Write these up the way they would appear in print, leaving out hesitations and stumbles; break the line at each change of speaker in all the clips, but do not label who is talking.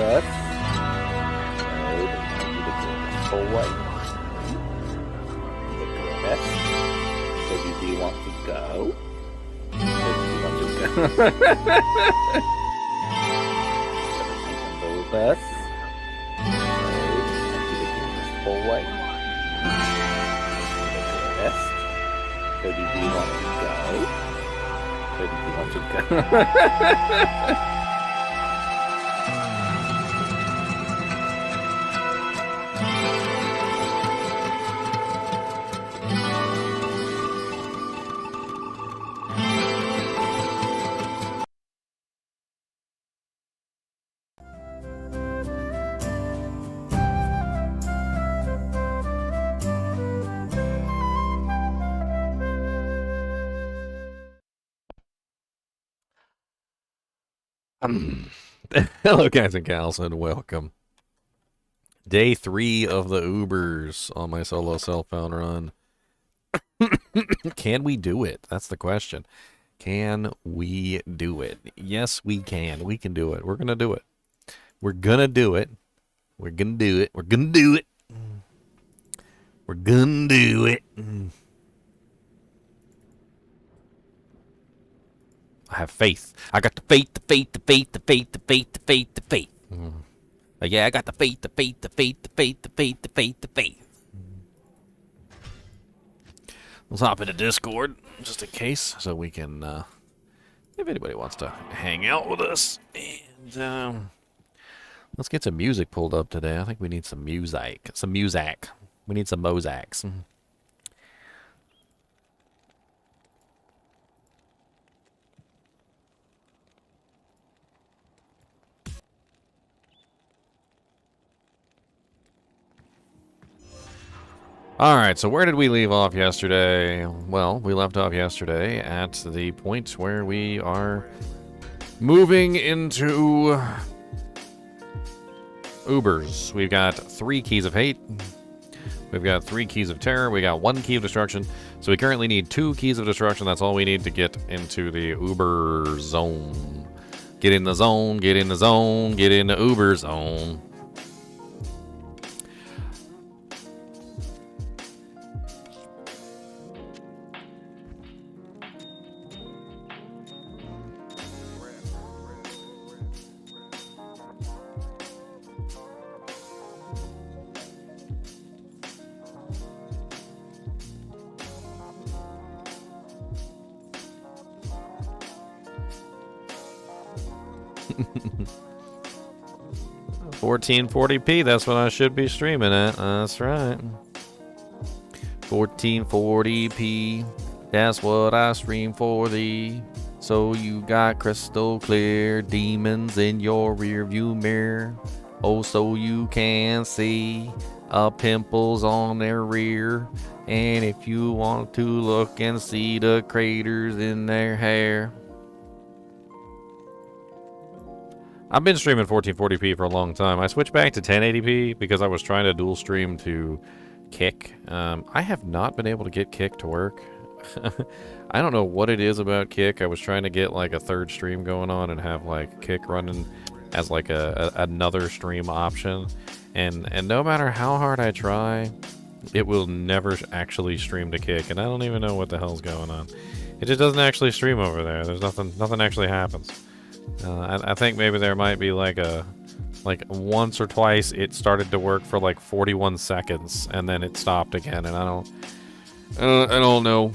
bus. Mode. Full way. The best. So do you want to go? So do you want to go? The bus. Mode. Full way. The best. So do you want to go? So do you want to go?
Hello, guys and gals, and welcome. Day 3 of the Ubers on my solo cell phone run. Can we do it? That's the question. Can we do it? Yes, we can. We can do it. We're going to do it. We're going to do it. We're going to do it. We're going to do it. We're going to do it. I have faith. I got the faith, the faith, the faith, the faith, the faith, the faith, the faith. Yeah, I got the faith, the faith, the faith, the faith, the faith, the faith, the faith. Let's hop into Discord, just in case, so we can, if anybody wants to hang out with us. And, let's get some music pulled up today. I think we need some music. Some music. We need some Mozaks. Alright, so where did we leave off yesterday? Well, we left off yesterday at the point where we are moving into Ubers. We've got 3 keys of hate. We've got 3 keys of terror. We got 1 key of destruction. So we currently need 2 keys of destruction. That's all we need to get into the Uber zone. Get in the zone, get in the zone, get in the Uber zone. 1440p, that's what I should be streaming at. That's right. 1440p, that's what I stream for thee. So you got crystal clear demons in your rear view mirror. Oh, so you can see pimples on their rear. And if you want to look and see the craters in their hair. I've been streaming 1440p for a long time. I switched back to 1080p because I was trying to dual stream to Kick. I have not been able to get Kick to work. I don't know what it is about Kick. I was trying to get like a third stream going on and have like Kick running as like another stream option. And no matter how hard I try, it will never actually stream to Kick. And I don't even know what the hell's going on. It just doesn't actually stream over there. There's nothing actually happens. I think maybe there might be like once or twice it started to work for like 41 seconds and then it stopped again, and I don't know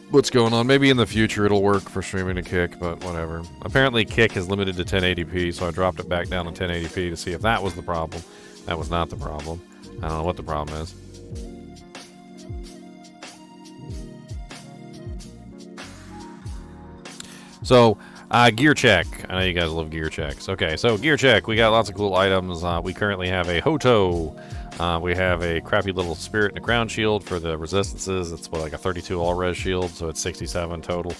what's going on. Maybe in the future it'll work for streaming to Kick, but whatever. Apparently Kick is limited to 1080p, so I dropped it back down to 1080p to see if that was the problem. That was not the problem. I don't know what the problem is. So gear check. I know you guys love gear checks. Okay, so gear check. We got lots of cool items. We currently have a Hoto. We have a crappy little spirit and a crown shield for the resistances. It's like a 32 all-res shield, so it's 67 total.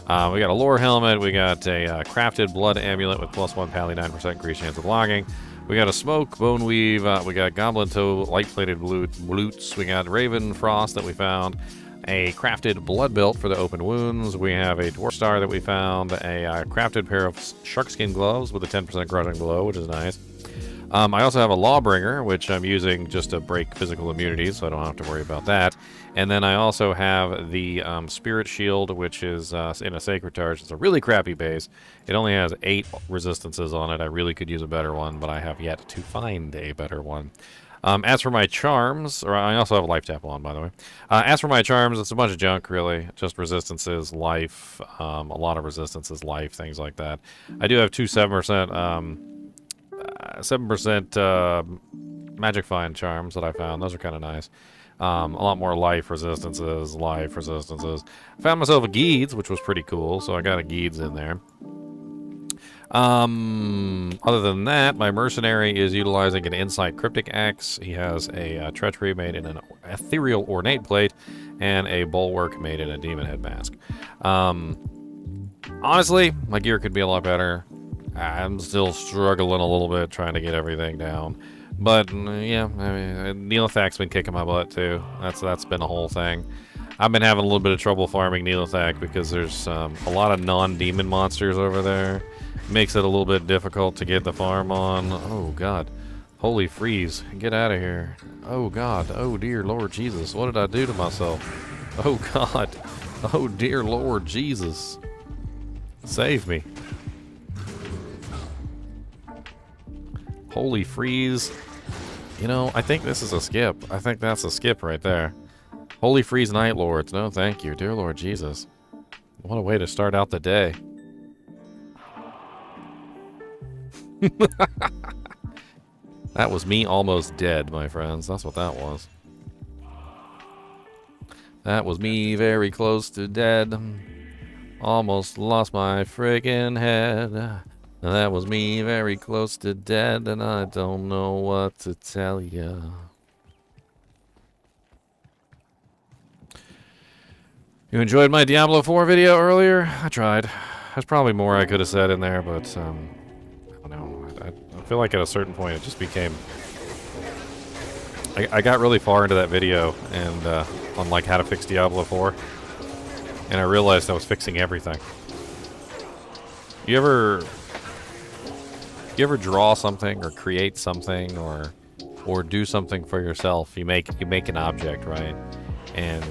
We got a lore helmet. We got a crafted blood amulet with +1 pally, 9% increased chance of logging. We got a smoke bone weave. We got goblin toe light-plated boots. We got raven frost that we found. A crafted blood belt for the open wounds. We have a dwarf star that we found. A crafted pair of shark skin gloves with a 10% crushing blow, which is nice. I also have a Lawbringer, which I'm using just to break physical immunities, so I don't have to worry about that. And then I also have the Spirit Shield, which is in a Sacred Charge. It's a really crappy base. It only has 8 resistances on it. I really could use a better one, but I have yet to find a better one. As for my charms, or I also have a life tap on, by the way. As for my charms, it's a bunch of junk, really. Just resistances, life, a lot of resistances, life, things like that. I do have 2 7%, 7% Magic Find charms that I found. Those are kind of nice. A lot more life resistances, life resistances. I found myself a Geeds, which was pretty cool, so I got a Geeds in there. Other than that, my mercenary is utilizing an Insight Cryptic Axe. He has a Treachery made in an Ethereal Ornate Plate and a Bulwark made in a Demon Head Mask. Honestly, my gear could be a lot better. I'm still struggling a little bit trying to get everything down. But, yeah, I mean, Nihlathak's been kicking my butt, too. That's been a whole thing. I've been having a little bit of trouble farming Nihlathak because there's a lot of non-demon monsters over there. Makes it a little bit difficult to get the farm on. Oh, God. Holy freeze. Get out of here. Oh, God. Oh, dear Lord Jesus. What did I do to myself? Oh, God. Oh, dear Lord Jesus. Save me. Holy freeze. You know, I think this is a skip. I think that's a skip right there. Holy freeze Night Lords. No, thank you. Dear Lord Jesus. What a way to start out the day. That was me almost dead, my friends. That's what that was. That was me very close to dead. Almost lost my friggin' head. That was me very close to dead, and I don't know what to tell ya. You enjoyed my Diablo 4 video earlier? I tried. There's probably more I could have said in there, but I don't know. I feel like at a certain point it just became... I got really far into that video and on like how to fix Diablo 4, and I realized I was fixing everything. You ever draw something or create something or do something for yourself? You make an object, right? And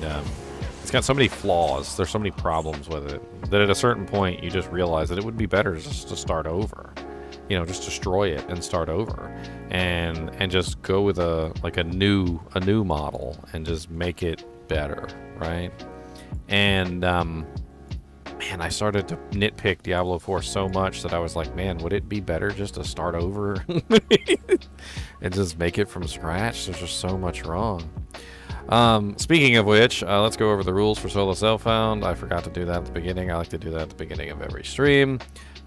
it's got so many flaws. There's so many problems with it that at a certain point you just realize that it would be better just to start over. You know, just destroy it and start over, and just go with a new model and just make it better, right? And man, I started to nitpick Diablo 4 so much that I was like, man, would it be better just to start over and just make it from scratch? There's just so much wrong. Speaking of which, let's go over the rules for Solo Self-Found. I forgot to do that at the beginning. I like to do that at the beginning of every stream,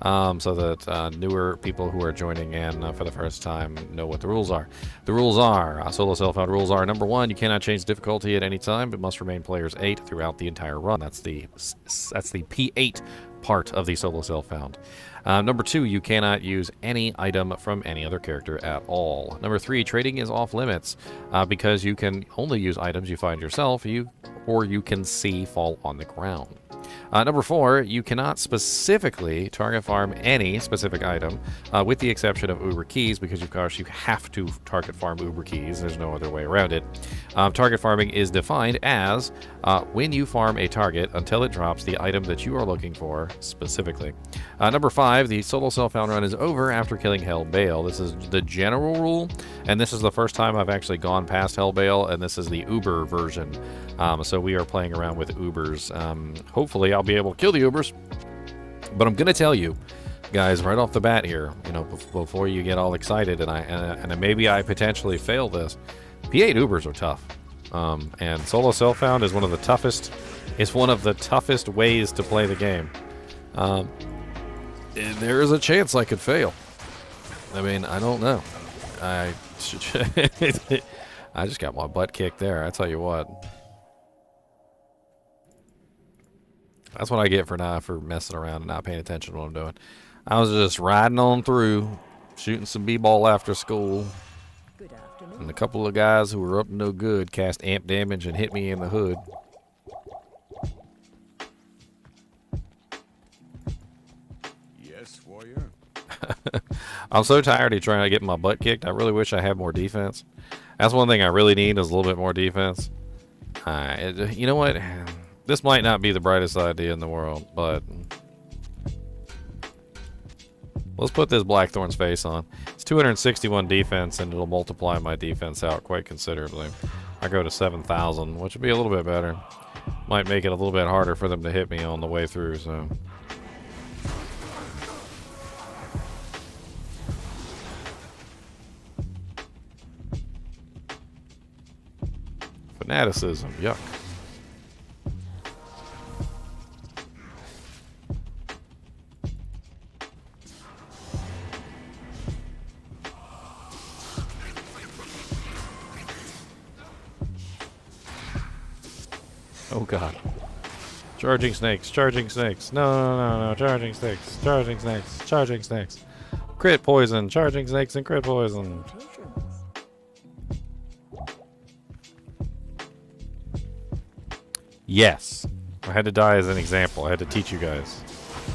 so that newer people who are joining in for the first time know what the rules are. The rules are, Solo Self-Found rules are, number 1, you cannot change difficulty at any time, but must remain players 8 throughout the entire run. That's the P8 part of the Solo Self-Found. Number 2, you cannot use any item from any other character at all. Number 3, trading is off limits because you can only use items you find yourself or you can see fall on the ground. Number 4, you cannot specifically target farm any specific item, with the exception of Uber Keys, because of course you have to target farm Uber Keys. There's no other way around it. Target farming is defined as when you farm a target until it drops the item that you are looking for specifically. Number 5, the Solo Self-Found run is over after killing Hellbale. This is the general rule, and this is the first time I've actually gone past Hellbale, and this is the Uber version. So we are playing around with Ubers. Hopefully I'll be able to kill the Ubers, but I'm going to tell you, guys, right off the bat here, you know, before you get all excited, and maybe I potentially fail this, P8 Ubers are tough. And Solo Self-Found is one of the toughest. It's one of the toughest ways to play the game. There is a chance I could fail. I mean, I don't know. I just got my butt kicked there. I tell you what. That's what I get for messing around and not paying attention to what I'm doing. I was just riding on through, shooting some b-ball after school.
Good afternoon.
And a couple of guys who were up to no good cast amp damage and hit me in the hood.
Yes, warrior.
I'm so tired of trying to get my butt kicked. I really wish I had more defense. That's one thing I really need is a little bit more defense. You know what? This might not be the brightest idea in the world, but let's put this Blackthorn's face on. It's 261 defense, and it'll multiply my defense out quite considerably. I go to 7,000, which would be a little bit better. Might make it a little bit harder for them to hit me on the way through, so. Fanaticism, yuck. Oh god. Charging snakes, charging snakes. No, charging snakes, charging snakes, charging snakes. Crit poison, charging snakes and crit poison. Yes. I had to die as an example. I had to teach you guys.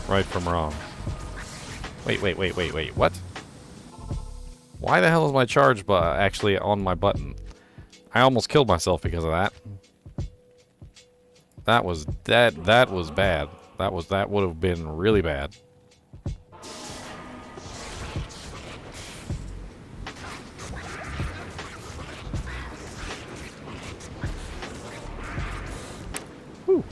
Right from wrong. Wait. What? Why the hell is my charge actually on my button? I almost killed myself because of that. That was bad. That would have been really bad. Whew.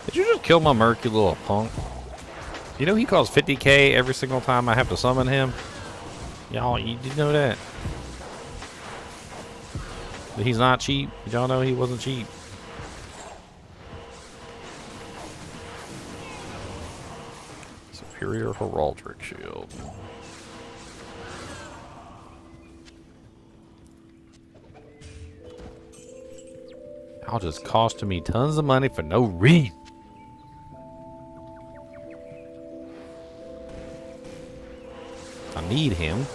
Did you just kill my Merc, you little punk? You know he costs 50k every single time I have to summon him? Y'all, you did know that? He's not cheap. Did y'all know he wasn't cheap? Superior Heraldic Shield. Y'all just costing me tons of money for no reason. I need him.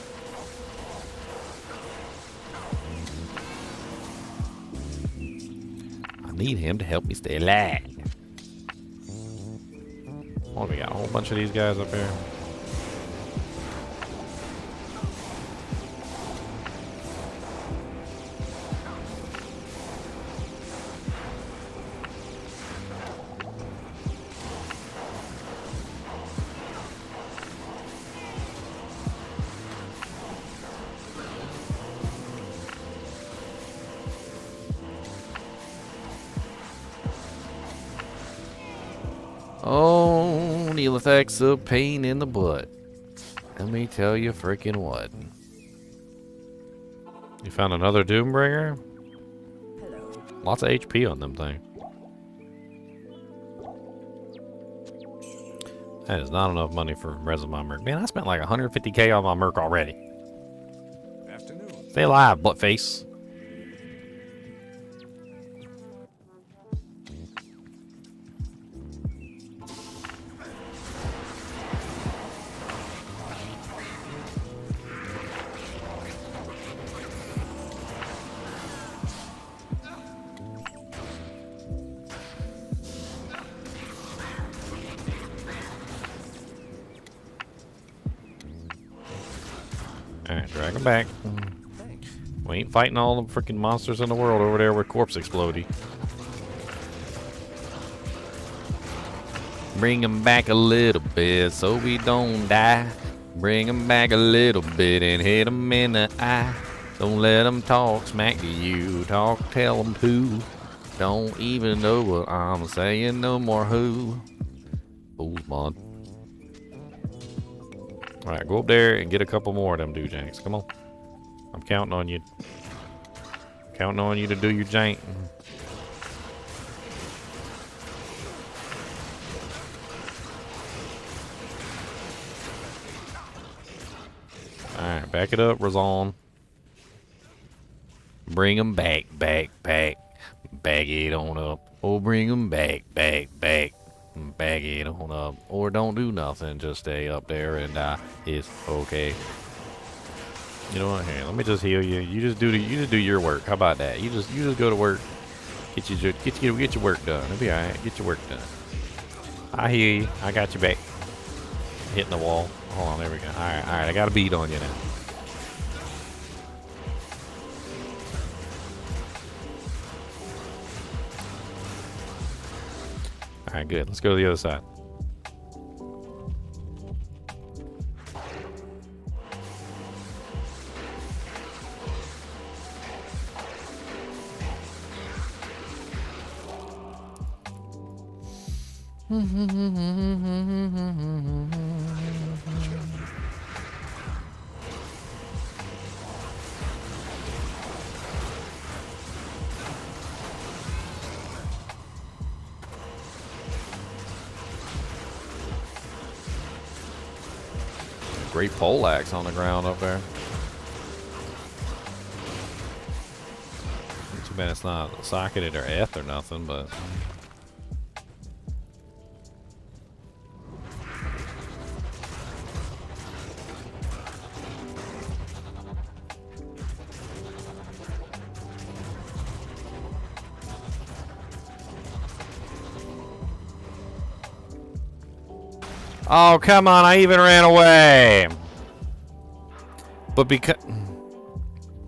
I need him to help me stay alive. Oh, we got a whole bunch of these guys up here. Oh, Nihlathak's a pain in the butt. Let me tell you freaking what. You found another Doombringer? Hello. Lots of HP on them things. That is not enough money for the rest of my Merc. Man, I spent like 150k on my Merc already. Afternoon. Stay alive, buttface. Alright, drag him back. We ain't fighting all the freaking monsters in the world over there with corpse explodey. Bring him back a little bit so we don't die. Bring him back a little bit and hit him in the eye. Don't let him talk smack to you. Tell him who. Don't even know what I'm saying no more who. Fool's mod. Alright, go up there and get a couple more of them doojanks. Come on. I'm counting on you. Counting on you to do your jank. Alright, back it up, Razon. Bring them back, back. Bag it on up. Or bring 'em back, back. Bag it on up. Or don't do nothing. Just stay up there and die. It's okay. You know what? Here, let me just heal you. You just do your work. How about that? You just go to work. Get your work done. It'll be alright. Get your work done. I hear you. I got your back. Hitting the wall. Hold on, there we go. Alright. I got a beat on you now. Alright, good. Let's go to the other side. Great pole axe on the ground up there. Too bad it's not socketed or F or nothing, but. Oh, come on, I even ran away. But because...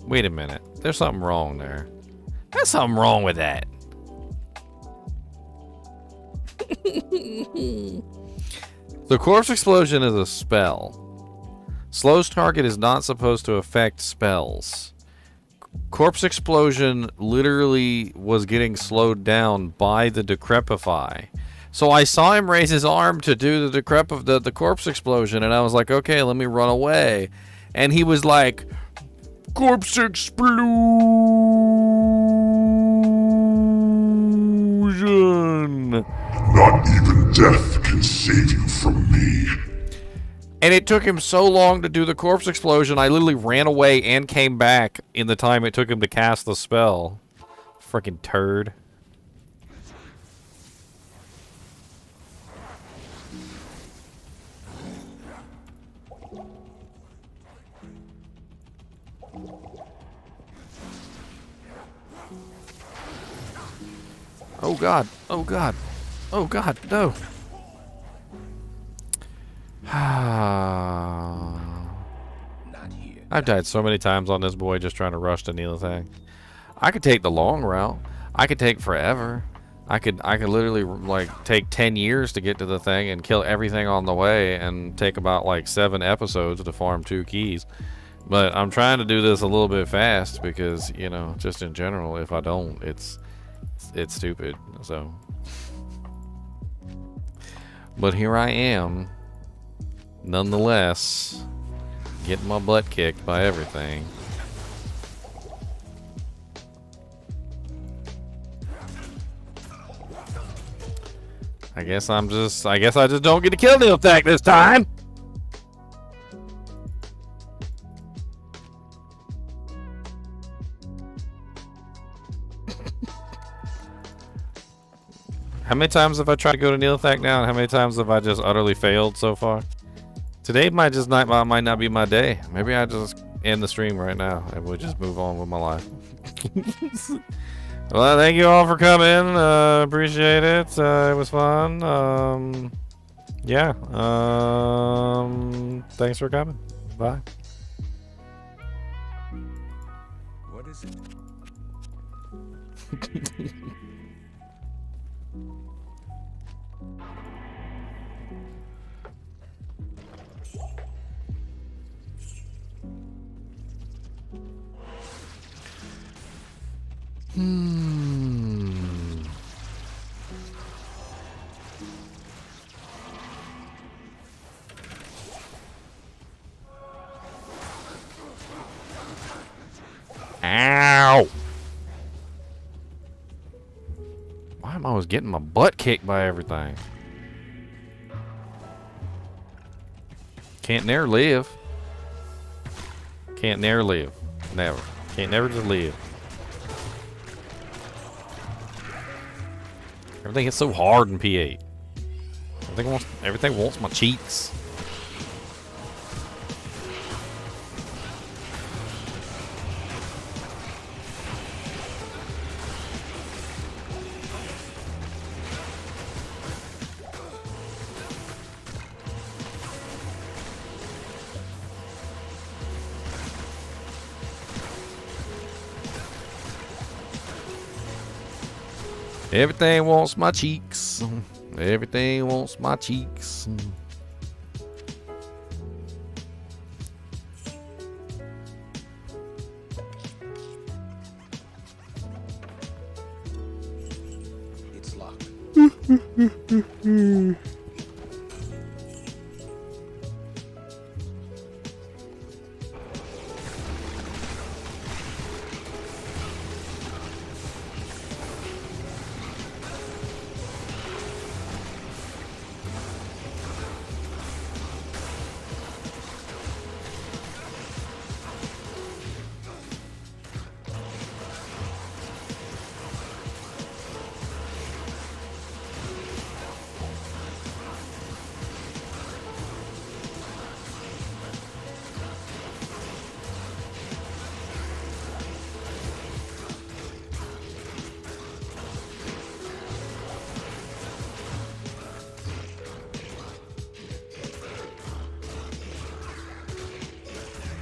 Wait a minute. There's something wrong there. There's something wrong with that. The corpse explosion is a spell. Slows target is not supposed to affect spells. Corpse explosion literally was getting slowed down by the decrepify. So I saw him raise his arm to do the corpse explosion, and I was like, okay, let me run away. And he was like, corpse explosion.
Not even death can save you from me.
And it took him so long to do the corpse explosion, I literally ran away and came back in the time it took him to cast the spell. Freaking turd. Oh god, oh god, oh god, no. I've died so many times on this boy just trying to rush the Nihlathak. I could take the long route. I could take forever. I could literally like take 10 years to get to the thing and kill everything on the way and take about like 7 episodes to farm 2 keys. But I'm trying to do this a little bit fast because, you know, just in general, if I don't, it's stupid. So, but here I am, nonetheless, getting my butt kicked by everything. I guess I just don't get to kill Nihlathak this time. How many times have I tried to go to Nihlathak now, and how many times have I just utterly failed so far? Today might not be my day. Maybe I just end the stream right now and we'll just move on with my life. Well, thank you all for coming. Appreciate it. It was fun. Yeah. Thanks for coming. Bye.
What is it?
Ow! Why am I always getting my butt kicked by everything? Can't never live. Can't never live. Never. Can't never just live. Everything hits so hard in P8. Everything wants my cheeks. Everything wants my cheeks. Everything wants my cheeks.
It's locked.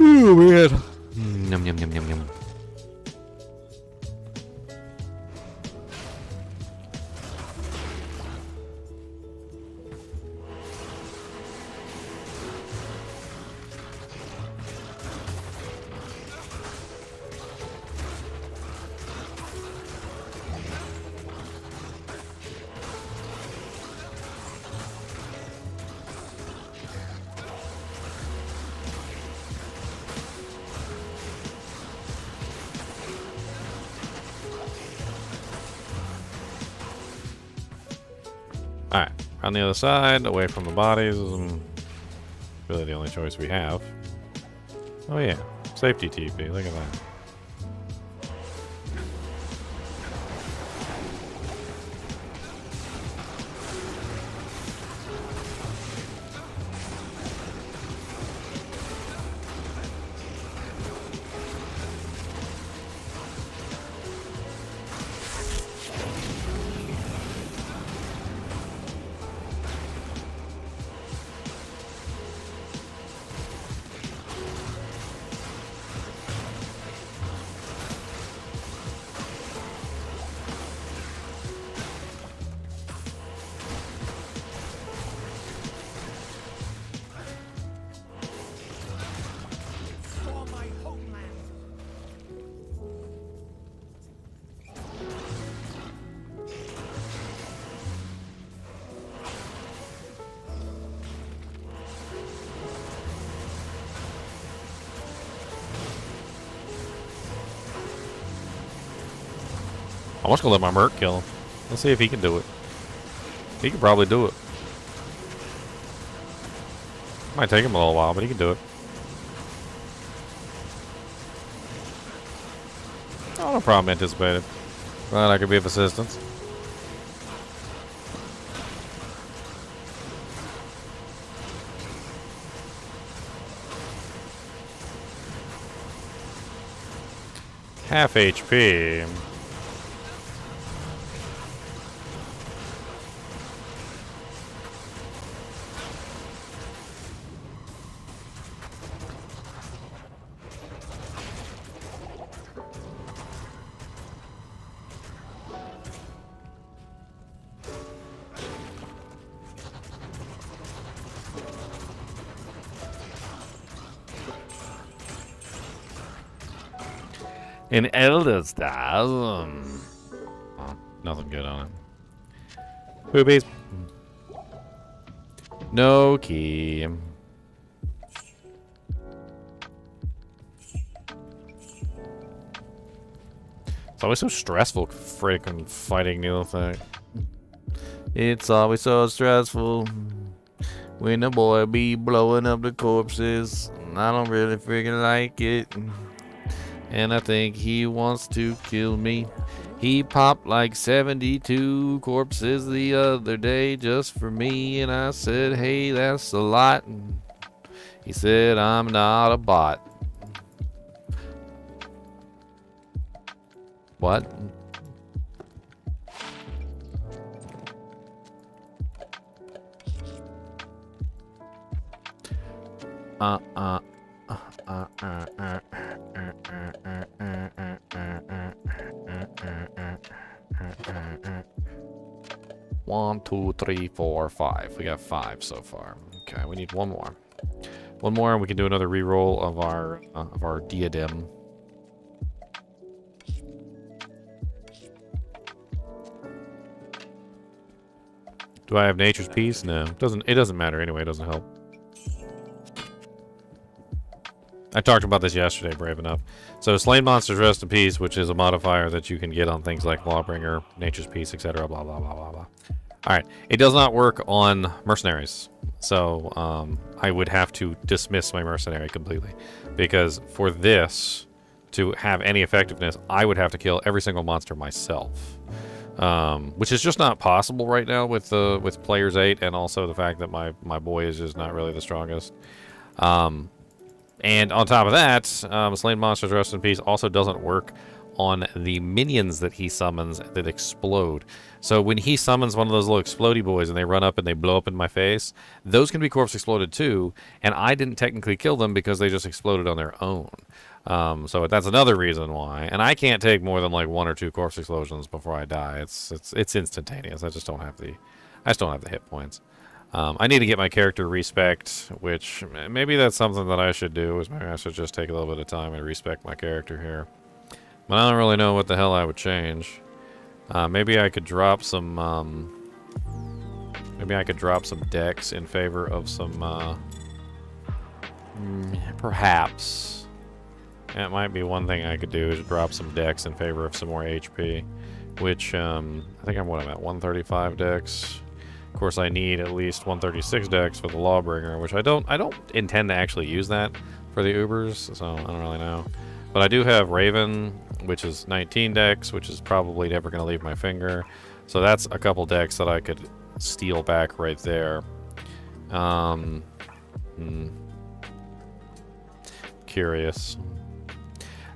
Oh man. Yum yum yum yum yum. Alright, on the other side, away from the bodies. Really the only choice we have. Oh yeah, safety TP, look at that. I'm just gonna let my Merc kill him. Let's see if he can do it. He can probably do it. Might take him a little while, but he can do it. Oh, no problem anticipated. Glad I could be of assistance. Half HP. In Elder Stars. Oh, nothing good on it. Boobies. No key. It's always so stressful freaking fighting Nihlathak. It's always so stressful when the boy be blowing up the corpses. I don't really freaking like it. And I think he wants to kill me. He popped like 72 corpses the other day just for me, and I said, hey, that's a lot. And he said, I'm not a bot. What? One, two, three, four, five. We got 5 so far. Okay, we need one more. One more, and we can do another reroll of our diadem. Do I have Nature's Peace? No, it doesn't matter anyway. It doesn't help. I talked about this yesterday, brave enough. So, Slain Monsters Rest in Peace, which is a modifier that you can get on things like Lawbringer, Nature's Peace, etc. Blah blah blah blah blah. All right, it does not work on mercenaries, so I would have to dismiss my mercenary completely, because for this to have any effectiveness, I would have to kill every single monster myself. Which is just not possible right now with players 8, and also the fact that my boy is just not really the strongest. And on top of that, Slain Monsters Rest in Peace also doesn't work on the minions that he summons that explode. So when he summons one of those little explodey boys and they run up and they blow up in my face, those can be corpse exploded too, and I didn't technically kill them because they just exploded on their own. So that's another reason why. And I can't take more than like 1 or 2 corpse explosions before I die. It's instantaneous. I just don't have the hit points. I need to get my character respect, which maybe that's something that I should do. Is maybe I should just take a little bit of time and respect my character here. But I don't really know what the hell I would change. Maybe I could drop some. Maybe I could drop some decks in favor of some. Perhaps. That might be one thing I could do, is drop some decks in favor of some more HP. Which I think I'm at 135 decks. Of course, I need at least 136 decks for the Lawbringer, which I don't intend to actually use that for the Ubers, so I don't really know. But I do have Raven, which is 19 decks, which is probably never going to leave my finger. So that's a couple decks that I could steal back right there. Curious.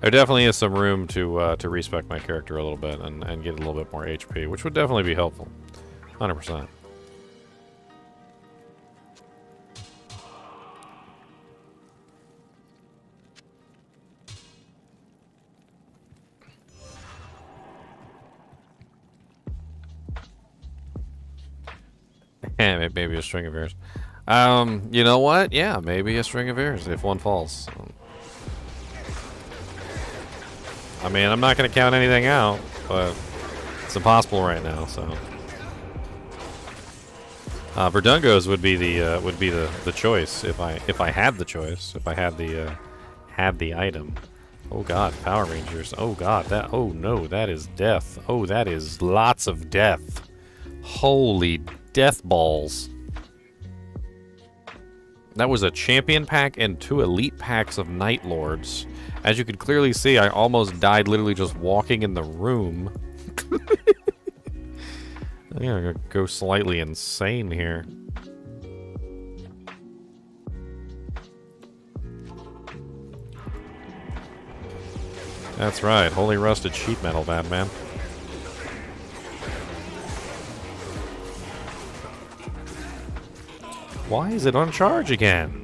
There definitely is some room to respec my character a little bit and get a little bit more HP, which would definitely be helpful. 100%. Maybe a string of errors. You know what? Yeah, maybe a string of errors if one falls. I mean, I'm not going to count anything out, but it's impossible right now. So, Verdungos would be the choice if I had the choice, if I had the item. Oh God, Power Rangers. Oh God, oh no, that is death. Oh, that is lots of death. Holy death balls. That was a champion pack and 2 elite packs of Night Lords. As you can clearly see, I almost died literally just walking in the room. I'm gonna go slightly insane here. That's right, Holy Rusted Sheet Metal, Batman. Why is it on charge again?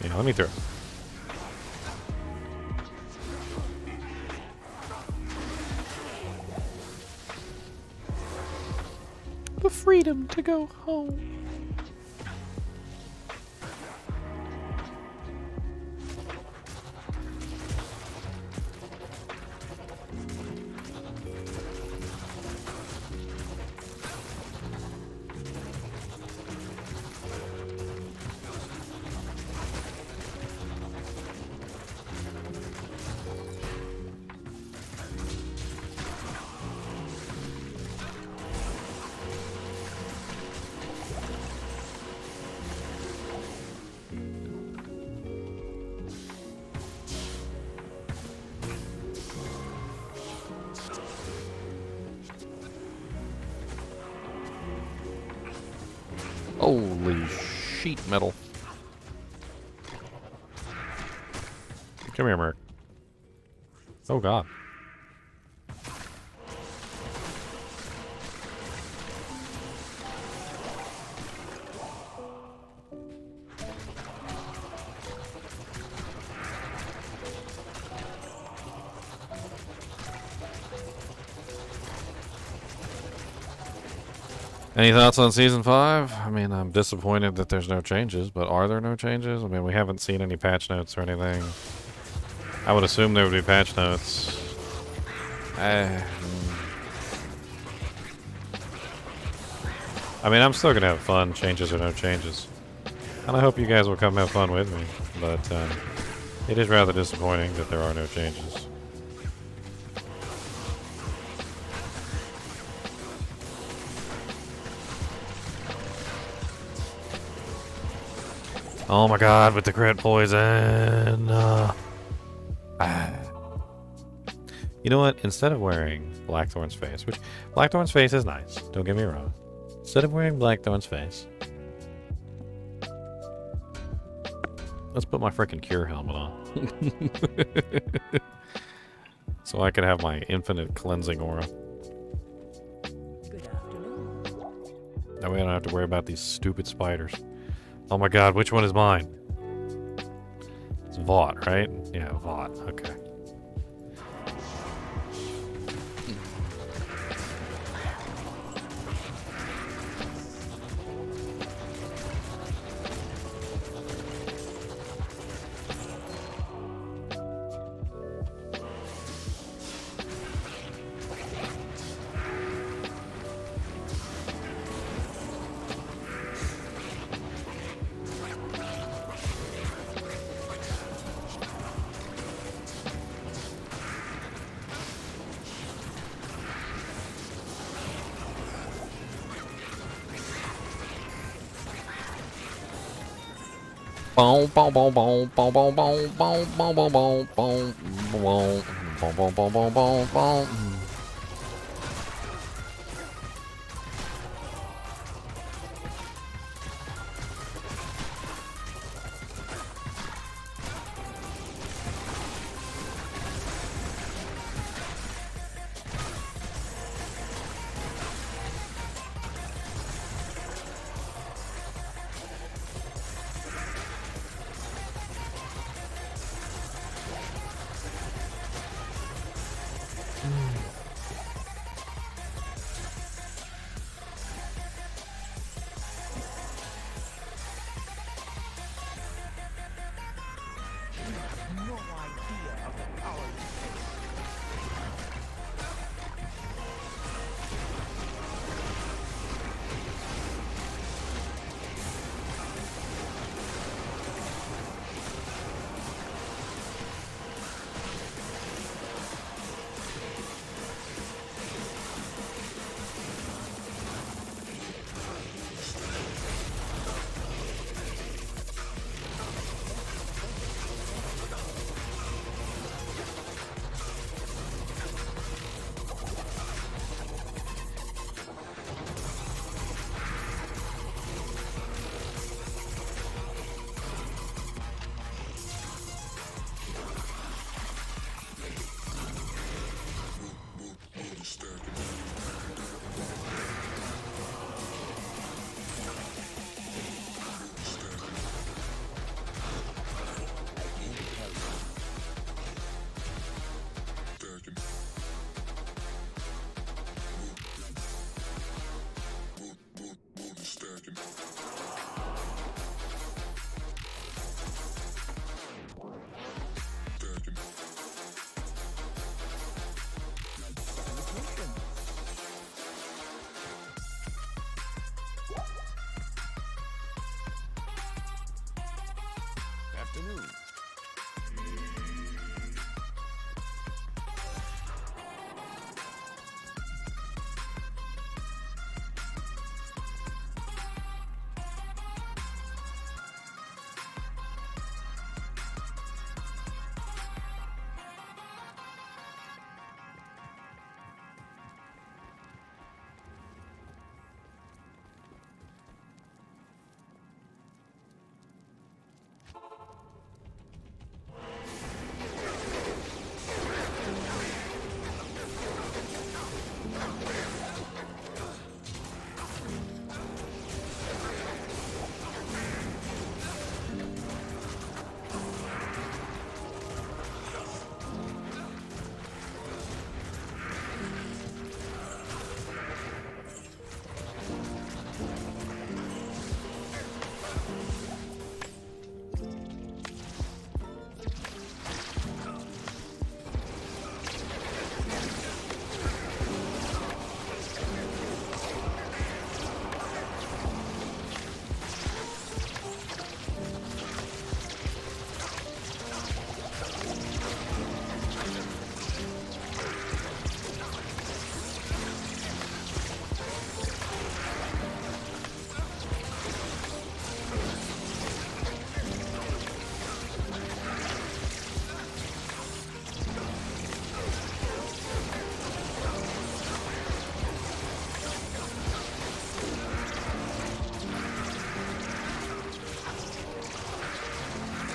Yeah, let me through. The freedom to go home. Holy sheet metal. Come here, Merc. Oh, God. Any thoughts on Season 5? I mean, I'm disappointed that there's no changes, but are there no changes? I mean, we haven't seen any patch notes or anything. I would assume there would be patch notes. I mean, I'm still going to have fun, changes or no changes. And I hope you guys will come have fun with me. But it is rather disappointing that there are no changes. Oh my god, with the crit poison. You know what? Instead of wearing Blackthorn's face, which Blackthorn's face is nice, don't get me wrong. Instead of wearing Blackthorn's face, let's put my freaking cure helmet on. So I can have my infinite cleansing aura.
Good afternoon.
That way I don't have to worry about these stupid spiders. Oh my god, which one is mine? It's Vought, right? Yeah, Vought. Okay. Boom, boom, boom, boom, boom, boom, boom, boom, boom, boom, boom, boom, boom, boom, boom, boom, boom, boom.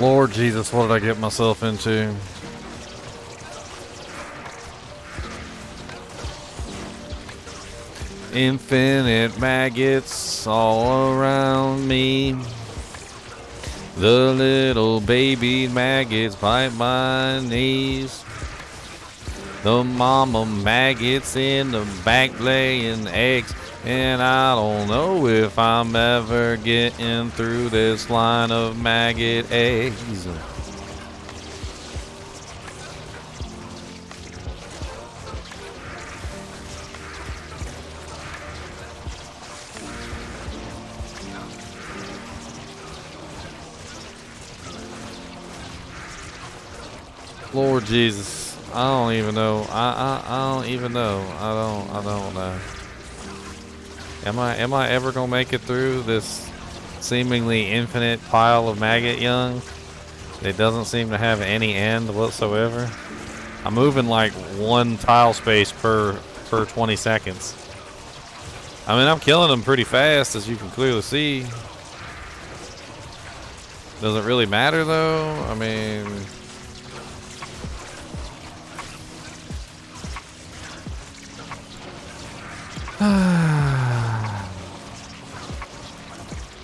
Lord Jesus, what did I get myself into? Infinite maggots all around me. The little baby maggots bite my knees. The mama maggots in the back laying eggs. And I don't know if I'm ever getting through this line of maggot eggs. Lord Jesus, I don't even know. I don't even know. I don't know. Am I ever gonna make it through this seemingly infinite pile of maggot young? It doesn't seem to have any end whatsoever. I'm moving like one tile space per 20 seconds. I mean, I'm killing them pretty fast, as you can clearly see. Does it really matter though? I mean,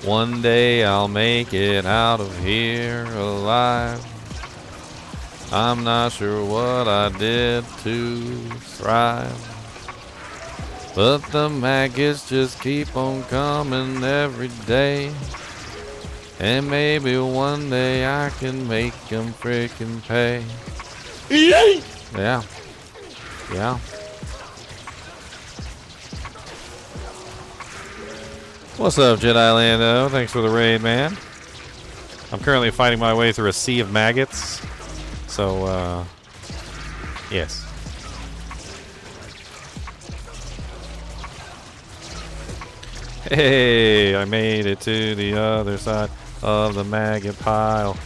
one day I'll make it out of here alive. I'm not sure what I did to thrive, but the maggots just keep on coming every day. And maybe one day I can make them freaking pay. Yeah. Yeah. What's up, Jedi Lando? Thanks for the raid, man. I'm currently fighting my way through a sea of maggots. So, yes. Hey, I made it to the other side of the maggot pile.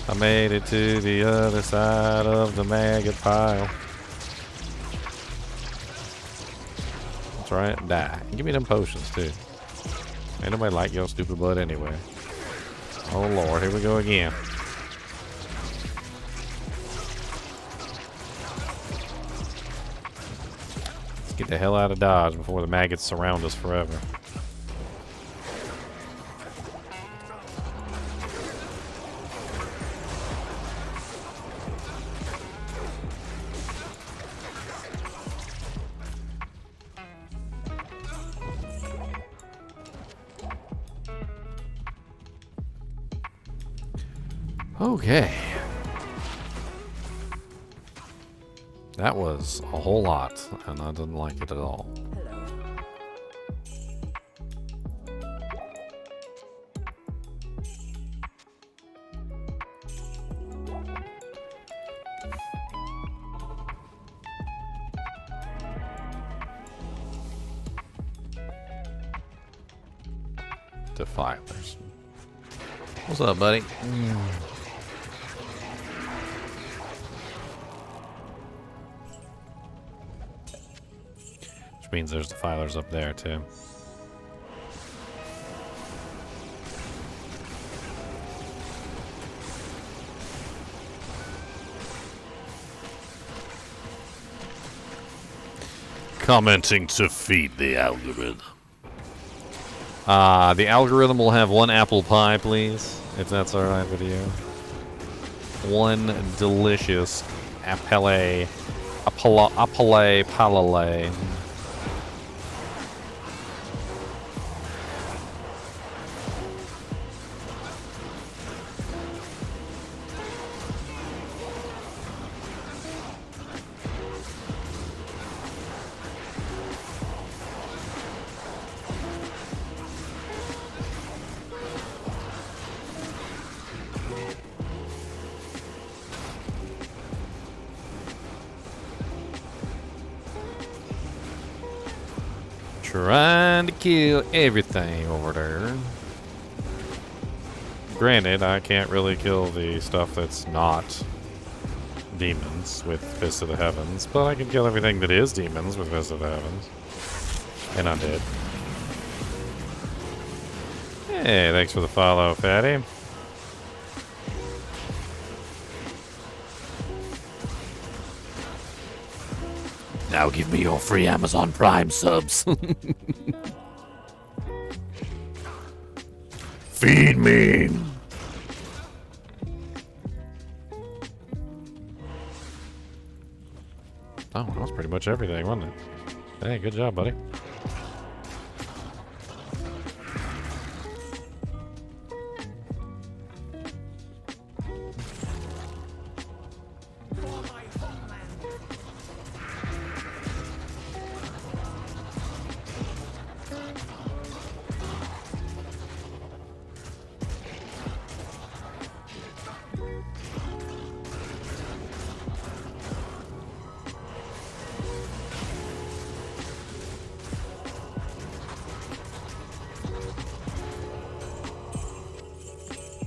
I made it to the other side of the maggot pile. That's right, die. Give me them potions, too. Ain't nobody like your stupid blood anyway. Oh Lord, here we go again. Let's get the hell out of Dodge before the maggots surround us forever. Okay. That was a whole lot, and I didn't like it at all. Defilers. What's up, buddy? Means there's defilers up there too. Commenting to feed the algorithm. The algorithm will have one apple pie, please, if that's alright with you. One delicious appele palale. Trying to kill everything over there. Granted, I can't really kill the stuff that's not demons with Fist of the Heavens, but I can kill everything that is demons with Fist of the Heavens. And I did. Hey, thanks for the follow, Fatty. Now give me your free Amazon Prime subs. Feed me. Oh, that was pretty much everything, wasn't it? Hey, good job, buddy.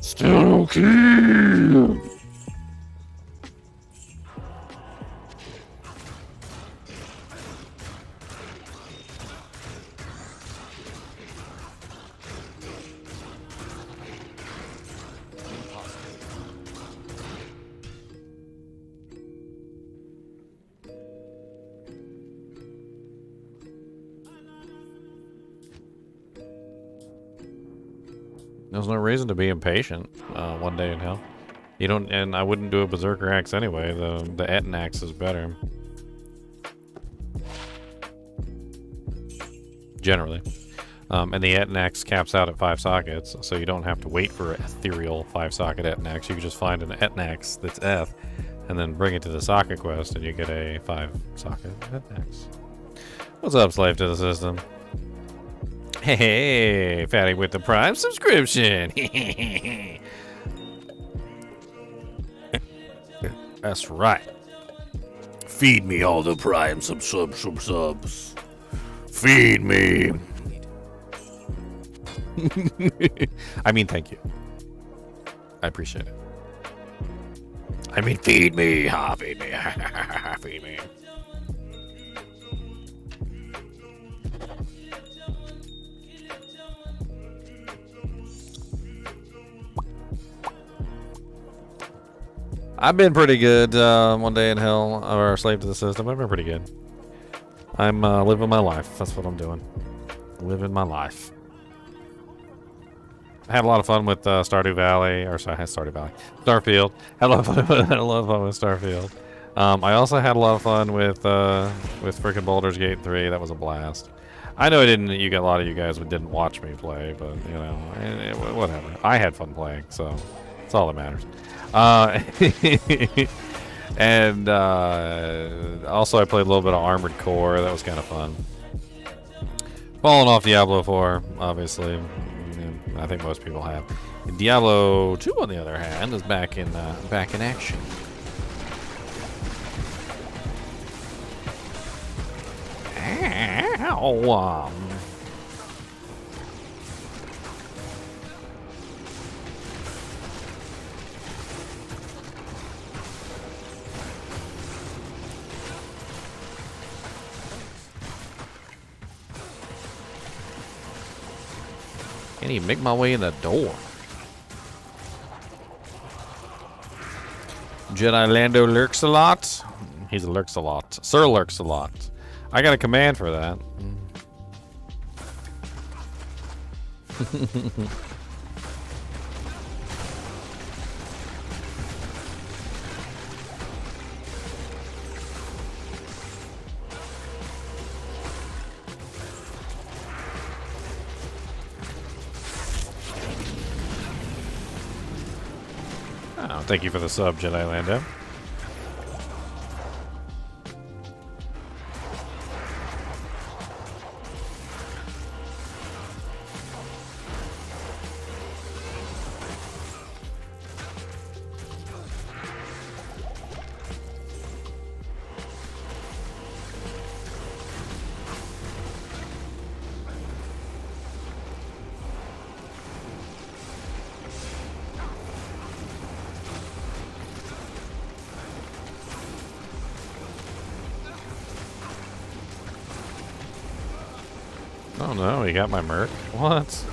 Still okay. There's no reason to be impatient one day in hell. You don't, and I wouldn't do a Berserker axe anyway. The Etten axe is better. Generally. And the Etten axe caps out at 5 sockets, so you don't have to wait for an ethereal 5-socket Etten axe. You can just find an Etten axe that's Eth, and then bring it to the socket quest, and you get a 5-socket Etten axe. What's up, slave to the system? Hey, Fatty with the Prime subscription. That's right. Feed me all the Prime subs. Feed me. I mean, thank you. I appreciate it. I mean, feed me. Feed me. Feed me. I've been pretty good one day in hell, or slave to the system. I've been pretty good. I'm living my life. That's what I'm doing. Living my life. I had a lot of fun with Stardew Valley, or sorry, Stardew Valley. Starfield. Had a lot of fun with Starfield. I also had a lot of fun with freaking Baldur's Gate 3. That was a blast. I know I didn't. A lot of you guys didn't watch me play, but you know, whatever. I had fun playing, so that's all that matters. And also I played a little bit of Armored Core. That was kind of fun. Falling off Diablo 4, obviously. I think most people have. Diablo 2, on the other hand, is back in action. Ow. Can't even make my way in the door. Jedi Lando lurks a lot. He's lurks a lot. Sir lurks a lot. I got a command for that. Oh, thank you for the sub, Jedi Lando. Oh no, he got my merc? What?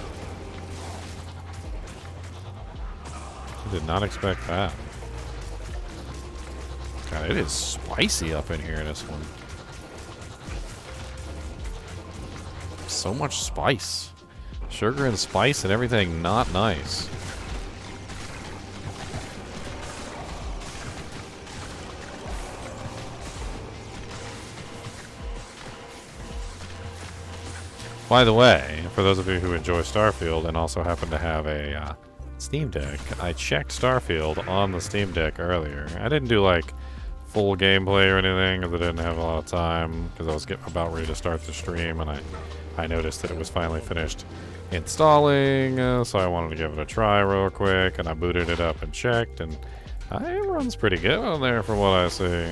I did not expect that. God, it is spicy up in here in this one. so much spice. Sugar and spice and everything, not nice. By the way, for those of you who enjoy Starfield and also happen to have a Steam Deck, I checked Starfield on the Steam Deck earlier. I didn't do like full gameplay or anything because I didn't have a lot of time because I was about ready to start the stream, and I noticed that it was finally finished installing, so I wanted to give it a try real quick, and I booted it up and checked, and it runs pretty good on there for what I see.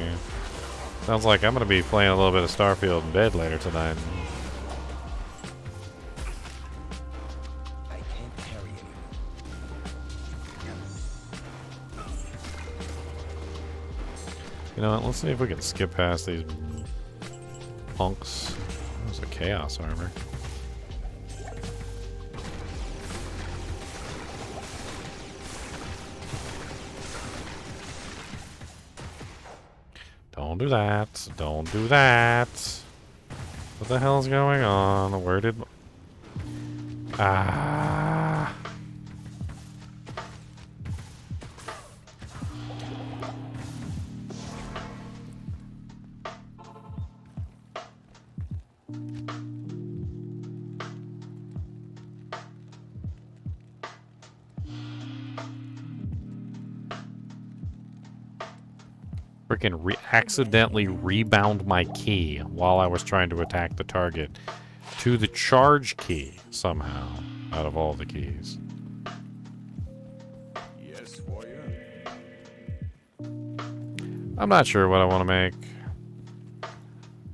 Sounds like I'm going to be playing a little bit of Starfield in bed later tonight. You know what, let's see if we can skip past these punks. There's a chaos armor. Don't do that. Don't do that. What the hell's going on? Where did... Ah... Freaking accidentally rebound my key while I was trying to attack the target to the charge key somehow out of all the keys.
Yes, for you.
I'm not sure what I want to make.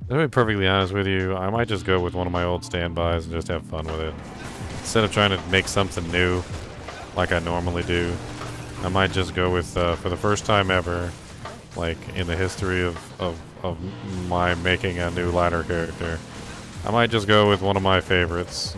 To be perfectly honest with you, I might just go with one of my old standbys and just have fun with it. Instead of trying to make something new like I normally do, I might just go with, for the first time ever, like in the history of my making a new ladder character, I might just go with one of my favorites.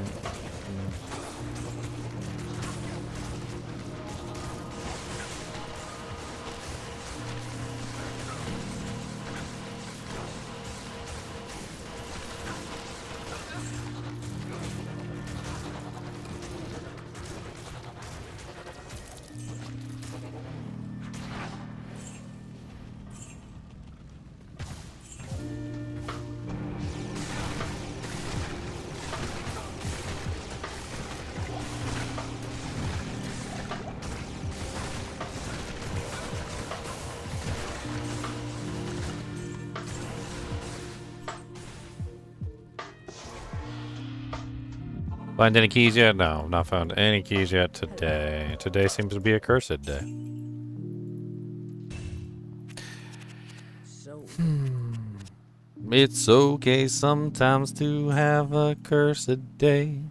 Find any keys yet? No, not found any keys yet today. Today seems to be a cursed day. It's okay sometimes to have a cursed day,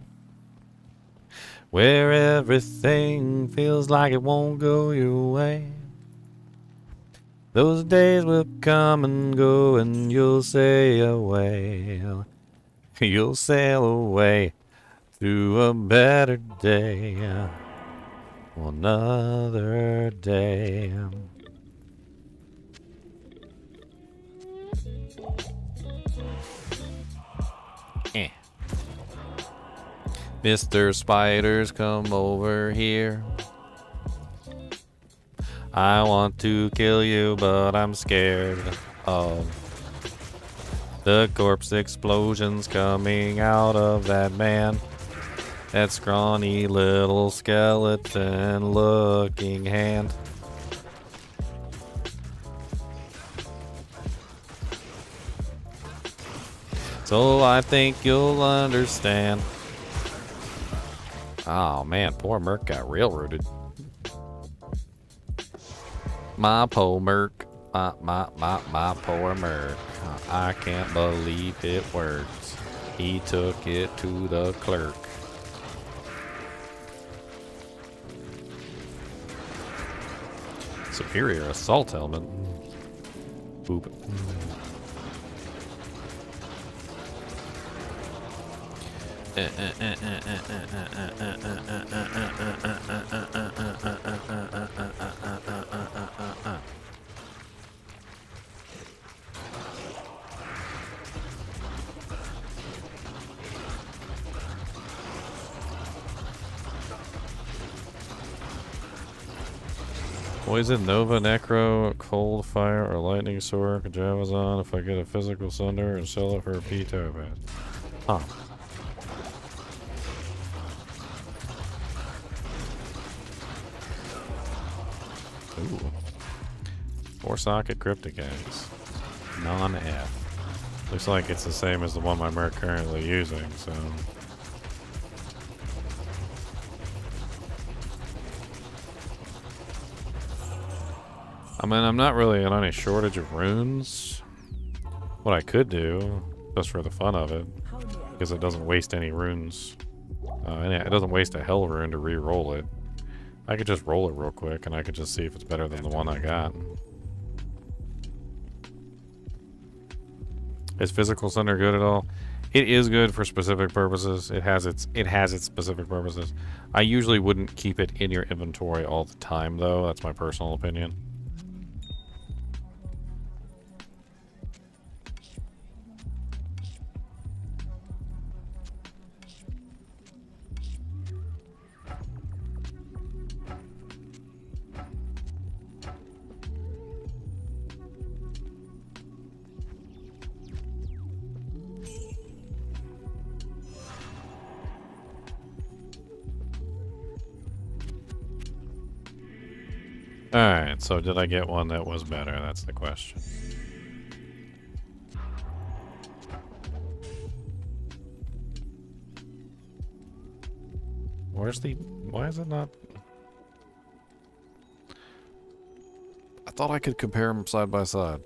where everything feels like it won't go your way. Those days will come and go, and you'll sail away. You'll sail away to a better day, another day. Mr. Spiders, come over here. I want to kill you, but I'm scared of the corpse explosions coming out of that man. That scrawny little skeleton looking hand. So I think you'll understand. Oh man, poor Merc got railroaded. My poor Merc. My poor Merc. I can't believe it works. He took it to the clerk. Superior assault element. Boop. Poison, Nova, Necro, Cold, Fire, or Lightning Sword, Javazon if I get a physical Sunder and sell it for a P Topaz. Huh. Ooh. 4-socket Cryptic Eggs. Non-F. Looks like it's the same as the one I'm currently using, so... I mean, I'm not really in any shortage of runes. What I could do, just for the fun of it, because it doesn't waste any runes. And it doesn't waste a hell rune to re-roll it. I could just roll it real quick, and I could just see if it's better than the one I got. Is Physical Sunder good at all? It is good for specific purposes. It has its specific purposes. I usually wouldn't keep it in your inventory all the time, though. That's my personal opinion. Alright, so did I get one that was better? That's the question. Why is it not? I thought I could compare them side by side.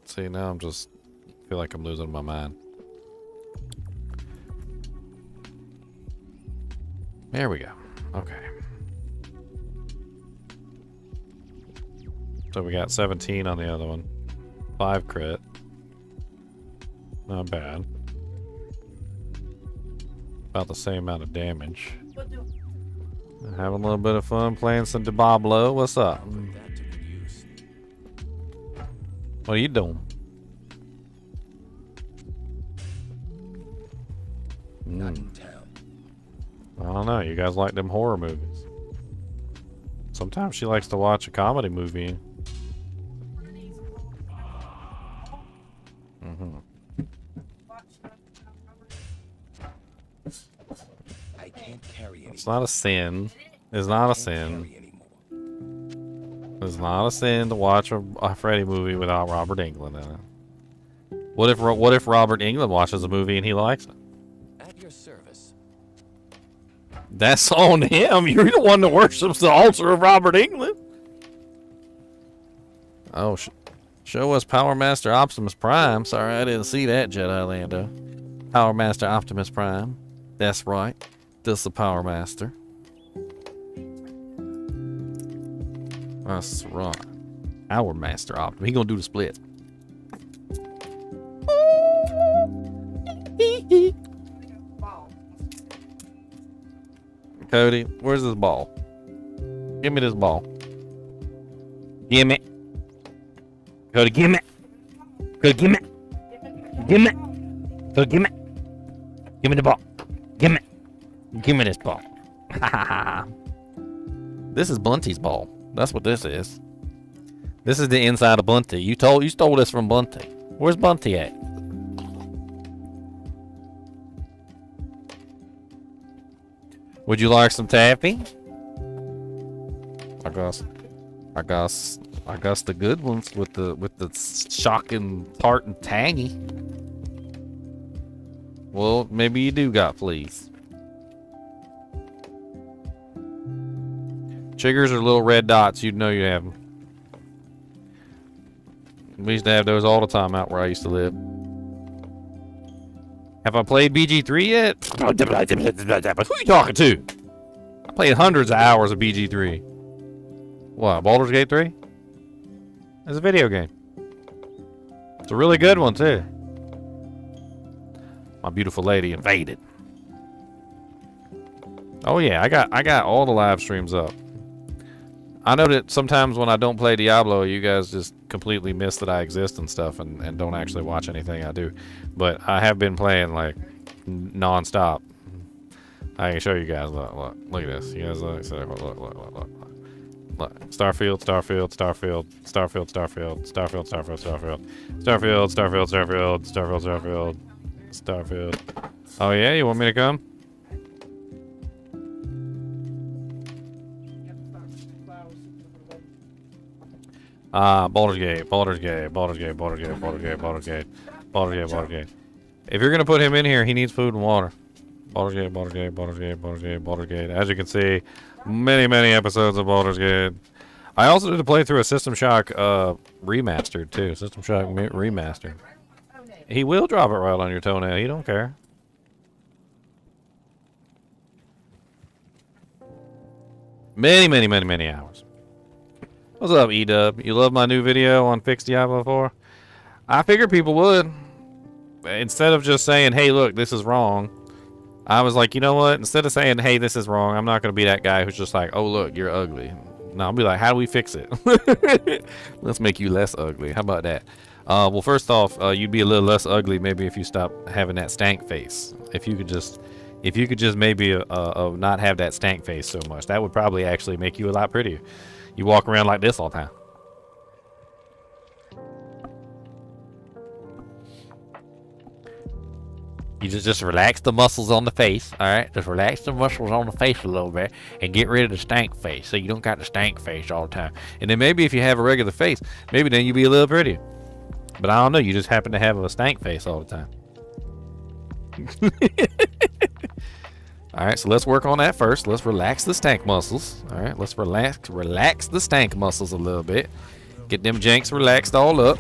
See, now feel like I'm losing my mind. There we go. Okay. So we got 17 on the other one. 5 crit. Not bad. About the same amount of damage. Having a little bit of fun playing some Diablo. What's up? What are you doing?
Not in town.
I don't know. You guys like them horror movies. Sometimes she likes to watch a comedy movie.
I can't carry anymore.
It's not a sin. It's not a sin. It's not a sin to watch a Freddy movie without Robert Englund in it. What if Robert Englund watches a movie and he likes it?
At your service.
That's on him. You're the one that worships the altar of Robert Englund. Oh, show us Power Master Optimus Prime. Sorry, I didn't see that, Jedi Lando. Power Master Optimus Prime. That's right. This the Power Master. That's right. Our Master Optimus. He gonna do the split. Cody, where's this ball? Give me this ball. Give me. Cody, give me. Cody, give me. Give me. Cody, give me. Give me the ball. Give me. Give me this ball. This is Bunty's ball. That's what this is. This is the inside of Bunty. You stole this from Bunty. Where's Bunty at? Would you like some taffy? I guess the good ones with the shocking tart and tangy. Well, maybe you do got fleas. Chiggers are little red dots. You'd know you have them. We used to have those all the time out where I used to live. Have I played BG3 yet? Who are you talking to? I played hundreds of hours of BG3. What, Baldur's Gate 3? It's a video game. It's a really good one, too. My beautiful lady invaded. Oh yeah, I got all the live streams up. I know that sometimes when I don't play Diablo, you guys just completely miss that I exist and stuff and don't actually watch anything I do. But I have been playing like non-stop. I can show you guys. Look at this. You guys look. Look, Starfield, Starfield, Starfield, Starfield, Starfield, Starfield, Starfield, Starfield, Starfield, Starfield, Starfield, Starfield, Starfield, Starfield. Oh yeah, you want me to come? Baldur's Gate, Baldur's Gate, Baldur's Gate, Baldur's Gate, Baldur's Gate, Baldur's Gate, Baldur's Gate, Baldur's Gate. If you're gonna put him in here, he needs food and water. Baldur's Gate, Baldur's Gate, Baldur's Gate, Baldur's Gate, Baldur's Gate. As you can see, many episodes of Baldur's Gate. I also did a playthrough of System Shock remastered too. System Shock remastered. He will drop it right on your toenail. He don't care. Many hours. What's up, E-Dub? You love my new video on Fix Diablo 4? I figured people would. Instead of just saying, hey, look, this is wrong, I was like, you know what? Instead of saying, hey, this is wrong, I'm not going to be that guy who's just like, oh, look, you're ugly. No, I'll be like, how do we fix it? Let's make you less ugly. How about that? Well, first off, you'd be a little less ugly maybe if you stopped having that stank face. If you could just maybe not have that stank face so much, that would probably actually make you a lot prettier. You walk around like this all the time. You just relax the muscles on the face, all right? Just relax the muscles on the face a little bit and get rid of the stank face so you don't got the stank face all the time. And then maybe if you have a regular face, maybe then you'll be a little prettier. But I don't know, you just happen to have a stank face all the time. All right, so let's work on that first. Let's relax the stank muscles. All right, let's relax the stank muscles a little bit. Get them janks relaxed all up.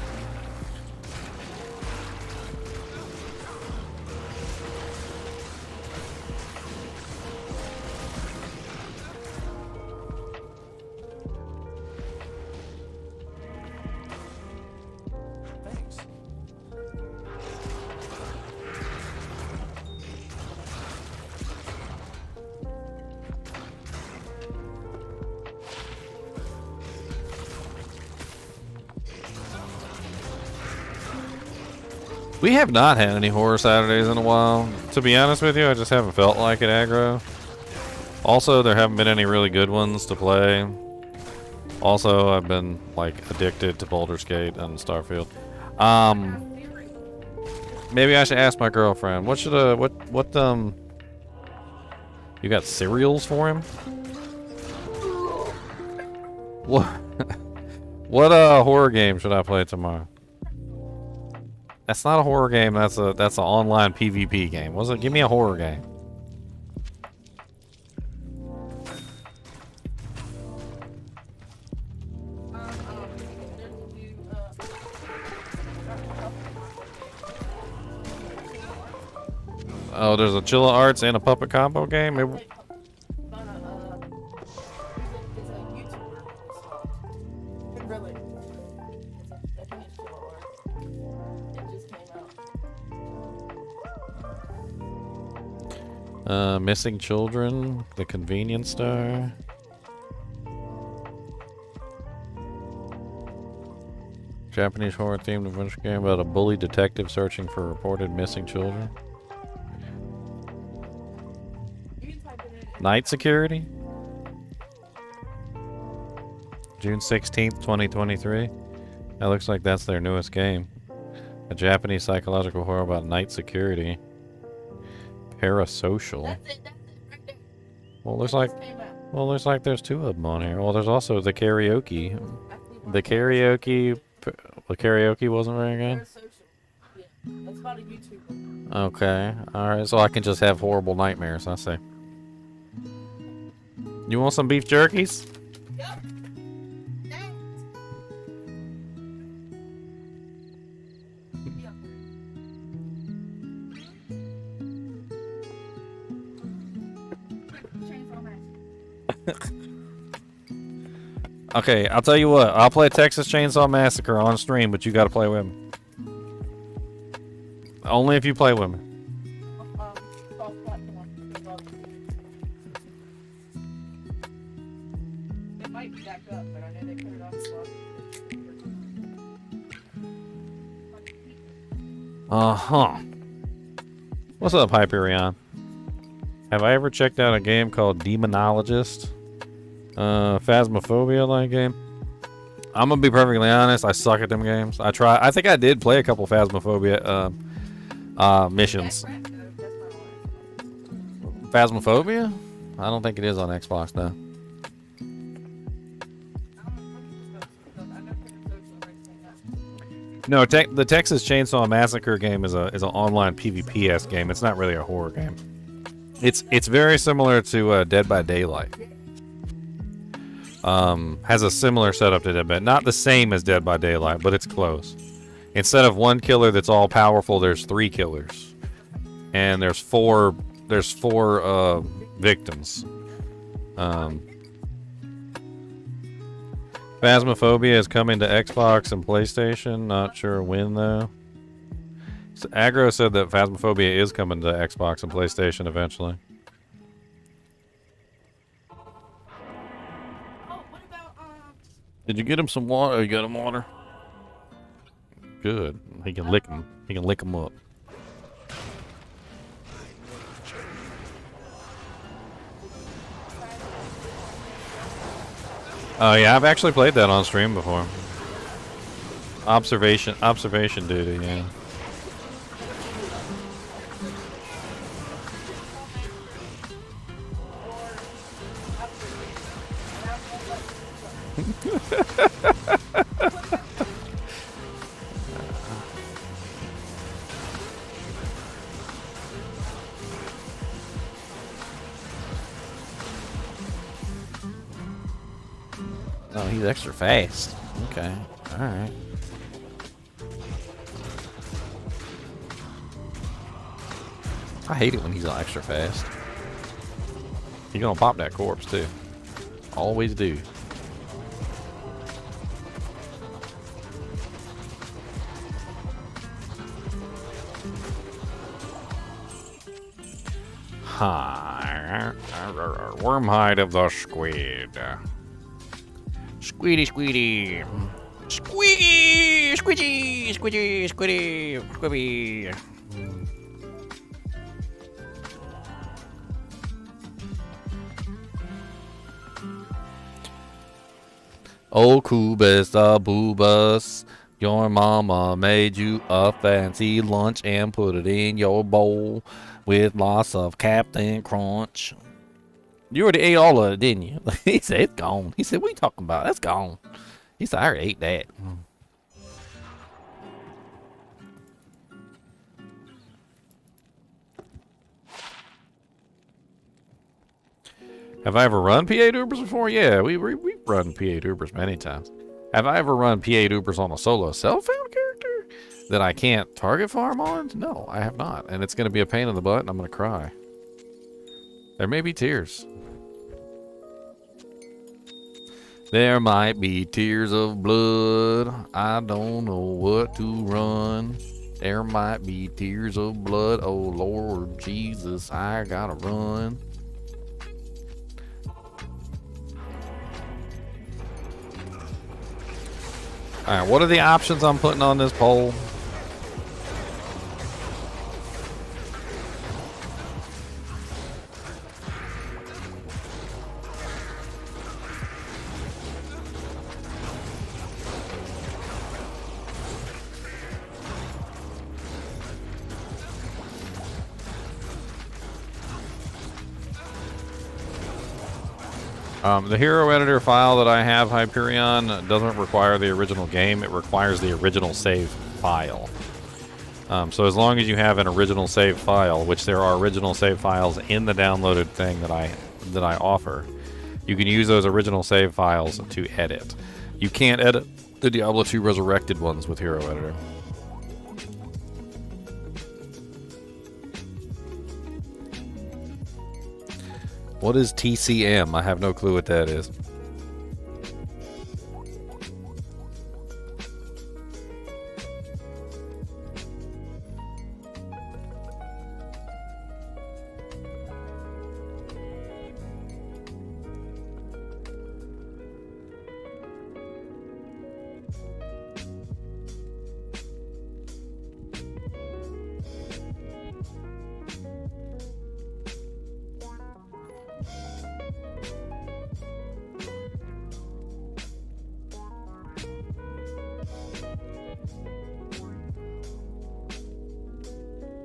We have not had any horror Saturdays in a while. To be honest with you, I just haven't felt like it aggro. Also, there haven't been any really good ones to play. Also, I've been like addicted to Baldur's Gate and Starfield. Maybe I should ask my girlfriend. What should you got cereals for him? What what horror game should I play tomorrow? That's not a horror game. That's an online PvP game. What's it? Give me a horror game. Oh, there's a Chilla Arts and a Puppet Combo game. Maybe... Missing Children, The Convenience Store. Japanese horror themed adventure game about a bully detective searching for reported missing children. Night Security? June 16th, 2023. That looks like that's their newest game. A Japanese psychological horror about night security. Parasocial.
That's it right there.
Well, there's like there's two of them on here. Well, there's also the karaoke. The karaoke wasn't very good.
Yeah, that's about a YouTuber.
Okay, all right. So I can just have horrible nightmares. I see. You want some beef jerkies?
Yep.
Okay, I'll tell you what. I'll play Texas Chainsaw Massacre on stream, but you got to play with me. Only if you play with me.
It might be back up, but I know they put it on slow.
What's up, Hyperion? Have I ever checked out a game called Demonologist? Phasmophobia like game. I'm gonna be perfectly honest. I suck at them games. I think I did play a couple Phasmophobia missions. Phasmophobia? I don't think it is on Xbox though. No, the Texas Chainsaw Massacre game is an online PvP-esque game. It's not really a horror game. It's very similar to Dead by Daylight. Has a similar setup to Dead by, not the same as Dead by Daylight, but it's close. Instead of one killer that's all powerful, there's 3 killers, and there's four victims. Phasmophobia is coming to Xbox and PlayStation. Not sure when though. So Aggro said that Phasmophobia is coming to Xbox and PlayStation eventually. Did you get him some water? Oh, you got him water? Good. He can lick him. He can lick him up. Oh yeah, I've actually played that on stream before. Observation duty, yeah. Oh, he's extra fast. Okay, alright. I hate it when he's extra fast. You're gonna pop that corpse too. Always do. Hi. Wormhide of the squid. Squiddy, squiddy. Squeaky, squidgy, squidgy, squiddy, squibby. Oh, Kubus the boobus. Your mama made you a fancy lunch and put it in your bowl with lots of Captain Crunch. You already ate all of it, didn't you? He said, it's gone. He said, what are you talking about? That's gone. He said, I already ate that. Have I ever run PA Ubers before? Yeah, we've run PA Ubers many times. Have I ever run PA Ubers on a solo self-found character that I can't target farm on? No, I have not. And it's going to be a pain in the butt and I'm going to cry. There may be tears. There might be tears of blood. I don't know what to run. There might be tears of blood. Oh, Lord Jesus, I gotta run. Alright, what are the options I'm putting on this poll? The hero editor file that I have, Hyperion, doesn't require the original game. It requires the original save file. So as long as you have an original save file, which there are original save files in the downloaded thing that I offer, you can use those original save files to edit. You can't edit the Diablo 2 Resurrected ones with Hero Editor. What is TCM? I have no clue what that is.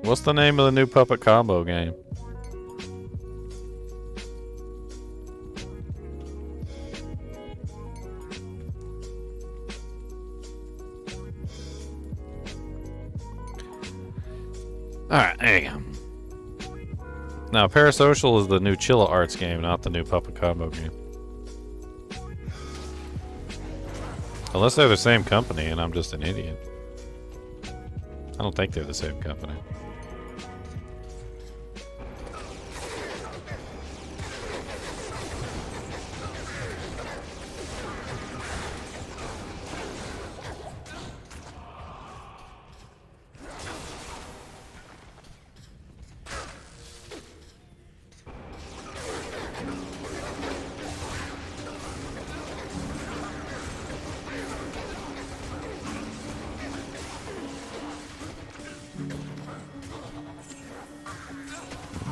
What's the name of the new puppet combo game? Alright, there you go. Now, Parasocial is the new Chilla Arts game, not the new puppet combo game. Unless they're the same company and I'm just an idiot. I don't think they're the same company.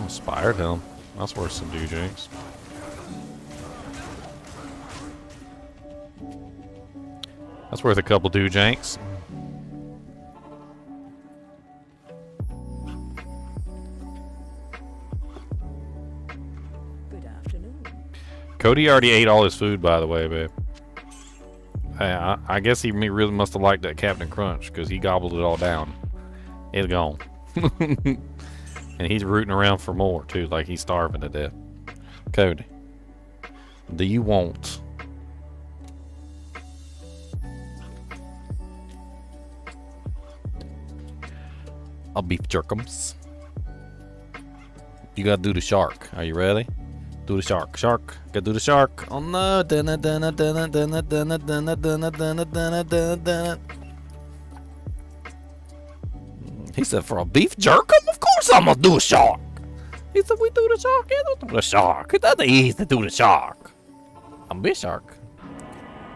Inspired him. That's worth some dujinks. That's worth a couple dujinks.
Good afternoon.
Cody already ate all his food, by the way, babe. I guess he really must have liked that Captain Crunch, because he gobbled it all down. It's gone. And he's rooting around for more, too, like he's starving to death. Cody, do you want a beef jerkums? You gotta do the shark. Are you ready? Do the shark. Shark. Gotta do the shark. Oh no. He said, for a beef jerkum? Of course I'm gonna do a shark. He said, we do the shark. Yeah, don't do the shark. It's not easy to do the shark. I'm a big shark.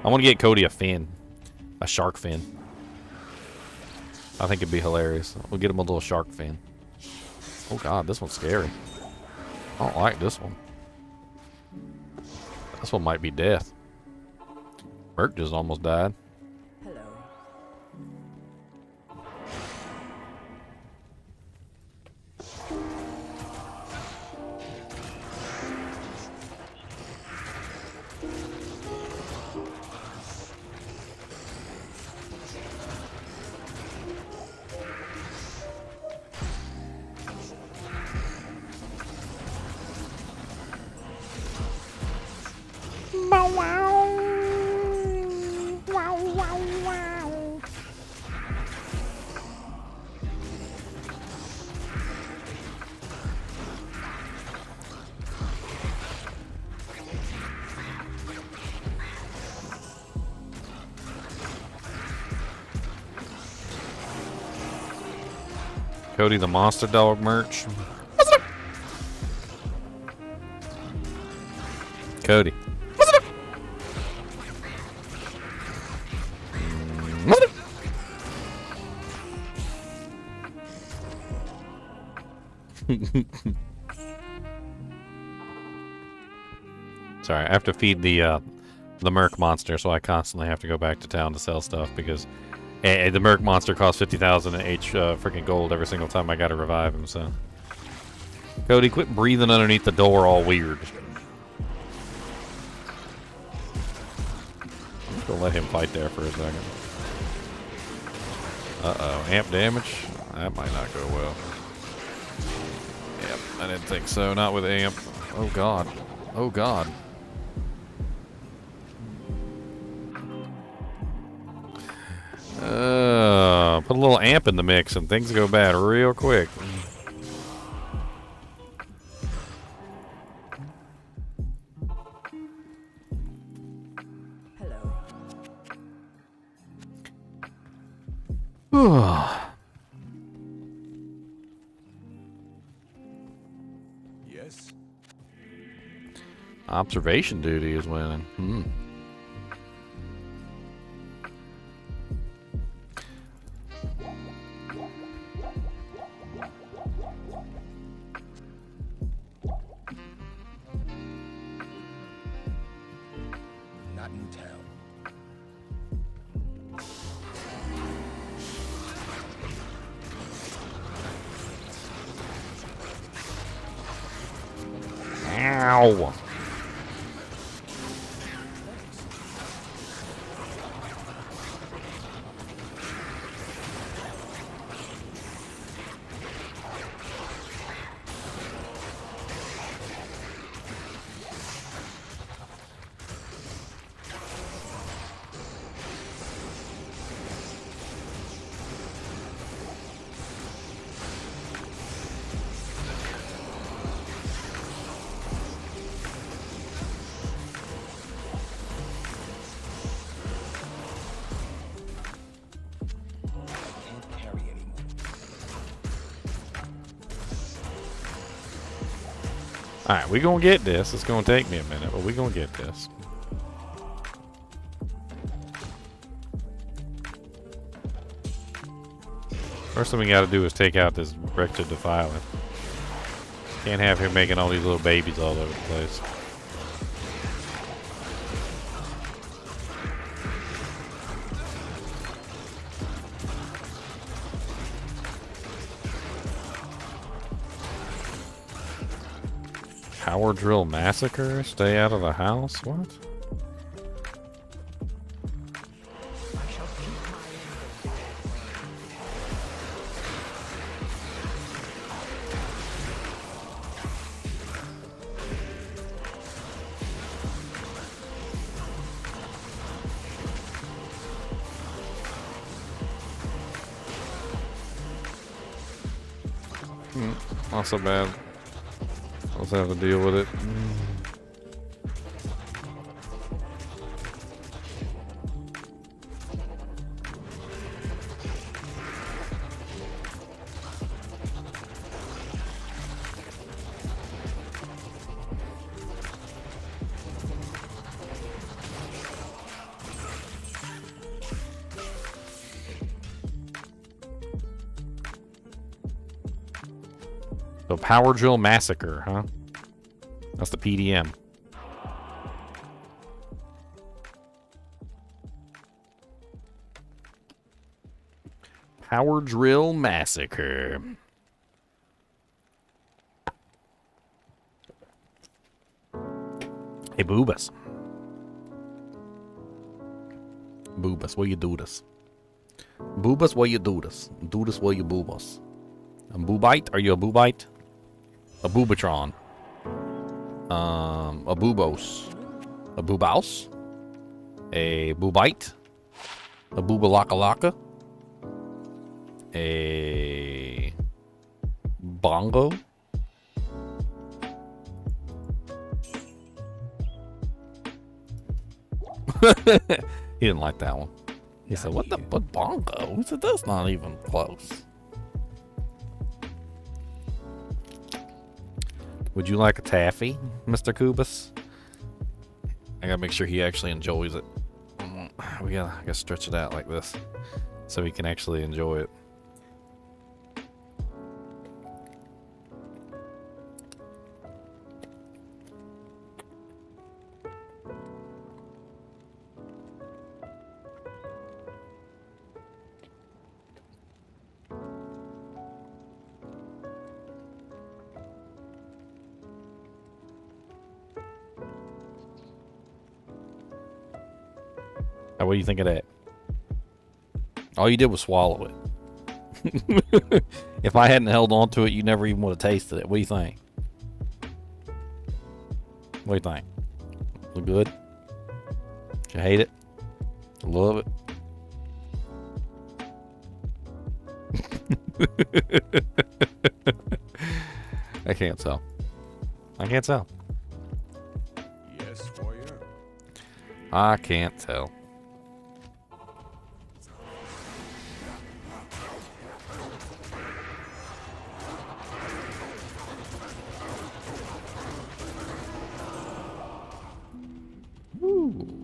I want to get Cody a fin. A shark fin. I think it'd be hilarious. We'll get him a little shark fin. Oh god, this one's scary. I don't like this one. This one might be death. Merc just almost died.
Hello.
Cody the Monster Dog merch. Cody. Sorry, I have to feed the Merc monster, so I constantly have to go back to town to sell stuff because the Merc monster costs 50,000 H freaking gold every single time I gotta revive him. So, Cody, quit breathing underneath the door, all weird. I'm just gonna let him fight there for a second. Uh-oh, amp damage? That might not go well. Yep, I didn't think so. Not with amp. Oh god. Oh god. Put a little amp in the mix and things go bad real quick.
Hello.
Yes.
Observation duty is winning.
Not in town.
Ow!
Can't carry anymore.
Alright, we gonna get this. It's gonna take me a minute, but we gonna get this. First thing we gotta do is take out this wretched defiler. Can't have him making all these little babies all over the place. Power drill massacre? Stay out of the house? What? Not so bad. Let's have to deal with it. So Power Drill Massacre, huh? That's the PDM. Power Drill Massacre. Hey, Boobas. Boobas, where you do this? Boobas, where you do this? Do this where you boobas. A boobite? Are you a boobite? A boobatron. A boobos. A boobouse. A boobite. A boobalaka. A bongo. He didn't like that one. He said, what bongo? He said, that's not even close. Would you like a taffy, Mr. Kubus? I gotta make sure he actually enjoys it. I gotta stretch it out like this so he can actually enjoy it. What do you think of that? All you did was swallow it. If I hadn't held on to it, you never even would have tasted it. What do you think? What do you think? Look good? You hate it? Love it? I can't tell. I can't tell.
Yes, for you.
I can't tell.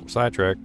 Sidetrack.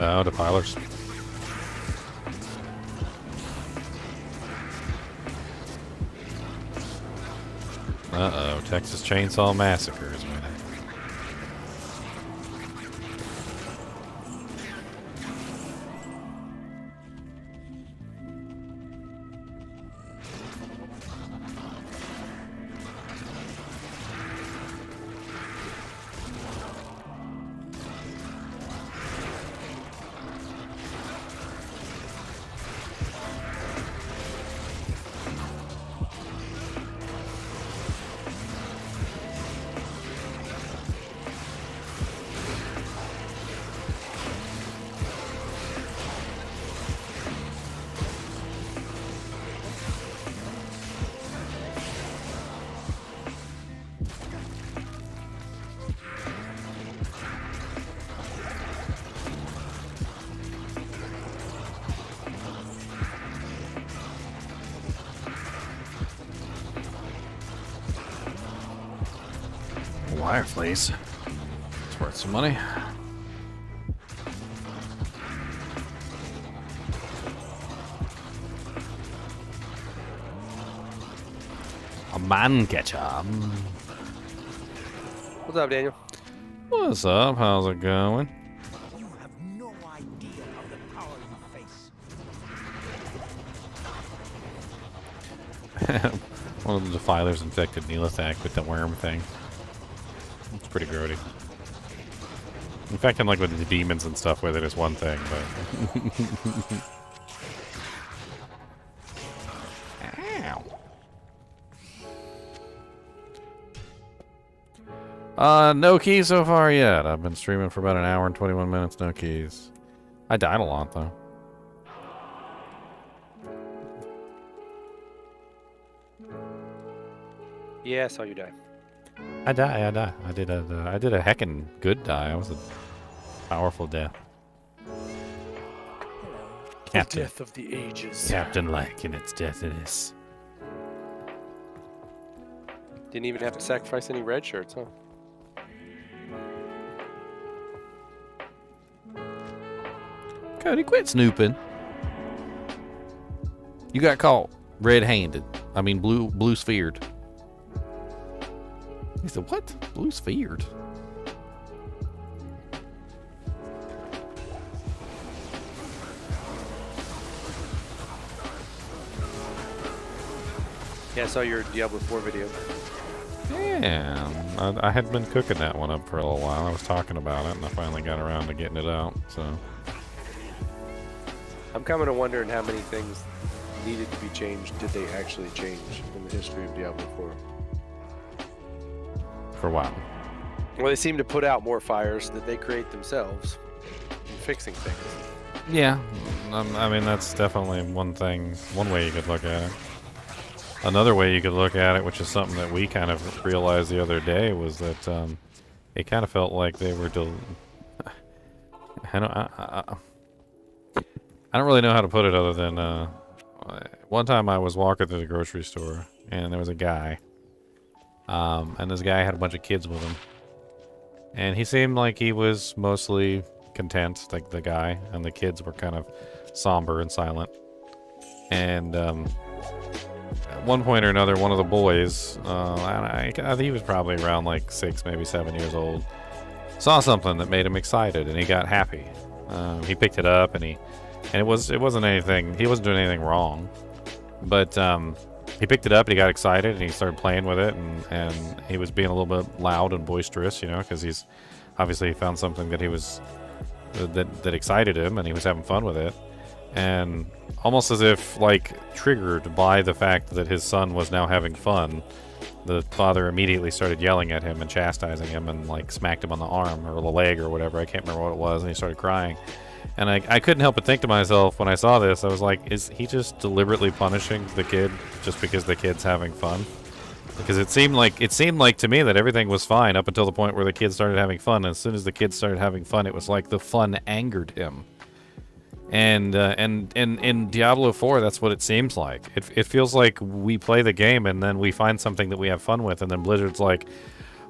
Oh, defilers. Uh-oh, Texas Chainsaw Massacre is winning. Wire fleece. It's worth some money. A man catcher.
What's up, Daniel?
What's up? How's it going?
You have no idea of the power you face.
One of the defilers infected Nihlathak with the worm thing. It's pretty grody. In fact, I'm like with the demons and stuff with it is one thing, but... Ow. No keys so far yet. I've been streaming for about an hour and 21 minutes, no keys. I died a lot, though.
Yeah, I saw you die.
I die. I did a heckin' good die. I was a powerful death. Captain.
The death of the ages.
Captain like in its death it is.
Didn't even have to sacrifice any red shirts, huh?
Cody, quit snooping. You got caught red-handed. I mean, blue sphered. He said, what? Blue sphered?
Yeah, I saw your Diablo 4 video.
Yeah, I had been cooking that one up for a little while. I was talking about it, and I finally got around to getting it out, so...
I'm kind of wondering how many things needed to be changed did they actually change in the history of Diablo 4.
For what?
Well, they seem to put out more fires that they create themselves in fixing things.
Yeah, I mean, that's definitely one thing, one way you could look at it. Another way you could look at it, which is something that we kind of realized the other day, was that it kind of felt like they were I don't really know how to put it other than one time I was walking through the grocery store and there was a guy, and this guy had a bunch of kids with him, and he seemed like he was mostly content, like the guy, and the kids were kind of somber and silent. And at one point or another, one of the boys, I think he was probably around like 6, maybe 7 years old, saw something that made him excited, and he got happy. He picked it up, and it wasn't anything. He wasn't doing anything wrong, but he picked it up and he got excited and he started playing with it, and he was being a little bit loud and boisterous, you know, because he's obviously found something that he was that excited him, and he was having fun with it, and almost as if like triggered by the fact that his son was now having fun, the father immediately started yelling at him and chastising him and like smacked him on the arm or the leg or whatever. I can't remember what it was, and he started crying. And I couldn't help but think to myself when I saw this, I was like, is he just deliberately punishing the kid just because the kid's having fun? Because it seemed like to me that everything was fine up until the point where the kids started having fun. And as soon as the kids started having fun, it was like the fun angered him. And in Diablo 4, that's what it seems like. It feels like we play the game and then we find something that we have fun with, and then Blizzard's like,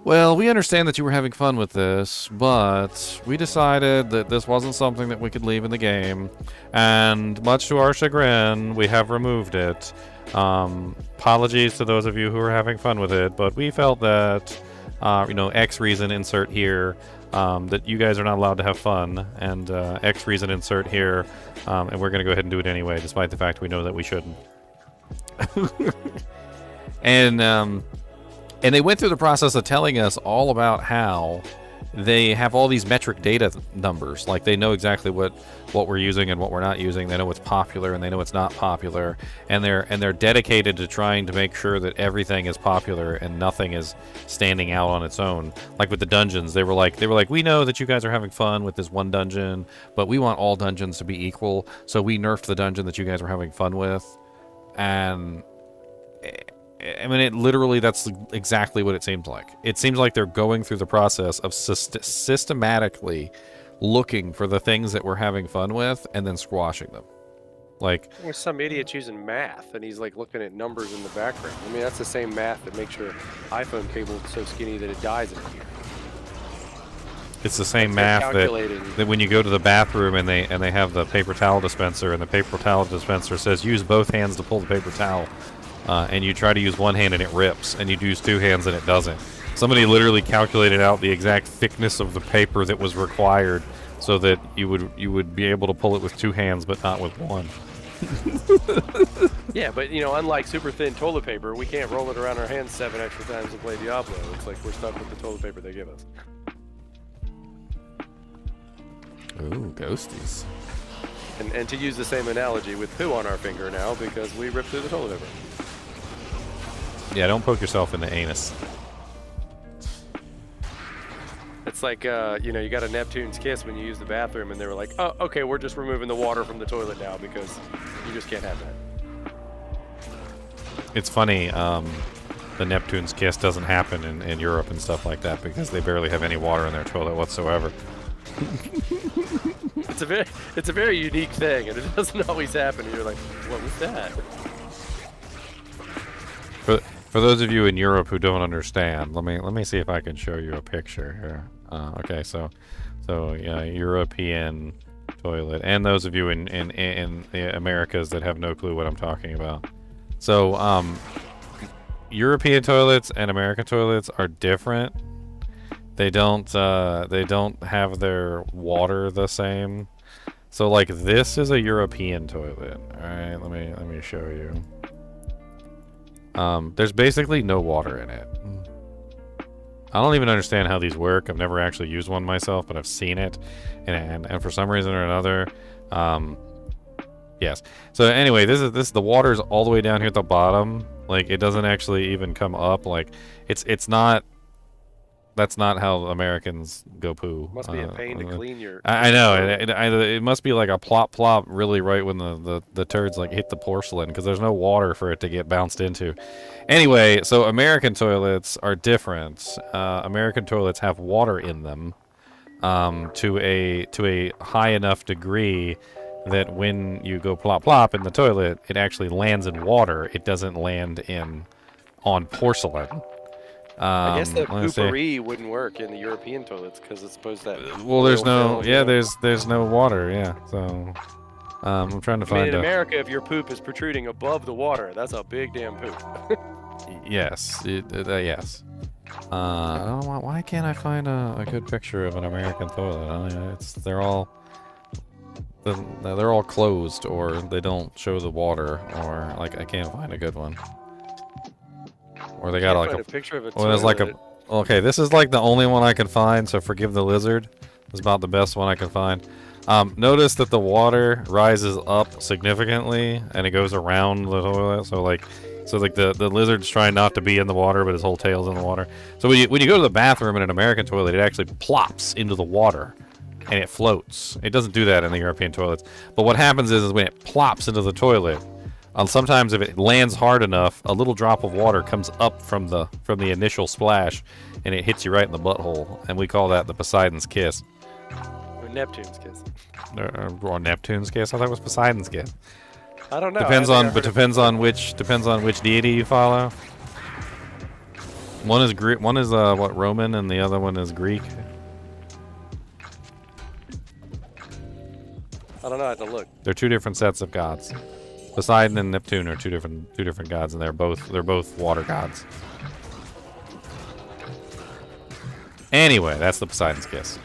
Well, we understand that you were having fun with this, but we decided that this wasn't something that we could leave in the game, and much to our chagrin, we have removed it. Apologies to those of you who are having fun with it, but we felt that, X reason insert here, that you guys are not allowed to have fun, and X reason insert here, and we're going to go ahead and do it anyway, despite the fact we know that we shouldn't. And they went through the process of telling us all about how they have all these metric data numbers. Like, they know exactly what we're using and what we're not using. They know what's popular and they know what's not popular. And they're dedicated to trying to make sure that everything is popular and nothing is standing out on its own. Like with the dungeons, they were like, we know that you guys are having fun with this one dungeon, but we want all dungeons to be equal. So we nerfed the dungeon that you guys were having fun with. And I mean, that's exactly what it seems like. It seems like they're going through the process of systematically looking for the things that we're having fun with and then squashing them. Like,
there's some idiot using math, and he's like looking at numbers in the background. I mean, that's the same math that makes your iPhone cable so skinny that it dies in a year.
It's the same math that when you go to the bathroom and they have the paper towel dispenser, and the paper towel dispenser says use both hands to pull the paper towel. And you try to use one hand and it rips, and you use two hands and it doesn't. Somebody literally calculated out the exact thickness of the paper that was required so that you would be able to pull it with two hands but not with one.
Yeah, but unlike super thin toilet paper, we can't roll it around our hands 7 extra times and play Diablo. It's like we're stuck with the toilet paper they give us.
Ooh, ghosties.
And to use the same analogy, with poo on our finger now because we ripped through the toilet paper.
Yeah, don't poke yourself in the anus.
It's like, you got a Neptune's kiss when you use the bathroom, and they were like, oh, okay, we're just removing the water from the toilet now because you just can't have that.
It's funny, the Neptune's kiss doesn't happen in Europe and stuff like that because they barely have any water in their toilet whatsoever.
It's a very unique thing, and it doesn't always happen. And you're like, what was that?
For those of you in Europe who don't understand, let me see if I can show you a picture here. Okay, so yeah, European toilet, and those of you in the Americas that have no clue what I'm talking about. So European toilets and American toilets are different. They don't have their water the same. So like this is a European toilet. All right, let me show you. There's basically no water in it. I don't even understand how these work. I've never actually used one myself, but I've seen it, and for some reason or another, yes. So anyway, this is the water's all the way down here at the bottom. Like, it doesn't actually even come up. Like, it's not. That's not how Americans go poo.
Must be a pain to clean your...
I know. It must be like a plop plop really right when the turds like hit the porcelain, because there's no water for it to get bounced into. Anyway, so American toilets are different. American toilets have water in them to a high enough degree that when you go plop plop in the toilet, it actually lands in water. It doesn't land on porcelain.
I guess the poopery wouldn't work in the European toilets because it's supposed that.
Well, there's no, there's no water, yeah. So, I'm trying to find.
In America, if your poop is protruding above the water, that's a big damn poop.
Yes, yes. I don't know why can't I find a good picture of an American toilet? They're all closed, or they don't show the water, or like I can't find a good one. Or they got like a
picture of it.
Or there's like a. Okay, this is like the only one I can find, so forgive the lizard. It's about the best one I can find. Notice that the water rises up significantly and it goes around the toilet. So like the lizard's trying not to be in the water, but his whole tail's in the water. So when you go to the bathroom in an American toilet, it actually plops into the water and it floats. It doesn't do that in the European toilets. But what happens is when it plops into the toilet. Sometimes if it lands hard enough, a little drop of water comes up from the initial splash, and it hits you right in the butthole, and we call that the Poseidon's kiss.
Or Neptune's kiss.
Or Neptune's kiss. I thought it was Poseidon's kiss.
I don't know.
Depends on which deity you follow. One is what, Roman, and the other one is Greek.
I don't know. I have to look.
They're two different sets of gods. Poseidon and Neptune are two different gods, and they're both water gods. Anyway, that's the Poseidon's kiss.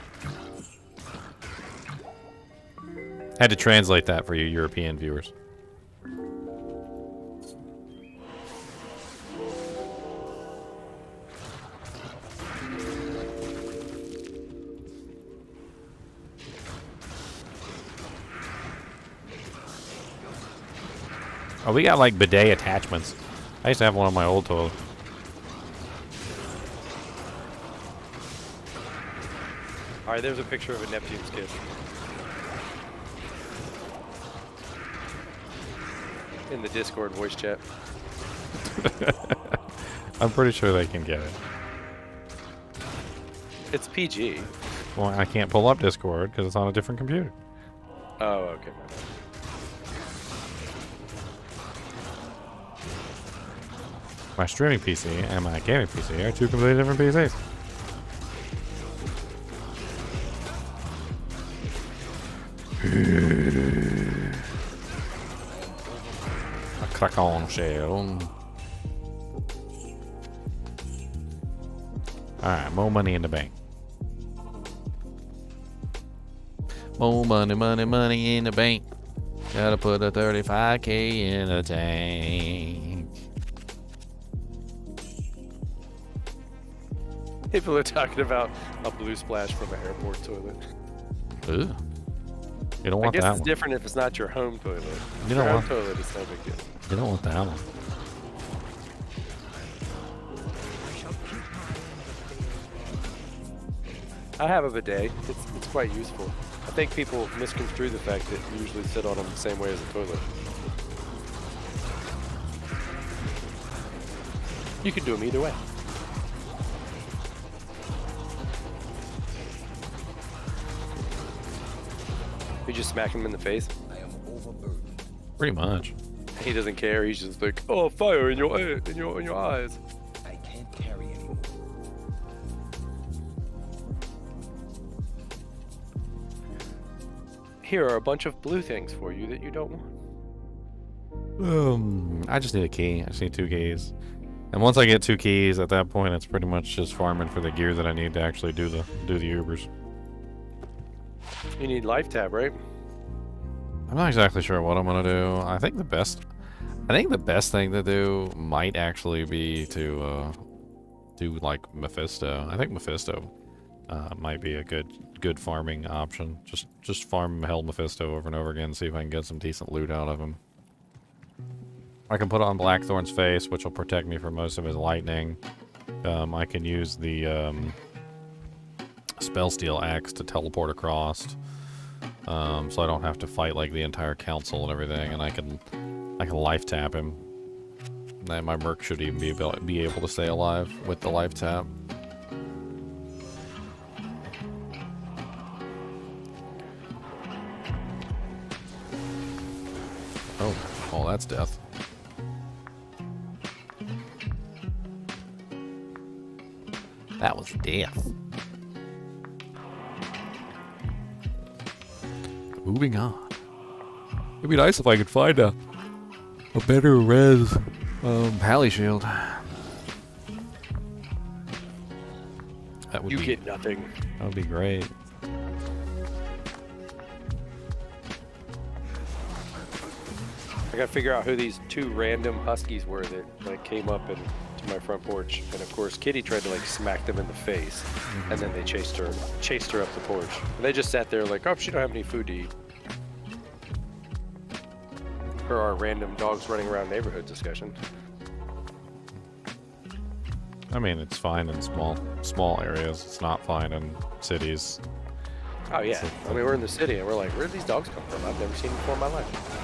Had to translate that for you European viewers. Oh, we got like bidet attachments. I used to have one on my old toilet.
All right, there's a picture of a Neptune's kiss. In the Discord voice chat.
I'm pretty sure they can get it.
It's PG.
Well, I can't pull up Discord because it's on a different computer.
Oh, okay. My bad.
My streaming PC and my gaming PC are two completely different PCs. A crack on shell. Alright, more money in the bank. More money, money, money in the bank. Gotta put a 35K in a tank.
People are talking about a blue splash from an airport toilet.
Ugh. You don't
I
want
guess
that
it's
one.
different if it's not your home toilet.
You
Your
don't
home
want.
toilet is no big deal.
You don't want that one.
I have a bidet. It's quite useful. I think people misconstrue the fact that you usually sit on them the same way as a toilet. You can do them either way. You just smack him in the face.
Pretty much.
He doesn't care. He's just like, oh, fire in your eyes.
I can't carry anymore.
Here are a bunch of blue things for you that you don't want.
I just need a key. I just need 2 keys. And once I get 2 keys, at that point, it's pretty much just farming for the gear that I need to actually do the Ubers.
You need life tab, right?
I'm not exactly sure what I'm gonna do. I think the best thing to do might actually be to do like Mephisto. I think Mephisto might be a good farming option. Just farm Hell Mephisto over and over again, see if I can get some decent loot out of him. I can put on Blackthorn's face, which will protect me from most of his lightning. I can use the Spellsteel Axe to teleport across, so I don't have to fight like the entire council and everything, and I can life tap him. And my merc should even be able to stay alive with the life tap. Oh, that's death. That was death. Moving on. It'd be nice if I could find a better res Pally shield. That would
You
be,
get nothing.
that would be great.
I gotta figure out who these 2 random huskies were that like came up and to my front porch, and of course Kitty tried to like smack them in the face, and then they chased her up the porch. And they just sat there like, oh, she don't have any food to eat. For our random dogs running around neighborhood discussion.
I mean, it's fine in small areas. It's not fine in cities.
Oh yeah, I mean we're in the city and we're like, where did these dogs come from? I've never seen them before in my life.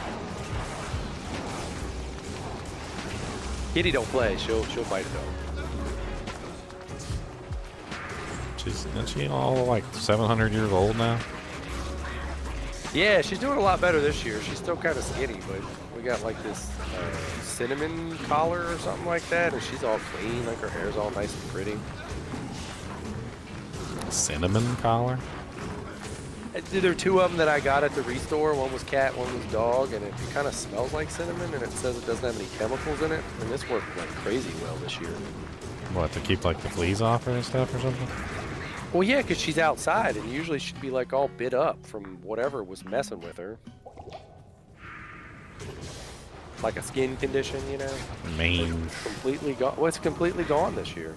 Kitty don't play. She'll bite a dog.
Isn't she all like 700 years old now?
Yeah, she's doing a lot better this year. She's still kind of skinny, but we got like this cinnamon collar or something like that, and she's all clean, like her hair's all nice and pretty.
Cinnamon collar?
There are two of them that I got at the restore. One was cat, one was dog, and it kind of smells like cinnamon, and it says it doesn't have any chemicals in it. And this worked like crazy well this year.
What, to keep like the fleas off her and stuff or something?
Well, yeah, because she's outside, and usually she'd be like all bit up from whatever was messing with her. Like a skin condition, you know?
Mange.
Completely gone. Well, it's completely gone this year.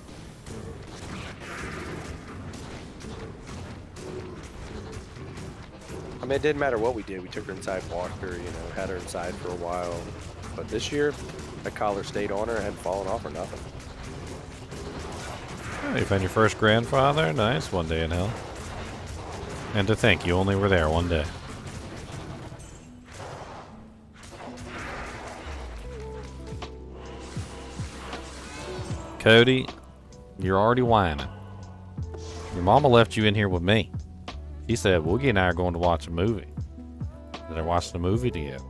I mean, it didn't matter what we did. We took her inside, walked her, you know, had her inside for a while. But this year, the collar stayed on her, hadn't fallen off or nothing.
Oh, you found your first grandfather? Nice, one day in hell. And to think, you only were there one day. Cody, you're already whining. Your mama left you in here with me. She said, Woogie and I are going to watch a movie. They're watching a movie together.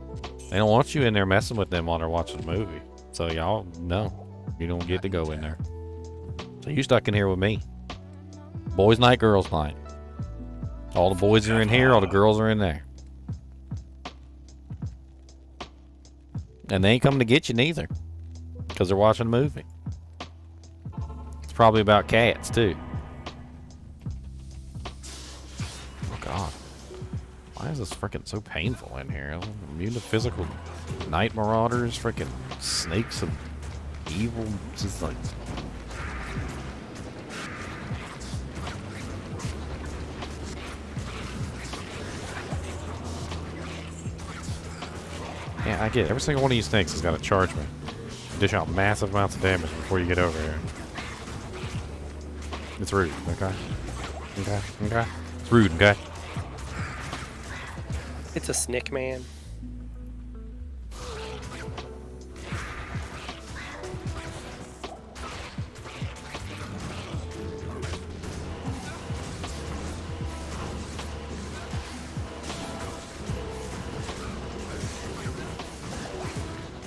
They don't want you in there messing with them while they're watching a movie. So y'all, no, you don't get to go in there. So you stuck in here with me. Boys night, girls night. All the boys are in here, all the girls are in there. And they ain't coming to get you neither. Because they're watching a movie. It's probably about cats too. Oh God. Why is this freaking so painful in here? I'm immune to physical night marauders, freaking snakes of evil. Just like... Yeah, I get it. Every single one of these snakes has got to charge me. Dish out massive amounts of damage before you get over here. It's rude, okay? Okay, okay? It's rude, okay?
It's a snick man.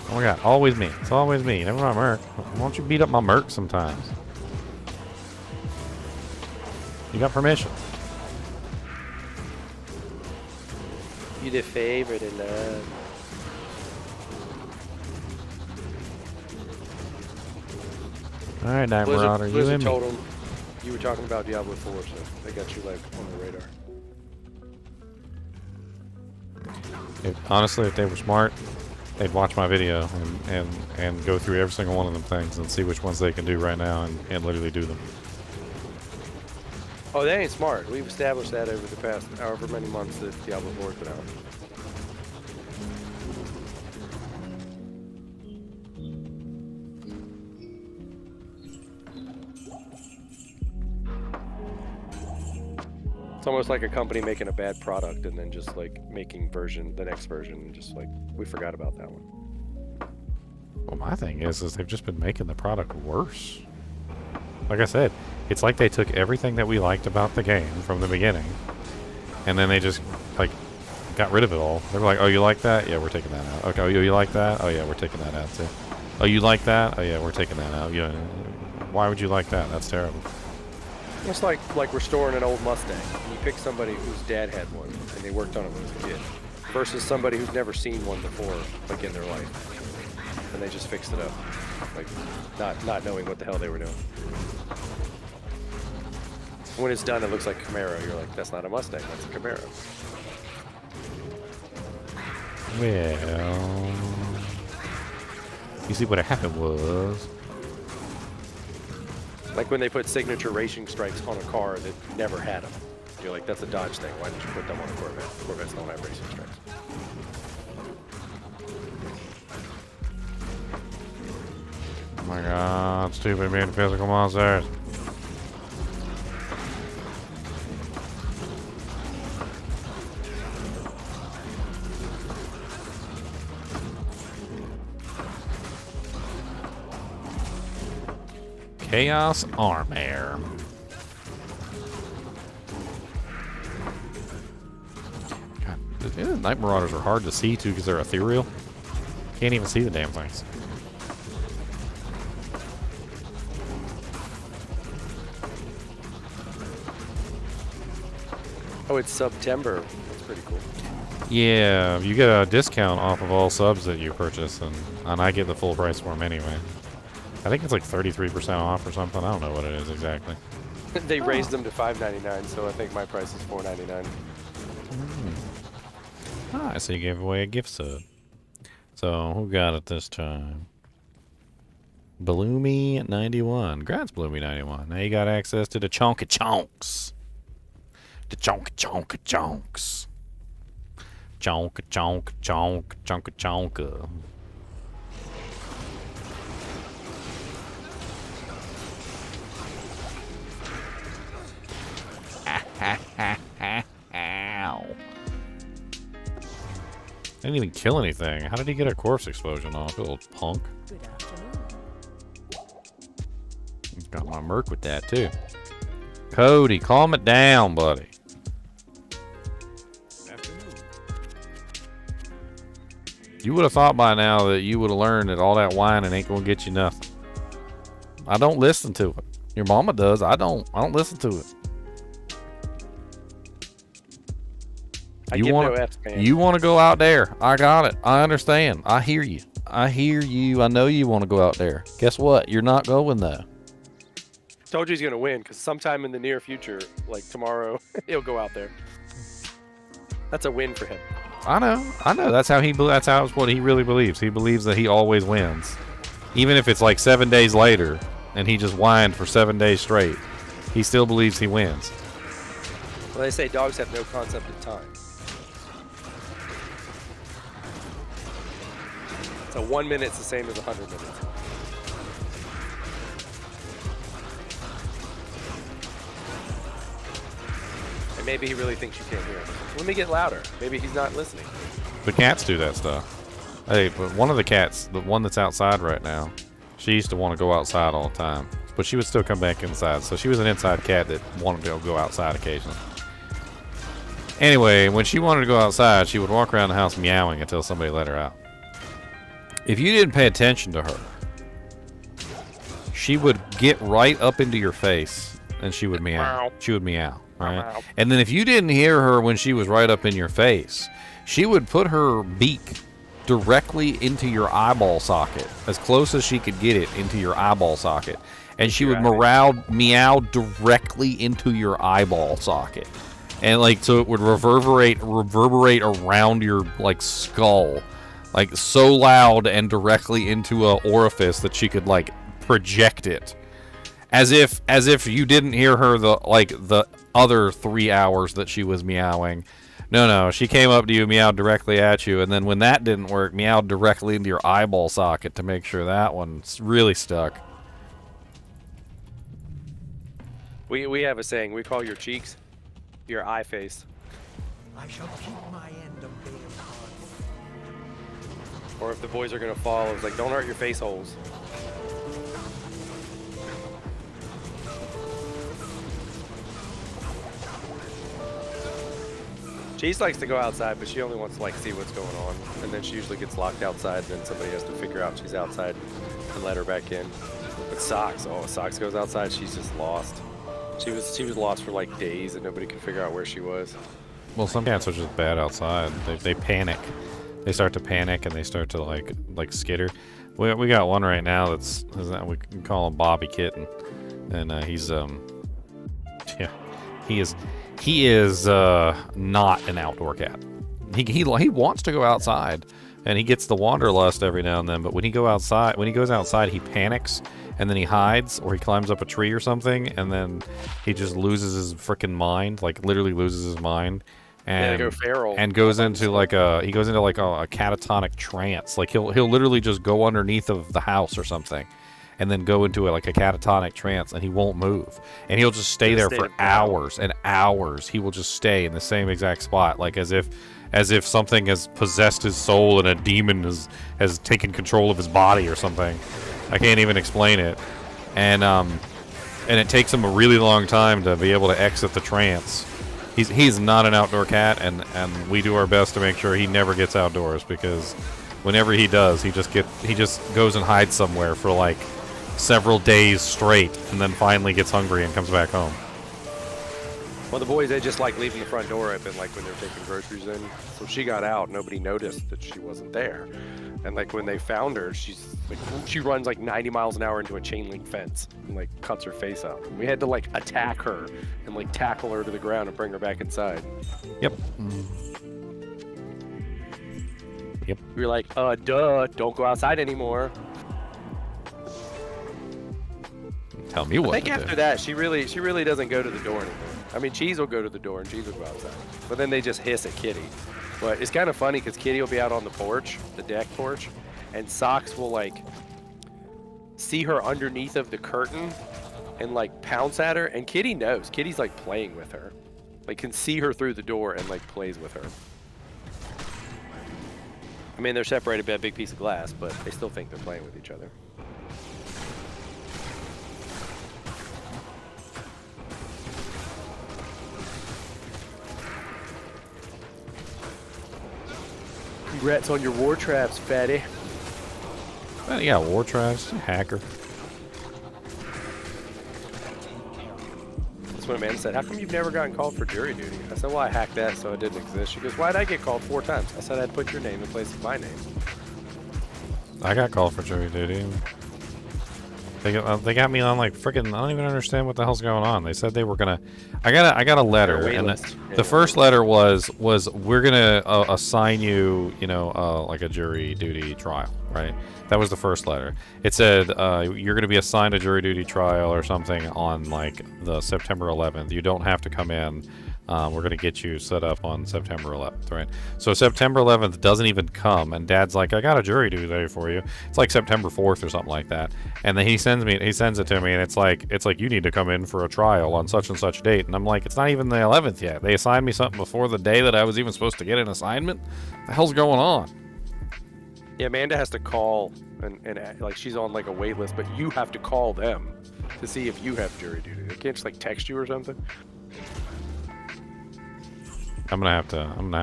Oh my God, always me. It's always me. Never my merc. Why don't you beat up my merc sometimes? You got permission.
You the favorite in love.
Alright, Night Marauder, you
Blizzard
and me.
told them you were talking about Diablo 4, so they got you like on the radar.
Honestly, if they were smart, they'd watch my video and go through every single one of them things and see which ones they can do right now and literally do them.
Oh, they ain't smart. We've established that over the past however many months that Diablo 4's been out. It's almost like a company making a bad product and then just like making the next version, and just like, we forgot about that one.
Well, my thing is they've just been making the product worse. Like I said, it's like they took everything that we liked about the game from the beginning, and then they just, like, got rid of it all. They were like, oh, you like that? Yeah, we're taking that out. Okay, oh, you like that? Oh, yeah, we're taking that out, too. Oh, you like that? Oh, yeah, we're taking that out. Yeah. Why would you like that? That's terrible.
It's like restoring an old Mustang. You pick somebody whose dad had one, and they worked on it when he was a kid, versus somebody who's never seen one before, like, in their life. And they just fixed it up. Like, not knowing what the hell they were doing. When it's done, it looks like a Camaro. You're like, that's not a Mustang, that's a Camaro.
Well, you see what happened was...
Like when they put signature racing stripes on a car that never had them. You're like, that's a Dodge thing. Why didn't you put them on a Corvette? Corvettes don't have racing stripes.
Oh my God, stupid mean physical monsters. Chaos Armor. God, Yeah, Night Marauders are hard to see too because they're ethereal. Can't even see the damn things.
Oh, it's September. That's pretty cool.
Yeah, you get a discount off of all subs that you purchase, and I get the full price for them anyway. I think it's like 33% off or something. I don't know what it is exactly.
They raised them to $5.99, so I think my price is $4.99.
Ah, so you gave away a gift sub. So who got it this time? Bloomy91. Congrats, Bloomy91. Now you got access to the chonka chonks. The chonka chonka chonks. Chonka chonka chonka chonka chonka. Ow. I didn't even kill anything. How did he get a corpse explosion off? A little punk.
Good afternoon.
He's got my merc with that too. Cody, calm it down, buddy. You would have thought by now that you would have learned that all that whining ain't gonna get you nothing. I don't listen to it. Your mama does. I don't listen to it. You want to go out there. I got it. I understand. I hear you. I know you want to go out there. Guess what? You're not going though.
Told you he's gonna win because sometime in the near future, like tomorrow, he'll go out there. That's a win for him.
I know. That's what he really believes. He believes that he always wins, even if it's like 7 days later and he just whined for 7 days straight. He still believes he wins.
Well, they say dogs have no concept of time. So 1 minute's the same as 100 minutes. And maybe he really thinks you can't hear him. Let me get louder. Maybe he's not listening.
The cats do that stuff. Hey, but one of the cats, the one that's outside right now, she used to want to go outside all the time, but she would still come back inside. So she was an inside cat that wanted to go outside occasionally. Anyway, when she wanted to go outside, she would walk around the house meowing until somebody let her out. If you didn't pay attention to her, she would get right up into your face and she would meow. She would meow, right? And then if you didn't hear her when she was right up in your face, she would put her beak directly into your eyeball socket, as close as she could get it into your eyeball socket. And she would meow directly into your eyeball socket. And like, so it would reverberate around your like skull. Like so loud and directly into a orifice that she could like project it, as if you didn't hear her the other 3 hours that she was meowing. No, she came up to you, meowed directly at you, and then when that didn't work, meowed directly into your eyeball socket to make sure that one's really stuck.
We have a saying. We call your cheeks your eye face.
I shall keep my end of being hard.
Or if the boys are gonna fall, it's like, don't hurt your face holes. Cheese likes to go outside, but she only wants to like see what's going on, and then she usually gets locked outside. And then somebody has to figure out she's outside and let her back in. But Socks, Socks goes outside, she's just lost. She was lost for like days, and nobody could figure out where she was.
Well, some cats are just bad outside. They panic. They start to panic and they start to like skitter. We got one right now we can call him Bobby Kitten, and he's he is not an outdoor cat. He wants to go outside, and he gets the wanderlust every now and then. But when he goes outside, he panics and then he hides or he climbs up a tree or something, and then he just loses his freaking mind, like literally loses his mind. And
go feral.
And goes into like a catatonic trance. Like he'll literally just go underneath of the house or something, and then go into a catatonic trance, and he won't move, and he'll just stay there for hours and hours. He will just stay in the same exact spot, like as if something has possessed his soul and a demon has taken control of his body or something. I can't even explain it, and it takes him a really long time to be able to exit the trance. He's not an outdoor cat, and we do our best to make sure he never gets outdoors, because whenever he does, he just goes and hides somewhere for like several days straight, and then finally gets hungry and comes back home.
Well, the boys, they just like leaving the front door open, like when they're taking groceries in. So she got out, nobody noticed that she wasn't there. And like when they found her, she runs like 90 miles an hour into a chain link fence and like cuts her face up. And we had to like attack her and like tackle her to the ground and bring her back inside.
Yep. Yep.
We were like, duh, don't go outside anymore.
Tell me what
I think
to
after
do.
that, she really doesn't go to the door anymore. I mean, Cheese will go to the door and Cheese will go outside. But then they just hiss at Kitty. But it's kind of funny because Kitty will be out on the porch, the deck porch, and Socks will like see her underneath of the curtain and like pounce at her. And Kitty knows. Kitty's like playing with her. Like can see her through the door and like plays with her. I mean, they're separated by a big piece of glass, but they still think they're playing with each other. Congrats on your war traps, fatty.
Yeah, war traps, hacker.
That's what Amanda said. How come you've never gotten called for jury duty? I said, well, I hacked that so it didn't exist. She goes, why'd I get called 4 times? I said I'd put your name in place of my name.
I got called for jury duty. They got me on like freaking. I don't even understand what the hell's going on. They said they were gonna. I got a letter, and the first letter was we're gonna assign you, like a jury duty trial, right? That was the first letter. It said you're gonna be assigned a jury duty trial or something on like the September 11th. You don't have to come in. We're going to get you set up on September 11th, right? So September 11th doesn't even come, and Dad's like, I got a jury duty for you. It's like September 4th or something like that. And then he sends it to me, and it's like you need to come in for a trial on such and such date. And I'm like, it's not even the 11th yet. They assigned me something before the day that I was even supposed to get an assignment? What the hell's going on?
Yeah, Amanda has to call, and like she's on like a wait list, but you have to call them to see if you have jury duty. They can't just like text you or something.
I'm gonna have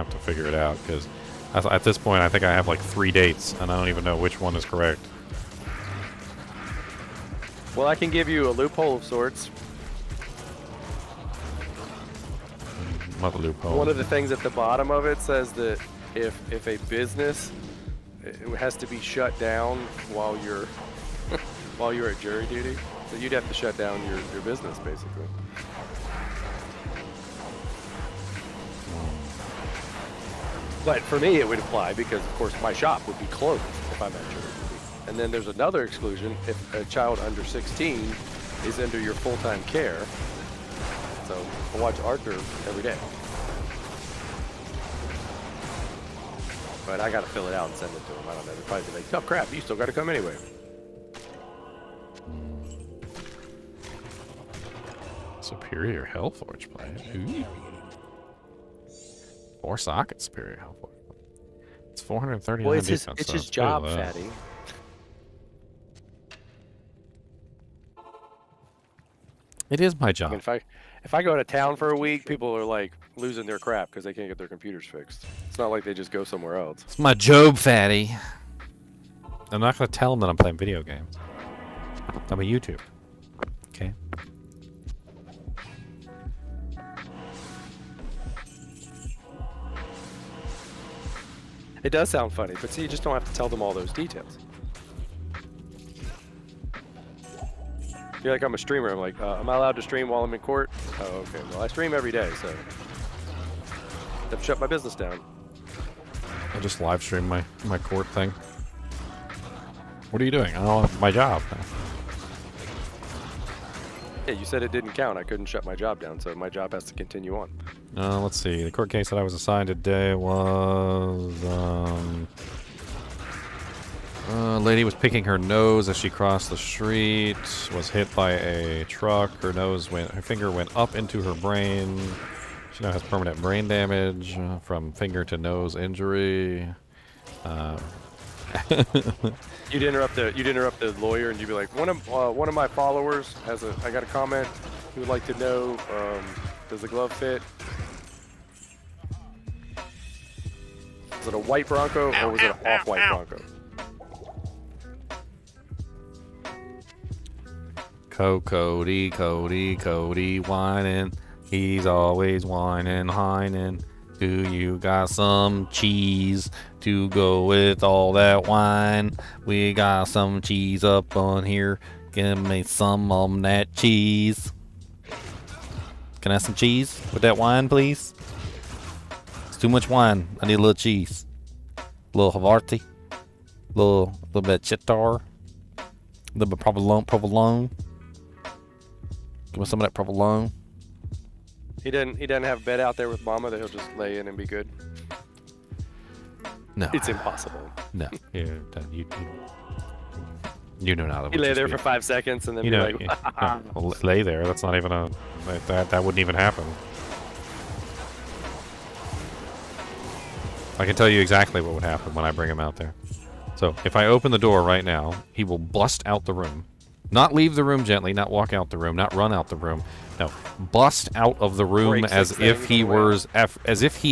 to figure it out, because at this point I think I have like 3 dates and I don't even know which one is correct.
Well, I can give you a loophole of sorts.
What loophole?
One of the things at the bottom of it says that if a business it has to be shut down while you're while you're at jury duty, so you'd have to shut down your business basically. But for me, it would apply because, of course, my shop would be closed if I'm at jury duty. And then there's another exclusion if a child under 16 is under your full-time care. So I watch Arthur every day. But I got to fill it out and send it to him. I don't know. They'll probably be like, oh, crap, you still got to come anyway.
Superior Hellforge player. Ooh. 4 sockets, Superior Hellforge. It's 430
Well,
defense.
it's
so
his
it's
job,
pretty low.
fatty.
It is my job.
I mean, if I go to town for a week, people are like losing their crap because they can't get their computers fixed. It's not like they just go somewhere else.
It's my job, fatty. I'm not going to tell them that I'm playing video games. I'm a YouTuber. Okay?
It does sound funny, but see, you just don't have to tell them all those details. You're like, I'm a streamer. I'm like, am I allowed to stream while I'm in court? Oh, okay. Well, I stream every day, so I've shut my business down.
I just live stream my court thing. What are you doing? Oh, my job.
Yeah, you said it didn't count. I couldn't shut my job down, so my job has to continue on.
Let's see. The court case that I was assigned today was a lady was picking her nose as she crossed the street, was hit by a truck. Her finger went up into her brain. She now has permanent brain damage from finger to nose injury.
You'd interrupt the lawyer, and you'd be like, one of my followers I got a comment. He would like to know, does the glove fit? Was it a white Bronco or was it an off-white Bronco?
Cody whining. He's always whining, whining. Do you got some cheese to go with all that wine? We got some cheese up on here. Give me some of that cheese. Can I have some cheese with that wine, please? It's too much wine. I need a little cheese. A little Havarti. A little bit of Chitar. A little bit of provolone. Give me some of that provolone.
He doesn't have a bed out there with Mama that he'll just lay in and be good.
No.
It's impossible.
No. You know now that
You lay there for 5 seconds and then
well, lay there. That's not even a that wouldn't even happen. I can tell you exactly what would happen when I bring him out there. So if I open the door right now, he will bust out the room. Not leave the room gently, not walk out the room, not run out the room. No, bust out of the room as if he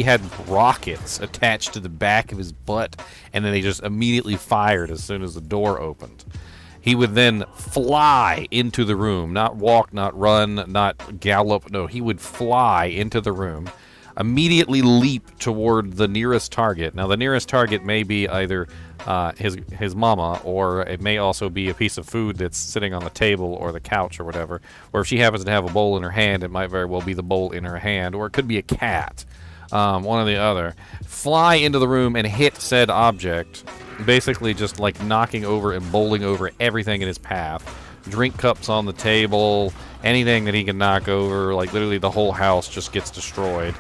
had rockets attached to the back of his butt, and then they just immediately fired as soon as the door opened. He would then fly into the room, not walk, not run, not gallop. No, he would fly into the room, immediately leap toward the nearest target. Now, the nearest target may be either his mama, or it may also be a piece of food that's sitting on the table or the couch or whatever. Or if she happens to have a bowl in her hand, it might very well be the bowl in her hand, or it could be a cat, one or the other. Fly into the room and hit said object, basically just like knocking over and bowling over everything in his path. Drink cups on the table, anything that he can knock over, like literally the whole house just gets destroyed.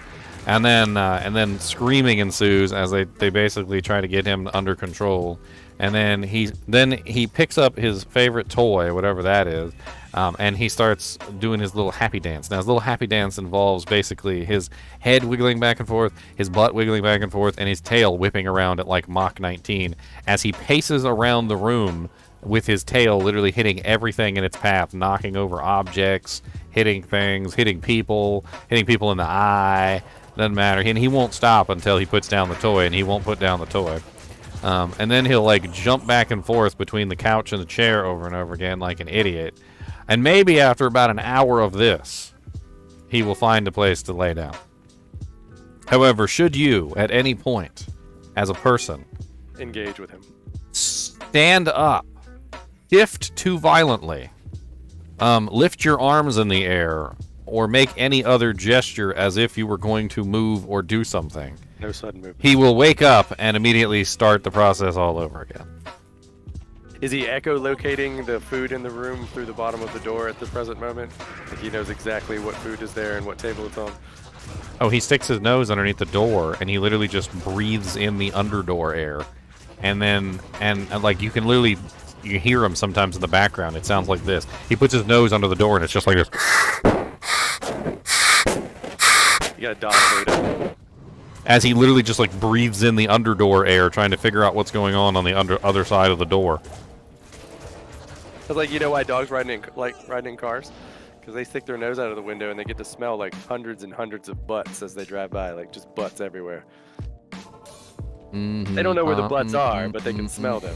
And then screaming ensues as they basically try to get him under control. And then he picks up his favorite toy, whatever that is, and he starts doing his little happy dance. Now, his little happy dance involves basically his head wiggling back and forth, his butt wiggling back and forth, and his tail whipping around at like Mach 19 as he paces around the room with his tail literally hitting everything in its path, knocking over objects, hitting things, hitting people in the eye. Doesn't matter. And he won't stop until he puts down the toy, and he won't put down the toy. And then he'll like jump back and forth between the couch and the chair over and over again like an idiot. And maybe after about an hour of this, he will find a place to lay down. However, should you, at any point, as a person,
engage with him,
stand up, shift too violently, lift your arms in the air, or make any other gesture as if you were going to move or do something,
no sudden movement,
he will wake up and immediately start the process all over again.
Is he echolocating the food in the room through the bottom of the door at the present moment? Like he knows exactly what food is there and what table it's on?
Oh, he sticks his nose underneath the door, and he literally just breathes in the underdoor air. And then, and like, you can literally, you hear him sometimes in the background. It sounds like this. He puts his nose under the door, and it's just like this.
You got a dog food.
As he literally just like breathes in the underdoor air, trying to figure out what's going on the other side of the door.
It's like, you know why dogs ride in cars? Because they stick their nose out of the window and they get to smell like hundreds and hundreds of butts as they drive by, like just butts everywhere. They don't know where the butts are, but they can smell them.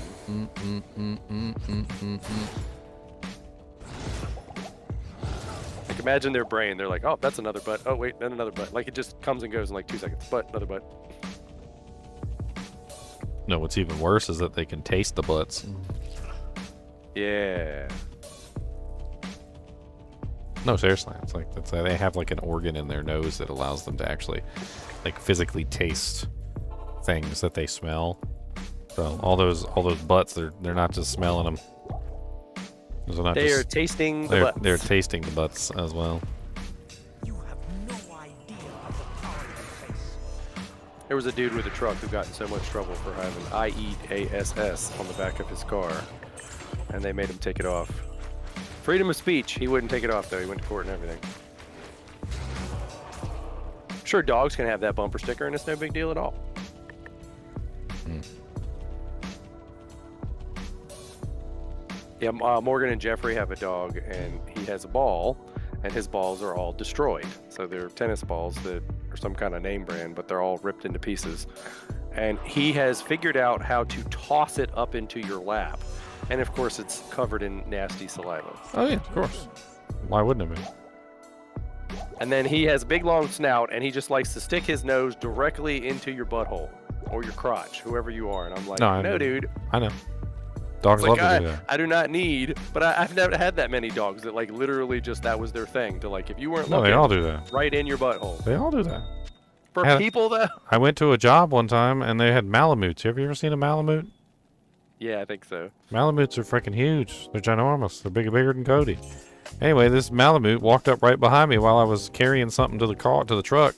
Like imagine their brain. They're like, oh, that's another butt. Oh, wait, then another butt. Like it just comes and goes in like 2 seconds. Butt, another butt.
No, what's even worse is that they can taste the butts.
Yeah.
No, seriously, it's like they have like an organ in their nose that allows them to actually, like, physically taste things that they smell. So all those butts, they're not just smelling them.
They are tasting the butts.
They're tasting the butts as well.
You have no idea of the power you face.
There was a dude with a truck who got in so much trouble for having IEASS on the back of his car, and they made him take it off. Freedom of speech. He wouldn't take it off, though. He went to court and everything. Sure, dogs can have that bumper sticker, and it's no big deal at all. Yeah, Morgan and Jeffrey have a dog, and he has a ball, and his balls are all destroyed. So they're tennis balls that are some kind of name brand, but they're all ripped into pieces. and he has figured out how to toss it up into your lap. And of course, it's covered in nasty saliva.
Oh yeah, of course. Why wouldn't it be?
And then he has a big long snout, and he just likes to stick his nose directly into your butthole or your crotch, whoever you are. And I'm like, no, dude.
I know. Dogs
It's
love
like,
to do that.
I do not need, but I've never had that many dogs that like literally just that was their thing to like if you weren't
No,
looking,
they all do that.
right in your butthole.
They all do that.
For
Yeah.
people though,
I went to a job one time and they had Malamutes. Have you ever seen a Malamute?
yeah, I think so.
Malamutes are freaking huge. They're ginormous. They're bigger than Cody. Anyway, this Malamute walked up right behind me while I was carrying something to the truck,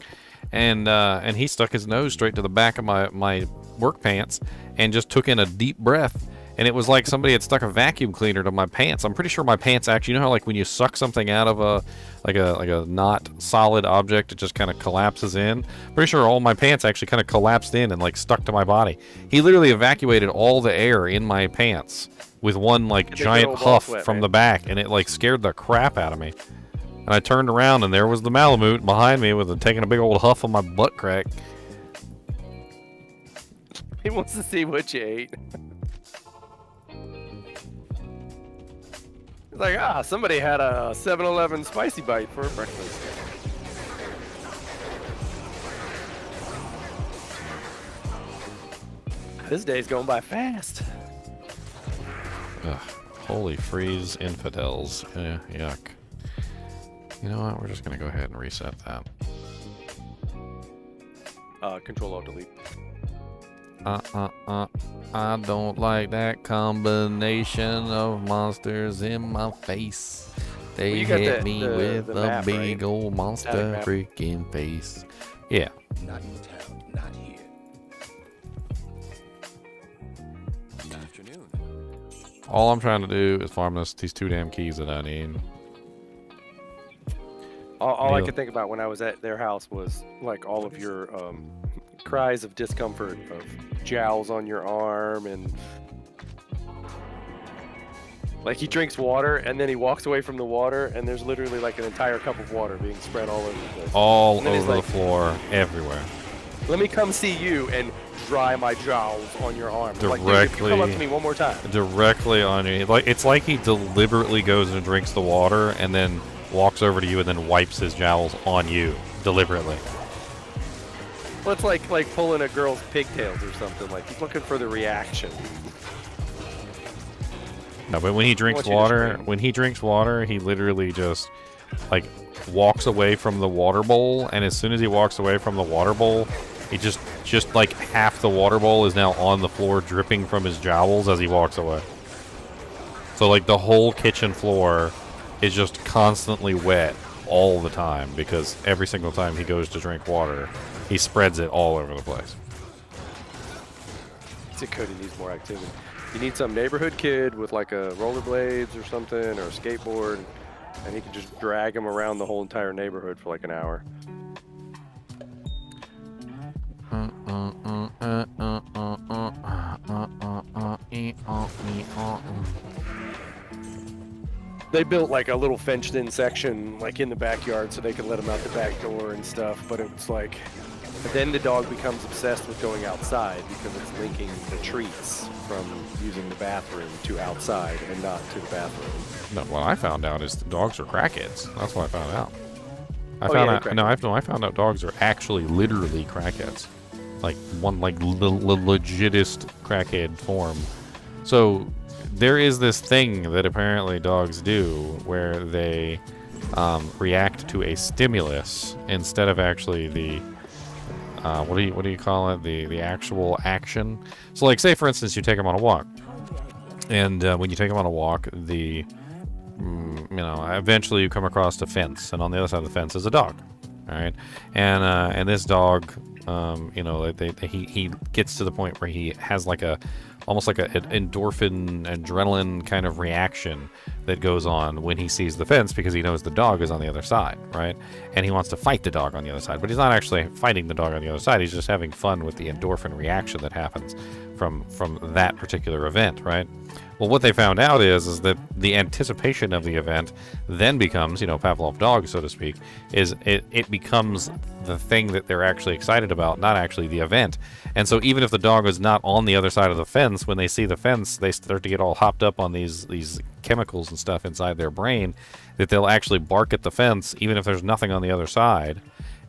and he stuck his nose straight to the back of my work pants and just took in a deep breath. And it was like somebody had stuck a vacuum cleaner to my pants. I'm pretty sure my pants actually, you know how like when you suck something out of a not solid object, it just kind of collapses in. Pretty sure all my pants actually kind of collapsed in and like stuck to my body. He literally evacuated all the air in my pants with one like giant huff from the back, and it like scared the crap out of me. And I turned around and there was the Malamute behind me taking a big old huff on my butt crack.
He wants to see what you ate. It's like, somebody had a 7-Eleven spicy bite for breakfast. This day's going by fast.
Ugh, holy freeze infidels. Yuck. You know what? We're just going to go ahead and reset that.
Control-Alt-Delete.
I don't like that combination of monsters in my face. They
you got
hit me with
the
a
map,
big
right?
old monster
Static map.
freaking face. Yeah.
Not in town, not here. Good afternoon.
All I'm trying to do is farm these 2 damn keys that I need.
All I could think about when I was at their house was like all of your cries of discomfort of jowls on your arm, and like he drinks water and then he walks away from the water and there's literally like an entire cup of water being spread all over the place.
All
And then he's
over
like,
the floor, everywhere.
Let me come see you and dry my jowls on your arm. I'm like, dude, if you come up to me one more time.
Directly on you. It's like he deliberately goes and drinks the water and then walks over to you and then wipes his jowls on you deliberately.
Well, it's like pulling a girl's pigtails or something. Like he's looking for the reaction.
No, but when he drinks water, he literally just like walks away from the water bowl, and as soon as he walks away from the water bowl, he just like half the water bowl is now on the floor dripping from his jowls as he walks away. So like the whole kitchen floor is just constantly wet all the time because every single time he goes to drink water, he spreads it all over the place.
Cody needs more activity. You need some neighborhood kid with like a rollerblades or something or a skateboard, and he can just drag him around the whole entire neighborhood for like an hour. They built like a little fenced-in section like in the backyard so they could let him out the back door and stuff, but it's like, but then the dog becomes obsessed with going outside because it's linking the treats from using the bathroom to outside and not to the bathroom.
No, what I found out is the dogs are crackheads. That's what I found out. I found out dogs are actually literally crackheads. Like one like legitist crackhead form. So there is this thing that apparently dogs do where they react to a stimulus instead of actually the what do you call it? The actual action. So like say for instance you take them on a walk, and when you take them on a walk, eventually you come across a fence, and on the other side of the fence is a dog. All right, and this dog, he gets to the point where he has like almost like an endorphin, adrenaline kind of reaction that goes on when he sees the fence because he knows the dog is on the other side, right? And he wants to fight the dog on the other side, but he's not actually fighting the dog on the other side. He's just having fun with the endorphin reaction that happens from that particular event, right? Well, what they found out is that the anticipation of the event then becomes, you know, Pavlov dog, so to speak, is it becomes the thing that they're actually excited about, not actually the event. And so even if the dog is not on the other side of the fence, when they see the fence, they start to get all hopped up on these chemicals and stuff inside their brain, that they'll actually bark at the fence even if there's nothing on the other side.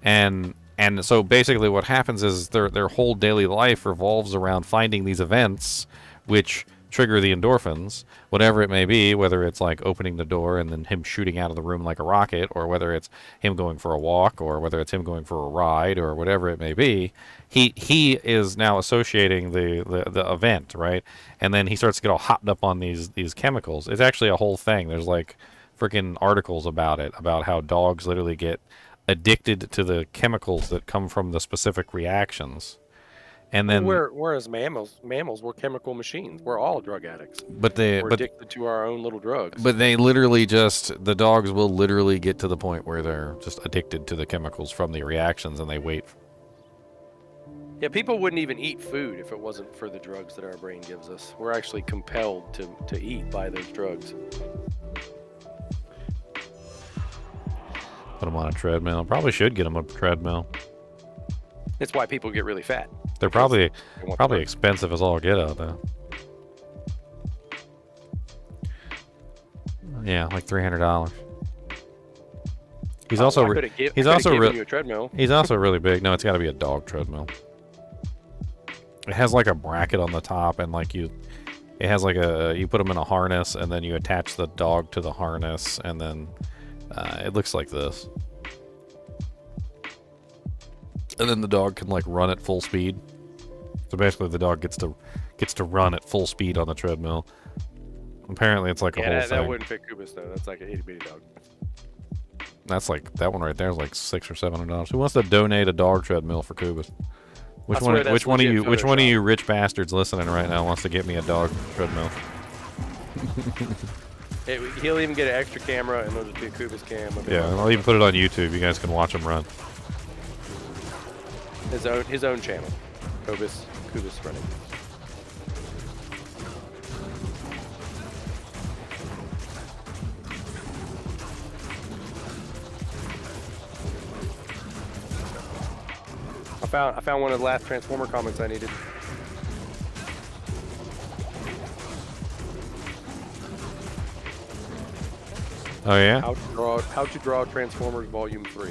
And so basically what happens is their whole daily life revolves around finding these events which trigger the endorphins, whatever it may be, whether it's like opening the door and then him shooting out of the room like a rocket, or whether it's him going for a walk, or whether it's him going for a ride, or whatever it may be. He is now associating the event, right? And then he starts to get all hopped up on these chemicals. It's actually a whole thing. There's like freaking articles about it, about how dogs literally get addicted to the chemicals that come from the specific reactions. And then,
whereas mammals were chemical machines. We're all drug addicts. We're addicted to our own little drugs.
But they literally the dogs will literally get to the point where they're just addicted to the chemicals from the reactions, and they wait.
Yeah, people wouldn't even eat food if it wasn't for the drugs that our brain gives us. We're actually compelled to eat by those drugs.
Put them on a treadmill. Probably should get them a treadmill.
It's why people get really fat.
They're probably expensive as all get out, though. Yeah, like $300. He's also
given you a treadmill.
He's also really big. No, it's got to be a dog treadmill. It has like a bracket on the top, and like it has like you put them in a harness, and then you attach the dog to the harness, and then it looks like this. And then the dog can like run at full speed. So basically, the dog gets to run at full speed on the treadmill. Apparently, it's like a whole thing.
That wouldn't fit Kubus though. That's like an itty bitty dog.
That's like that one right there is like $600 or $700. Who wants to donate a dog treadmill for Kubus? Which one of you rich bastards listening right now wants to get me a dog treadmill?
He'll even get an extra camera, and there'll just be a Kubus cam.
Yeah, and I'll even put it on YouTube. You guys can watch him run.
His own channel. Kubus running. I found one of the last Transformer comics I needed.
Oh yeah?
How to draw Transformers Volume 3.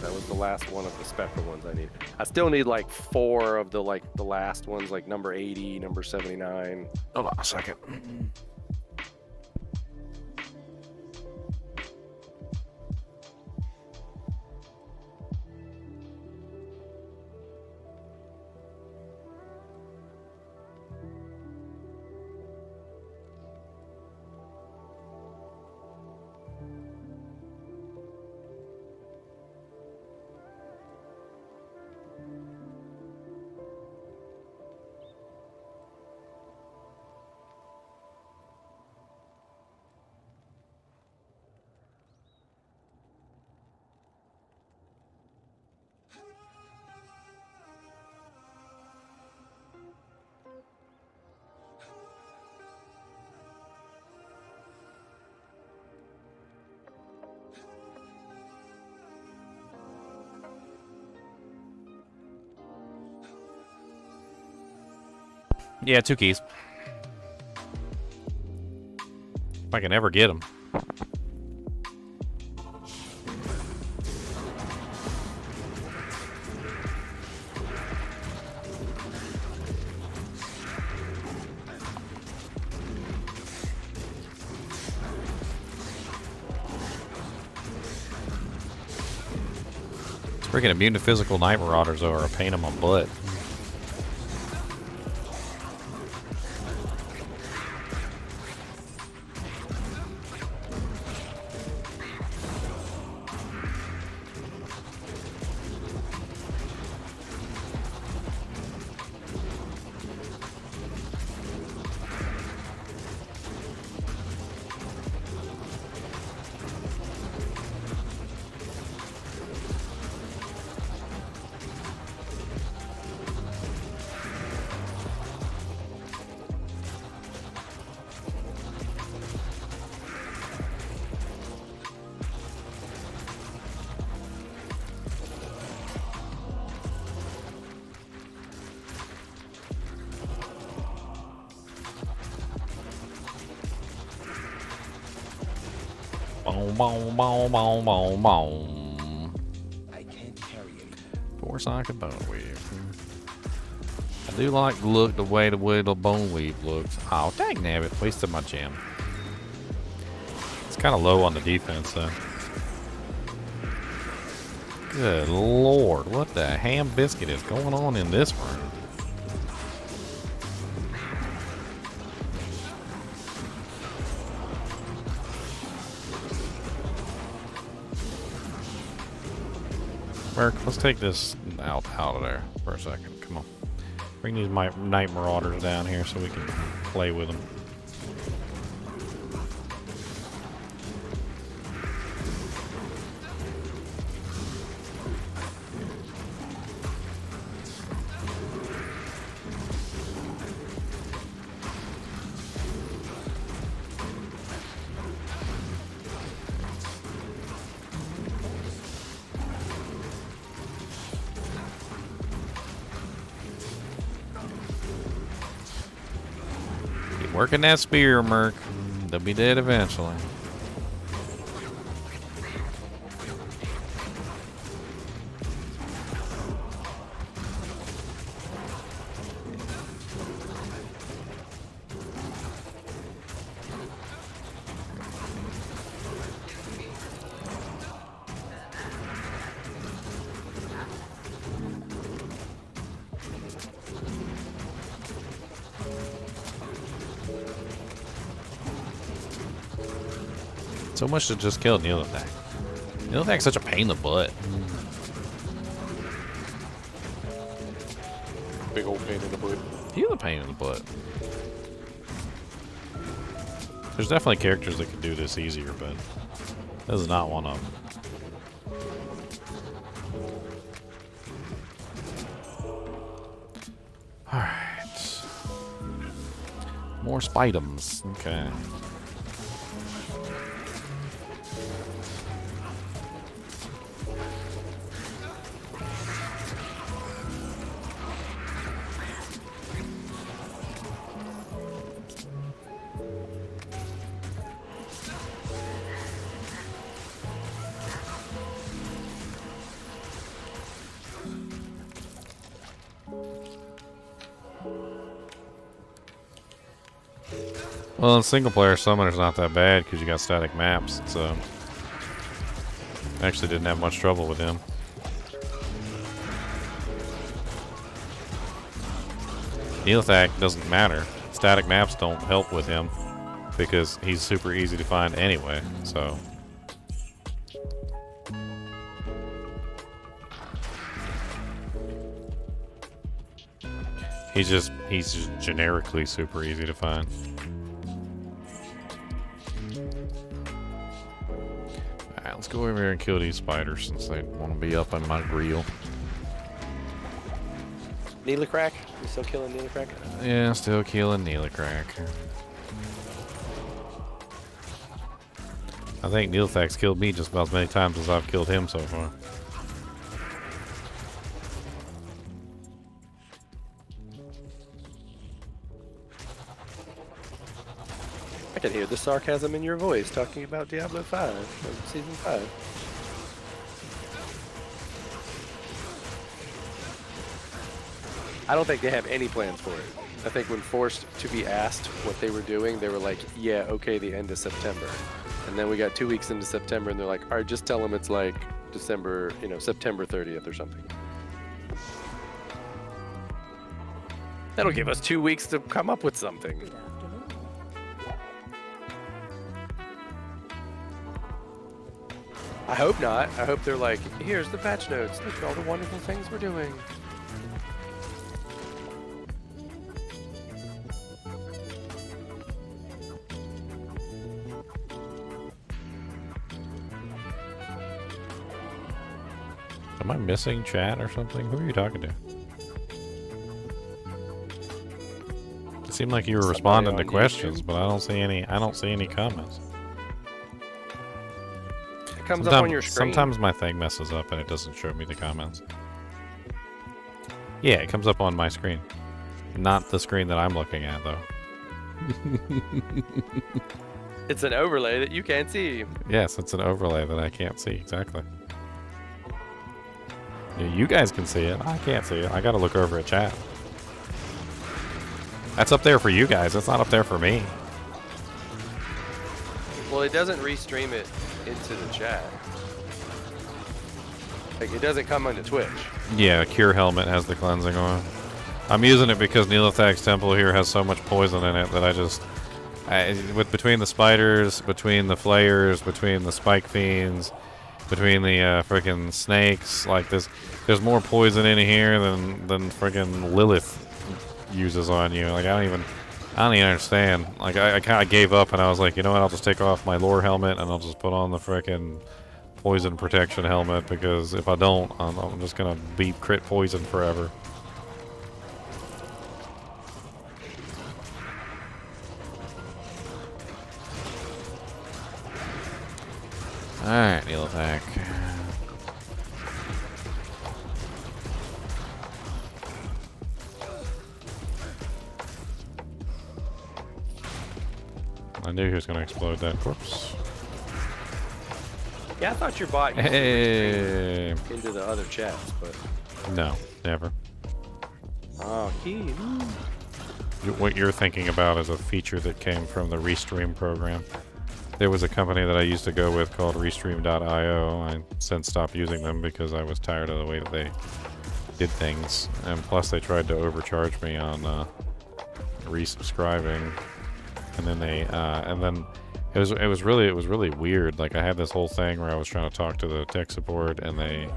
That was the last one of the special ones I need. I still need like 4 of the last ones, like number 80, number 79.
Hold on a second. Yeah, 2 keys. If I can ever get them. Freaking immune to physical night marauders are a pain in my butt. Boom, boom, boom, boom, boom, boom.
I can't carry it.
Force I could bone weave. I do like the way the bone weave looks. Oh, dang nabbit. Wasted my gem. It's kind of low on the defense, though. Good lord. What the ham biscuit is going on in this room? Merc, let's take this out of there for a second. Come on. Bring these night marauders down here so we can play with them. Working that spear, Merc. They'll be dead eventually. So much to just kill Nihlathak. Nihlathak's such a pain in the butt.
Big old pain in the butt.
He's a pain in the butt. There's definitely characters that can do this easier, but this is not one of them. Alright. More spidums. Okay. Well, in single player, Summoner's not that bad because you got static maps, so I actually didn't have much trouble with him. Nihlathak doesn't matter. Static maps don't help with him because he's super easy to find anyway, so. He's just generically super easy to find. Alright, let's go over here and kill these spiders since they want to be up on my grill.
Nihlathak? You still killing Nihlathak?
Yeah, still killing Nihlathak. I think Nihlathak's killed me just about as many times as I've killed him so far.
I can hear the sarcasm in your voice talking about Diablo 5 from Season 5. I don't think they have any plans for it. I think when forced to be asked what they were doing, they were like, yeah, okay, the end of September. And then we got 2 weeks into September and they're like, all right, just tell them it's like December, September 30th or something. That'll give us 2 weeks to come up with something.
Good afternoon.
I hope not. I hope they're like, here's the patch notes. Look at all the wonderful things we're doing.
Am I missing chat or something? Who are you talking to? It seemed like you were responding to questions, but I don't see any comments.
It comes up on your screen.
Sometimes my thing messes up and it doesn't show me the comments. Yeah, it comes up on my screen. Not the screen that I'm looking at, though.
It's an overlay that you can't see.
Yes, it's an overlay that I can't see, exactly. Yeah, you guys can see it. I can't see it. I gotta look over at chat. That's up there for you guys. That's not up there for me.
Well, it doesn't restream it into the chat. Like, it doesn't come onto Twitch.
Yeah, Cure Helmet has the cleansing on. I'm using it because Nihlathak's temple here has so much poison in it that with between the spiders, between the flayers, between the spike fiends, between the freaking snakes, like there's more poison in here than freaking Lilith uses on you. Like I don't even understand. Like I kind of gave up and I was like, you know what? I'll just take off my lore helmet and I'll just put on the freaking poison protection helmet because if I don't, I'm just gonna be crit poison forever. Alright, Nihlathak. I knew he was going to explode that corpse.
Yeah, I thought your bot used
Hey.
to into the other chats, but
No, never.
oh,
What you're thinking about is a feature that came from the Restream program. There was a company that I used to go with called Restream.io. I since stopped using them because I was tired of the way that they did things, and plus they tried to overcharge me on resubscribing, and then it was really weird. Like I had this whole thing where I was trying to talk to the tech support, and they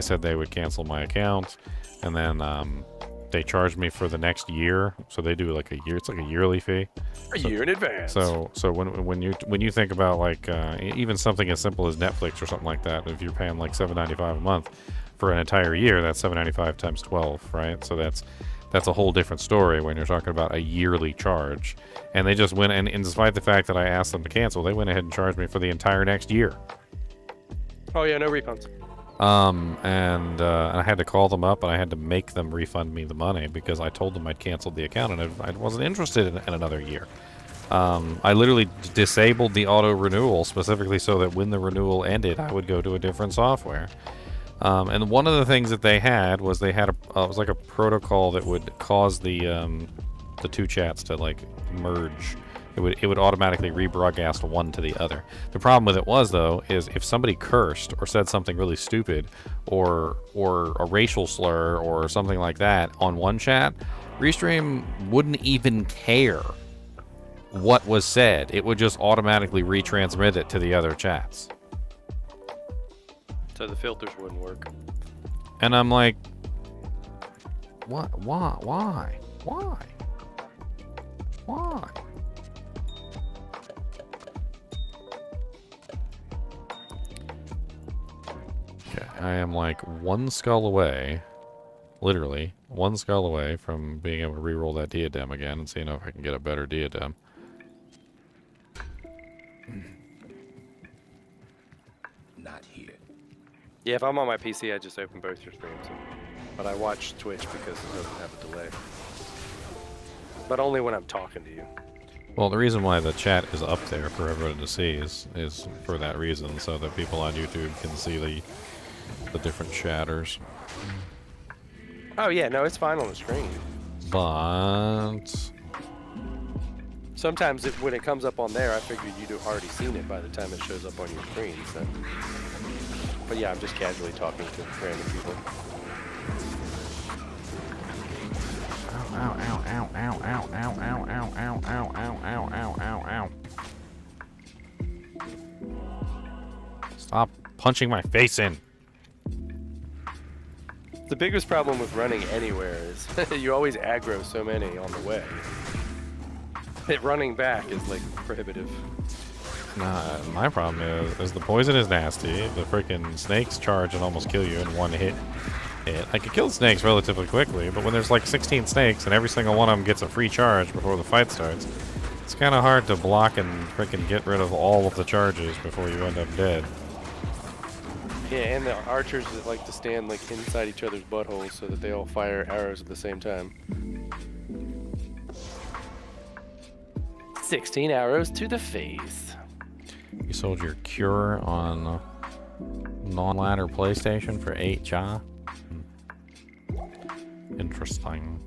said they would cancel my account, and then they charged me for the next year. So they do like a year. It's like a yearly fee.
a year in advance.
So when you think about like even something as simple as Netflix or something like that, if you're paying like $7.95 a month for an entire year, that's $7.95 times 12, right? So that's a whole different story when you're talking about a yearly charge. And they just went and despite the fact that I asked them to cancel, they went ahead and charged me for the entire next year.
Oh yeah, no refunds.
And I had to call them up and I had to make them refund me the money because I told them I'd canceled the account and I wasn't interested in another year. I literally disabled the auto renewal specifically so that when the renewal ended, I would go to a different software. And one of the things that they had was it was like a protocol that would cause the two chats to like merge. It would automatically rebroadcast one to the other. The problem with it was though is if somebody cursed or said something really stupid or a racial slur or something like that on one chat, Restream wouldn't even care what was said. It would just automatically retransmit it to the other chats.
So the filters wouldn't work.
And I'm like, what? Why? Okay, I am like one skull away, literally one skull away from being able to reroll that diadem again and seeing if I can get a better diadem.
Not here.
Yeah, if I'm on my PC, I just open both your streams. But I watch Twitch because it doesn't have a delay. But only when I'm talking to you.
Well, the reason why the chat is up there for everyone to see is for that reason, so that people on YouTube can see the different chatters.
Oh yeah, no, it's fine on the screen.
But
Sometimes when it comes up on there, I figured you'd have already seen it by the time it shows up on your screen. So. But yeah, I'm just casually talking to random people.
Ow, ow, ow, ow, ow, ow, ow, ow, ow, ow, ow, ow, ow, ow, ow. Stop punching my face in.
The biggest problem with running anywhere is you always aggro so many on the way. Running back is like prohibitive.
Nah, my problem is the poison is nasty. The freaking snakes charge and almost kill you in one hit. I can kill snakes relatively quickly, but when there's like 16 snakes and every single one of them gets a free charge before the fight starts, it's kind of hard to block and freaking get rid of all of the charges before you end up dead.
Yeah, and the archers that like to stand like inside each other's buttholes so that they all fire arrows at the same time. 16 arrows to the face.
You sold your cure on non-ladder PlayStation for 8 Ja? Interesting.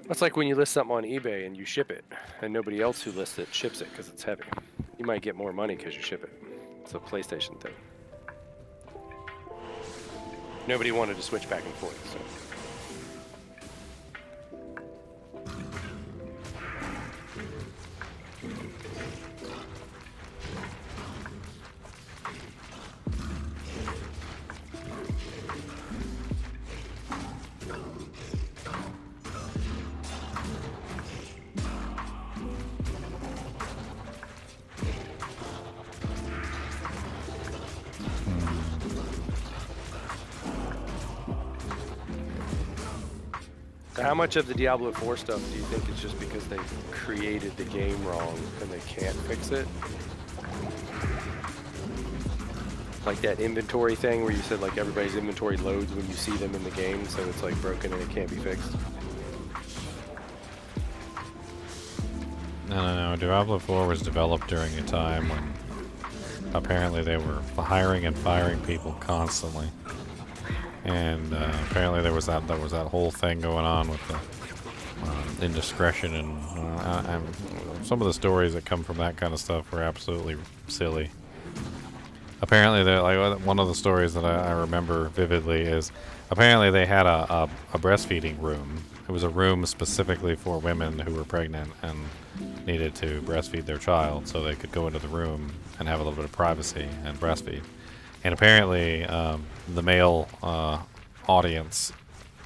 It's like when you list something on eBay and you ship it, and nobody else who lists it ships it because it's heavy. You might get more money because you ship it. It's a PlayStation thing. Nobody wanted to switch back and forth, so. How much of the Diablo 4 stuff do you think is just because they created the game wrong and they can't fix it? Like that inventory thing where you said like everybody's inventory loads when you see them in the game, so it's like broken and it can't be fixed?
No. Diablo 4 was developed during a time when apparently they were hiring and firing people constantly. And apparently there was that whole thing going on with the indiscretion, and some of the stories that come from that kind of stuff were absolutely silly. Apparently, like one of the stories that I remember vividly is apparently they had a breastfeeding room. It was a room specifically for women who were pregnant and needed to breastfeed their child, so they could go into the room and have a little bit of privacy and breastfeed. And apparently, the male audience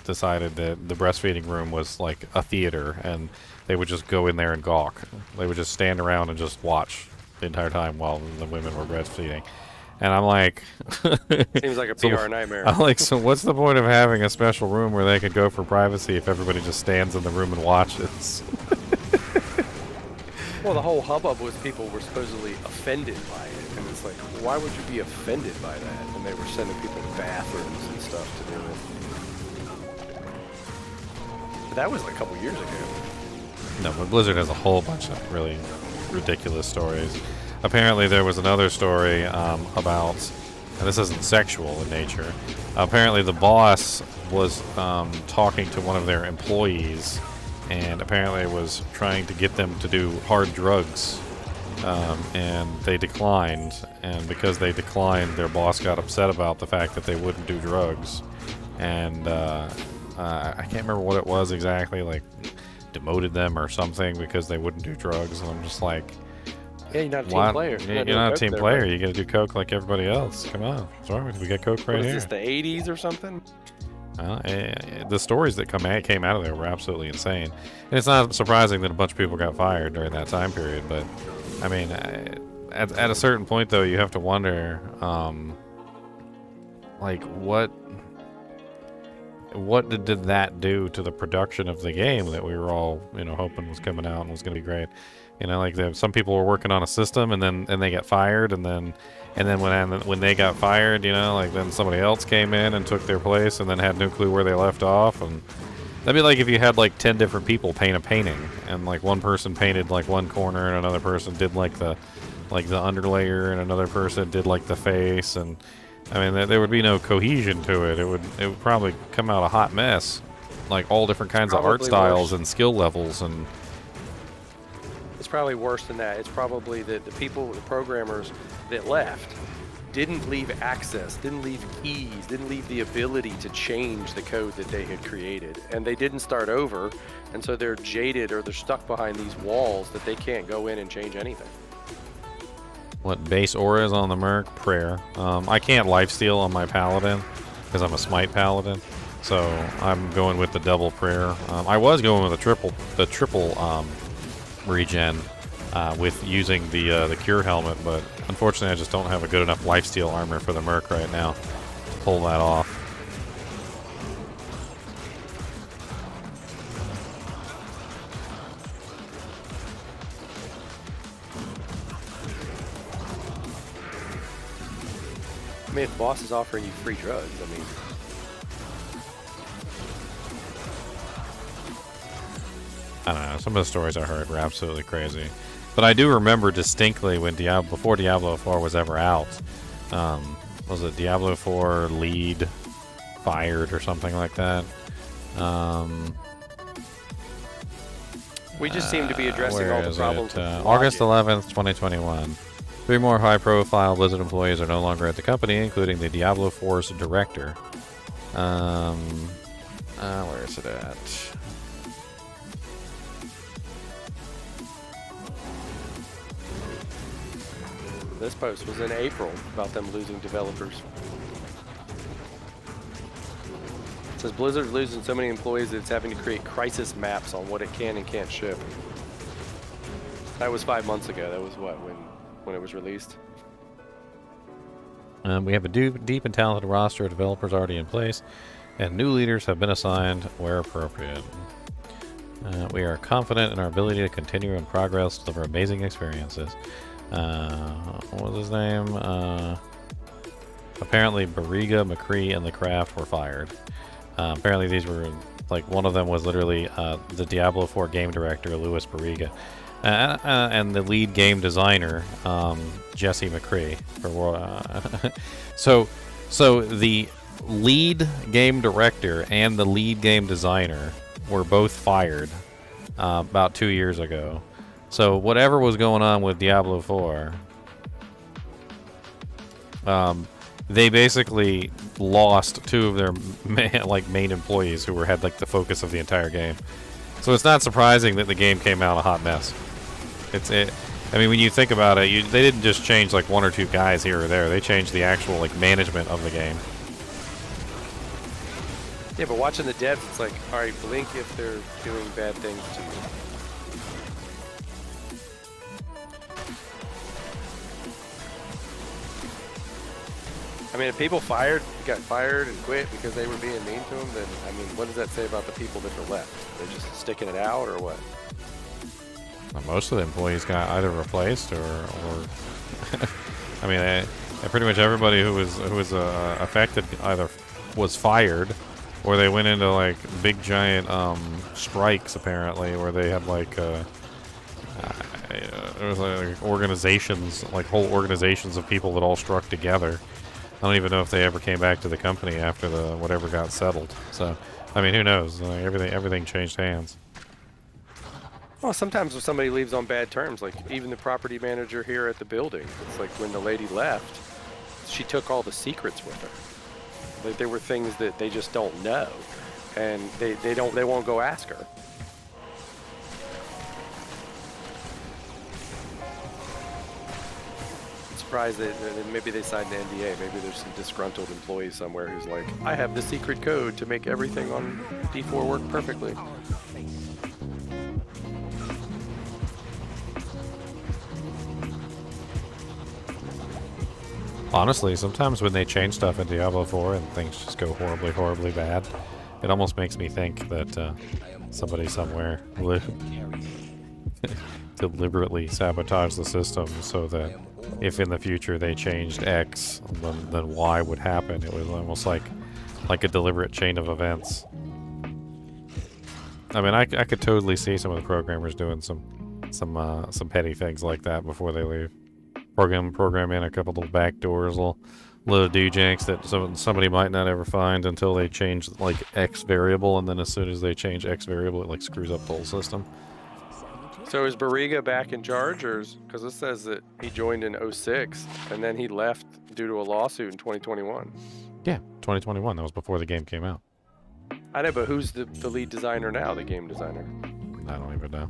decided that the breastfeeding room was like a theater, and they would just go in there and gawk. They would just stand around and just watch the entire time while the women were breastfeeding. And I'm like...
Seems like a PR nightmare.
I'm like, so what's the point of having a special room where they could go for privacy if everybody just stands in the room and watches?
Well, the whole hubbub was people were supposedly offended by it. And it's like, why would you be offended by that? And they were sending people to bathrooms and stuff to do it. But that was like a couple years ago.
No, but Blizzard has a whole bunch of really ridiculous stories. Apparently there was another story about, and this isn't sexual in nature, apparently the boss was talking to one of their employees and apparently was trying to get them to do hard drugs. And they declined, and because they declined, their boss got upset about the fact that they wouldn't do drugs, and I can't remember what it was exactly, like demoted them or something because they wouldn't do drugs. And I'm just like,
yeah, you're not a team player.
You're not a team player. You gotta do coke like everybody else. Come on, what's wrong with you? We got coke right here.
Is this the 80s or something?
The stories that came out of there were absolutely insane, and it's not surprising that a bunch of people got fired during that time period. But I mean, at a certain point, though, you have to wonder, like, what did that do to the production of the game that we were all, hoping was coming out and was going to be great? Like some people were working on a system and then they got fired, and then when they got fired, like then somebody else came in and took their place and then had no clue where they left off. And that'd be like if you had like 10 different people paint a painting, and like one person painted like one corner and another person did like the underlayer and another person did like the face, and I mean there would be no cohesion to it. It would probably come out a hot mess, like all different kinds of art styles and skill levels. And
it's probably worse than that. It's probably that the programmers that left didn't leave access, didn't leave keys, didn't leave the ability to change the code that they had created. And they didn't start over, and so they're jaded or they're stuck behind these walls that they can't go in and change anything.
What base aura is on the Merc? Prayer. I can't lifesteal on my Paladin because I'm a Smite Paladin, so I'm going with the double prayer. I was going with the triple regen with using the cure helmet, but unfortunately I just don't have a good enough lifesteal armor for the Merc right now to pull that off.
I mean, if the boss is offering you free drugs, I mean,
I don't know. Some of the stories I heard were absolutely crazy. But I do remember distinctly when before Diablo 4 was ever out, was it Diablo 4 lead fired or something like that?
We just seem to be addressing all the problems.
August 11th, 2021. 3 more high-profile Blizzard employees are no longer at the company, including the Diablo 4's director. Where is it at?
This post was in April about them losing developers. It says Blizzard's losing so many employees that it's having to create crisis maps on what it can and can't ship. That was 5 months ago. That was what, when it was released?
We have a deep and talented roster of developers already in place, and new leaders have been assigned where appropriate. We are confident in our ability to continue in progress, deliver amazing experiences. What was his name? Apparently Bariga, McCree, and the Craft were fired. Apparently these were, like, one of them was literally the Diablo 4 game director, Louis Bariga. And the lead game designer, Jesse McCree. So the lead game director and the lead game designer were both fired about 2 years ago. So whatever was going on with Diablo 4, they basically lost 2 of their main employees who had like the focus of the entire game. So it's not surprising that the game came out a hot mess. I mean, when you think about it, they didn't just change like 1 or 2 guys here or there. They changed the actual like management of the game.
Yeah, but watching the devs, it's like, all right, blink if they're doing bad things to you. I mean, if people got fired and quit because they were being mean to them, then, I mean, what does that say about the people that are left? They're just sticking it out, or what?
Well, most of the employees got either replaced or I mean, pretty much everybody who was affected either was fired, or they went into like big giant strikes apparently, where they had like there was like organizations, like whole organizations of people that all struck together. I don't even know if they ever came back to the company after the whatever got settled. So, I mean, who knows? Everything changed hands.
Well, sometimes when somebody leaves on bad terms, like even the property manager here at the building, it's like when the lady left, she took all the secrets with her. Like, there were things that they just don't know, and they won't go ask her. Surprised that maybe they signed an NDA. Maybe there's some disgruntled employee somewhere who's like, I have the secret code to make everything on D4 work perfectly.
Honestly, sometimes when they change stuff in Diablo 4 and things just go horribly, horribly bad, it almost makes me think that somebody somewhere deliberately sabotaged the system so that if in the future they changed X, then Y would happen. It was almost like a deliberate chain of events. I mean, I could totally see some of the programmers doing some petty things like that before they leave. Program in a couple little back doors, little doojanks that somebody might not ever find until they change like X variable, and then as soon as they change X variable, it like screws up the whole system.
So is Bariga back in charge, or because it says that he joined in 06 and then he left due to a lawsuit in 2021?
Yeah, 2021. That was before the game came out.
I know, but who's the lead designer now, the game designer?
I don't even know.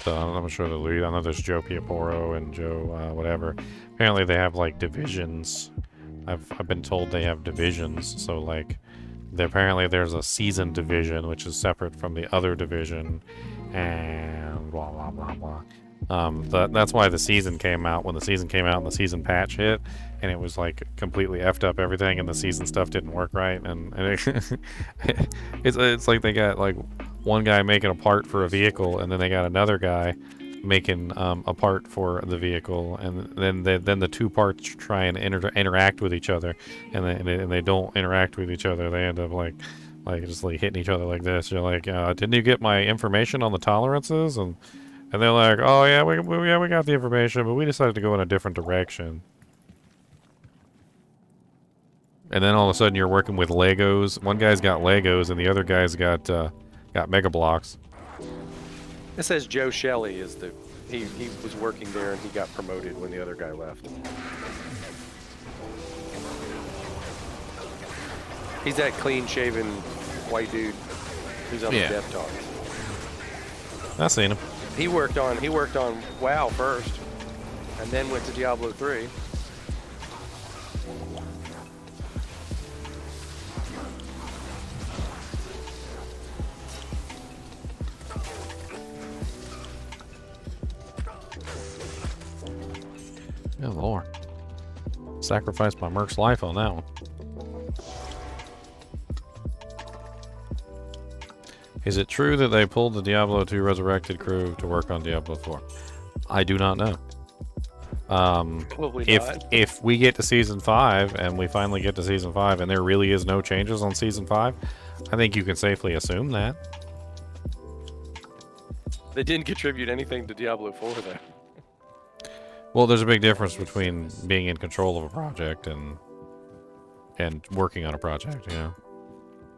So I'm sure the lead. I know there's Joe Piaporo and Joe whatever. Apparently they have like divisions. I've been told they have divisions. So like, apparently there's a season division which is separate from the other division, and blah blah blah blah. That's why the season came out when the season came out and the season patch hit, and it was like completely effed up everything, and the season stuff didn't work right, and it's like they got like one guy making a part for a vehicle, and then they got another guy making a part for the vehicle, and then the two parts try and interact with each other, and they don't interact with each other. They end up like Like, just like hitting each other like this. You're like, didn't you get my information on the tolerances? And they're like, oh yeah, we got the information, but we decided to go in a different direction. And then all of a sudden you're working with Legos. One guy's got Legos and the other guy's got Mega Blocks.
It says Joe Shelley is the he was working there and he got promoted when the other guy left. He's that clean-shaven white dude who's on the Death Talks.
I've seen him.
He worked on WoW first, and then went to Diablo 3.
Good lord. Sacrificed my Merc's life on that one. Is it true that they pulled the Diablo 2 Resurrected crew to work on Diablo 4? I do not know.
Probably not.
If we get to Season 5, and we finally get to Season 5, and there really is no changes on Season 5, I think you can safely assume that.
They didn't contribute anything to Diablo 4, though.
Well, there's a big difference between being in control of a project and working on a project, you know.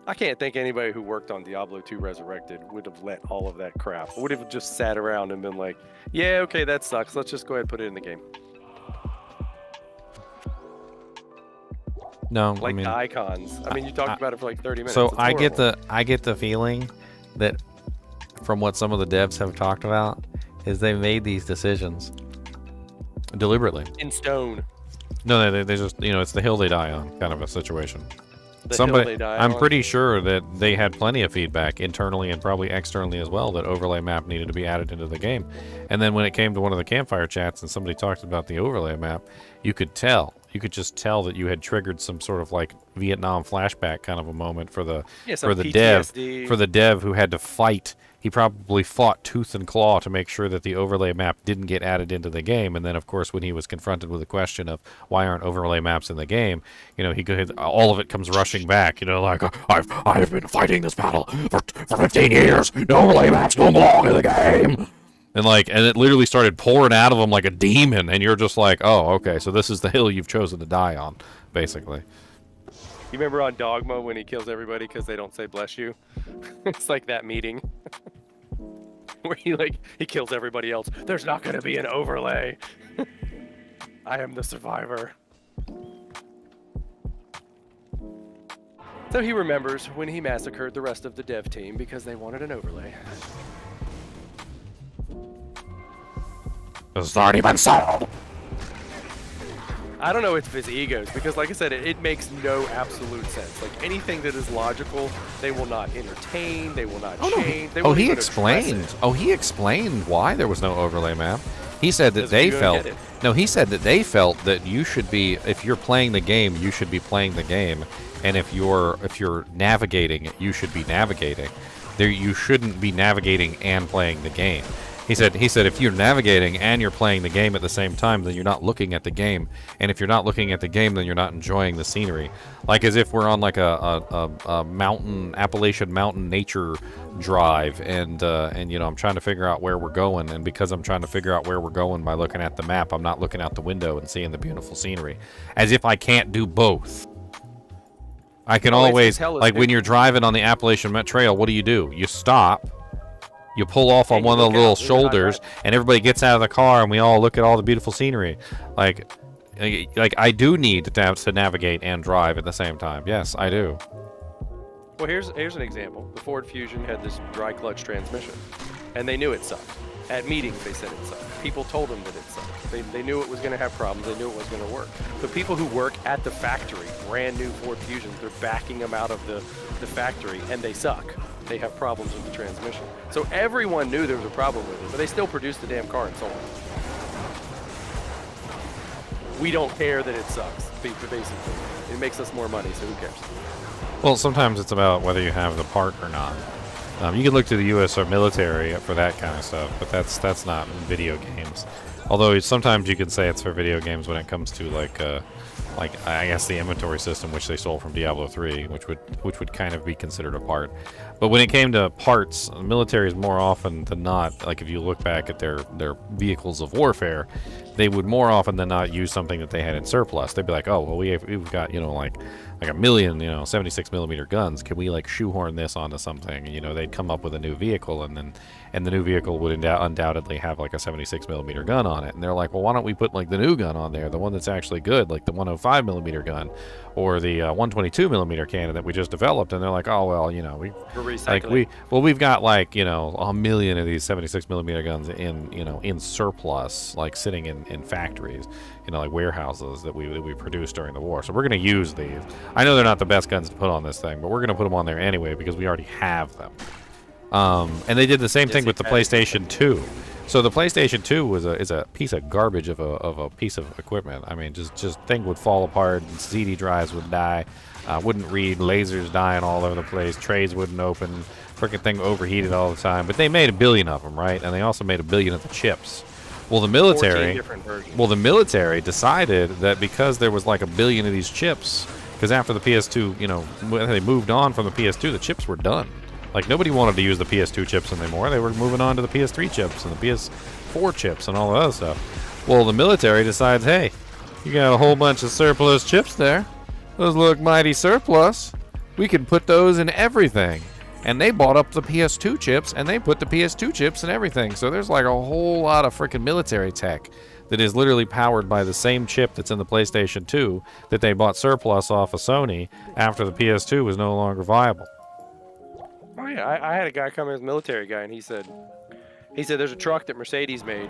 I can't think anybody who worked on Diablo 2 Resurrected would have let all of that crap. Would have just sat around and been like, yeah, okay, that sucks. Let's just go ahead and put it in the game.
No,
like
I mean,
the icons. I mean, you talked about it for like 30 minutes.
So
It's
I get
horrible.
the feeling that from what some of the devs have talked about is they made these decisions deliberately.
In stone.
No, they just, you know, it's the hill they die on kind of a situation.
The hill they die
I'm
on.
pretty sure that they had plenty of feedback internally and probably externally as well that overlay map needed to be added into the game. And then when it came to one of the campfire chats and somebody talked about the overlay map, you could just tell that you had triggered some sort of like Vietnam flashback kind of a moment for the
PTSD.
dev who had to fight. He probably fought tooth and claw to make sure that the overlay map didn't get added into the game. And then, of course, when he was confronted with the question of why aren't overlay maps in the game, you know, all of it comes rushing back. You know, like, I've been fighting this battle for 15 years. No overlay maps don't belong in the game. And it literally started pouring out of him like a demon. And you're just like, oh, okay, so this is the hill you've chosen to die on, basically.
You remember on Dogma when he kills everybody because they don't say bless you? It's like that meeting where he kills everybody else. There's not going to be an overlay. I am the survivor. So he remembers when he massacred the rest of the dev team because they wanted an overlay.
It's already been sold.
I don't know if it's egos, because like I said, it makes no absolute sense. Like anything that is logical, they will not entertain, they will not change. They won't
He
even address
explained.
it.
He explained why there was no overlay map. He said that they
Doesn't
felt.
get it.
No, he said that they felt that you should be, if you're playing the game, you should be playing the game, and if you're navigating, you should be navigating. You shouldn't be navigating and playing the game. He said if you're navigating and you're playing the game at the same time, then you're not looking at the game. And if you're not looking at the game, then you're not enjoying the scenery. Like as if we're on like a mountain, Appalachian mountain nature drive, and you know, I'm trying to figure out where we're going, and because I'm trying to figure out where we're going by looking at the map, I'm not looking out the window and seeing the beautiful scenery. As if I can't do both. I can always, like when you're driving on the Appalachian Trail, what do? You stop. You pull off on one of the little shoulders, and everybody gets out of the car, and we all look at all the beautiful scenery. Like I do need to navigate and drive at the same time. Yes, I do.
Well, here's an example. The Ford Fusion had this dry clutch transmission, and they knew it sucked. At meetings, they said it sucked. People told them that it sucked. They knew it was going to have problems. They knew it was going to work. The people who work at the factory, brand new Ford Fusions, they're backing them out of the factory, and they suck. They have problems with the transmission. So everyone knew there was a problem with it, but they still produced the damn car and sold it. We don't care that it sucks, basically. It makes us more money, so who cares?
Well, sometimes it's about whether you have the part or not. You can look to the U.S. or military for that kind of stuff, but that's not video games. Although sometimes you can say it's for video games when it comes to like like I guess the inventory system which they stole from Diablo 3, which would kind of be considered a part. But when it came to parts, the military is more often than not, like if you look back at their vehicles of warfare, they would more often than not use something that they had in surplus. They'd be like, oh well, we've got, you know, like a million, you know, 76mm guns. Can we like shoehorn this onto something? And, you know, they'd come up with a new vehicle, and the new vehicle would undoubtedly have like a 76mm gun on it. And they're like, well, why don't we put like the new gun on there, the one that's actually good, like the 105mm gun or the 122mm cannon that we just developed. And they're like, oh well, you know, we've got like, you know, a million of these 76mm guns in, you know, in surplus, like sitting in factories, you know, like warehouses that we produced during the war. So we're going to use these. I know they're not the best guns to put on this thing, but we're going to put them on there anyway because we already have them. And they did the same thing with the PlayStation 2. So the PlayStation 2 is a piece of garbage of a piece of equipment. I mean, just thing would fall apart, and CD drives would die, wouldn't read, lasers dying all over the place, trays wouldn't open, freaking thing overheated all the time. But they made 1 billion of them, right? And they also made 1 billion of the chips. Well, the military decided that because there was like 1 billion of these chips, because after the PS2, you know, when they moved on from the PS2, the chips were done. Like, nobody wanted to use the PS2 chips anymore. They were moving on to the PS3 chips and the PS4 chips and all that other stuff. Well, the military decides, hey, you got a whole bunch of surplus chips there. Those look mighty surplus. We can put those in everything. And they bought up the PS2 chips, and they put the PS2 chips in everything. So there's like a whole lot of freaking military tech that is literally powered by the same chip that's in the PlayStation 2 that they bought surplus off of Sony after the PS2 was no longer viable.
Oh yeah, I had a guy come in as a military guy, and he said there's a truck that Mercedes made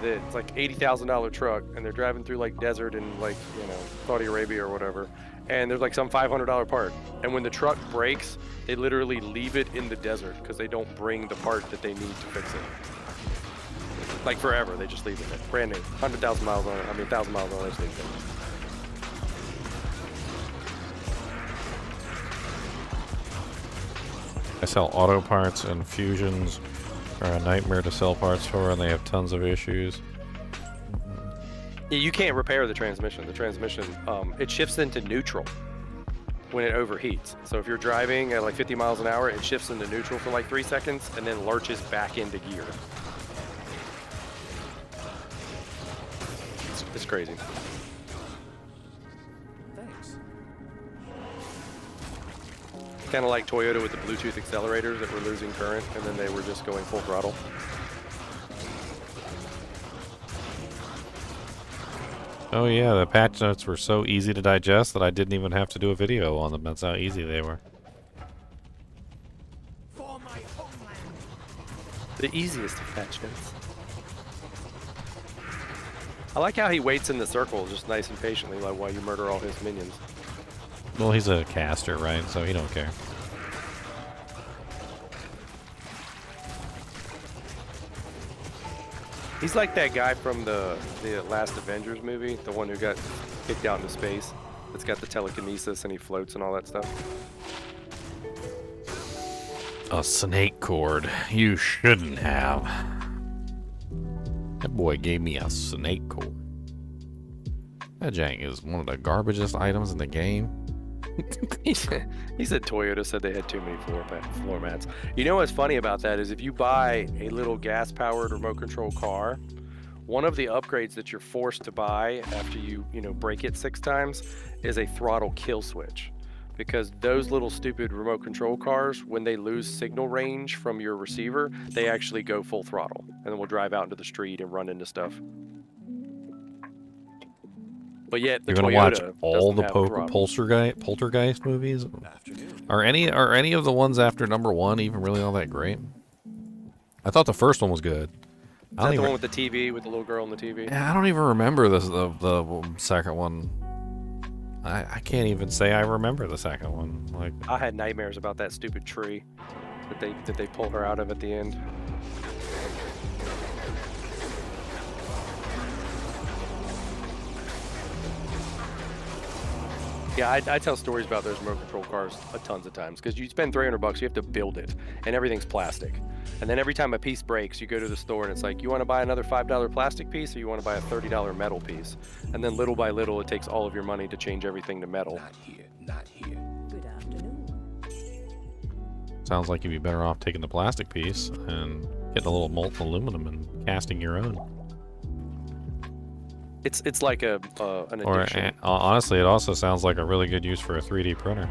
that's like $80,000 truck, and they're driving through like desert in like, you know, Saudi Arabia or whatever, and there's like some $500 part, and when the truck breaks, they literally leave it in the desert because they don't bring the part that they need to fix it. Like forever, they just leave it there. Brand new, 100,000 miles on it. I mean, 1,000 miles on it. They leave it.
I sell auto parts, and fusions are a nightmare to sell parts for, and they have tons of issues.
Yeah, you can't repair the transmission. The transmission, it shifts into neutral when it overheats. So if you're driving at like 50 miles an hour, it shifts into neutral for like 3 seconds and then lurches back into gear. It's crazy.
Thanks.
Kind of like Toyota with the Bluetooth accelerators that were losing current, and then they were just going full throttle.
Oh yeah, the patch notes were so easy to digest that I didn't even have to do a video on them. That's how easy they were.
For my homeland.
The easiest of patch notes. I like how he waits in the circle just nice and patiently like while you murder all his minions.
Well, he's a caster, right? So he don't care.
He's like that guy from the last Avengers movie, the one who got kicked out into space. That's got the telekinesis and he floats and all that stuff.
A snake cord. You shouldn't have. That boy gave me a snake cord. That jank is one of the garbagest items in the game.
He said Toyota said they had too many floor mats. You know what's funny about that is if you buy a little gas-powered remote control car, one of the upgrades that you're forced to buy after you break it 6 times is a throttle kill switch. Because those little stupid remote control cars, when they lose signal range from your receiver, they actually go full throttle and then will drive out into the street and run into stuff. But yet, the
You're gonna
Toyota
watch all the
throttle.
Poltergeist movies? Are any of the ones after #1 even really all that great? I thought the first one was good.
Is that the one with the TV, with the little girl on the TV?
Yeah, I don't even remember the second one. I can't even say I remember the second one. Like,
I had nightmares about that stupid tree that they pull her out of at the end. Yeah, I tell stories about those remote control cars tons of times because you spend $300, you have to build it, and everything's plastic. And then every time a piece breaks, you go to the store and it's like, you want to buy another $5 plastic piece or you want to buy a $30 metal piece? And then little by little, it takes all of your money to change everything to metal.
Not here, not here.
Good afternoon.
Sounds like you'd be better off taking the plastic piece and getting a little molten aluminum and casting your own.
It's like an addiction.
Or honestly, it also sounds like a really good use for a 3D printer.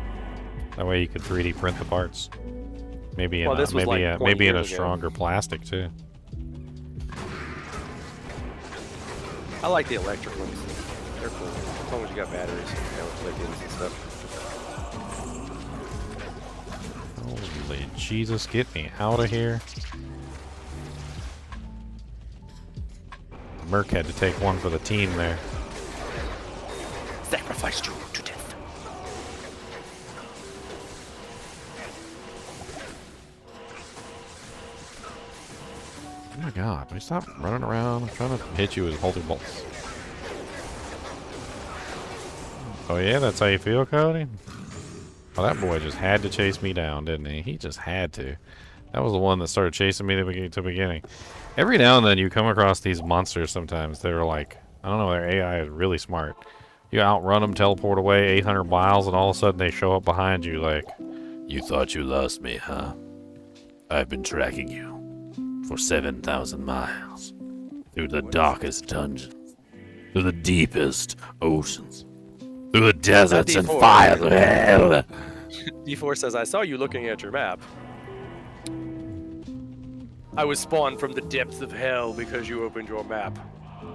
That way you could 3D print the parts. Maybe in maybe in a stronger plastic too.
I like the electric ones. They're cool. As long as you got batteries with lithiums and stuff.
Holy Jesus, get me out of here. Merc had to take one for the team there.
Sacrificed you to death.
Oh my god, will you stop running around? I'm trying to hit you with holy bolts. Oh yeah, that's how you feel, Cody? Well, that boy just had to chase me down, didn't he? He just had to. That was the one that started chasing me to the beginning. Every now and then you come across these monsters sometimes. They're like, I don't know, their AI is really smart. You outrun them, teleport away 800 miles, and all of a sudden they show up behind you like, you thought you lost me, huh? I've been tracking you for 7,000 miles. Through the darkest dungeons. Through the deepest oceans. Through the deserts and fires of hell.
D4 says, I saw you looking at your map. I was spawned from the depths of hell because you opened your map.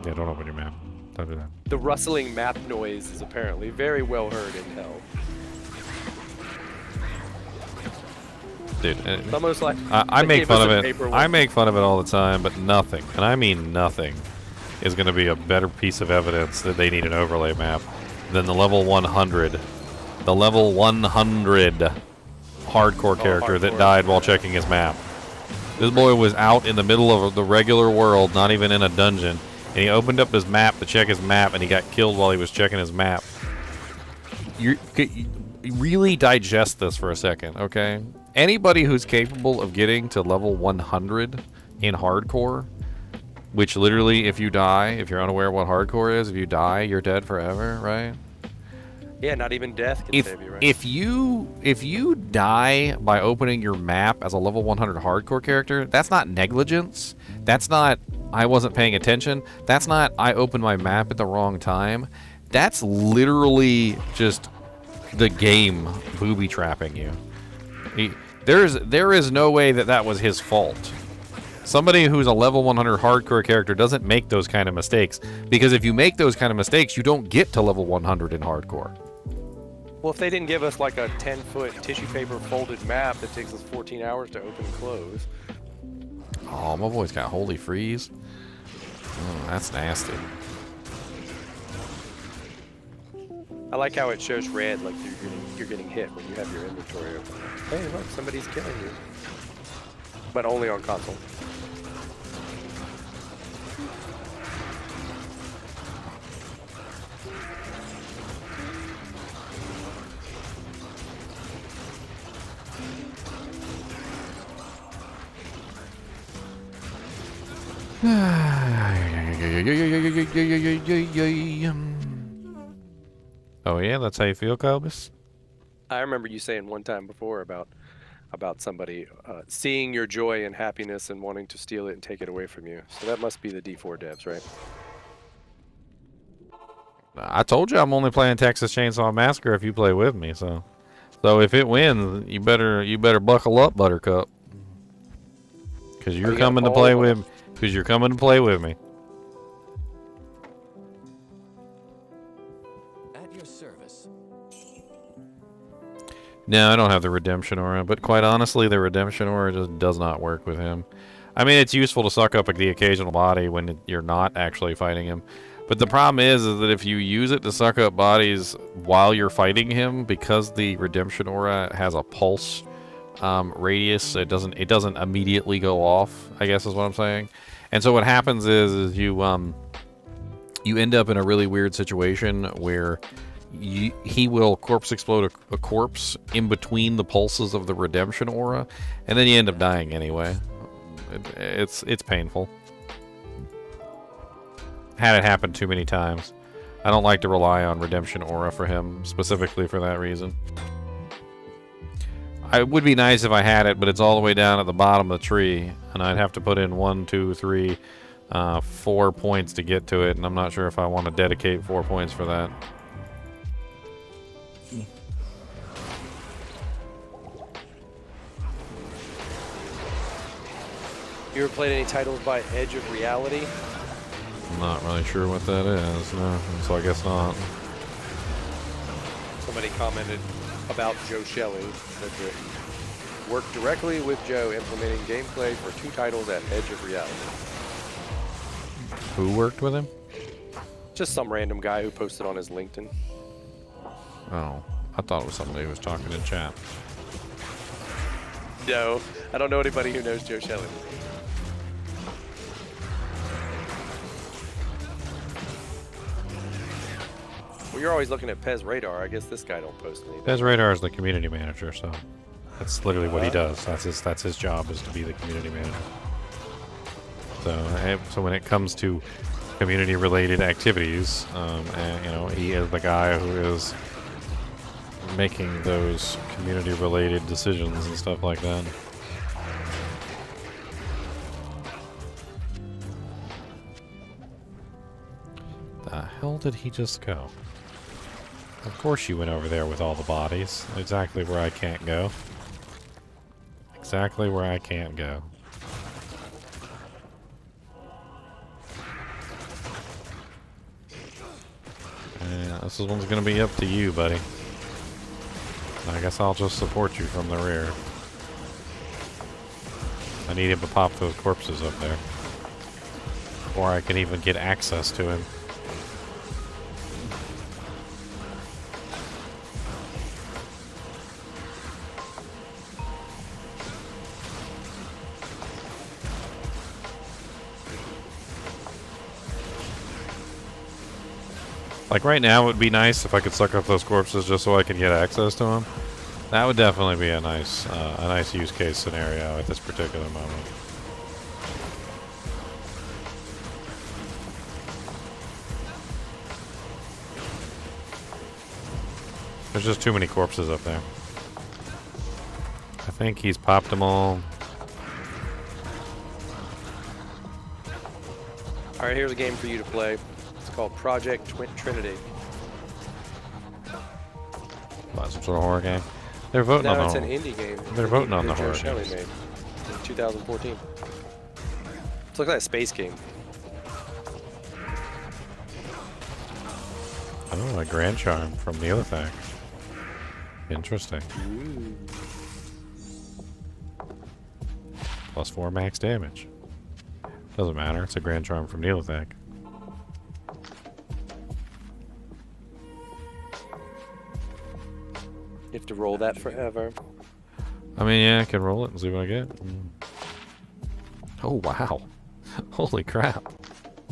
Yeah, don't open your map. Don't do that.
The rustling map noise is apparently very well heard in hell.
Dude,
It's almost like
I
they
make
gave
fun
us
of
a
it.
paper
I
one.
make fun of it all the time, but nothing, and I mean nothing, is going to be a better piece of evidence that they need an overlay map than the level 100. The level 100 hardcore character that
hardcore.
died while checking his map. This boy was out in the middle of the regular world, not even in a dungeon, and he opened up his map to check his map, and he got killed while he was checking his map. You really digest this for a second, okay? Anybody who's capable of getting to level 100 in hardcore, which literally, if you die, if you're unaware of what hardcore is, if you die, you're dead forever, right?
Yeah, not even death can save you, right?
If you die by opening your map as a level 100 hardcore character, that's not negligence. That's not I wasn't paying attention. That's not I opened my map at the wrong time. That's literally just the game booby trapping you. There is no way that was his fault. Somebody who's a level 100 hardcore character doesn't make those kind of mistakes, because if you make those kind of mistakes, you don't get to level 100 in hardcore.
Well, if they didn't give us like a 10-foot tissue paper folded map that takes us 14 hours to open and close.
Oh, my boy's got holy freeze. Oh, that's nasty.
I like how it shows red, like you're getting hit when you have your inventory open. Hey, look, somebody's killing you. But only on console.
Oh yeah, that's how you feel, Cobus?
I remember you saying one time before about somebody seeing your joy and happiness and wanting to steal it and take it away from you. So that must be the D4 devs, right?
I told you I'm only playing Texas Chainsaw Massacre if you play with me, so if it wins, you better buckle up, Buttercup. Cause you're coming to play with me.
At your service.
No, I don't have the redemption aura, but quite honestly, the redemption aura just does not work with him. I mean, it's useful to suck up the occasional body when you're not actually fighting him. But the problem is that if you use it to suck up bodies while you're fighting him, because the redemption aura has a pulse radius, it doesn't immediately go off, I guess is what I'm saying. And so what happens is you end up in a really weird situation where he will corpse explode a corpse in between the pulses of the redemption aura, and then you end up dying anyway. It's painful. Had it happen too many times. I don't like to rely on redemption aura for him, specifically for that reason. It would be nice if I had it, but it's all the way down at the bottom of the tree, and I'd have to put in 1, 2, 3, 4 points to get to it, and I'm not sure if I want to dedicate 4 points for that.
You ever played any titles by Edge of Reality?
I'm not really sure what that is, no, so I guess not.
Somebody commented about Joe Shelley that they worked directly with Joe implementing gameplay for 2 titles at Edge of Reality.
Who worked with him?
Just some random guy who posted on his LinkedIn.
Oh, I thought it was somebody who was talking in chat.
No, I don't know anybody who knows Joe Shelley. Well, you're always looking at Pez Radar. I guess this guy don't post anything.
Pez Radar is the community manager, so that's literally what he does. That's his job, is to be the community manager. So when it comes to community-related activities, and, you know, he is the guy who is making those community-related decisions and stuff like that. The hell did he just go? Of course you went over there with all the bodies. Exactly where I can't go. Exactly where I can't go. Yeah, this one's gonna be up to you, buddy. I guess I'll just support you from the rear. I need him to pop those corpses up there. Or I can even get access to him. Like right now, it would be nice if I could suck up those corpses just so I could get access to them. That would definitely be a nice use case scenario at this particular moment. There's just too many corpses up there. I think he's popped them all.
All right, here's a game for you to play. It's called Project Trinity.
What, some sort of horror game? They're voting on
No, it's
the
an indie game.
They're voting on the
Joe
horror
Shelley
games.
made in 2014. It's like that space game.
Oh, a Grand Charm from Nihlathak. Interesting. Plus 4 max damage. Doesn't matter, it's a Grand Charm from Nihlathak.
You have to roll that forever.
I mean, yeah, I can roll it and see what I get. Oh, wow. Holy crap.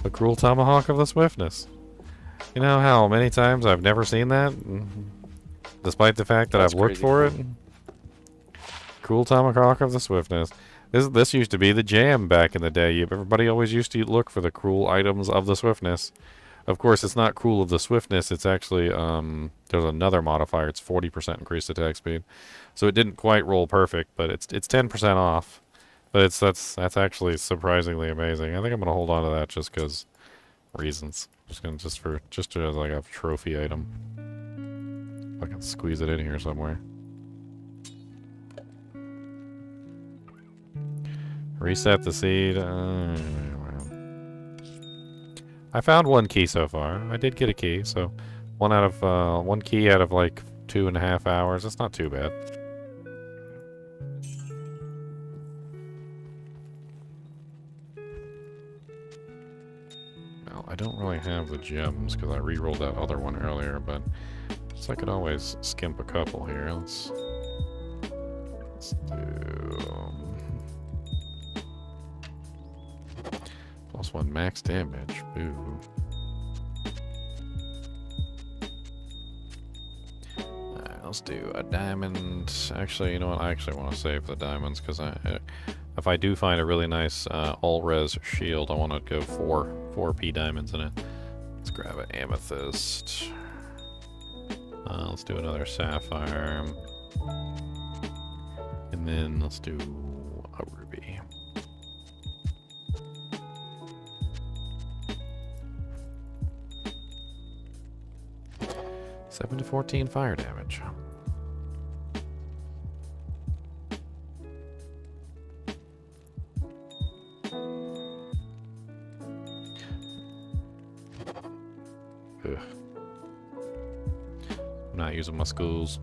The Cruel Tomahawk of the Swiftness. You know how many times I've never seen that? Despite the fact that
That's
I've looked
crazy
for
cool.
it. Cruel Tomahawk of the Swiftness. This used to be the jam back in the day. Everybody always used to look for the cruel items of the Swiftness. Of course, it's not cruel of the Swiftness. It's actually, there's another modifier. It's 40% increased attack speed. So it didn't quite roll perfect, but it's 10% off. But that's actually surprisingly amazing. I think I'm gonna hold on to that just because reasons. Just as like a trophy item. If I can squeeze it in here somewhere. Reset the seed. I found 1 key so far. I did get a key, so 1 key out of like 2.5 hours. That's not too bad. Well, I don't really have the gems because I re-rolled that other one earlier, but so I could always skimp a couple here. Let's do +1 max damage. Ooh. let's do a diamond. Actually, you know what? I actually want to save the diamonds because if I do find a really nice all-res shield, I want to go 4p diamonds in it. Let's grab an amethyst. Let's do another sapphire. And then let's do a ruby. Seven to 14 fire damage. Ugh. I'm not using my schools.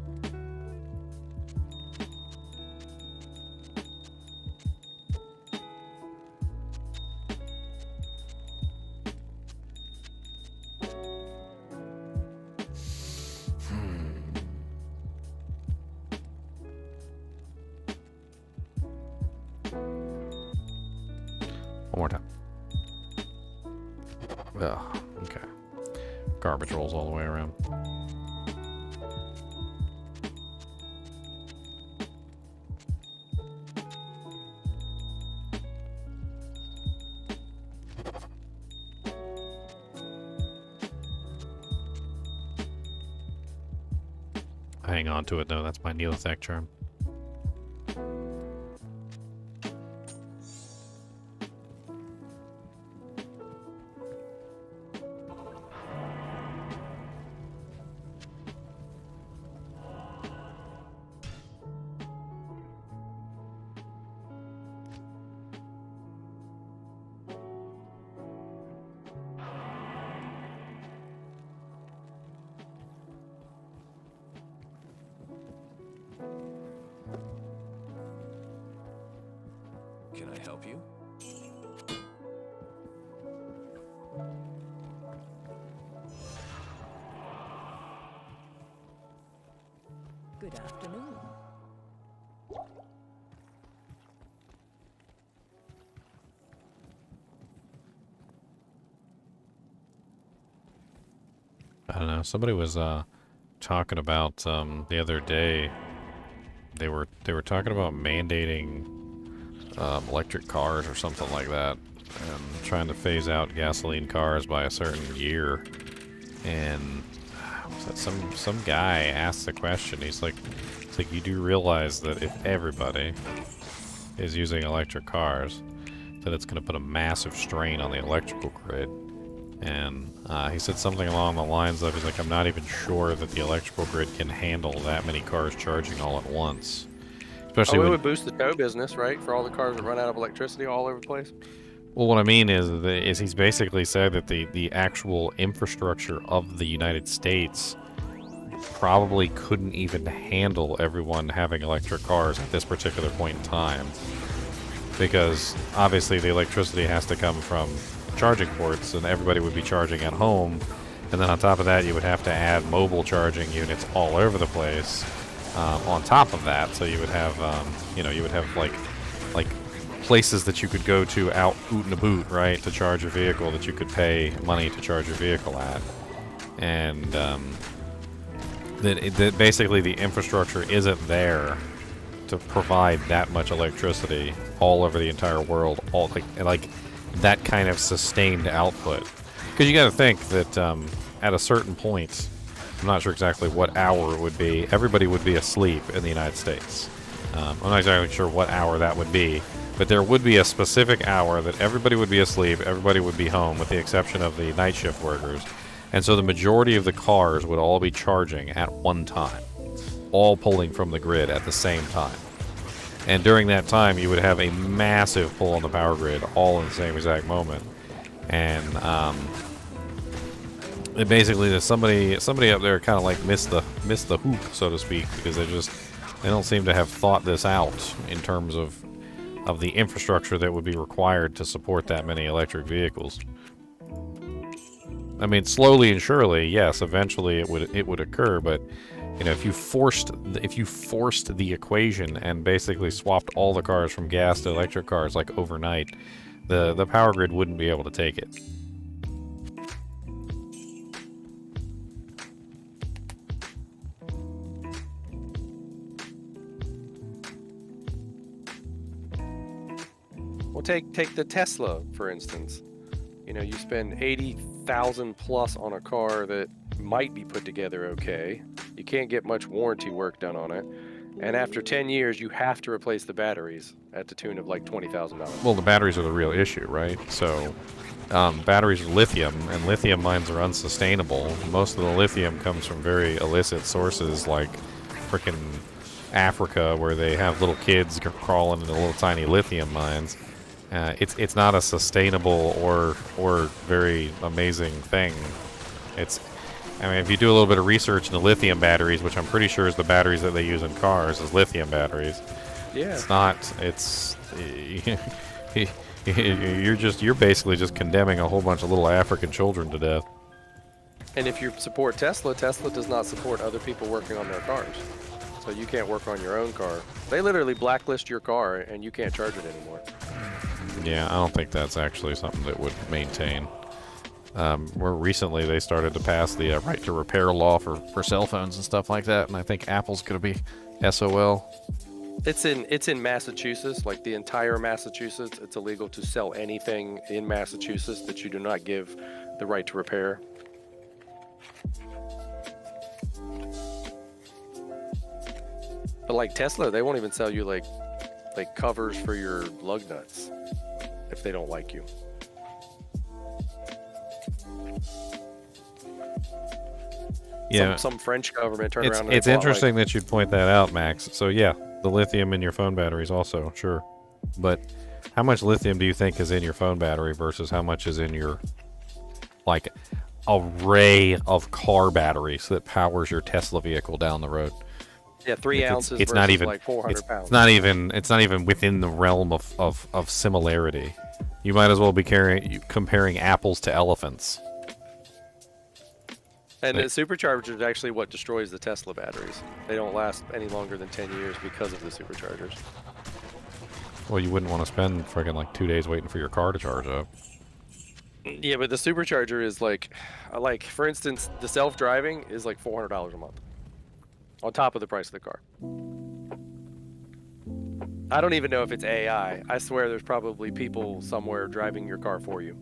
One more time. Ugh, okay. Garbage rolls all the way around. Hang on to it though, that's my Nihlathak charm.
Can I help you?
Good afternoon.
I don't know. Somebody was talking about the other day. They were talking about mandating electric cars or something like that, and trying to phase out gasoline cars by a certain year. And some guy asked the question. He's like, "It's like, you do realize that if everybody is using electric cars, that it's going to put a massive strain on the electrical grid." And he said something along the lines of, he's like, "I'm not even sure that the electrical grid can handle that many cars charging all at once." Especially
it would boost the tow business, right? For all the cars that run out of electricity all over the place.
Well, what I mean is he's basically said that the actual infrastructure of the United States probably couldn't even handle everyone having electric cars at this particular point in time. Because obviously the electricity has to come from charging ports, and everybody would be charging at home. And then on top of that, you would have to add mobile charging units all over the place. On top of that, so you would have, you would have like places that you could go to out and about, right, to charge your vehicle, that you could pay money to charge your vehicle at, and that basically the infrastructure isn't there to provide that much electricity all over the entire world, all like that kind of sustained output. Because you got to think that at a certain point, I'm not sure exactly what hour it would be, everybody would be asleep in the United States. I'm not exactly sure what hour that would be, but there would be a specific hour that everybody would be asleep, everybody would be home, with the exception of the night shift workers. And so the majority of the cars would all be charging at one time, all pulling from the grid at the same time. And during that time, you would have a massive pull on the power grid, all in the same exact moment. And basically, there's somebody up there kind of like missed the hoop, so to speak, because they don't seem to have thought this out in terms of the infrastructure that would be required to support that many electric vehicles. I mean, slowly and surely, yes, eventually it would occur, but you know, if you forced the equation and basically swapped all the cars from gas to electric cars like overnight, the power grid wouldn't be able to take it.
Well, take the Tesla for instance. You know, you spend 80,000 plus on a car that might be put together okay. You can't get much warranty work done on it, and after 10 years, you have to replace the batteries at the tune of like $20,000.
Well, the batteries are the real issue, right? So, batteries are lithium, and lithium mines are unsustainable. Most of the lithium comes from very illicit sources, like frickin' Africa, where they have little kids crawling into little tiny lithium mines. It's not a sustainable or very amazing thing. I mean, if you do a little bit of research into lithium batteries, which I'm pretty sure is the batteries that they use in cars, is lithium batteries.
Yeah.
It's not. It's you're basically just condemning a whole bunch of little African children to death.
And if you support Tesla, Tesla does not support other people working on their cars. So you can't work on your own car. They literally blacklist your car and you can't charge it anymore.
Yeah, I don't think that's actually something that would maintain. More recently, they started to pass the right to repair law for cell phones and stuff like that, and I think Apple's going to be SOL.
It's in Massachusetts, like the entire Massachusetts. It's illegal to sell anything in Massachusetts that you do not give the right to repair. But like Tesla, they won't even sell you like covers for your lug nuts if they don't like you.
Yeah,
some French government turned around and
it's
bought,
interesting that you'd point that out, Max. So yeah, the lithium in your phone batteries also, sure. But how much lithium do you think is in your phone battery versus how much is in your like array of car batteries that powers your Tesla vehicle down the road?
Yeah, 3 ounces
it's
versus
not even
like 400 pounds.
It's not even within the realm of similarity. You might as well be comparing apples to elephants.
And the supercharger is actually what destroys the Tesla batteries. They don't last any longer than 10 years because of the superchargers.
Well, you wouldn't want to spend friggin' like 2 days waiting for your car to charge up.
Yeah, but the supercharger is like for instance, the self-driving is like $400 a month. On top of the price of the car. I don't even know if it's AI. I swear there's probably people somewhere driving your car for you.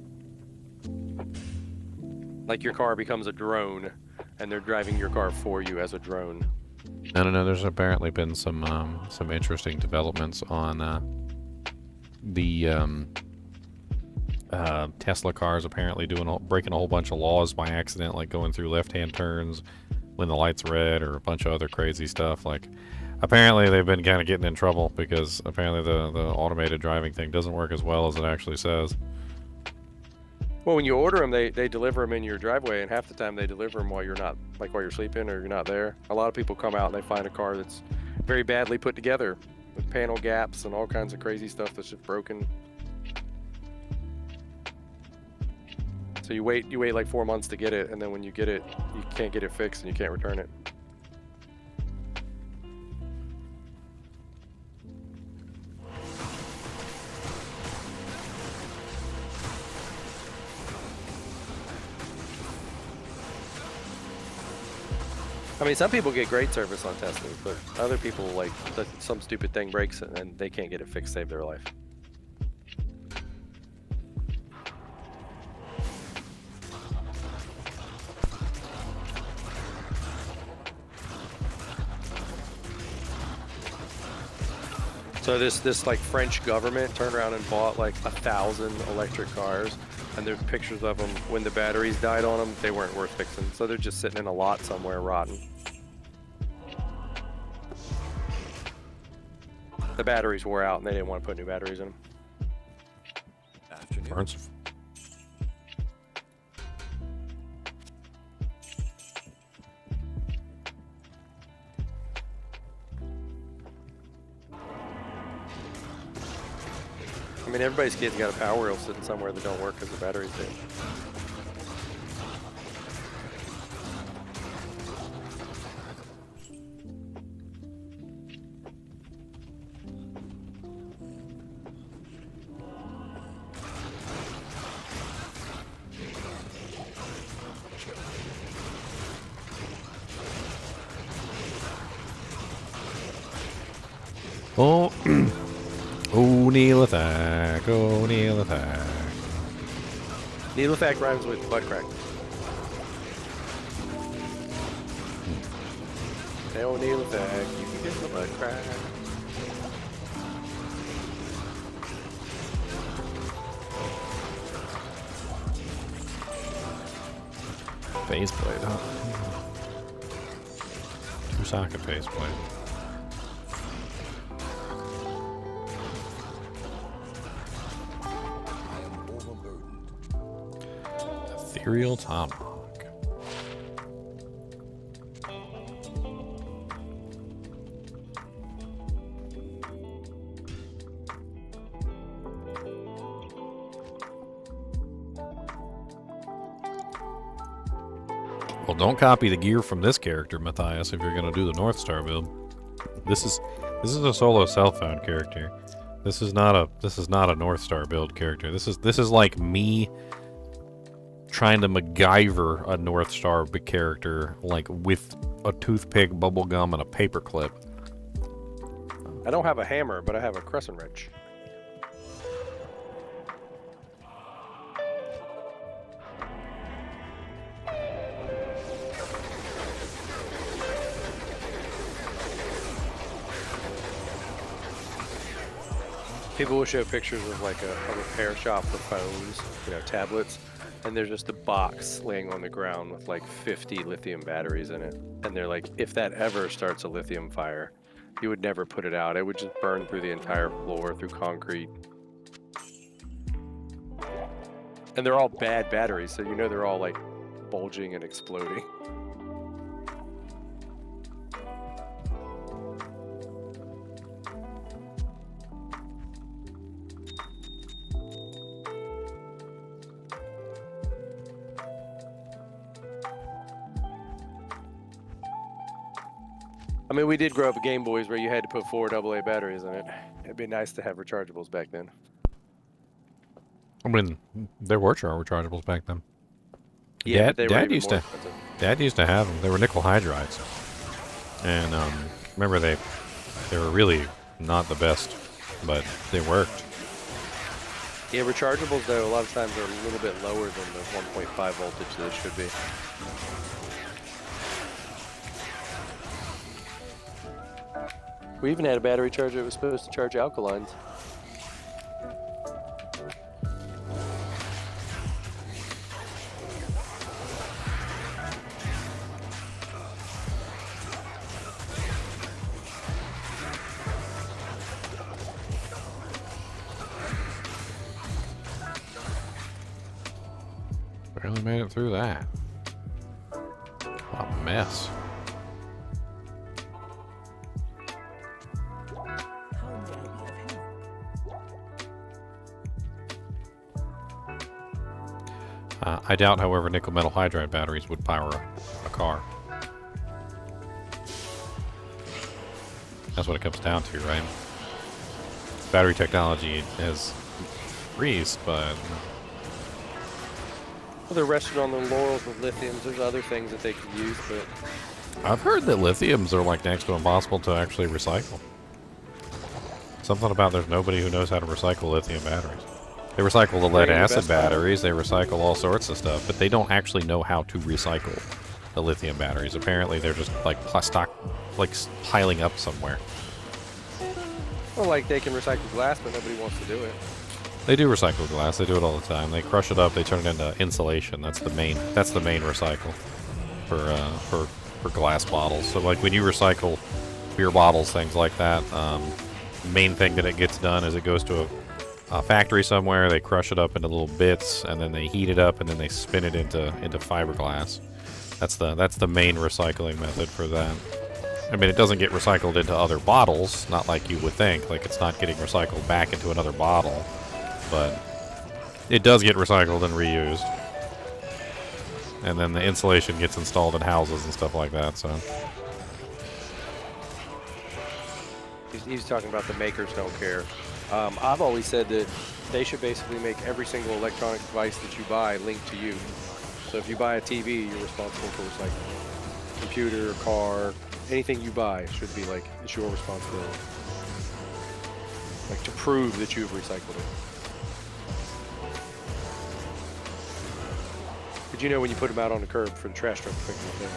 Like your car becomes a drone, and they're driving your car for you as a drone.
I don't know. There's apparently been some interesting developments on the Tesla cars apparently breaking a whole bunch of laws by accident, like going through left-hand turns when the light's red, or a bunch of other crazy stuff. Like, apparently they've been kind of getting in trouble because apparently the automated driving thing doesn't work as well as it actually says.
Well, when you order them, they deliver them in your driveway, and half the time they deliver them while you're not, like while you're sleeping or you're not there. A lot of people come out and they find a car that's very badly put together with panel gaps and all kinds of crazy stuff that's just broken. So you wait like 4 months to get it, and then when you get it, you can't get it fixed and you can't return it. I mean, some people get great service on Teslas, but other people, like, some stupid thing breaks and they can't get it fixed, save their life. So this like French government turned around and bought like 1,000 electric cars, and there's pictures of them when the batteries died on them. They weren't worth fixing, so they're just sitting in a lot somewhere rotten. The batteries wore out and they didn't want to put new batteries in them.
Afternoon.
Burns.
I mean, everybody's kid's got a power wheel sitting somewhere that don't work because the batteries did.
Well, Oh, Nihlathak. Oh, Nihlathak.
Nihlathak rhymes with butt crack. Hey, oh, Nihlathak, you can get the butt crack.
Faceplate, huh? 2-socket faceplate.
I am overburdened.
Ethereal Tomahawk. Well, don't copy the gear from this character, Matthias, if you're going to do the North Star build. This is a solo self-found character. This is not a North Star build character. This is like me trying to MacGyver a North Star character, like with a toothpick, bubble gum, and a paperclip.
I don't have a hammer, but I have a crescent wrench. People will show pictures of like a repair shop for phones, you know, tablets, and there's just a box laying on the ground with like 50 lithium batteries in it. And they're like, if that ever starts a lithium fire, you would never put it out. It would just burn through the entire floor, through concrete. And they're all bad batteries, so you know they're all like bulging and exploding. I mean, we did grow up with Game Boys where you had to put 4 AA batteries in it. It'd be nice to have rechargeables back then.
I mean, there were rechargeables back then.
Yeah,
Dad used to have them. They were nickel hydrides, and remember they were really not the best, but they worked.
Yeah, rechargeables though a lot of times are a little bit lower than the 1.5 voltage they should be. We even had a battery charger that was supposed to charge alkalines.
Barely made it through that. What a mess. I doubt, however, nickel metal hydride batteries would power a car. That's what it comes down to, right? Battery technology has increased, but...
Well, they're resting on the laurels with lithiums. There's other things that they could use, but...
I've heard that lithiums are like next to impossible to actually recycle. Something about there's nobody who knows how to recycle lithium batteries. They recycle the lead acid batteries, they recycle all sorts of stuff, but they don't actually know how to recycle the lithium batteries. Apparently they're just like piling up somewhere.
Well, like they can recycle glass, but nobody wants to do it.
They do recycle glass, they do it all the time. They crush it up, they turn it into insulation. That's the main recycle for glass bottles. So like when you recycle beer bottles, things like that, main thing that it gets done is it goes to a factory somewhere, they crush it up into little bits, and then they heat it up, and then they spin it into fiberglass. That's the main recycling method for that. I mean, it doesn't get recycled into other bottles, not like you would think. Like, it's not getting recycled back into another bottle, but it does get recycled and reused. And then the insulation gets installed in houses and stuff like that, so...
He's talking about the makers don't care. I've always said that they should basically make every single electronic device that you buy linked to you. So if you buy a TV, you're responsible for recycling. Computer, car, anything you buy should be like, it's your responsibility. Like to prove that you've recycled it. Did you know when you put them out on the curb for the trash truck to pick them up there?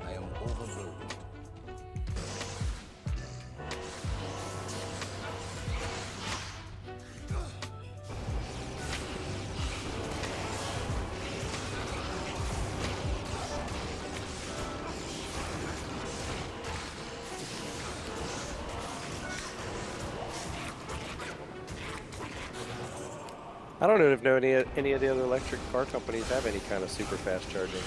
I am overburdened.
I don't know if any of the other electric car companies have any kind of super fast charging.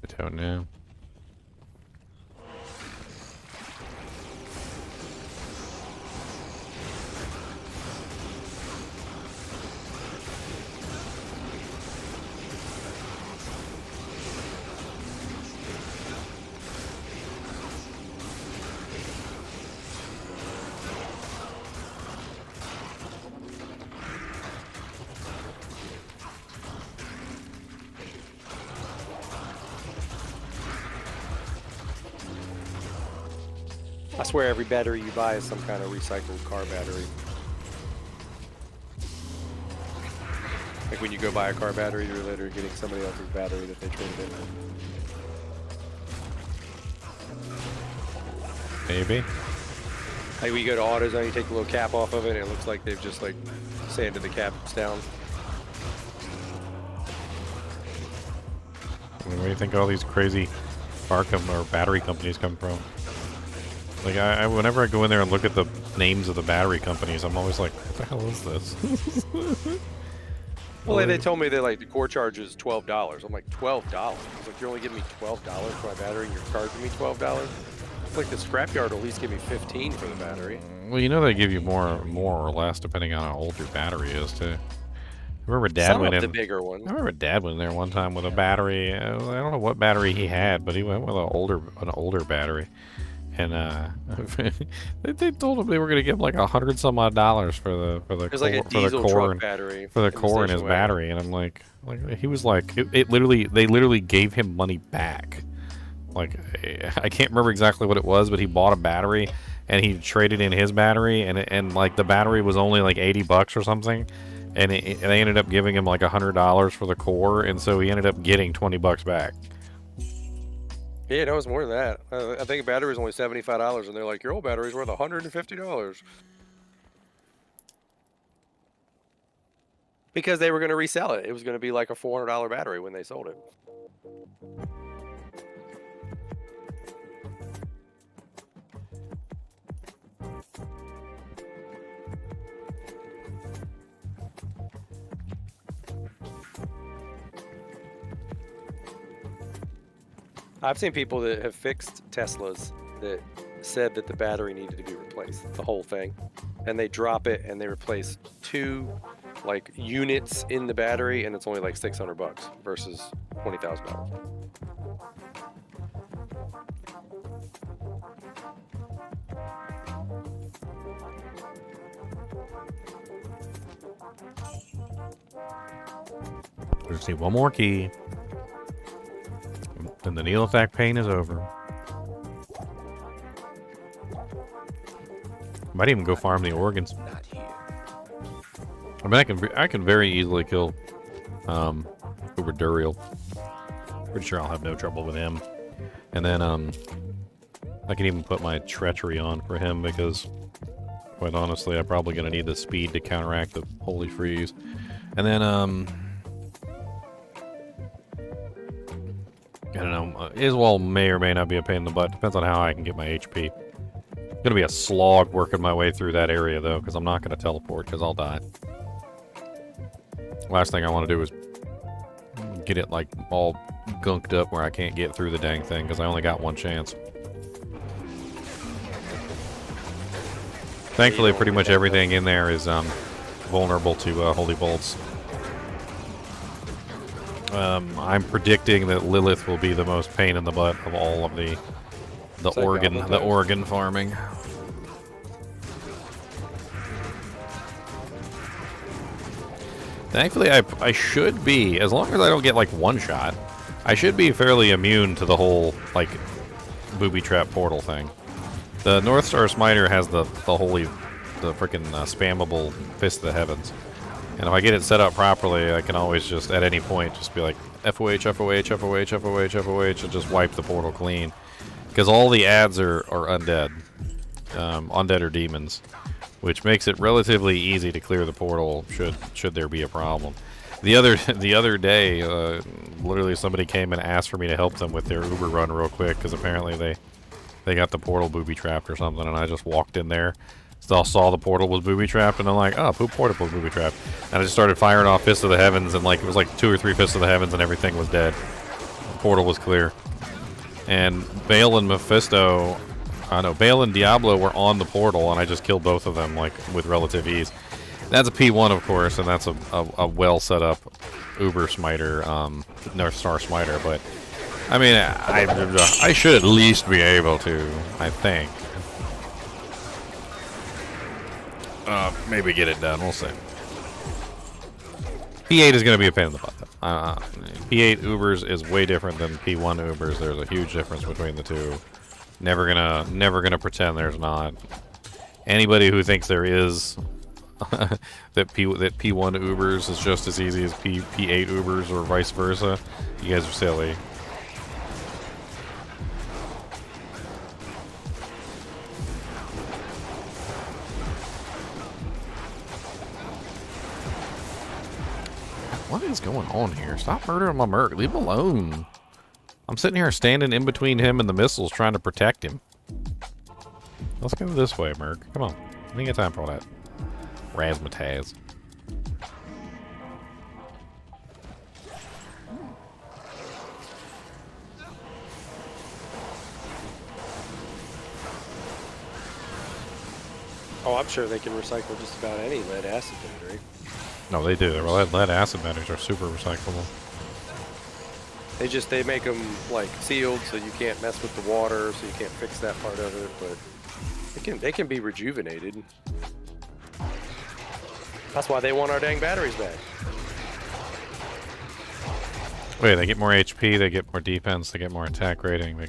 I don't know.
I swear every battery you buy is some kind of recycled car battery. Like when you go buy a car battery, you're literally getting somebody else's battery that they traded in.
Maybe.
Like when you go to AutoZone, you take the little cap off of it, and it looks like they've just like sanded the caps down.
I mean, where do you think all these crazy car or battery companies come from? Like, whenever I go in there and look at the names of the battery companies, I'm always like, what the hell is this?
Well, they told me that like the core charge is $12. I'm like, $12? I was like, you're only giving me $12 for my battery, and you're charging me $12? It's like the scrapyard will at least give me $15 for the battery.
Well, you know they give you more or less depending on how old your battery is too. I remember Dad went in.
The bigger ones.
I remember Dad went in there one time with a battery. I don't know what battery he had, but he went with an older battery. And they told him they were going to give him like $100 some odd for the
There's like a diesel truck battery
for the core in his battery, and I'm like he was like they literally gave him money back. Like I can't remember exactly what it was, but he bought a battery and he traded in his battery, and like the battery was only like $80 or something, and they ended up giving him like $100 for the core, and so he ended up getting $20 back.
Yeah, no, it's more than that. I think a battery is only $75, and they're like, your old battery's worth $150. Because they were going to resell it. It was going to be like a $400 battery when they sold it. I've seen people that have fixed Teslas that said that the battery needed to be replaced, the whole thing. And they drop it and they replace 2 like units in the battery, and it's only like $600 versus $20,000.
We just need one more key. Then the Nihlathak pain is over. Might even go farm the organs.
Not here.
I mean, I can very easily kill Uber Duriel. Pretty sure I'll have no trouble with him. And then I can even put my treachery on for him because, quite honestly, I'm probably gonna need the speed to counteract the holy freeze. And then I don't know. Iswal may or may not be a pain in the butt. Depends on how I can get my HP. It's gonna be a slog working my way through that area though, because I'm not gonna teleport because I'll die. Last thing I want to do is get it like all gunked up where I can't get through the dang thing because I only got one chance. Thankfully, pretty much everything in there is vulnerable to holy bolts. I'm predicting that Lilith will be the most pain in the butt of all of the organ farming. Thankfully, I should be, as long as I don't get like one shot, I should be fairly immune to the whole like booby trap portal thing. The North Star Smiter has the freaking spammable Fist of the Heavens, and if I get it set up properly, I can always just at any point just be like FOH, FOH, FOH, FOH, FOH, and just wipe the portal clean, because all the ads are undead, undead or demons, which makes it relatively easy to clear the portal should there be a problem. The other day, literally somebody came and asked for me to help them with their Uber run real quick, because apparently they got the portal booby trapped or something, and I just walked in there, saw the portal was booby trapped, and I'm like, oh, portal was booby trapped, and I just started firing off Fists of the Heavens, and like it was like 2 or 3 Fists of the Heavens, and everything was dead. The portal was clear, and Bale and Mephisto, Bale and Diablo were on the portal, and I just killed both of them like with relative ease. That's a P1, of course, and that's a well set up Uber Smiter, North Star Smiter, but I mean, I should at least be able to, I think. Maybe get it done, we'll see. P8 is going to be a pain in the butt, though. P8 Ubers is way different than P1 Ubers. There's a huge difference between the two. Never gonna pretend there's not. Anybody who thinks there is, that P1 Ubers is just as easy as P8 Ubers or vice versa, you guys are silly. What is going on here? Stop murdering my Merc. Leave him alone. I'm sitting here standing in between him and the missiles trying to protect him. Let's go this way, Merc. Come on. We ain't got time for all that razzmatazz.
Oh, I'm sure they can recycle just about any lead acid battery.
No, they do. Lead acid batteries are super recyclable.
They make them like sealed, so you can't mess with the water, so you can't fix that part of it. But they can be rejuvenated. That's why they want our dang batteries back.
Wait, they get more HP, they get more defense, they get more attack rating, they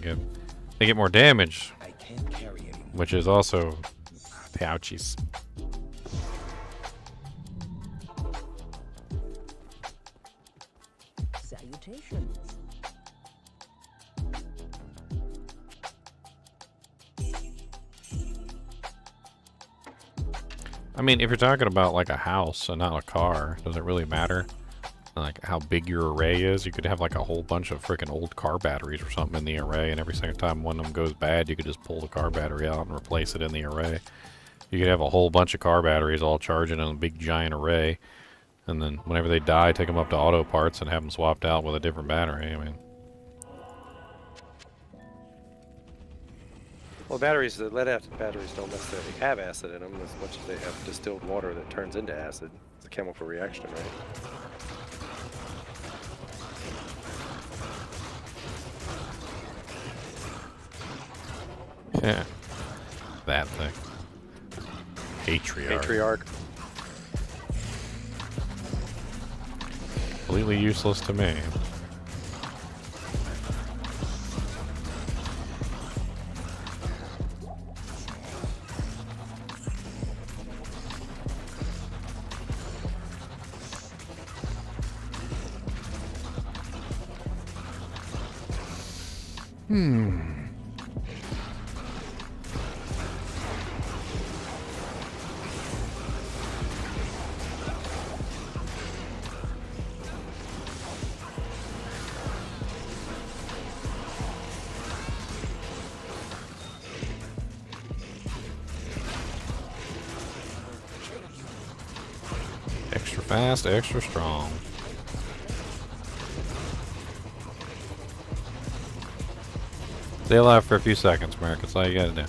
get more damage,
I can't carry anymore.
which is also pouchies.
Salutations.
I mean, if you're talking about like a house and not a car, does it really matter? Like how big your array is? You could have like a whole bunch of freaking old car batteries or something in the array, and every single time one of them goes bad, you could just pull the car battery out and replace it in the array. You could have a whole bunch of car batteries all charging in a big giant array, and then whenever they die, take them up to auto parts and have them swapped out with a different battery. I mean,
Well, batteries, the lead acid batteries don't necessarily have acid in them as much as they have distilled water that turns into acid. It's a chemical reaction, right?
yeah, that thing. Patriarch.
Patriarch.
Completely useless to me. Extra fast, extra strong. Stay alive for a few seconds, Mark. That's all you gotta do.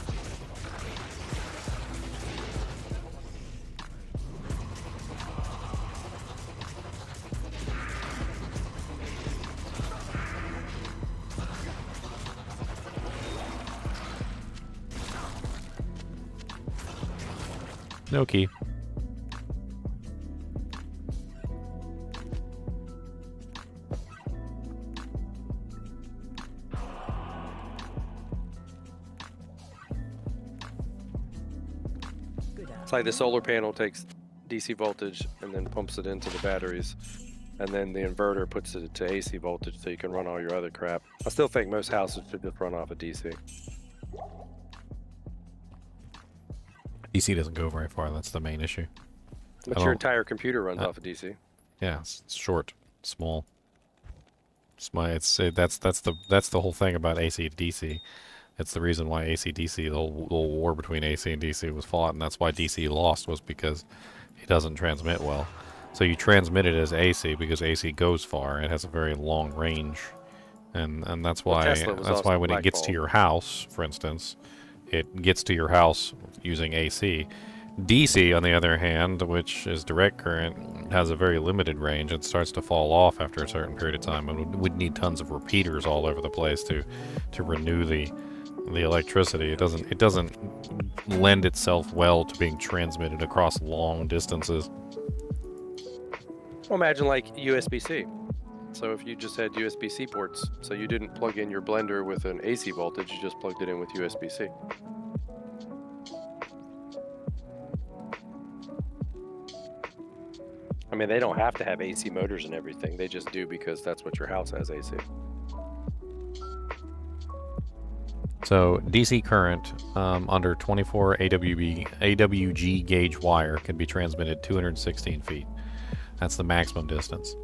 No key.
It's like the solar panel takes DC voltage and then pumps it into the batteries, and then the inverter puts it to AC voltage so you can run all your other crap. I still think most houses should just run off of DC.
DC doesn't go very far. That's the main issue.
But your entire computer runs off of DC.
Yeah, it's short, small. That's the whole thing about AC to DC. It's the reason why AC-DC, the whole war between AC and DC was fought, and that's why DC lost, was because it doesn't transmit well. So you transmit it as AC because AC goes far. It has a very long range, and that's why when it gets to your house, for instance, it gets to your house using AC. DC, on the other hand, which is direct current, has a very limited range and starts to fall off after a certain period of time, and would need tons of repeaters all over the place to renew the electricity. It doesn't lend itself well to being transmitted across long distances.
Well, imagine like USB-C. So if you just had USB-C ports, so you didn't plug in your blender with an AC voltage, you just plugged it in with USB-C. I mean, they don't have to have AC motors and everything. They just do because that's what your house has AC.
So DC current under 24 AWG gauge wire can be transmitted 216 feet. That's the maximum distance.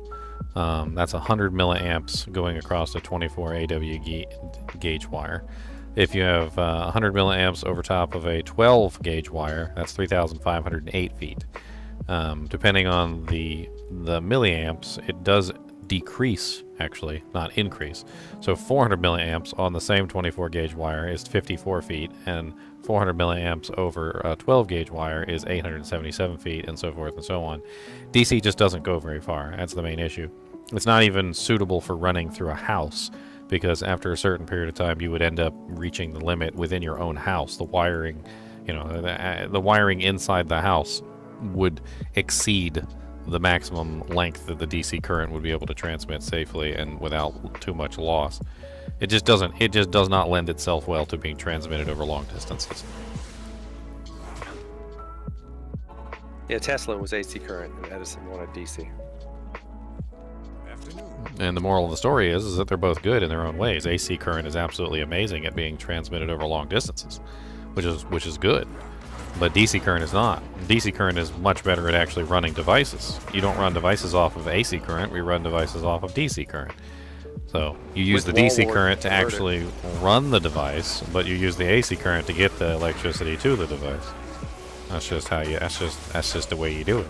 That's 100 milliamps going across a 24 AWG gauge wire. If you have 100 milliamps over top of a 12 gauge wire, that's 3,508 feet. Depending on the milliamps, it does decrease, actually, not increase. So 400 milliamps on the same 24 gauge wire is 54 feet, and 400 milliamps over a 12 gauge wire is 877 feet, and so forth and so on. DC just doesn't go very far. That's the main issue. It's not even suitable for running through a house, because after a certain period of time you would end up reaching the limit within your own house. The wiring, the wiring inside the house would exceed the maximum length that the DC current would be able to transmit safely and without too much loss. It just does not lend itself well to being transmitted over long distances.
Yeah, Tesla was AC current and Edison wanted DC.
And the moral of the story is that they're both good in their own ways. AC current is absolutely amazing at being transmitted over long distances, which is good. But DC current is not. DC current is much better at actually running devices. You don't run devices off of AC current, we run devices off of DC current. So you use the DC current to actually run the device, but you use the AC current to get the electricity to the device. That's just that's just the way you do it.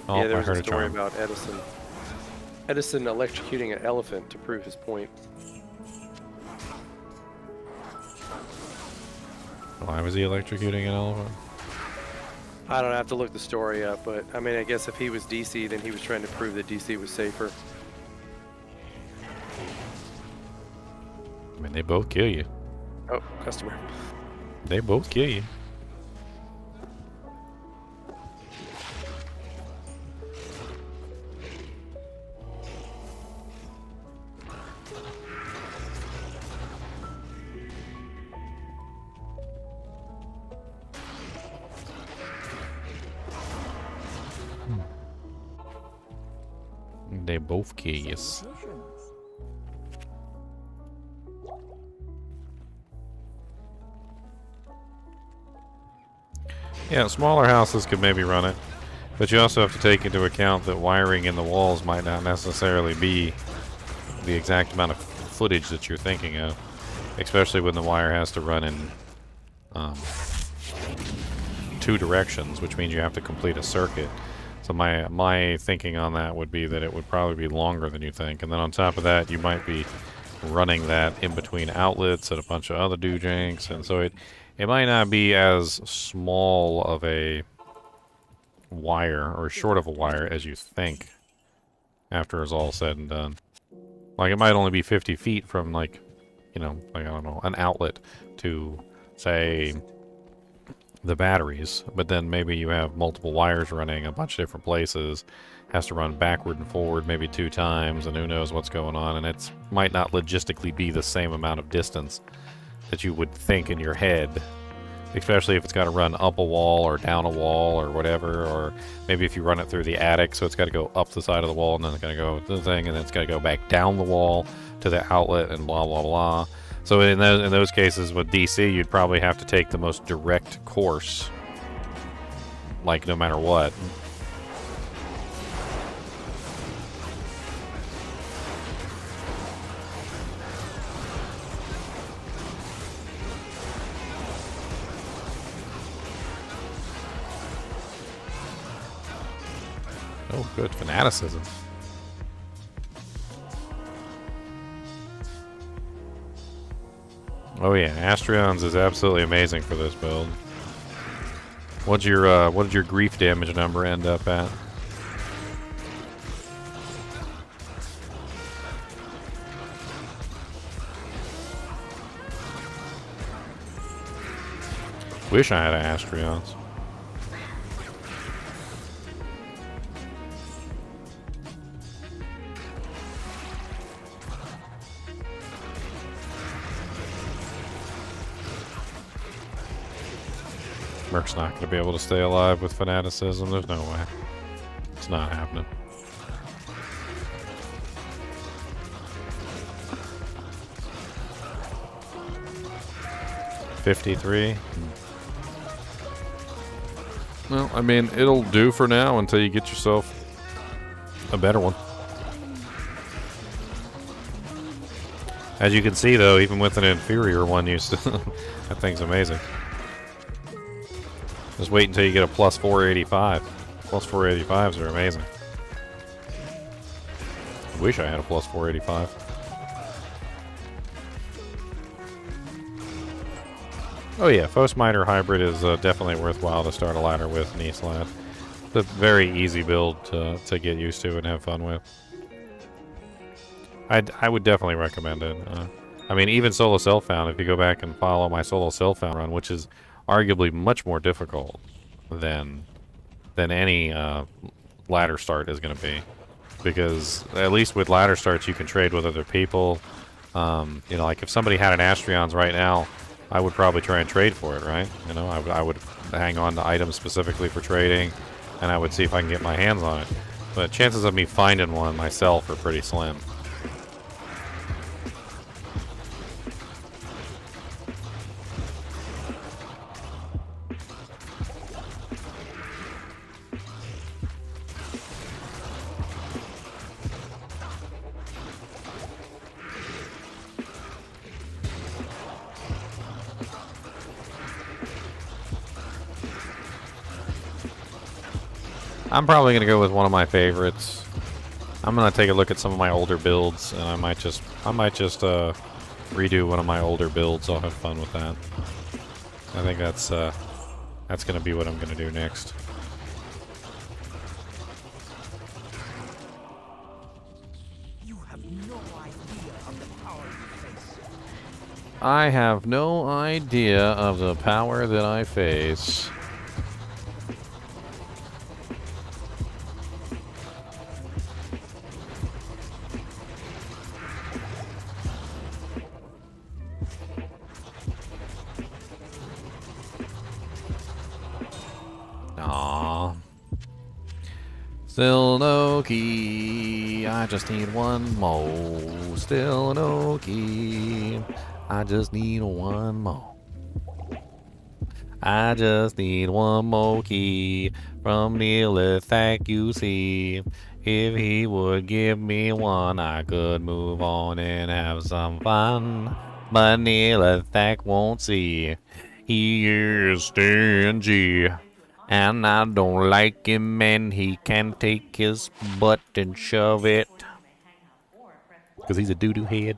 Oh,
yeah, there
I
was
heard
a story
charm.
about Edison electrocuting an elephant to prove his point.
Why was he electrocuting an elephant?
I don't have to look the story up, but I mean, I guess if he was DC, then he was trying to prove that DC was safer.
I mean, they both kill you.
Oh, customer.
They both kill you. They both kill you. Yeah, smaller houses could maybe run it, but you also have to take into account that wiring in the walls might not necessarily be the exact amount of footage that you're thinking of, especially when the wire has to run in two directions, which means you have to complete a circuit. So my thinking on that would be that it would probably be longer than you think, and then on top of that, you might be running that in between outlets and a bunch of other doojanks, and so it might not be as small of a wire or short of a wire as you think after it's all said and done. Like, it might only be 50 feet from, like, I don't know, an outlet to, say, the batteries, but then maybe you have multiple wires running a bunch of different places, has to run backward and forward maybe 2 times, and who knows what's going on, and it might not logistically be the same amount of distance that you would think in your head, especially if it's got to run up a wall or down a wall or whatever, or maybe if you run it through the attic, so it's got to go up the side of the wall, and then it's got to go to the thing, and then it's got to go back down the wall to the outlet, and blah, blah, blah. So in those cases with DC, you'd probably have to take the most direct course, like no matter what. Oh, good fanaticism. Oh yeah, Astrions is absolutely amazing for this build. What did your grief damage number end up at? Wish I had an Astrions. Merc's not going to be able to stay alive with fanaticism. There's no way. It's not happening. $53. Well, I mean, it'll do for now until you get yourself a better one. As you can see, though, even with an inferior one, you still that thing's amazing. Just wait until you get a plus 485. Plus 485s are amazing. I wish I had a plus 485. Oh yeah, Foesmiter Hybrid is definitely worthwhile to start a ladder with Nihlathak. It's a very easy build to get used to and have fun with. I would definitely recommend it. I mean, even Solo Self-Found, if you go back and follow my Solo Self-Found run, which is arguably much more difficult than any ladder start is going to be, because at least with ladder starts you can trade with other people. You know, like if somebody had an Astrions right now, I would probably try and trade for it, right? You know, I would hang on to items specifically for trading, and I would see if I can get my hands on it. But chances of me finding one myself are pretty slim. I'm probably going to go with one of my favorites. I'm going to take a look at some of my older builds, and I might just redo one of my older builds. I'll have fun with that. I think that's going to be what I'm going to do next.
You have no idea of the power you face.
I have no idea of the power that I face. Aww. Still no key. I just need one more. Still no key. I just need one more. I just need one more key from Nihlathak, you see. If he would give me one, I could move on and have some fun. But Nihlathak won't see. He is stingy. And I don't like him, and he can take his butt and shove it. Because he's a doo-doo head.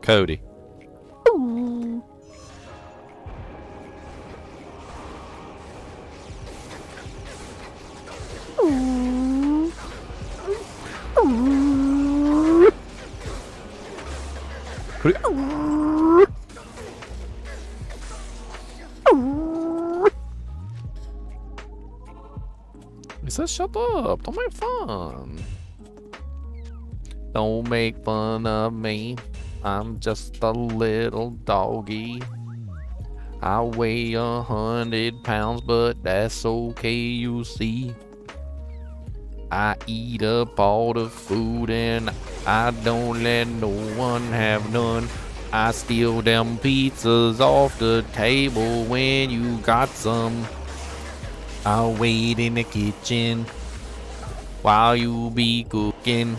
Cody. He says, shut up. Don't make fun. Don't make fun of me. I'm just a little doggy. I weigh 100 pounds, but that's okay, you see. I eat up all the food and I don't let no one have none. I steal them pizzas off the table when you got some. I'll wait in the kitchen while you be cooking.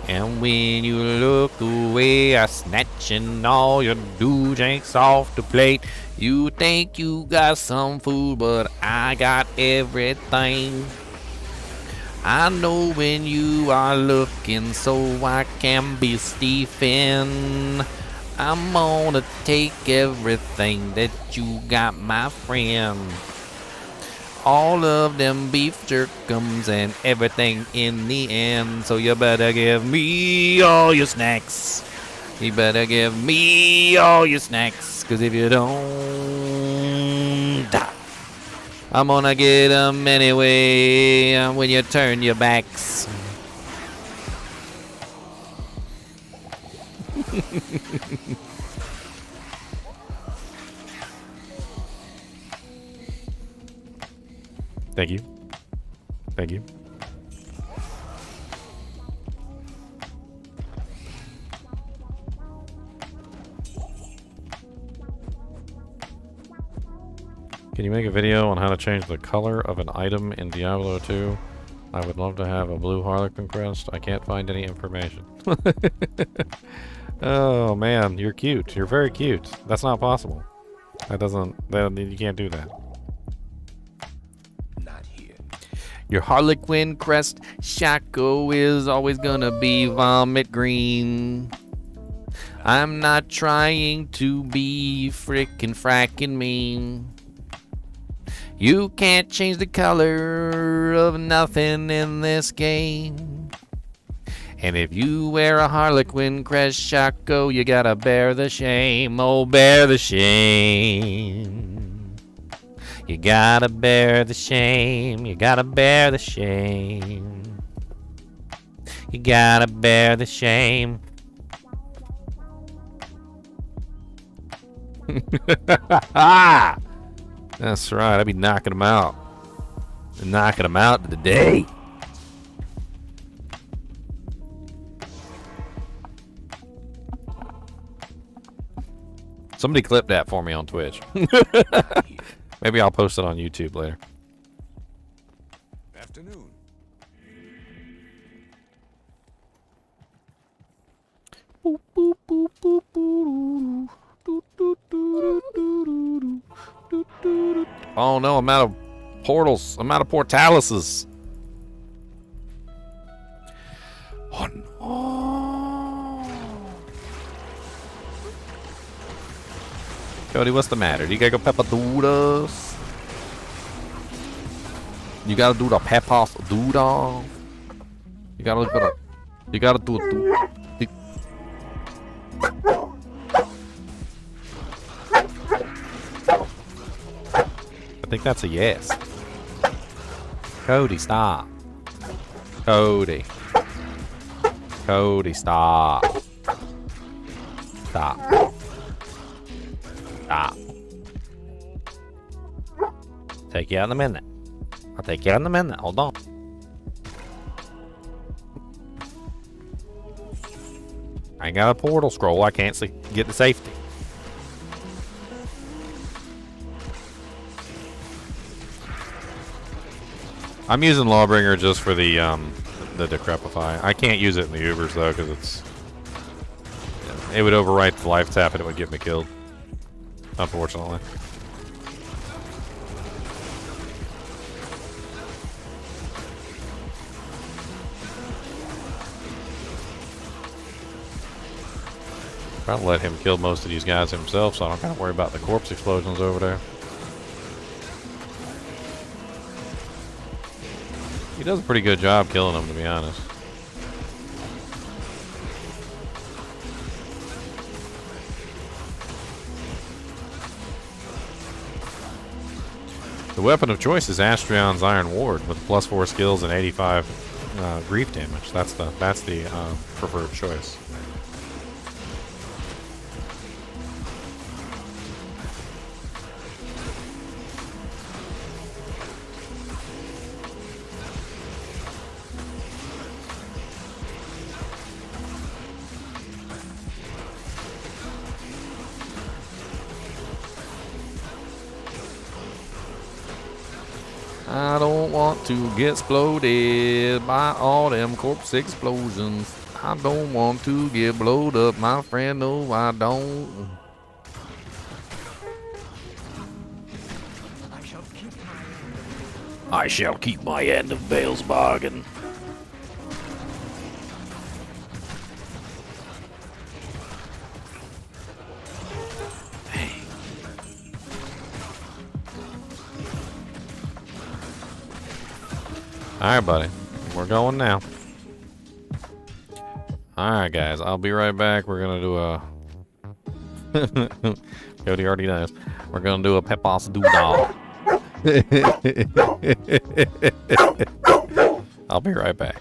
And when you look away, I snatching all your drinks off the plate. You think you got some food, but I got everything. I know when you are looking, so I can be Stephen. I'm gonna take everything that you got, my friend. All of them beef jerkums and everything in the end. So you better give me all your snacks. You better give me all your snacks. Cause if you don't, I'm gonna get them anyway when you turn your backs. Thank you. Thank you. Can you make a video on how to change the color of an item in Diablo 2? I would love to have a blue Harlequin crest. I can't find any information. Oh man, you're cute. You're very cute. That's not possible. You can't do that. Your Harlequin crest, Shaco, is always gonna be vomit green. I'm not trying to be frackin' mean. You can't change the color of nothing in this game. And if you wear a Harlequin crest, Shaco, you gotta bear the shame. Oh, bear the shame. You gotta bear the shame. You gotta bear the shame. You gotta bear the shame. That's right. I'd be knocking them out. Knocking them out today. Somebody clip that for me on Twitch. Maybe I'll post it on YouTube later.
Afternoon.
Oh no, I'm out of portals. I'm out of portalises. Oh no. Cody, what's the matter? You gotta go peppadoodles? You gotta do the peppas doodle. You gotta look at it. You gotta do it. I think that's a yes. Cody, stop. Cody. Cody, stop. Stop. Stop. Take you out in a minute. I'll take you out in a minute. Hold on. I ain't got a portal scroll. I can't see, get the safety. I'm using Lawbringer just for the decrepify. I can't use it in the Ubers though because it would overwrite the life tap and it would get me killed. Unfortunately. I'll let him kill most of these guys himself, so I don't gotta worry about the corpse explosions over there. He does a pretty good job killing them, to be honest. The weapon of choice is Astrion's Iron Ward with +4 skills and 85 grief damage. That's the preferred choice. I don't want to get exploded by all them corpse explosions. I don't want to get blowed up, my friend. No, I don't. I shall keep my end of Bale's bargain. Alright, buddy. We're going now. Alright, guys. I'll be right back. We're going to do a... Cody already knows. We're going to do a Pepos Doodle. I'll be right back.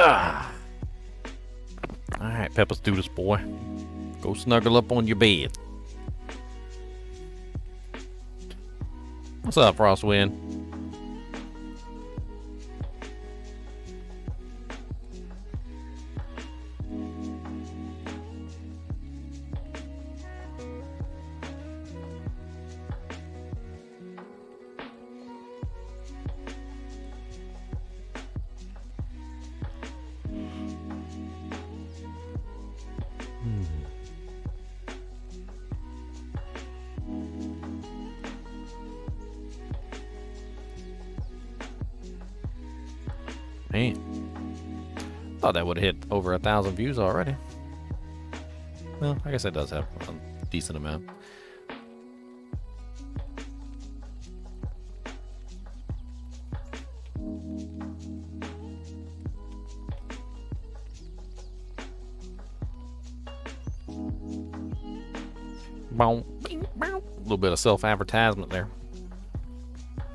Ah. All right, Pep, let's do this, boy. Go snuggle up on your bed. What's up, Frostwind? Man, thought that would have hit over 1,000 views already. Well, I guess that does have a decent amount. A little bit of self-advertisement there.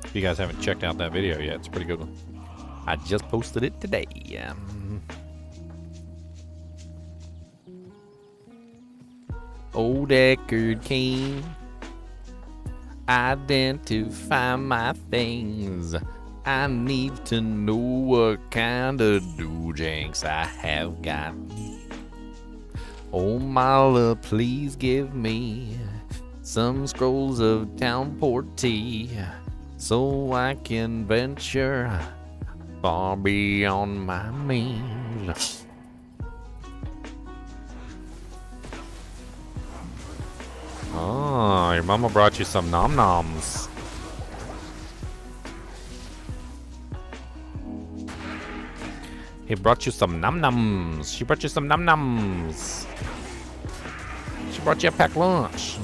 If you guys haven't checked out that video yet, it's a pretty good one. I just posted it today. Old Deckard King, identify my things. I need to know what kind of doojanks I have got. Oh, Mala, please give me some scrolls of Townport tea so I can venture far beyond my means. Oh, your mama brought you some nom-noms. He brought you some nom-noms. She brought you some nom-noms. She brought you a packed lunch.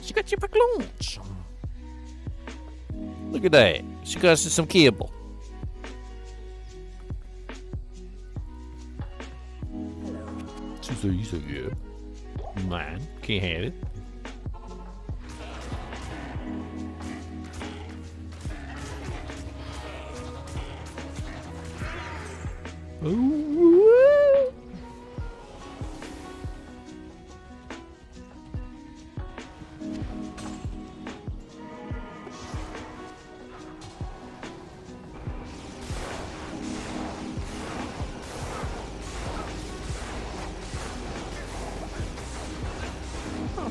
She got you packed lunch. Look at that. She got you some kibble. So you said yeah. Mine. Can't have it. Ooh.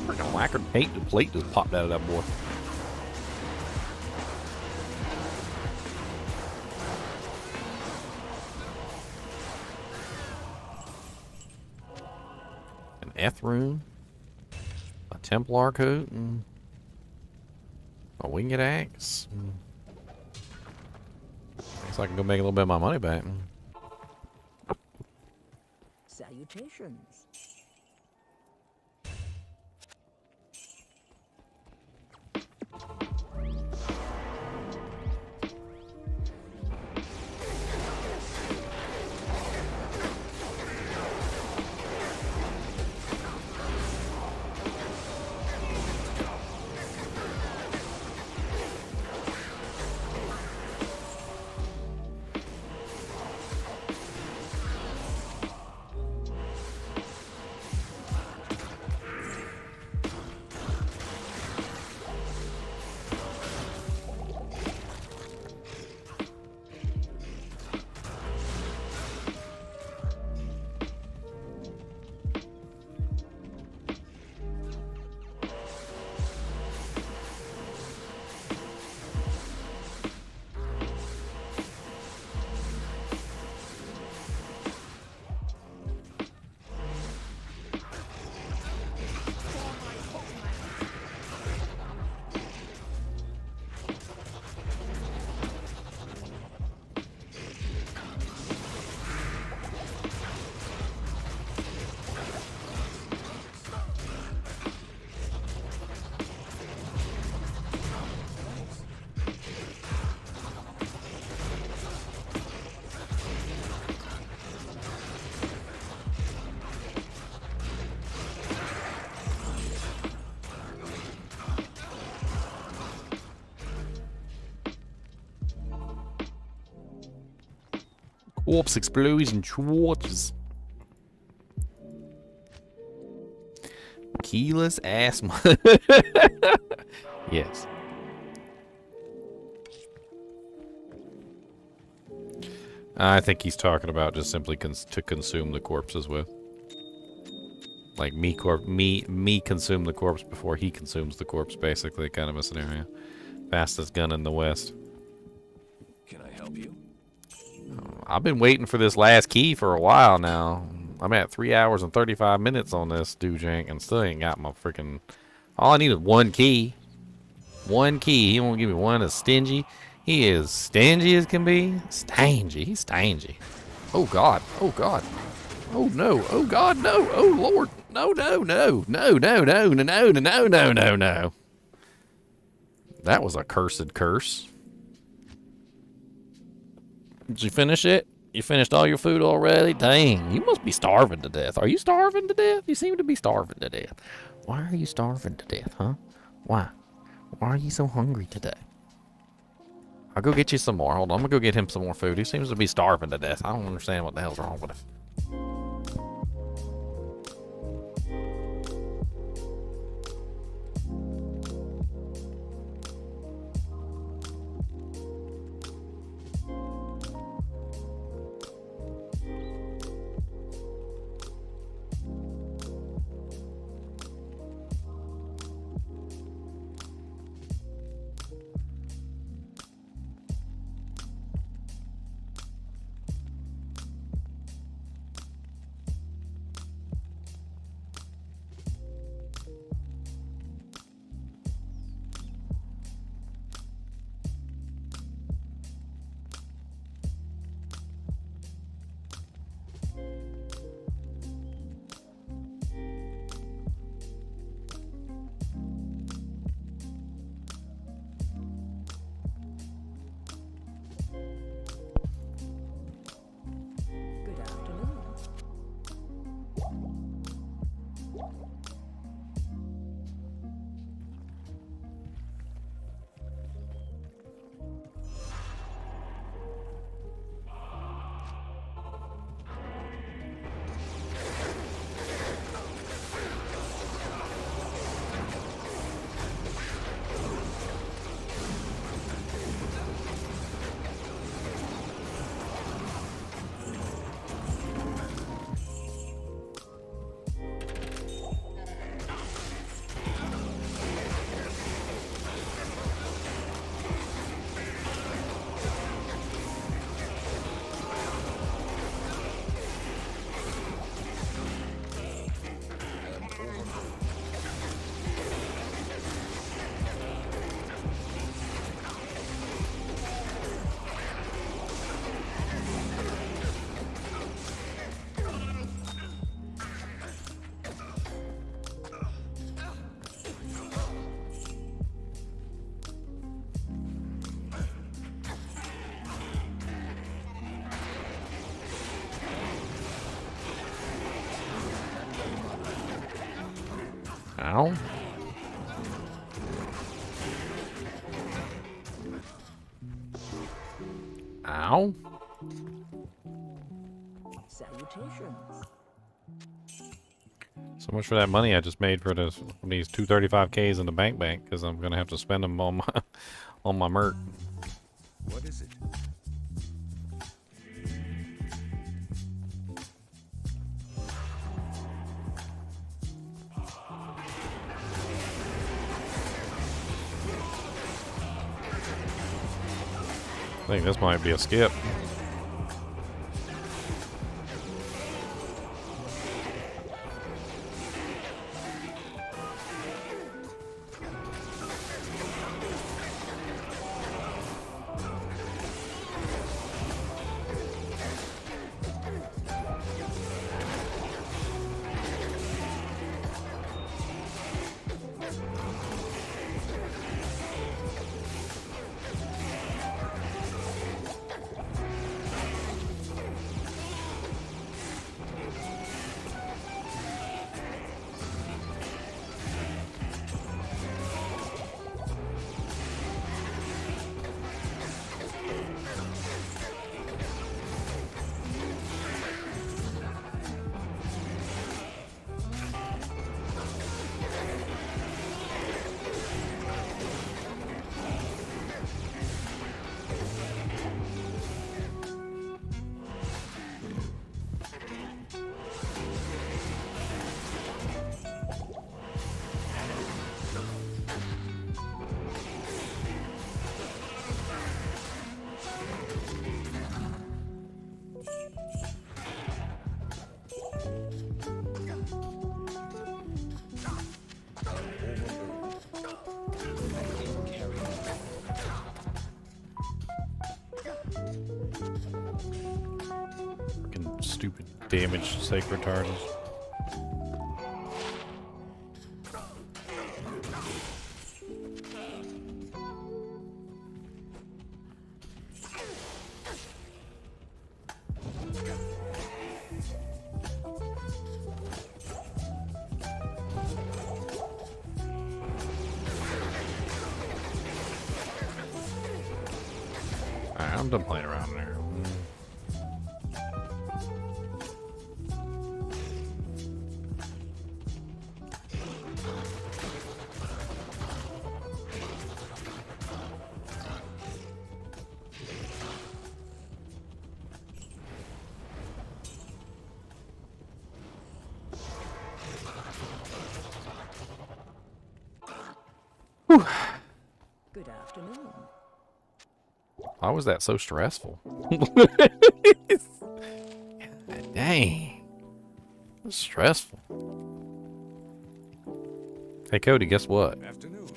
Freaking lacquered paint the plate just popped out of that boy. An F rune, a Templar coat, and a winged axe. Guess I can go make a little bit of my money back.
Salutations.
Corpse explosion Schwartz. Keyless ass. Yes. I think he's talking about just simply to consume the corpses with. Like me consume the corpse before he consumes the corpse, basically, kind of a scenario. Fastest gun in the West.
Can I help you?
I've been waiting for this last key for a while now. I'm at 3 hours and 35 minutes on this Doojank and still ain't got my freaking... All I need is one key. One key. He won't give me one. Is stingy. He is stingy as can be. Stingy. He's stingy. Oh, God. Oh, God. Oh, no. Oh, God, no. Oh, Lord. No, no, no. No, no, no, no, no, no, no, no, no. That was a cursed curse. Did you finish it? You finished all your food already? Dang, you must be starving to death. Are you starving to death? You seem to be starving to death. Why are you starving to death, huh? Why? Why are you so hungry today? I'll go get you some more. Hold on, I'm gonna go get him some more food. He seems to be starving to death. I don't understand what the hell's wrong with him.
Good afternoon.
Ow. Ow.
Salutations.
So much for that money I just made for these 235Ks in the bank because I'm gonna have to spend them on my merc.
What is it?
I think this might be a skip. Fucking stupid damaged sacred targets. Alright, I'm done playing around there.
Good afternoon.
Why was that so stressful? Dang. That's stressful. Hey Cody, guess what?
Afternoon.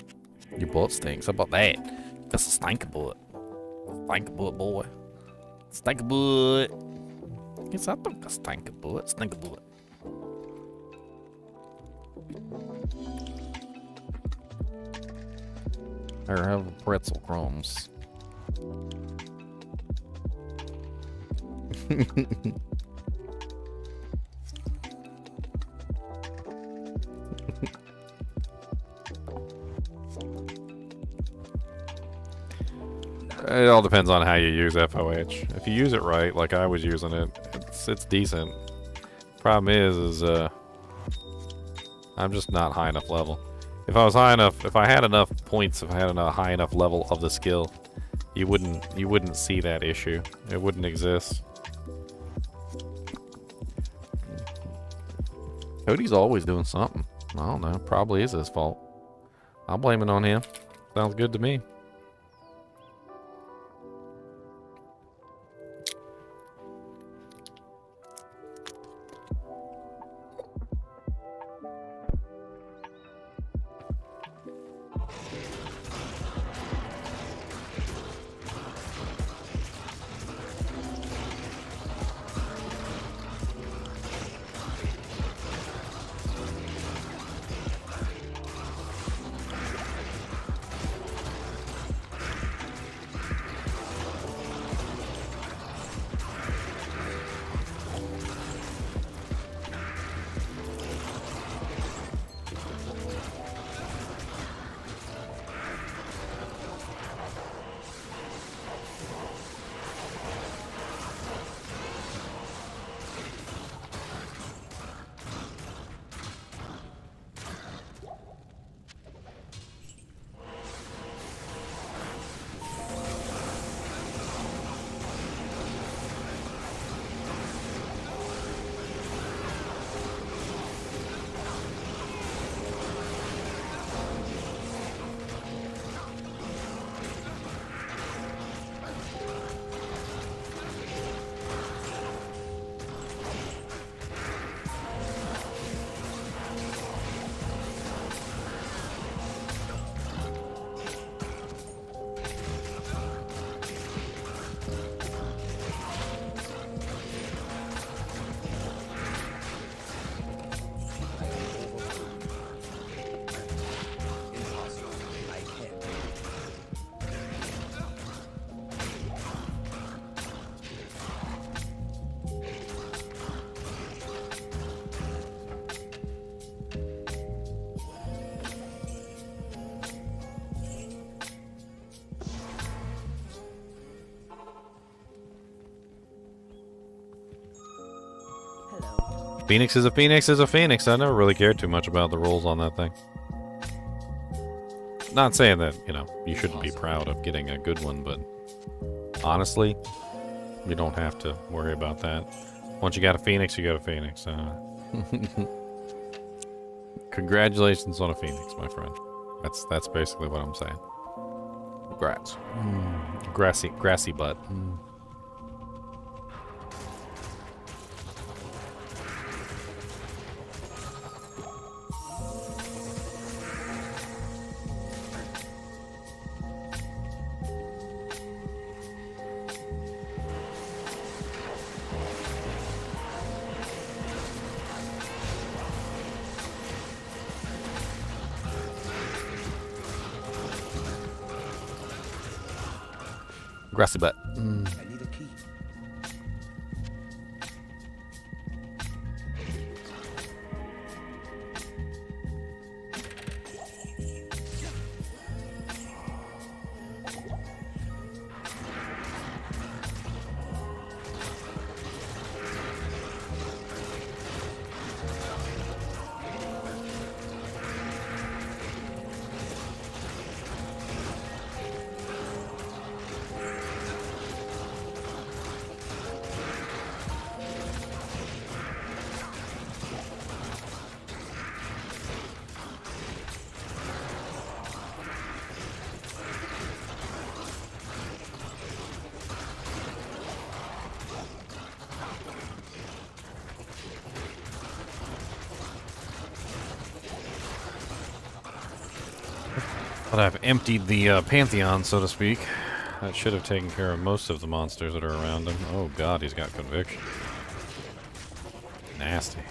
Your butt stinks. How about that? That's a stinker butt. Stinker butt, boy. Stinker butt. Yes, I think that's stinker butt. Stinker butt. Or have pretzel crumbs. It all depends on how you use FOH. If you use it right, like I was using it, it's decent. Problem is I'm just not high enough level. If I was high enough, if I had enough points, if I had a high enough level of the skill, you wouldn't see that issue. It wouldn't exist. Cody's always doing something. I don't know. Probably is his fault. I'll blame it on him. Sounds good to me. Phoenix is a phoenix is a phoenix. I never really cared too much about the rules on that thing. Not saying that, you know, you shouldn't be proud of getting a good one, but honestly, you don't have to worry about that. Once you got a phoenix, you got a phoenix. Congratulations on a phoenix, my friend. That's basically what I'm saying. Grass. Grassy butt. Grassy butt.
I need a key.
But I've emptied the Pantheon, so to speak. That should have taken care of most of the monsters that are around him. Oh god, he's got conviction. Nasty.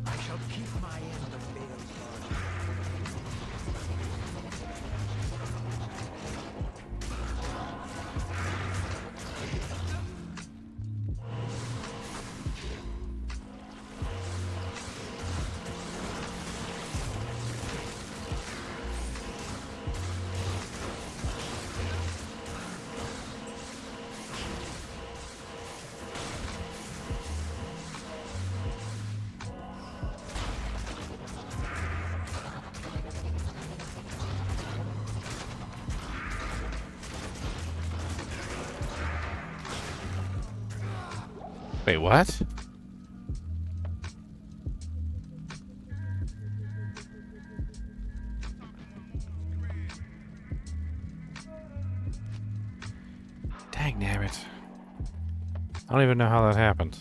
I shall keep my end of Bale's bargain.
Wait, what? Dang nabbit. I don't even know how that happened.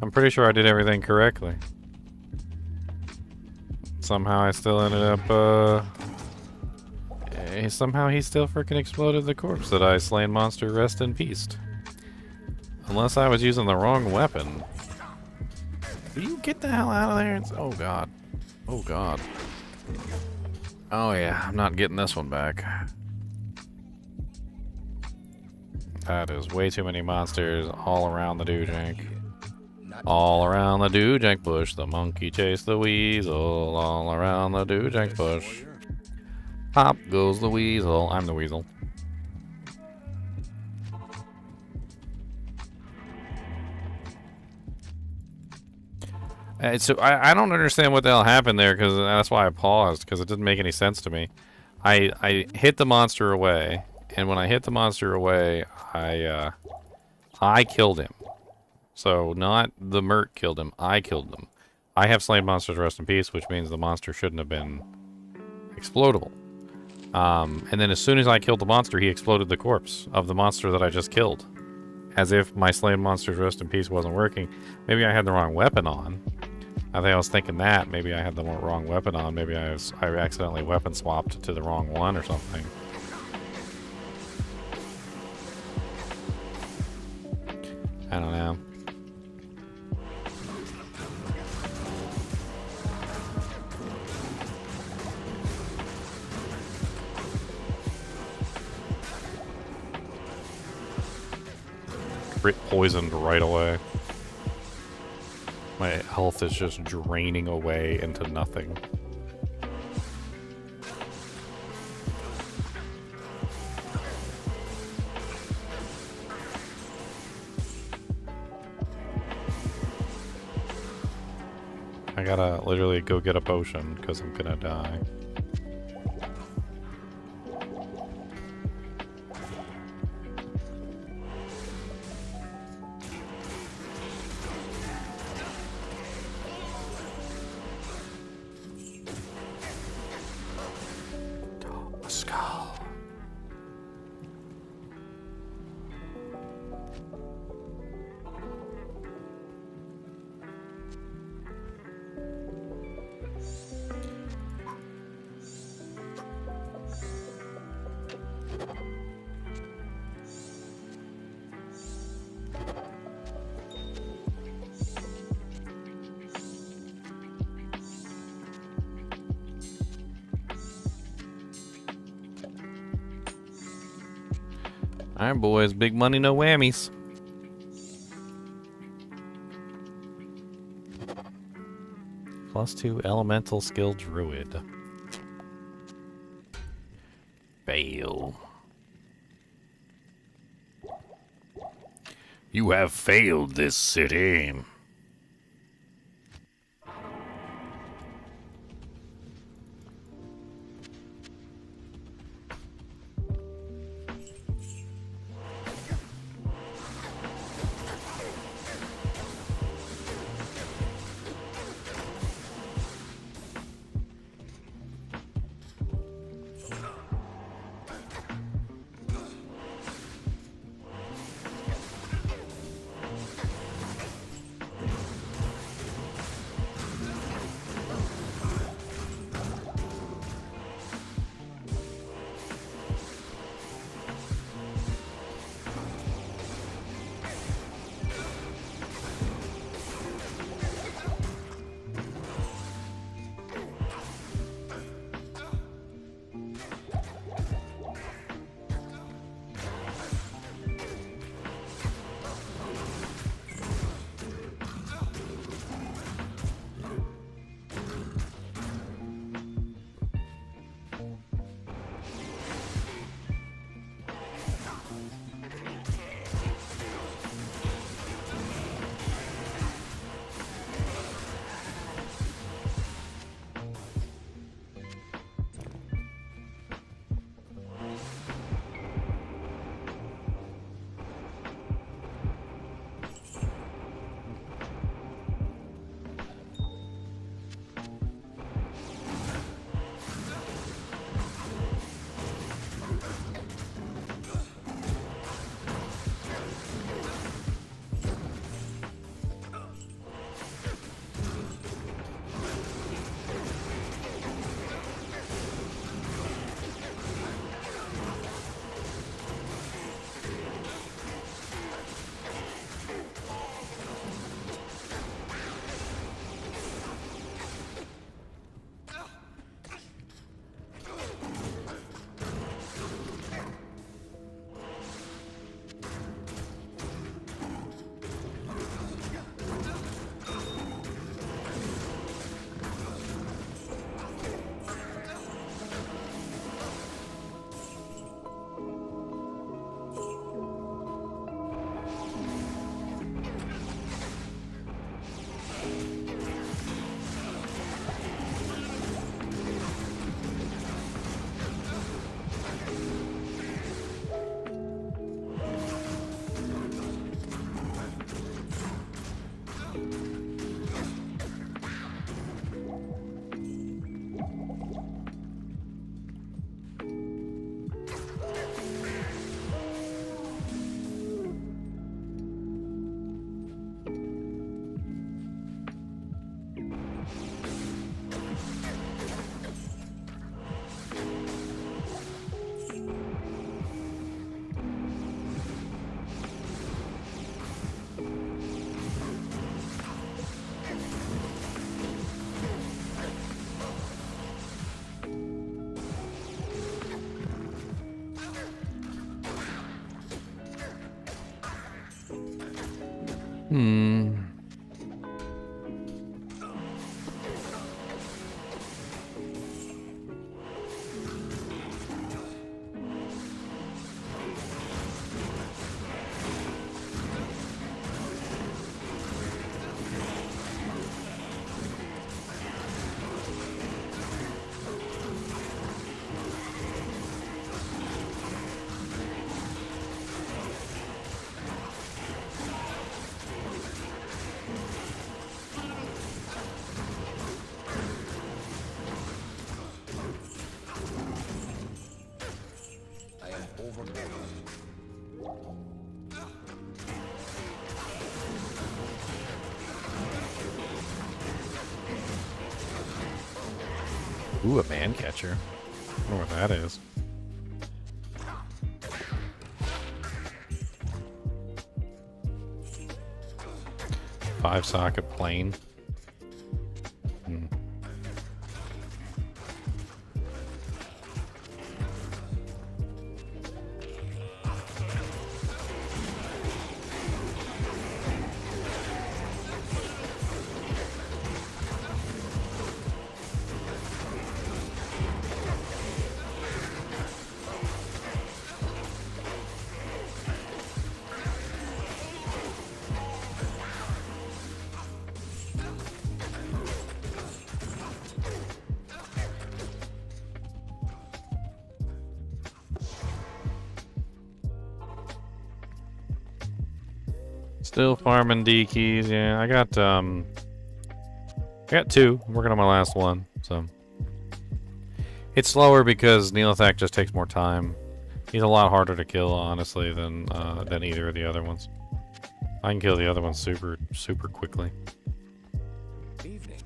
I'm pretty sure I did everything correctly. Somehow I still ended up, somehow he still freaking exploded the corpse that I slain monster. Rest in peace. Unless I was using the wrong weapon. Will you get the hell out of there? Oh god. Oh god. Oh yeah, I'm not getting this one back. That is way too many monsters all around the doojank. All around the doojank bush, the monkey chased the weasel. All around the doojank bush. Pop goes the weasel. I'm the weasel. So I don't understand what the hell happened there, because that's why I paused, because it didn't make any sense to me. I hit the monster away, and when I hit the monster away, I killed him. So not the Mert killed him, I killed them. I have slain monsters, rest in peace, which means the monster shouldn't have been explodable. And then as soon as I killed the monster, he exploded the corpse of the monster that I just killed. As if my slain monsters, rest in peace wasn't working. Maybe I had the wrong weapon on. I think I was thinking that. Maybe I had the wrong weapon on. Maybe I accidentally weapon swapped to the wrong one or something. I don't know. Crit poisoned right away. My health is just draining away into nothing. I gotta literally go get a potion because I'm gonna die. Alright, boys. Big money, no whammies. +2 elemental skill druid. Fail. You have failed this city. Ooh, a man catcher. I wonder what that is. Five socket plane. Still farming D keys. Yeah, I got 2. I'm working on my last one, so it's slower because Nihlathak just takes more time. He's a lot harder to kill, honestly, than either of the other ones. I can kill the other ones super quickly.
Evening.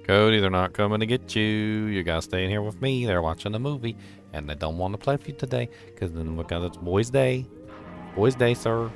Cody, they're not coming to get you. You gotta stay in here with me. They're watching a movie, and they don't want to play with you today, because it's boys' day. Boys' day, sir.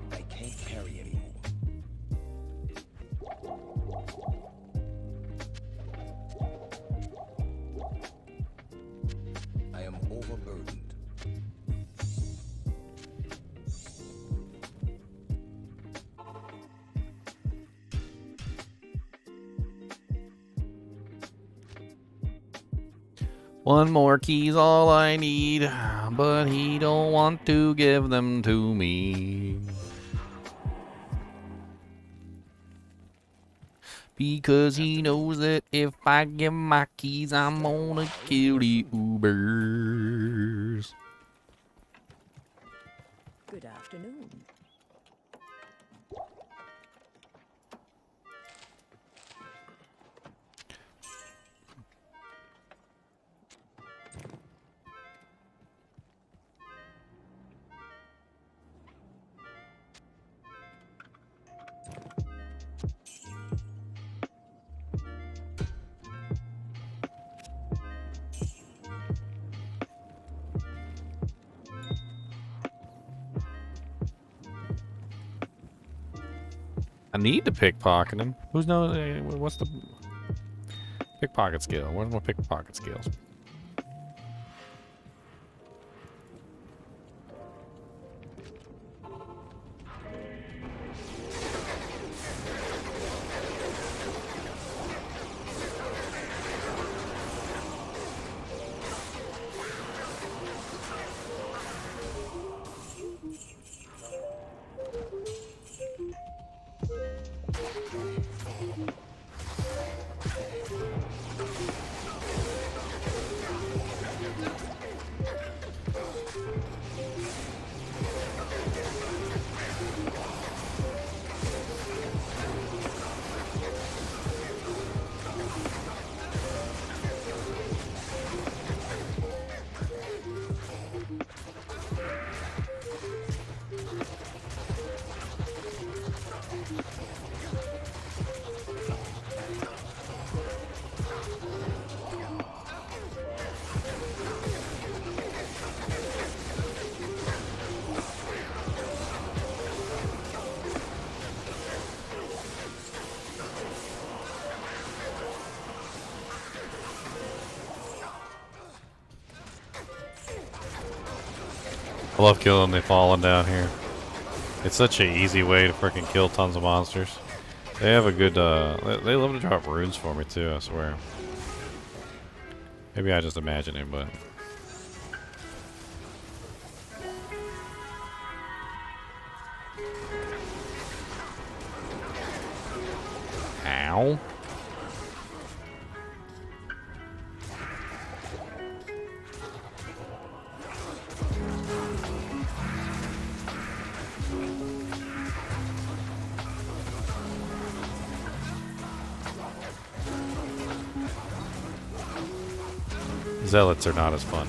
I can't carry anymore. I am overburdened.
One more key's all I need, but he don't want to give them to me. Because he knows that if I give my keys, I'm gonna kill the Ubers.
Good afternoon.
I need to pickpocket him. Who's what's the pickpocket skill? Where's my pickpocket skills? I love killing the fallen down here. It's such an easy way to freaking kill tons of monsters. They have a good, they love to drop runes for me too, I swear. Maybe I just imagine it, but... Ow. Zealots are not as fun.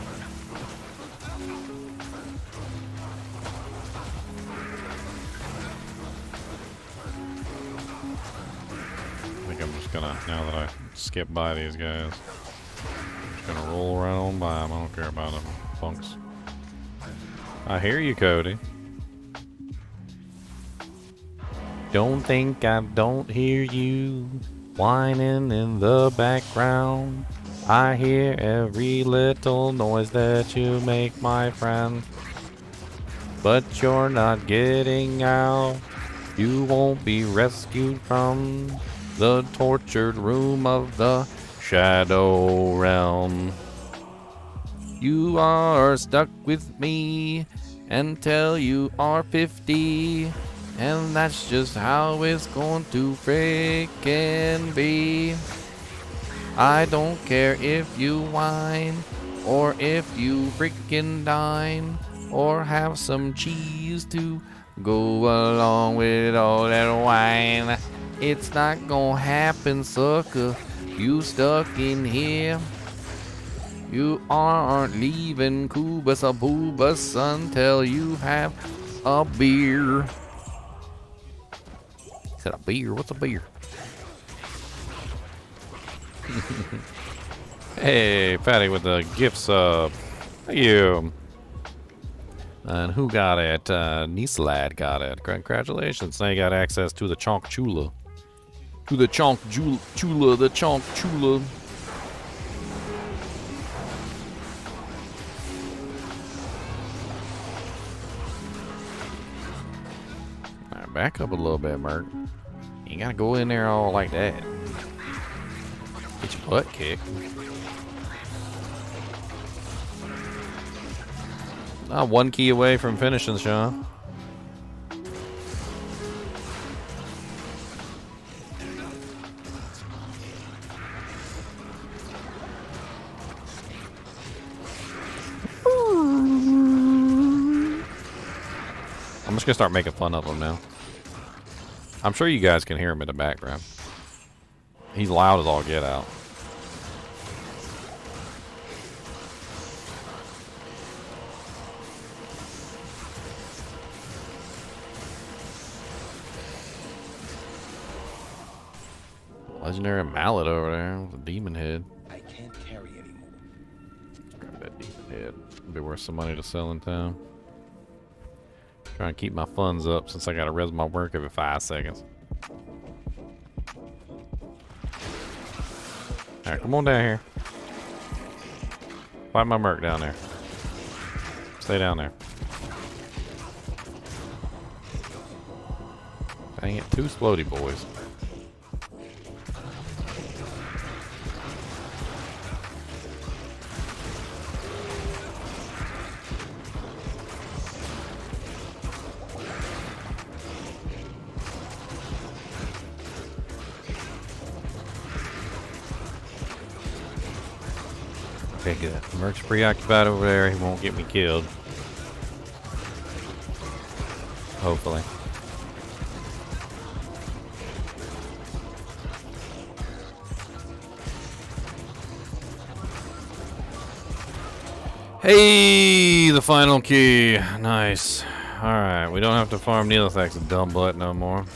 I think I'm just gonna, now that I skip by these guys, I'm just gonna roll right on by them. I don't care about them punks. I hear you, Cody. Don't think I don't hear you whining in the background. I hear every little noise that you make, my friend. But you're not getting out. You won't be rescued from the tortured room of the Shadow Realm. You are stuck with me until you are 50. And that's just how it's going to frickin' be. I don't care if you whine, or if you frickin' dine, or have some cheese to go along with all that wine. It's not gonna happen, sucker. You stuck in here. You aren't leaving Kubus or Boobus until you have a beer. He said a beer? What's a beer? Hey, Patty with the gift sub. Thank you. And who got it? Nihlathak got it. Congratulations. Now you got access to the Chinchilla. To the Chinchilla, the Chinchilla. Alright, back up a little bit, Merc. You ain't gotta go in there all like that. Get your butt kicked. One key away from finishing, Sean. I'm just gonna start making fun of him now. I'm sure you guys can hear him in the background. He's loud as all get out. Legendary mallet over there with a demon head.
I can't carry anymore.
Grab that demon head. Be worth some money to sell in town. Trying to keep my funds up since I gotta res my work every 5 seconds. Alright, come on down here. Fight my merc down there. Stay down there. Dang it, 2 floaty boys. Okay, good. Merc's preoccupied over there. He won't get me killed. Hopefully. Hey, the final key. Nice. Alright, we don't have to farm Nihlathak's a dumb butt no more.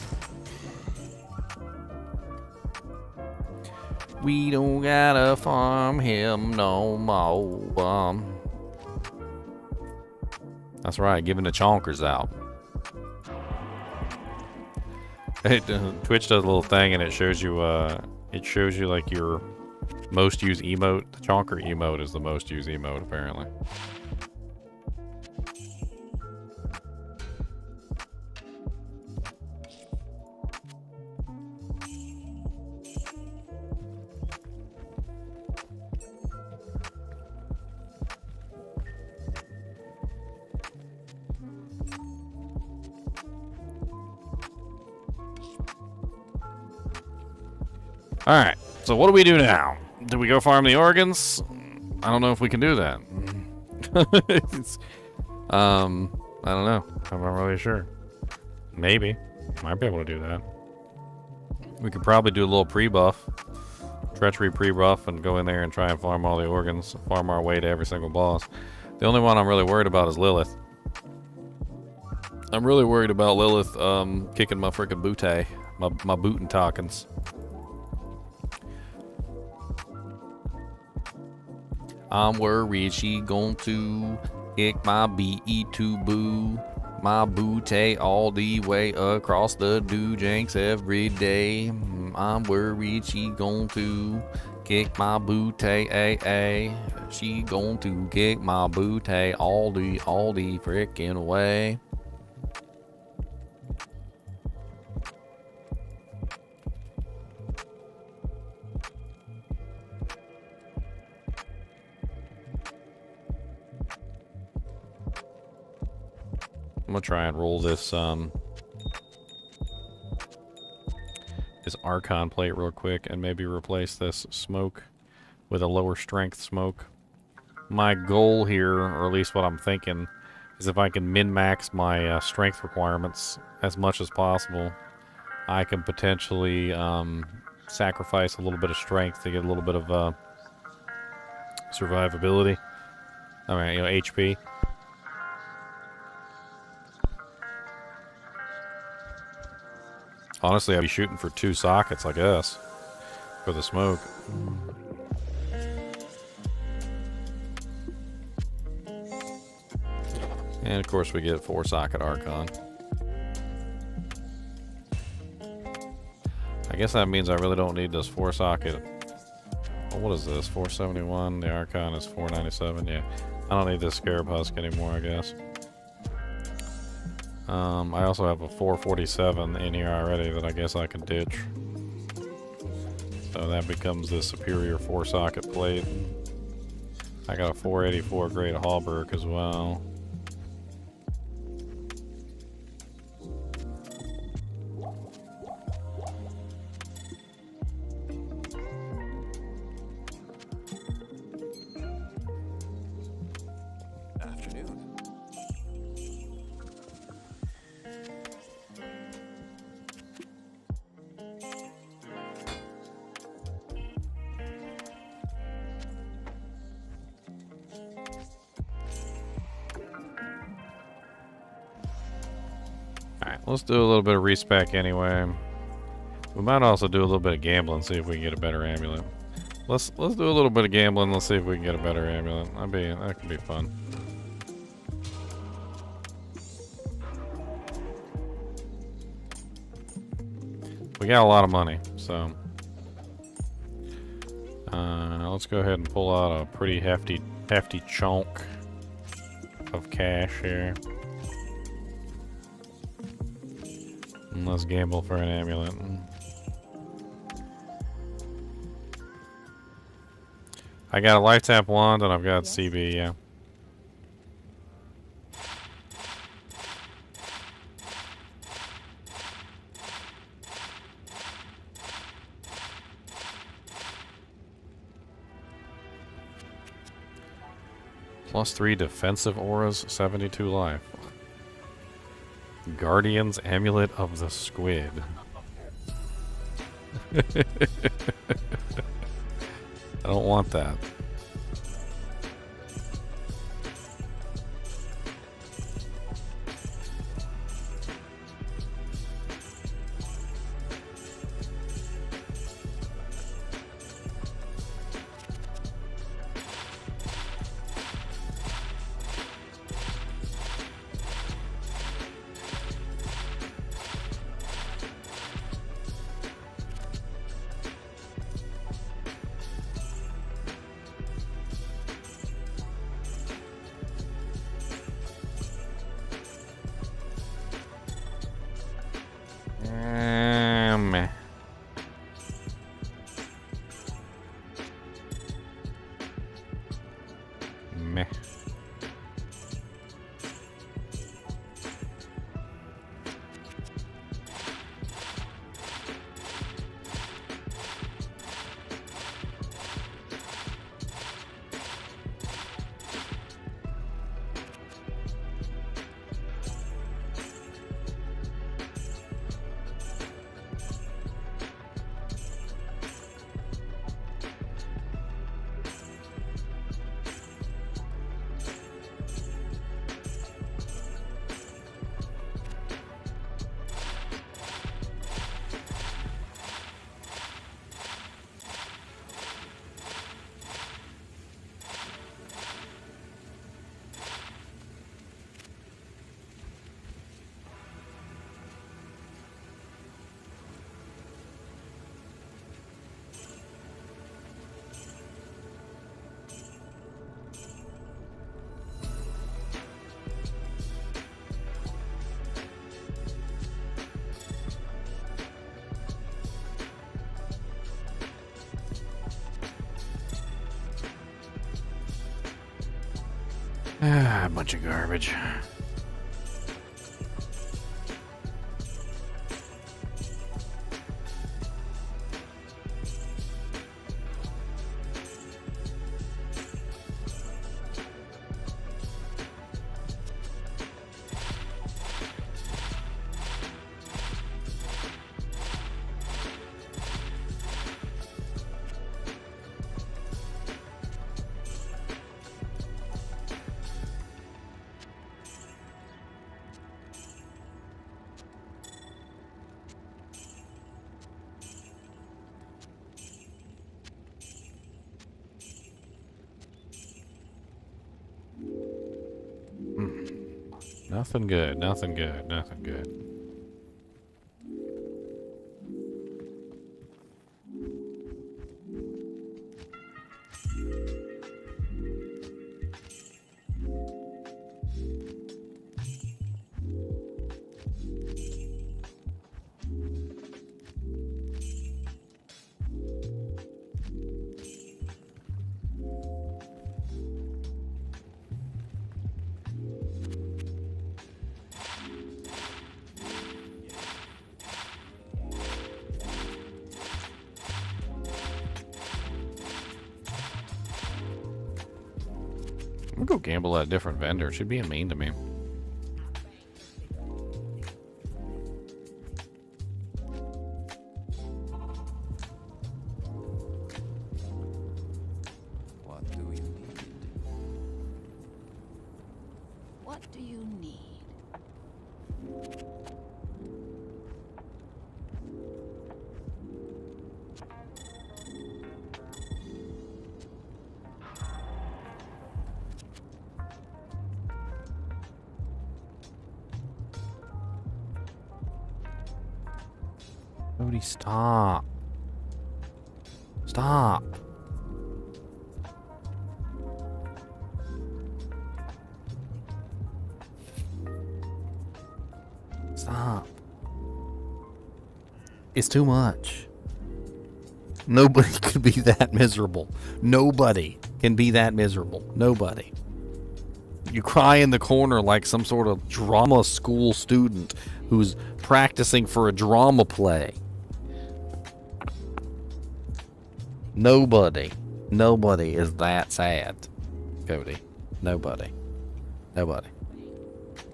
We don't gotta farm him no more. That's right, giving the chonkers out. Twitch does a little thing and it shows you like your most used emote. The chonker emote is the most used emote apparently. Alright, so what do we do now? Do we go farm the organs? I don't know if we can do that. I don't know. I'm not really sure. Maybe. Might be able to do that. We could probably do a little pre-buff. treachery pre-buff and go in there and try and farm all the organs, farm our way to every single boss. The only one I'm really worried about is Lilith. I'm really worried about Lilith kicking my freaking bootay, my boot and talkins. I'm worried she going to kick my BE2 boo, my bootay all the way across the Doojanks every day. I'm worried she going to kick my bootay, she going to kick my bootay all the frickin' way. I'm gonna try and roll this this Archon plate real quick and maybe replace this smoke with a lower strength smoke. My goal here, or at least what I'm thinking, is if I can min-max my strength requirements as much as possible, I can potentially sacrifice a little bit of strength to get a little bit of survivability. I mean, you know, HP. Honestly, I'd be shooting for 2 sockets, I guess, for the smoke. And of course we get 4-socket Archon. I guess that means I really don't need this 4-socket. Well, what is this? 471. The Archon is 497. Yeah, I don't need this Scarab Husk anymore, I guess. I also have a 447 in here already that I guess I can ditch. So that becomes the superior 4-socket plate. I got a 484 Great Hallberg as well. Let's do a little bit of respec anyway. We might also do a little bit of gambling, see if we can get a better amulet. Let's do a little bit of gambling. Let's see if we can get a better amulet. That could be fun. We got a lot of money, so let's go ahead and pull out a pretty hefty chunk of cash here. And let's gamble for an amulet. I got a life tap wand and I've got CB, yeah. +3 defensive auras, 72 life. Guardian's Amulet of the Squid. I don't want that. A bunch of garbage. Nothing good, nothing good, nothing good. I'm gonna go gamble at a different vendor. She's being mean to me.
What do you need?
What do you need?
Cody, stop. Stop. Stop. It's too much. Nobody could be that miserable. Nobody can be that miserable. Nobody. You cry in the corner like some sort of drama school student who's practicing for a drama play. Nobody is that sad, Cody. Nobody.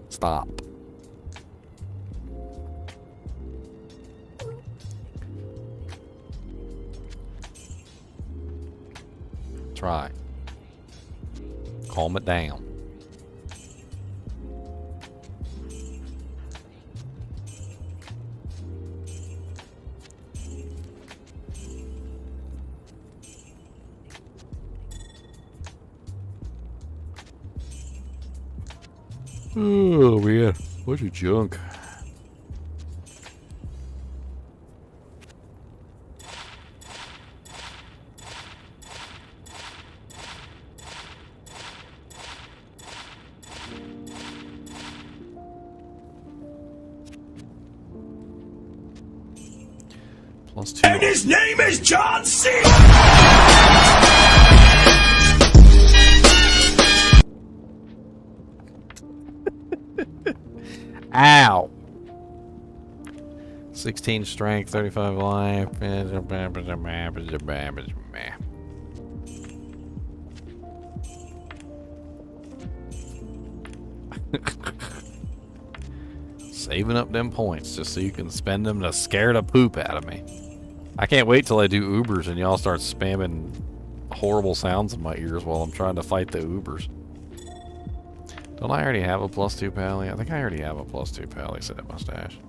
Stop. Try. Calm it down. Oh man, what a junk. +2.
And his name is John C.
Ow! 16 strength, 35 life. Saving up them points just so you can spend them to scare the poop out of me. I can't wait till I do Ubers and y'all start spamming horrible sounds in my ears while I'm trying to fight the Ubers. Don't I already have a +2 pally? I think I already have a +2 pally set at mustache.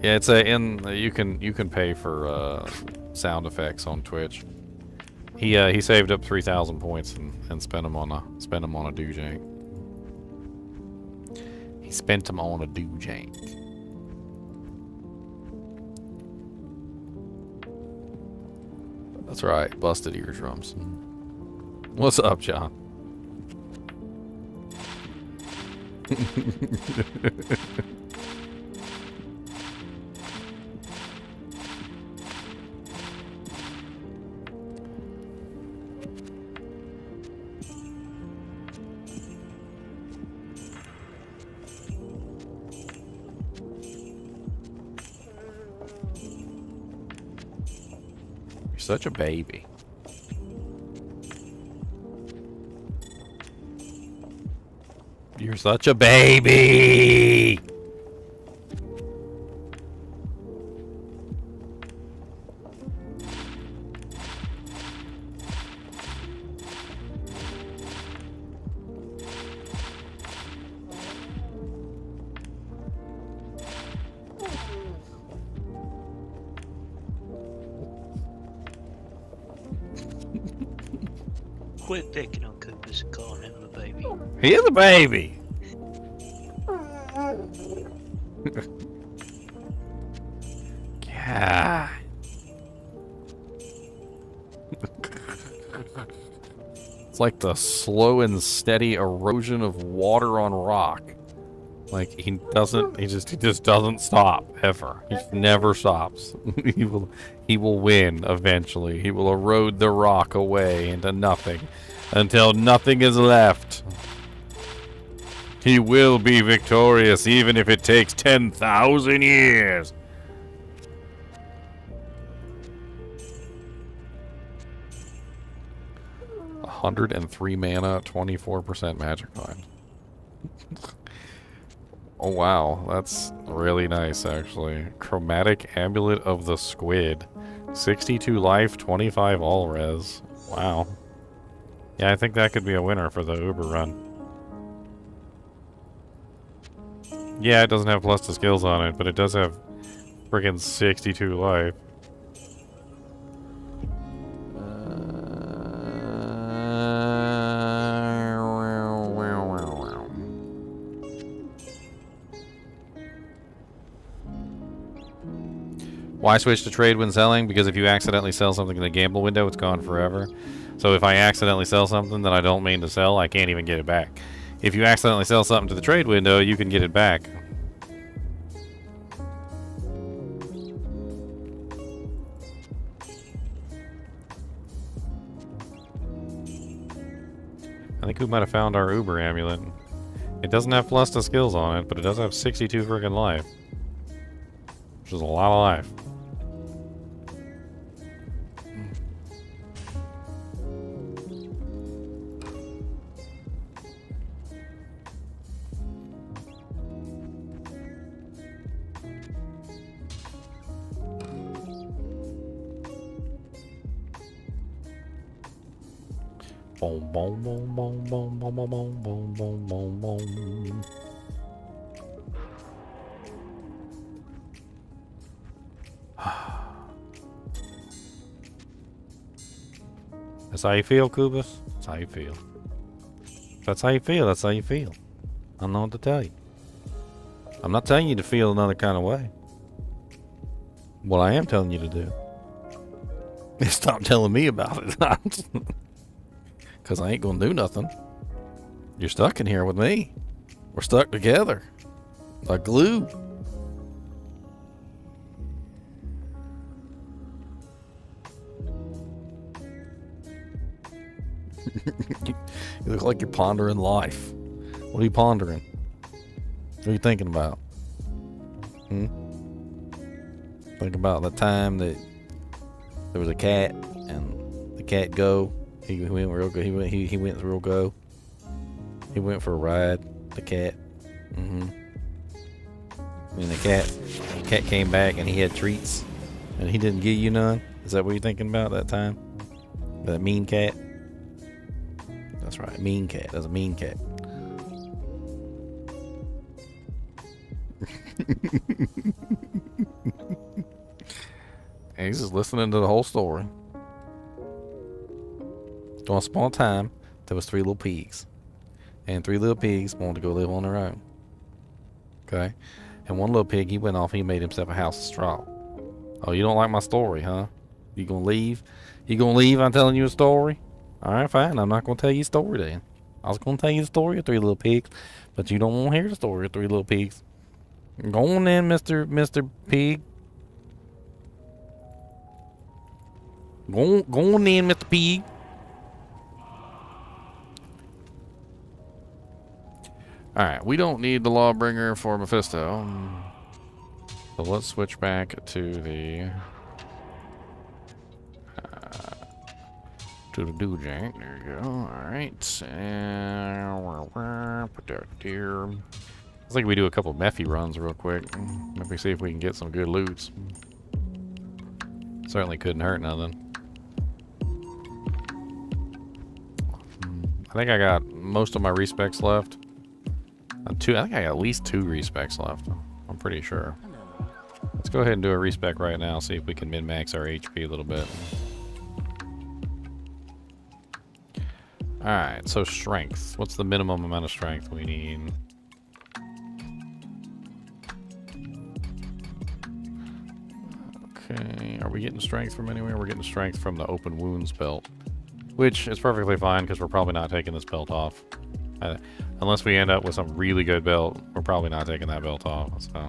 Yeah, it's you can pay for sound effects on Twitch. He saved up 3,000 points and spent them on a doojank. He spent them on a doojank. That's right, busted eardrums. What's up, John? such a baby. You're such a baby!
Quit picking on Coopers and calling him a baby.
He is a baby! God. It's like the slow and steady erosion of water on rock. Like he just doesn't stop ever. He just never stops. he will win eventually. He will erode the rock away into nothing until nothing is left. He will be victorious even if it takes 10,000 years. $103 mana, 24% magic line. Oh wow, that's really nice actually. Chromatic Amulet of the Squid. 62 life, 25 all res. Wow. Yeah, I think that could be a winner for the Uber run. Yeah, it doesn't have plus to skills on it, but it does have friggin' 62 life. Why switch to trade when selling? Because if you accidentally sell something in the gamble window, it's gone forever. So if I accidentally sell something that I don't mean to sell, I can't even get it back. If you accidentally sell something to the trade window, you can get it back. I think we might have found our Uber amulet. It doesn't have plus to skills on it, but it does have 62 friggin' life. Which is a lot of life. Boom, boom, boom, boom, boom, boom, boom, boom, boom, boom, boom. That's how you feel, Kubus? That's how you feel. That's how you feel. That's how you feel. I don't know what to tell you. I'm not telling you to feel another kind of way. What I am telling you to do is stop telling me about it. Because I ain't going to do nothing. You're stuck in here with me. We're stuck together. Like glue. You look like you're pondering life. What are you pondering? What are you thinking about? Think about the time that there was a cat and the cat go. He went real go. He went real go. He went for a ride. The cat. And the cat came back and he had treats, and he didn't give you none. Is that what you're thinking about that time? That mean cat. That's right, mean cat. That's a mean cat. And he's just listening to the whole story. Once upon a time, there was 3 little pigs. And 3 little pigs wanted to go live on their own. Okay? And one little pig, he went off and he made himself a house of straw. Oh, you don't like my story, huh? You gonna leave? You gonna leave? I'm telling you a story? Alright, fine. I'm not gonna tell you a story then. I was gonna tell you the story of 3 little pigs, but you don't want to hear the story of 3 little pigs. Go on then, Mr. Pig. Go on then, Mr. Pig. Alright, we don't need the Lawbringer for Mephisto. So let's switch back to the to the do jack. There you go. Alright. Put that there. It's like we do a couple Mephi runs real quick. Maybe see if we can get some good loots. Certainly couldn't hurt nothing. I think I got most of my respecs left. I think I got at least 2 respecs left. I'm pretty sure. Let's go ahead and do a respec right now, see if we can min-max our HP a little bit. Alright, so strength. What's the minimum amount of strength we need? Okay, are we getting strength from anywhere? We're getting strength from the open wounds belt. Which is perfectly fine, because we're probably not taking this belt off. Unless we end up with some really good belt, we're probably not taking that belt off, so...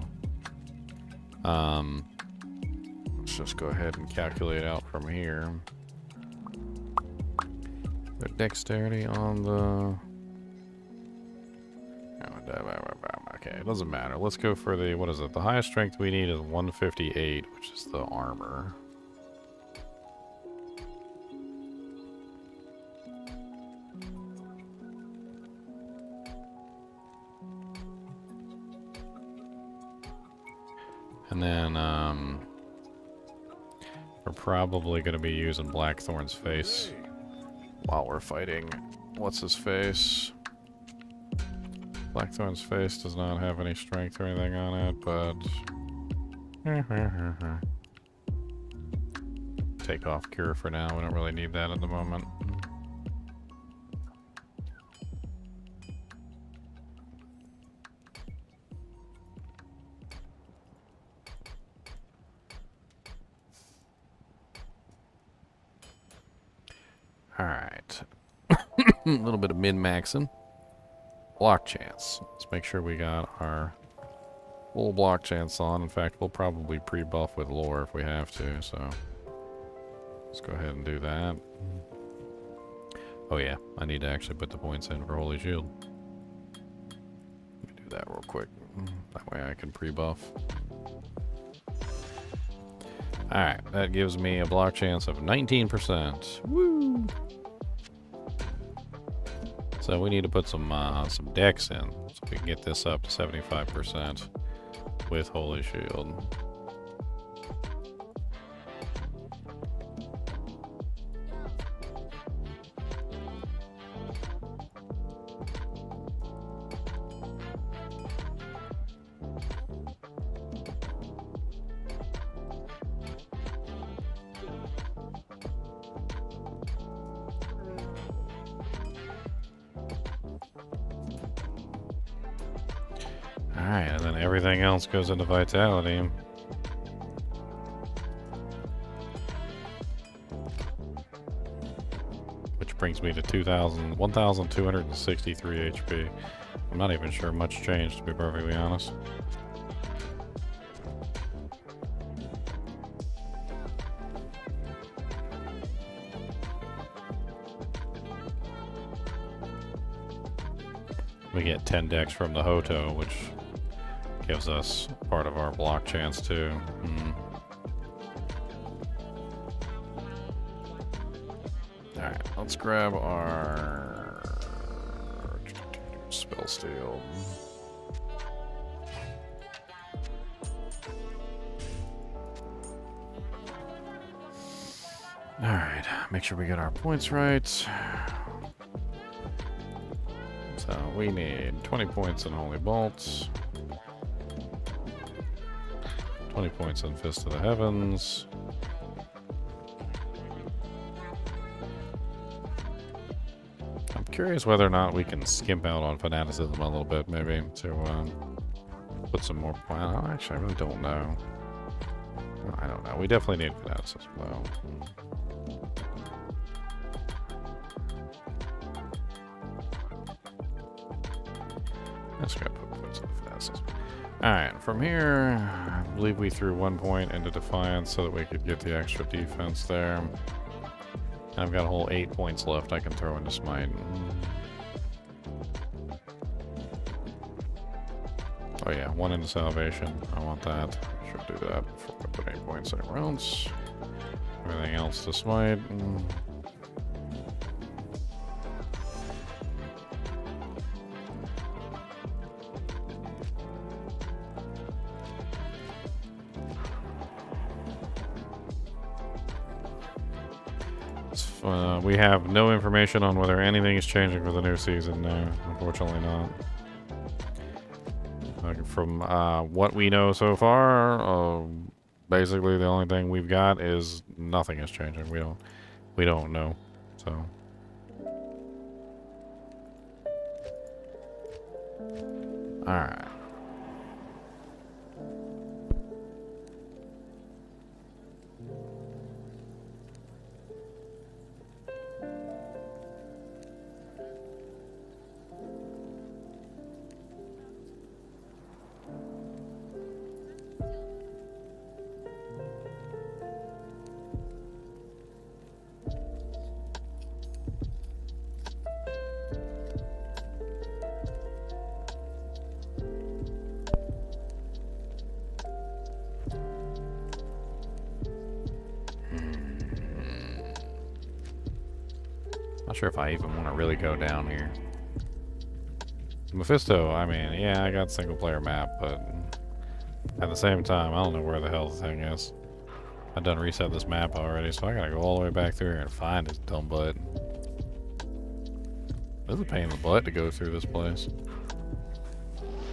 let's just go ahead and calculate out from here. The dexterity on the... Okay, it doesn't matter. Let's go for the... What is it? The highest strength we need is 158, which is the armor. And then, we're probably going to be using Blackthorn's face while we're fighting. What's his face? Blackthorn's face does not have any strength or anything on it, but... Take off Cure for now. We don't really need that at the moment. Alright. A little bit of min-maxing. Block chance. Let's make sure we got our full block chance on. In fact, we'll probably pre-buff with lore if we have to, so... Let's go ahead and do that. Oh yeah, I need to actually put the points in for Holy Shield. Let me do that real quick. That way I can pre-buff. Alright, that gives me a block chance of 19%. Woo! So we need to put some dex in, so we can get this up to 75% with Holy Shield. Alright, and then everything else goes into Vitality. Which brings me to 1,263 HP. I'm not even sure much changed, to be perfectly honest. We get 10 dex from the Hoto, which gives us part of our block chance too. Alright, let's grab our spell steal. Alright, make sure we get our points right. So we need 20 points in Holy Bolts. 20 points in Fist of the Heavens. I'm curious whether or not we can skimp out on Fanaticism a little bit, maybe, to put some more points. Oh, actually, I really don't know. I don't know. We definitely need Fanaticism, though. Let's go put points in Fanaticism. Alright, from here, I believe we threw 1 point into Defiance so that we could get the extra defense there. And I've got a whole 8 points left I can throw into Smite. Oh yeah, 1 into Salvation. I want that. Should do that before I put 8 points anywhere else. Everything else to Smite. We have no information on whether anything is changing for the new season. No, unfortunately not. From what we know so far, basically the only thing we've got is nothing is changing. We don't know. So. All right. Not sure if I even want to really go down here. Mephisto, I mean, yeah, I got single player map, but at the same time, I don't know where the hell the thing is. I've done reset this map already, so I gotta go all the way back through here and find his dumb butt. This is a pain in the butt to go through this place.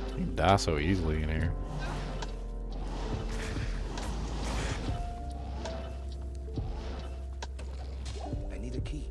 You can die so easily in here.
I need a key.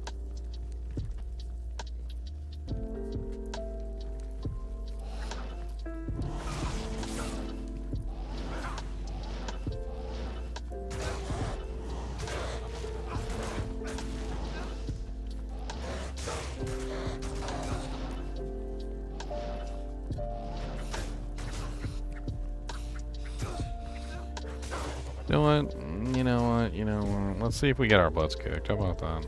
You know what? You know what? You know what? Let's see if we get our butts kicked. How about that?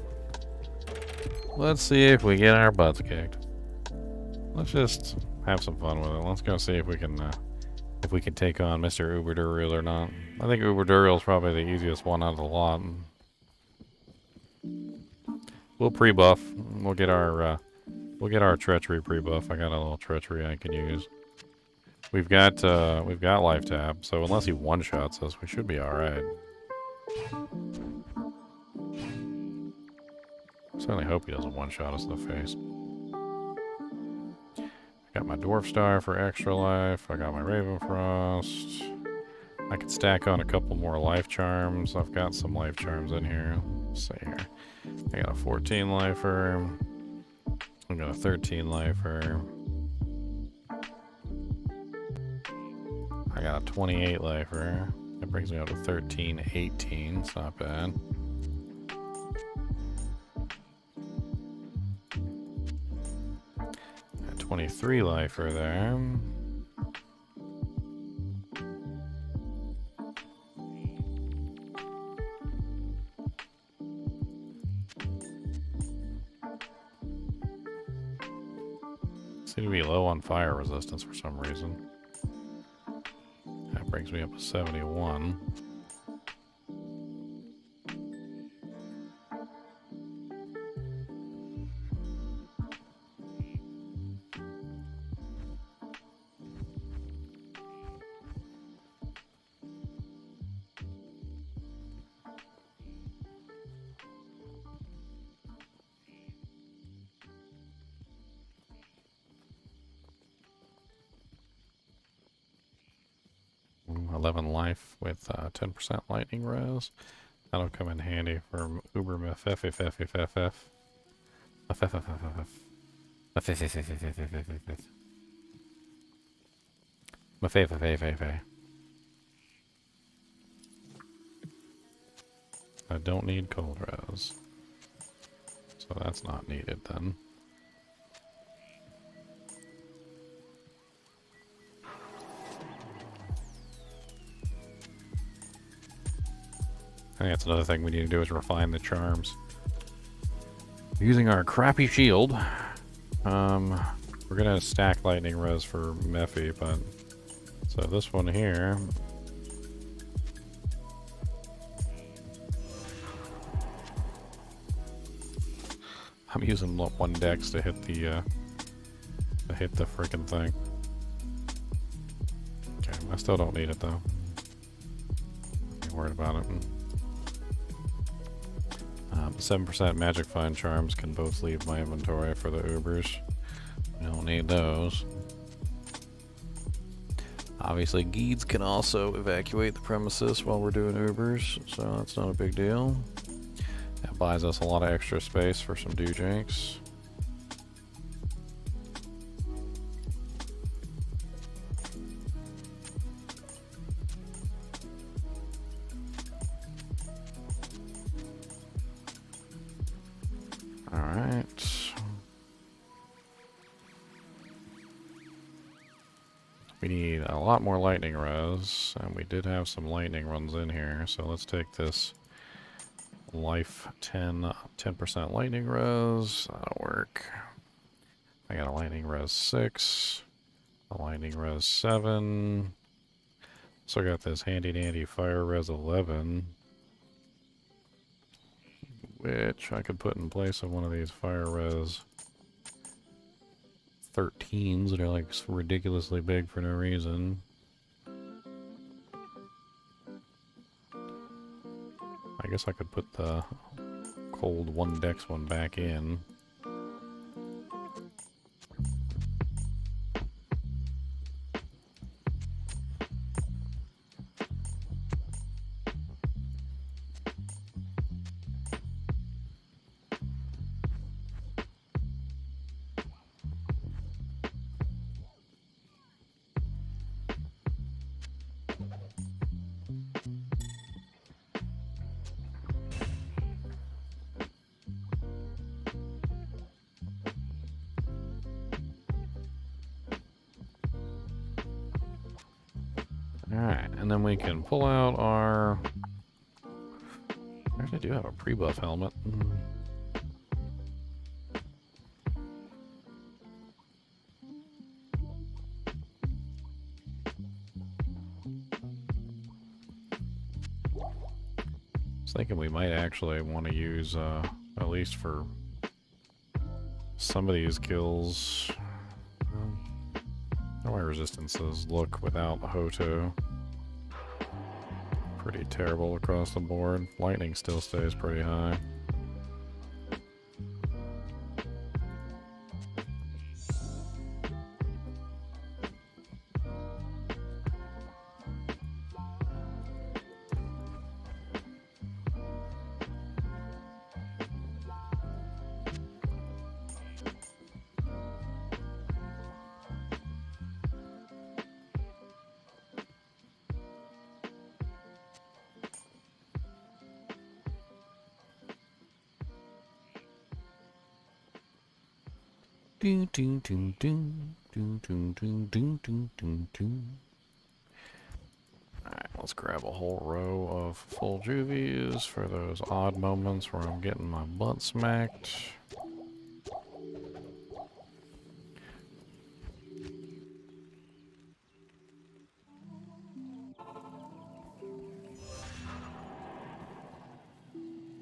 Let's see if we get our butts kicked. Let's just have some fun with it. Let's go see if we can take on Mr. Uber Duriel or not. I think Uber Duriel is probably the easiest one out of the lot. We'll pre-buff. We'll get our treachery pre-buff. I got a little treachery I can use. We've got life tab, so unless he one-shots us, we should be alright. Certainly hope he doesn't one-shot us in the face. I got my Dwarf Star for extra life. I got my Raven Frost. I could stack on a couple more life charms. I've got some life charms in here. Let's see here. I got a 14 lifer. I got a 13 lifer. I got a 28 lifer. That brings me up to 13, 18. It's not bad. A 23 lifer there. Seem to be low on fire resistance for some reason. That brings me up to 71. Life with 10% lightning res. That'll come in handy for Uber Mephiff. I don't need cold res, so that's not needed then. I think that's another thing we need to do is refine the charms. Using our crappy shield, we're gonna stack lightning res for Mephi, but so this one here. I'm using one dex to hit the freaking thing. Okay, I still don't need it though. I'm worried about it. 7% magic find charms can both leave my inventory for the Ubers. We don't need those. Obviously, Geeds can also evacuate the premises while we're doing Ubers, so that's not a big deal. That buys us a lot of extra space for some doojanks. Alright. We need a lot more lightning res, and we did have some lightning runs in here, so let's take this life 10% lightning res. That'll work. I got a lightning res 6, a lightning res 7. So I got this handy dandy fire res 11, which I could put in place of one of these fire res 13s that are like ridiculously big for no reason. I guess I could put the cold 1 dex one back in. Alright, and then we can pull out our... I actually do have a pre-buff helmet. I was thinking we might actually want to use, at least for some of these kills, how my resistances look without Hoto. Pretty terrible across the board. Lightning still stays pretty high. Alright, let's grab a whole row of full juvies for those odd moments where I'm getting my butt smacked.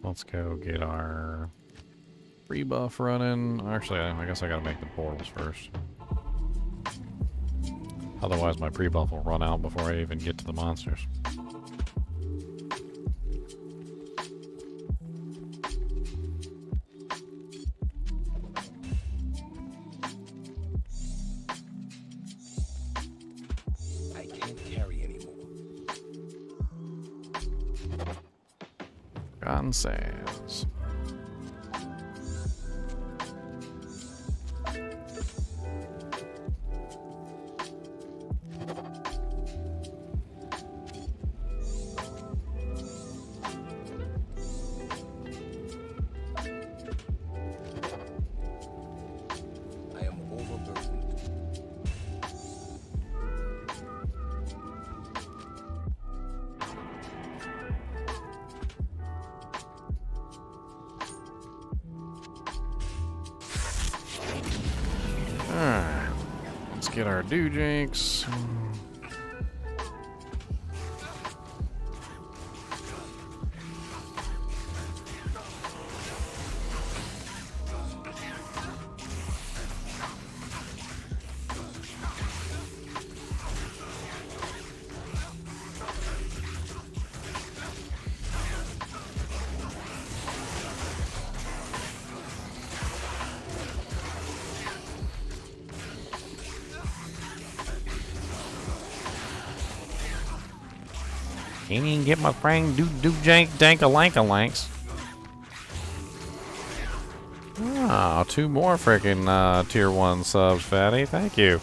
Let's go get our rebuff running. Actually, I guess I gotta make the portals first. Otherwise my pre-buff will run out before I even get to the monsters.
I can't carry anymore.
Forgotten Sands. Alright, let's get our doojanks. Can't even get my frang do jank dank-a-lank-a-lanks. Ah, 2 more freaking tier 1 subs, fatty. Thank you.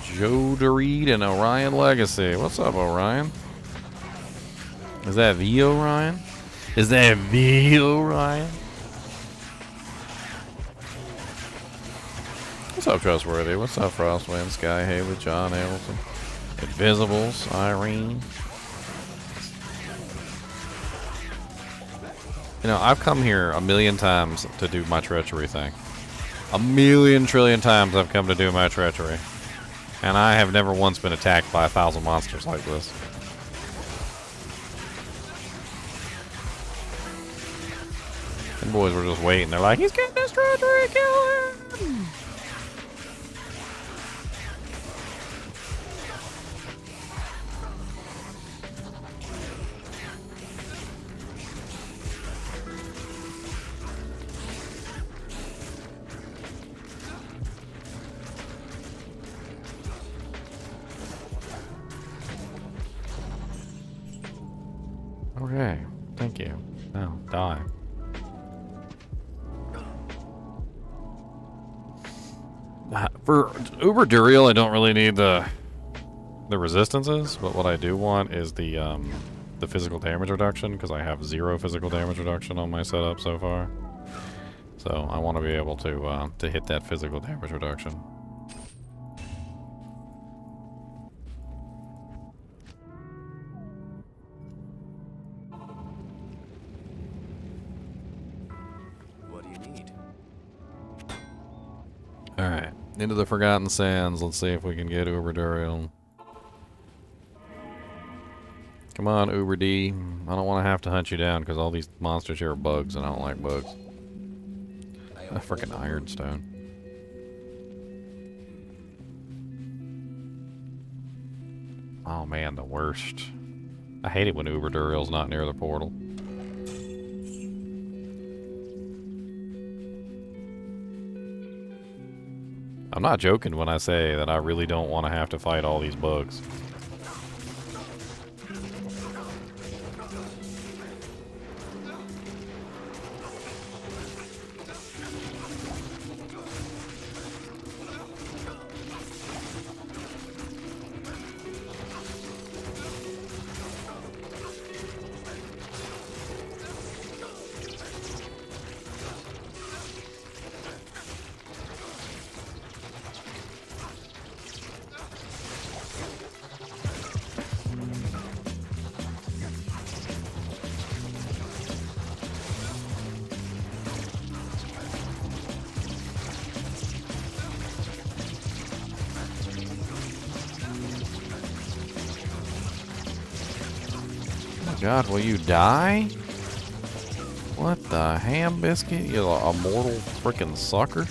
Joe DeReed and Orion Legacy. What's up, Orion? Is that V Orion? Is that V Orion? What's up, Trustworthy? What's up, Frostwind, Sky Haley, John Hamilton, Invisibles, Irene? You know, I've come here a million times to do my treachery thing. A million trillion times I've come to do my treachery. And I have never once been attacked by 1,000 monsters like this. And boys were just waiting. They're like, he's getting his treachery, kill him! Okay, thank you. Now, die. For Uber Duriel, I don't really need the resistances, but what I do want is the physical damage reduction, because I have 0 physical damage reduction on my setup so far. So I want to be able to hit that physical damage reduction. Alright, into the Forgotten Sands. Let's see if we can get Uber Duriel. Come on, Uber D. I don't want to have to hunt you down because all these monsters here are bugs and I don't like bugs. A freaking ironstone. Oh man, the worst. I hate it when Uber Duriel's not near the portal. I'm not joking when I say that I really don't want to have to fight all these bugs. God, will you die? What the ham biscuit? You a mortal freaking sucker.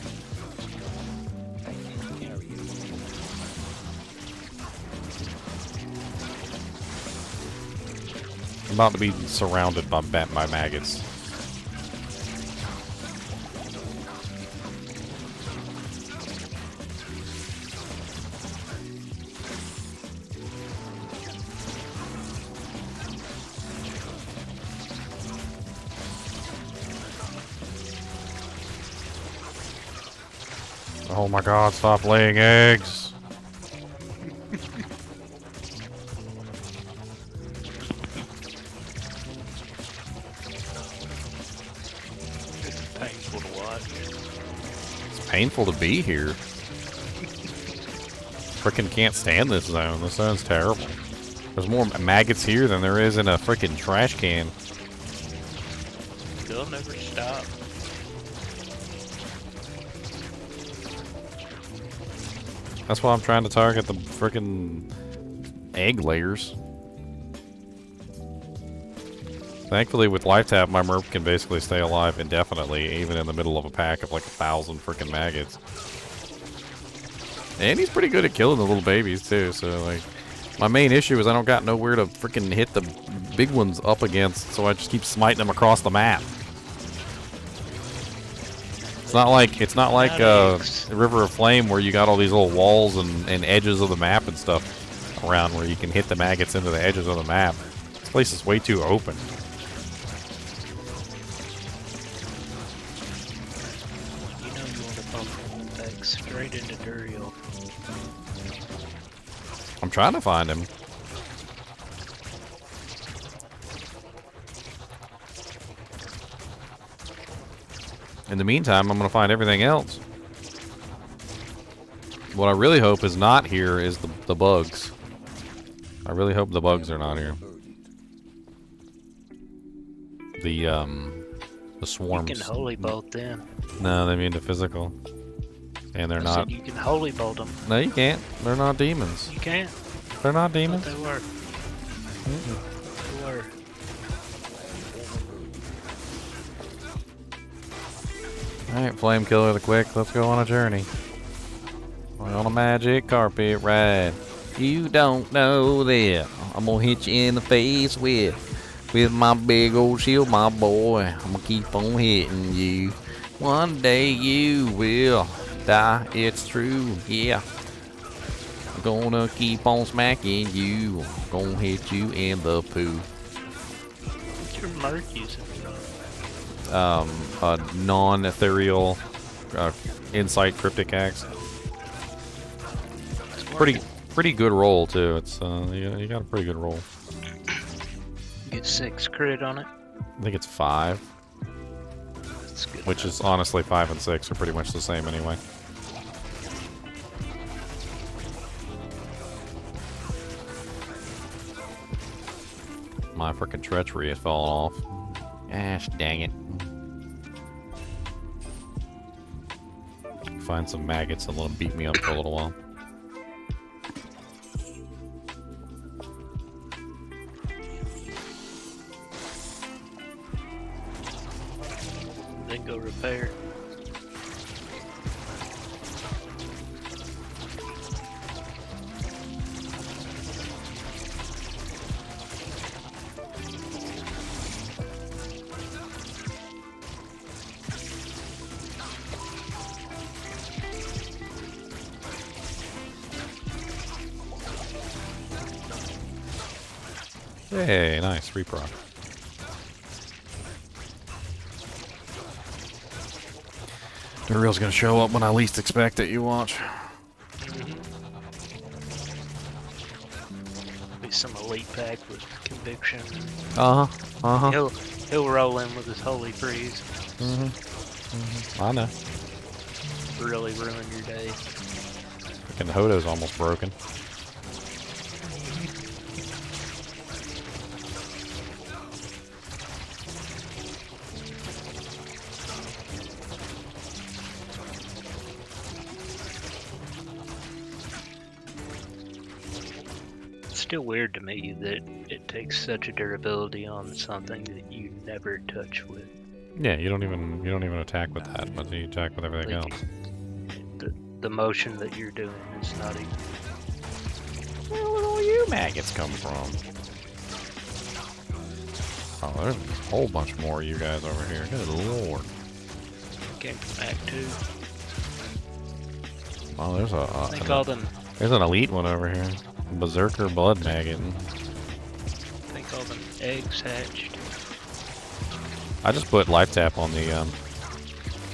I'm about to be surrounded by maggots. Oh my god, stop laying eggs.
It's painful to watch.
It's painful to be here. Frickin' can't stand this zone. This zone's terrible. There's more maggots here than there is in a frickin' trash can.
They'll never stop.
That's why I'm trying to target the frickin' egg layers. Thankfully, with Life Tap, my Merp can basically stay alive indefinitely, even in the middle of a pack of like 1,000 frickin' maggots. And he's pretty good at killing the little babies too, so like... My main issue is I don't got nowhere to frickin' hit the big ones up against, so I just keep smiting them across the map. It's not like River of Flame where you got all these little walls and edges of the map and stuff around where you can hit the maggots into the edges of the map. place is way too open.
You know you want to bump him back straight into Duriel.
I'm trying to find him. In the meantime, I'm going to find everything else. What I really hope is not here is the bugs. I really hope the bugs are not here. The swarms.
You can holy bolt them.
No, they mean the physical. And they're
I
not.
said you can holy bolt them.
No, you can't. They're not demons.
You can't.
They're not
But
demons.
they were. They were.
Alright, Flame Killer the Quick, let's go on a journey. We're on a magic carpet ride. You don't know that. I'm gonna hit you in the face with my big old shield, my boy. I'm gonna keep on hitting you. One day you will die, it's true, yeah. I'm gonna keep on smacking you. I'm gonna hit you in the poo.
What's your mark using?
A non-ethereal insight cryptic axe. Pretty good roll too. It's you got a pretty good roll.
Get 6 crit on it.
I think it's 5,
That's good.
which is honestly 5 and 6 are pretty much the same anyway. My frickin' treachery has fallen off. Gosh, dang it. Find some maggots and let them beat me up for a little while.
Then go repair.
Hey, nice, reproc. The real's gonna show up when I least expect it, you watch.
Be some elite pack with conviction.
Uh-huh.
He'll roll in with his holy freeze.
I know.
Really ruin your day.
Freaking Hodo's almost broken.
Still weird to me that it takes such a durability on something that you never touch with.
Yeah, you don't even attack with that, but you attack with everything
Like,
else.
The motion that you're doing is not even.
Where would all you maggots come from? Oh, there's a whole bunch more of you guys over here. Good lord.
Came from Act 2.
Oh, there's
They call them.
there's an elite one over here. Berserker blood maggot.
They call them eggs hatched.
I just put life tap on the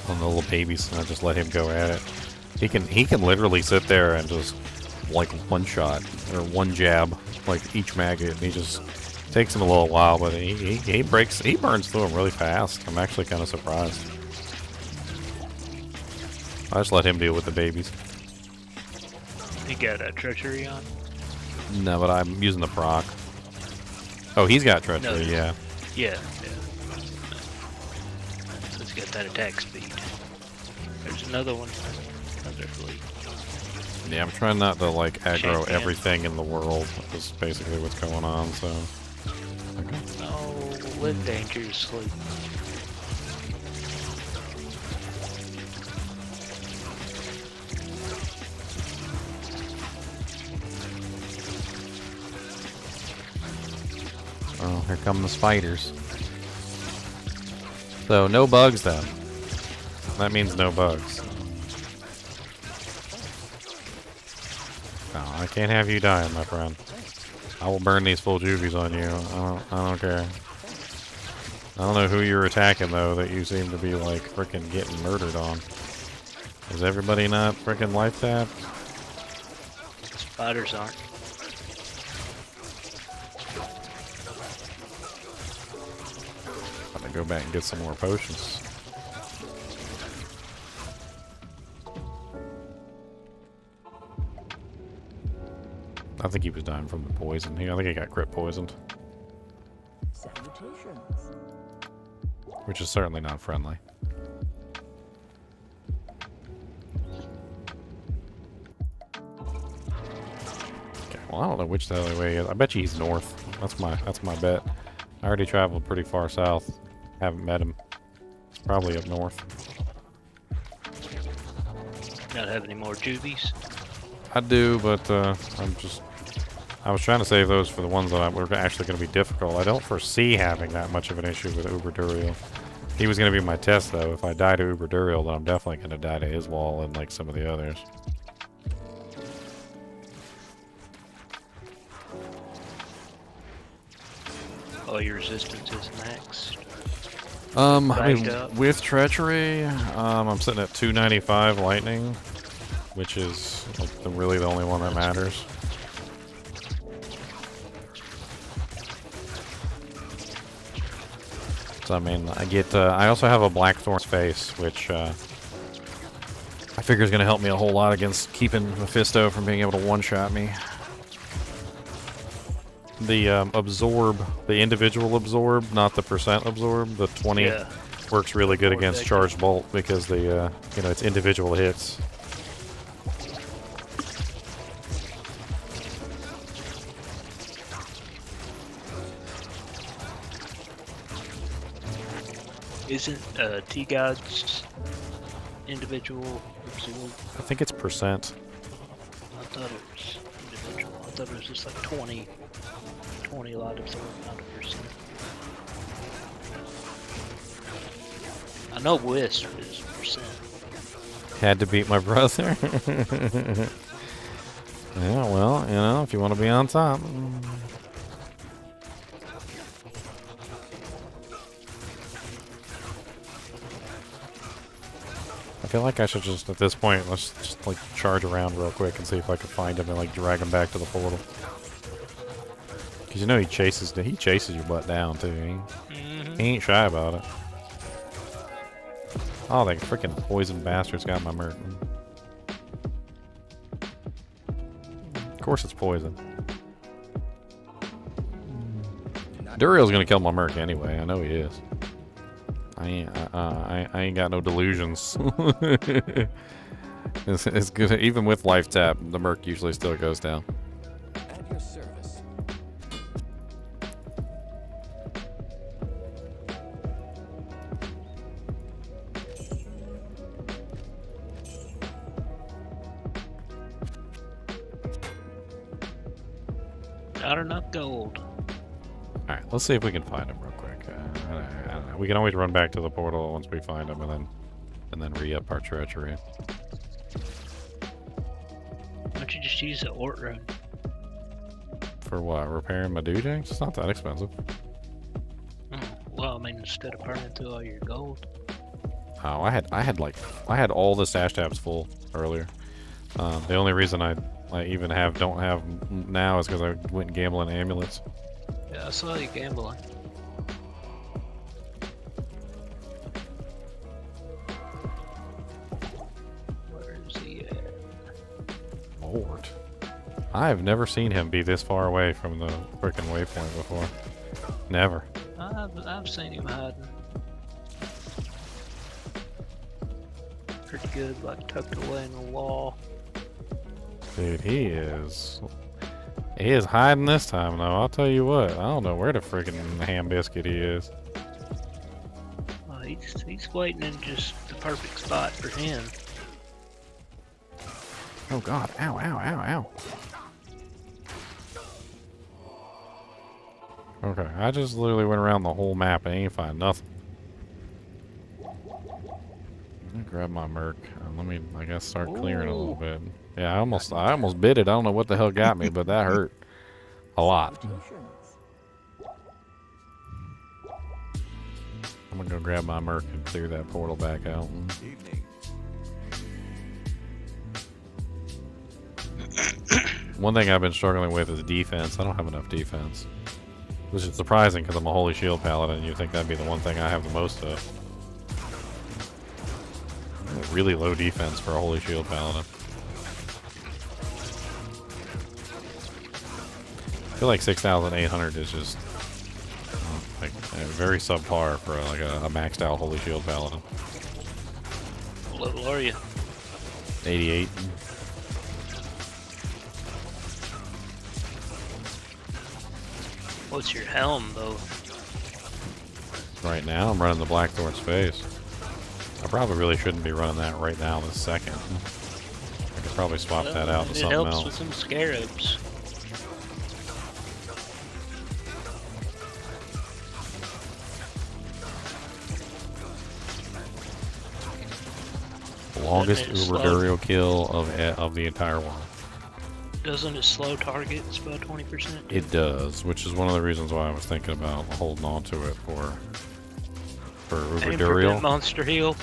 little babies and I just let him go at it. He can literally sit there and just like one shot or one jab like each maggot, and he just takes him a little while, but he burns through them really fast. I'm actually kind of surprised. I just let him deal with the babies.
You got a treachery on?
No, but I'm using the proc. Oh, he's got treachery,
No.
yeah.
Yeah. So he's got that attack speed. There's another one. Another fleet.
Yeah, I'm trying not to like aggro
Champion.
everything in the world. Is basically what's going on. So, okay.
Oh, live dangerously.
Oh, here come the spiders. So no bugs then. That means no bugs. No, I can't have you dying, my friend. I will burn these full juvies on you. I don't care. I don't know who you're attacking though that you seem to be like frickin' getting murdered on. Is everybody not frickin' life tapped?
Spiders aren't.
I'm gonna go back and get some more potions. I think he was dying from the poison. I think he got crit poisoned.
Salutations.
Which is certainly not friendly. Okay, well I don't know which the other way is. I bet you he's north. That's my bet. I already traveled pretty far south. Haven't met him. He's probably up north.
Not have any more juvies?
I do, but I was trying to save those for the ones that were actually going to be difficult. I don't foresee having that much of an issue with Uber Duriel. He was going to be my test, though. If I die to Uber Duriel, then I'm definitely going to die to his wall and like some of the others.
Oh, your resistance is next.
I mean,
Backed up.
with treachery, I'm sitting at 295 lightning, which is like really the only one that matters. So I mean, I get. I also have a Blackthorn's face, which I figure is going to help me a whole lot against keeping Mephisto from being able to one-shot me. The absorb, the individual absorb, not the percent absorb. The 20
Yeah.
works really good
More
against
effective.
charged bolt because the you know, it's individual hits.
Isn't T-God's individual absorb?
I think it's percent.
I thought it was individual. I thought it was just like 20 lot absorb, not a percent. I know Wisp is percent.
Had to beat my brother. Yeah, well, you know, if you want to be on top. I feel like I should just, at this point, let's just like charge around real quick and see if I can find him and like drag him back to the portal. Cause you know he chases your butt down too. He ain't shy about it. Oh, that freaking poison bastard's got my merc. Of course it's poison. Duriel's gonna kill my merc anyway. I know he is. I ain't got no delusions. It's good. Even with life tap, the merc usually still goes down.
At your service.
Not enough gold.
Alright, let's see if we can find him real quick. I don't know. We can always run back to the portal once we find him and then re-up our treachery.
Why don't you just use the Ort rune?
For what? Repairing my Dujinx? It's not that expensive.
Oh, well, I mean, instead of burning through all your gold.
Oh, I had all the stash tabs full earlier. The only reason I even don't have now is because I went gambling amulets.
Yeah, I saw you gambling. Where is he at?
Lord. I have never seen him be this far away from the frickin' waypoint before. Never.
I've seen him hiding. Pretty good, like tucked away in the wall.
Dude, he is hiding this time though. I'll tell you what. I don't know where the freaking ham biscuit he is.
Well, he's waiting in just the perfect spot for him.
Oh god. Ow, ow, ow, ow. Okay, I just literally went around the whole map and ain't find nothing. Let me grab my merc. Let me, I guess, start clearing a little bit. Yeah, I almost bit it. I don't know what the hell got me, but that hurt. A lot. I'm gonna go grab my Merc and clear that portal back out.
Evening.
One thing I've been struggling with is defense. I don't have enough defense. Which is surprising because I'm a Holy Shield Paladin. You'd think that'd be the one thing I have the most of. Really low defense for a Holy Shield Paladin. I feel like 6,800 is just like very subpar for like a maxed out Holy Shield Paladin.
What level are you?
88.
What's your helm, though?
Right now, I'm running the Blackthorn Space. I probably really shouldn't be running that right now this second. I could probably swap that out to
It
something
helps
else.
with some scarabs.
Longest
Doesn't it
Uber
slow-
Durio kill of the entire world.
Doesn't it slow targets by 20%?
It does, which is one of the reasons why I was thinking about holding on to it for Uber
And prevent
Durio.
monster heal.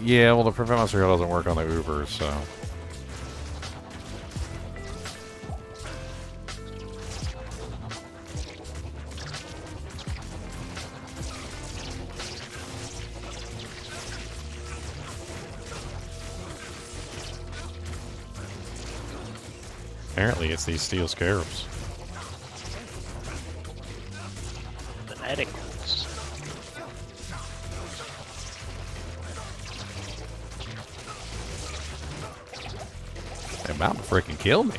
Yeah, well, the prevent monster heal doesn't work on the Ubers, so. Apparently, it's these steel scarabs.
Fanatic ones.
They're about to freaking kill me.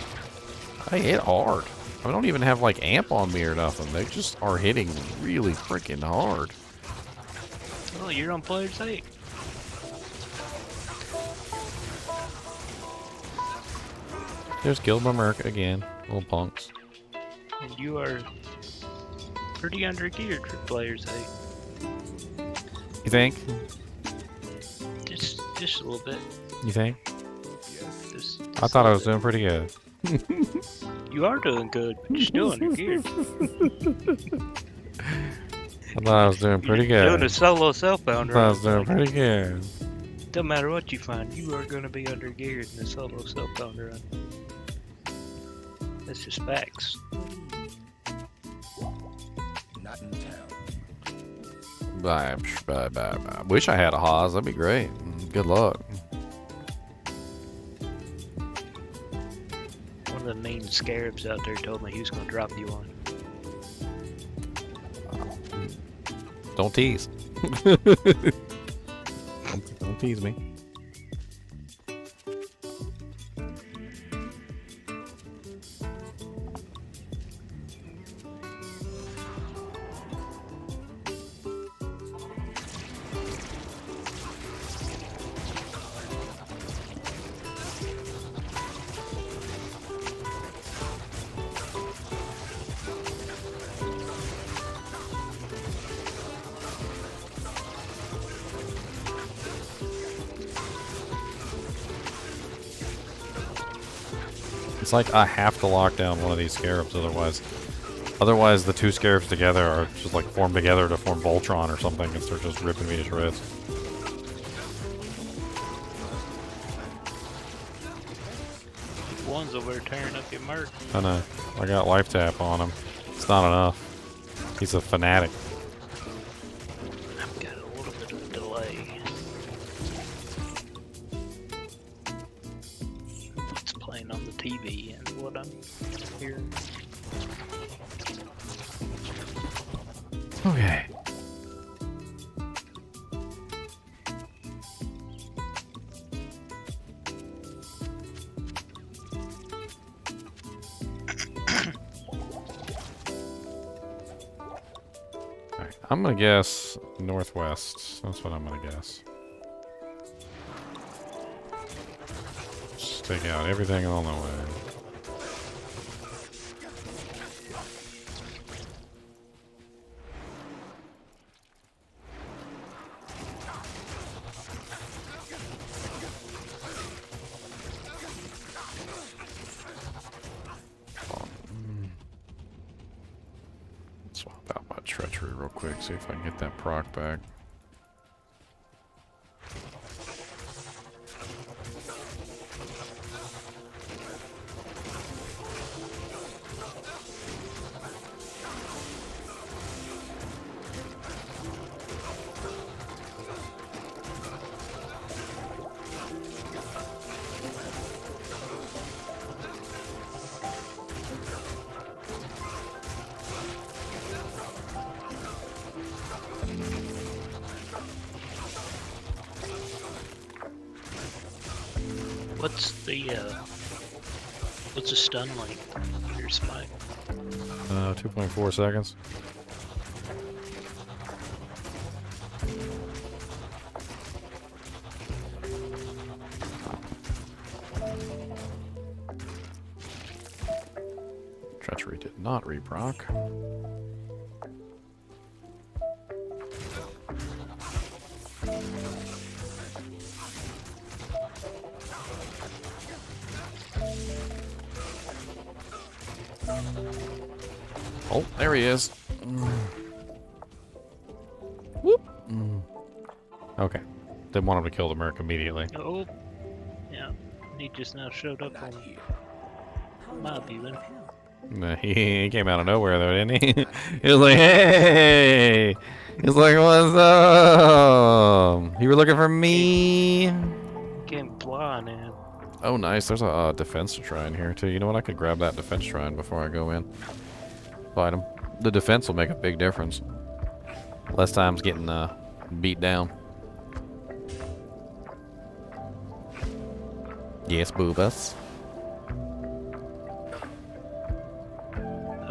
They hit hard. I don't even have like amp on me or nothing. They just are hitting really freaking hard.
Oh, you're on player's 8.
Just killed my Merc again. Little punks.
And you are pretty under-geared for player's 8.
You think?
Just a little bit.
You think?
Just
I thought I was doing pretty good.
You are doing good, but you're still under-geared.
I thought I was doing pretty good.
Doing a solo self-bound
I thought I
run.
was doing pretty good.
Don't matter what you find, you are going to be under-geared in a solo self-bound run. That's just facts.
Not in town.
Bye. Wish I had a Haas. That'd be great. Good luck.
One of the mean scarabs out there told me he was going to drop you one.
Don't tease. don't tease me. It's like I have to lock down one of these scarabs, otherwise the two scarabs together are just like formed together to form Voltron or something and start just ripping me to shreds.
One's over there tearing up your merc.
I know. I got life tap on him. It's not enough. He's a fanatic.
I've got a little bit of a delay. It's playing on the TV and what I'm hearing.
Okay. Alright, I'm gonna guess northwest. That's what I'm gonna guess. Just take out everything on the way. treachery real quick, see if I can get that proc back.
What's the stun length for your smite?
2.4 seconds. Treachery did not reproc. Oh, there he is. Whoop. Okay. Didn't want him to kill the merc immediately.
Oh, yeah. He just now showed up on my viewing.
Nah, he came out of nowhere though, didn't he? He was like, hey! He's like, what's up? You were looking for me?
Came flying in.
Oh, nice. There's a defense shrine here too. You know what? I could grab that defense shrine before I go in. Fight him. The defense will make a big difference. Less times getting beat down. Yes, boobas.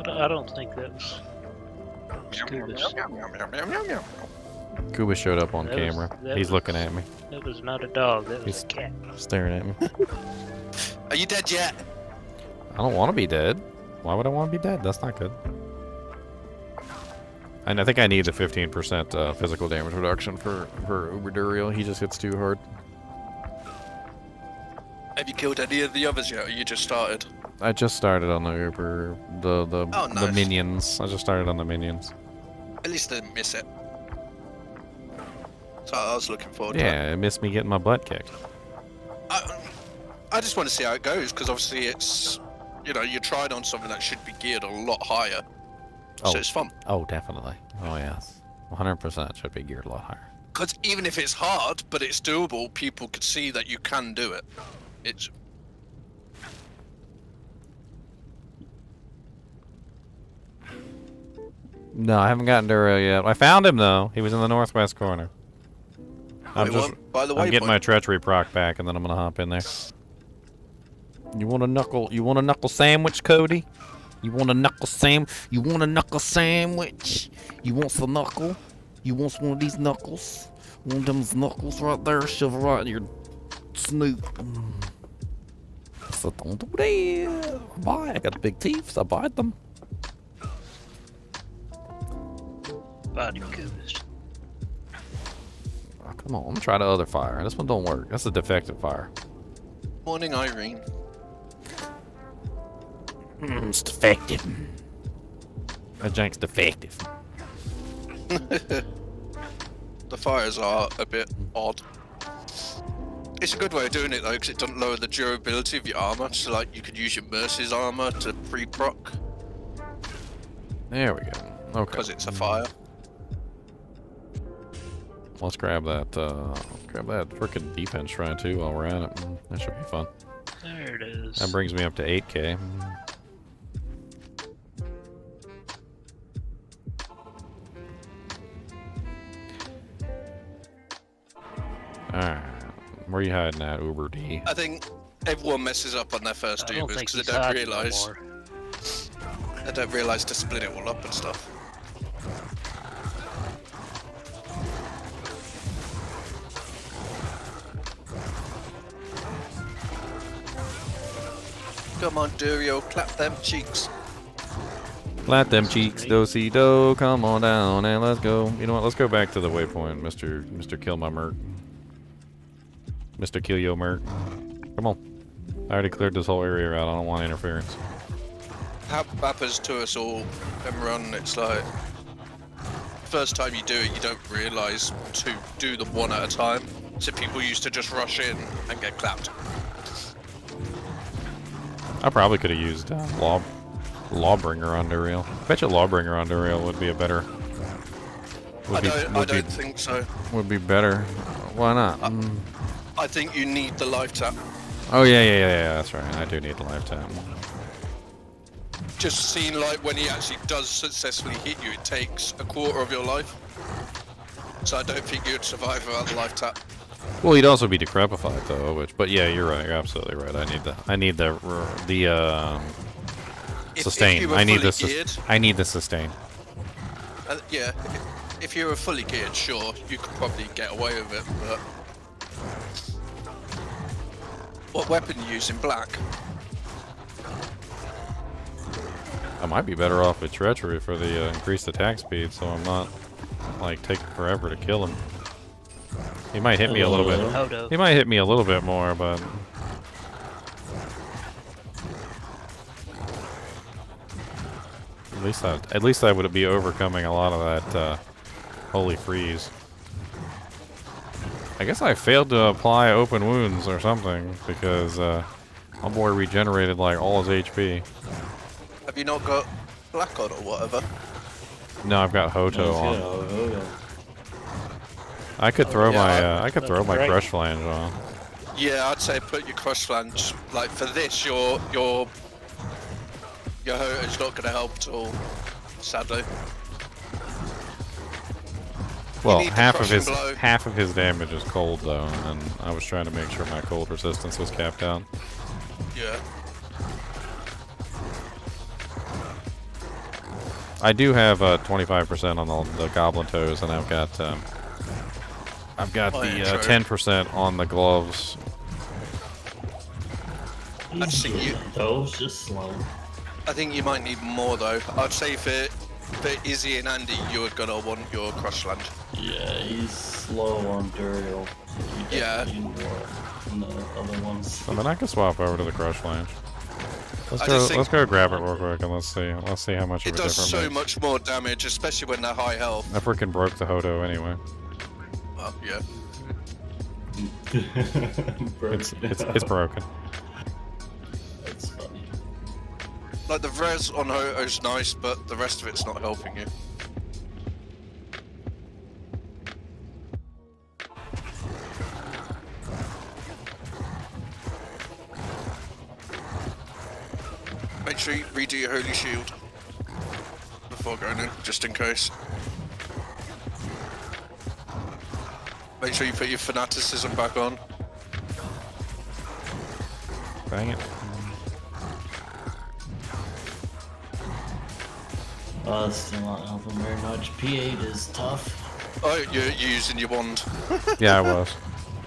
I don't think that was Kubis.
Kuba showed up on
That
camera.
was-
He's looking at me.
That was not a dog. That was
He's-
a cat.
Staring at me.
Are you dead yet?
I don't want to be dead. Why would I want to be dead? That's not good. And I think I need the 15% physical damage reduction for Uberduriel. He just hits too hard.
Have you killed any of the others yet, or you just started?
I just started on the Uber, the
Oh, nice.
minions. I just started on the minions.
At least I didn't miss it. So I was looking forward to it.
Yeah, it missed me getting my butt kicked.
I just want to see how it goes, because obviously it's, you know, you tried on something that should be geared a lot higher.
Oh.
So it's fun.
Oh, definitely. Oh, yes. 100% should be geared a lot higher.
Because even if it's hard, but it's doable, people could see that you can do it. It's...
No, I haven't gotten Duro yet. I found him, though. He was in the northwest corner. I'm
by the way,
getting my treachery proc back, and then I'm gonna hop in there. You want a knuckle sandwich, Cody? You want a knuckle You want a knuckle sandwich? You want some knuckle? You want one of these knuckles? One of them knuckles right there, shove it right in your snoot. So don't do that. Bye. I got big teeth, so I bite them.
Body Kubis.
Oh, come on, I'm gonna try the other fire. This one don't work. That's a defective fire.
Morning, Irene.
It's defective. That jank's defective.
The fires are a bit odd. It's a good way of doing it though, because it doesn't lower the durability of your armor. So like, you could use your Mercy's armor to pre-proc,
There we go. Okay.
because it's a fire.
Let's grab that frickin' defense shrine too while we're at it. That should be fun.
There it is.
That brings me up to 8k. Alright. Where you hiding at, Uber D?
I think everyone messes up on their first
I don't
Ubers
think
because
he's
they don't
hiding no
realise
more.
to split it all up and stuff. Come on, Durio, clap them cheeks.
Flat them cheeks, do-si-do, come on down and let's go. You know what, let's go back to the waypoint, Mr. Kill My Merc. Mr. Kill Yo Merc. Come on. I already cleared this whole area out, I don't want interference.
Happens to us all, Emron, it's like... first time you do it, you don't realise to do them one at a time. So people used to just rush in and get clapped.
I probably could have used Lawbringer Underrail. I bet you Lawbringer Underrail would be a better.
I don't think so.
Would be better. Why not?
I think you need the life tap.
Oh yeah. That's right. I do need the life tap.
Just seen like when he actually does successfully hit you, it takes a quarter of your life. So I don't think you'd survive without the life tap.
Well, he'd also be decrepified though. But yeah, you're right. You're absolutely right. I need the sustain. I need the sustain.
Yeah, if you were fully geared, sure, you could probably get away with it, but... What weapon you use in black?
I might be better off with Treachery for the increased attack speed, so I'm not, like, taking forever to kill him. He might hit me a little bit. He might hit me a little bit more, but... At least I would be overcoming a lot of that holy freeze. I guess I failed to apply open wounds or something because my boy regenerated like all his HP.
Have you not got black on or whatever?
No, I've got Hoto on. I could throw my crush flange on.
Yeah, I'd say put your crush flange. Like for this, your Hoto's not going to help at all, sadly.
Well, half of his damage is cold though, and I was trying to make sure my cold resistance was capped out.
Yeah.
I do have 25% on the goblin toes, and I've got the 10% on the gloves.
Those just slow.
I think you might need more though. I'd say for Izzy and Andy, you're gonna want your crush flange.
Yeah, he's slow on Duriel.
Yeah.
More than the other ones.
I mean, I can swap over to the crush flange. Let's go grab it real quick and let's see how much of a difference. It does
so much more damage, especially when they're high health.
I freaking broke the Hoto anyway.
Well, yeah.
It's broken.
That's funny.
Like the res on Hoto's nice, but the rest of it's not helping you. Make sure you redo your Holy Shield before going in, just in case. Make sure you put your Fanaticism back on.
Bang it.
That's still not helping very much. P8 is tough.
Oh, you're using your wand.
Yeah, I was.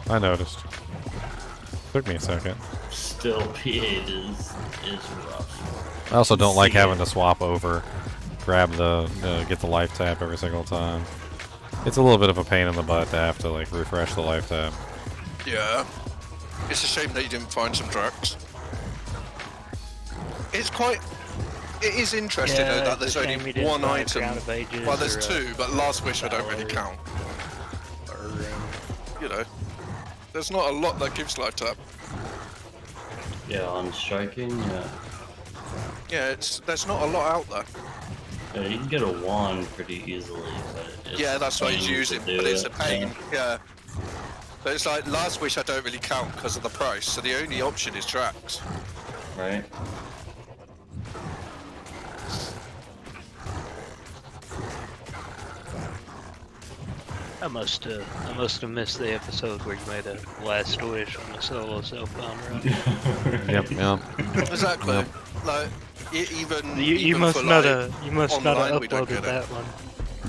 I noticed. Took me a second.
Still, P8 is rough.
I also don't like having to swap over, grab get the life tap every single time. It's a little bit of a pain in the butt to have to like refresh the life tap.
Yeah. It's a shame that you didn't find some Drax. It is interesting though that there's only one item. Well, there's two, but Last Wish I don't really count. You know, there's not a lot that gives life tap.
Yeah, on striking, yeah.
Yeah, there's not a lot out there.
Yeah, you can get a wand pretty easily, but it's
that's why you use it, but it's a pain. Yeah. But it's like Last Wish I don't really count because of the price, so the only option is Drax.
Right.
I must have missed the episode where you made a last wish on the solo self-bound run.
Yep.
Exactly.
Yep.
Like even
you must not have uploaded that one.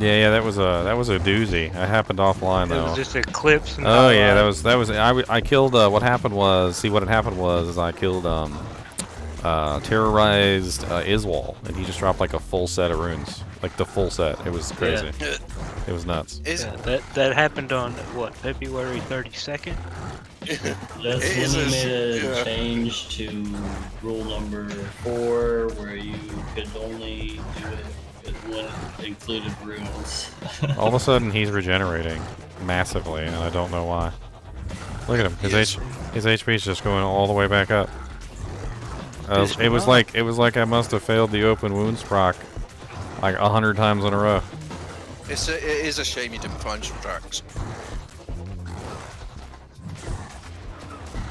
Yeah, that was a doozy. I happened offline though.
It was just a clips. And
oh yeah, that was. I killed. What happened was, what had happened was I killed terrorized Iswal, and he just dropped like a full set of runes, like the full set. It was crazy. Yeah. It was nuts.
That happened on what, February 32nd?
That's when they made a change to rule number 4, where you could only do it when it included runes.
All of a sudden, he's regenerating massively, and I don't know why. Look at him. His HP is just going all the way back up. It was like I must have failed the open wounds proc like 100 times in a row.
It is a shame you didn't find some tracks.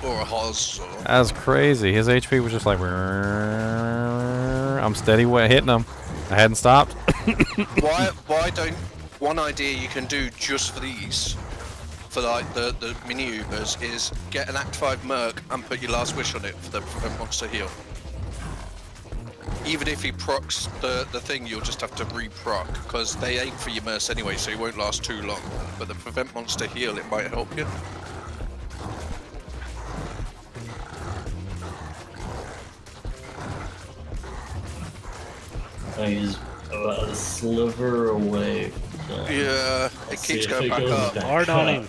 Or a Haas. Or...
That's crazy. His HP was just like, I'm steady hitting him. I hadn't stopped.
why don't... One idea you can do just for these, for like the mini Ubers, is get an Act 5 Merc and put your last wish on it for the prevent monster heal. Even if he procs the thing, you'll just have to re-proc, because they aim for your Merc anyway, so you won't last too long. But the prevent monster heal, it might help you.
He's about a sliver away.
Yeah, it keeps going back up.
Fart on him.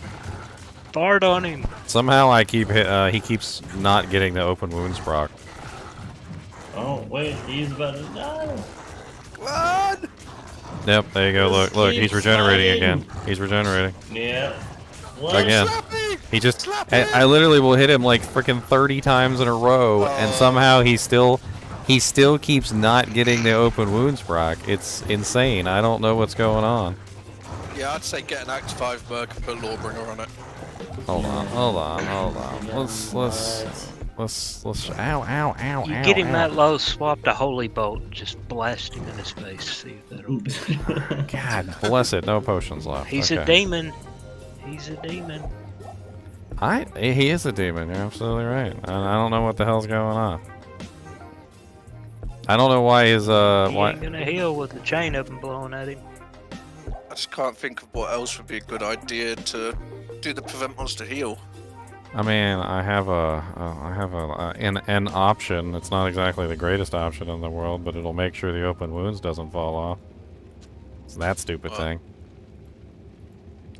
Fart on him.
Somehow he keeps not getting the open wounds proc.
Oh wait, he's about to die.
Come on!
Yep, there you go. Look, he's regenerating again. He's regenerating.
Yeah. What?
Again. He just, I literally will hit him like freaking 30 times in a row, and somehow he still keeps not getting the open wounds proc. It's insane. I don't know what's going on.
Yeah, I'd say get an Act 5 Merc and put Lawbringer on it.
Hold on. Let's. Ow.
You get him that low, swap the Holy Bolt, just blast him in his face. See if that'll do.
God bless it. No potions left.
He's
okay.
a demon. He's a demon.
He is a demon. You're absolutely right. I don't know what the hell's going on. I don't know why his
He ain't gonna heal with the chain up and blowing at him.
I just can't think of what else would be a good idea to do the prevent monster heal.
I mean, I have an option. It's not exactly the greatest option in the world, but it'll make sure the open wounds doesn't fall off. It's that stupid thing.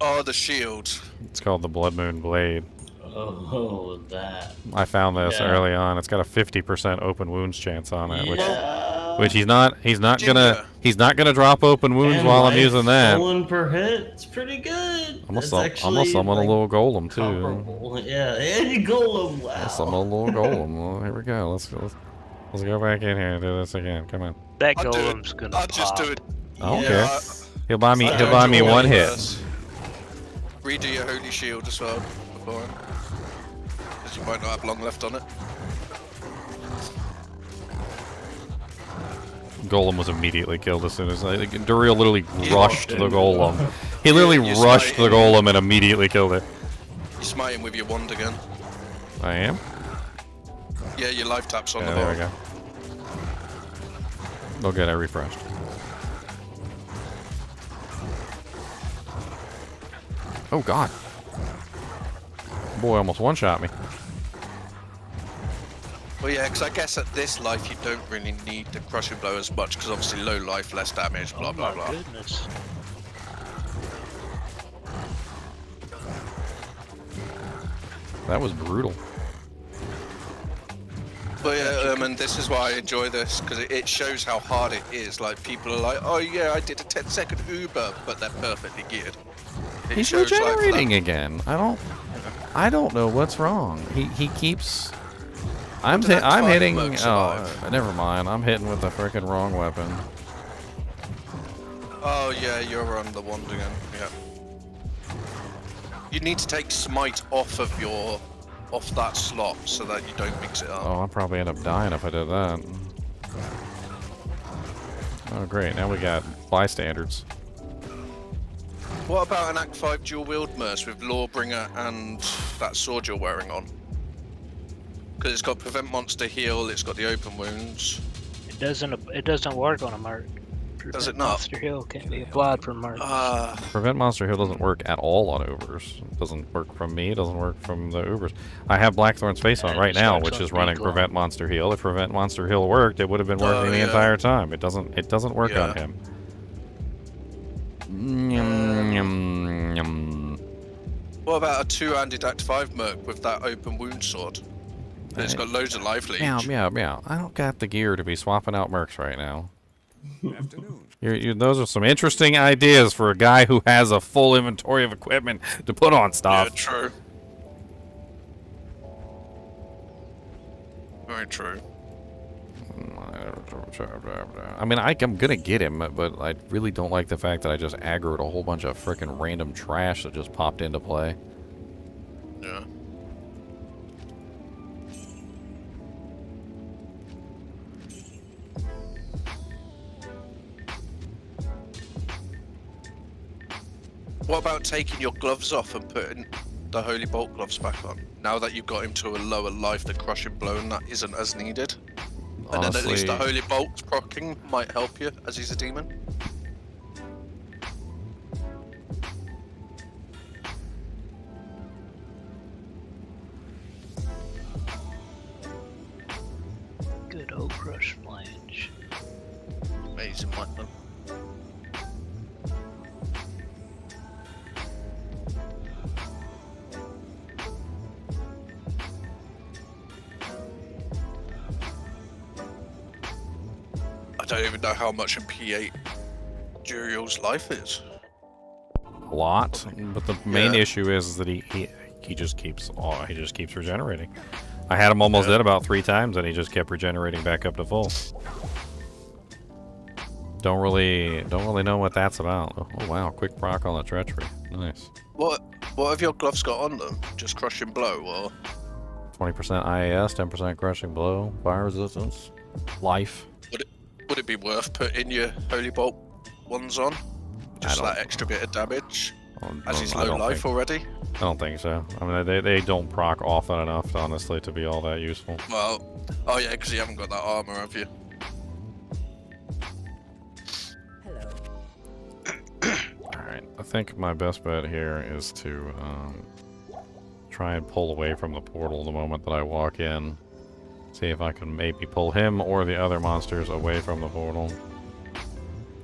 Oh, the shield.
It's called the Blood Moon Blade.
Oh, that.
I found this early on. It's got a 50% open wounds chance on it,
Yeah.
which he's not gonna drop open wounds while I'm using that.
Stolen per hit. It's pretty good.
I'm gonna summon a little golem too.
Comparable. Yeah, and golem. Wow.
I'll summon a little golem. Well, here we go. Let's go back in here and do this again. Come on.
That golem's gonna pop.
I'll just do it.
I don't
Yeah,
care. He'll buy me one hit.
Redo your holy shield as well before, because you might not have long left on it.
Golem was immediately killed as soon as Duriel literally rushed the golem. He literally rushed the golem and immediately killed it.
You smite him with your wand again.
I am?
Yeah, your life tap's on the
There we
bottom.
go. Oh good, I refreshed. Oh god. Boy, almost one-shot me.
Well, yeah, because I guess at this life you don't really need the crushing blow as much, because obviously low life, less damage, blah blah blah.
Goodness.
That was brutal.
But yeah, and this is why I enjoy this, because it shows how hard it is. Like, people are like, oh yeah, I did a 10-second Uber, but they're perfectly geared.
He's regenerating again. I don't know what's wrong. He keeps. I'm hitting. Oh, never mind. I'm hitting with the freaking wrong weapon.
Oh yeah, you're on the wand again. Yeah. You need to take smite off that slot so that you don't mix it up.
Oh, I'll probably end up dying if I did that. Oh great, now we got bystanders.
What about an Act 5 dual wield Merce with Lawbringer and that sword you're wearing on? Because it's got prevent monster heal, it's got the open wounds.
It doesn't work on a merc.
Does it not?
Monster heal can't be applied from mercs.
Prevent monster heal doesn't work at all on Ubers. It doesn't work from me, it doesn't work from the Ubers. I have Blackthorn's face on right now, which is running prevent monster heal. If prevent monster heal worked, it would have been working the entire time. It doesn't work on him.
What about a two-handed Act 5 Merc with that open wound sword? It's got loads of life leech.
Meow. I don't got the gear to be swapping out mercs right now. Those are some interesting ideas for a guy who has a full inventory of equipment to put on stuff.
Yeah, true. Very true.
I mean, I'm gonna get him, but I really don't like the fact that I just aggroed a whole bunch of frickin' random trash that just popped into play.
Yeah. What about taking your gloves off and putting the Holy Bolt gloves back on? Now that you've got him to a lower life, the crushing blow and that isn't as needed. And then at least the Holy Bolt proccing might help you as he's a demon.
Good old crush flange.
Amazing weapon. I don't even know how much in P8 Duriel's life is.
A lot, but the main issue is that he just keeps regenerating. I had him almost dead about 3 times, and he just kept regenerating back up to full. Don't really know what that's about. Oh wow, quick proc on the treachery. Nice.
What have your gloves got on them? Just crushing blow or
20% IAS, 10% crushing blow, fire resistance, life.
would it be worth putting your Holy Bolt ones on? Just that extra bit of damage? As he's low life already?
I don't think so. I mean, they don't proc often enough, honestly, to be all that useful.
Well, oh yeah, because you haven't got that armor, have you?
Alright, I think my best bet here is to try and pull away from the portal the moment that I walk in. See if I can maybe pull him or the other monsters away from the portal.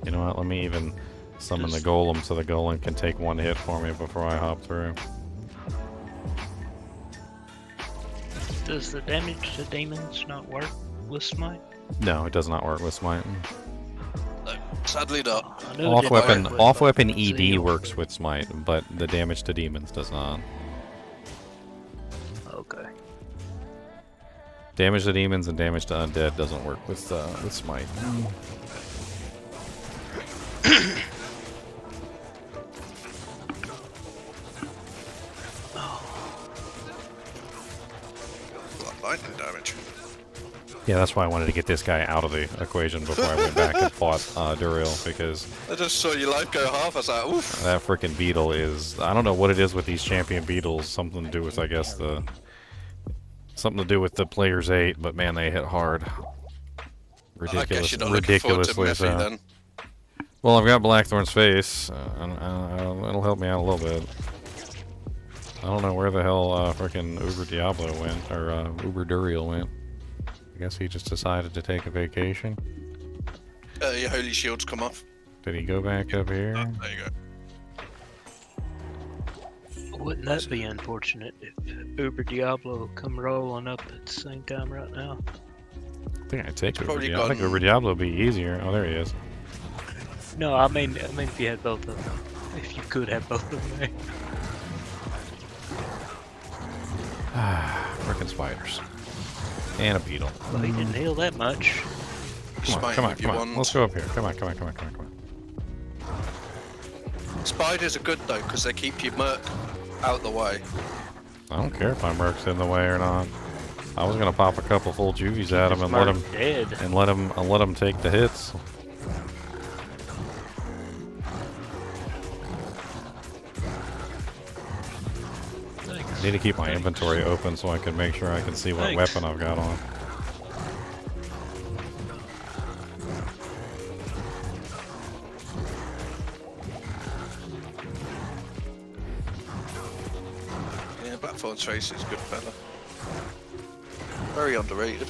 You know what, let me even summon the golem so the golem can take 1 hit for me before I hop through.
Does the damage to demons not work with smite?
No, it does not work with smite.
No, sadly not.
Off weapon ED works with smite, but the damage to demons does not.
Okay.
Damage to demons and damage to undead doesn't work with smite.
Lightning damage.
Yeah, that's why I wanted to get this guy out of the equation before I went back and fought Duriel, because
I just saw your life go half. I was like, oof.
that freaking beetle is, I don't know what it is with these champion beetles. Something to do with, I guess, something to do with the player's 8, but man, they hit hard. Ridiculously so.
Then.
Well, I've got Blackthorn's face, and it'll help me out a little bit. I don't know where the hell frickin' Uber Diablo went, or Uber Duriel went. I guess he just decided to take a vacation.
Your holy shield's come off.
Did he go back up here?
Oh, there you go.
Wouldn't that be unfortunate if Uber Diablo come rolling up at the same time right now?
I think I'd take Uber Diablo. I think Uber Diablo would be easier. Oh, there he is.
No, I mean if you had both of them. If you could have both of them.
Frickin' spiders. And a beetle.
Well, he didn't heal that much.
Come on. Let's go up here. Come on.
Spiders are good though, because they keep your merc out the way.
I don't care if my merc's in the way or not. I was gonna pop a couple full juvies at him and let him take the hits. I need to keep my inventory open so I can make sure I can see what weapon I've got on.
Yeah, Blackthorn's face is a good fella. Very underrated.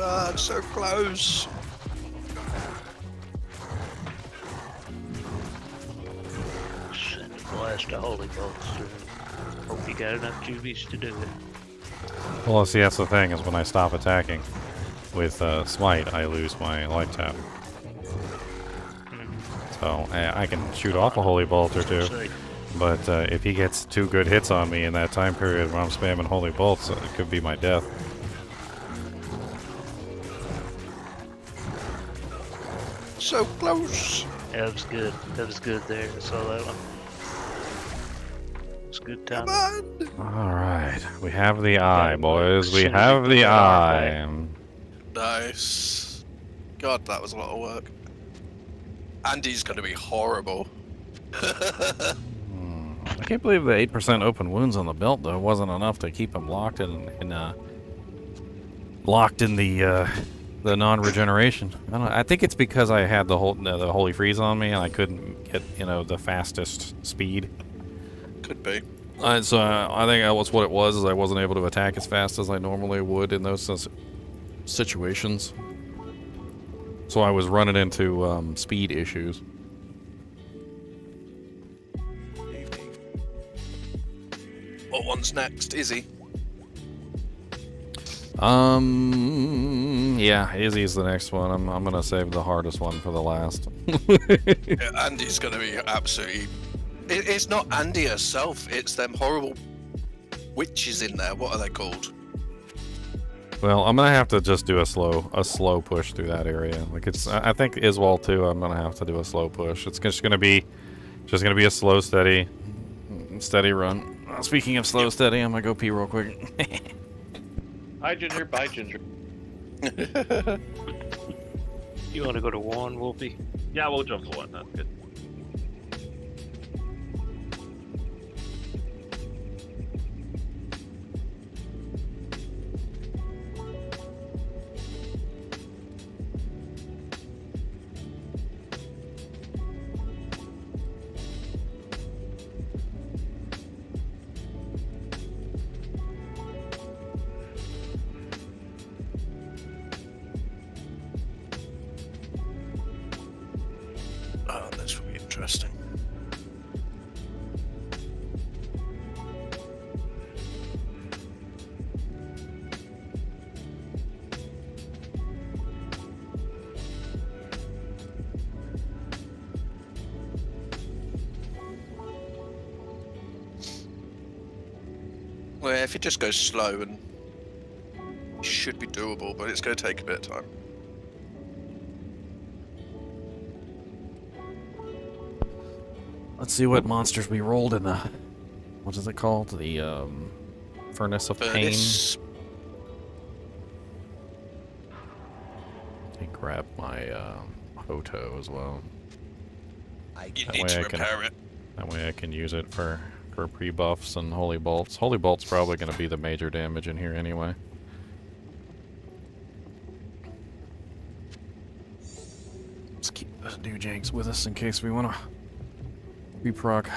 Ah, it's so close.
Send a blast of holy bolts through. Hope you got enough juvies to do it.
Well, see, that's the thing, is when I stop attacking with Smite, I lose my life tap. So I can shoot off a Holy Bolt or two, but if he gets 2 good hits on me in that time period when I'm spamming Holy Bolts, it could be my death.
So close.
Yeah, that was good. That was good there. I saw that one. It's good time.
Alright, we have the eye, boys. We have the eye.
Nice. God, that was a lot of work. Andy's gonna be horrible.
I can't believe the 8% open wounds on the belt, though, wasn't enough to keep him locked in the non-regeneration. I think it's because I had the Holy Freeze on me and I couldn't get, the fastest speed.
Could be.
So I think that was what it was, is I wasn't able to attack as fast as I normally would in those situations. So I was running into speed issues.
What one's next? Izzy?
Yeah, Izzy's the next one. I'm gonna save the hardest one for the last.
Yeah, Andy's gonna be absolutely... It's not Andy herself, it's them horrible witches in there. What are they called?
Well, I'm gonna have to just do a slow push through that area. Like I think Iswal too. I'm gonna have to do a slow push. It's just gonna be a slow, steady run. Speaking of slow, steady, I'm gonna go pee real quick.
Hi, Ginger. Bye, Ginger.
You want to go to 1, Wolfie?
Yeah, we'll jump to 1. That's good.
Oh, this will be interesting. Well, if it just goes slow, and it should be doable, but it's going to take a bit of time.
Let's see what monsters we rolled in the... What is it called? The, Furnace of Pain. Let me grab my, Hoto as well.
You need to repair it.
That way I can use it for pre-buffs and Holy Bolts. Holy Bolt's probably going to be the major damage in here anyway. Let's keep the new Janks with us in case we want to... Reproc.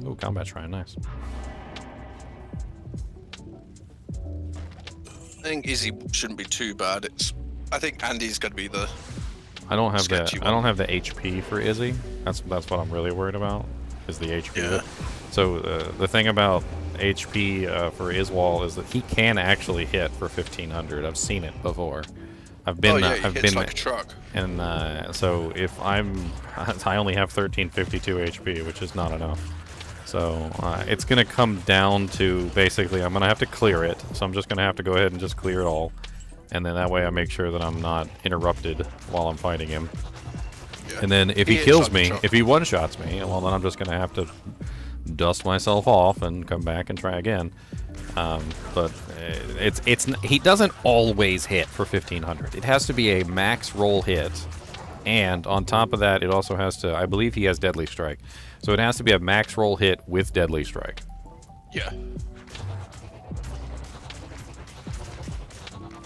Oh, combat shrine, nice.
I think Izzy shouldn't be too bad. I think Andy's going to be the...
I don't have the HP for Izzy. That's what I'm really worried about, is the HP.
Yeah.
So the thing about HP for Iswal is that he can actually hit for 1500. I've seen it before. I've been
like a truck.
And so if I only have 1352 HP, which is not enough. So it's gonna come down to basically I'm gonna have to clear it. So I'm just gonna have to go ahead and just clear it all, and then that way I make sure that I'm not interrupted while I'm fighting him. Yeah. And then if he kills me, if he one-shots me, well then I'm just gonna have to dust myself off and come back and try again. But he doesn't always hit for 1500. It has to be a max roll hit, and on top of that, it also has to. I believe he has Deadly Strike, so it has to be a max roll hit with Deadly Strike.
Yeah.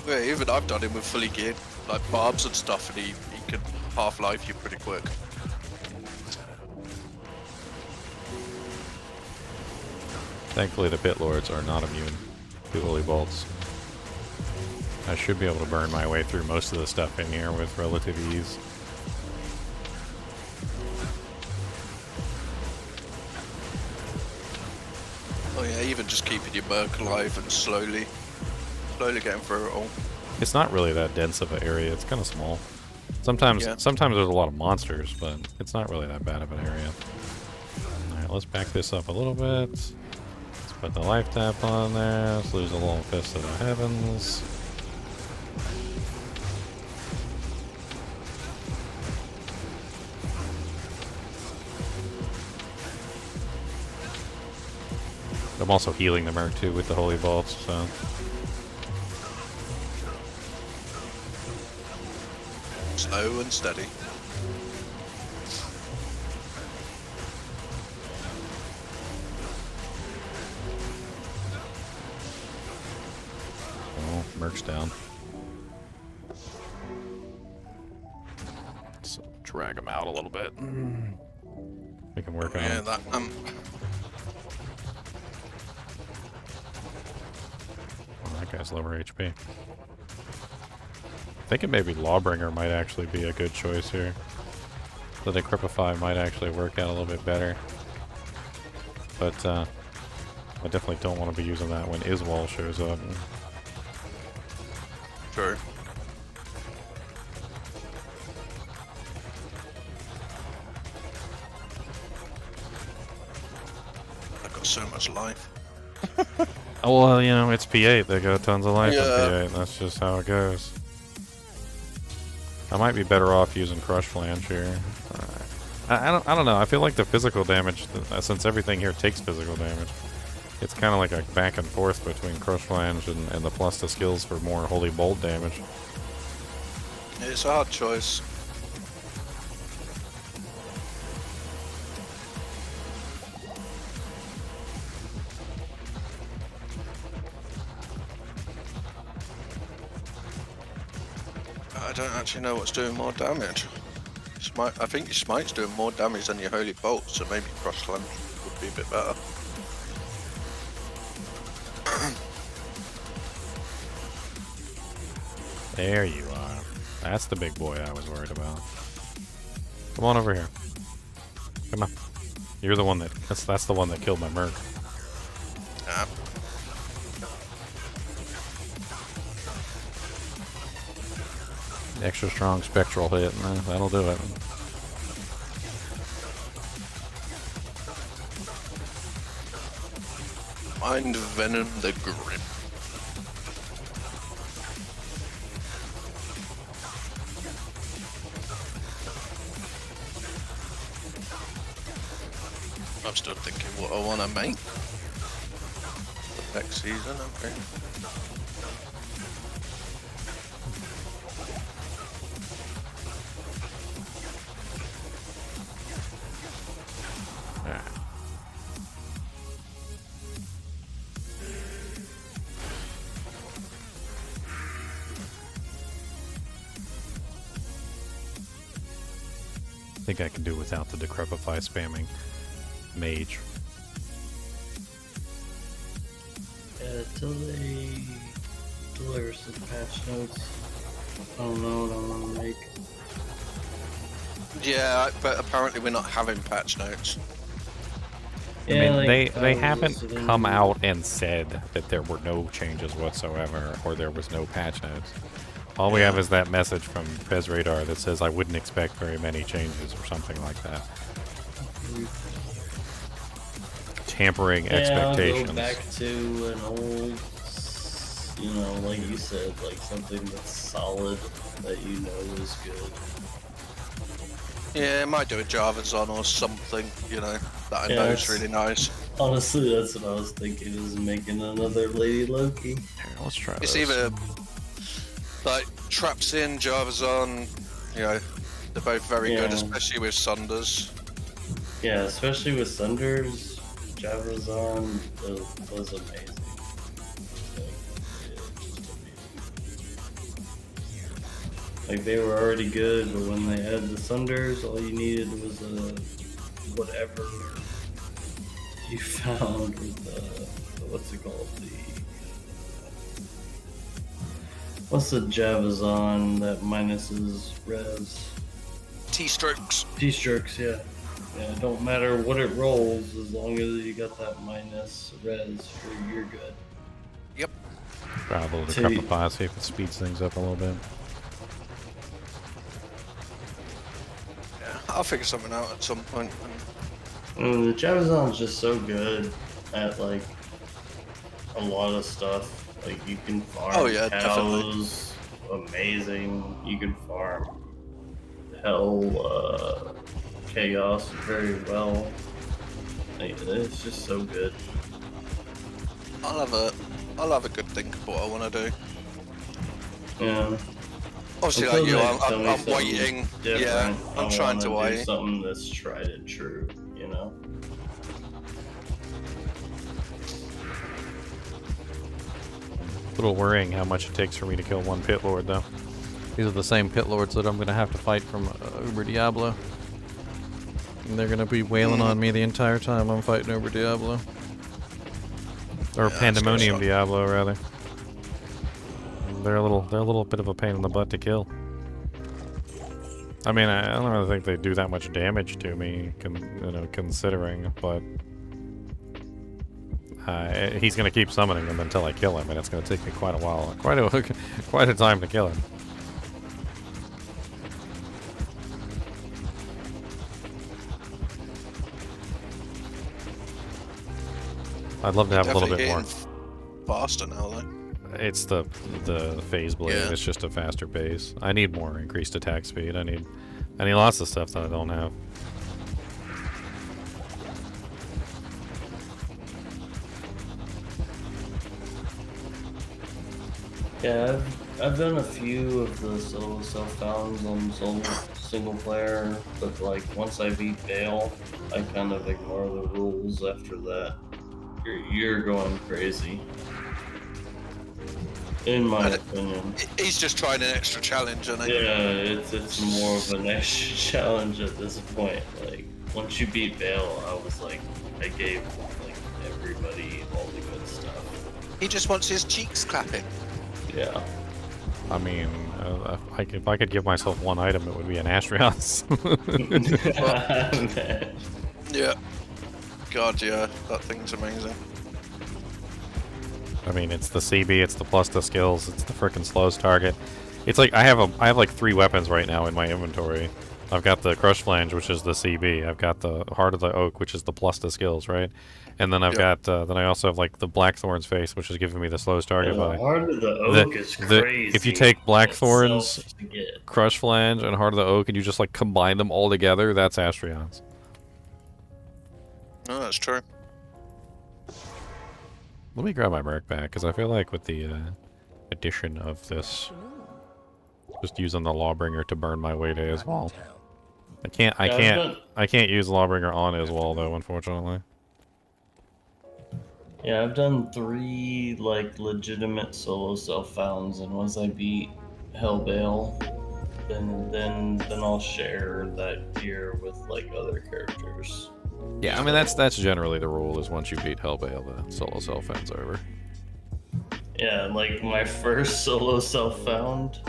Yeah, even I've done him with fully geared, like barbs and stuff, and he can half-life you pretty quick.
Thankfully, the Pit Lords are not immune to Holy Bolts. I should be able to burn my way through most of the stuff in here with relative ease.
Oh yeah, even just keeping your merc alive and slowly getting through it all.
It's not really that dense of an area. It's kind of small. Sometimes there's a lot of monsters, but it's not really that bad of an area. Alright, let's back this up a little bit. Let's put the life tap on there. Let's lose a little fist of the heavens. I'm also healing the merc too with the holy bolts, so.
Slow and steady.
Oh, merc's down. Let's drag him out a little bit. We can work on it.
That
Oh, that guy's lower HP. Thinking maybe Lawbringer might actually be a good choice here. The Decrepify might actually work out a little bit better. But I definitely don't want to be using that when Iswal shows up.
True. I've got so much life.
Oh, well, you know, it's P8. They got tons of life in
Yeah.
P8. That's just how it goes. I might be better off using Crush Flange here. I don't know. I feel like the physical damage, since everything here takes physical damage, it's kind of like a back and forth between Crush Flange and the plus the skills for more Holy Bolt damage.
It's a hard choice. I don't actually know what's doing more damage. I think your Smite's doing more damage than your Holy Bolt, so maybe Cross Slam would be a bit better.
There you are. That's the big boy I was worried about. Come on over here. Come on. You're the one that's the one that killed my merc.
Yeah.
Extra strong spectral hit, that'll do it.
Mind Venom the Grim. I'm still thinking what I want to make for next season, okay.
I think I can do without the Decrepify spamming mage.
Yeah, till they deliver some patch notes. I don't know what I want to make.
Yeah, but apparently we're not having patch notes.
Yeah,
I mean,
like,
they haven't
listening.
come out and said that there were no changes whatsoever or there was no patch notes. All we have is that message from Fez Radar that says I wouldn't expect very many changes or something like that. Tampering expectations.
I'll go back to an old, you know, like you said, like something that's solid that you know is good.
Yeah, I might do a Jarvan's or something, you know, that I know is really nice.
Honestly, that's what I was thinking, is making another Lady Loki.
Here, let's try
It's
this.
either like Traps in, Jarvan's on, you know, they're both very good, especially with Sunders.
Yeah, especially with Sunders, Javazon was amazing. Like, they were already good, but when they had the Sunders, all you needed was whatever you found with what's it called? What's the Javazon that minuses res?
T-strokes.
T-strokes, yeah. Yeah, it don't matter what it rolls as long as you got that minus res, you're good.
Yep.
Probably a couple of pies, see if it speeds things up a little bit.
Yeah, I'll figure something out at some point.
The Javazon's just so good at like a lot of stuff. Like you can farm cows, amazing. You can farm hell, chaos very well. Like, it's just so good.
I'll have a good think of what I want to do.
Yeah.
Obviously,
Until
like you,
they tell me
I'm
something
waiting.
different,
Yeah, I'm trying to
wanna do
wait.
something that's tried and true, you know.
A little worrying how much it takes for me to kill one pit lord, though. These are the same pit lords that I'm going to have to fight from Uber Diablo. And they're going to be wailing on me the entire time I'm fighting Uber Diablo. Or Pandemonium Diablo, rather. They're a little bit of a pain in the butt to kill. I mean, I don't really think they do that much damage to me, considering, but he's going to keep summoning them until I kill him, and it's going to take me quite a while, quite a time to kill him. I'd love to have a little bit more.
Faster now, though.
It's the phase blade. Yeah. It's just a faster pace. I need more increased attack speed. I need lots of stuff that I don't have.
Yeah, I've done a few of the solo self-founds on solo single player, but like once I beat Bale, I kind of ignore the rules after that. You're going crazy. In my opinion.
He's just trying an extra challenge, isn't he?
Yeah, it's more of an extra challenge at this point. Like, once you beat Bale, I was like, I gave like everybody all the good stuff.
He just wants his cheeks clapping.
Yeah.
I mean, if I could give myself one item, it would be an Astrios.
Yeah. God, yeah, that thing's amazing.
I mean, it's the CB, it's the plus the skills, it's the frickin' slows target. It's like I have like 3 weapons right now in my inventory. I've got the Crush Flange, which is the CB. I've got the Heart of the Oak, which is the plus the skills, right? And then I've got then I also have like the Blackthorn's Face, which is giving me the slows target.
The Heart of the Oak is crazy.
If you take Blackthorn's, Crush Flange, and Heart of the Oak, and you just like combine them all together, that's Astrions.
No, that's true.
Let me grab my Merc back, because I feel like with the addition of this, just using the Lawbringer to burn my way to his wall. I can't use Lawbringer on his wall though, unfortunately.
Yeah, I've done 3 like legitimate solo self-founds, and once I beat Hellbale, then I'll share that gear with like other characters.
Yeah, I mean that's generally the rule, is once you beat Hellbale, the solo self-found's over.
Yeah, like my first solo self-found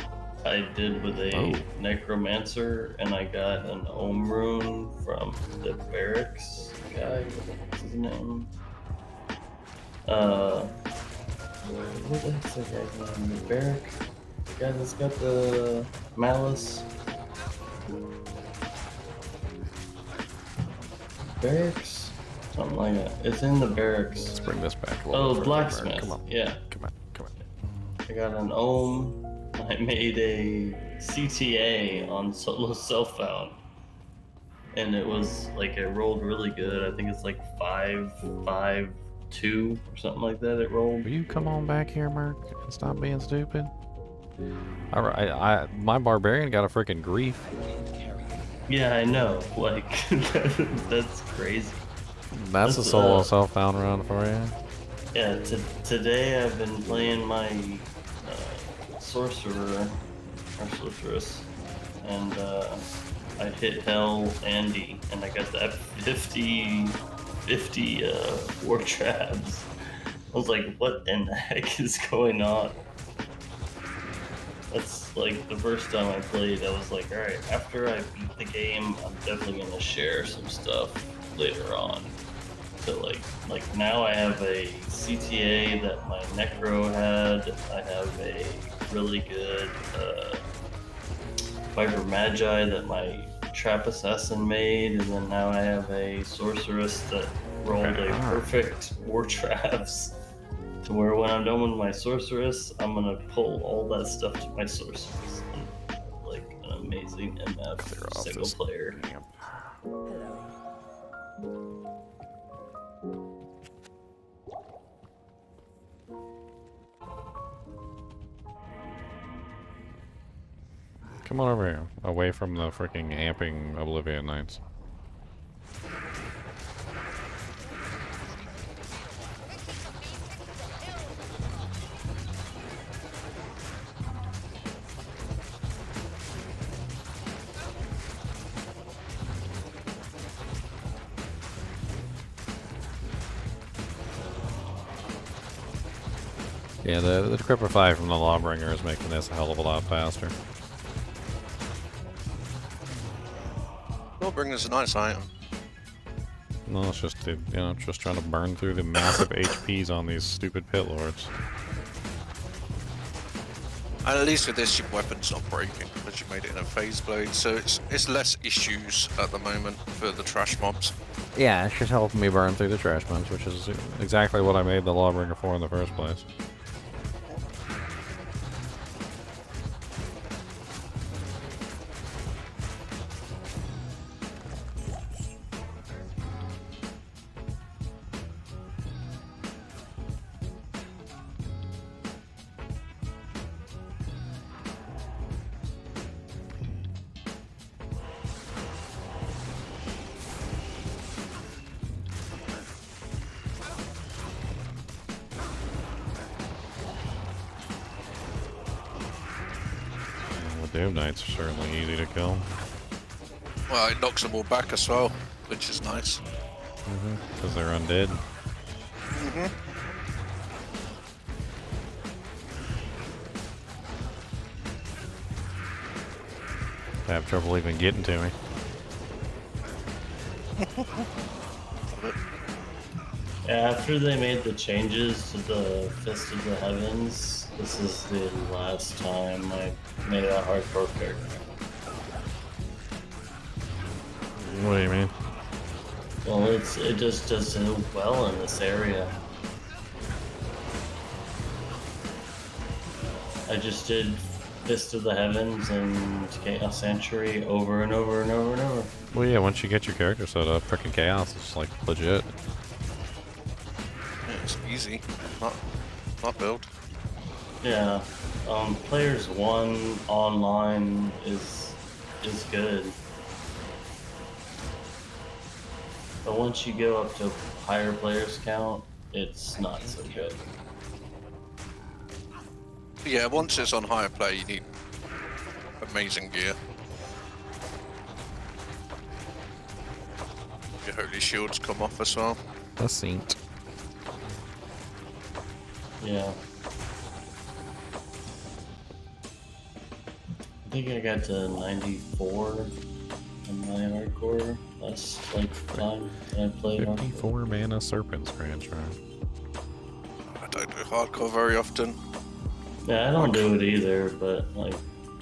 I did with a Necromancer, and I got an Ohm Rune from the Barracks guy. What's his name? What the heck's that guy's name? The Barrack? The guy that's got the Malice? Barracks? Something like that. It's in the Barracks.
Let's bring this back.
Oh, Blacksmith.
Come on.
Yeah.
Come on.
I got an Ohm. I made a CTA on solo self-found. And it was like, it rolled really good. I think it's like 5-5-2 or something like that it rolled.
Will you come on back here, Merc, and stop being stupid? Alright, my Barbarian got a freaking grief.
Yeah, I know. Like, that's crazy.
That's a solo self-found round for you.
Yeah, today I've been playing my sorcerer, or sorceress, and I hit Hell Andy, and I got that 50 war traps. I was like, what in the heck is going on? like the first time I played, I was like, all right, after I beat the game, I'm definitely gonna share some stuff later on. So like now I have a CTA that my Necro had. I have a really good Viper Magi that my Trap Assassin made, and then now I have a Sorceress that rolled a perfect War Traps. To where when I'm done with my Sorceress, I'm gonna pull all that stuff to my Sorceress. And, like an amazing MF single player.
Come on over here, away from the freaking amping Oblivion Knights. Yeah, the Decrypify from the Lawbringer is making this a hell of a lot faster.
Lawbringer's a nice item.
No, it's just, you know, just trying to burn through the massive HPs on these stupid pit lords.
And at least with this, your weapon's not breaking because you made it in a phase blade, so it's less issues at the moment for the trash mobs.
Yeah, it's just helping me burn through the trash mobs, which is exactly what I made the Lawbringer for in the first place. Doom Knights are certainly easy to kill.
Well, it knocks them all back as well, which is nice.
Because they're undead. They have trouble even getting to me.
Yeah, after they made the changes to the Fist of the Heavens, this is the last time I made a hardcore character.
What do you mean?
Well, it just does so well in this area. I just did Fist of the Heavens and Chaos Sanctuary over and over and over and over.
Well, yeah, once you get your character set up, frickin' Chaos is like legit.
Yeah, it's easy, not build.
Yeah, Players 1 online is good. But once you go up to higher players count, it's not so good.
Yeah, once it's on higher play, you need amazing gear. Your holy shields come off as well.
A saint.
Yeah. I think I got to 94 on my hardcore last time that I played
54 mana Serpent's Grand Shrine.
I don't do hardcore very often.
Yeah, I don't do it either, but like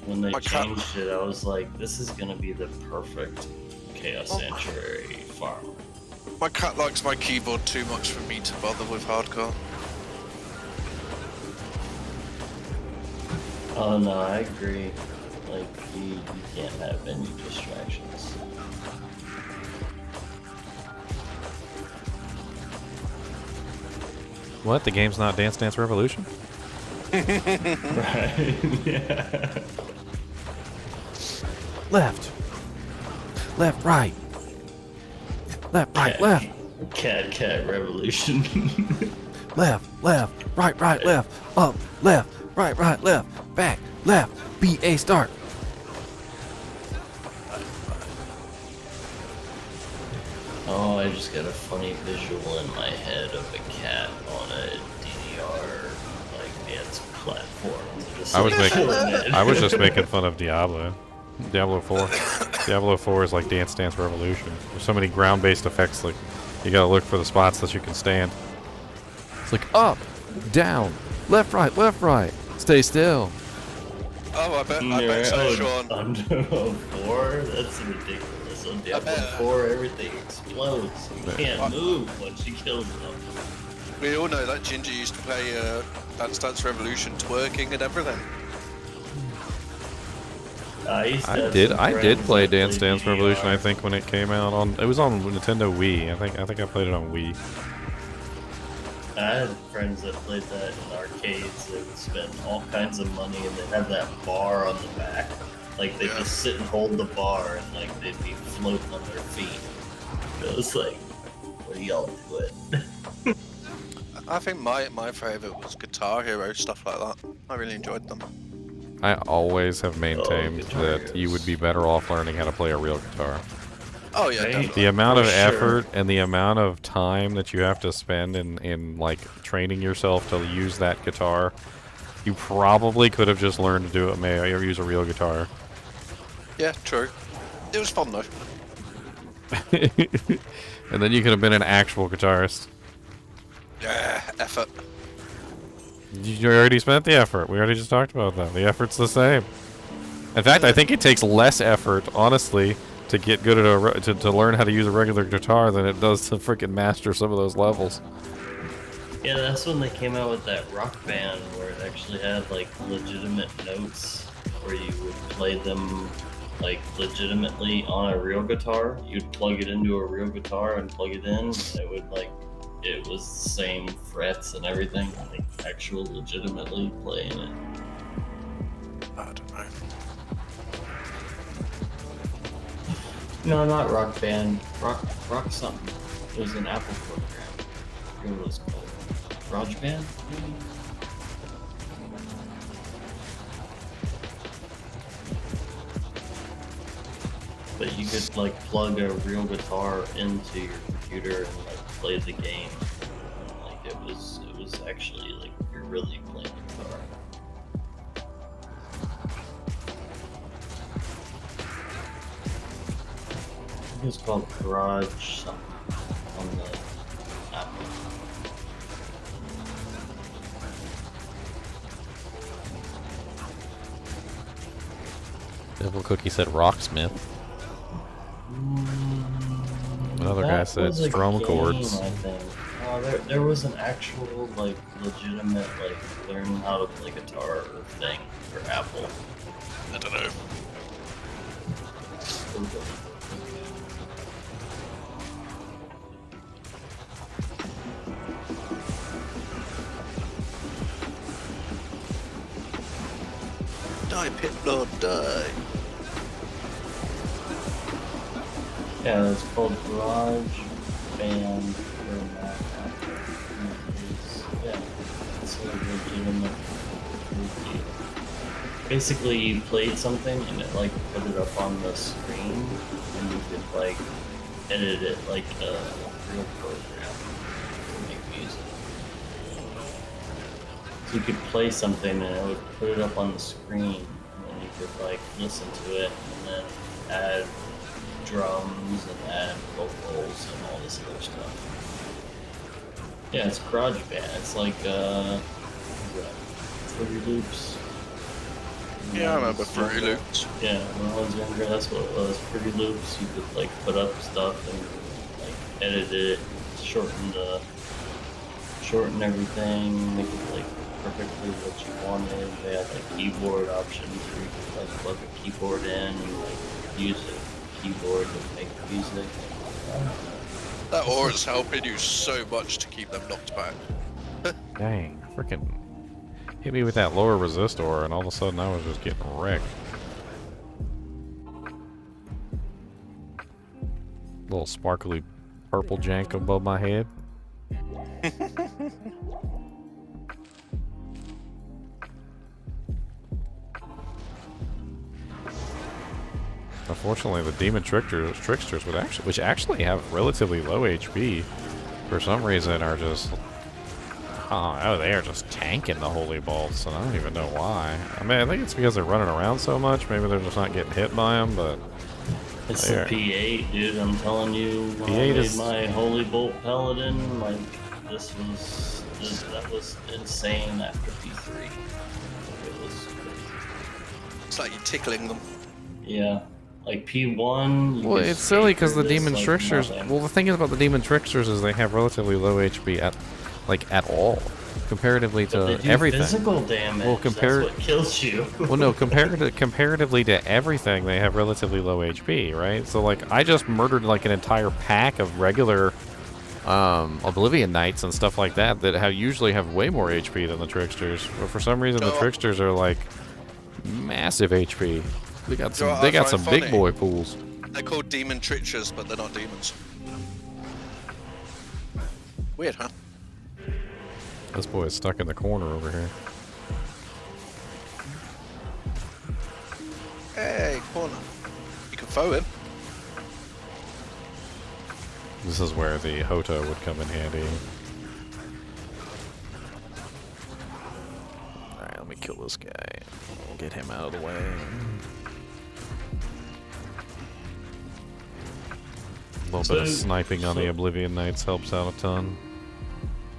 when they changed it, I was like, this is gonna be the perfect Chaos Sanctuary farm.
My cat likes my keyboard too much for me to bother with hardcore.
Oh no, I agree. Like, you can't have any distractions.
What? The game's not Dance Dance Revolution?
Right, yeah.
Left. Left, right. Left, right, left.
Cat Revolution.
Left, right, left. Up, left, right, left. Back, left. BA start.
Oh, I just got a funny visual in my head of a cat on a D2R, like, dance platform to the
I was just making fun of Diablo 4. Diablo 4 is like Dance Dance Revolution. There's so many ground-based effects, like you gotta look for the spots that you can stand. It's like up, down, left, right, stay still.
Oh, I bet so, Sean.
Under 4? That's ridiculous. On Diablo 4, everything explodes. You can't move once you kill them.
We all know that Ginger used to play Dance Dance Revolution, twerking and everything.
I did play Dance Dance Revolution. I think when it came out it was on Nintendo Wii. I think I played it on Wii.
I had friends that played that in arcades. They would spend all kinds of money, and they'd have that bar on the back. Like they just sit and hold the bar, and like they'd be floating on their feet. It was like, what are y'all doing?
I think my favourite was Guitar Hero, stuff like that. I really enjoyed them.
I always have maintained that you would be better off learning how to play a real guitar.
Oh yeah, definitely.
The amount of effort and the amount of time that you have to spend in like training yourself to use that guitar, you probably could have just learned to do it or use a real guitar.
Yeah, true. It was fun though.
And then you could have been an actual guitarist.
Yeah, effort.
You already spent the effort. We already just talked about that. The effort's the same. In fact, I think it takes less effort, honestly, to get good at to learn how to use a regular guitar than it does to freaking master some of those levels.
Yeah, that's when they came out with that Rock Band where it actually had like legitimate notes where you would play them like legitimately on a real guitar. You'd plug it into a real guitar and plug it in, and it would like it was the same frets and everything, like actual legitimately playing it.
I don't know.
No, not Rock Band. Rock something. It was an Apple program. I forget what it was called. Garage Band? Maybe? But you could like plug a real guitar into your computer and like play the game. Like it was actually like you're really playing the guitar. I think it's called Garage something on the Apple.
Devil Cookie said Rocksmith. Another guy said strum chords.
There was an actual like legitimate like learning how to play guitar thing for Apple.
I don't know. Die, Pit Lord, die.
Yeah, it's called Garage Band for Mac. Yeah, it's a legitimate deal. Basically, you played something and it like put it up on the screen, and you could like edit it like a real program to make music. So you could play something and it would put it up on the screen, and then you could like listen to it and then add drums and add vocals and all this other stuff. Yeah, it's Garage Band. It's like Fruity Loops.
Yeah, I remember Fruity Loops.
Yeah, when I was younger, that's what it was. Fruity Loops. You could like put up stuff and like edit it, shorten everything, make it like perfectly what you wanted. They had like keyboard options where you could like plug a keyboard in and like use a keyboard to make music.
That aura's helping you so much to keep them knocked back.
Dang, freaking hit me with that lower resist aura, and all of a sudden I was just getting wrecked. Little sparkly purple jank above my head. Unfortunately, the demon tricksters which actually have relatively low HP, for some reason are just Oh, they are just tanking the holy bolts, and I don't even know why. I mean, I think it's because they're running around so much. Maybe they're just not getting hit by them, but...
It's the P8, dude. I'm telling you, when I made my Holy Bolt Paladin, like, that was insane after P3. It was crazy.
It's like you're tickling them.
Yeah. Like P1...
Well, it's silly because the Demon
like
Tricksters...
nothing.
Well, the thing is about the Demon Tricksters is they have relatively low HP at all. Comparatively to
But they do
everything.
physical damage.
Well,
That's what kills you.
Well, no, comparatively to everything, they have relatively low HP, right? So, like, I just murdered, like, an entire pack of regular Oblivion Knights and stuff like that usually have way more HP than the Tricksters. But for some reason, the Tricksters are, like, massive HP. They got some big boy pools.
They're called Demon Tricksters, but they're not demons. Weird, huh?
This boy is stuck in the corner over here.
Hey, corner. You can foe him.
This is where the Hoto would come in handy. Alright, let me kill this guy. Get him out of the way. A little bit of sniping on the Oblivion Knights helps out a ton.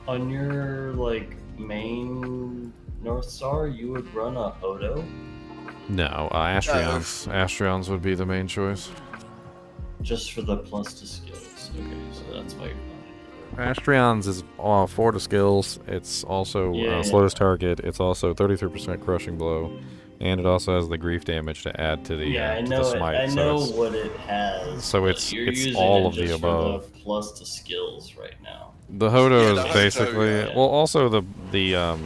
On your, like, main North Star, you would run a Hodo?
No, Astrions. Astrions would be the main choice.
Just for the plus to skills. Okay, so that's why you're
Astrions is 4 to skills. It's also slowest target. It's also 33% crushing blow. And it also has the grief damage to add to the,
I
to
know
the smite.
I know what it has.
So it's all of the above.
For the plus to skills right now.
The Hodo is basically well. Also the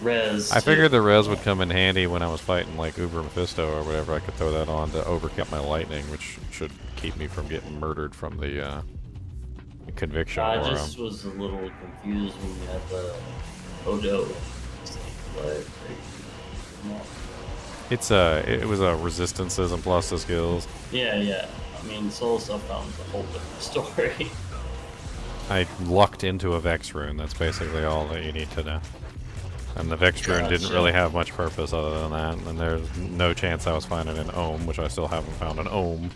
res.
I figured the res would come in handy when I was fighting like Uber Mephisto or whatever. I could throw that on to overkill my lightning, which should keep me from getting murdered from the conviction.
I just was a little confused when you had the Hodo.
It was a resistances and plus the skills.
Yeah. I mean, Soul Self-Found is a whole different story.
I lucked into a Vex rune. That's basically all that you need to know. And the Vex rune didn't really have much purpose other than that. And there's no chance I was finding an Ohm, which I still haven't found an Ohm.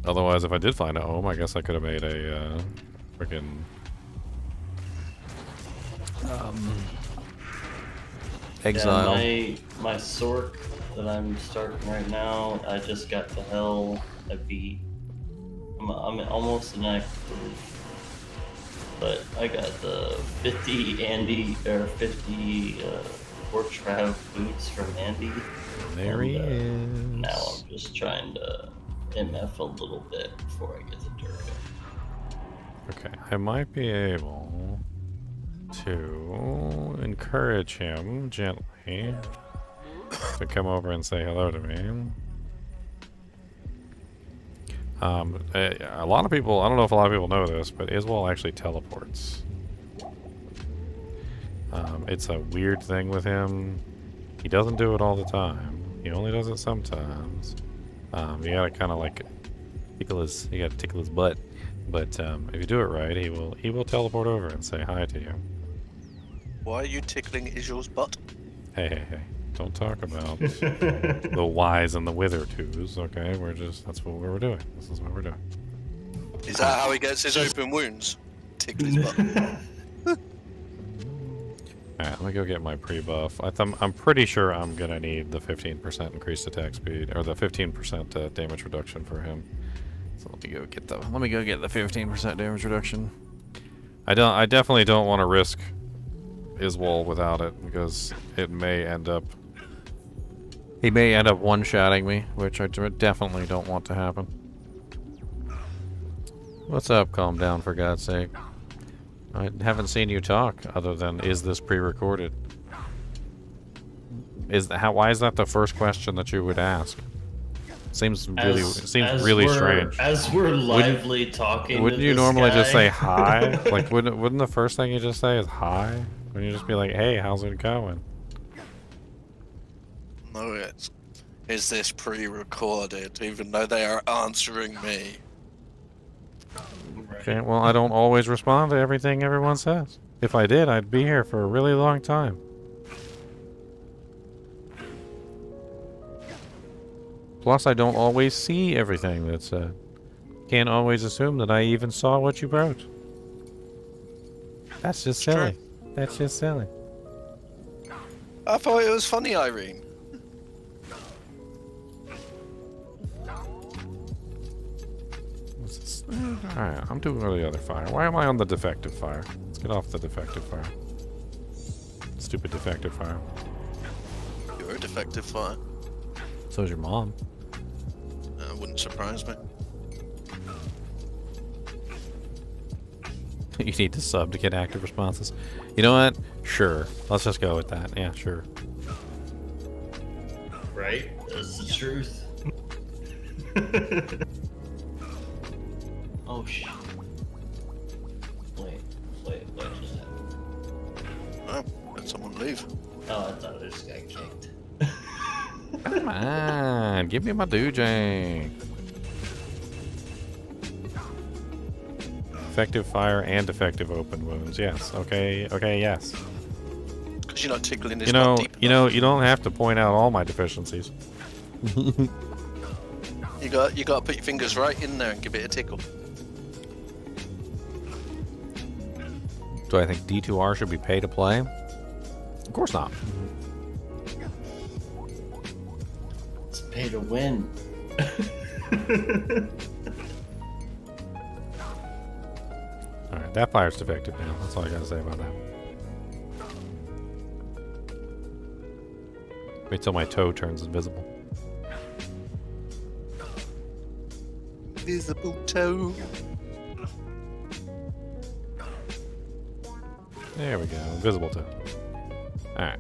Otherwise, if I did find an Ohm, I guess I could have made a freaking exile.
Yeah, my Sork that I'm starting right now, I just got to hell. I beat. I'm almost an act 3, but I got the 50 Pork Trap boots from Andy.
There he is.
Now I'm just trying to MF a little bit before I get to Durga.
Okay, I might be able to encourage him gently to come over and say hello to me. A lot of people, I don't know if a lot of people know this, but Iswal actually teleports. It's a weird thing with him. He doesn't do it all the time. He only does it sometimes. You gotta kind of like tickle his butt. But if you do it right, he will teleport over and say hi to you.
Why are you tickling Israel's butt?
Hey. Don't talk about the Ys and the Wither twos, okay? That's what we're doing. This is what we're doing.
Is that how he gets his open wounds? Tickle his butt.
Alright, let me go get my pre-buff. I'm pretty sure I'm gonna need the 15% increased attack speed, or the 15% damage reduction for him. So let me go get the 15% damage reduction. I definitely don't want to risk Iswal without it, because it may end up... He may end up one-shotting me, which I definitely don't want to happen. What's up? Calm down, for God's sake. I haven't seen you talk, other than, is this pre-recorded? Why is that the first question that you would ask? Seems really strange.
As we're lively talking,
wouldn't you normally just say hi? Like, wouldn't the first thing you just say is hi? Wouldn't you just be like, hey, how's it going?
No, is this pre-recorded, even though they are answering me?
Okay, well, I don't always respond to everything everyone says. If I did, I'd be here for a really long time. Plus, I don't always see everything that's said. Can't always assume that I even saw what you wrote. That's just silly. That's just silly.
I thought it was funny, Irene.
Alright, I'm doing the other fire. Why am I on the defective fire? Let's get off the defective fire. Stupid defective fire.
You're a defective fire.
So's your mom.
Wouldn't surprise me.
You need to sub to get active responses. You know what? Sure. Let's just go with that. Yeah, sure.
Right? That's the truth. Oh shit. Wait.
Oh, let someone leave.
Oh, I thought I just got kicked.
Come on, give me my doojang. Effective fire and defective open wounds. Yes. Okay. Okay. Yes.
Because you're not tickling his
You know.
butt deep
You know. You don't have to point out all my deficiencies.
You got to put your fingers right in there and give it a tickle.
Do I think D2R should be pay to play? Of course not.
It's pay to win.
Alright, that fire's defective now. That's all I gotta say about that. Wait till my toe turns invisible.
Invisible toe.
There we go. Invisible toe. Alright.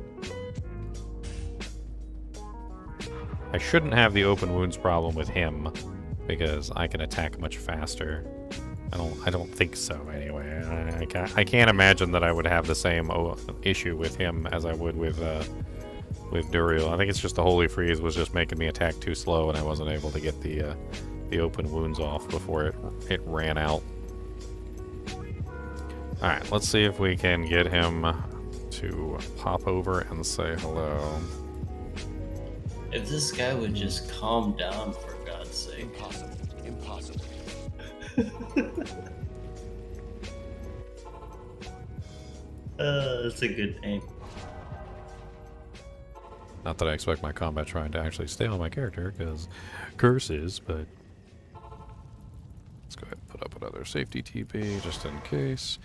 I shouldn't have the open wounds problem with him because I can attack much faster. I don't think so anyway. I can't imagine that I would have the same issue with him as I would with Duriel. I think it's just the Holy Freeze was just making me attack too slow and I wasn't able to get the open wounds off before it ran out. Alright, let's see if we can get him to pop over and say hello.
If this guy would just calm down, for God's sake.
Impossible.
That's a good name.
Not that I expect my combat trying to actually stay on my character, because curses, but... Let's go ahead and put up another safety TP, just in case.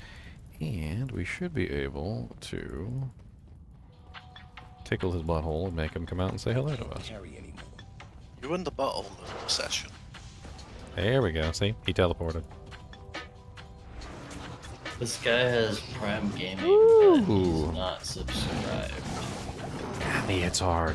And we should be able to tickle his butthole and make him come out and say hello to us.
You're in the butthole session.
There we go, see? He teleported.
This guy has Prime Gaming, but he's not subscribed.
God, me, it's hard.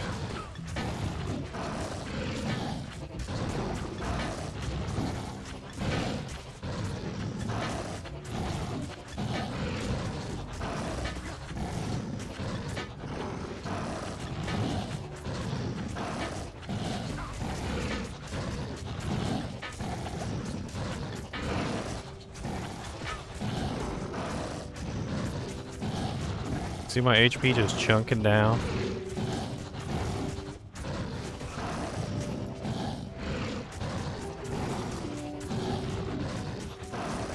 See my HP just chunking down?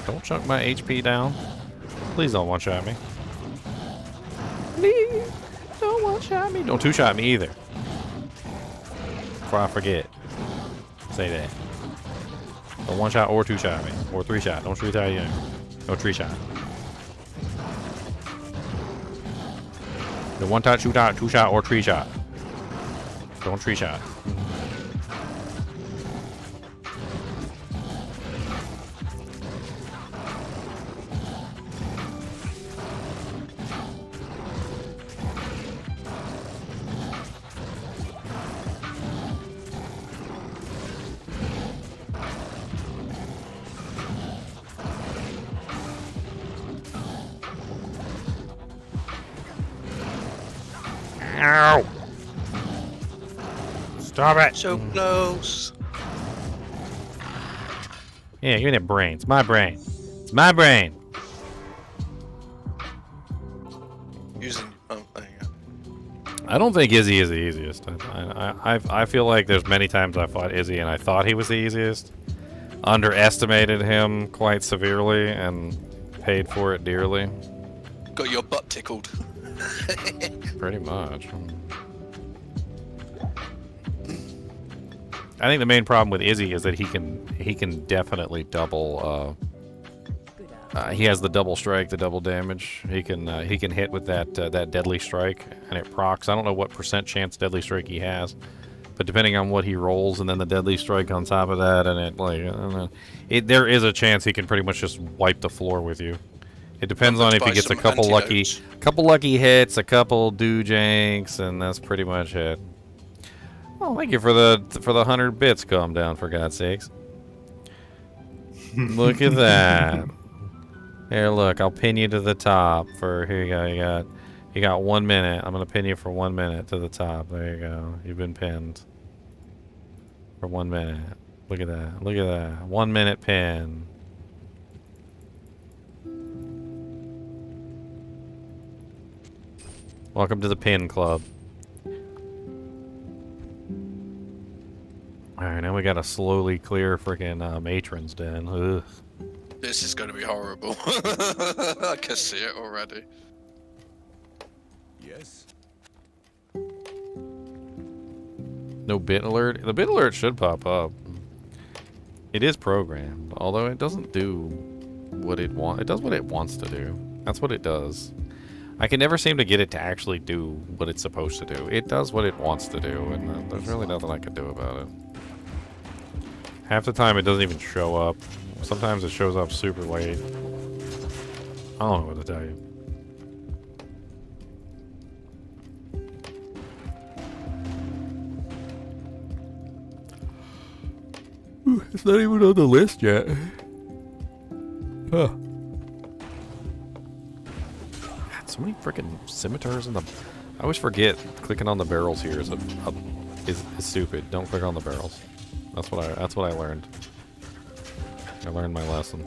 Don't chunk my HP down. Please don't one-shot me. Please don't one-shot me. Don't two-shot me either. Before I forget. Say that. Don't one-shot or two-shot me. Or three-shot. Don't three-shot you. No three-shot. The one-shot, two-shot, two-shot, or three-shot. Don't three-shot. Ow! Stop it!
So close.
Yeah, give me that brain. It's my brain. My brain.
Using. Oh, there you go.
I don't think Izzy is the easiest. I feel like there's many times I fought Izzy and I thought he was the easiest. Underestimated him quite severely and paid for it dearly.
Got your butt tickled.
Pretty much. I think the main problem with Izzy is that he can definitely double. He has the double strike, the double damage. He can hit with that deadly strike, and it procs. I don't know what % chance deadly strike he has, but depending on what he rolls, and then the deadly strike on top of that, and it like there is a chance he can pretty much just wipe the floor with you. It depends on if he gets a couple lucky hits, a couple doojanks, and that's pretty much it. Oh, thank you for the 100 bits. Calm down, for God's sakes. Look at that. Here, look, I'll pin you to the top for, here you go, you got 1 minute. I'm gonna pin you for 1 minute to the top. There you go. You've been pinned. For 1 minute. Look at that. Look at that. 1 minute pin. Welcome to the pin club. Alright, now we gotta slowly clear freaking Matron's Den. Ugh.
This is going to be horrible. I can see it already.
Yes.
No bit alert? The bit alert should pop up. It is programmed, although it doesn't do what it wants. It does what it wants to do. That's what it does. I can never seem to get it to actually do what it's supposed to do. It does what it wants to do, and there's really nothing I can do about it. Half the time it doesn't even show up. Sometimes it shows up super late. I don't know what to tell you. It's not even on the list yet. Huh. God, so many freaking scimitars in the... I always forget clicking on the barrels here is stupid. Don't click on the barrels. That's what I learned. I learned my lesson.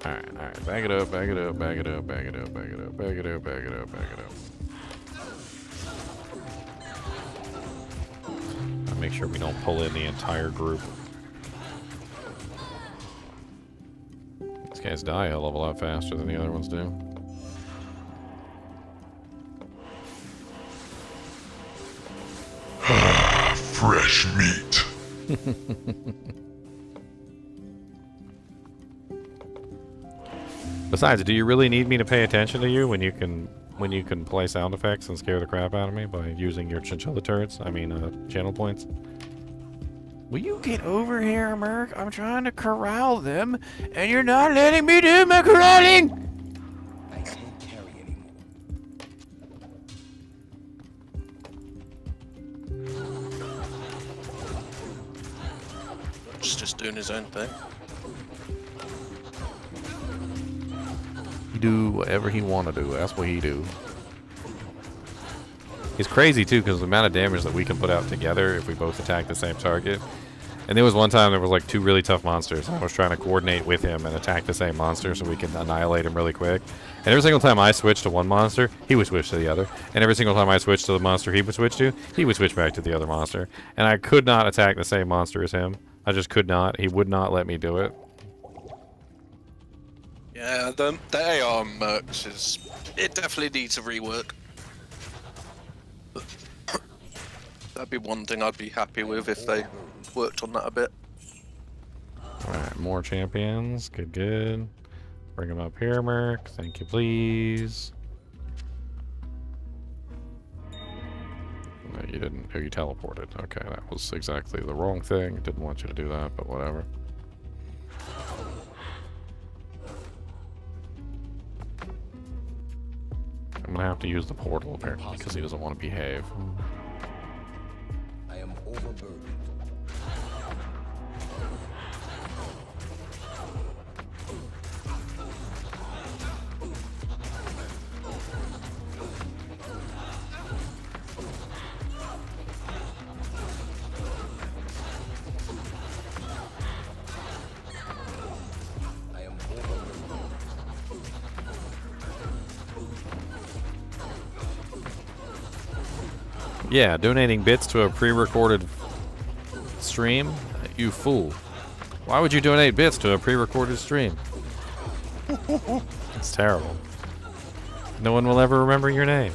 Alright. Bag it up, bag it up, bag it up, bag it up, bag it up, bag it up, bag it up, bag it up. Make sure we don't pull in the entire group. These guys die a hell of a lot faster than the other ones do.
Fresh meat.
Besides, do you really need me to pay attention to you when you can play sound effects and scare the crap out of me by using your chinchilla turrets? I mean, channel points. Will you get over here, Merc? I'm trying to corral them, and you're not letting me do my corralling.
Just doing his own thing.
He do whatever he want to do. That's what he do. It's crazy too, because the amount of damage that we can put out together if we both attack the same target. And there was one time there was like 2 really tough monsters. I was trying to coordinate with him and attack the same monster so we can annihilate him really quick. And every single time I switched to one monster, he would switch to the other. And every single time I switched to the monster he would switch to, he would switch back to the other monster. And I could not attack the same monster as him. I just could not. He would not let me do it.
Yeah, the AR mercs it definitely needs a rework. That'd be one thing I'd be happy with if they worked on that a bit.
Alright, more champions. Good, good. Bring them up here, Merc. Thank you, please. No, you didn't. Oh, you teleported. Okay, that was exactly the wrong thing. Didn't want you to do that, but whatever. I'm gonna have to use the portal apparently because he doesn't want to behave.
I am overburdened.
Yeah, donating bits to a pre-recorded stream? You fool. Why would you donate bits to a pre-recorded stream? It's terrible. No one will ever remember your name.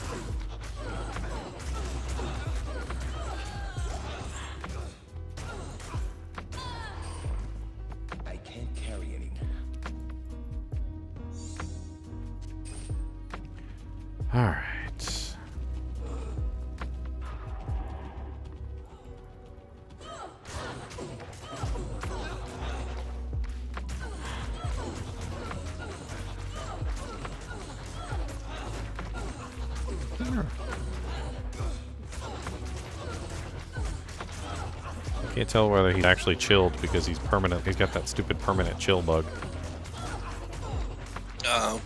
I can't carry anymore.
All right. Can't tell whether he's actually chilled because he's permanent. He's got that stupid permanent chill bug.
Oh.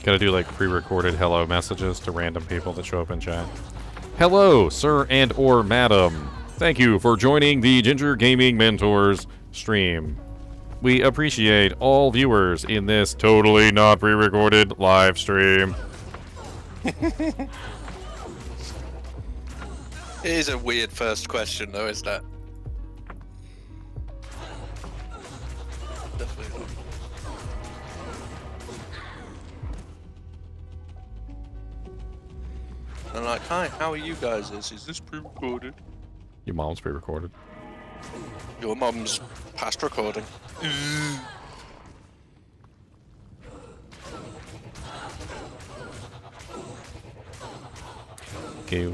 Gotta do like pre-recorded hello messages to random people that show up in chat. Hello, sir and or madam. Thank you for joining the Ginger Gaming Mentors stream. We appreciate all viewers in this totally not pre-recorded live stream.
It is a weird first question, though, isn't it? Definitely not. And like, hi, how are you guys? Is this pre-recorded?
Your mom's pre-recorded.
Your mom's past recording.
Okay.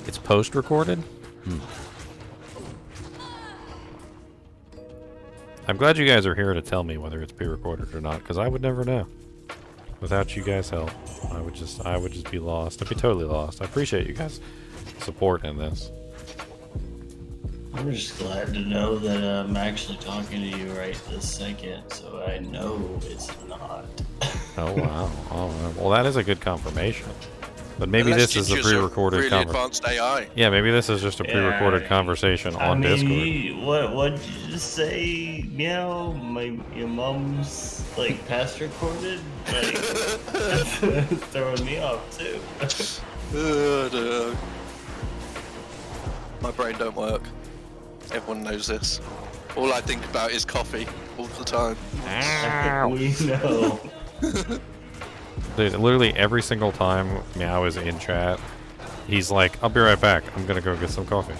It's post-recorded? I'm glad you guys are here to tell me whether it's pre-recorded or not, because I would never know. Without you guys' help, I would just be lost. I'd be totally lost. I appreciate you guys' support in this.
I'm just glad to know that I'm actually talking to you right this second, so I know it's not.
Oh wow! Oh, well, that is a good confirmation. But maybe
Unless
this is a
Ginger's
pre-recorded
really
conversation.
advanced AI.
Yeah, maybe this is just a pre-recorded conversation on Discord.
What'd you just say? Meow, your mom's like past recorded, like throwing me off too.
No. My brain don't work. Everyone knows this. All I think about is coffee all the time.
We know.
Dude, literally every single time Meow is in chat, he's like, I'll be right back. I'm gonna go get some coffee.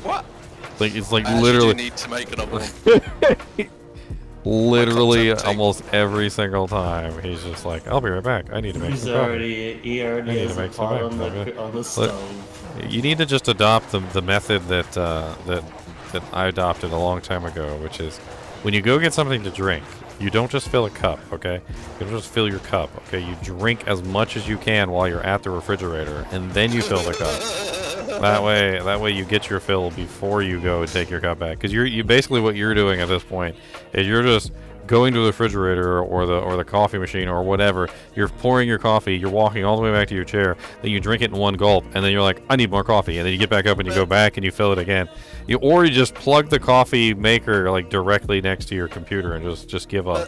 What?
Like, it's like
I
literally.
actually do need to make another one.
Literally almost every single time, he's just like, I'll be right back. I need to make some coffee.
He already has a pot on the stove.
You need to just adopt the method that that I adopted a long time ago, which is when you go get something to drink, you don't just fill a cup, okay? You don't just fill your cup, okay? You drink as much as you can while you're at the refrigerator, and then you fill the cup. That way you get your fill before you go and take your cup back. Because you basically what you're doing at this point is you're just going to the refrigerator or the coffee machine or whatever. You're pouring your coffee. You're walking all the way back to your chair. Then you drink it in one gulp, and then you're like, I need more coffee. And then you get back up and you go back and you fill it again. Or you just plug the coffee maker like directly next to your computer and just give up.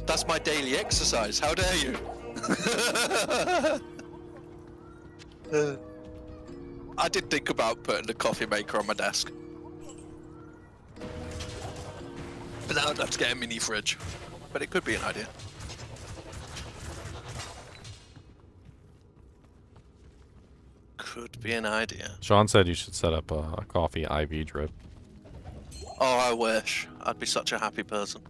That's my daily exercise. How dare you? I did think about putting the coffee maker on my desk. But now I'd have to get a mini fridge. But it could be an idea. Could be an idea.
Sean said you should set up a coffee IV drip.
Oh, I wish. I'd be such a happy person.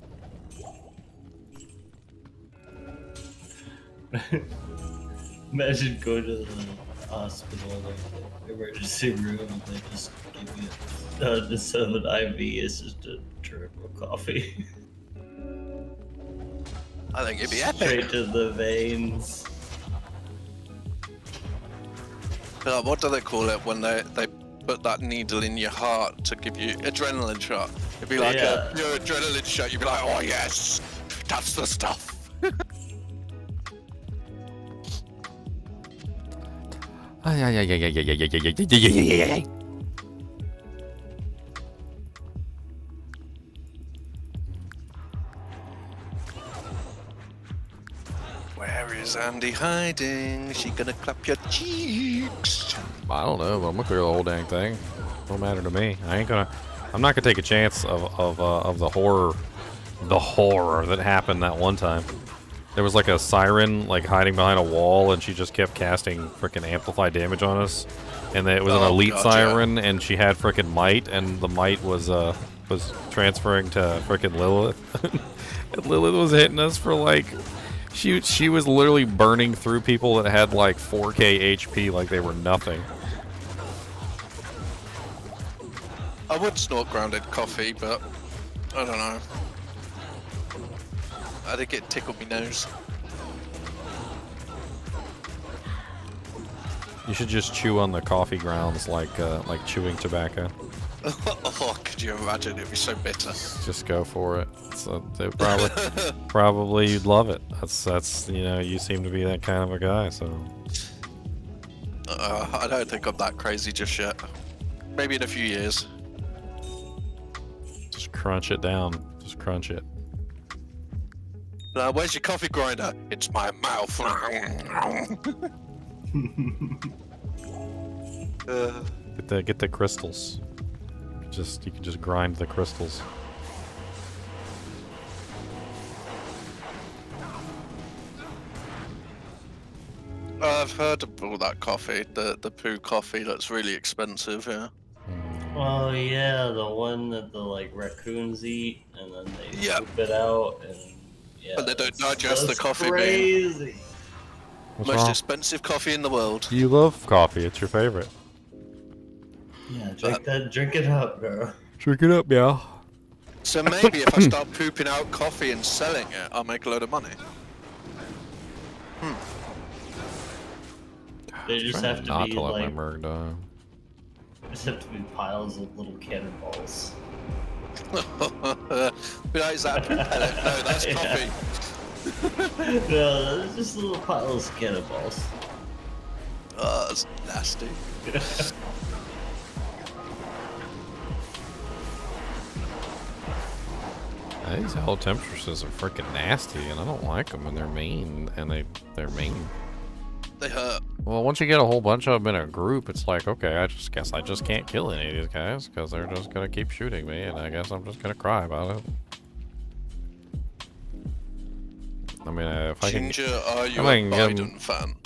Imagine going to the hospital, like the emergency room, and they just give you instead of an IV, it's just a drip of coffee.
I think it'd be epic.
Straight to the veins.
What do they call it when they put that needle in your heart to give you adrenaline shot? It'd be like your adrenaline shot. You'd be like, oh yes, that's the stuff. Where is Andy hiding? Is she gonna clap your cheeks?
I don't know, but I'm gonna clear the whole dang thing. Don't matter to me. I'm not gonna take a chance of the horror that happened that one time. There was like a siren like hiding behind a wall, and she just kept casting freaking amplified damage on us. And it was an elite siren, and she had freaking might, and the might was transferring to freaking Lilith. And Lilith was hitting us for like, she was literally burning through people that had like 4k HP like they were nothing.
I would snort grounded coffee, but I don't know. I think it tickled me nose.
You should just chew on the coffee grounds like chewing tobacco.
Oh, could you imagine? It'd be so bitter.
Just go for it. They probably you'd love it. That's you know, you seem to be that kind of a guy, so.
I don't think I'm that crazy just yet. Maybe in a few years.
Just crunch it down. Just crunch it.
Where's your coffee grinder? It's my mouth.
Get the crystals. You can just grind the crystals.
I've heard of all that coffee, the poo coffee. That's really expensive. Yeah.
Oh yeah, the one that the like raccoons eat and then they poop it out and yeah.
But they don't digest the coffee.
Crazy.
Most expensive coffee in the world.
You love coffee. It's your favorite.
Yeah, drink it up, bro.
Drink it up, yeah.
So maybe if I start pooping out coffee and selling it, I'll make a load of money.
They just have to
not
be
to let
like.
my merg die.
Just have to be piles of little cannonballs.
But is that poop pellet? No, that's coffee.
No, they're just little piles of cannonballs.
Oh, that's nasty.
These hell temperatures are freaking nasty, and I don't like them, and they're mean, and they're mean.
They hurt.
Well, once you get a whole bunch of them in a group, it's like, okay, I guess I just can't kill any of these guys because they're just gonna keep shooting me, and I guess I'm just gonna cry about it. I mean, if I can.
Ginger, are you a Biden fan?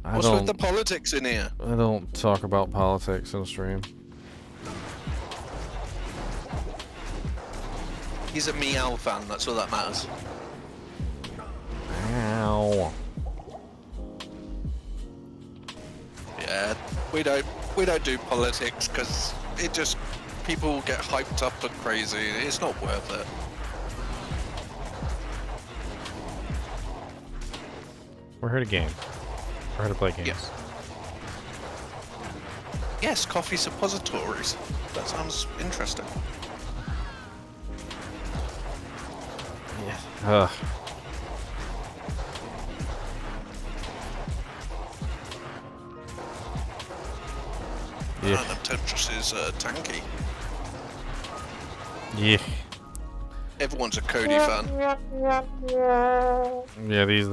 What's with the politics in here?
I don't talk about politics in stream.
He's a meow fan. That's all that matters.
Ow.
Yeah, we don't do politics because it just people get hyped up and crazy. It's not worth it.
We're here to game. We're here to play games.
Yeah. Yes, coffee suppositories. That sounds interesting.
Yeah. Yeah.
And Tetris is tanky.
Yeah.
Everyone's a Cody fan.
Yeah, these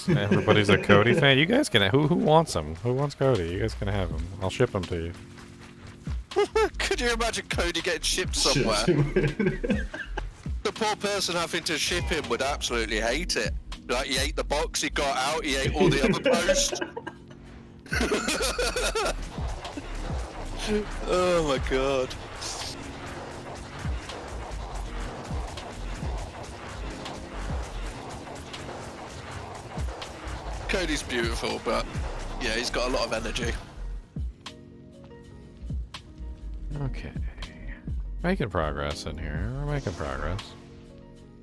everybody's a Cody fan. You guys can who wants them? Who wants Cody? You guys can have them. I'll ship them to you.
Could you imagine Cody getting shipped somewhere? The poor person having to ship him would absolutely hate it. Like, he ate the box, he got out, he ate all the other post. Oh my god. Cody's beautiful, but yeah, he's got a lot of energy.
Okay. Making progress in here. We're making progress.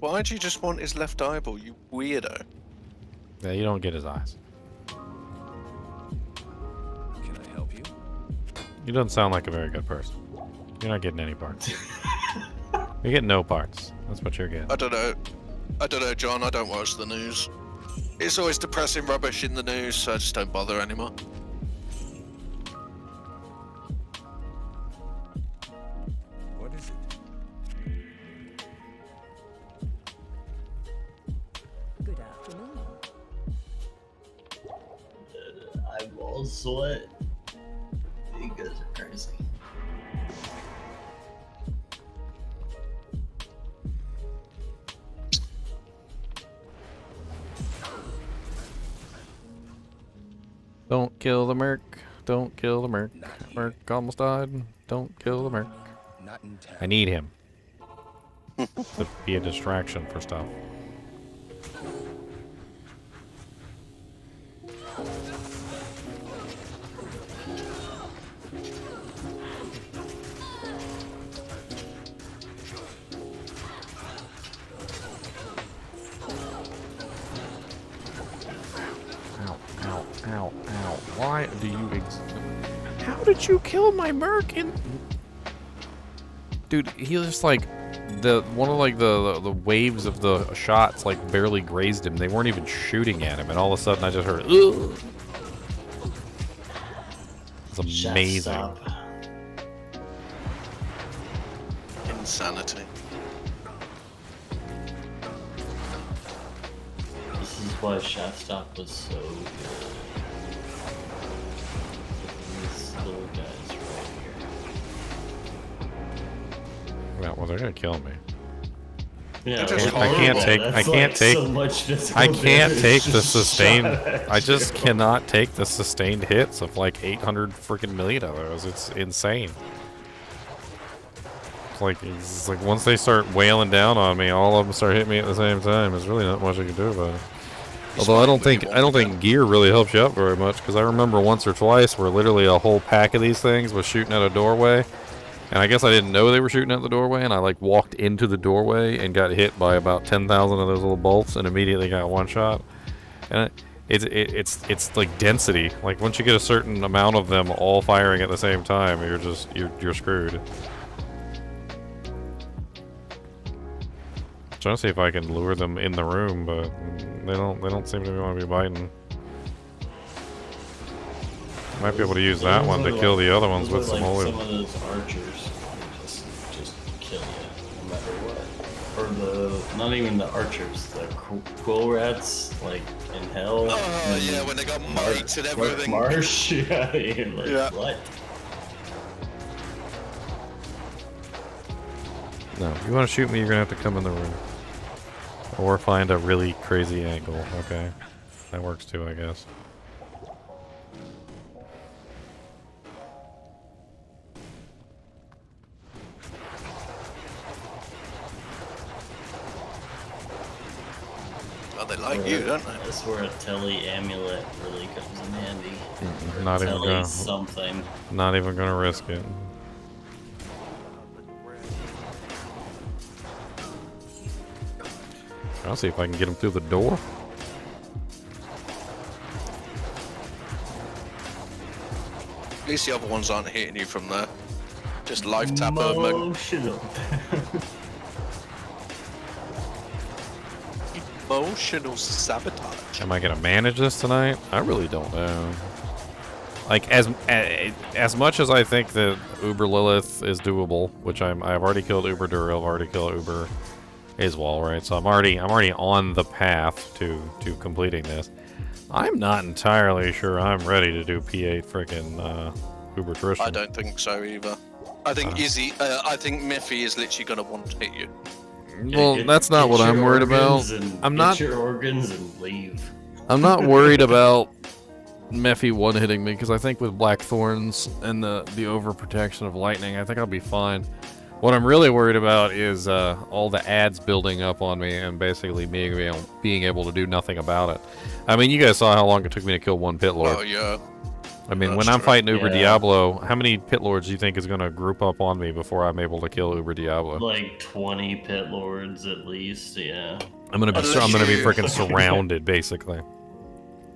Why'd you just want his left eyeball, you weirdo?
Yeah, you don't get his eyes.
Can I help you?
You don't sound like a very good person. You're not getting any parts. You're getting no parts. That's what you're getting.
I don't know, John. I don't watch the news. It's always depressing rubbish in the news, so I just don't bother anymore.
little sweat. You guys are crazy.
Don't kill the Merc. Don't kill the Merc. Merc almost died. Don't kill the Merc.
Not in town.
I need him. To be a distraction for stuff. Ow, ow, ow, ow. Why do you How did you kill my Merc in... Dude, he was just like... One of like the waves of the shots like barely grazed him. They weren't even shooting at him, and all of a sudden I just heard, ugh! It's amazing.
Insanity.
This is why Shaft Stop was so good. These little guys right here.
Yeah, well, they're gonna kill me.
Yeah,
I can't take the sustained. I just cannot take the sustained hits of like 800 freaking million of those. It's insane. It's like once they start wailing down on me, all of them start hitting me at the same time. There's really not much I can do about it. Although I don't think gear really helps you out very much, because I remember once or twice where literally a whole pack of these things was shooting at a doorway. And I guess I didn't know they were shooting at the doorway, and I like walked into the doorway and got hit by about 10,000 of those little bolts, and immediately got one shot. And it's like density. Like once you get a certain amount of them all firing at the same time, you're screwed. I'm trying to see if I can lure them in the room, but they don't seem to want to be biting. Might be able to use that one to kill the other ones with some holy.
Some of those archers just kill you no matter what. Or the not even the archers, the quill rats like in hell.
Oh yeah, when they got mites and everything.
Marsh, yeah, you're like,
yeah.
What?
No, if you want to shoot me, you're gonna have to come in the room, or find a really crazy angle. Okay, that works too, I guess.
They like you, don't they?
That's where a telly amulet really comes in handy.
Not even gonna
something.
Not even gonna risk it. I'll see if I can get him through the door.
At least the other ones aren't hitting you from there. Just life tap them.
Emotional.
Emotional sabotage.
Am I gonna manage this tonight? I really don't know. Like as much as I think that Uber Lilith is doable, which I've already killed Uber Duril, I've already killed Uber Iswal, right? So I'm already on the path to completing this. I'm not entirely sure I'm ready to do P8 frickin' Uber Tristan.
I don't think so either. I think I think Miffy is literally gonna want to hit you.
Well, that's not what I'm worried about. I'm not
get your organs and leave.
I'm not worried about Mephi one-hitting me, because I think with Black Thorns and the overprotection of lightning, I think I'll be fine. What I'm really worried about is all the ads building up on me and basically being able to do nothing about it. I mean, you guys saw how long it took me to kill one Pit Lord.
Oh yeah.
I mean, when I'm fighting Uber Diablo, how many Pit Lords do you think is going to group up on me before I'm able to kill Uber Diablo?
Like 20 Pit Lords at least, yeah.
I'm gonna be freaking surrounded, basically.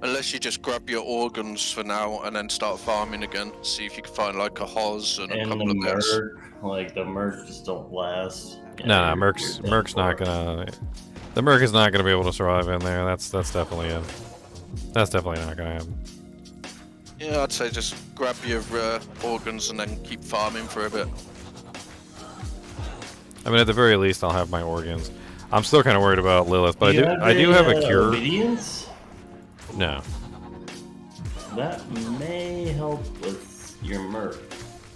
Unless you just grab your organs for now and then start farming again. See if you can find like a Hoz and a couple of bits.
Like the Merc just don't last.
No, Merc's not gonna. The Merc is not gonna be able to survive in there. That's definitely it. That's definitely not gonna happen.
Yeah, I'd say just grab your organs and then keep farming for a bit.
I mean, at the very least, I'll have my organs. I'm still kind of worried about Lilith, but I do have a cure.
Obedience?
No.
that may help with your merc.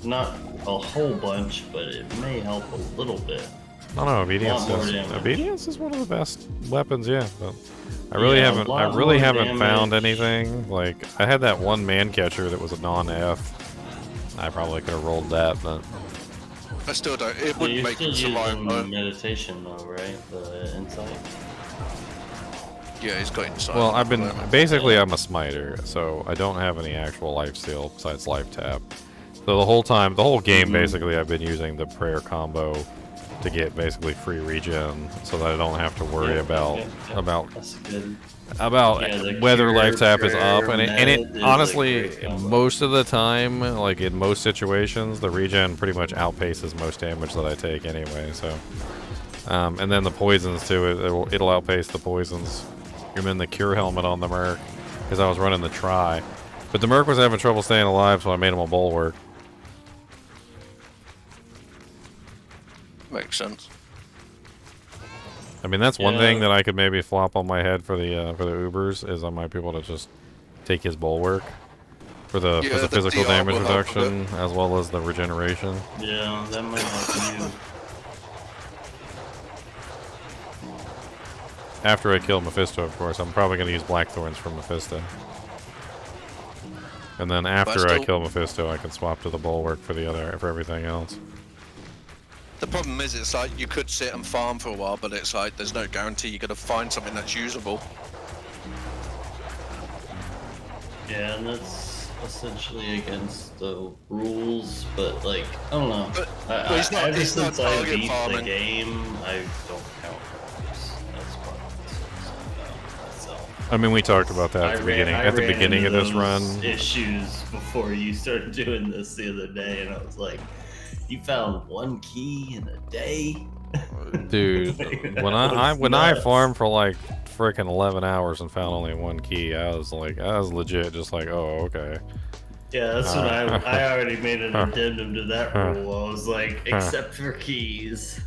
Not a whole bunch, but it may help a little bit.
I don't know. Obedience is one of the best weapons, yeah. But I really haven't found anything. Like I had that one man catcher that was a non-F. I probably could have rolled that, but
I still don't. It wouldn't make it survive.
Meditation though, right? The insight.
Yeah, he's got insight.
Well, I'm a smiter, so I don't have any actual life steal besides life tap. So the whole game, basically, I've been using the prayer combo to get basically free regen, so that I don't have to worry about whether life tap is up. And it honestly, most of the time, like in most situations, the regen pretty much outpaces most damage that I take anyway. So, and then the poisons too. It'll outpace the poisons. I'm in the cure helmet on the merc because I was running the try, but the merc was having trouble staying alive, so I made him a bulwark.
Makes sense.
I mean, that's one thing that I could maybe flop on my head for the Ubers is I might be able to just take his bulwark for the physical damage reduction as well as the regeneration.
Yeah, that might help you.
After I kill Mephisto, of course, I'm probably going to use Blackthorns for Mephisto. And then after I kill Mephisto, I can swap to the bulwark for everything else.
The problem is, it's like you could sit and farm for a while, but it's like there's no guarantee you're gonna find something that's usable.
Yeah, and that's essentially against the rules, but like, I don't know. Ever since I beat the game, I don't count rules. That's part of myself.
I mean, we talked about that at the beginning of this run.
Issues before you started doing this the other day, and I was like, you found one key in a day?
Dude, when I farmed for like freaking 11 hours and found only one key, I was legit just like, oh, okay.
Yeah, that's when I already made an addendum to that rule. I was like, except for keys.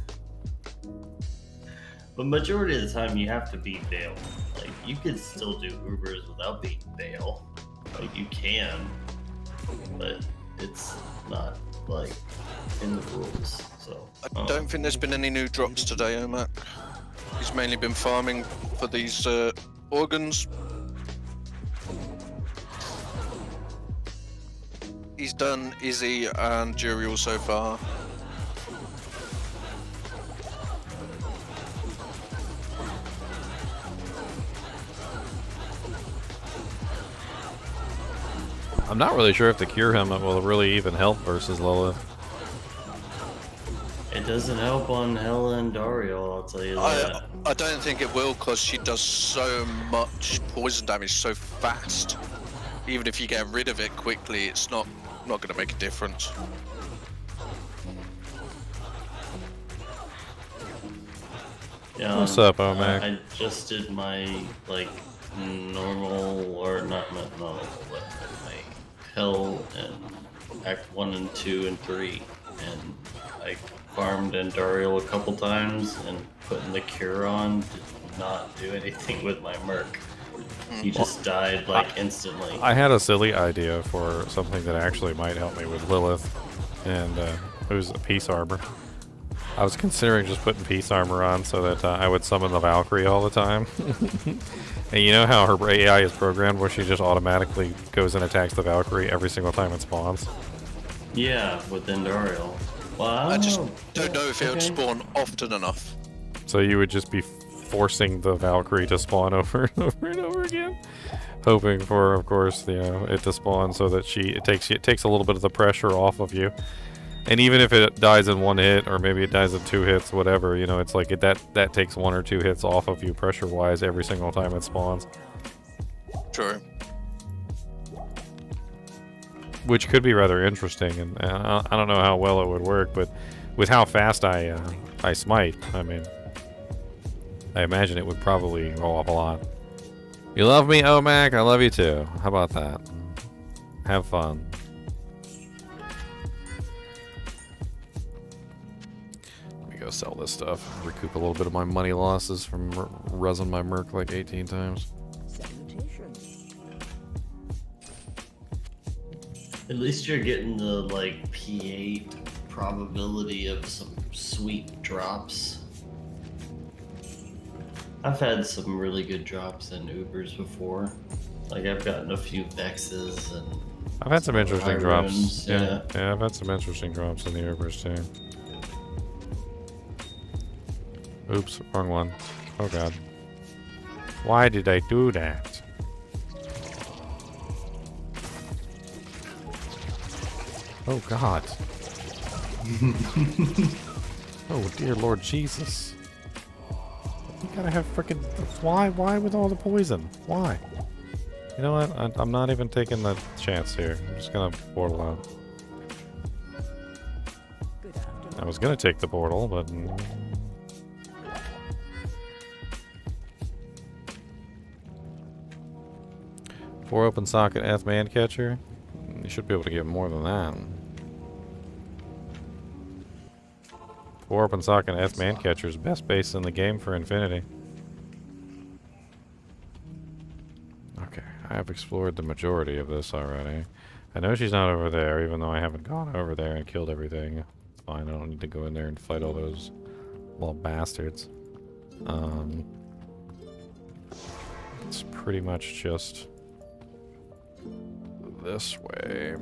But majority of the time you have to beat Bale. Like, you could still do Ubers without beating Bale. Like, you can. But it's not, like, in the rules, so.
I don't think there's been any new drops today, Omak. He's mainly been farming for these organs. He's done Izzy and Juriel so far.
I'm not really sure if the cure helmet will really even help versus Lilith.
It doesn't help on Hela and Dario, I'll tell you that.
I don't think it will, because she does so much poison damage so fast. Even if you get rid of it quickly, it's not going to make a difference.
Yeah,
what's up, Omak?
I just did my normal, or not normal, but my Hell and Act 1 and 2 and 3, and I farmed Andariel a couple times, and putting the cure on did not do anything with my merc. He just died instantly.
I had a silly idea for something that actually might help me with Lilith, and it was a peace armor. I was considering just putting peace armor on so that I would summon the Valkyrie all the time. And you know how her AI is programmed where she just automatically goes and attacks the Valkyrie every single time it spawns?
Yeah, with Andariel. Wow.
I just don't know if it would spawn often enough.
So you would just be forcing the Valkyrie to spawn over and over and over again, hoping for, of course, it to spawn so that it takes a little bit of the pressure off of you. And even if it dies in one hit, or maybe it dies in 2 hits, whatever, it's like that takes 1 or 2 hits off of you pressure-wise every single time it spawns.
True.
Which could be rather interesting, and I don't know how well it would work, but with how fast I smite, I mean, I imagine it would probably roll up a lot. You love me, Omak? I love you too. How about that? Have fun. Go sell this stuff, recoup a little bit of my money losses from resin my merc like 18 times.
At least you're getting the like P8 probability of some sweet drops. I've had some really good drops in Ubers before. Like I've gotten a few Vexes and
I've had some interesting drops.
runes,
Yeah, I've had some interesting drops in the Ubers too. Oops, wrong one. Oh god. Why did I do that? Oh god. Oh dear Lord Jesus. You gotta have frickin' why with all the poison? Why? You know what? I'm not even taking the chance here. I'm just gonna portal out. I was gonna take the portal, but... Four open socket F man catcher. You should be able to get more than that. 4 open socket F man catcher's best base in the game for Infinity. Okay, I have explored the majority of this already. I know she's not over there, even though I haven't gone over there and killed everything. It's fine, I don't need to go in there and fight all those little bastards. It's pretty much just this way.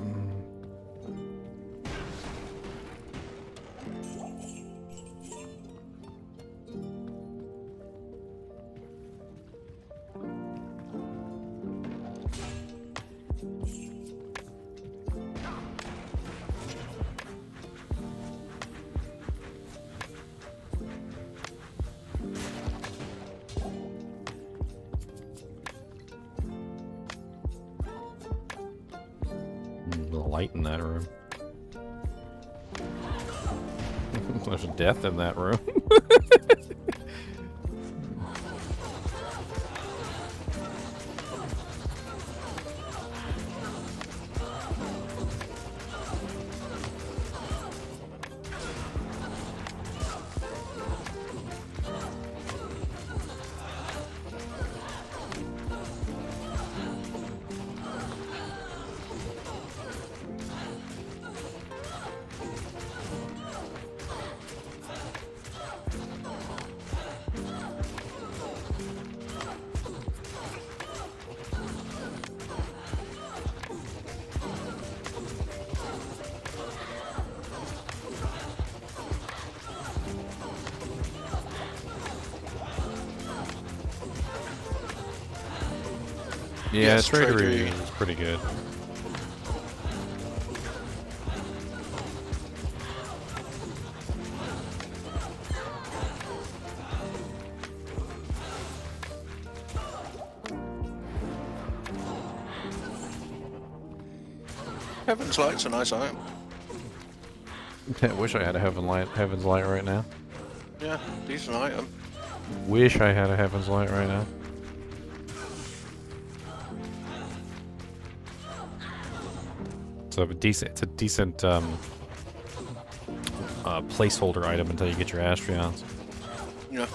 Light in that room. There's death in that room. Yeah,
Yes,
tradery is pretty good.
Heaven's Light's a nice item.
I wish I had a Heaven's Light right now.
Yeah, decent item.
Wish I had a Heaven's Light right now. It's a decent placeholder item until you get your Astrions.
Yeah.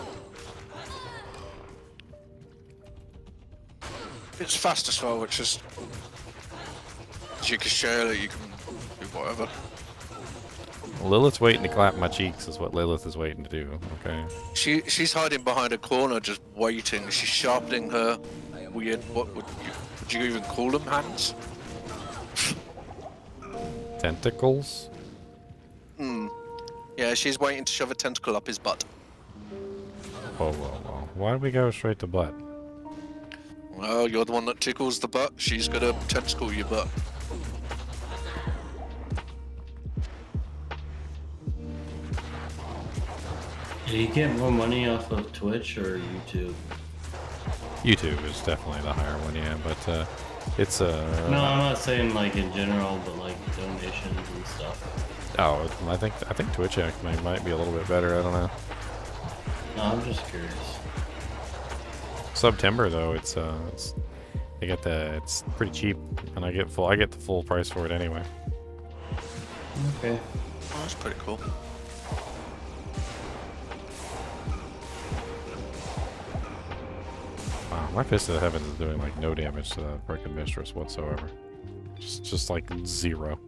It's fast as well, which is... You can share it, you can do whatever.
Lilith's waiting to clap my cheeks is what Lilith is waiting to do, okay?
She's hiding behind a corner just waiting. She's sharpening her weird... What would you even call them? Hands?
Tentacles?
Hmm. Yeah, she's waiting to shove a tentacle up his butt.
Whoa, whoa, whoa. Why do we go straight to butt?
Well, you're the one that tickles the butt. She's gonna tentacle your butt.
Do you get more money off of Twitch or YouTube?
YouTube is definitely the higher one, yeah, but it's
No, I'm not saying like in general, but like donations and stuff.
Oh, I think Twitch actually might be a little bit better. I don't know.
No, I'm just curious.
September though, it's pretty cheap, and I get the full price for it anyway.
Okay.
Oh, that's pretty cool.
Wow, my Fist of the Heavens is doing like no damage to the frickin' Mistress whatsoever. Just like 0.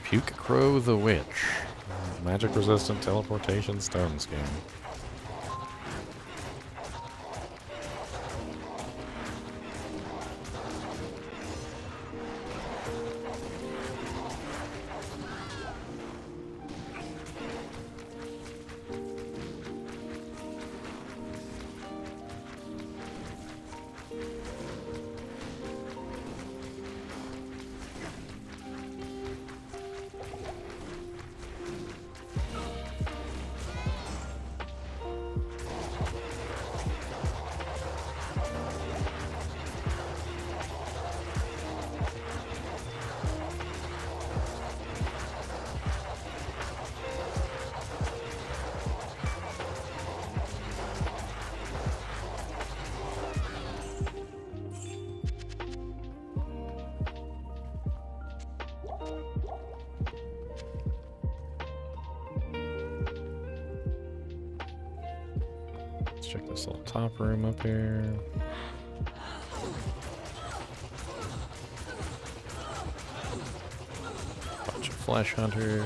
Puke Crow the Witch. Magic resistant teleportation stone skin. Let's check this little top room up here. Bunch of flesh hunters.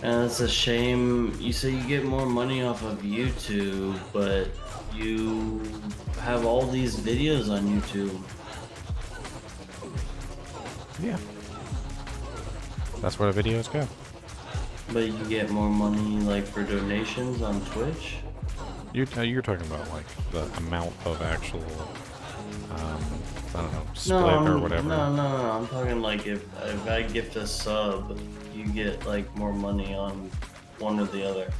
And it's a shame. You say you get more money off of YouTube, but you have all these videos on YouTube.
Yeah. That's where the videos go.
But you get more money like for donations on Twitch?
You're talking about like the amount of actual, I don't know, split or whatever.
No. I'm talking like if I gift a sub, you get like more money on one or the other.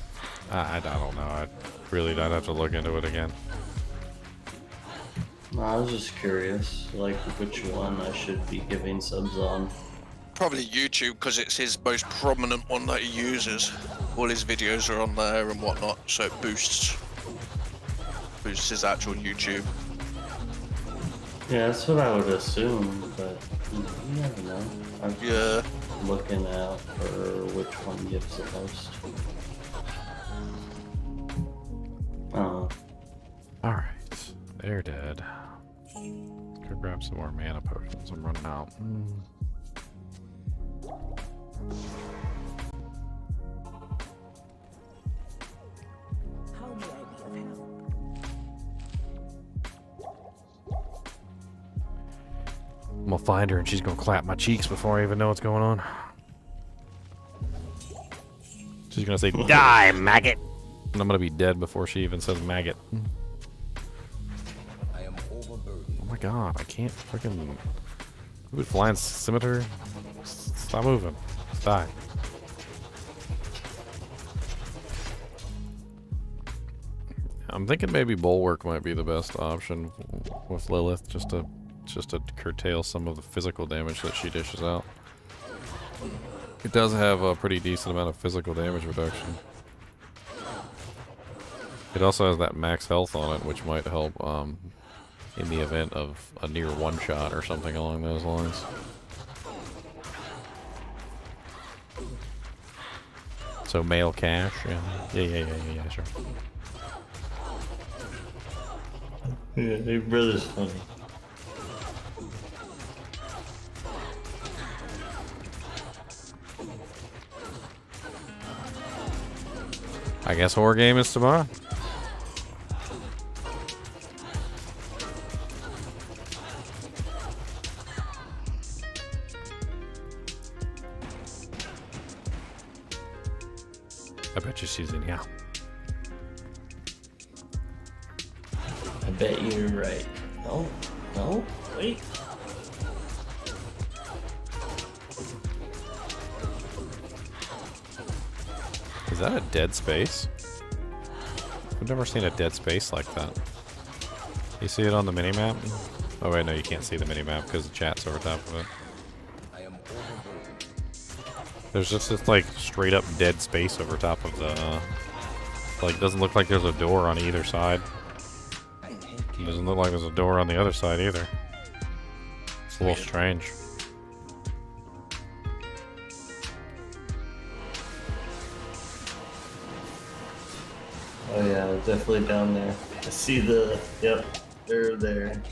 I don't know. I'd have to look into it again.
No, I was just curious, like which one I should be giving subs on.
Probably YouTube, because it's his most prominent one that he uses. All his videos are on there and whatnot, so it boosts his actual YouTube.
Yeah, that's what I would assume, but you never know. I'm looking out for which one gives the most. Oh.
Alright, they're dead. Could grab some more mana potions. I'm running out.
How may I be of help?
I'm gonna find her and she's gonna clap my cheeks before I even know what's going on. She's gonna say, "Die, maggot!" And I'm gonna be dead before she even says maggot.
I am overburdened.
Oh my god, I can't freaking... Move, flying scimitar. Stop moving. Die. I'm thinking maybe Bulwark might be the best option with Lilith, just to curtail some of the physical damage that she dishes out. It does have a pretty decent amount of physical damage reduction. It also has that max health on it, which might help in the event of a near one-shot or something along those lines. So male cash, yeah, sure.
Yeah, your brother's funny.
I guess horror game is tomorrow. I bet you she's in here.
I bet you're right. No, wait.
Is that a dead space? I've never seen a dead space like that. You see it on the minimap? Oh wait, no, you can't see the minimap because the chat's over top of it. There's just this like straight up dead space over top of the like doesn't look like there's a door on either side. It doesn't look like there's a door on the other side either. It's a little strange.
Oh yeah, definitely down there. I see the, yep, they're there.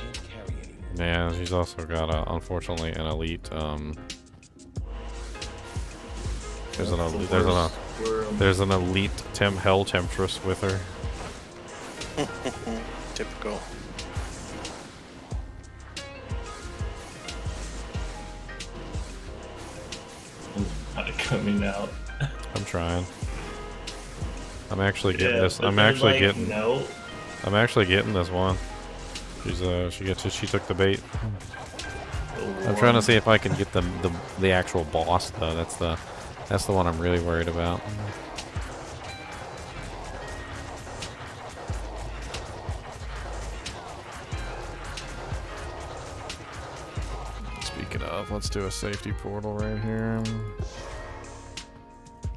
Yeah, she's also got unfortunately an elite there's an elite hell temptress with her.
Typical.
Not coming out.
I'm trying. I'm actually getting this.
but
I'm
then,
actually
like,
getting.
no.
I'm actually getting this one. She's she took the bait. I'm trying to see if I can get the actual boss though. That's the one I'm really worried about. Speaking of, let's do a safety portal right here.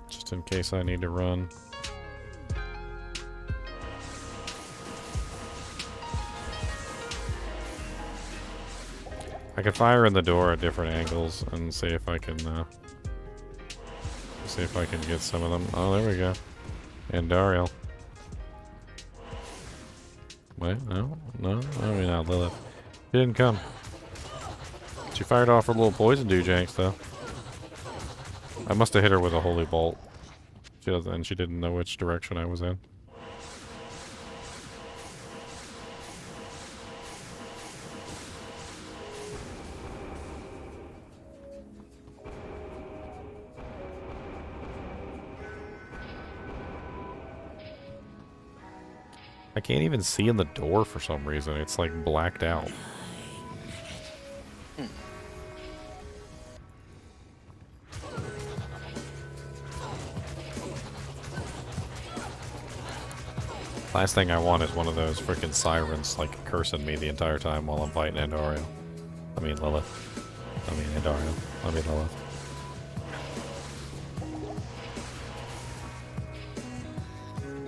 Just in case I need to run. I can fire in the door at different angles and see if I can get some of them. Oh, there we go. And Dario. Wait, no. I mean, not Lilith. She didn't come. She fired off her little poison doojanks, though. I must have hit her with a holy bolt. And she didn't know which direction I was in. I can't even see in the door for some reason. It's like blacked out. Last thing I want is one of those freaking sirens like cursing me the entire time while I'm fighting Andario. I mean Lilith. I mean Andario. I mean Lilith.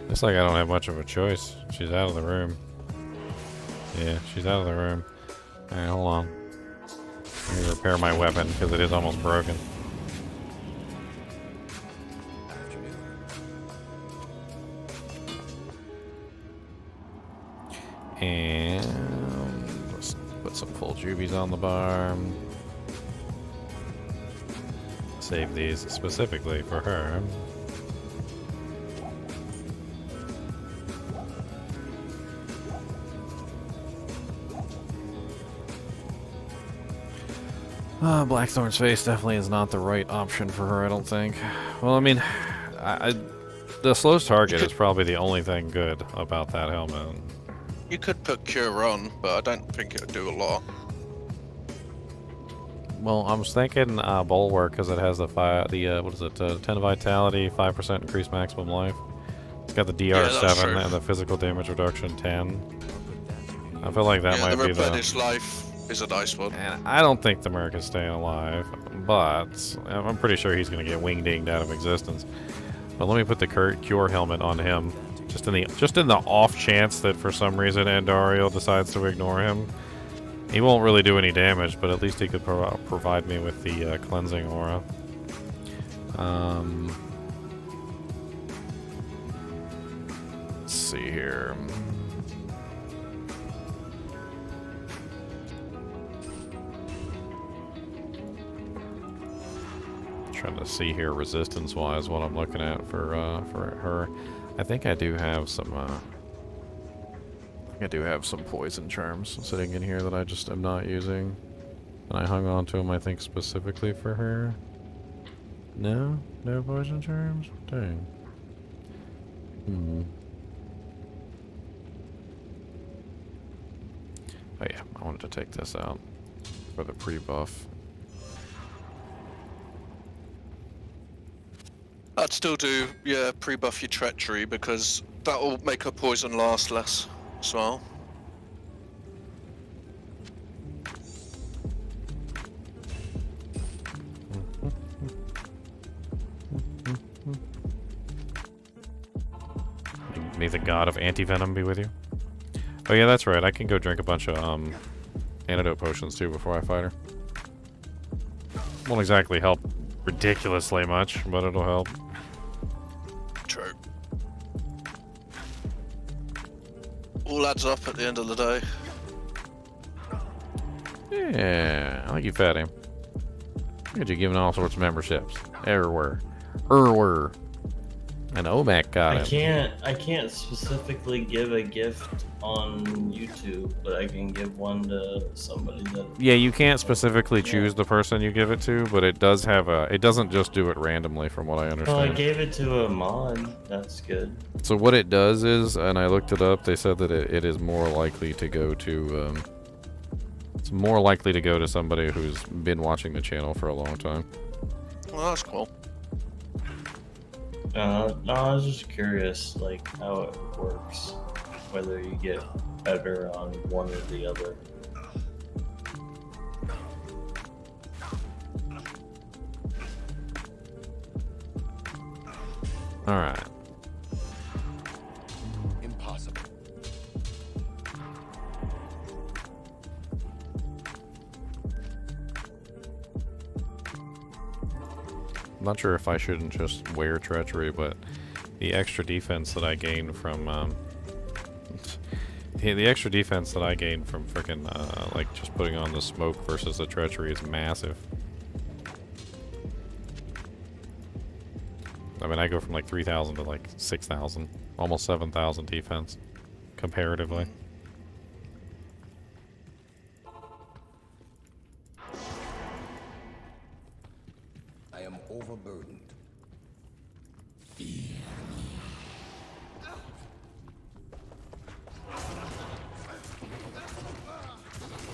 Looks like I don't have much of a choice. She's out of the room. Yeah, she's out of the room. Alright, hold on. Let me repair my weapon because it is almost broken. And let's put some full jubies on the bar. Save these specifically for her. Blackthorn's face definitely is not the right option for her, I don't think. Well, I mean, the slow's target is probably the only thing good about that helmet.
You could put Cure on, but I don't think it would do a lot.
Well, I was thinking Bulwark because it has what is it, 10 vitality, 5% increased maximum life. It's got the DR7 and the physical damage reduction 10. I feel like that might be the...
replenished life is a nice one.
And I don't think the Merc is staying alive, but I'm pretty sure he's going to get wing-dinged out of existence. But let me put the Cure helmet on him, just in the off chance that for some reason Andario decides to ignore him. He won't really do any damage, but at least he could provide me with the cleansing aura. Let's see here. Trying to see here resistance-wise what I'm looking at for her. I think I do have some. I do have some poison charms sitting in here that I just am not using, and I hung on to them. I think specifically for her. No poison charms. Dang. Oh yeah, I wanted to take this out for the pre-buff.
I'd still do, yeah, pre-buff your treachery because that'll make her poison last less as well.
May the god of anti-venom be with you. Oh yeah, that's right. I can go drink a bunch of antidote potions too before I fight her. Won't exactly help ridiculously much, but it'll help.
True. All adds up at the end of the day.
Yeah, I like you, Fatty. Look at you giving all sorts of memberships everywhere. And OMAC got it.
I can't specifically give a gift on YouTube, but I can give one to somebody that.
Yeah, you can't specifically choose the person you give it to, but it does have a. It doesn't just do it randomly, from what I understand.
Well, I gave it to a mod. That's good.
So what it does is, and I looked it up, they said that it is more likely to go to. It's more likely to go to somebody who's been watching the channel for a long time.
Well, that's cool.
No, I was just curious, like, how it works. Whether you get better on one or the other.
Alright.
Impossible.
I'm not sure if I shouldn't just wear treachery, but the extra defense that I gained from the extra defense that I gained from freaking like just putting on the smoke versus the treachery is massive. I mean, I go from like 3,000 to like 6,000, almost 7,000 defense comparatively.
I am overburdened.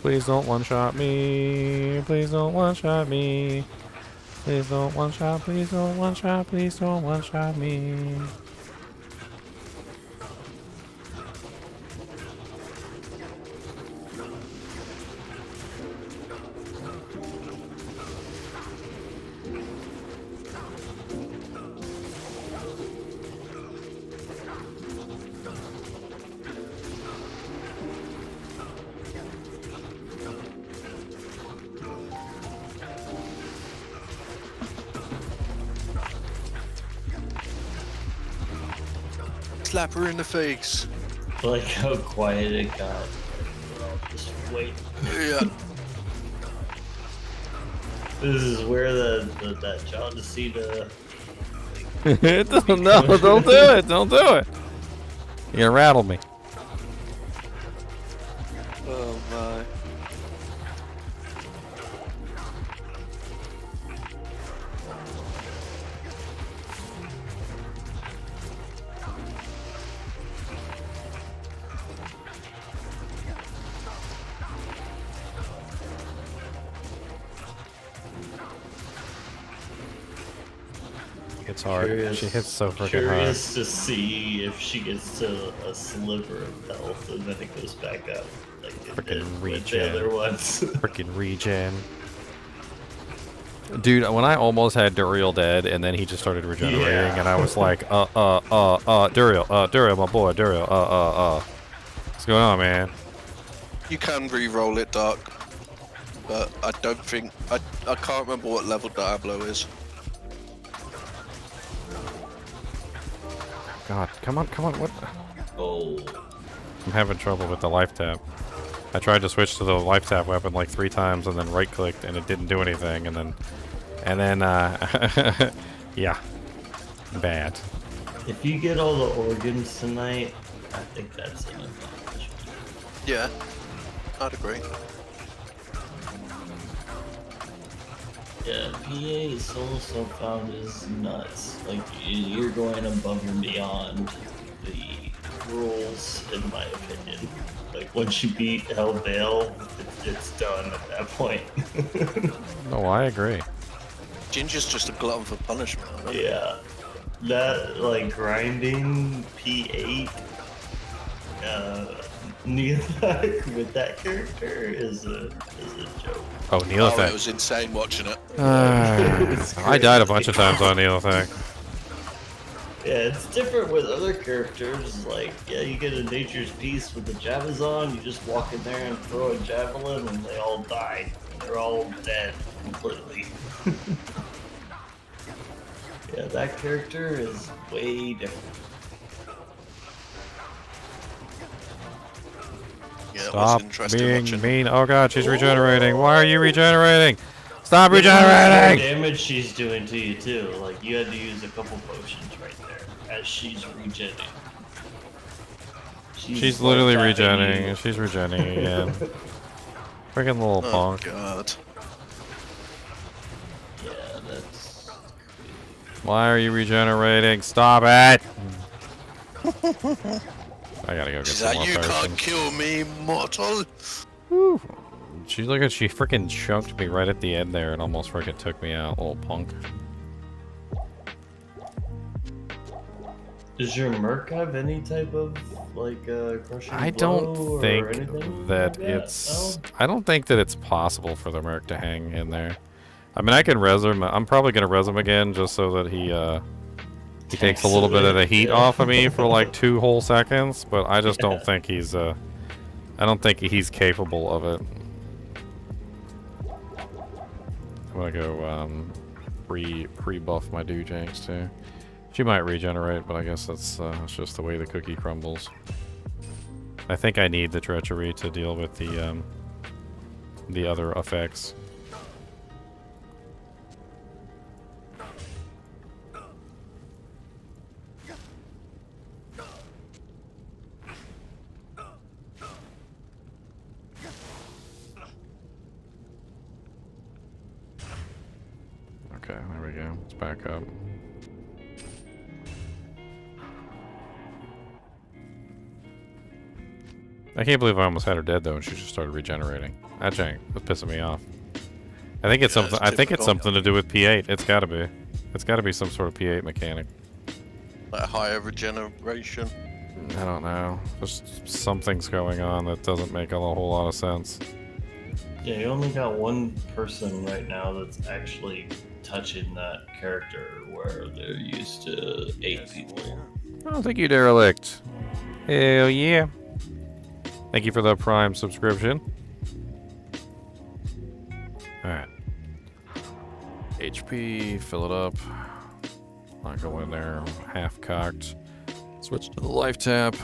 Please don't one-shot me. Please don't one-shot me. Please don't one-shot. Please don't one-shot. Please don't one-shot me.
Slap her in the face.
I like how quiet it got. Just wait.
Yeah.
This is where that John Cena.
No, don't do it. Don't do it. You're gonna rattle me.
Oh my.
It's hard. She hits so freaking hard.
Curious to see if she gets to a sliver of health and then it goes back up. Like
Freaking
with the other ones.
Freaking regen. Dude, when I almost had Duriel dead and then he just started regenerating and I was like, Duriel, my boy, Duriel, what's going on, man?
You can re-roll it, Dark, but I don't think I can't remember what level Diablo is.
God, come on, what?
Oh.
I'm having trouble with the life tap. I tried to switch to the life tap weapon like 3 times and then right clicked and it didn't do anything and then yeah. Bad.
If you get all the organs tonight, I think that's an advantage.
Yeah, I'd agree.
Yeah, PA solo self-found is nuts. Like, you're going above and beyond the rules, in my opinion. Like, once you beat Hellvale, it's done at that point.
No, I agree.
Ginger's just a glutton for punishment. Right?
Yeah. That like grinding P8 Nihlathak with that character is a joke.
Oh, Nihlathak.
It was insane watching it.
I died a bunch of times on Nihlathak.
Yeah, it's different with other characters. Like, yeah, you get a Nature's Piece with the Javazon, you just walk in there and throw a javelin and they all die. They're all dead completely. Yeah, that character is way different.
Yeah,
Stop
it was interesting
being
watching.
mean. Oh god, she's regenerating. Why are you regenerating? Stop
Look how much
regenerating!
damage she's doing to you too. Like, you had to use a couple potions right there as she's regenerating.
She's literally regenerating. She's regenerating again. Freaking little punk.
Oh god.
Yeah, that's...
Why are you regenerating? Stop it! I gotta go get
She's
some
like,
more
you
potions.
can't kill me, mortal.
Whew. She's like, she freaking chunked me right at the end there and almost freaking took me out, little punk.
Does your Merc have any type of like crushing
I
blow
don't
or
think
anything
that
like
it's.
No?
I don't think that it's possible for the Merc to hang in there. I mean, I can res him. I'm probably gonna res him again just so that he takes a little bit of the heat off of me for like 2 whole seconds. But I just don't think he's. I don't think he's capable of it. I'm gonna go pre-buff my Doojanks too. She might regenerate, but I guess that's just the way the cookie crumbles. I think I need the treachery to deal with the other effects. Okay, there we go. It's back up. I can't believe I almost had her dead though, and she just started regenerating. That jank was pissing me off. I think it's something. I think it's something to do with P8. It's got to be. It's got to be some sort of P8 mechanic.
Like higher regeneration.
I don't know. Just something's going on that doesn't make a whole lot of sense.
Yeah, you only got one person right now that's actually touching that character where they're used to 8 people.
Oh, thank you, Derelict. Hell yeah. Thank you for the Prime subscription. Alright. HP, fill it up. Not go in there half-cocked. Switch to the life tap.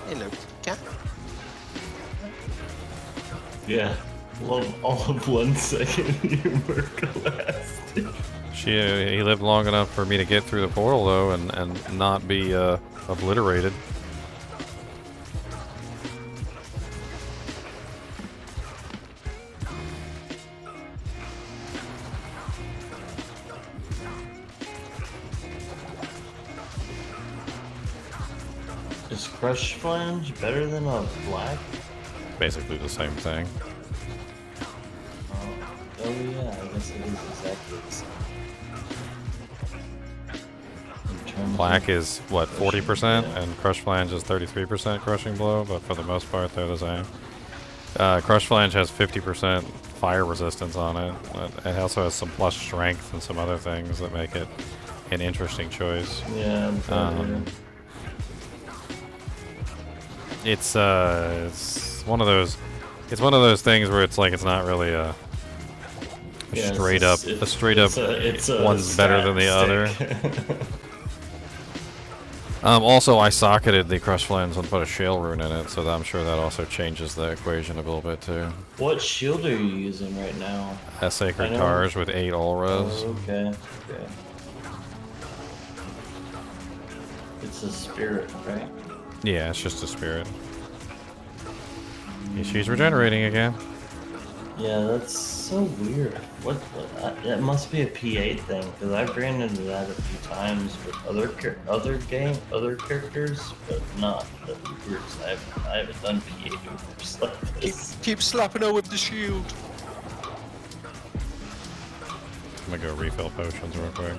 Hello, cat.
Yeah, all of 1 second your work lasted.
He lived long enough for me to get through the portal though and not be obliterated.
Is Crush Flange better than a black?
Basically the same thing.
Oh yeah, I guess it is exactly the same.
Black is what, 40%, and Crush Flange is 33% crushing blow, but for the most part they're the same. Crush Flange has 50% fire resistance on it. It also has some plus strength and some other things that make it an interesting choice.
Yeah.
It's one of those. It's one of those things where it's like it's not really a straight up one's better than the other. Also, I socketed the Crush Flange and put a Shale Rune in it, so that I'm sure that also changes the equation a little bit too.
What shield are you using right now?
A Sacred Targe with 8 all-res.
Oh, okay. It's a spirit, right?
Yeah, it's just a spirit. Yeah, she's regenerating again.
Yeah, that's so weird. What that must be a P8 thing, because I've ran into that a few times with other characters, but not the groups. I haven't done P8 groups like this.
Keep slapping her with the shield.
I'm gonna go refill potions real quick.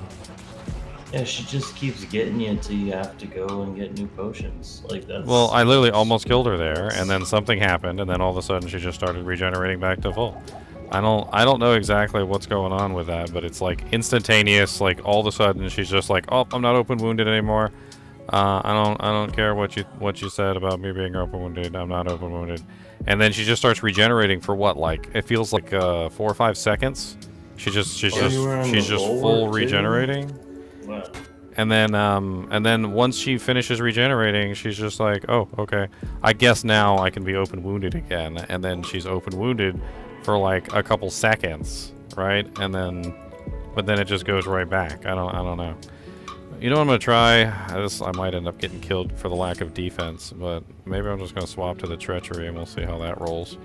Yeah, she just keeps getting you until you have to go and get new potions. Like that's.
Well, I literally almost killed her there, and then something happened, and then all of a sudden she just started regenerating back to full. I don't know exactly what's going on with that, but it's like instantaneous. Like all of a sudden she's just like, oh, I'm not open wounded anymore. I don't care what you said about me being open wounded. I'm not open wounded. And then she just starts regenerating for what? Like it feels like 4 or 5 seconds. She's just full regenerating.
What?
And then once she finishes regenerating, she's just like, oh, okay. I guess now I can be open wounded again. And then she's open wounded for like a couple seconds, right? And then, but then it just goes right back. I don't know. You know what I'm gonna try? I might end up getting killed for the lack of defense, but maybe I'm just gonna swap to the treachery and we'll see how that rolls.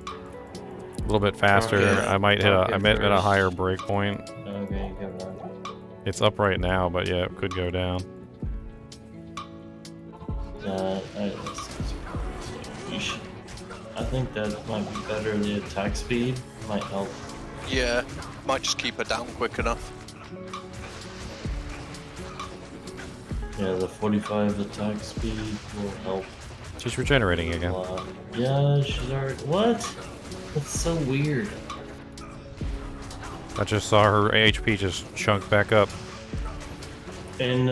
A little bit faster.
Okay.
I might hit a higher break point.
Okay, you got that.
It's up right now, but yeah, it could go down.
I think that might be better. The attack speed might help.
Yeah, might just keep her down quick enough.
Yeah, the 45 attack speed will help.
She's regenerating again.
Yeah, she's already. What? That's so weird.
I just saw her HP just chunk back up.
And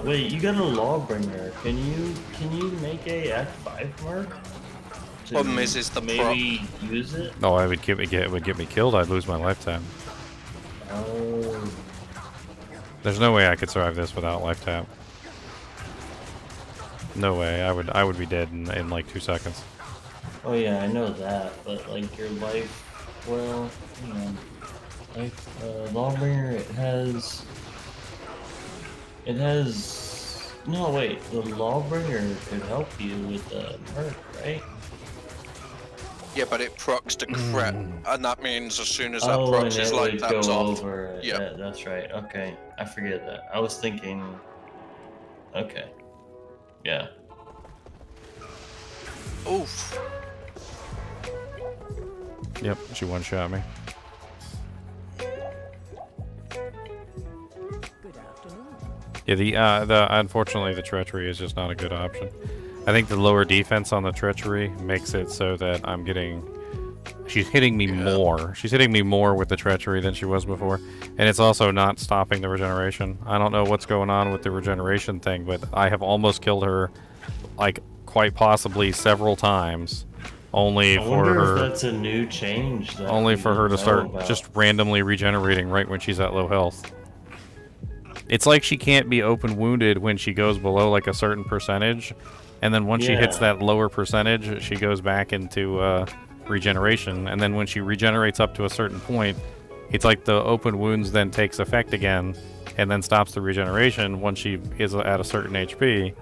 wait, you got a Lawbringer. Can you make a Act 5 mark?
Problem is the
maybe use it.
No, it would get me killed. I'd lose my lifetime.
Oh.
There's no way I could survive this without life tap. No way. I would be dead in like 2 seconds.
Oh yeah, I know that, but like your life, well, you know, like Lawbringer, it has. No wait, the Lawbringer could help you with the perk, right?
Yeah, but it procs to crit, and that means as soon as that procs his life taps off.
Yeah, that's right. Okay, I forget that. I was thinking. Okay. Yeah.
Oof.
Yep, she one-shot me. Yeah, unfortunately the treachery is just not a good option. I think the lower defense on the treachery makes it so that she's hitting me more. She's hitting me more with the treachery than she was before. And it's also not stopping the regeneration. I don't know what's going on with the regeneration thing, but I have almost killed her, like, quite possibly several times. Only for her.
If that's a new change.
Only for her to start just randomly regenerating right when she's at low health. It's like she can't be open wounded when she goes below like a certain percentage, and then once she hits that lower percentage, she goes back into regeneration, and then when she regenerates up to a certain point, it's like the open wounds then takes effect again, and then stops the regeneration once she is at a certain HP.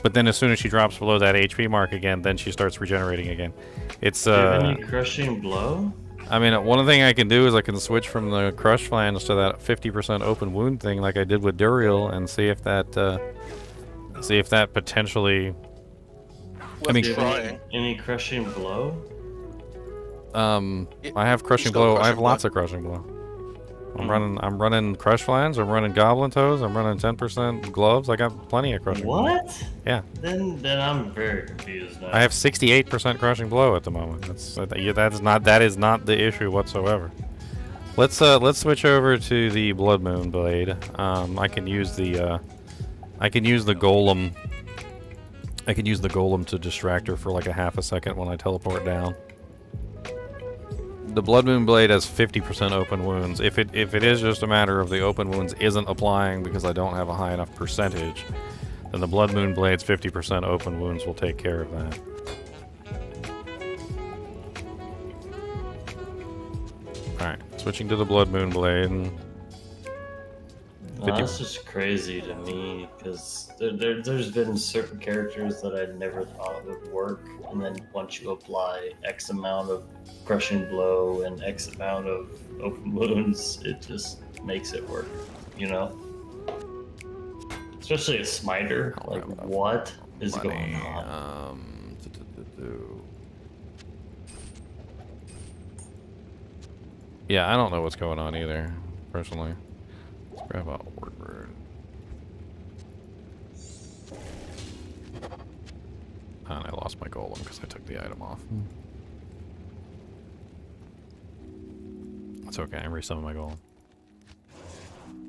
But then as soon as she drops below that HP mark again, then she starts regenerating again. It's
Do you have any crushing blow?
I mean, one thing I can do is I can switch from the crush flange to that 50% open wound thing, like I did with Duriel, and see if that potentially.
I mean,
any crushing blow?
I have crushing blow. I have lots of crushing blow. I'm running crush flange. I'm running goblin toes. I'm running 10% gloves. I got plenty of crushing blow.
What?
Yeah.
Then I'm very confused now.
I have 68% crushing blow at the moment. That is not the issue whatsoever. Let's switch over to the Blood Moon Blade. I can use the golem. I can use the golem to distract her for like a half a second when I teleport down. The Blood Moon Blade has 50% open wounds. If it is just a matter of the open wounds isn't applying because I don't have a high enough percentage, then the Blood Moon Blade's 50% open wounds will take care of that. Alright, switching to the Blood Moon Blade.
That's just crazy to me, because there's been certain characters that I never thought would work, and then once you apply X amount of crushing blow and X amount of open wounds, it just makes it work, you know? Especially a smiter, like what is going on?
Yeah, I don't know what's going on either, personally. Grab a word. And I lost my golem because I took the item off. It's okay, I resummon my golem.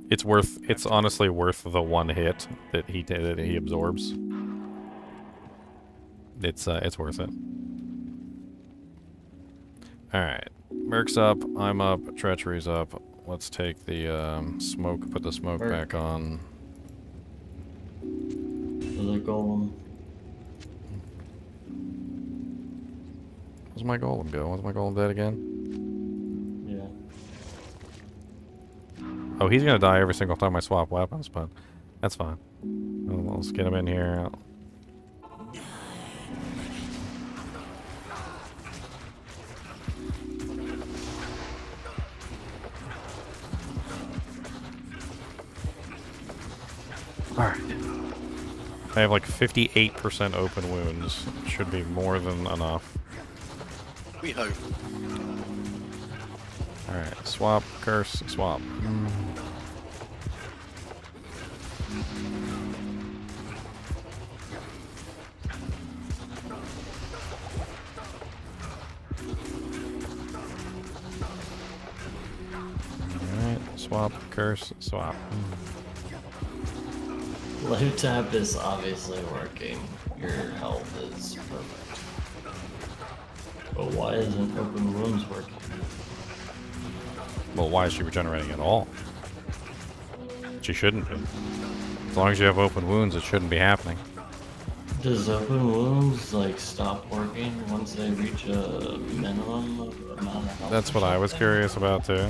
It's honestly worth the one hit that he absorbs. It's worth it. Alright. Merc's up, I'm up, Treachery's up. Let's take the smoke, put the smoke back on.
The golem.
Where's my golem go? Was my golem dead again?
Yeah.
Oh, he's gonna die every single time I swap weapons, but that's fine. Let's get him in here. Alright. I have like 58% open wounds. Should be more than enough.
We hope.
Alright, swap, curse, swap. Alright, swap, curse, swap.
Life tap is obviously working. Your health is perfect. But why isn't open wounds working?
Well, why is she regenerating at all? She shouldn't be. As long as you have open wounds, it shouldn't be happening.
Does open wounds like stop working once they reach a minimum amount of health?
That's what I was curious about too.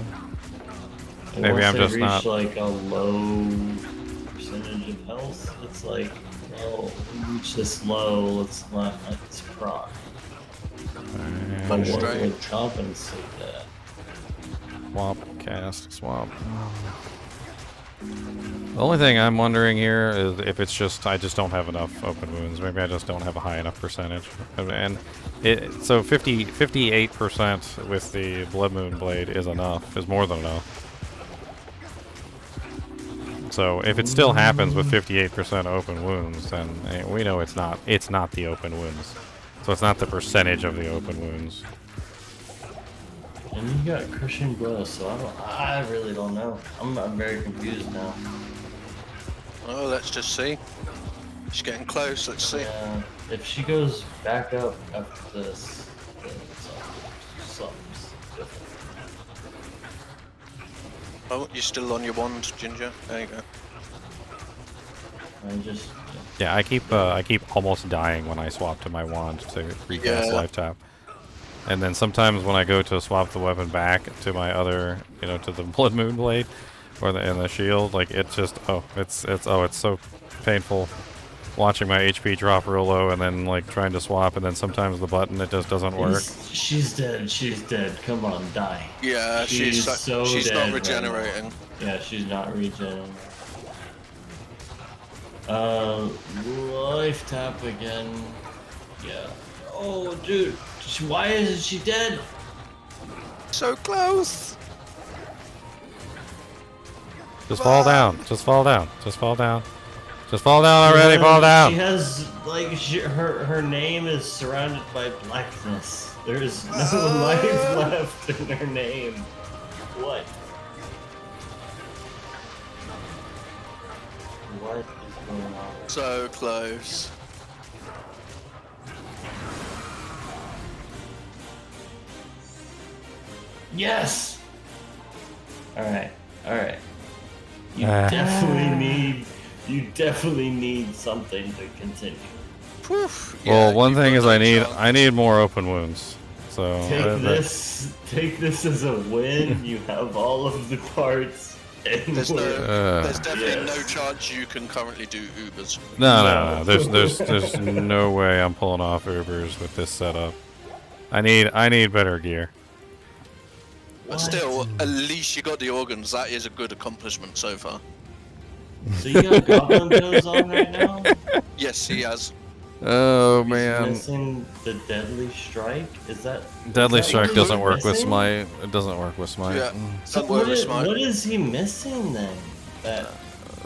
And
Maybe
once
I'm
they
just
reach
not.
like a low percentage of health, it's like, well, we reach this low, let's not let this proc. But what would compensate that?
Swap, cast, swap. The only thing I'm wondering here is if it's just I just don't have enough open wounds. Maybe I just don't have a high enough percentage. And so 58% with the Blood Moon Blade is enough, is more than enough. So if it still happens with 58% open wounds, then we know it's not the open wounds. So it's not the percentage of the open wounds.
And you got crushing blow, so I really don't know. I'm very confused now.
Oh, let's just see. She's getting close. Let's see.
Yeah, if she goes back up after this, then something's different.
Oh, you're still on your wand, Ginger. There you go.
I just
Yeah, I keep almost dying when I swap to my wand to recast life tap. And then sometimes when I go to swap the weapon back to my other, to the Blood Moon Blade or the shield, like it just it's so painful watching my HP drop real low and then like trying to swap and then sometimes the button it just doesn't work.
She's dead. She's dead. Come on, die.
Yeah, she's
dead
not regenerating.
Right now. Yeah, she's not regenerating. Life tap again. Yeah. Oh, dude. Why isn't she dead?
So close.
Just fall down. Just fall down. Just fall down. Just fall down already. Fall down.
She has like her name is surrounded by blackness. There is no life left in her name. What? What is going on?
So close.
Yes. All right. You definitely need something to continue.
Well, one thing is I need more open wounds. So
take this as a win. You have all of the parts. And
there's definitely no chance you can currently do Ubers.
No. There's no way I'm pulling off Ubers with this setup. I need better gear.
But still, at least you got the organs. That is a good accomplishment so far.
So you got Goblin Toes on right now?
Yes, he has.
Oh
He's
man.
Missing the Deadly Strike?
Deadly Strike doesn't work with Smite. It doesn't work with Smite.
Yeah,
So what is he missing then?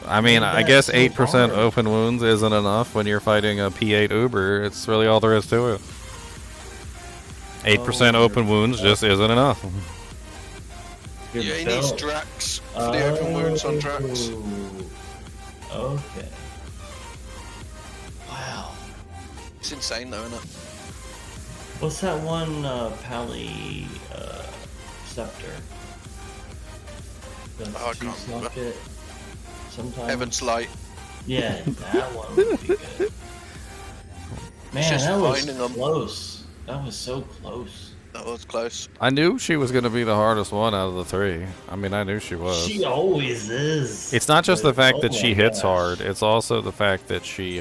I mean, I guess
so
8%
hard.
open wounds isn't enough when you're fighting a P8 Uber. It's really all there is to it. 8% open wounds just isn't enough.
Yeah, he needs Drax for the open wounds on Drax.
Okay. Wow.
It's insane though, isn't it?
What's that one Pally scepter?
Oh, I can't remember.
It sometimes.
Heaven's Light.
Yeah, that one would be good. Man,
just
that was
finding 'em.
close. That was so close.
That was close.
I knew she was going to be the hardest one out of the three. I mean, I knew she was.
She always is.
It's not just the fact that
oh
she
my
hits
gosh.
hard. It's also the fact that she,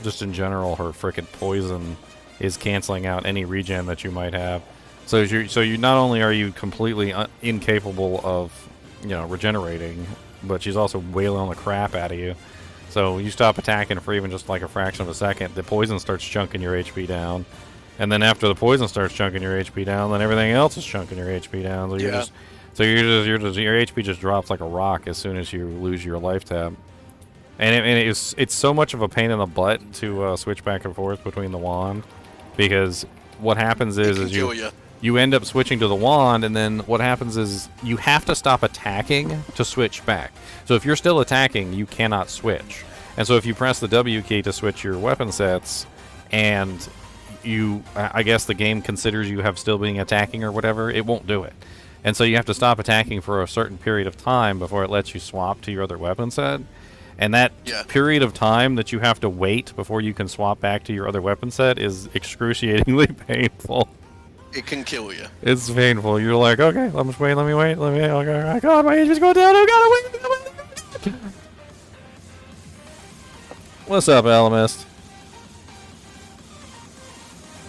just in general, her frickin' poison is canceling out any regen that you might have. So you not only are you completely incapable of, regenerating, but she's also wailing the crap out of you. So you stop attacking for even just like a fraction of a second, the poison starts chunking your HP down. And then after the poison starts chunking your HP down, then everything else is chunking your HP down. So your HP just drops like a rock as soon as you lose your life tab. And it's so much of a pain in the butt to switch back and forth between the wand, because what happens is you end up switching to the wand, and then what happens is you have to stop attacking to switch back. So if you're still attacking, you cannot switch. And so if you press the W key to switch your weapon sets, and I guess the game considers you have still being attacking or whatever, it won't do it. And so you have to stop attacking for a certain period of time before it lets you swap to your other weapon set. And that period of time that you have to wait before you can swap back to your other weapon set is excruciatingly painful.
It can kill you.
It's painful. You're like, okay, let me wait. Okay, oh god, my HP's going down. Oh god, wait. What's up, Alamist?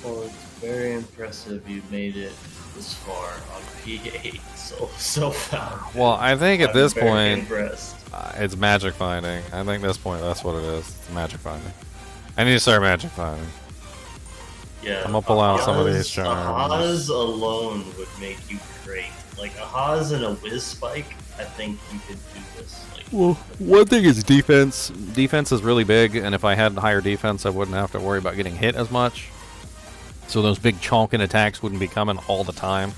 Well, it's very impressive you made it this far on P8 so far.
Well, I think at this point,
impressed.
It's magic finding. I think at this point, that's what it is. It's magic finding. I need to start magic finding.
Yeah,
I'm gonna pull out some of these
A
charms.
Haas alone would make you great. Like a Haas and a Whiz Spike, I think you could do this.
Well, one thing is defense. Defense is really big, and if I had higher defense, I wouldn't have to worry about getting hit as much. So those big chonking attacks wouldn't be coming all the time.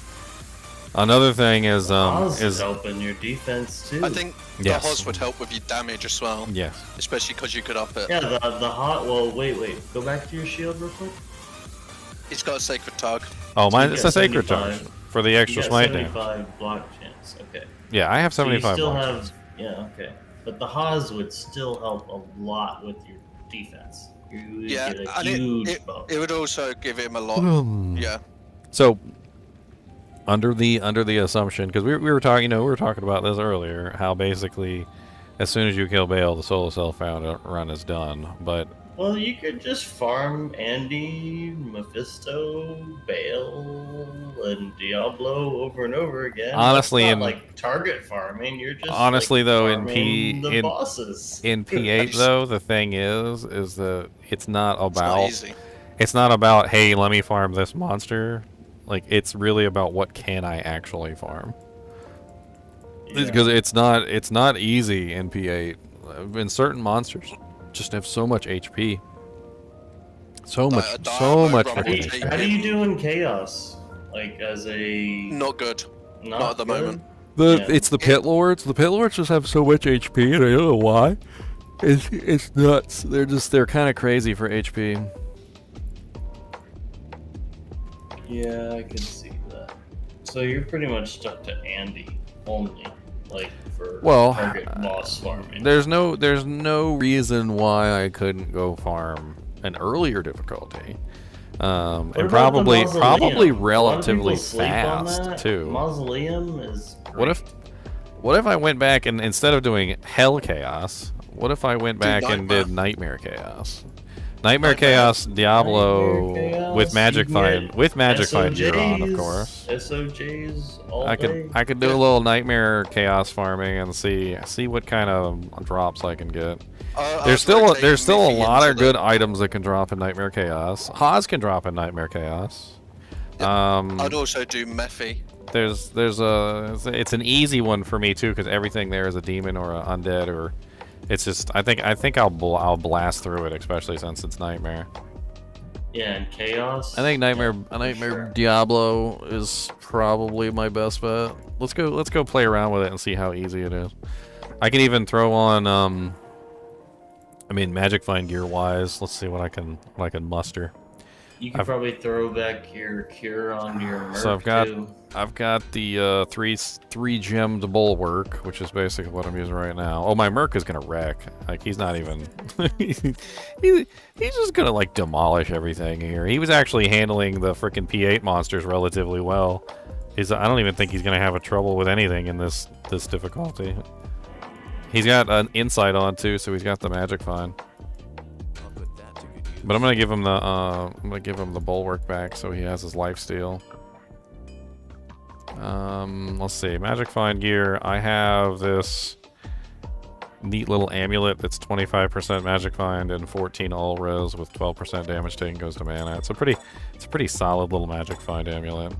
Another thing is
helping your defense too.
I think the Haas would help with your damage as well.
Yes.
Especially because you could up it.
Yeah, the Haas. Well, wait. Go back to your shield real quick.
He's got a sacred tug.
Oh, mine. It's a sacred tug for the extra smite damage.
75 block chance. Okay.
Yeah, I have 75
so you still
block
have,
chance.
Yeah, okay. But the Haas would still help a lot with your defense. You would
Yeah,
get a
and
huge bump.
it would also give him a lot. Yeah.
So, under the assumption, because we were talking, we were talking about this earlier, how basically, as soon as you kill Bale, the solo self-found run is done. But
Well, you could just farm Andy, Mephisto, Bale, and Diablo over and over again.
Honestly,
That's not like target farming. You're just
honestly, though, in
farming the bosses.
in P8 though, the thing is that it's not about
not easy.
It's not about, hey, let me farm this monster. Like, it's really about what can I actually farm. Because it's not easy in P8. And certain monsters just have so much HP. So much HP.
How do you do in Chaos? Like, as a...
Not good. Not at the moment.
It's the Pit Lords. The Pit Lords just have so much HP, and I don't know why. It's nuts. They're kind of crazy for HP.
Yeah, I can see that. So you're pretty much stuck to Andy only, like for target boss farming.
There's no reason why I couldn't go farm an earlier difficulty, and probably relatively fast too.
Mausoleum is great.
What if I went back and instead of doing Hell Chaos, what if I went back and did Nightmare Chaos? Nightmare Chaos, Diablo with Magic Find. With Magic Find you're on, of course.
SOJs all
I could do a little Nightmare Chaos farming and see what kind of drops I can get. There's still a lot of good items that can drop in Nightmare Chaos. Haas can drop in Nightmare Chaos.
I'd also do Mephi
it's an easy one for me too because everything there is a demon or an undead or it's just I think I'll blast through it, especially since it's Nightmare.
Yeah, and Chaos.
I think Nightmare Diablo is probably my best bet. Let's go play around with it and see how easy it is. I can even throw on I mean Magic Find gear wise. Let's see what I can muster.
You can probably throw back your cure on your Merc
So
too.
I've got the three gemmed bulwark, which is basically what I'm using right now. Oh, my Merc is gonna wreck. Like he's not even he's just gonna like demolish everything here. He was actually handling the freaking P8 monsters relatively well. I don't even think he's gonna have a trouble with anything in this difficulty. He's got an insight on too, so he's got the Magic Find. But I'm gonna give him the bulwark back so he has his lifesteal. Let's see, Magic Find gear. I have this neat little amulet that's 25% Magic Find and 14 all res with 12% damage taken goes to mana. It's a pretty solid little Magic Find amulet.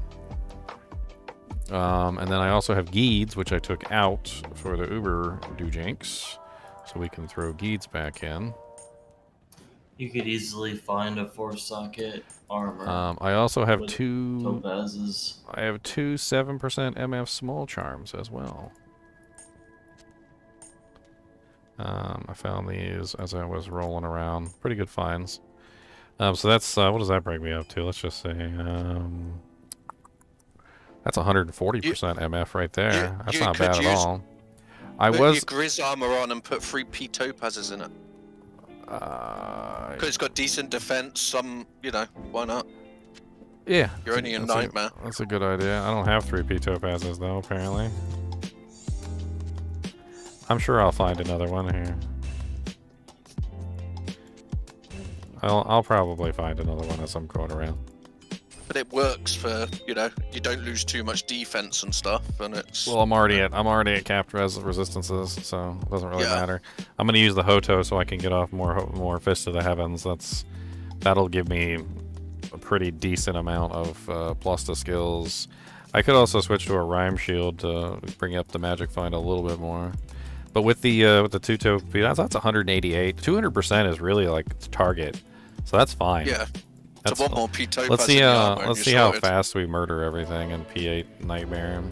And then I also have Geeds, which I took out for the Uber Dujinks, so we can throw Geeds back in.
You could easily find a 4-socket armor.
I also have
with
two
topazes.
I have two 7% MF small charms as well. I found these as I was rolling around. Pretty good finds. So that's what does that bring me up to? Let's just say that's 140% MF right there. That's not bad at all.
Put your Grizz armor on and put 3 P topazes in it. Because it's got decent defense, some, why not?
Yeah.
You're only a Nightmare.
That's a good idea. I don't have 3 P topazes though, apparently. I'm sure I'll find another one here. I'll probably find another one as I'm going around.
But it works for, you don't lose too much defense and stuff, and it's...
Well, I'm already at capped resistances, so it doesn't really matter. I'm gonna use the Hoto so I can get off more Fist of the Heavens. That'll give me a pretty decent amount of plus to skills. I could also switch to a Rhyme Shield to bring up the Magic Find a little bit more. But with the two-toe, that's 188. 200% is really like the target, so that's fine.
Yeah.
That's
one more P topaz.
Let's see how fast we murder everything in P8 Nightmare.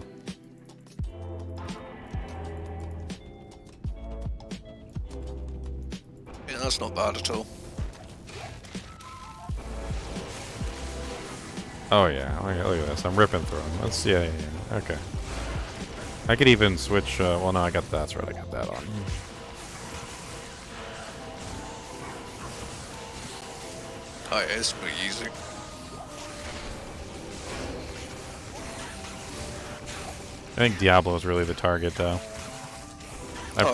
Yeah, that's not bad at all.
Oh yeah, look at this. I'm ripping through them. Let's yeah. Okay. I could even switch. Well, no, that's right. I got that on.
Oh, yeah, it's pretty easy.
I think Diablo is really the target, though. I'm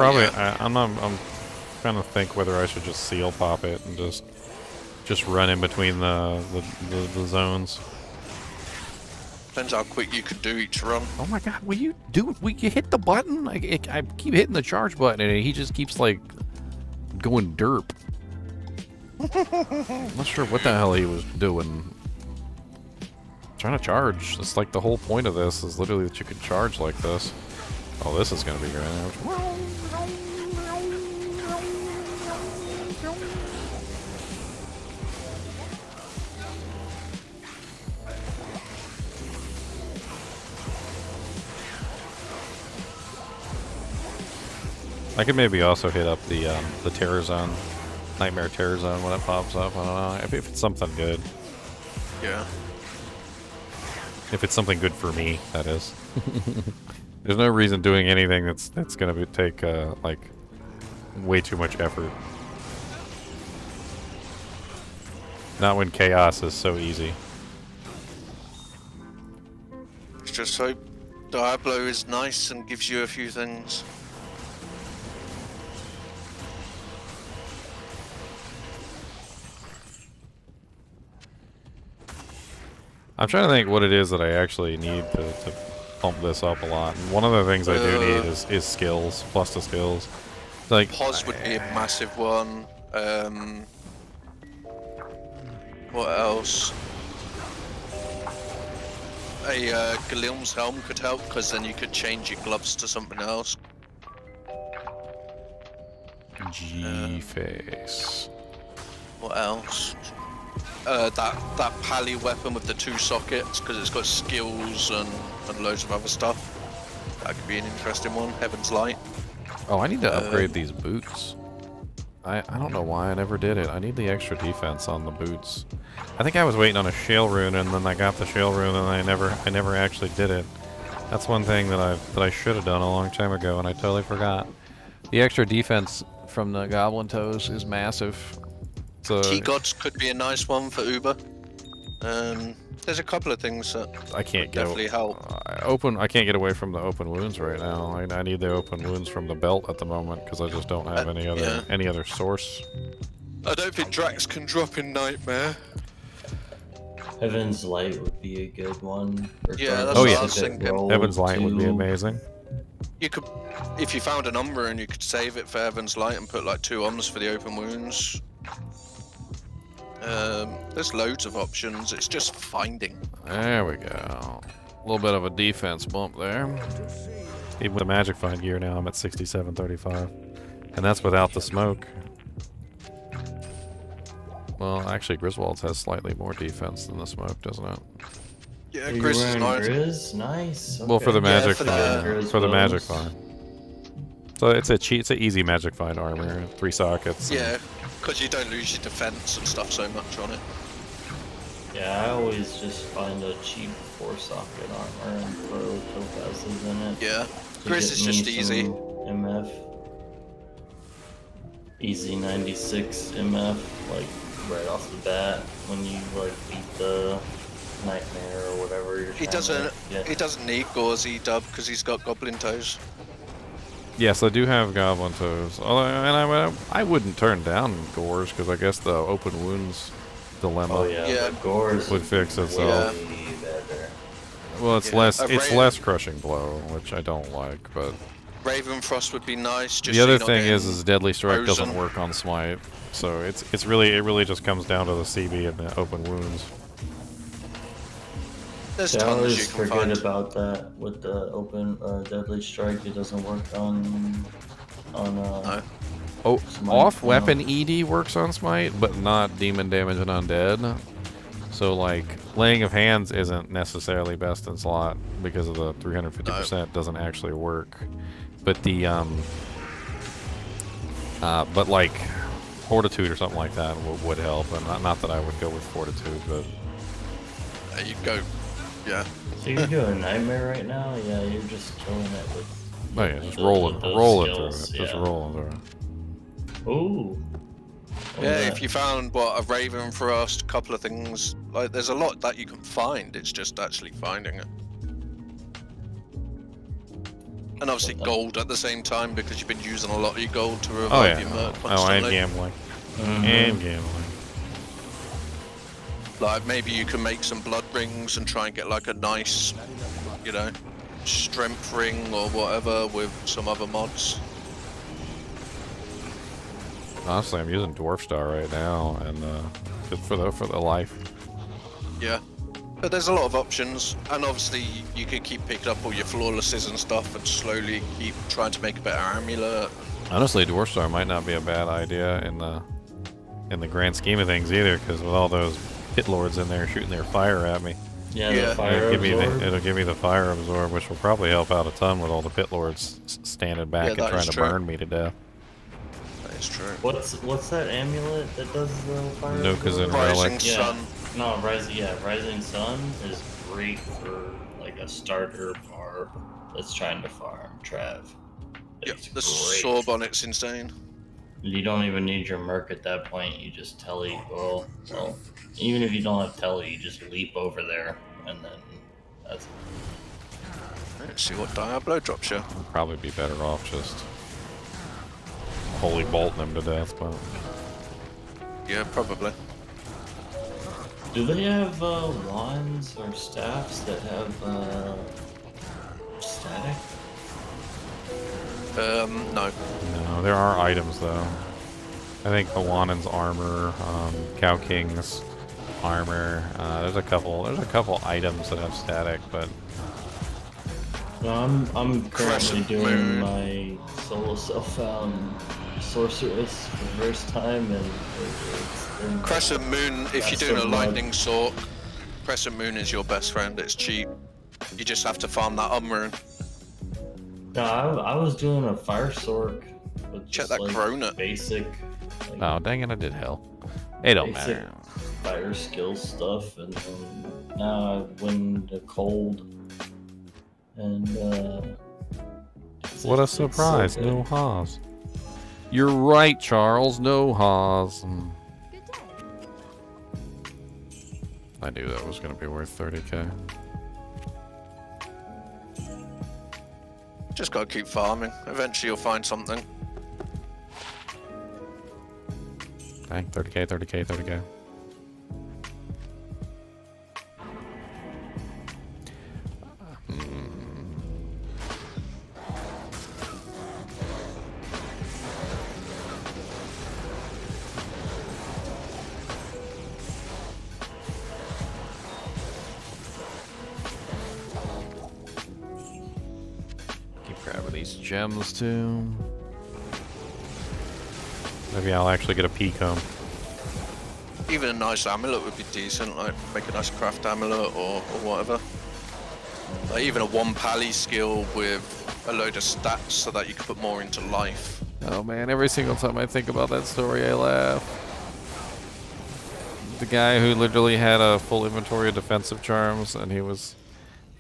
trying to think whether I should just seal pop it and just run in between the zones.
Depends how quick you can do each run.
Oh my god, will you hit the button? I keep hitting the charge button and he just keeps like going derp. I'm not sure what the hell he was doing. Trying to charge. It's like the whole point of this is literally that you can charge like this. Oh, this is gonna be great. I could maybe also hit up the Terror Zone, Nightmare Terror Zone when it pops up. I don't know if it's something good.
Yeah.
If it's something good for me, that is. There's no reason doing anything that's gonna take like way too much effort. Not when chaos is so easy.
It's just so Diablo is nice and gives you a few things.
I'm trying to think what it is that I actually need to pump this up a lot. And one of the things I do need is skills, plus the skills. Like
Pos would be a massive one. What else? a Galilm's helm could help, because then you could change your gloves to something else.
G-face.
What else? That pally weapon with the 2 sockets, because it's got skills and loads of other stuff. That could be an interesting one. Heaven's Light.
Oh, I need to upgrade these boots. I don't know why I never did it. I need the extra defense on the boots. I think I was waiting on a shale rune, and then I got the shale rune, and I never actually did it. That's one thing that I should have done a long time ago, and I totally forgot. The extra defense from the goblin toes is massive. So
Key Gods could be a nice one for Uber. There's a couple of things that
I can't
definitely help.
I can't get away from the open wounds right now. I need the open wounds from the belt at the moment because I just don't have any other source.
I don't think Drax can drop in Nightmare.
Heaven's Light would be a good one.
Yeah, that's
what
I was thinking.
Heaven's Light would be amazing.
You could, if you found a number and you could save it for Heaven's Light and put like 2 ohms for the open wounds. There's loads of options. It's just finding.
There we go. A little bit of a defense bump there. Even with the Magic Find gear now, I'm at 6735, and that's without the smoke. Well, actually, Griswold's has slightly more defense than the smoke, doesn't it?
Yeah, Grizz is nice.
Grizz? Nice. Okay.
Well, for the Magic
Find.
For the Magic Find. So it's an easy Magic Find armor. 3 sockets.
Yeah, because you don't lose your defense and stuff so much on it.
Yeah, I always just find a cheap 4-socket armor and throw topazes in it.
Yeah, Grizz is just easy.
MF. Easy 96 MF, like right off the bat when you like beat the nightmare or whatever you're
He doesn't need Gauzy Dub because he's got Goblin Toes.
Yes, I do have Goblin Toes. And I wouldn't turn down Gores because I guess the open wounds dilemma
Gores
would fix itself. Well, it's less crushing blow, which I don't like, but
Ravenfrost would be nice. Just
the other
so
thing is Deadly Strike
frozen.
doesn't work on Smite, so it really just comes down to the CB and the open wounds.
There's
I
tons
always
you can
forget
find.
about that with the open Deadly Strike. It doesn't work on
No.
Oh,
Smite,
off
no.
weapon ED works on Smite, but not demon damage and undead. So like laying of hands isn't necessarily best in slot because of the 350% doesn't actually work. But the but like Fortitude or something like that would help, and not that I would go with Fortitude, but
There you go. Yeah.
So you're doing Nightmare right now? Yeah, you're just killing it with.
oh yeah, just
those
rolling through
skills,
it, just
yeah.
rolling through it.
Ooh.
Yeah, if you found a Ravenfrost, a couple of things, like there's a lot that you can find. It's just actually finding it. And obviously gold at the same time because you've been using a lot of your gold to revive your merc constantly.
Oh, and gambling. And gambling.
Like maybe you can make some blood rings and try and get like a nice, you know, strength ring or whatever with some other mods.
Honestly, I'm using Dwarf Star right now, and just for the life.
Yeah. But there's a lot of options, and obviously you can keep picking up all your flawlesses and stuff and slowly keep trying to make a better amulet.
Honestly, Dwarf Star might not be a bad idea in the grand scheme of things either, because with all those pit lords in there shooting their fire at me.
Yeah, the fire
it'll give me the fire absorb, which will probably help out a ton with all the pit lords standing back and trying to burn me to death.
That is true.
What's that amulet that does the fire?
Nokazin
Rising
Relic.
Sun.
No, Rising Sun is great for like a starter barb that's trying to farm Trav.
Yep, the sword on it's insane.
You don't even need your merc at that point. You just telly. Well, even if you don't have telly, you just leap over there, and then that's.
Let's see what Diablo drops you.
I'd probably be better off just holy bolting him to death, but
yeah, probably.
Do they have wands or staffs that have static?
No.
No, there are items though. I think Awanin's armor, Cow King's armor. There's a couple items that have static, but
No, I'm currently doing my solo self-found sorceress for the first time, and it's been
Crescent Moon, if you're doing a lightning sort, Crescent Moon is your best friend. It's cheap. You just have to farm that unrune.
No, I was doing a fire sword with
Check
just
that
like
Corona.
basic. Like,
oh dang it, I did hell. It don't
basic
matter.
fire skill stuff, and now I win the cold. And
What a surprise!
so
No Haas. You're right, Charles. No Haas. I knew that was going to be worth 30k.
Just gotta keep farming. Eventually you'll find something.
Bang, 30k, 30k, 30k. Keep grabbing these gems too. Maybe I'll actually get a peek home.
Even a nice amulet would be decent, like make a nice craft amulet or whatever. Like even a 1 pally skill with a load of stats so that you can put more into life.
Oh man, every single time I think about that story, I laugh. The guy who literally had a full inventory of defensive charms, and he was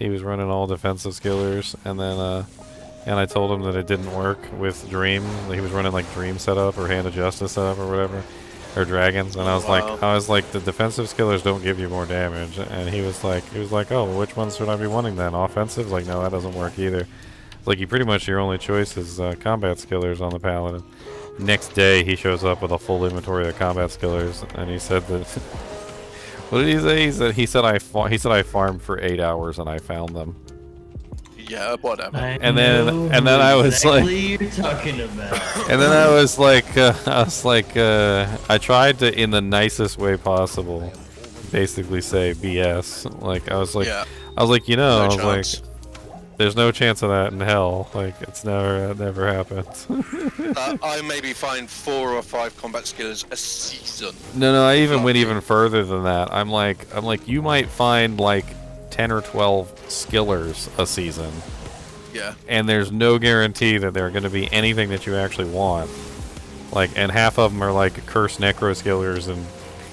running all defensive skillers, and then and I told him that it didn't work with Dream. He was running like Dream setup or Hand of Justice setup or whatever, or Dragons, and I was like, the defensive skillers don't give you more damage, and he was like, oh, well, which ones should I be wanting then? Offensive? Like, no, that doesn't work either. It's like, you pretty much, your only choice is combat skillers on the Paladin. Next day, he shows up with a full inventory of combat skillers, and he said that. What did he say? He said I farmed for 8 hours and I found them.
Yeah, whatever.
And then I was
exactly
like,
you're talking about.
And then I was like, I tried to, in the nicest way possible, basically say BS. Like I was like, you know, I was like, there's no chance of that in hell. Like it's that never happens.
I maybe find 4 or 5 combat skills a season.
No, I even went even further than that. I'm like, you might find like 10 or 12 skillers a season.
Yeah.
And there's no guarantee that they're going to be anything that you actually want. Like, and half of them are like cursed necro skillers and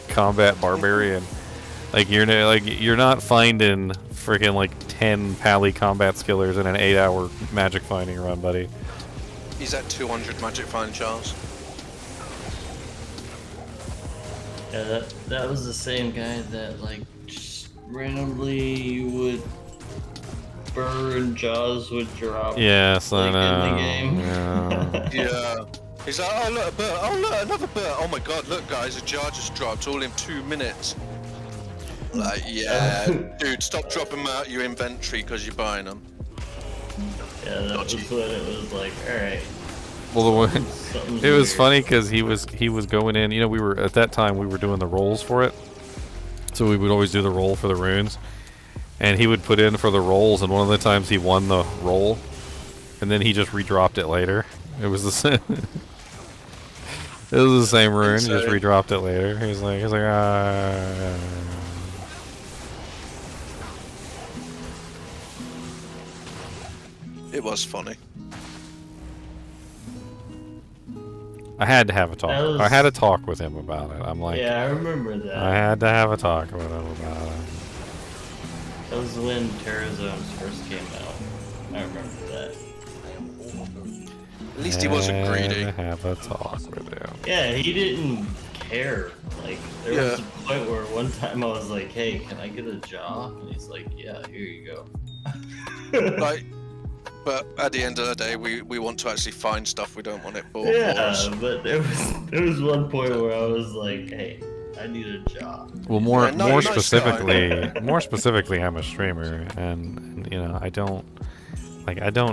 combat barbarian. Like you're not finding freaking like 10 pally combat skillers in an 8-hour magic finding run, buddy.
He's at 200 magic find, Charles.
Yeah, that was the same guy that like just randomly would burn Jaws would drop.
Yes,
like,
I know.
In the game.
Yeah.
Yeah. He's like, oh look, a bird. Oh look, another bird. Oh my god, look guys, a jar just dropped all in 2 minutes. Like, yeah, dude, stop dropping them out your inventory because you're buying them.
Yeah, that was when it was like, alright.
Well, it was funny because he was going in. You know, we were at that time we were doing the rolls for it, so we would always do the roll for the runes, and he would put in for the rolls. And one of the times he won the roll, and then he just redropped it later. It was the same. It was the same rune. He just redropped it later. He was like, ah.
It was funny.
I had to have a talk. I had a talk with him about it. I'm like,
yeah, I remember that.
I had to have a talk with him about it.
That was when Terra Zones first came out. I remember that.
At least he wasn't greedy.
Have a talk with him.
Yeah, he didn't care. Like, there was a point where one time I was like, hey, can I get a jaw? And he's like, yeah, here you go.
Like, but at the end of the day, we want to actually find stuff. We don't want it bought for us.
Yeah, but there was one point where I was like, hey, I need a job.
Well, more specifically, I'm a streamer, and you know, I don't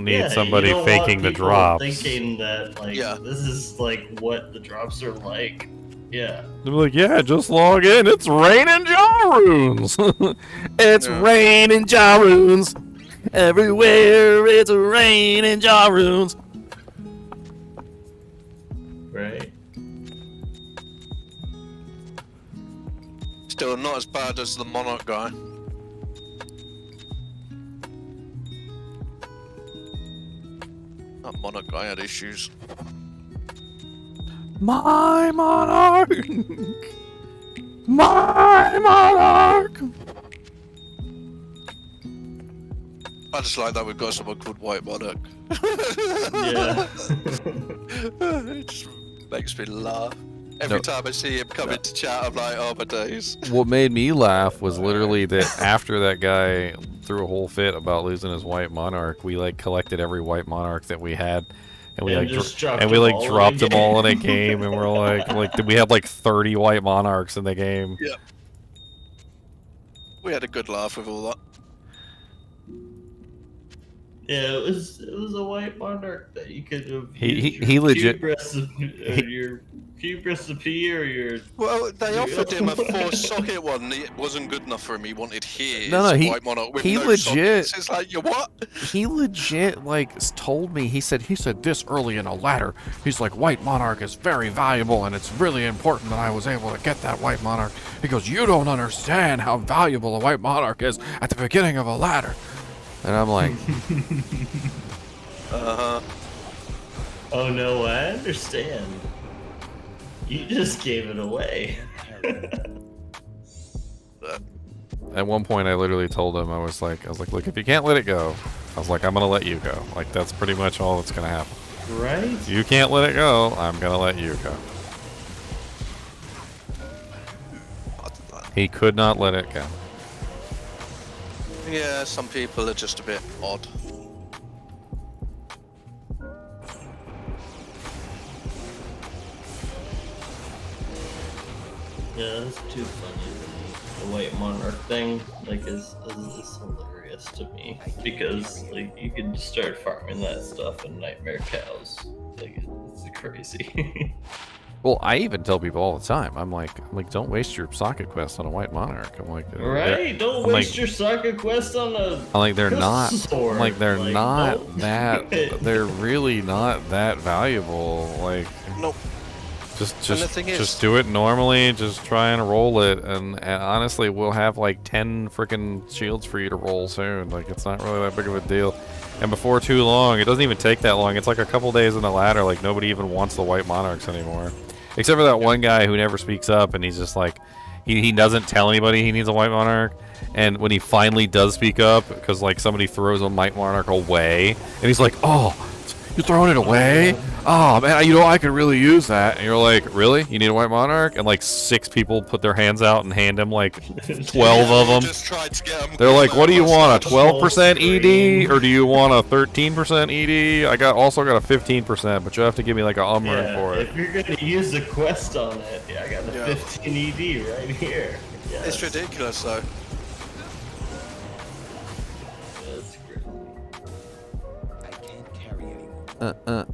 need somebody faking the drops.
Thinking that like this is like what the drops are like. Yeah.
They're like, yeah, just log in. It's raining Jarunes. It's raining Jarunes. Everywhere it's raining Jarunes.
Right.
Still not as bad as the Monarch guy. That Monarch guy had issues.
My monarch! My monarch!
I just like that we've got someone called White Monarch.
Yeah.
It just makes me laugh. Every time I see him come into chat, I'm like, oh my days.
What made me laugh was literally that after that guy threw a whole fit about losing his White Monarch, we like collected every White Monarch that we had. And we dropped them all in a game, and we're like we had like 30 White Monarchs in the game.
Yeah. We had a good laugh with all that.
Yeah, it was a White Monarch that you could have.
He legit.
Your cube recipe or your.
Well, they offered him a 4-socket one. It wasn't good enough for him. He wanted his White Monarch with no sockets. It's like, you what?
He legit like told me. He said this early in a ladder. He's like, White Monarch is very valuable, and it's really important that I was able to get that White Monarch. He goes, you don't understand how valuable a White Monarch is at the beginning of a ladder. And I'm like,
Oh no, I understand. You just gave it away.
At one point, I literally told him, I was like, look, if you can't let it go, I was like, I'm gonna let you go. Like, that's pretty much all that's gonna happen.
Right?
If you can't let it go, I'm gonna let you go. He could not let it go.
Yeah, some people are just a bit odd.
Yeah, that's too funny to me. The White Monarch thing, like, is hilarious to me. Because, like, you can just start farming that stuff in Nightmare Cows. Like, it's crazy.
Well, I even tell people all the time. I'm like, don't waste your socket quest on a White Monarch. I'm like,
right? Don't waste your socket quest on a.
I'm like, they're not.
Sword.
I'm like, they're
like,
not that. They're really not that valuable. Like,
nope.
Just do it normally. Just try and roll it, and honestly, we'll have like 10 freaking shields for you to roll soon. Like, it's not really that big of a deal. And before too long, it doesn't even take that long. It's like a couple days in the ladder. Like, nobody even wants the White Monarchs anymore. Except for that one guy who never speaks up, and he's just like, he doesn't tell anybody he needs a White Monarch. And when he finally does speak up, because like somebody throws a White Monarch away, and he's like, oh, you're throwing it away? Oh man, you know, I could really use that. And you're like, really? You need a White Monarch? And like 6 people put their hands out and hand him like 12 of them.
Just tried to get them.
They're like, what do you want, a 12% ED, or do you want a 13% ED? I also got a 15%, but you have to give me like a rune for it.
If you're gonna use a quest on it, I got the 15 ED right here. Yes.
It's ridiculous though.
That's great.
I can't carry anymore.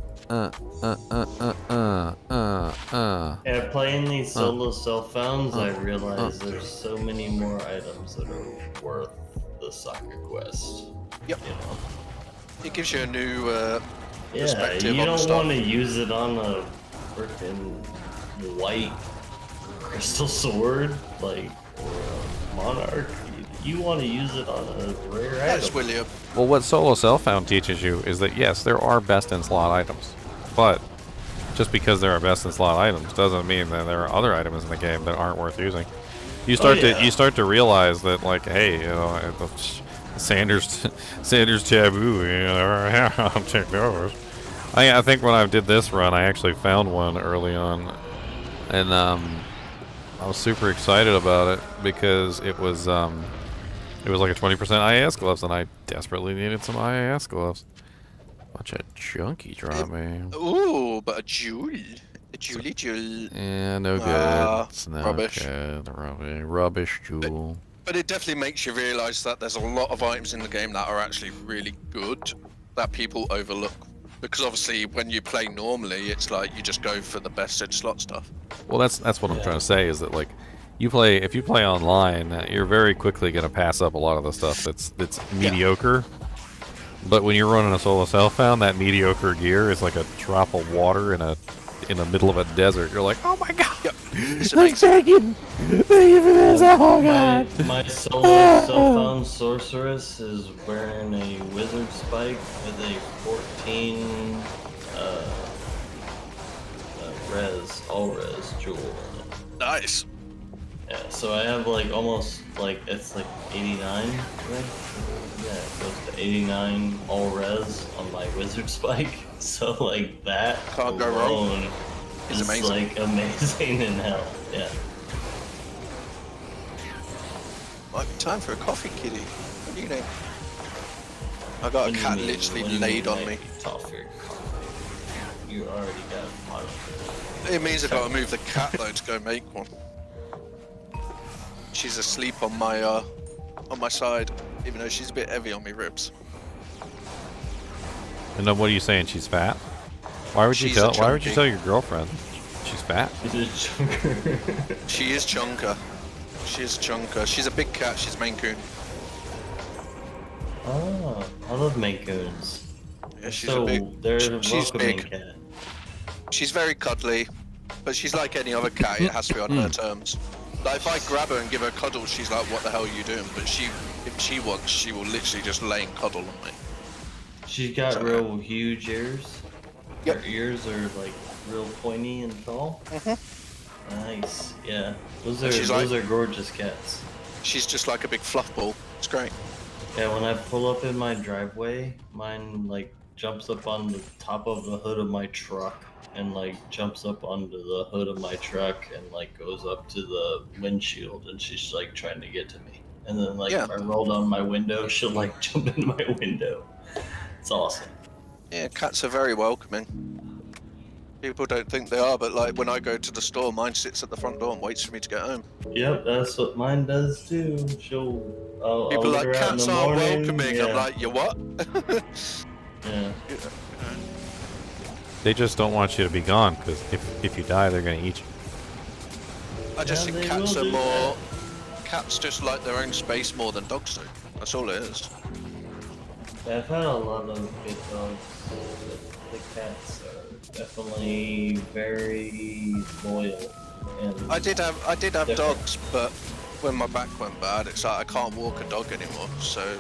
Yeah, playing these solo self-founds, I realize there's so many more items that are worth the soccer quest.
Yep.
You know?
It gives you a new
Yeah,
perspective
you
on
don't
stuff.
want to use it on a freaking white crystal sword, like, or a monarch. You want to use it on a rare
Yes,
item.
William.
Well, what Solo Self-Found teaches you is that, yes, there are best-in-slot items. But just because there are best-in-slot items doesn't mean that there are other items in the game that aren't worth using. You start to realize that, like, hey, you know, Sanders taboo, you know, I'll take those. I think when I did this run, I actually found one early on, and I was super excited about it because it was like a 20% IAS gloves, and I desperately needed some IAS gloves. Watch a junkie drop me.
Ooh, but a jewel. A jewel.
Yeah, no good. It's no
rubbish.
good. Rubbish jewel.
But it definitely makes you realise that there's a lot of items in the game that are actually really good that people overlook Because obviously, when you play normally, it's like you just go for the best in slot stuff.
Well, that's what I'm trying to say is that like, if you play online, you're very quickly gonna pass up a lot of the stuff that's mediocre. But when you're running a solo self-found, that mediocre gear is like a drop of water in the middle of a desert. You're like, oh my god!
Yep. It's
Thank you for this. Oh god!
My solo self-found sorceress is wearing a wizard spike with a 14 all res jewel in it.
Nice.
Yeah, so I have like almost like it's like 89, right? Yeah, it goes to 89 all res on my wizard spike. So like that
Can't go wrong.
Is
amazing.
like amazing in hell. Yeah.
Might be time for a coffee, kitty. What do you know? I got a cat literally laid on me.
You already got one.
It means I've got to move the cat though to go make one. She's asleep on my side, even though she's a bit heavy on me ribs.
And then what are you saying? She's fat? Why would you tell your girlfriend she's fat?
She is chunker. She is chunker. She's a big cat. She's Maine Coon.
Oh, I love Maine Coons.
Yeah, she's big.
Cat.
She's very cuddly, but she's like any other cat. It has to be on her terms. Like if I grab her and give her a cuddle, she's like, "What the hell are you doing?" But if she wants, she will literally just lay and cuddle on me.
She's got real huge ears.
Yep.
Her ears are like real pointy and tall. Nice. Yeah. Those are gorgeous cats.
She's just like a big fluff ball. It's great.
Yeah, when I pull up in my driveway, mine like jumps up on the top of the hood of my truck and like jumps up onto the hood of my truck and like goes up to the windshield and she's like trying to get to me. And then like if I roll down my window, she'll like jump in my window. It's awesome.
Yeah, cats are very welcoming. People don't think they are, but like when I go to the store, mine sits at the front door and waits for me to get home.
Yep, that's what mine does too. I'll
People are like, cats aren't welcoming.
Yeah.
I'm like, you what?
Yeah.
They just don't want you to be gone, because if you die, they're going to eat you.
I just think cats are more... Cats just like their own space more than dogs do. That's all it is.
Yeah, I've had a lot of good dogs. The cats are definitely very loyal. And
I did have dogs, but when my back went bad, it's like I can't walk a dog anymore. So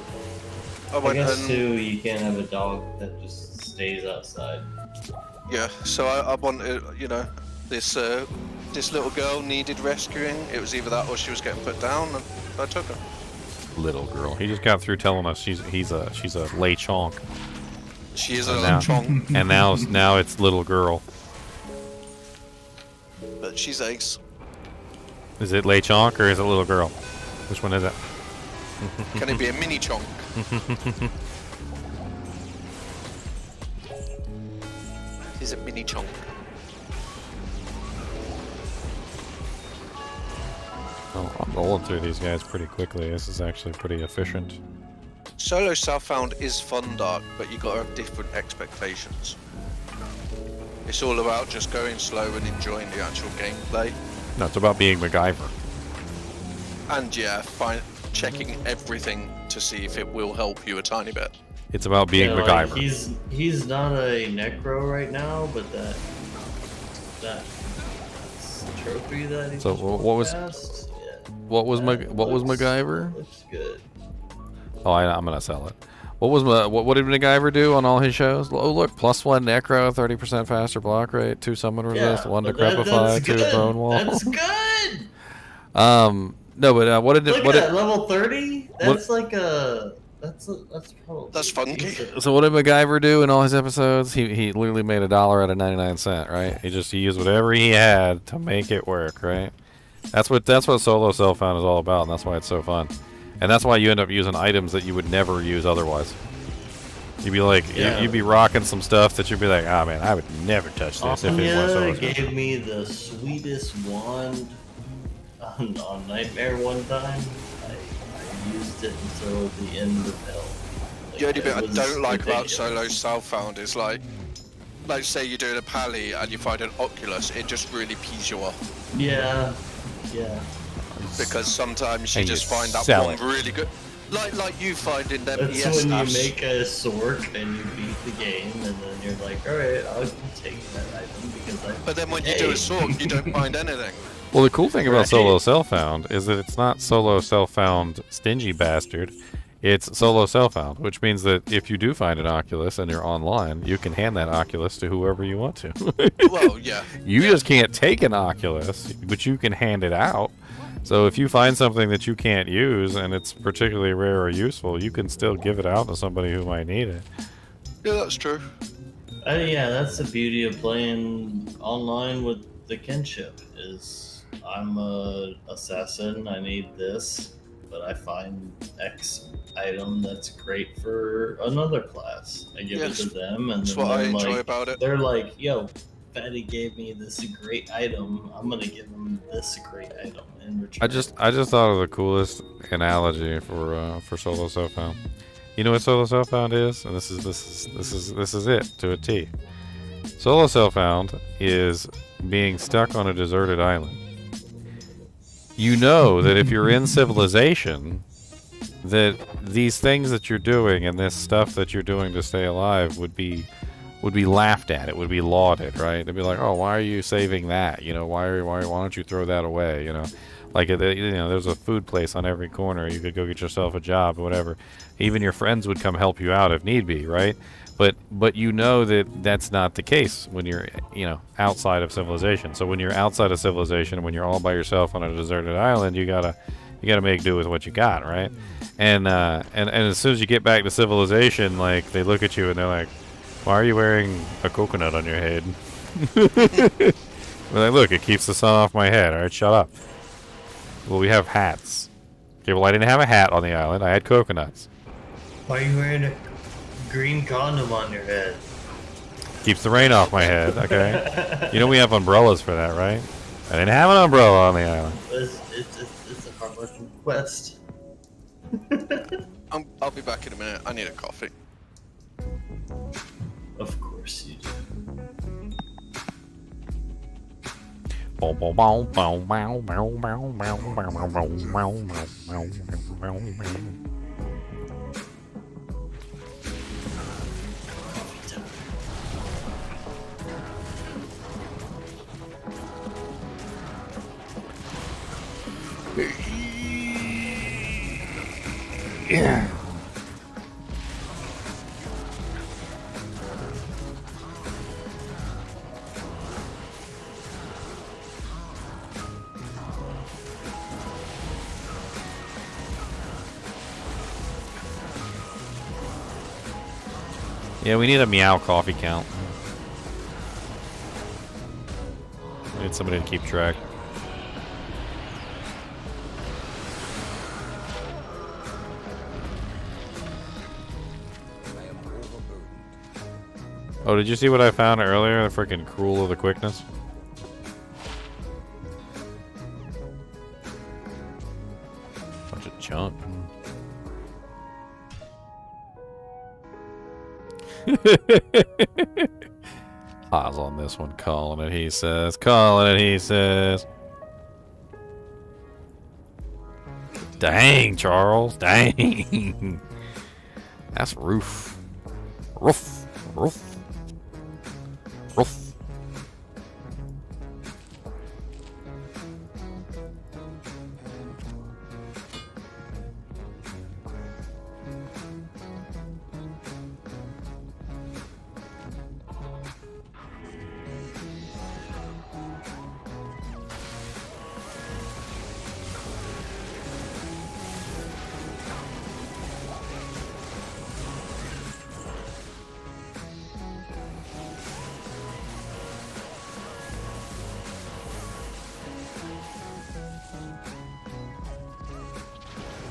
I
guess too, you can't have a dog that just stays outside.
Yeah, so I wanted, you know, this little girl needed rescuing. It was either that or she was getting put down, and I took her.
Little girl. He just got through telling us she's a lay chonk.
She is a chonk.
And now it's little girl.
But she's ace.
Is it lay chonk or is it little girl? Which one is it?
Can it be a mini chonk? Is it mini chonk?
Oh, I'm rolling through these guys pretty quickly. This is actually pretty efficient.
Solo Southbound is fun, Dark, but you gotta have different expectations. It's all about just going slow and enjoying the actual gameplay.
No, it's about being MacGyver.
And yeah, checking everything to see if it will help you a tiny bit.
It's about being MacGyver.
Like he's not a necro right now, but that trophy that he
So what was MacGyver?
Looks good.
Oh, I'm gonna sell it. What did MacGyver do on all his shows? Oh look, +1 necro, 30% faster block rate, 2 summon resist, 1 decrepify, 2 bone wall.
That's good.
No, but what did it?
Look at that, level 30. That's like a. That's
funky.
So what did MacGyver do in all his episodes? He literally made $1 out of 99¢, right? He used whatever he had to make it work, right? That's what solo self-found is all about, and that's why it's so fun. And that's why you end up using items that you would never use otherwise. You'd be like, you'd be rocking some stuff that you'd be like, ah, man, I would never touch this if it was solo.
Gave me the sweetest wand on Nightmare one time. I used it until the end of hell.
The only bit I don't like about Solo Southbound is like, like say you're doing a pally and you find an Oculus, it just really pees you off.
Yeah.
Because sometimes you
And
just
you
find that
sell
one
it.
really good. Like you finding them
That's
ES
when you
apps.
make a sork and you beat the game, and then you're like, alright, I'll take that item because I.
But then when you do a sork, you don't find anything.
Well, the cool thing about
Right.
solo self-found is that it's not solo self-found stingy bastard. It's solo self-found, which means that if you do find an Oculus and you're online, you can hand that Oculus to whoever you want to.
Well, yeah.
You just can't take an Oculus, but you can hand it out. So if you find something that you can't use and it's particularly rare or useful, you can still give it out to somebody who might need it.
Yeah, that's true.
Yeah, that's the beauty of playing online with the kinship. Is I'm a assassin. I need this, but I find X item that's great for another class. I give it to them, and
That's
then
what I
they're
enjoy
like,
about it.
they're like, "Yo, Fatty gave me this great item. I'm gonna give him this great item in return."
I just thought of the coolest analogy for solo self-found. You know what solo self-found is? And this is it to a T. Solo self-found is being stuck on a deserted island. You know that if you're in civilization, that these things that you're doing and this stuff that you're doing to stay alive would be laughed at. It would be lauded, right? They'd be like, "Oh, why are you saving that? You know, why don't you throw that away? You know, like there's a food place on every corner. You could go get yourself a job or whatever. Even your friends would come help you out if need be, right? But you know that that's not the case when you're outside of civilization. So when you're outside of civilization, when you're all by yourself on a deserted island, you gotta make do with what you got, right? And as soon as you get back to civilization, like they look at you and they're like, "Why are you wearing a coconut on your head?" We're like, "Look, it keeps the sun off my head." All right, shut up. Well, we have hats. Okay, well I didn't have a hat on the island. I had coconuts.
Why are you wearing a green condom on your head?
Keeps the rain off my head. Okay. You know we have umbrellas for that, right? I didn't have an umbrella on the island.
It's a hard-working quest.
I'll be back in a minute. I need a coffee.
Of course you do.
Yeah. Yeah, we need a meow coffee count. We need somebody to keep track. Oh, did you see what I found earlier? The freaking Cruel of the Quickness? Bunch of junk. Eyes on this one, calling it, he says. Calling it, he says. Dang, Charles. Dang. That's roof. Roof. Roof. Roof.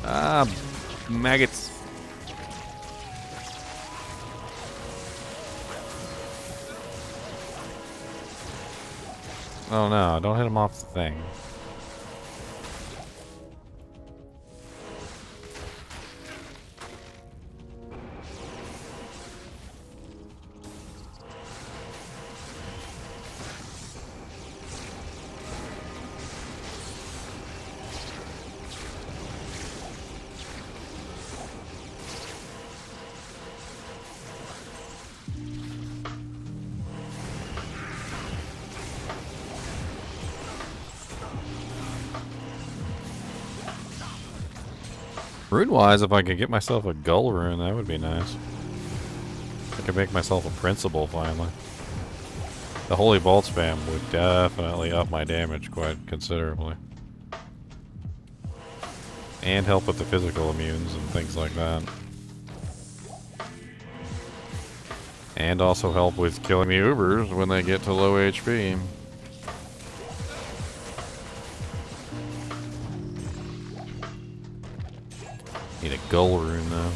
Ah, maggots. Oh no, don't hit him off the thing. Rune-wise, if I could get myself a gull rune, that would be nice. I could make myself a principal finally. The Holy Bolt spam would definitely up my damage quite considerably. And help with the physical immunes and things like that. And also help with killing the Ubers when they get to low HP. Need a gull rune though.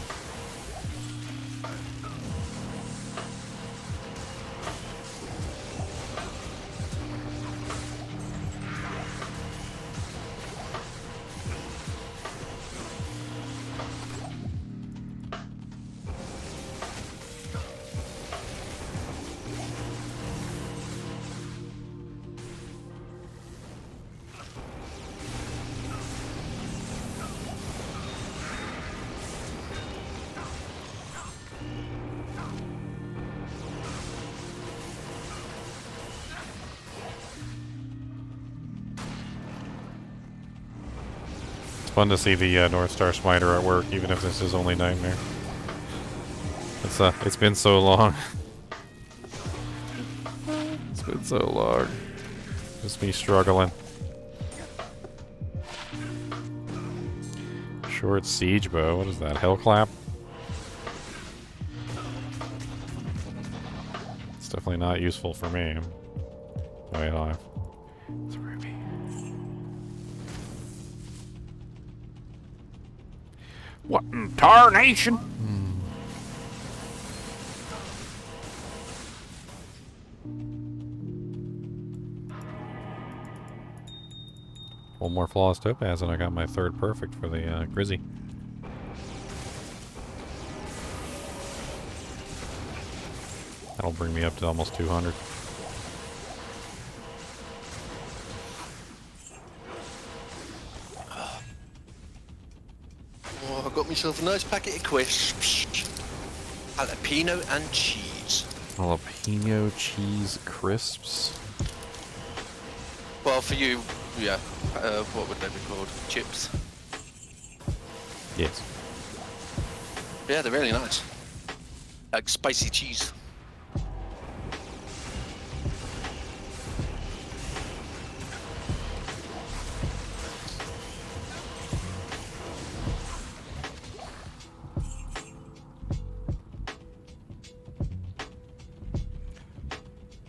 Fun to see the North Star Smiter at work, even if this is only Nightmare. It's been so long. It's been so long. Just me struggling. Short siege bow. What is that? Hellclap? It's definitely not useful for me. Wait, I'll have. It's a ruby. What in tarnation? One more flawless topaz and I got my third perfect for the Grizzy. That'll bring me up to almost 200.
Oh, I got myself a nice packet of crisps. Jalapeno and cheese.
Jalapeno cheese crisps?
Well, for you, yeah. What would they be called? Chips?
Yes.
Yeah, they're really nice. Like spicy cheese.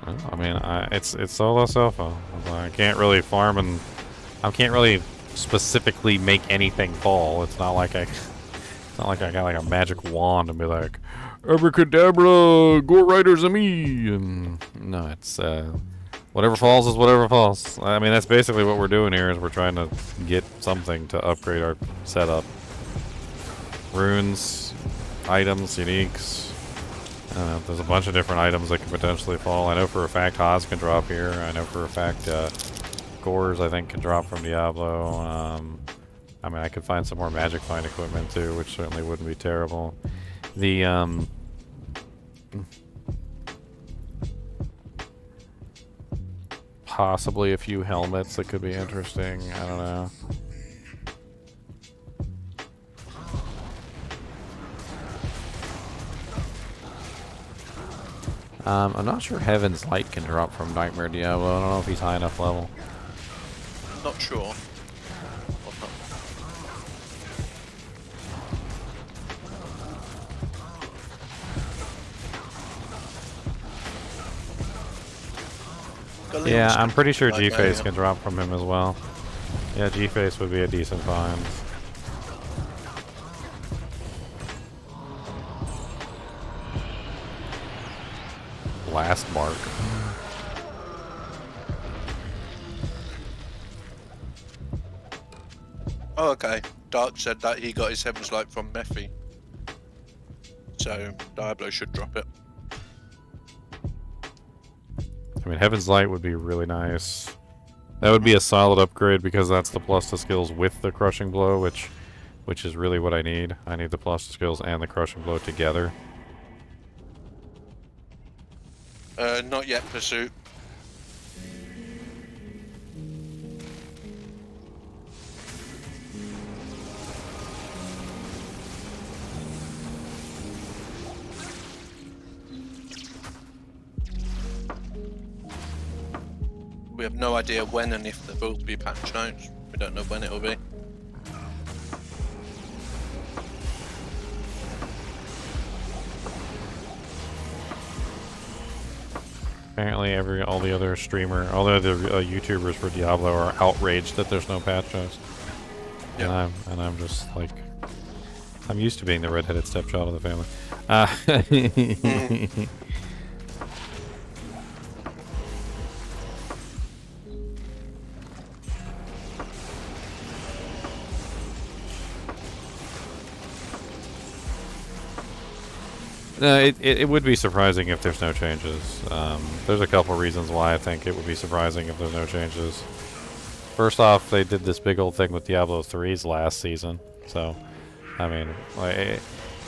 I mean, it's solo Sofa. I can't really farm and I can't really specifically make anything fall. It's not like I got like a magic wand and be like, abracadabra, go riders of me. And no, it's whatever falls is whatever falls. I mean, that's basically what we're doing here. Is we're trying to get something to upgrade our setup. Runes, items, uniques. There's a bunch of different items that can potentially fall. I know for a fact Haas can drop here. I know for a fact Gores I think can drop from Diablo. I mean I could find some more Magic Find equipment too, which certainly wouldn't be terrible. The possibly a few helmets that could be interesting. I don't know. I'm not sure Heaven's Light can drop from Nightmare Diablo. I don't know if he's high enough level.
Not sure.
Yeah, I'm pretty sure G-Face can drop from him as well. Yeah, G-Face would be a decent find. Last mark.
Oh, okay. Dark said that he got his Heaven's Light from Mephi. So, Diablo should drop it.
I mean, Heaven's Light would be really nice. That would be a solid upgrade because that's the plus to skills with the Crushing Blow, which is really what I need. I need the plus to skills and the Crushing Blow together.
Not yet, Pursuit. We have no idea when and if there will be patch notes. We don't know when it will be.
Apparently, all the other YouTubers for Diablo are outraged that there's no patch notes. Yep. And I'm just like, I'm used to being the redheaded stepchild of the family. No, it would be surprising if there's no changes. There's a couple reasons why I think it would be surprising if there's no changes. First off, they did this big old thing with Diablo 3's last season. So, I mean,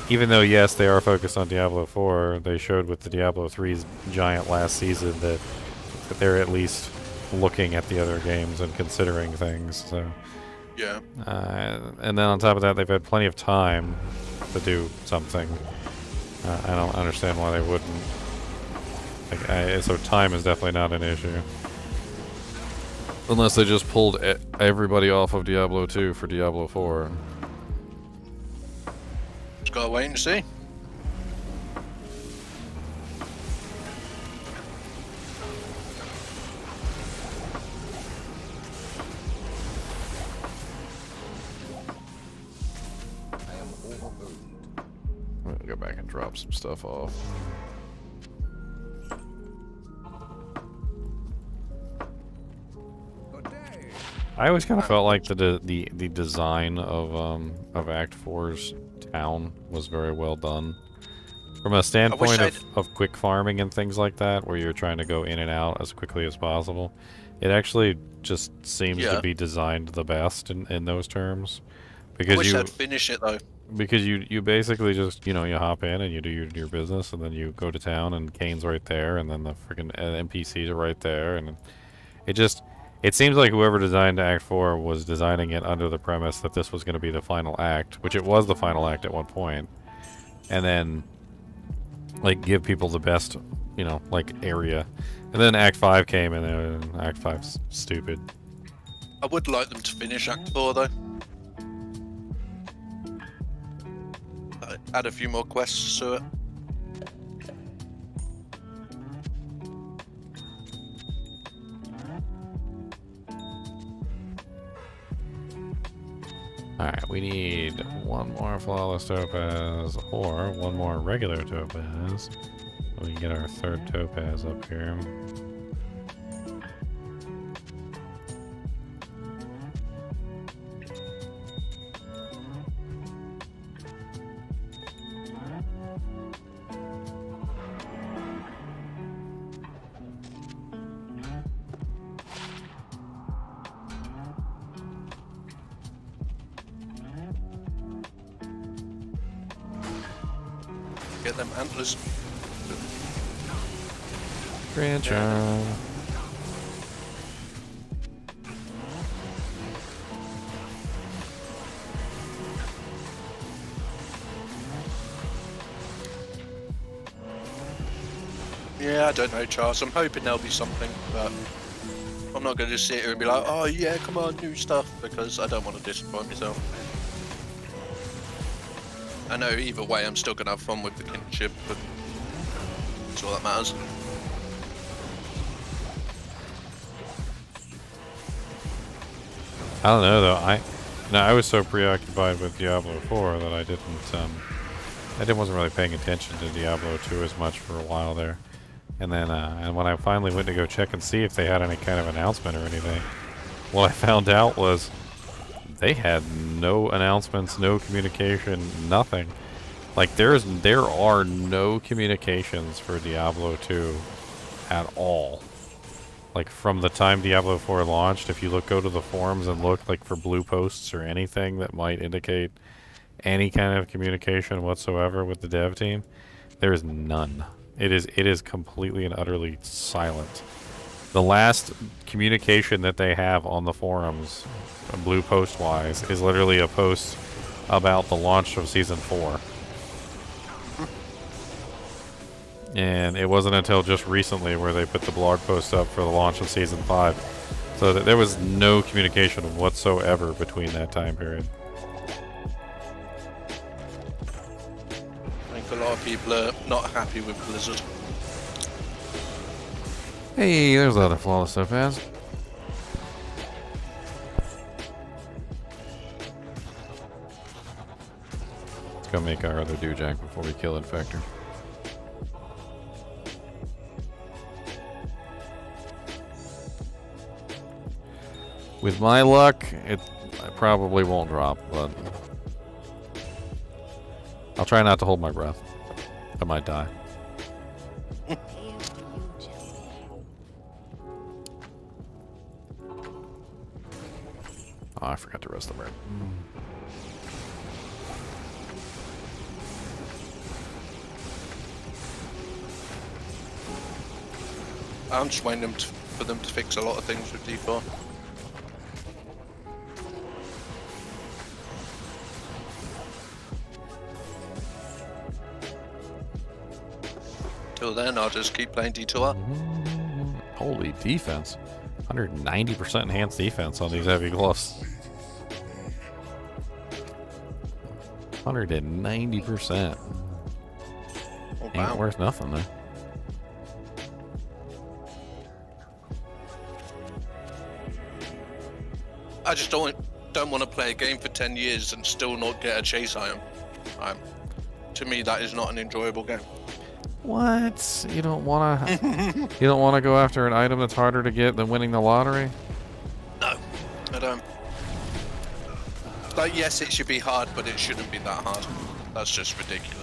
even though, yes, they are focused on Diablo 4, they showed with the Diablo 3's giant last season that they're at least looking at the other games and considering things. So,
yeah.
And then on top of that, they've had plenty of time to do something. I don't understand why they wouldn't. So time is definitely not an issue. Unless they just pulled everybody off of Diablo 2 for Diablo 4.
Just gotta wait and see.
I'm gonna go back and drop some stuff off. I always kind of felt like the design of Act 4's town was very well done. From a standpoint of quick farming and things like that, where you're trying to go in and out as quickly as possible, it actually just seems to be designed the best in those terms. Because
I wish I'd finish it though.
Because you basically just, you hop in and you do your business, and then you go to town, and Kane's right there, and then the freaking NPCs are right there, and it seems like whoever designed Act 4 was designing it under the premise that this was going to be the final act, which it was the final act at one point, and then, give people the best, area. And then Act 5 came, and Act 5's stupid.
I would like them to finish Act 4, though. Add a few more quests to it.
Alright, we need one more flawless topaz or one more regular topaz. So we can get our third topaz up here.
Get them antlers.
Grand charm.
Yeah, I don't know, Charles. I'm hoping there'll be something, but I'm not going to just sit here and be like, oh yeah, come on, new stuff, because I don't want to disappoint myself. I know either way I'm still going to have fun with the kinship, but that's all that matters.
I don't know though. I was so preoccupied with Diablo 4 that I wasn't really paying attention to Diablo 2 as much for a while there. And then and when I finally went to go check and see if they had any kind of announcement or anything, what I found out was they had no announcements, no communication, nothing. Like there are no communications for Diablo 2 at all. Like from the time Diablo 4 launched, if you go to the forums and look for blue posts or anything that might indicate any kind of communication whatsoever with the dev team, there is none. It is completely and utterly silent. The last communication that they have on the forums, blue post wise, is literally a post about the launch of Season 4. And it wasn't until just recently where they put the blog post up for the launch of Season 5. So that there was no communication whatsoever between that time period.
I think a lot of people are not happy with Blizzard.
Hey, there's other flawless topaz. Let's go make our other dewjack before we kill Infector. With my luck, I probably won't drop, but I'll try not to hold my breath. I might die. Oh, I forgot to rest the bird.
I'm just waiting for them to fix a lot of things with D4. Till then, I'll just keep playing D2R.
Holy defense. 190% enhanced defense on these heavy gloves. 190%.
Oh,
Ain't
wow.
worth nothing, though.
I just don't want to play a game for 10 years and still not get a chase item. To me, that is not an enjoyable game.
What? You don't want to? You don't want to go after an item that's harder to get than winning the lottery?
No, I don't. Like, yes, it should be hard, but it shouldn't be that hard. That's just ridiculous.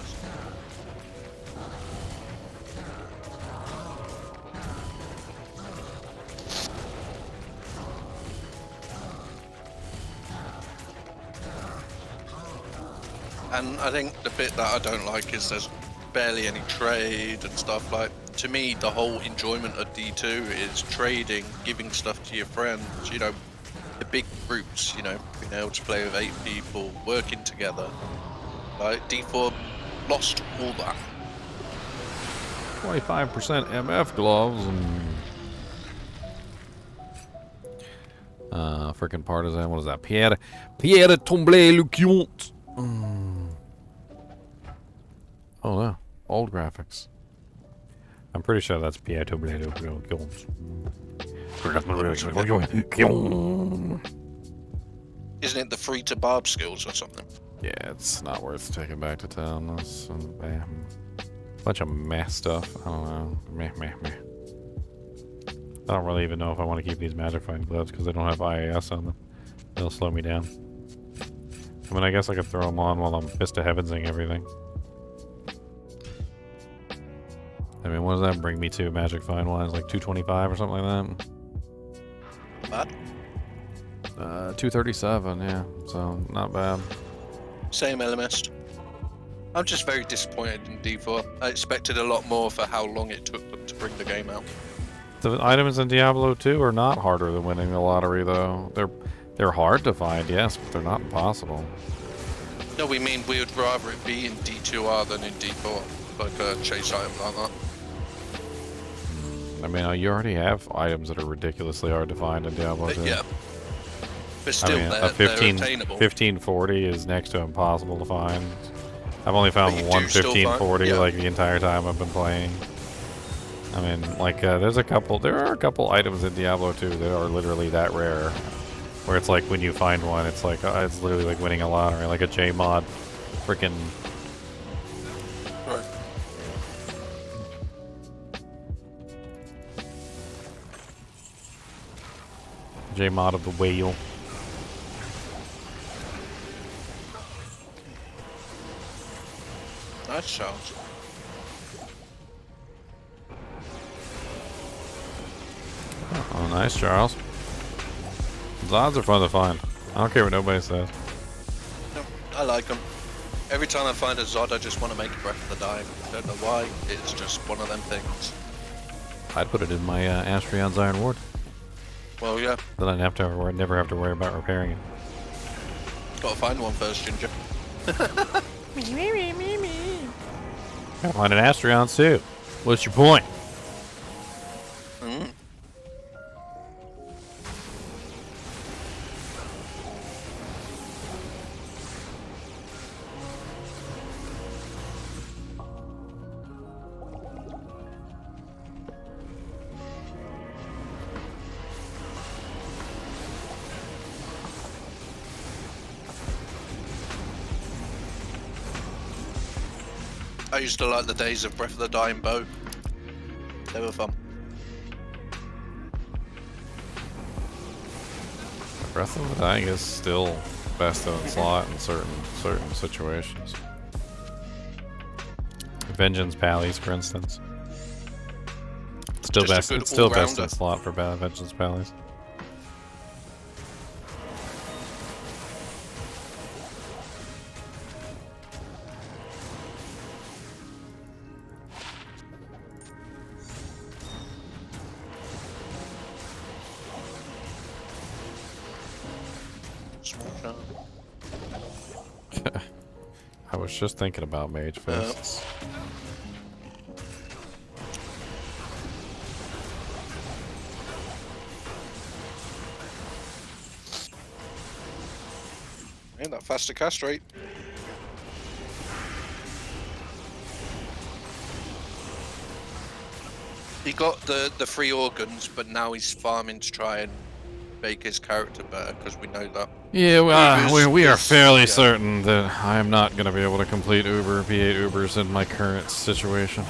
And I think the bit that I don't like is there's barely any trade and stuff. Like, to me, the whole enjoyment of D2 is trading, giving stuff to your friends, you know, the big groups, you know, being able to play with 8 people, working together. Like, D4 lost all that.
25% MF gloves and freaking partisan. What is that? Pierre Tomblay Luciont. Oh no, old graphics. I'm pretty sure that's Pierre Tomblay Luciont.
Isn't it the free to barb skills or something?
Yeah, it's not worth taking back to town. That's bunch of meh stuff. I don't know. Meh. I don't really even know if I want to keep these magic fighting gloves because they don't have IAS on them. They'll slow me down. I mean, I guess I could throw them on while I'm Fist of Heavensing everything. I mean, what does that bring me to magic fine wise? Like 225 or something like
What?
that? 237, yeah. So, not bad.
Same LMS. I'm just very disappointed in D4. I expected a lot more for how long it took them to bring the game out.
The items in Diablo 2 are not harder than winning the lottery, though. They're hard to find, yes, but they're not impossible.
No, we mean we would rather it be in D2R than in D4. Like a chase item like that.
I mean, you already have items that are ridiculously hard to find in Diablo 2.
Yeah. But still,
I mean,
they're
a
15,
1540 is next to impossible to find. I've only found
But you
one
do still
1540
find- yeah.
like the entire time I've been playing. I mean, like, there are a couple items in Diablo 2 that are literally that rare. Where it's like when you find one, it's like, it's literally like winning a lottery, like a J-mod freaking.
Right.
J-mod of the whale.
Nice sounds.
Oh, nice, Charles. Zods are fun to find. I don't care what nobody says.
No, I like them. Every time I find a Zod, I just want to make a Breath of the Dying. Don't know why. It's just one of them things.
I'd put it in my Astrion's Iron Ward.
Well, yeah.
Then I'd never have to worry about repairing it.
Gotta find one first, Ginger.
Gotta find an Astrion too. What's your point?
Mm. I used to like the days of Breath of the Dying Bow. They were fun.
Breath of the Dying is still best in slot in certain situations. Vengeance Pallies, for instance. Still
Just a
best.
good
It's still best
all-rounder.
in slot for Vengeance Pallies.
Small charm.
I was just thinking about Mage Fists.
Ain't that faster cast rate? He got the free organs, but now he's farming to try and make his character better because we know that.
Yeah, we are fairly
yeah.
certain that I am not going to be able to complete Uber P8 Ubers in my current situation.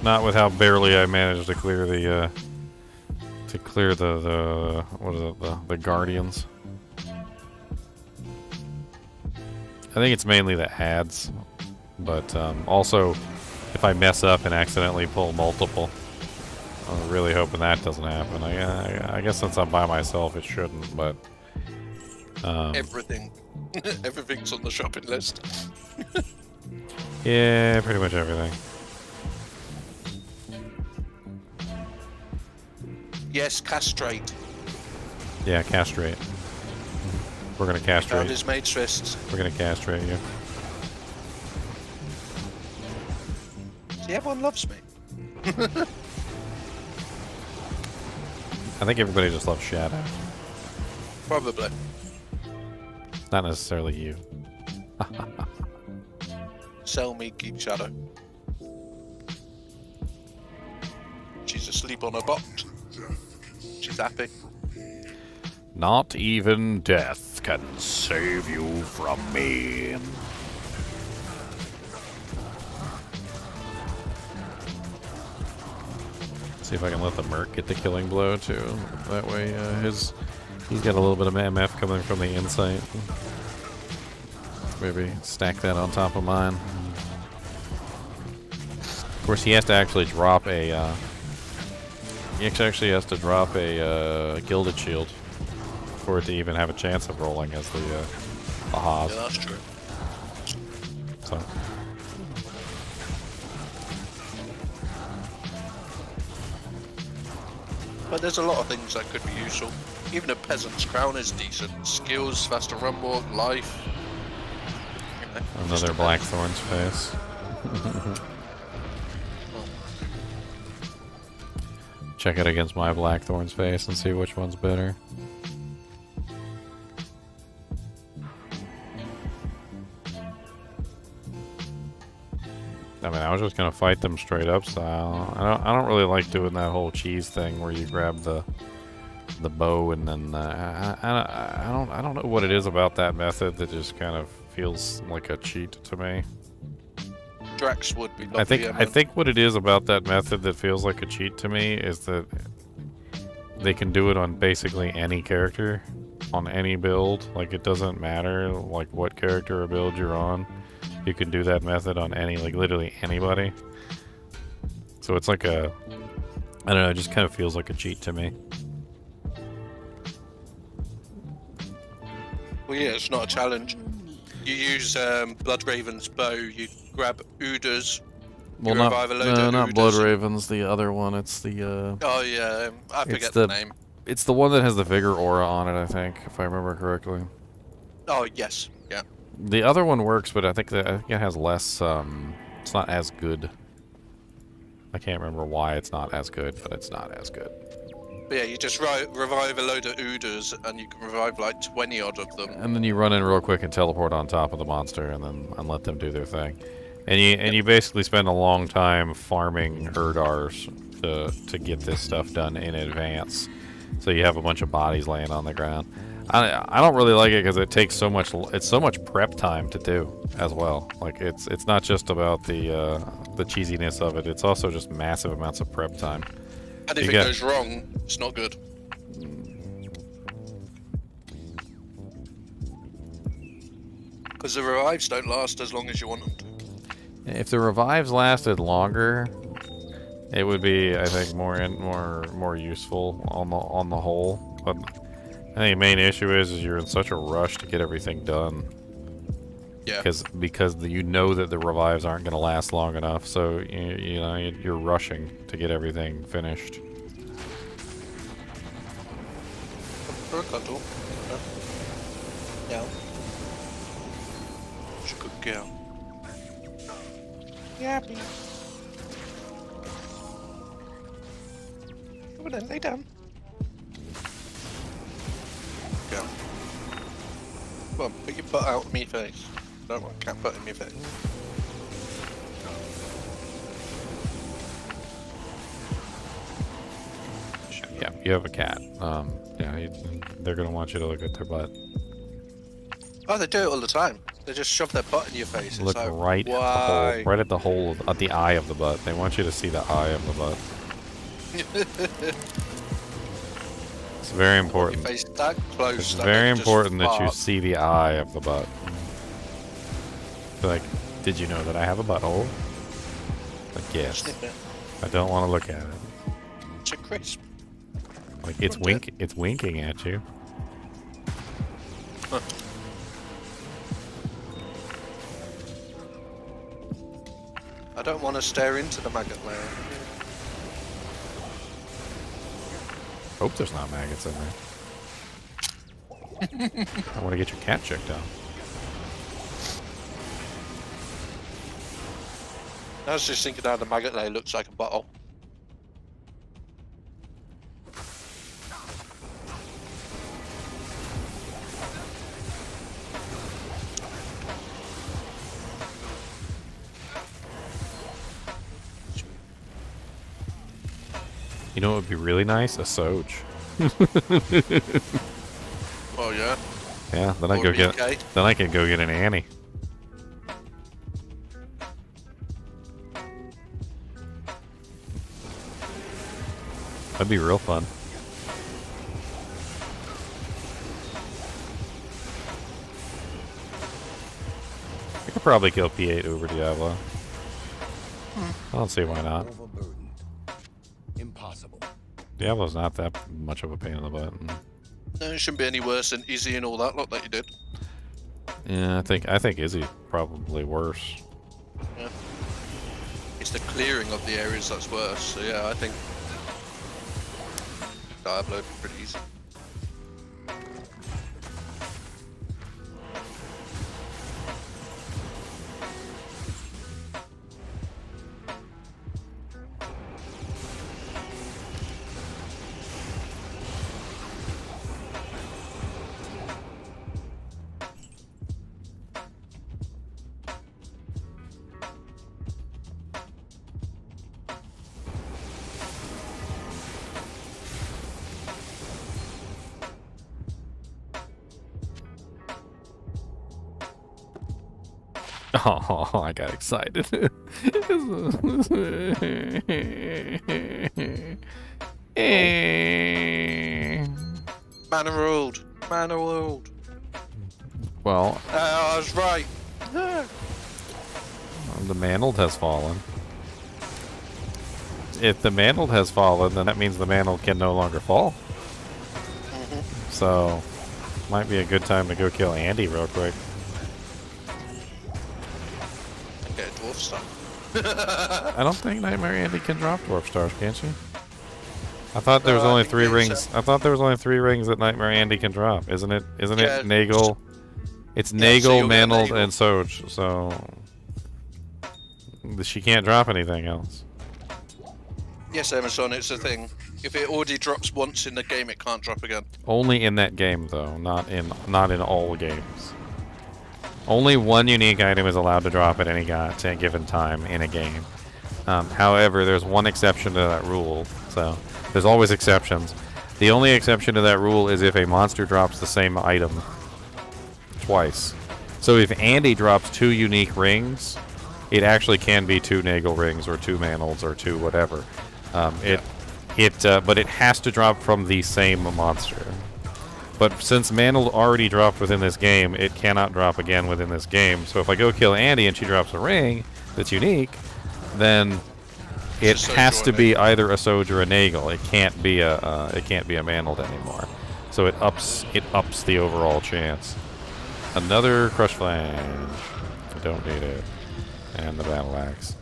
Not with how barely I managed to clear the what is it, the Guardians. I think it's mainly the ads, but also if I mess up and accidentally pull multiple, I'm really hoping that doesn't happen. I guess since I'm by myself, it shouldn't, but
Everything. Everything's on the shopping list.
yeah, pretty much everything.
Yes, castrate.
Yeah, castrate. We're gonna
Found
castrate.
his mage fists.
We're gonna castrate you.
See, everyone loves me.
I think everybody just loves Shadow.
Probably.
Not necessarily you.
Sell me, keep Shadow. She's asleep on her box. She's happy.
Not even death can save you from me. See if I can let the Merc get the killing blow too. That way, he's got a little bit of MF coming from the insight. Maybe stack that on top of mine. Of course, he has to actually drop a. He actually has to drop a Gilded Shield for it to even have a chance of rolling as the Haas.
Yeah, that's true.
So.
But there's a lot of things that could be useful. Even a peasant's crown is decent. Skills, faster run walk, life. You know,
Another Blackthorn's face. Check it against my Blackthorn's face and see which one's better. I mean, I was just gonna fight them straight up style. I don't really like doing that whole cheese thing where you grab the bow and then I don't know what it is about that method that just kind of feels like a cheat to me.
Drax would be.
I think what it is about that method that feels like a cheat to me is that they can do it on basically any character, on any build. Like, it doesn't matter like what character or build you're on. You can do that method on any, like, literally anybody. So it's like a, I don't know, it just kind of feels like a cheat to me.
Well, yeah, it's not a challenge. You use Bloodraven's bow, you grab Udas.
Well,
you revive a load of
not
Udas.
Bloodraven's, the other one. It's the,
Oh, yeah, I
it's
forget the name.
It's the one that has the Vigor aura on it, I think, if I remember correctly.
Oh, yes, yeah.
The other one works, but I think it has less, it's not as good. I can't remember why it's not as good, but it's not as good.
But yeah, you just revive a load of Ooders, and you can revive like 20 odd of them.
And then you run in real quick and teleport on top of the monster, and let them do their thing. And you basically spend a long time farming Urdars to get this stuff done in advance. So you have a bunch of bodies laying on the ground. I don't really like it because it takes so much. It's so much prep time to do as well. Like it's not just about the cheesiness of it. It's also just massive amounts of prep time.
And if it goes wrong, it's not good. Because the revives don't last as long as you want them to.
If the revives lasted longer, it would be, I think, more useful on the whole. But I think the main issue is you're in such a rush to get everything done.
Yeah.
Because you know that the revives aren't going to last long enough, so you know you're rushing to get everything finished.
For a cuddle. Yeah. She's a good girl. Yeah, please. Come on then, lay down. Go. Come on, put your butt out of me face. Don't want cat butt in my face.
Yeah, you have a cat. Yeah, they're gonna want you to look at their butt.
Oh, they do it all the time. They just shove their butt in your face.
Look
like,
right
why?
at the hole, at the eye of the butt. They want you to see the eye of the butt. It's very important.
Face that close.
It's
that
very
just
important that you
fart.
see the eye of the butt. Like, did you know that I have a butthole? Like, yes.
Snip it.
I don't want to look at it.
It's a crisp.
Like, it's winking at you.
Huh. I don't want to stare into the maggot layer.
Hope there's not maggots in there. I want to get your cat checked out.
I was just thinking how the maggot layer looks like a bottle.
You know what would be really nice? A Soj.
Oh yeah.
Yeah, then
Or
I can go get an Annie. That'd be real fun. I could probably kill P8 over Diablo. I don't see why not.
Impossible.
Diablo's not that much of a pain in the butt.
No, it shouldn't be any worse than Izzy and all that lot that you did.
Yeah, I think Izzy's probably worse.
Yeah. It's the clearing of the areas that's worse. So yeah, I think Diablo pretty easy.
Oh, I got excited.
Man ruled. Man ruled.
Well,
I was right.
the mantled has fallen. If the mantled has fallen, then that means the mantled can no longer fall. So, might be a good time to go kill Andy real quick.
Get a dwarf star.
I don't think Nightmare Andy can drop dwarf stars, can she? I thought there was only 3 rings. I thought there was only 3 rings that Nightmare Andy can drop. Isn't it? Isn't it Nagel? It's Nagel, Mantled, and Soj. So she can't drop anything else.
Yes, Amazon, it's a thing. If it already drops once in the game, it can't drop again.
Only in that game, though, not in all games. Only one unique item is allowed to drop at any given time in a game. However, there's one exception to that rule, so there's always exceptions. The only exception to that rule is if a monster drops the same item twice. So if Andy drops 2 unique rings, it actually can be 2 Nagel rings or 2 Mantleds or 2 whatever. But it has to drop from the same monster. But since Mantled already dropped within this game, it cannot drop again within this game. So if I go kill Andy and she drops a ring that's unique, then it has to be either a Soj or a Nagel. It can't be a Mantled anymore. So it ups the overall chance. Another Crush Flange. I don't need it. And the Battle Axe.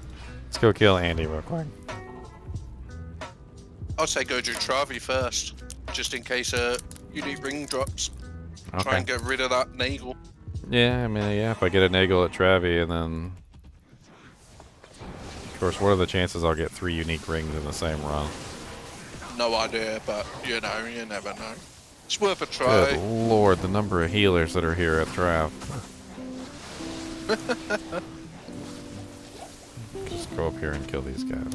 Let's go kill Andy real quick.
I'll say go do Travi first, just in case a unique ring drops.
Okay.
Try and get rid of that Nagel.
Yeah, I mean, yeah, if I get a Nagel at Travi and then... Of course, what are the chances I'll get 3 unique rings in the same run?
No idea, but you know, you never know. It's worth a try.
Good lord, the number of healers that are here at Raft. Just go up here and kill these guys.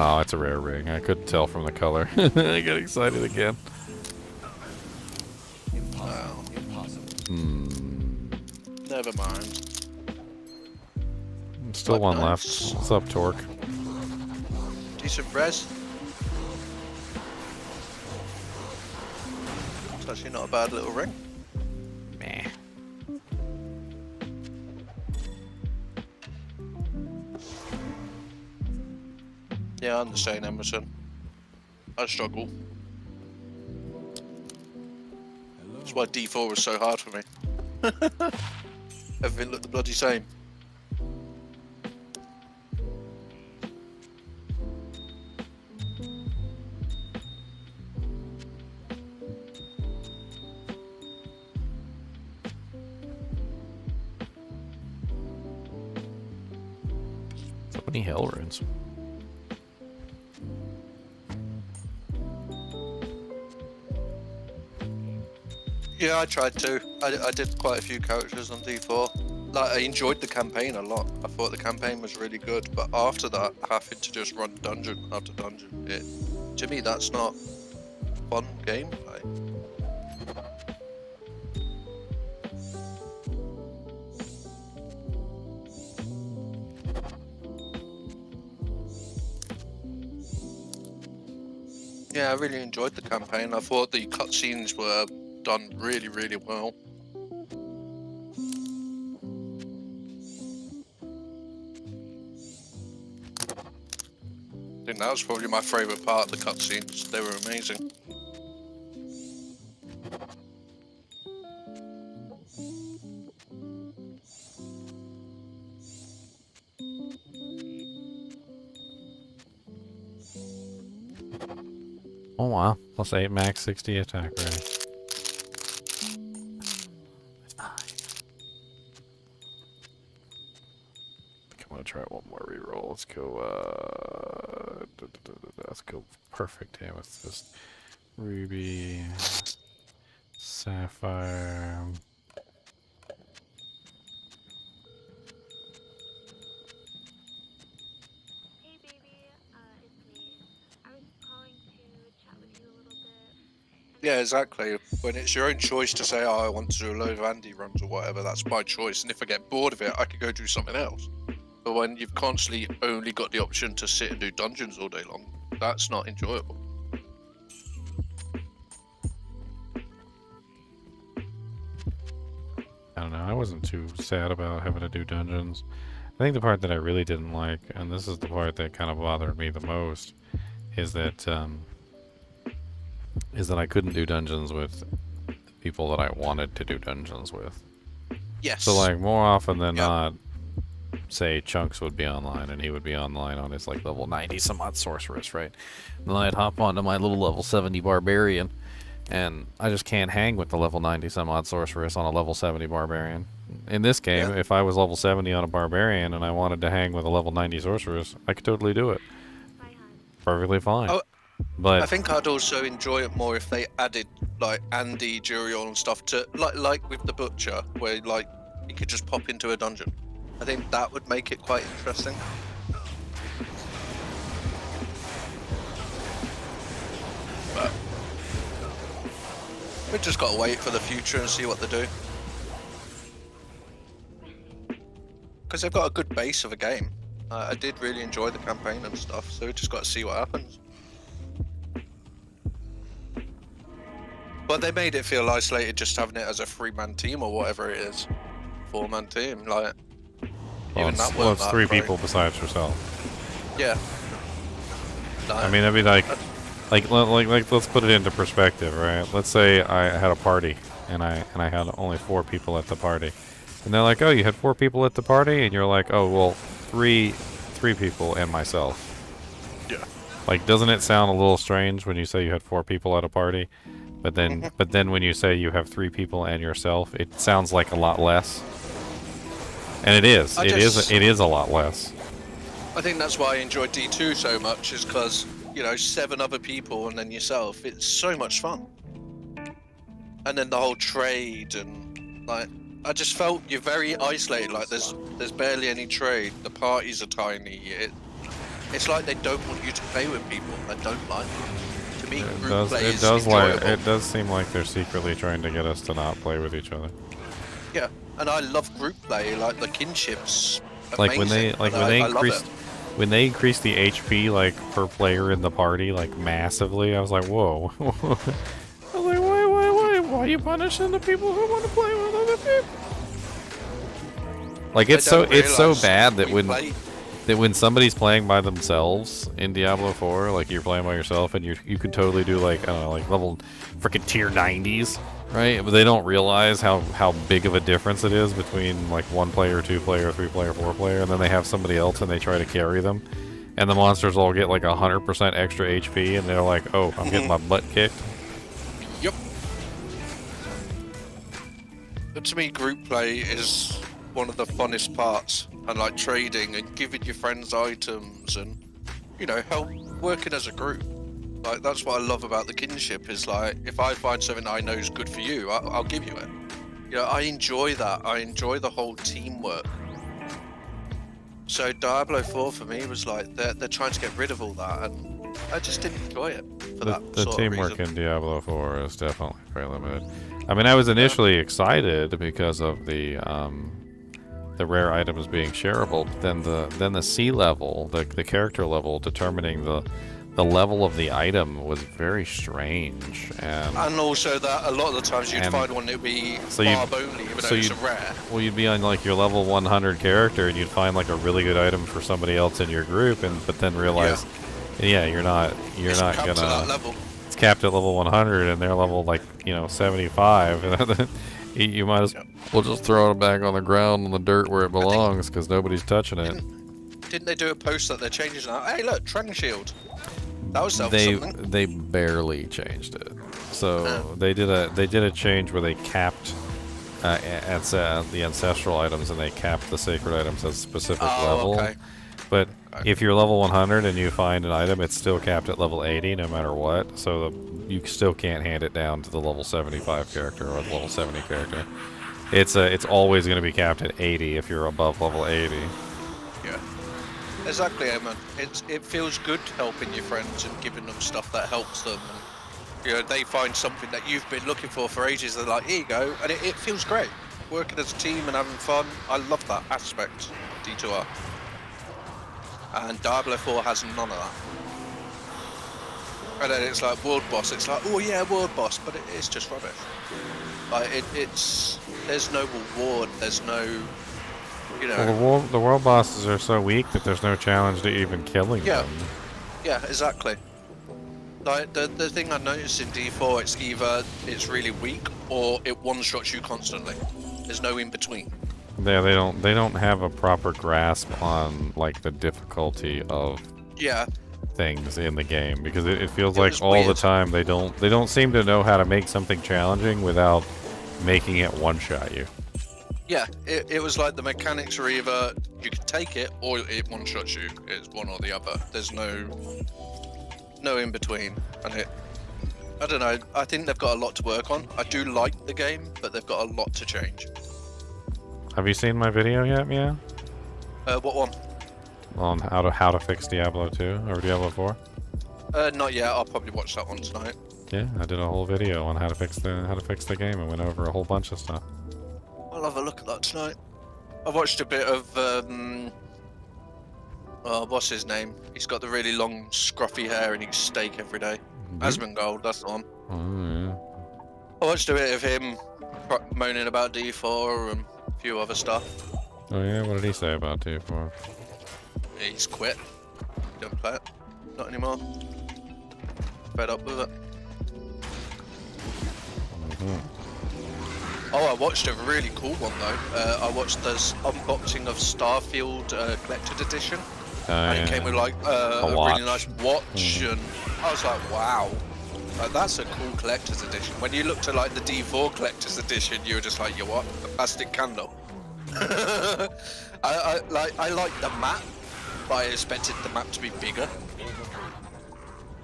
Oh, it's a rare ring. I couldn't tell from the color. I get excited again.
Impossible.
Never mind.
Still
But
one
nice.
left. What's up, Torque?
Decent res. It's actually not a bad little ring.
Meh.
Yeah, I'm the same, Emerson. I struggle. That's why D4 was so hard for me. Everything looked the bloody same.
So many hell runes.
Yeah, I tried to. I did quite a few characters on D4. Like, I enjoyed the campaign a lot. I thought the campaign was really good, but after that, having to just run dungeon after dungeon, to me, that's not fun gameplay. Yeah, I really enjoyed the campaign. I thought the cutscenes were done really, really well. I think that was probably my favourite part of the cutscenes. They were amazing.
Oh wow. +8 max 60 attack, right? I'm gonna try one more reroll. Let's go, let's go perfect amethyst. Ruby, sapphire.
Hey baby, it's me. I was calling to chat with you a little bit.
Yeah, exactly. When it's your own choice to say, oh, I want to do a load of Andy runs or whatever, that's my choice. And if I get bored of it, I could go do something else. But when you've constantly only got the option to sit and do dungeons all day long, that's not enjoyable.
I don't know, I wasn't too sad about having to do dungeons. I think the part that I really didn't like, and this is the part that kind of bothered me the most, is that I couldn't do dungeons with people that I wanted to do dungeons with.
Yes.
So like more often than not, say Chunks would be online, and he would be online on his like level 90 some odd sorceress, right? And then I'd hop onto my little level 70 barbarian, and I just can't hang with the level 90 some odd sorceress on a level 70 barbarian. In this game, if I was level 70 on a barbarian and I wanted to hang with a level 90 sorceress, I could totally do it. Perfectly fine.
Oh,
but
I think I'd also enjoy it more if they added like Andy, Juriel and stuff to like with the Butcher, where like you could just pop into a dungeon. I think that would make it quite interesting. But we've just got to wait for the future and see what they do. Because they've got a good base of a game. I did really enjoy the campaign and stuff, so we just got to see what happens. But they made it feel isolated just having it as a 3-man team or whatever it is. 4-man team, like...
Well, it's 3 people besides yourself.
Yeah. No,
I mean, it'd be like, let's put it into perspective, right? Let's say I had a party, and I had only 4 people at the party. And they're like, oh, you had 4 people at the party? And you're like, oh, well, three people and myself.
Yeah.
Like, doesn't it sound a little strange when you say you had 4 people at a party? But then when you say you have 3 people and yourself, it sounds like a lot less. And it is. It is a lot less.
I think that's why I enjoy D2 so much, is because, you know, 7 other people and then yourself. It's so much fun. And then the whole trade and, like... I just felt you're very isolated, like there's barely any trade, the parties are tiny, it's like they don't want you to play with people, they don't like you. To me, group play is enjoyable.
It does seem like they're secretly trying to get us to not play with each other.
Yeah, and I love group play, like the kinship's
like
amazing,
when they increased the HP like per player in the party like massively, I was like, whoa. I was like, why are you punishing the people who want to play with other people? Like it's so bad that when somebody's playing by themselves in Diablo 4, like you're playing by yourself and you can totally do like, I don't know, like level freaking tier 90s, right? But they don't realize how big of a difference it is between like 1 player, 2 player, 3 player, 4 player, and then they have somebody else and they try to carry them. And the monsters all get like 100% extra HP and they're like, oh, I'm getting my butt kicked.
Yep. But to me, group play is one of the funnest parts, and like trading and giving your friends items and, you know, help working as a group. Like that's what I love about the kinship, is like if I find something I know is good for you, I'll give you it. You know, I enjoy that. I enjoy the whole teamwork. So Diablo 4 for me was like they're trying to get rid of all that, and I just didn't enjoy it for that
The
sort
teamwork
of reason.
in Diablo 4 is definitely very limited. I mean, I was initially excited because of the rare items being shareable, but then the C level, the character level, determining the level of the item was very strange, and
also that a lot of the times you'd find one that would be barb only, even though it's a rare.
Well, you'd be on like your level 100 character, and you'd find like a really good item for somebody else in your group, but then realize, you're not gonna.
To that level.
It's capped at level 100, and they're level like 75. You might as well just throw it back on the ground on the dirt where it belongs, because nobody's touching it.
Didn't they do a post that they're changing now? Hey, look, Trend Shield. That was something.
They barely changed it. So they did a change where they capped the ancestral items, and they capped the sacred items at a specific level.
Okay.
But if you're level 100 and you find an item, it's still capped at level 80 no matter what. So you still can't hand it down to the level 75 character or the level 70 character. It's always going to be capped at 80 if you're above level 80.
Yeah. Exactly, Emma. It feels good helping your friends and giving them stuff that helps them. And, they find something that you've been looking for ages. They're like, here you go, and it feels great. Working as a team and having fun. I love that aspect. D2R. And Diablo 4 has none of that. And then it's like world boss. It's like, oh yeah, world boss, but it's just rubbish. Like there's no reward. There's no.
Well, the world bosses are so weak that there's no challenge to even killing them.
Yeah, exactly. Like the thing I noticed in D4, it's either it's really weak or it one-shots you constantly. There's no in between.
They don't have a proper grasp on like the difficulty of things in the game, because it feels like all the time they don't seem to know how to make something challenging without making it one-shot you.
Yeah, it was like the mechanics are either you can take it or it one-shots you. It's one or the other. There's no in between. And I don't know. I think they've got a lot to work on. I do like the game, but they've got a lot to change.
Have you seen my video yet, Mia?
What one?
On how to fix Diablo 2 or Diablo 4?
Not yet. I'll probably watch that one tonight.
Yeah, I did a whole video on how to fix the game and went over a whole bunch of stuff.
I'll have a look at that tonight. I watched a bit of what's his name? He's got the really long, scruffy hair and eats steak every day. Asmongold, that's the one.
Oh yeah.
I watched a bit of him moaning about D4 and a few other stuff.
Oh yeah, what did he say about D4?
He's quit. Don't play it. Not anymore. Fed up with it. Oh, I watched a really cool one though. I watched this unboxing of Starfield Collected Edition. And it came with like a really nice watch, and I was like, wow, like, that's a cool collector's edition. When you looked at like the D4 collector's edition, you were just like, you what? The plastic candle. I like the map, but I expected the map to be bigger.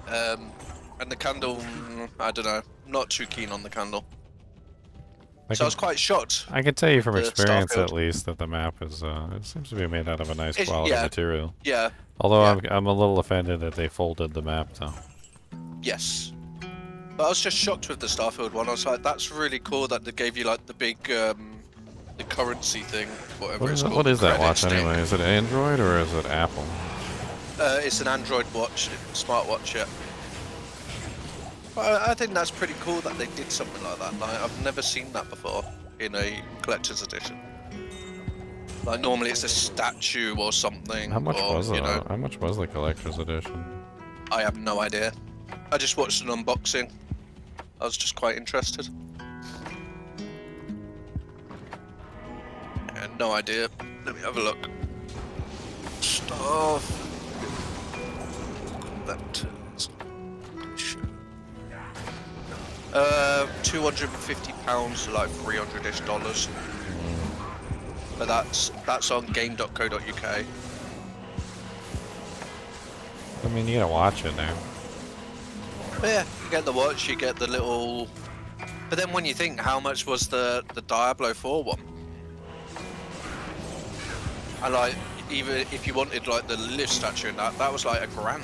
And the candle, I don't know, not too keen on the candle. So I was quite shocked.
I can tell you from experience, Starfield, at least, that the map is it seems to be made out of a nice quality material.
Yeah.
Although I'm a little offended that they folded the map, though.
Yes. But I was just shocked with the Starfield one. I was like, that's really cool that they gave you like the big the currency thing, whatever it's called.
What is that watch anyway? Is it Android or is it Apple?
It's an Android watch, smartwatch, yeah. I think that's pretty cool that they did something like that. Like, I've never seen that before in a collector's edition. Like normally it's a statue or something.
How much was it?
You know,
how much was the collector's edition?
I have no idea. I just watched an unboxing. I was just quite interested. Yeah, no idea. Let me have a look. Stuff. £250, like $300-ish. But that's on game.co.uk.
I mean, you gotta watch it now.
But yeah, you get the watch, you get the little. But then when you think, how much was the Diablo 4 one? And like, even if you wanted like the Lilith statue and that was like $1,000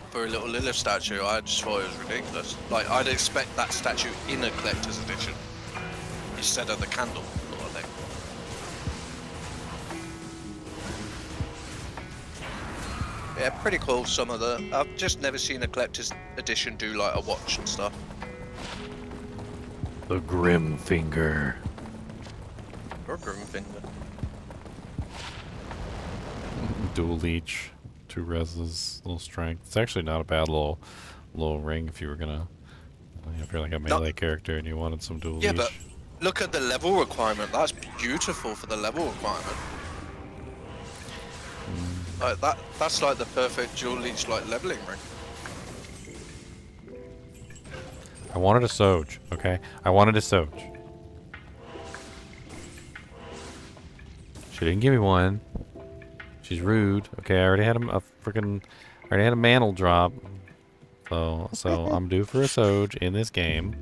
for a little Lilith statue. I just thought it was ridiculous. Like, I'd expect that statue in a collector's edition instead of the candle sort of thing. Yeah, pretty cool. Some of the I've just never seen a collector's edition do like a watch and stuff.
The Grim Finger.
Or Grim Finger.
Dual leech, 2 reses, little strength. It's actually not a bad little ring if you were gonna, if you're like a melee character and you wanted some dual leech.
Yeah, but look at the level requirement. That's beautiful for the level requirement. Like that's like the perfect dual leech like leveling ring.
I wanted a Soj, okay? I wanted a Soj. She didn't give me one. She's rude. Okay, I already had a mantle drop. So I'm due for a Soj in this game.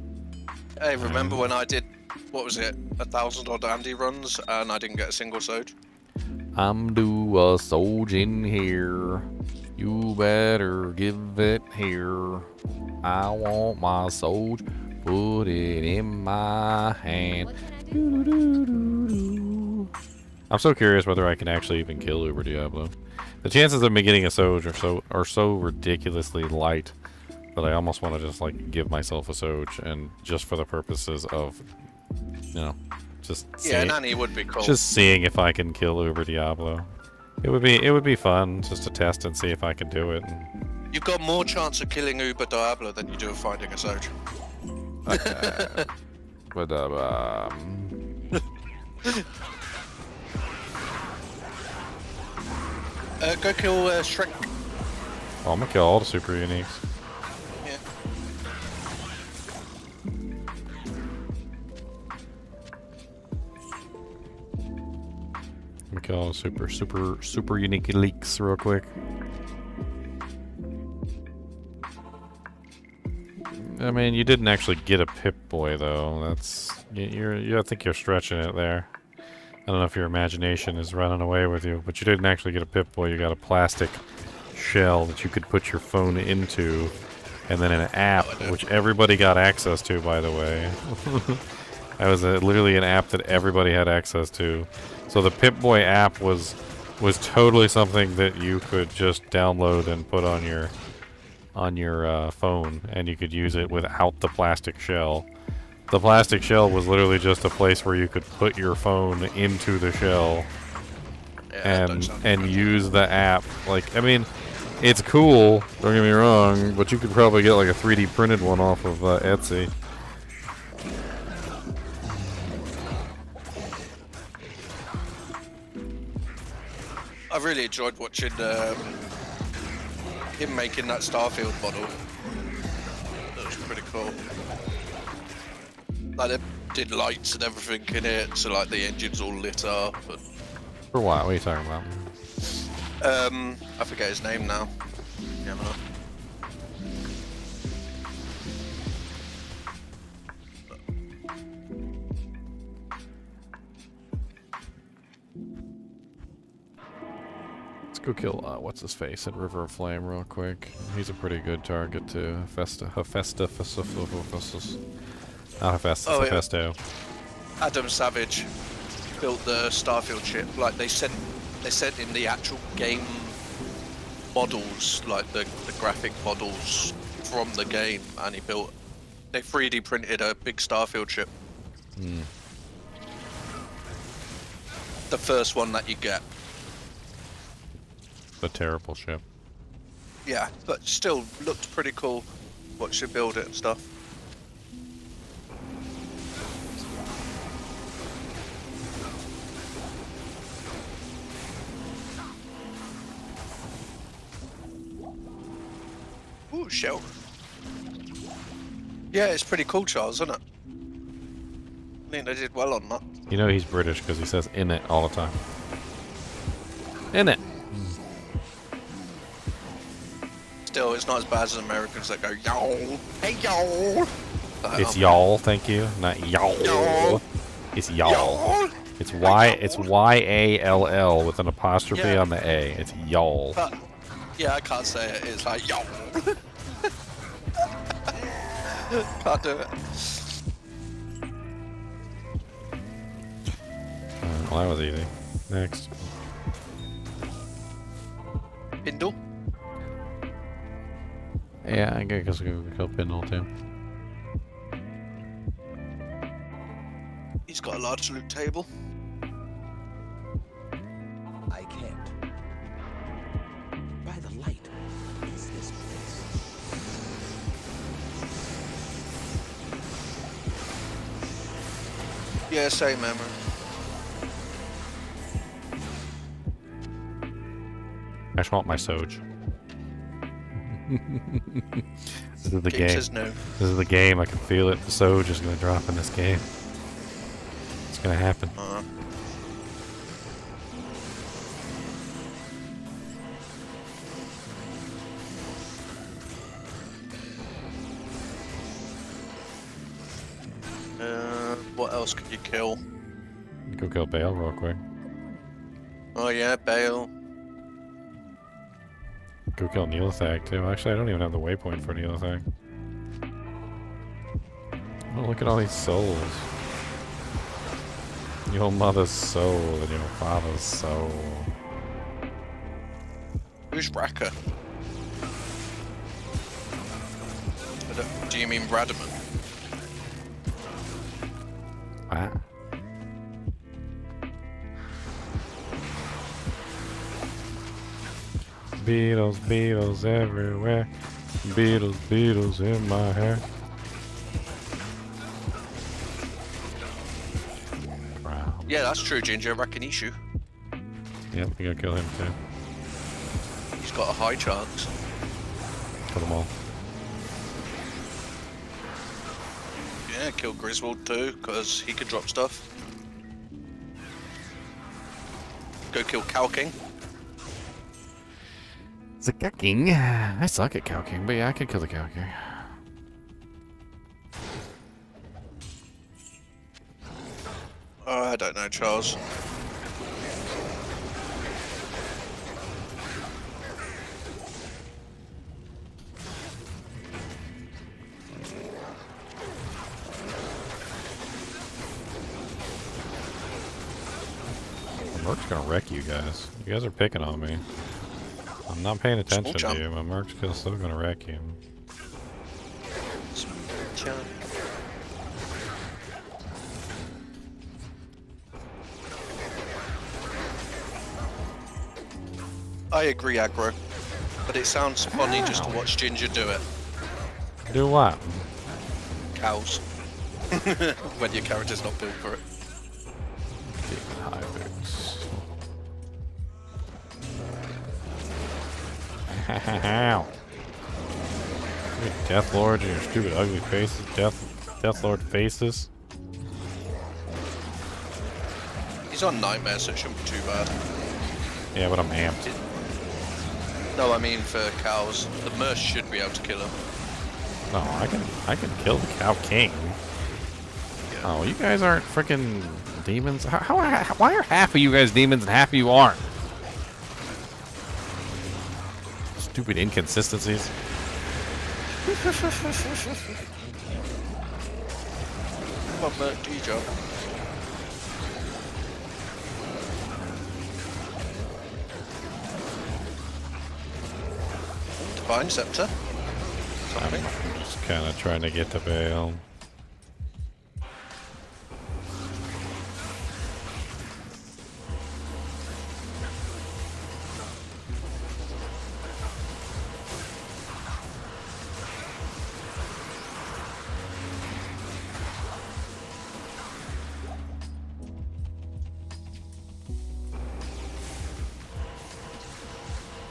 Hey, remember when I did, what was it, 1,000 odd Andy runs and I didn't get a single Soj?
I'm due a Soj in here. You better give it here. I want my Soj. Put it in my hand. I'm so curious whether I can actually even kill Uber Diablo. The chances of me getting a Soj are so ridiculously light that I almost want to just like give myself a Soj, and just for the purposes of, you know, just
NiNi would be cool.
Just seeing if I can kill Uber Diablo. It would be fun just to test and see if I can do it.
You've got more chance of killing Uber Diablo than you do of finding a Soj. Go kill Shrek.
Oh, I'm gonna kill all the super uniques.
Yeah.
Let me kill all the super unique leaks real quick. I mean, you didn't actually get a Pip-Boy though. That's I think you're stretching it there. I don't know if your imagination is running away with you, but you didn't actually get a Pip-Boy. You got a plastic shell that you could put your phone into, and then an app, which everybody got access to, by the way. That was literally an app that everybody had access to. So the Pip-Boy app was totally something that you could just download and put on your phone, and you could use it without the plastic shell. The plastic shell was literally just a place where you could put your phone into the shell and use the app. Like, I mean, it's cool, don't get me wrong, but you could probably get like a 3D printed one off of Etsy.
I really enjoyed watching him making that Starfield model. That was pretty cool. Like, they did lights and everything in it, so like the engine's all lit up. And...
For what? What are you talking about?
I forget his name now. Yeah, no.
Let's go kill, what's his face at River of Flame real quick. He's a pretty good target to Hephaesto.
Adam Savage built the Starfield ship. Like, they sent in the actual game models, like the graphic models from the game, and they 3D printed a big Starfield ship. The first one that you get.
The terrible ship.
Yeah, but still looked pretty cool. Watch you build it and stuff. Ooh, shell. Yeah, it's pretty cool, Charles, isn't it? I think they did well on that.
You know he's British because he says "in it" all the time. In it.
Still, it's not as bad as Americans that go y'all. Hey y'all.
It's y'all, thank you, not y'all. It's y'all. It's Y-A-L-L with an apostrophe on the A. It's y'all.
Yeah, I can't say it. It's like y'all. Can't do it.
Well, that was easy. Next.
Bindle?
Yeah, I guess we could kill Bindle too.
He's got a large loot table.
I can't. By the light is this place.
Yeah, same memory.
I just want my Soj. This is the game.
Says no.
This is the game. I can feel it. The Soj is going to drop in this game. It's going to happen.
What else could you kill?
Go kill Bale real quick.
Oh yeah, Bale.
Go kill Nihlathak too. Actually, I don't even have the waypoint for Nihlathak. Oh, look at all these souls. Your mother's soul and your father's soul.
Who's Raka? Do you mean Radaman?
Ah. Beatles, Beatles everywhere. Beatles, Beatles in my hair. Wow.
Yeah, that's true, Ginger. Rakinishu.
Yep, we gotta kill him too.
got a high chance.
Kill them all.
Yeah, kill Griswold too, because he could drop stuff. Go kill Cow King.
It's a Cow King. I suck at Cow King, but yeah, I can kill the Cow King.
I don't know, Charles.
Merc's gonna wreck you guys. You guys are picking on me. I'm not paying attention to you. My Merc's still gonna wreck you.
I agree, aggro, but it sounds funny just to watch Ginger do it.
Do what?
Cows. When your character's not built for it.
Ow. Death Lord and your stupid ugly faces. Death Lord faces.
He's on Nightmare, so it shouldn't be too bad.
Yeah, but I'm amped.
No, I mean for cows. The Merc should be able to kill him.
No, I can kill the Cow King. Yeah. Oh, you guys aren't freaking demons? Why are half of you guys demons and half of you aren't? Stupid inconsistencies.
Come on, Merc, do your job. Divine Scepter. Something.
I'm just kind of trying to get the veil.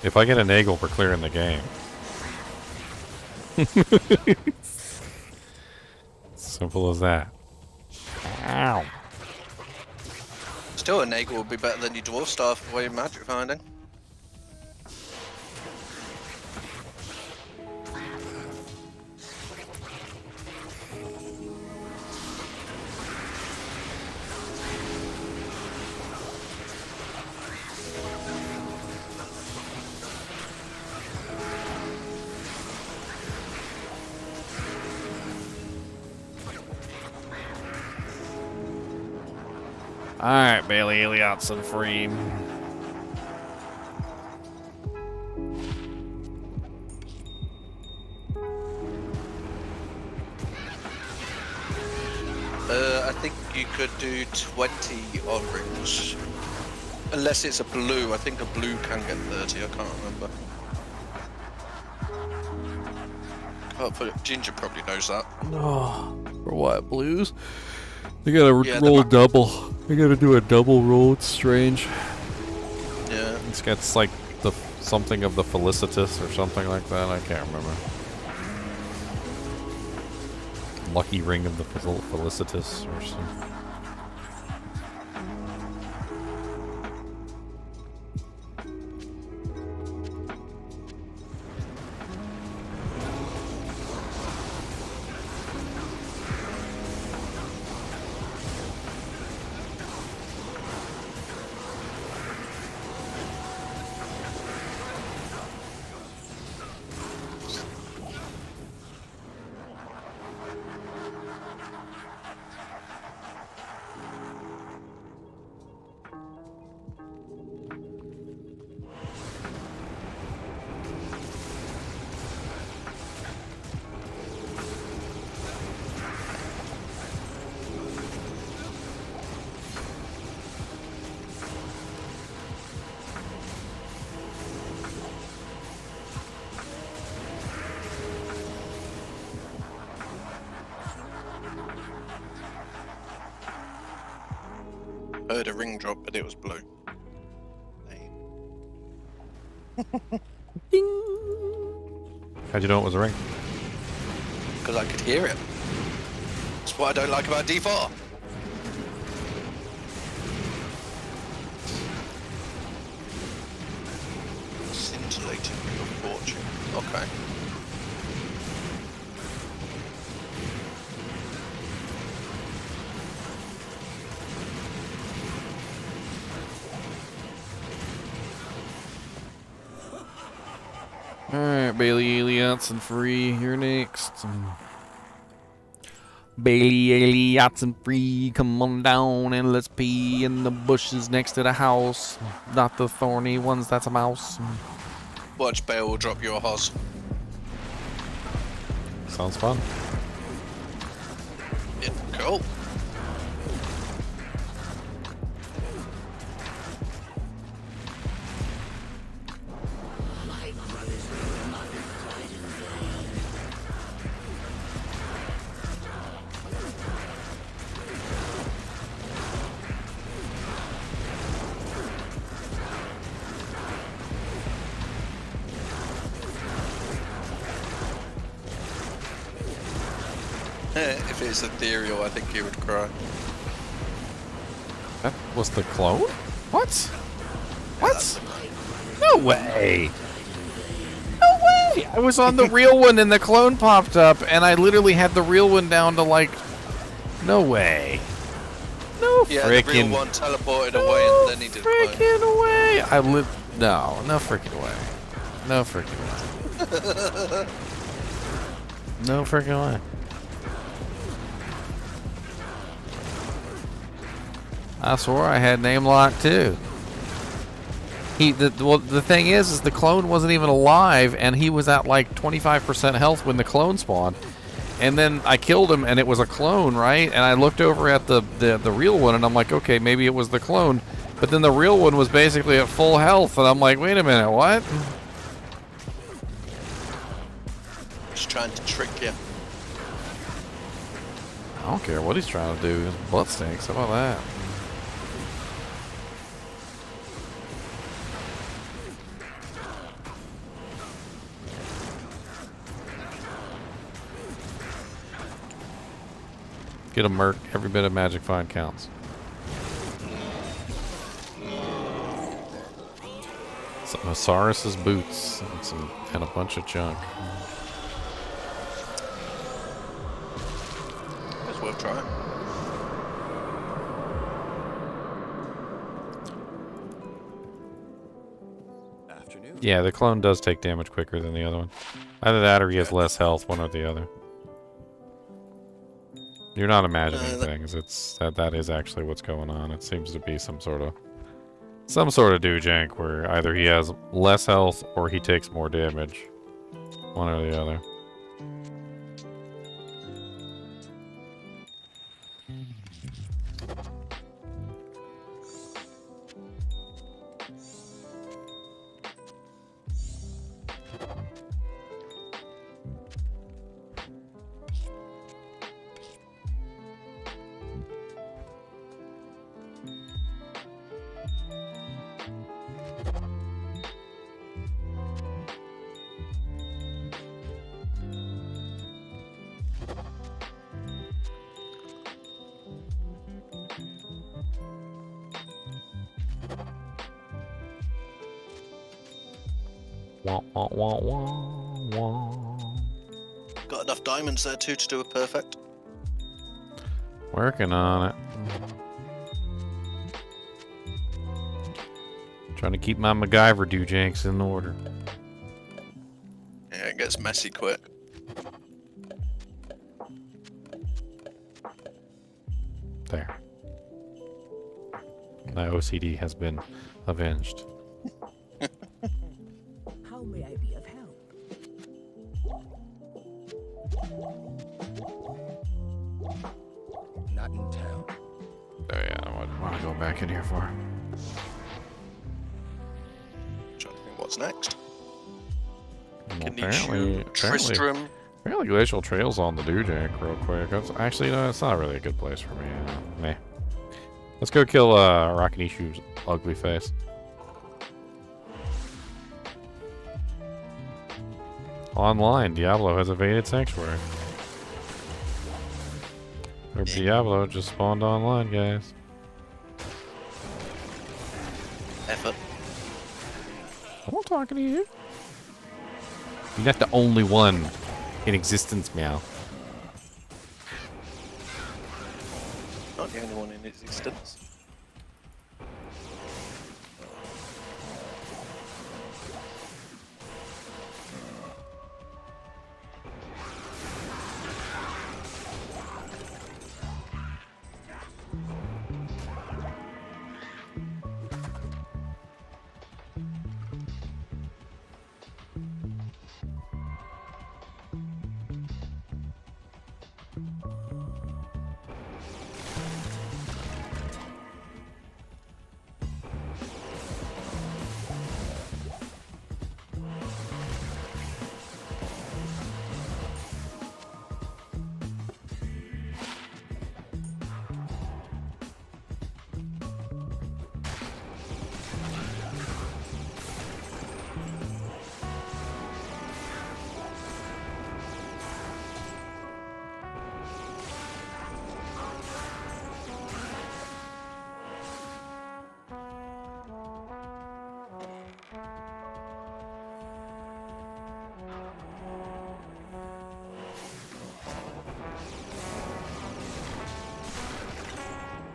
If I get a Nagel, we're clearing the game. Simple as that. Ow.
Still, a Nagel would be better than your Dwarf Staff way magic finding.
Alright, Bailey Eliotson free.
I think you could do 20 on rings. Unless it's a blue. I think a blue can get 30, I can't remember. Can't put it. Ginger probably knows that.
Oh, for what? Blues? They gotta roll double. They gotta do a double roll. It's strange.
Yeah.
It's got like the something of the felicitous or something like that. I can't remember. Lucky ring of the felicitous or something.
Heard a ring drop, but it was blue.
How'd you know it was a ring?
Because I could hear it. That's what I don't like about D4. Scintillating ring of fortune. Okay.
Alright, Bailey Elliotts and Free, you're next. Bailey Elliotts and Free, come on down and let's pee in the bushes next to the house. Not the thorny ones, that's a mouse.
Watch Bale will drop you a Hoz.
Sounds fun.
Yeah, cool. If it's ethereal, I think he would cry.
That was the clone? What? What? No way! No way! I was on the real one and the clone popped up and I literally had the real one down to like... No way. No
Yeah,
freaking...
the real one teleported away and then he did
freaking way! No freaking way. No freaking way. No freaking way. I swore I had name lock too. The thing is the clone wasn't even alive, and he was at like 25% health when the clone spawned. And then I killed him, and it was a clone, right? And I looked over at the real one, and I'm like, okay, maybe it was the clone. But then the real one was basically at full health, and I'm like, wait a minute, what?
Just trying to trick you.
I don't care what he's trying to do. His butt stinks. How about that? Get a merc. Every bit of magic find counts. Some Osiris's boots and a bunch of junk.
It's worth trying.
Yeah, the clone does take damage quicker than the other one. Either that or he has less health, one or the other. You're not imagining things. It's that is actually what's going on. It seems to be some sort of do-jank where either he has less health or he takes more damage. One or the other. Wah, wah, wah, wah, wah.
Got enough diamonds there too to do a perfect.
Working on it. Trying to keep my MacGyver do-janks in order.
Yeah, it gets messy quick.
There. My OCD has been avenged.
How may I be of help?
Not in town.
Oh yeah, I want to go back in here for.
Trying to think what's next.
Well,
Tristram.
Apparently Glacial Trail's on the do-jank real quick. Actually, no, it's not really a good place for me. Meh. Let's go kill Rockinishu's ugly face. Online, Diablo has evaded sanctuary. Or Diablo just spawned online, guys.
Effort.
I'm not talking to you. You're not the only one in existence, meow.
Not the only one in existence.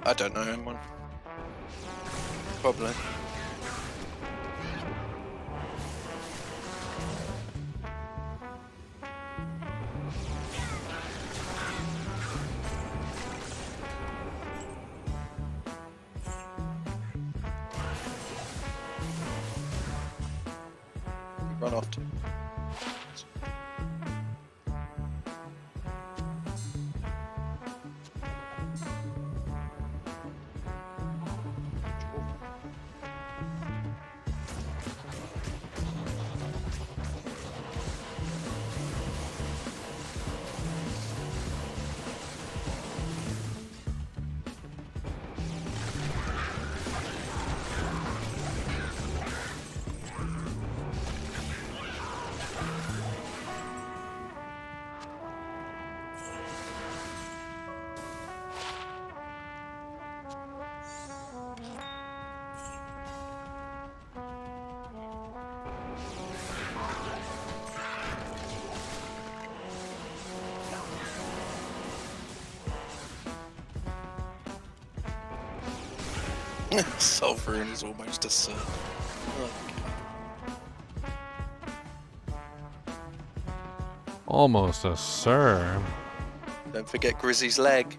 I don't know anyone. Probably. Run off to. Self-ruin is almost a sin.
Almost a sir.
Don't forget Grizzy's leg.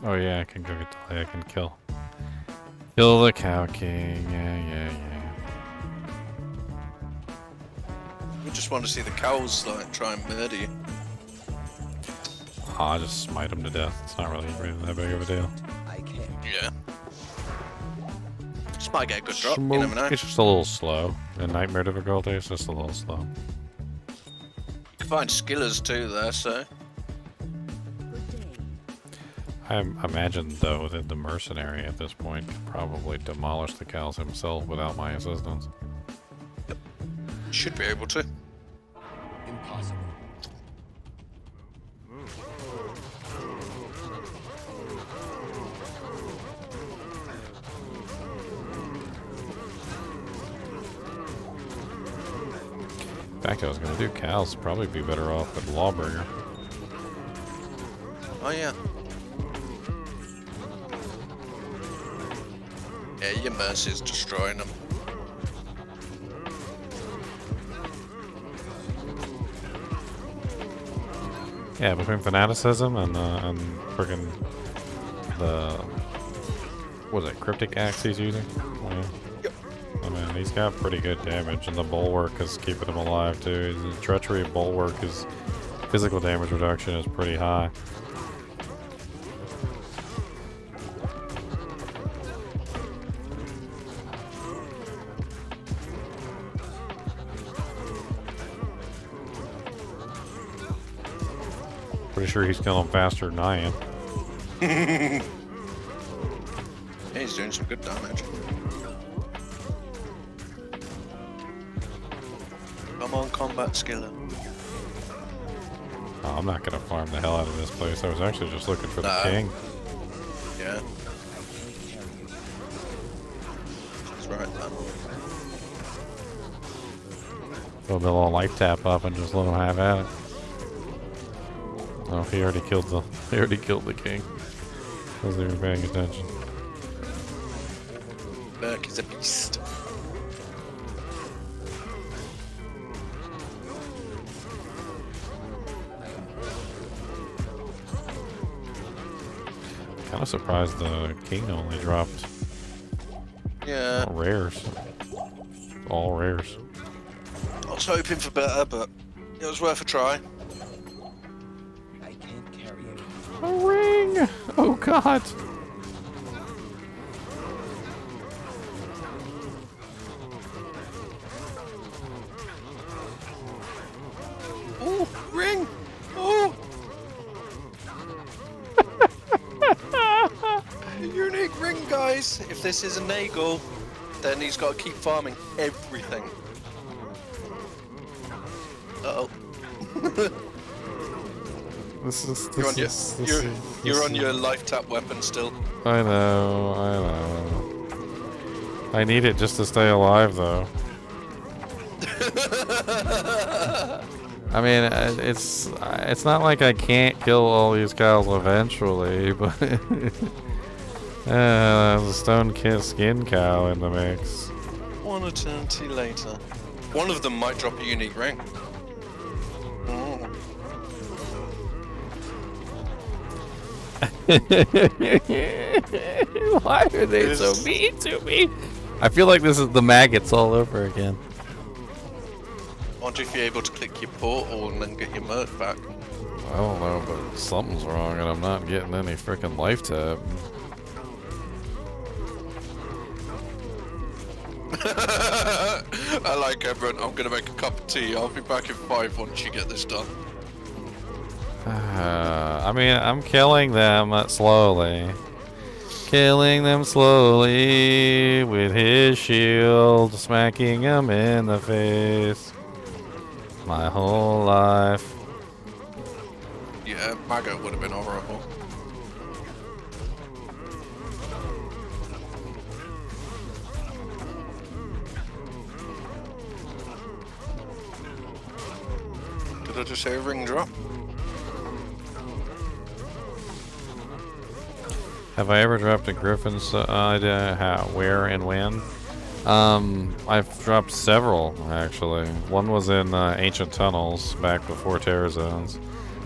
Oh yeah, I can go get the leg. I can kill the Cow King. Yeah.
We just want to see the cows like try and murder you.
Oh, I just smite him to death. It's not really that big of a deal.
Yeah. Just might get a good drop, you never know.
It's just a little slow. The nightmare difficulty is just a little slow.
You can find skillers too there, so.
I imagine, though, that the mercenary at this point could probably demolish the cows himself without my assistance.
Yep. Should be able to.
Impossible.
In fact, I was going to do cows. Probably be better off with Lawbringer.
Oh, yeah. Yeah, your mercy's destroying them.
Yeah, between fanaticism and friggin' the what is it, cryptic axe he's using? Yeah.
Yep.
I mean, he's got pretty good damage, and the bulwark is keeping him alive too. The treachery bulwark, his physical damage reduction is pretty high. Pretty sure he's killing faster than I am.
Yeah, he's doing some good damage. Come on, combat skiller.
Oh, I'm not gonna farm the hell out of this place. I was actually just looking for the
Nah.
king.
Yeah. That's right then.
Throw a little life tap up and just let him have at it. Oh, he already killed the king. Wasn't even paying attention.
Berk is a beast.
Kind of surprised the king only dropped
Yeah.
rares. All rares.
I was hoping for better, but it was worth a try.
I can't carry it.
A ring! Oh god!
Ooh, ring! Oh! Unique ring, guys! If this is a Nagel, then he's got to keep farming everything. Uh-oh. You're on your life tap weapon still.
I know. I need it just to stay alive, though. I mean, it's not like I can't kill all these cows eventually, but there's a stone skin cow in the mix.
One eternity later. One of them might drop a unique ring. Mm.
Why are they so mean to me? I feel like this is the maggots all over again.
I wonder if you're able to click your portal and then get your merc back.
I don't know, but something's wrong and I'm not getting any freaking life tap.
I like everyone. I'm gonna make a cup of tea. I'll be back in 5 once you get this done.
I mean, I'm killing them slowly. Killing them slowly with his shield, smacking them in the face. My whole life.
Yeah, Maggot would have been horrible. Did I just say a ring drop?
Have I ever dropped a Griffin's where and when? I've dropped several, actually. One was in Ancient Tunnels, back before Terror Zones.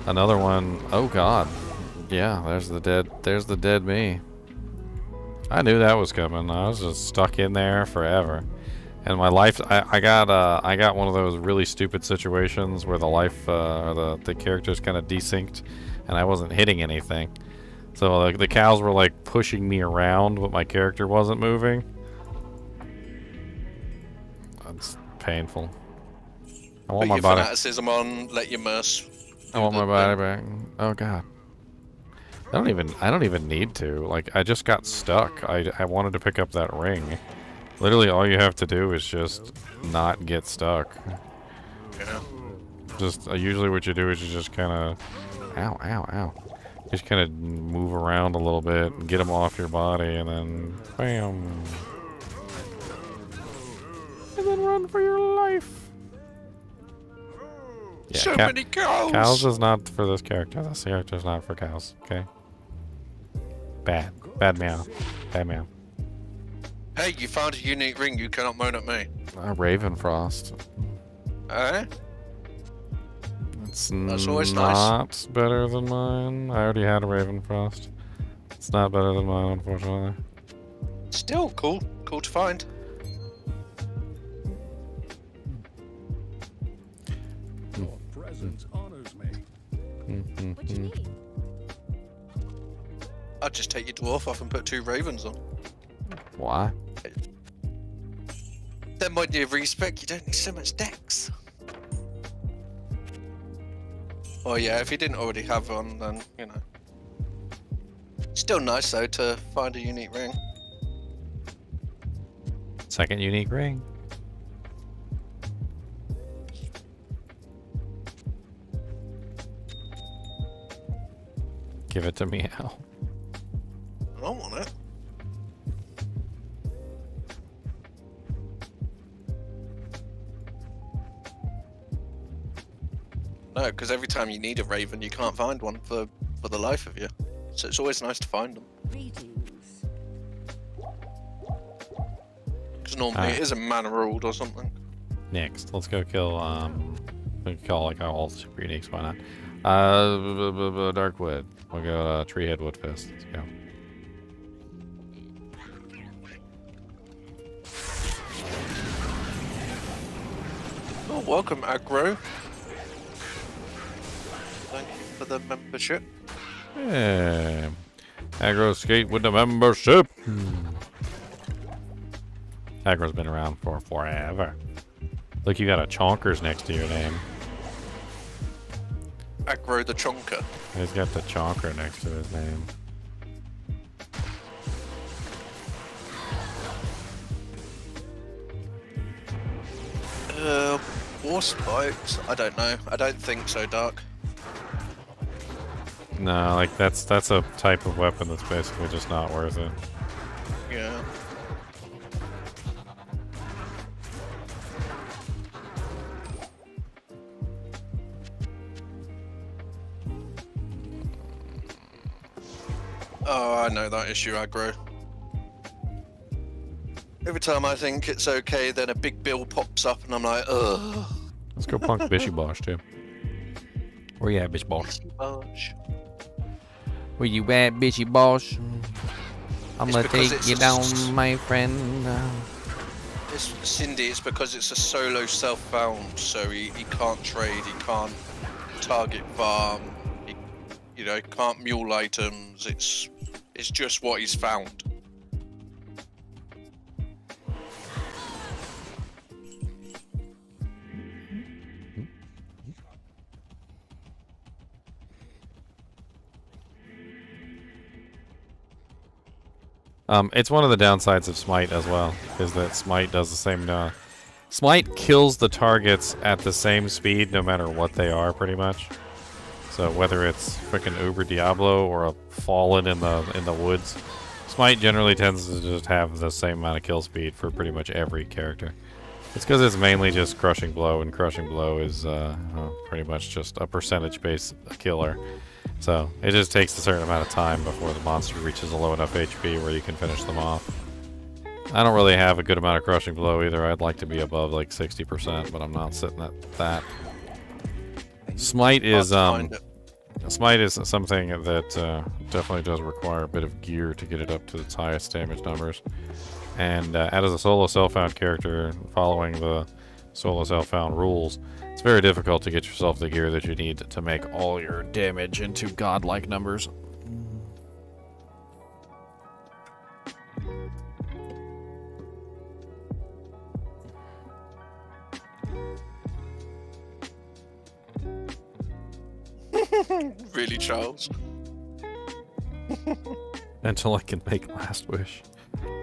Another one, oh god. Yeah, there's the dead me. I knew that was coming. I was just stuck in there forever. And my life, I got one of those really stupid situations where the life, the character's kind of desynced, and I wasn't hitting anything. So the cows were like pushing me around, but my character wasn't moving. That's painful. I want my
Put your
body.
fanaticism on, let your merc.
I want my body back. Oh god. I don't even need to. Like, I just got stuck. I wanted to pick up that ring. Literally all you have to do is just not get stuck.
Yeah.
Just usually what you do is you just kind of ow. Just kind of move around a little bit and get them off your body, and then bam, and then run for your life. Yeah,
So many cows.
Cows is not for this character. This character's not for cows. Okay. Bad meow. Bad meow.
Hey, you found a unique ring. You cannot moan at me.
Ravenfrost.
Eh?
That's
always
not
nice.
better than mine. I already had a Ravenfrost. It's not better than mine, unfortunately.
Still cool. Cool to find.
Your presence honors me.
What you need?
I'd just take your dwarf off and put 2 ravens on.
Why?
Then when you respec, you don't need so much dex. Oh yeah, if you didn't already have one, then, you know. Still nice, though, to find a unique ring.
Second unique ring. Give it to me, Al.
I don't want it. No, because every time you need a raven, you can't find one for the life of you. So it's always nice to find them.
Greetings.
Because normally it is a mana ruled or something.
Next, let's go kill, we can call like all the super uniques, why not? Darkwood. We'll go Treehead Woodfist. Let's go.
Oh, welcome, Aggro. Thank you for the membership.
Yeah. Aggro skate with the membership. Aggro's been around for forever. Look, you got a Chonkers next to your name.
Aggro the Chonker.
He's got the Chonker next to his name.
War spikes? I don't know. I don't think so, Dark.
No, like that's a type of weapon that's basically just not worth it.
Yeah. Oh, I know that issue, Aggro. Every time I think it's okay, then a big bill pops up and I'm like, ugh.
Let's go punk Bishy Bosh too. Where you at, Bishy Bosh? Where you at, Bishy Bosh? I'm gonna take you down, my friend.
It's Cindy, it's because it's a solo self-found, so he can't trade, he can't target farm, he, you know, can't mule items, it's just what he's found.
It's one of the downsides of Smite as well, is that Smite does the same. Smite kills the targets at the same speed, no matter what they are, pretty much. So whether it's freaking Uber Diablo or a Fallen in the woods, Smite generally tends to just have the same amount of kill speed for pretty much every character. It's because it's mainly just Crushing Blow, and Crushing Blow is pretty much just a percentage-based killer. So it just takes a certain amount of time before the monster reaches a low enough HP where you can finish them off. I don't really have a good amount of Crushing Blow either. I'd like to be above like 60%, but I'm not sitting at that. Smite is Smite is something that definitely does require a bit of gear to get it up to its highest damage numbers. And as a solo self-found character, following the solo self-found rules, it's very difficult to get yourself the gear that you need to make all your damage into godlike numbers.
Really, Charles?
Until I can make Last Wish.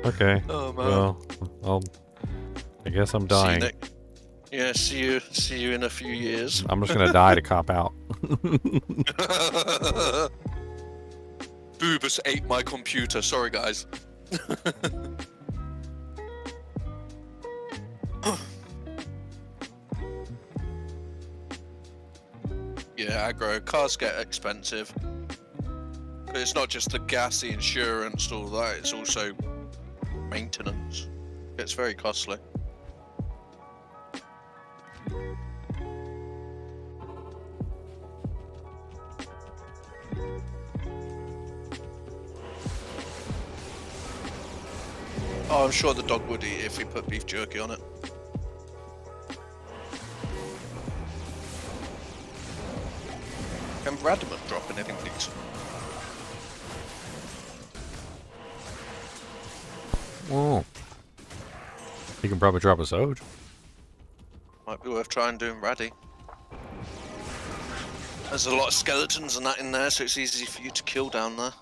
Okay.
Oh, man.
Well, I guess I'm dying.
Yeah, see you in a few years.
I'm just gonna die to cop out.
Boobus ate my computer. Sorry, guys. Yeah, aggro. Cars get expensive. But it's not just the gas, the insurance, all that. It's also maintenance. It's very costly. Oh, I'm sure the dog would eat if we put beef jerky on it. Can Radamant drop anything decent?
Oh. You can probably drop a Soj.
Might be worth trying doing Raddy. There's a lot of skeletons and that in there, so it's easy for you to kill down there.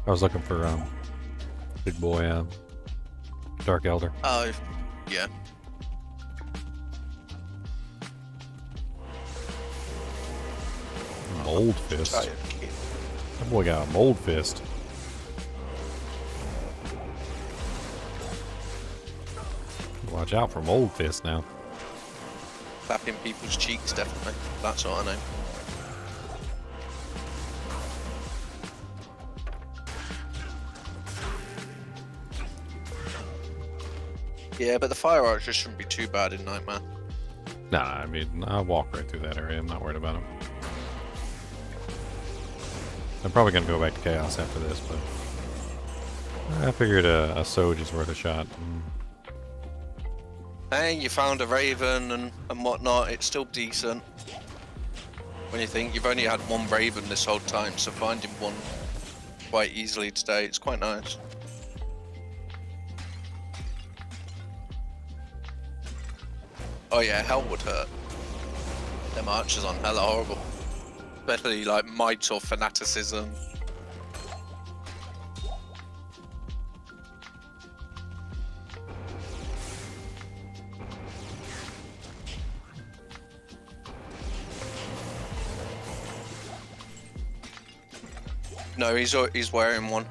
I was looking for big boy Dark Elder.
Oh, yeah.
Mold fist.
Tired kid.
That boy got a mold fist. Watch out for mold fist now.
Clapping people's cheeks, definitely. That's what I know. Yeah, but the fire archers shouldn't be too bad in Nightmare.
Nah, I mean, I'll walk right through that area. I'm not worried about them. I'm probably going to go back to Chaos after this, but I figured a Soj is worth a shot.
Hey, you found a Raven and whatnot. It's still decent. When you think you've only had one Raven this whole time, so finding one quite easily today, it's quite nice. Oh yeah, hell would hurt. Them archers on hell are horrible. Especially like might or fanaticism. No, he's wearing one.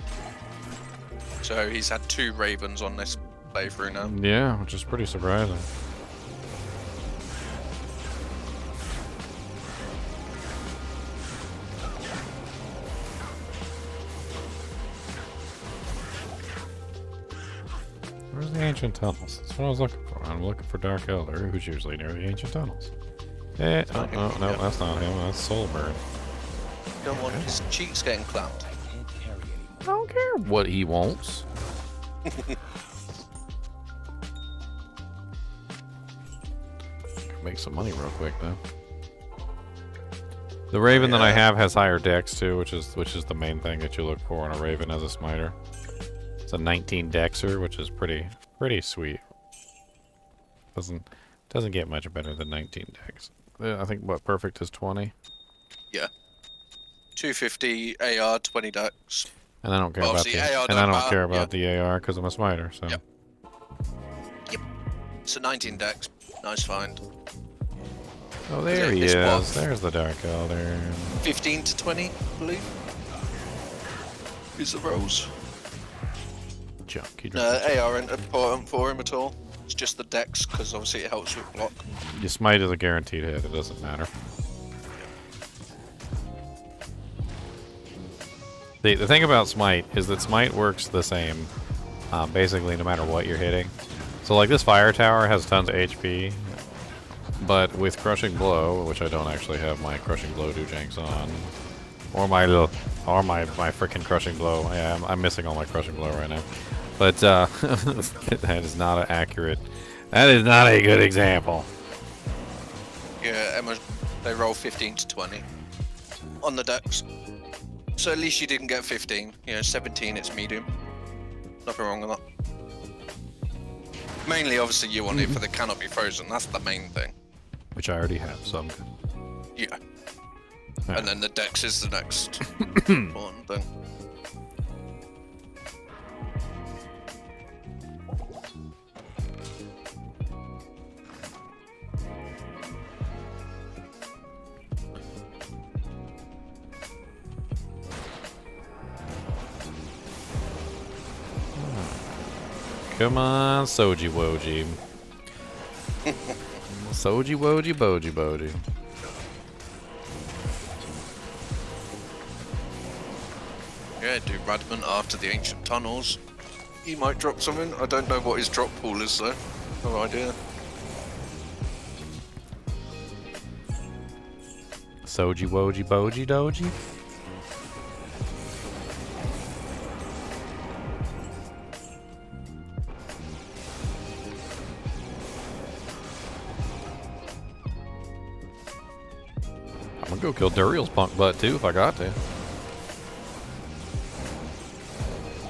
So he's had 2 Ravens on this playthrough now.
Yeah, which is pretty surprising. Where's the ancient tunnels? That's what I was looking for. I'm looking for Dark Elder, who's usually near the ancient tunnels. Eh, oh, no, that's not him. That's Soulbird.
Don't want his cheeks getting clapped.
I don't care what he wants. Make some money real quick though. The Raven that I have has higher dex too, which is the main thing that you look for in a Raven as a smiter. It's a 19 dexer, which is pretty sweet. Doesn't get much better than 19 dex. I think what perfect is 20.
Yeah. 250 AR, 20 dex.
And I don't care about the
AR
the AR because I'm a smiter. So.
Yep. So 19 dex, nice find.
Oh, there he is. There's the Dark Elder.
15 to 20, I believe. Is the rolls.
Junk.
AR isn't important for him at all. It's just the dex because obviously it helps with block.
Your smite is a guaranteed hit. It doesn't matter. The thing about smite is that smite works the same, basically no matter what you're hitting. So like this fire tower has tons of HP, but with crushing blow, which I don't actually have my crushing blow dojanks on, or my freaking crushing blow. Yeah, I'm missing all my crushing blow right now. But that is not an accurate. That is not a good example.
Yeah, Emma, they roll 15 to 20 on the dex. So at least you didn't get 15. 17 it's medium. Nothing wrong with that. Mainly, obviously, you want it for the cannot be frozen. That's the main thing.
Which I already have, so I'm good.
Yeah. And then the dex is the next important thing.
Come on, Soji Woji. Soji Woji Boji Boji.
Yeah, do Radman after the ancient tunnels. He might drop something. I don't know what his drop pool is though. No idea.
Soji Woji Boji Doji. I'm gonna go kill Duriel's punk butt too if I got to.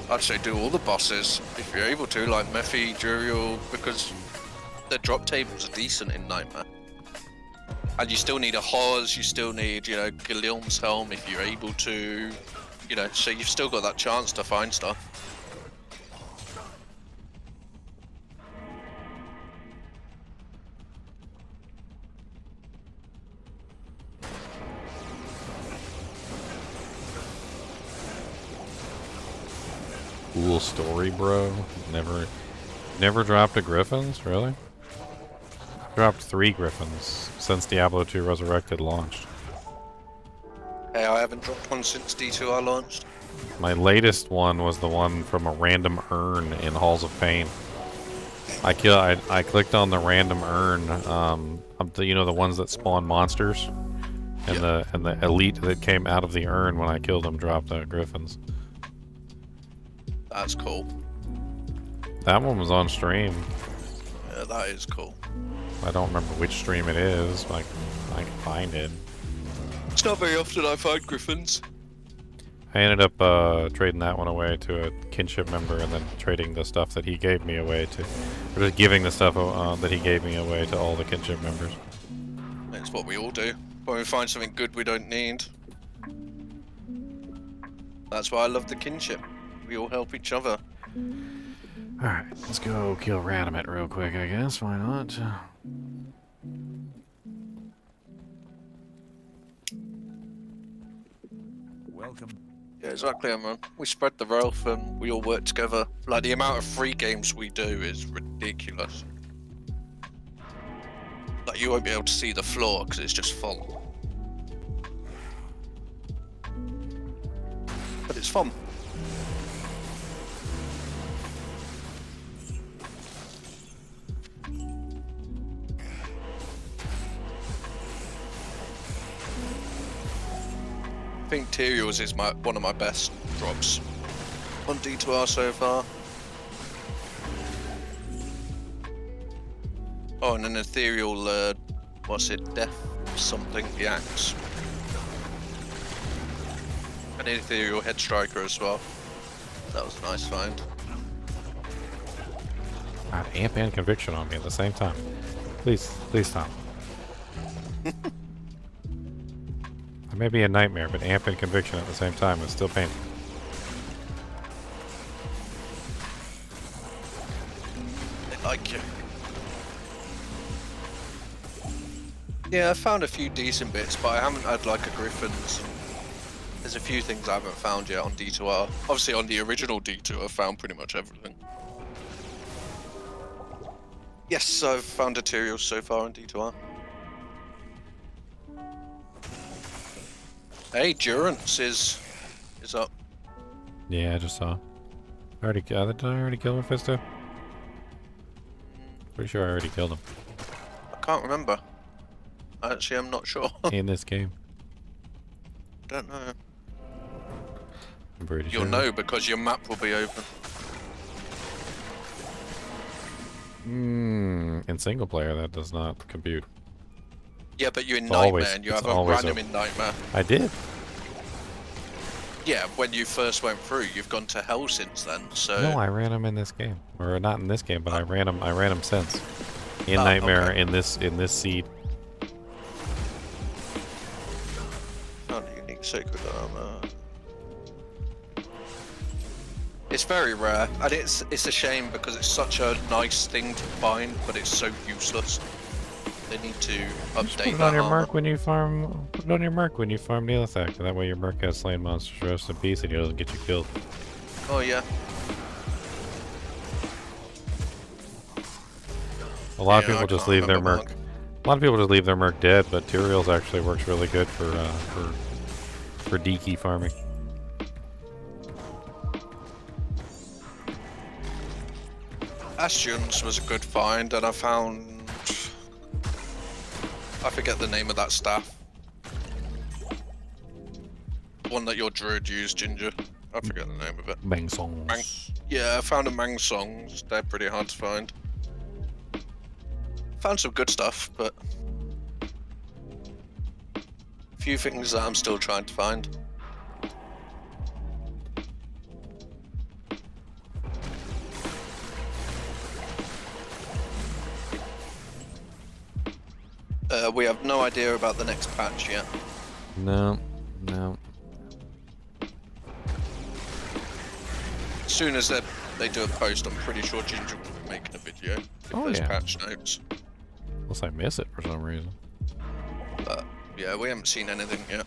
I'd say do all the bosses if you're able to, like Mephi, Duriel, because the drop tables are decent in Nightmare. And you still need a Hoz, you still need, Guillielm's Helm if you're able to, so you've still got that chance to find stuff.
cool story, bro. Never dropped a Griffins, really? Dropped 3 Griffins since Diablo 2 Resurrected launched.
Hey, I haven't dropped one since D2R launched.
My latest one was the one from a random urn in Halls of Pain. I clicked on the random urn, you know, the ones that spawn monsters, and the elite that came out of the urn when I killed them dropped Griffins.
That's cool.
That one was on stream.
Yeah, that is cool.
I don't remember which stream it is, but I can find it.
It's not very often I find Griffins.
I ended up trading that one away to a kinship member, and then trading the stuff that he gave me away to, or just giving the stuff that he gave me away to all the kinship members.
That's what we all do. When we find something good we don't need. That's why I love the kinship. We all help each other.
Alright, let's go kill Randomit real quick, I guess. Why not?
Welcome.
Yeah, exactly, man. We spread the wealth and we all work together. Like, the amount of free games we do is ridiculous. Like, you won't be able to see the floor because it's just full. But it's fun. I think Tyrios is one of my best drops on D2R so far. Oh, and an ethereal, what's it, death something, the axe. An ethereal head striker as well. That was a nice find.
God, amp and conviction on me at the same time. Please stop. It may be a nightmare, but amp and conviction at the same time is still painful.
I like you. Yeah, I found a few decent bits, but I haven't had like a Griffins. There's a few things I haven't found yet on D2R. Obviously on the original D2R, I found pretty much everything. Yes, I've found materials so far on D2R. Hey, Durance is up.
Yeah, I just saw. Did I already kill Mephisto? Pretty sure I already killed him.
I can't remember. Actually, I'm not sure.
In this game.
Don't know.
I'm pretty
You'll
sure.
know because your map will be open.
In single player, that does not compute.
Yeah, but you're in
It's
Nightmare
always-
and you
it's
have a
always
random
open.
in Nightmare.
I did.
Yeah, when you first went through, you've gone to hell since then. So
No, I ran him in this game, or not in this game, but I ran him since. In Nightmare,
okay.
in this seed.
Found a unique sacred armor. It's very rare, and it's a shame because it's such a nice thing to find, but it's so useless. They need to update
Just put it
that
on your
armor.
mark when you farm. Put it on your mark when you farm Nihlathak. That way your mark has slain monsters rest in peace, and he doesn't get you killed.
Oh yeah.
A lot of
Yeah, I
people just
can't
leave their
remember
merc. A lot of people just leave their merc dead, but Tyrael's actually works really good for D-key farming.
Bastions was a good find, and I found... I forget the name of that staff. One that your druid used, Ginger. I forget the name of it.
Mangsongs.
Yeah, I found a Mangsongs. They're pretty hard to find. Found some good stuff, but... a few things that I'm still trying to find. We have no idea about the next patch yet.
No.
As soon as they do a post, I'm pretty sure Ginger will be making a video if
Oh,
there's
yeah.
patch notes.
Unless I miss it for some reason.
But yeah, we haven't seen anything yet.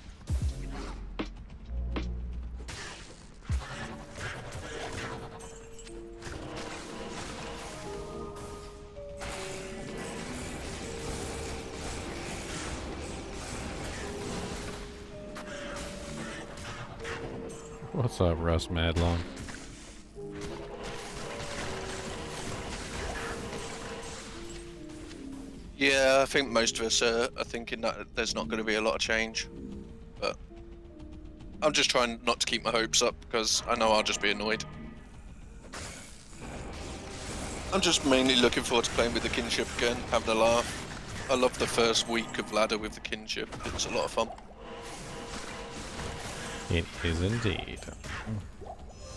What's up, Russ Madlong?
Yeah, I think most of us are thinking that there's not going to be a lot of change. But I'm just trying not to keep my hopes up because I know I'll just be annoyed. I'm just mainly looking forward to playing with the kinship again, having a laugh. I love the first week of ladder with the kinship. It's a lot of fun.
It is indeed.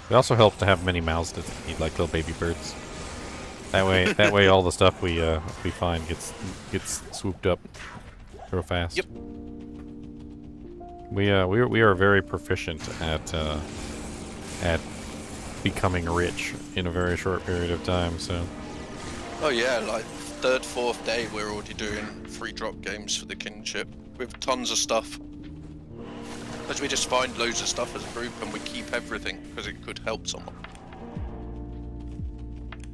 It also helps to have many mouths to feed, like little baby birds. That way, all the stuff we find gets swooped up real fast.
Yep.
We are very proficient at becoming rich in a very short period of time. So.
Oh yeah, like third, fourth day, we're already doing 3 drop games for the kinship with tons of stuff. Because we just find loads of stuff as a group and we keep everything because it could help someone.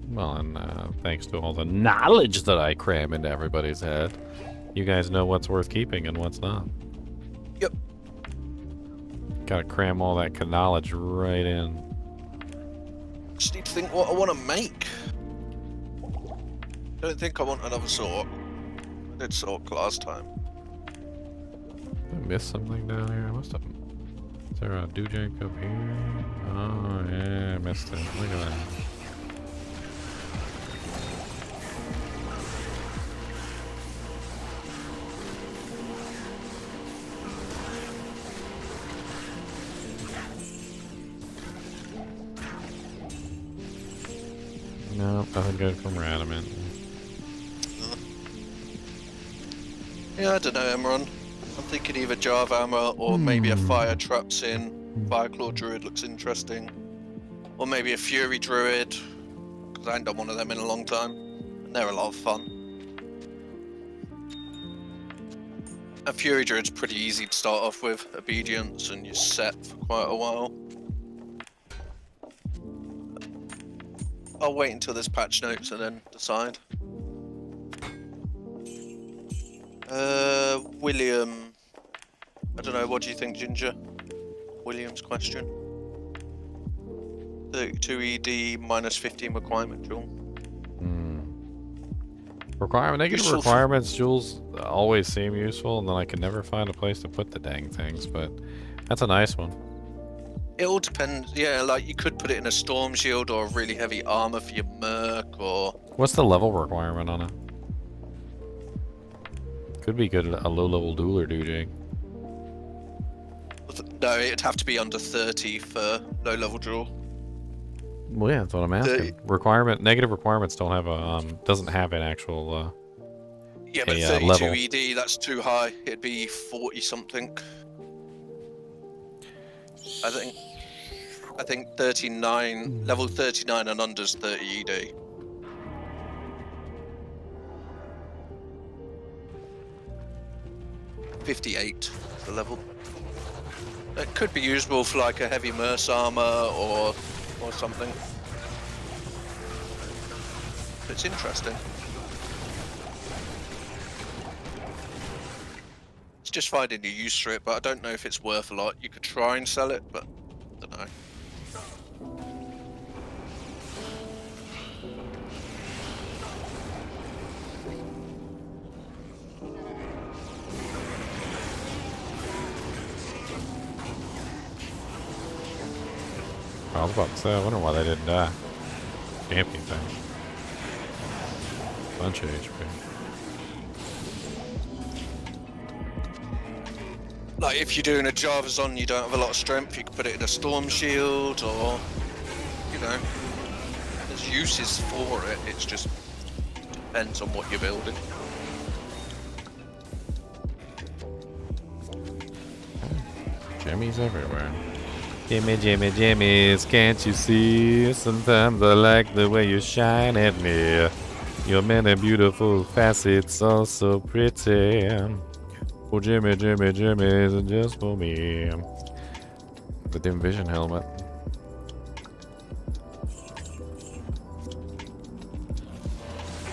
Well, and thanks to all the knowledge that I cram into everybody's head, you guys know what's worth keeping and what's not.
Yep.
Gotta cram all that knowledge right in.
Just need to think what I want to make. I don't think I want another Sork. I did Sork last time.
Did I miss something down here? I must have. Is there a Dujank up here? Oh, yeah, I missed it. Look at that. Nope, nothing good from Radamant.
Yeah, I don't know, Emron. I'm thinking either Java armor or maybe a Fire Traps in. Fireclaw Druid looks interesting. Or maybe a Fury Druid, because I ain't done one of them in a long time. And they're a lot of fun. A Fury Druid's pretty easy to start off with. Obedience, and you're set for quite a while. I'll wait until there's patch notes and then decide. William. I don't know, what do you think, Ginger? William's question. 32 ED minus 15 requirement, Jewel.
Negative
Useful
requirements, Jules, always seem useful, and then I can never find a place to put the dang things, but that's a nice one.
It all depends, yeah, like you could put it in a storm shield or a really heavy armor for your merc or...
What's the level requirement on it? Could be good, a low-level dueler, Dujang.
No, it'd have to be under 30 for low-level duel.
Well, yeah, that's what I'm asking. Negative requirements don't have a, doesn't have an actual,
yeah, but 32
level.
ED, that's too high. It'd be 40-something. I think 39, level 39 and under's 30 ED. $58 the level. It could be usable for like a heavy Merc armor or something. It's interesting. It's just finding a use for it, but I don't know if it's worth a lot. You could try and sell it, but I don't know.
I was about to say, I wonder why they didn't die. Champion thing. Bunch of HP.
Like if you're doing a Jarvazon, you don't have a lot of strength, you can put it in a Storm Shield or, you know, there's uses for it, it's just depends on what you're building.
Jimmies everywhere. Jimmy, Jimmy, Jimmys, can't you see? Sometimes I like the way you shine at me. Your many beautiful facets are so pretty. Oh, Jimmy, Jimmy, Jimmy's just for me. The Dim Vision helmet.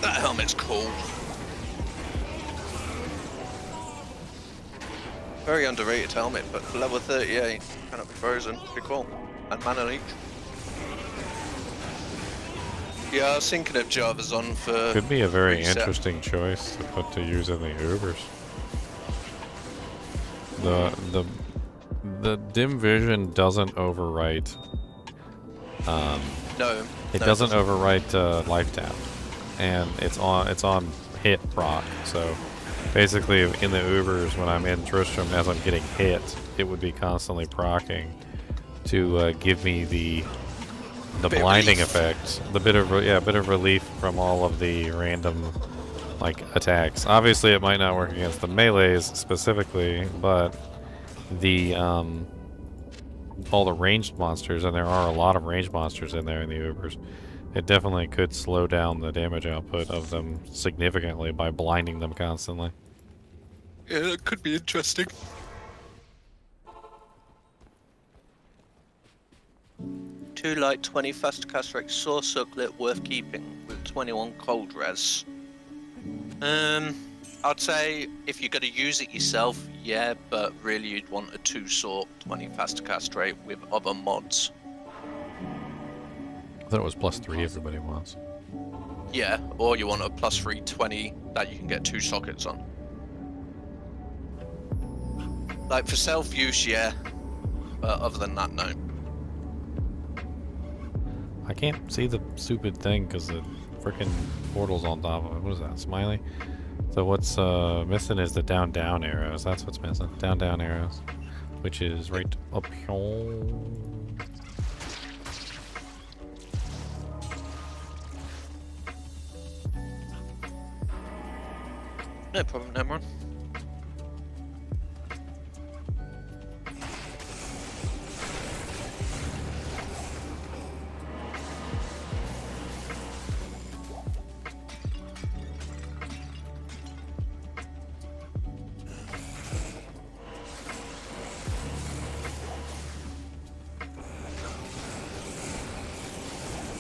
That helmet's cool. Very underrated helmet, but level 38 cannot be frozen. Pretty cool. And mana leech. Yeah, I was thinking of Java's on for.
Could be a very
reset.
interesting choice to put to use in the Ubers. The dim vision doesn't overwrite.
No.
It doesn't overwrite life tap, and it's on hit proc. So basically, in the Ubers, when I'm in Tristram, as I'm getting hit, it would be constantly procking to give me the blinding effect, the bit of relief from all of the random like attacks. Obviously, it might not work against the melees specifically, but the all the ranged monsters, and there are a lot of ranged monsters in there in the Ubers, it definitely could slow down the damage output of them significantly by blinding them constantly.
Yeah, that could be interesting. Two light 20 fast cast rate sword circlet worth keeping with 21 cold res. I'd say if you're going to use it yourself, yeah, but really you'd want a 2 sword 20 fast cast rate with other mods.
I thought it was +3 everybody wants.
Yeah, or you want a +3 20 that you can get 2 sockets on. Like for self-use, yeah, but other than that, no.
I can't see the stupid thing because the freaking portal's on top of it. What is that, smiley? So what's missing is the down arrows. That's what's missing. Down arrows, which is right up here.
No problem, Nemron.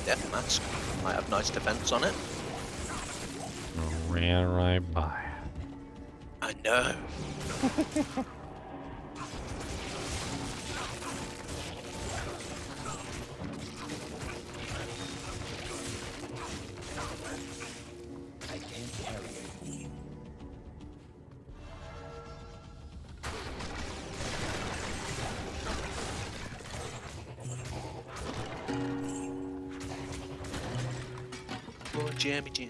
Death mask might have nice defense on it.
Ran right by.
I know.
I can't carry it.
Oh, jammy jam.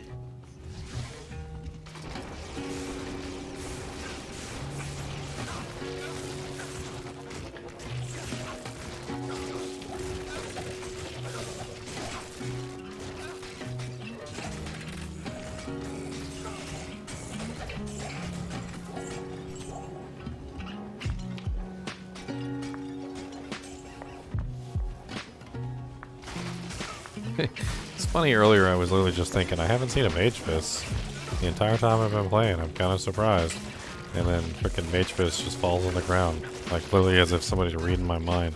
It's funny, earlier I was literally just thinking, I haven't seen a Mage Fist the entire time I've been playing. I'm kind of surprised. And then freaking Mage Fist just falls on the ground. Like, literally as if somebody's reading my mind.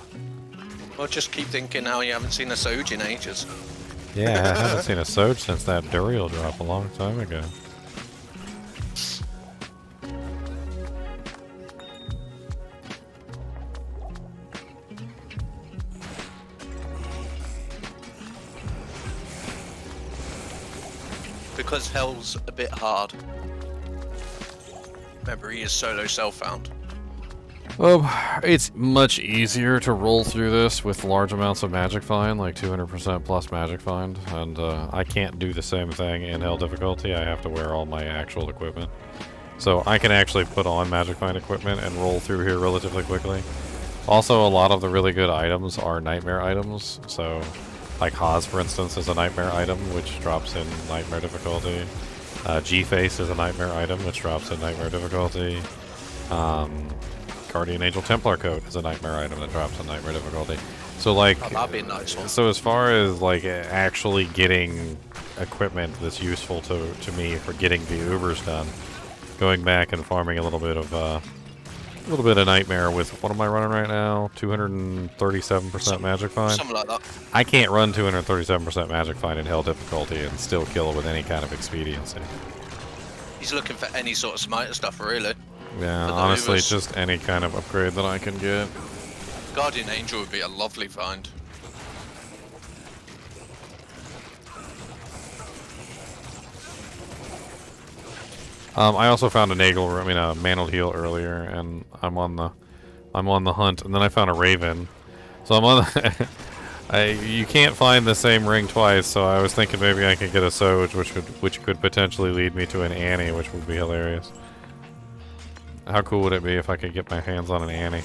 Well, just keep thinking how you haven't seen a Soge in ages.
Yeah, I haven't seen a Soge since that Duriel drop a long time ago.
Because Hell's a bit hard. Remember, he is solo self-found.
It's much easier to roll through this with large amounts of Magic Find, like 200% plus Magic Find, and I can't do the same thing in Hell difficulty. I have to wear all my actual equipment. So I can actually put on Magic Find equipment and roll through here relatively quickly. Also, a lot of the really good items are Nightmare items, so like Haas, for instance, is a Nightmare item, which drops in Nightmare difficulty. G-Face is a Nightmare item, which drops in Nightmare difficulty. Guardian Angel Templar Coat is a Nightmare item that drops in Nightmare difficulty. So like,
that'd be a nice one.
So as far as like actually getting equipment that's useful to me for getting the Ubers done, going back and farming a little bit of Nightmare with, what am I running right now? 237% Magic Find?
Something like that.
I can't run 237% Magic Find in Hell difficulty and still kill with any kind of expediency.
He's looking for any sort of smiter stuff, really.
Yeah,
For the
honestly,
Hoovers.
just any kind of upgrade that I can get.
Guardian Angel would be a lovely find.
I also found a mantled heel earlier, and I'm on the hunt, and then I found a raven. So I'm on the you can't find the same ring twice, so I was thinking maybe I could get a Soj, which could potentially lead me to an Annie, which would be hilarious. How cool would it be if I could get my hands on an Annie?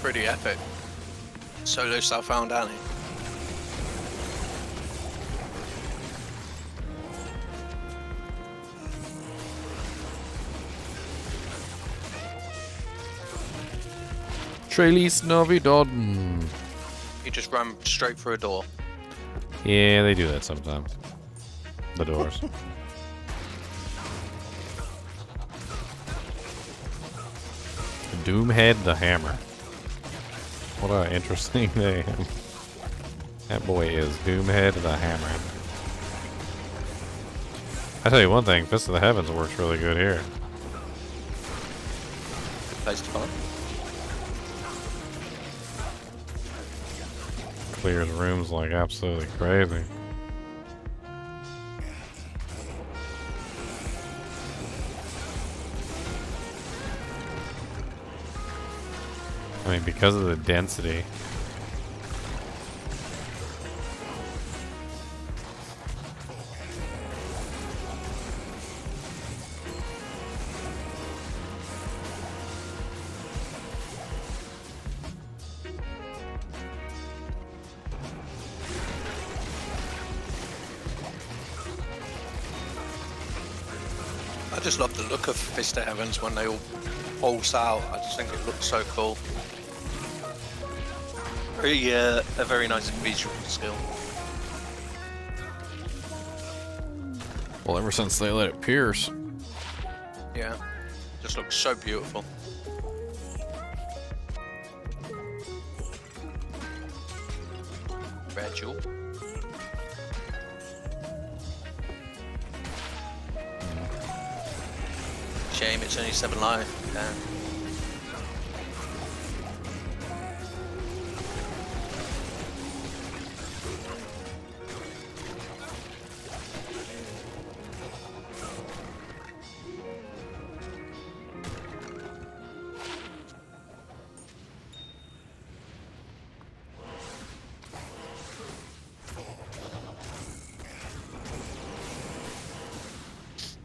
Pretty epic. Solo Southbound Annie.
Trailis Navidad.
You just ran straight through a door.
Yeah, they do that sometimes. The doors. Doomhead the Hammer. What an interesting name. That boy is Doomhead the Hammer. I tell you one thing, Fist of the Heavens works really good here.
Place to find.
Clears rooms like absolutely crazy. I mean, because of the density.
I just love the look of Fist of Heavens when they all pulse out. I just think it looks so cool. A very nice visual skill.
Well, ever since they let it pierce.
Yeah, just looks so beautiful. Red jewel. Shame it's only 7 life. Yeah.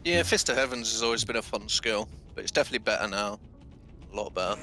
Yeah, Fist of Heavens has always been a fun skill, but it's definitely better now. A lot better.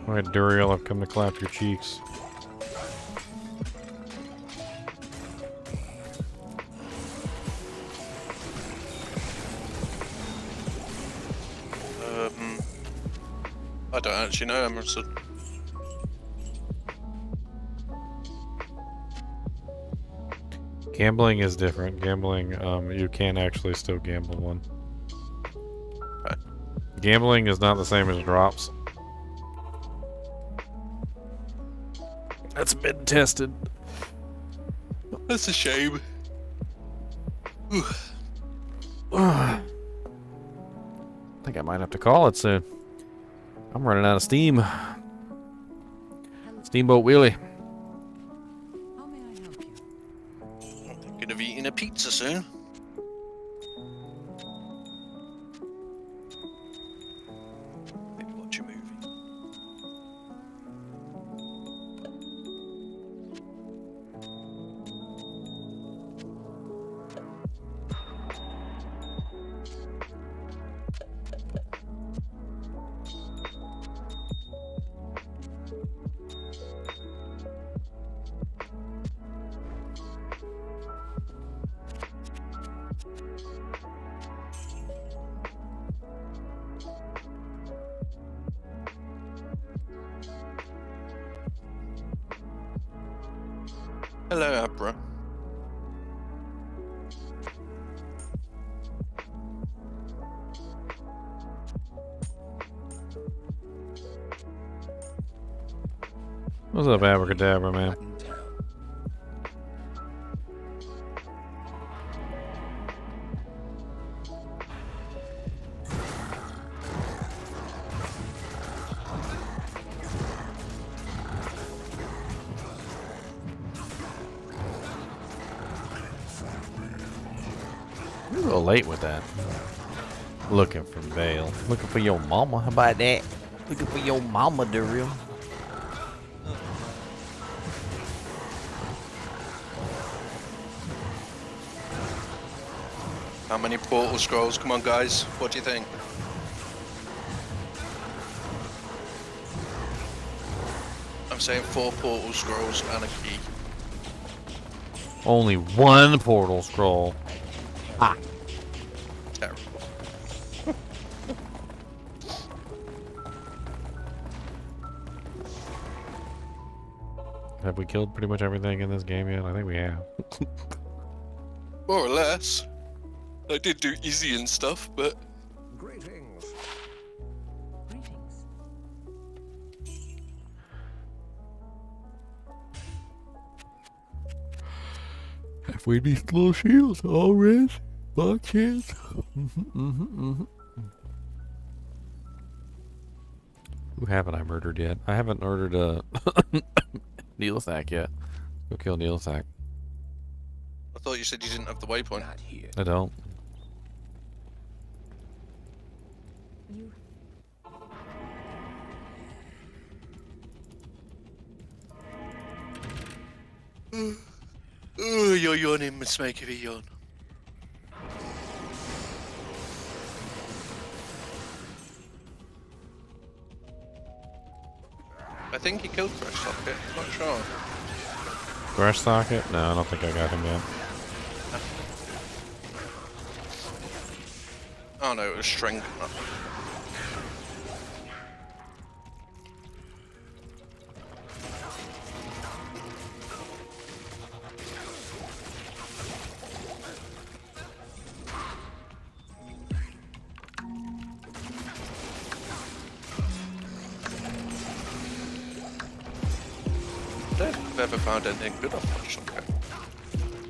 Alright, Duriel, I've come to clap your cheeks.
I don't actually know, Emerson.
Gambling is different. Gambling, you can actually still gamble one.
Okay.
Gambling is not the same as drops. That's been tested.
That's a shame.
I think I might have to call it soon. I'm running out of steam. Steamboat Wheelie.
How may I help you?
Thinking of eating a pizza soon. Maybe watch a movie. Hello, Abra.
What's up, Abracadabra, man? You're a little late with that. Looking for Vale. Looking for your mama. How about that? Looking for your mama, Daryl.
How many portal scrolls? Come on, guys. What do you think? I'm saying 4 portal scrolls and a key.
Only one portal scroll. Ah.
Terrible.
Have we killed pretty much everything in this game yet? I think we have.
More or less. I did do easy and stuff, but...
Greetings. Greetings.
If we these little shields, all red, boxes. Who haven't I murdered yet? I haven't murdered Nihlathak yet. Go kill Nihlathak.
I thought you said you didn't have the waypoint.
Not here.
I don't.
Oh, you're yawning, Miss Make a yawn. I think he killed Fresh Socket, not sure.
Fresh Socket? No, I don't think I got him yet.
Oh no, it was Strength. I don't think I've ever found anything good off Fresh Socket.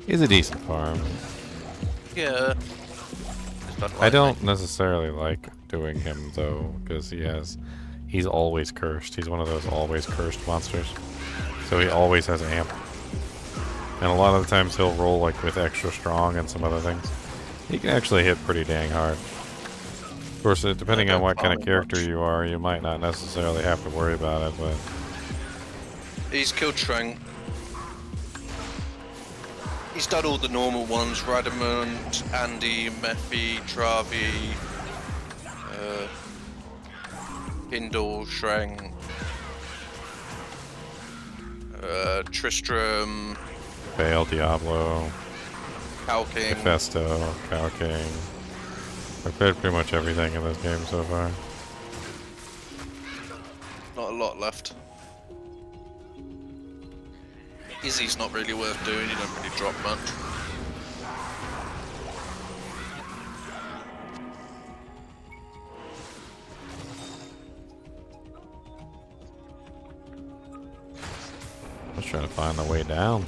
He's a decent farm.
Yeah.
I don't necessarily like doing him though, because he's always cursed. He's one of those always cursed monsters. So he always has amp. And a lot of the times he'll roll like with extra strong and some other things. He can actually hit pretty dang hard. Of course, depending on what kind of character you are, you might not necessarily have to worry about it, but...
He's killed Trank. He's done all the normal ones, Radamund, Andy, Mephi, Travi, Hindle, Shreng, Tristram,
Vale, Diablo,
Cow King.
Festo, Cow King. I've played pretty much everything in this game so far.
Not a lot left. Izzy's not really worth doing, you don't really drop much.
I was trying to find the way down.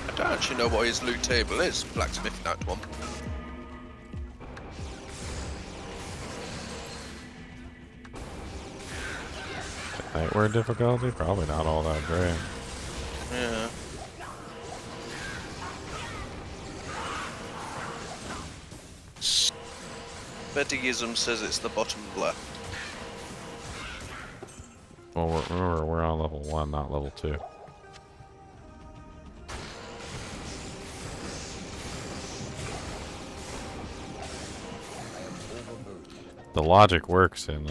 I don't actually know what his loot table is, blacksmithing out one.
Nightwear difficulty? Probably not all that great.
Yeah. Bettyism says it's the bottom left.
Well, remember, we're on level 1, not level 2. The logic works in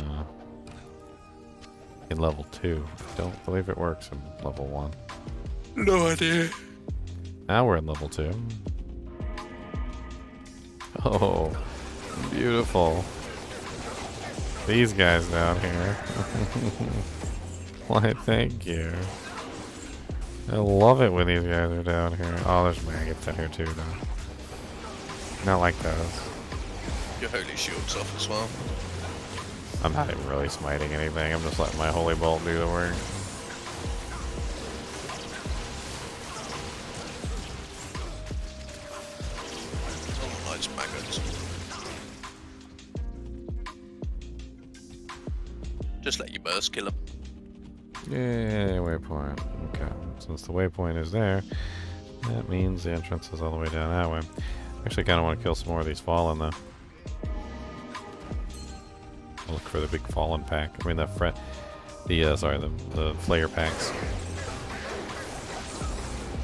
level 2. Don't believe it works in level 1.
No idea.
Now we're in level 2. Oh, beautiful. These guys down here. Why, thank you. I love it when these guys are down here. Oh, there's maggots down here too, though. Not like those.
Your holy shield's off as well.
I'm not even really smiting anything. I'm just letting my holy bolt do the work.
Oh, nice maggots. Just let your burst kill them.
Yeah, waypoint. Okay. Since the waypoint is there, that means the entrance is all the way down that way. Actually, kind of want to kill some more of these fallen, though. I'll look for the big fallen pack. I mean, the flare packs.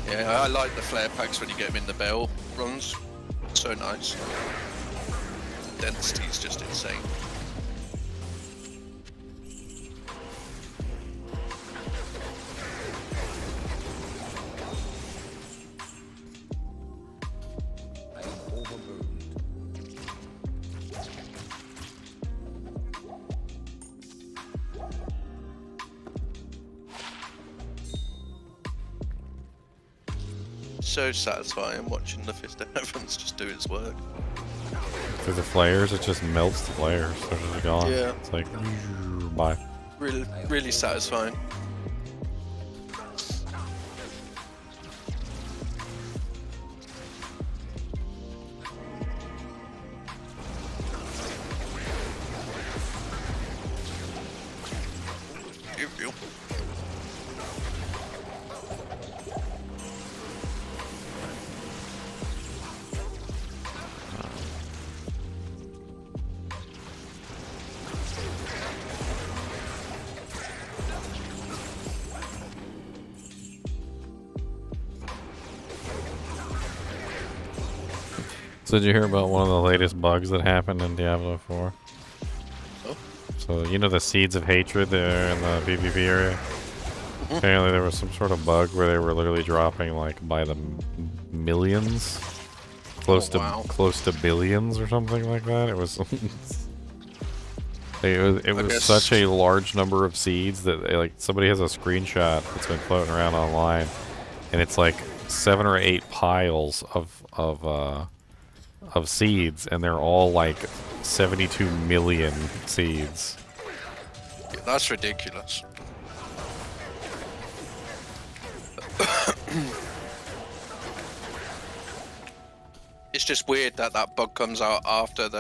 Yeah, I like the flare packs when you get them in the bell runs. So nice. Density's just insane. So satisfying watching the Fist of Heavens just do its work.
Through the flares, it just melts the flares. They're just gone.
Yeah.
It's like, bye.
Really satisfying.
So did you hear about one of the latest bugs that happened in Diablo 4?
Oh.
So, you know the Seeds of Hatred there in the PvP area?
Mm-hmm.
Apparently there was some sort of bug where they were literally dropping like by the millions. Close to billions or something like that. It was it was such a large number of seeds that like somebody has a screenshot that's been floating around online, and it's like 7 or 8 piles of seeds, and they're all like 72 million seeds.
Yeah, that's ridiculous. It's just weird that that bug comes out after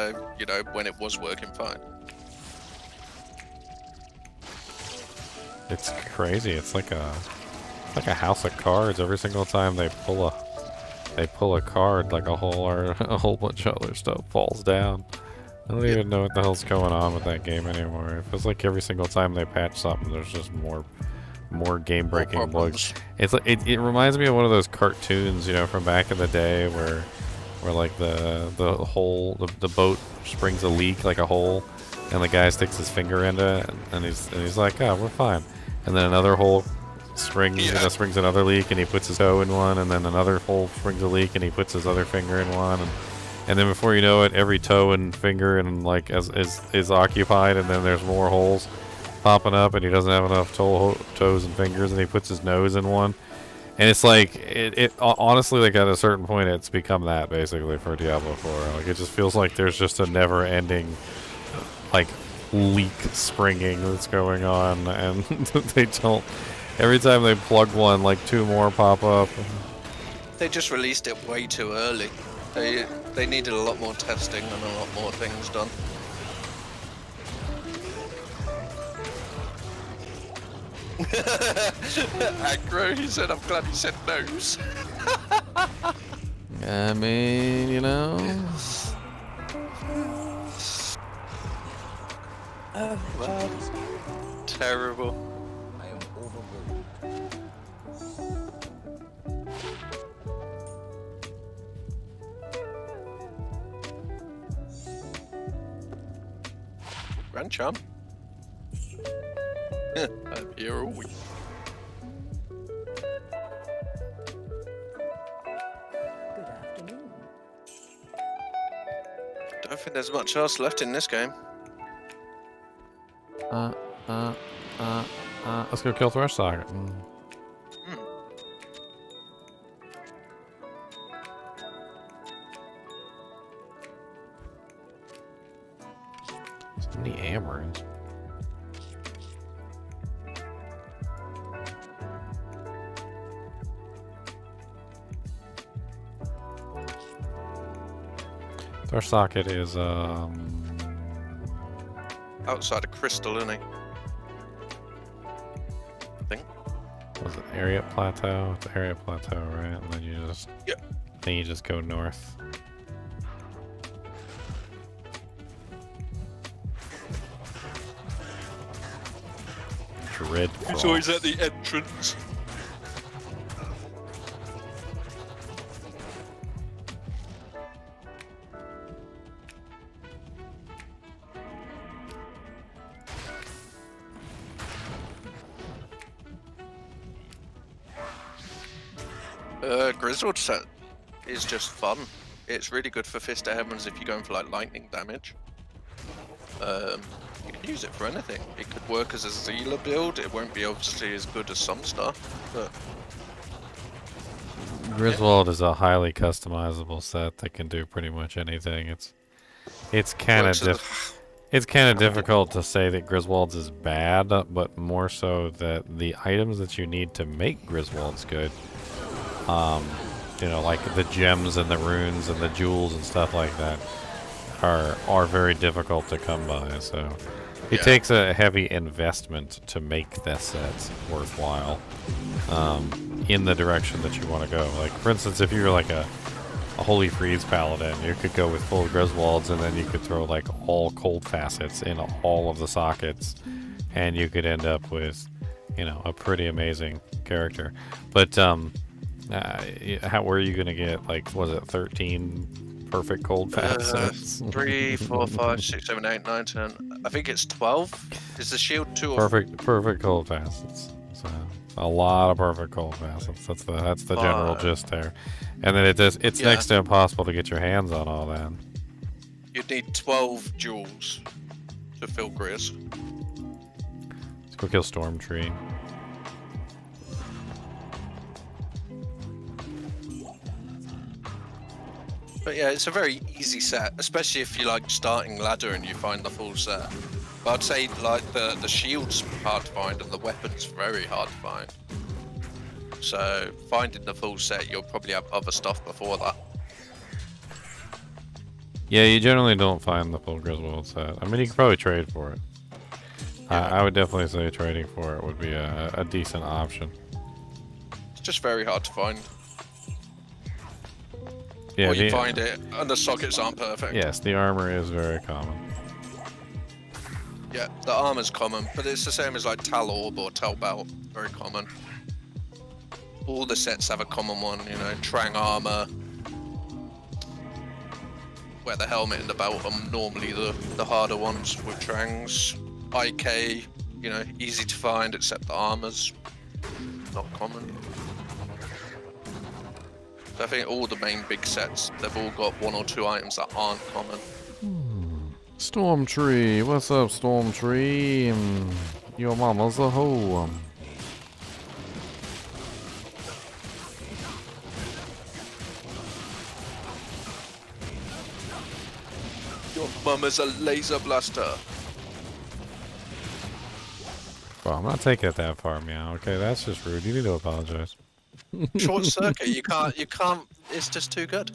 when it was working fine.
It's crazy. It's like a house of cards. Every single time they pull a card, like a whole bunch of other stuff falls down. I don't even know what the hell's going on with that game anymore. It feels like every single time they patch something, there's just more game-breaking bugs. It's like it reminds me of one of those cartoons, from back in the day where like the boat springs a leak, like a hole, and the guy sticks his finger into it, and he's like, oh, we're fine. And then another hole springs another leak, and he puts his toe in one, and then another hole springs a leak, and he puts his other finger in one, and then before you know it, every toe and finger and like is occupied, and then there's more holes popping up, and he doesn't have enough toes and fingers, and he puts his nose in one, and it's like it honestly, like at a certain point, it's become that basically for Diablo 4. Like it just feels like there's just a never-ending like leak springing that's going on, and they don't. Every time they plug one, like 2 more pop up.
They just released it way too early. They needed a lot more testing and a lot more things done. Aggro, he said, I'm glad he said nose.
I mean,
Wow. Terrible.
I am overburdened.
Rancham. I'm here all week.
Good afternoon.
think there's much else left in this game.
Let's go kill Thrush Socket. So many Amarins. Thrush Socket is
Outside of Crystal, isn't he? I think.
Was it Area Plateau? It's Area Plateau, right? And then you just then you just go north. Dread Frost.
It's always at the entrance. Grizzled set is just fun. It's really good for Fist of Heavens if you're going for like lightning damage. You can use it for anything. It could work as a Zealer build. It won't be obviously as good as some stuff, but
Griswold is a highly customizable set that can do pretty much anything. It's kind of difficult to say that Griswold's is bad, but more so that the items that you need to make Griswold's good, you know, like the gems and the runes and the jewels and stuff like that, are very difficult to come by. So it takes a heavy investment to make this set worthwhile in the direction that you want to go. Like, for instance, if you were like a Holy Freeze Paladin, you could go with full Griswolds, and then you could throw like all cold facets in all of the sockets, and you could end up with, you know, a pretty amazing character. But how were you gonna get, like, was it 13 perfect cold facets?
3, 4, 5, 6, 7, 8, 9, 10. I think it's 12. Is the shield 2 or
perfect cold facets? So a lot of perfect cold facets. That's the general gist there. And then it's next to impossible to get your hands on all that.
You'd need 12 jewels to fill Grizz.
Let's go kill Stormtree.
But yeah, it's a very easy set, especially if you like starting ladder and you find the full set. But I'd say like the shield's hard to find and the weapon's very hard to find. So finding the full set, you'll probably have other stuff before that.
Yeah, you generally don't find the full Griswold set. I mean, you can probably trade for it. I would definitely say trading for it would be a decent option.
It's just very hard to find.
Yeah,
or you find it and the sockets aren't perfect.
Yes, the armor is very common.
Yeah, the armor's common, but it's the same as like Tal Orb or Tal Belt. Very common. All the sets have a common one, you know, Trang armor. Where the helmet and the belt are normally the harder ones with Trangs. IK, you know, easy to find except the armor's not common. So I think all the main big sets, they've all got 1 or 2 items that aren't common.
Stormtree, what's up, Stormtree? Your mama's a hoe.
Your mum is a laser blaster.
Well, I'm not taking it that far, Meow. Okay, that's just rude. You need to apologize.
Short circuit, you can't, it's just too good.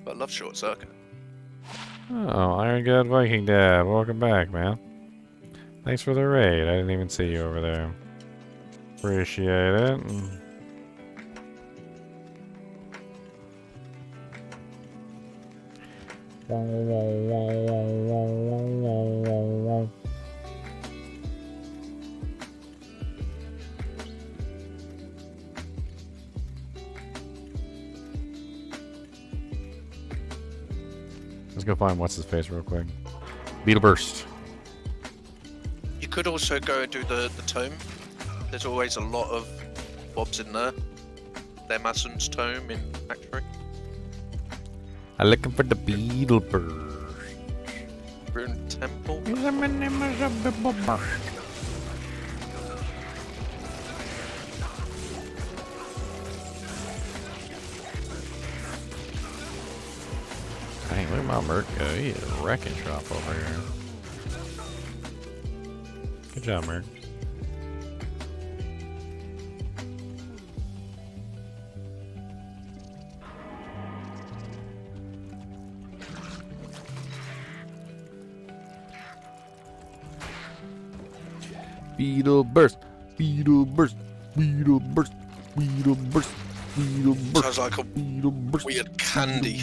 But I love short circuit.
Oh, Iron God Viking Dad, welcome back, man. Thanks for the raid. I didn't even see you over there. Appreciate it. Let's go find what's his face real quick. Beetle Burst.
You could also go and do the tome. There's always a lot of bobs in there. Their Mason's tome in Act 3.
I'm looking for the beetle bird.
Rune Temple.
Dang, look at my Merc go. He is wrecking shop over here. Good job, Merc. Beetle burst, beetle burst, beetle burst, beetle burst, beetle burst.
Sounds like a
beetle burst,
weird candy.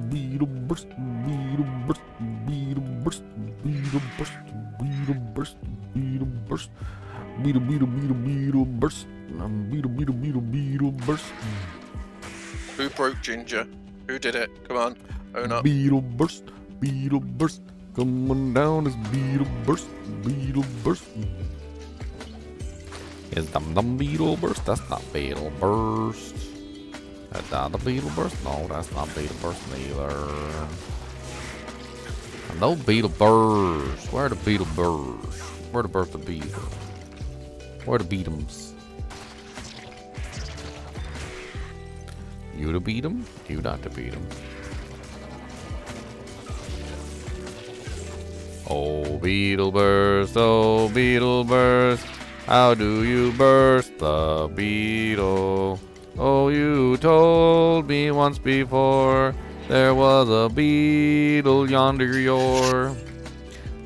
Beetle burst, beetle burst, beetle burst, beetle burst, beetle burst, beetle burst, beetle beetle burst, beetle burst.
Who broke Ginger? Who did it? Come on, own up.
Beetle burst, coming down is beetle burst, Is dum beetle burst? That's not beetle burst. That's not the beetle burst? No, that's not beetle burst neither. No beetle burst. Where the beetle burst? Where the birth of beetle? Where the beatums? You to beat 'em? You not to beat 'em. Oh beetle burst, how do you burst the beetle? Oh, you told me once before there was a beetle yonder yore.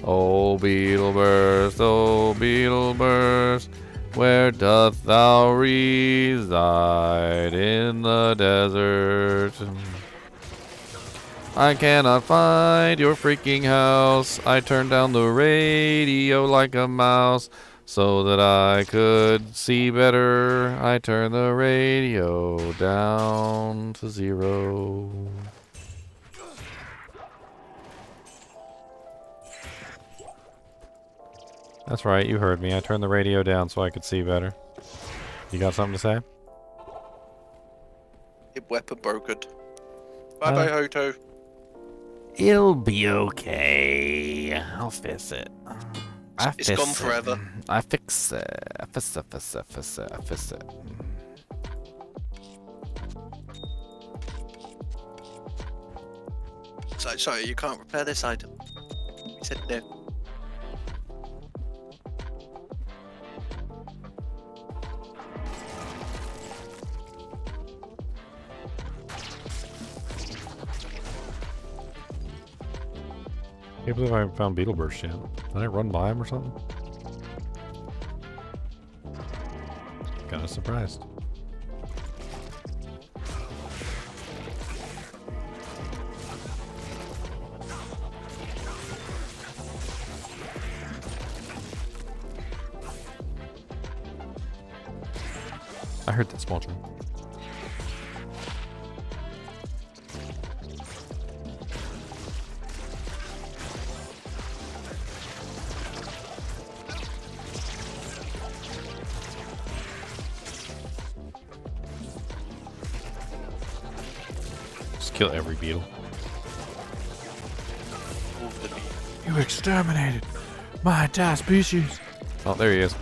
Oh beetle burst, where doth thou reside in the desert? I cannot find your freaking house. I turned down the radio like a mouse so that I could see better. I turned the radio down to 0. That's right, you heard me. I turned the radio down so I could see better. You got something to say?
Your weapon broken. Bye-bye, Hoto.
It'll be okay. I'll fix it.
It's gone forever.
I fix it. I fix it.
Sorry, you can't repair this item. You said no.
Can't believe I haven't found Beetle Burst yet. Did I run by him or something? Kinda surprised. I heard that small jump. Kill every beetle. You exterminated my entire species. Oh, there he is.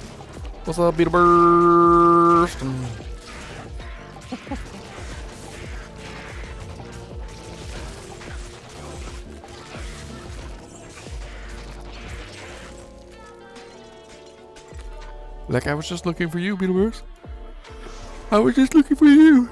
What's up, Beetle Burst? Like, I was just looking for you, Beetle Burst. I was just looking for you.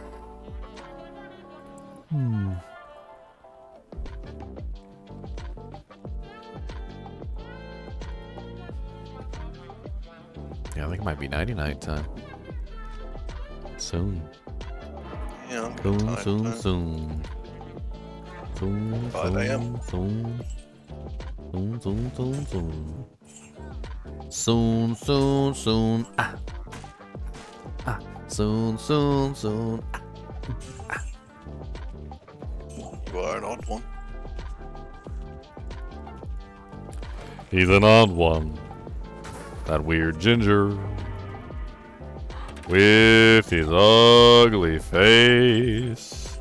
Yeah, I think it might be night time. Soon.
Yeah,
soon.
5 AM.
Soon. Soon.
You are an odd one.
He's an odd one. That weird ginger. With his ugly face.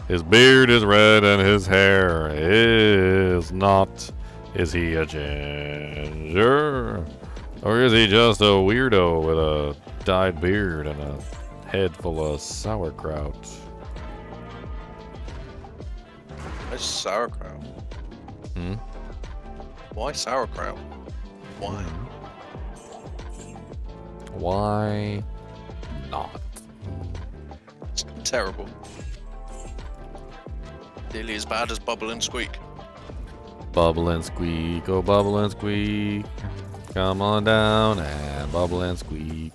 His beard is red and his hair is not. Is he a ginger? Or is he just a weirdo with a dyed beard and a head full of sauerkraut?
Where's sauerkraut?
Hmm?
Why sauerkraut? Why?
Why not?
It's terrible. Nearly as bad as Bubble and Squeak.
Bubble and squeak, oh bubble and squeak. Come on down and bubble and squeak.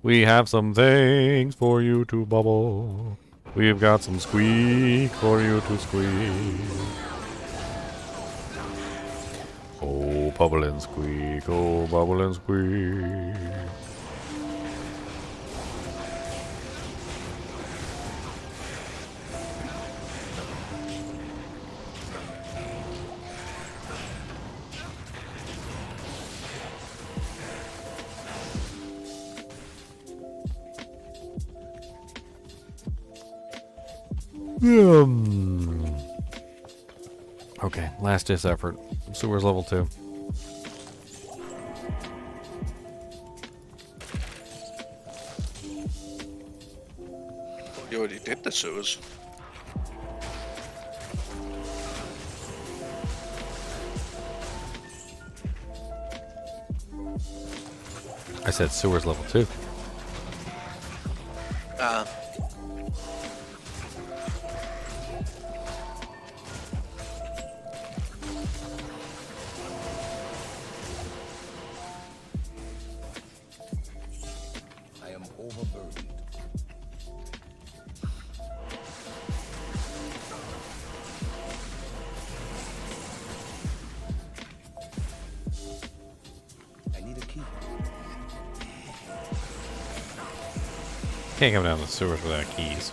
We have some things for you to bubble. We've got some squeak for you to squeak. Oh, bubble and squeak, oh, bubble and squeak. Okay, last ditch effort. Sewers level 2.
You already did the sewers.
I said sewers level 2.
I am overburdened. I need a key.
Can't come down the sewers without keys.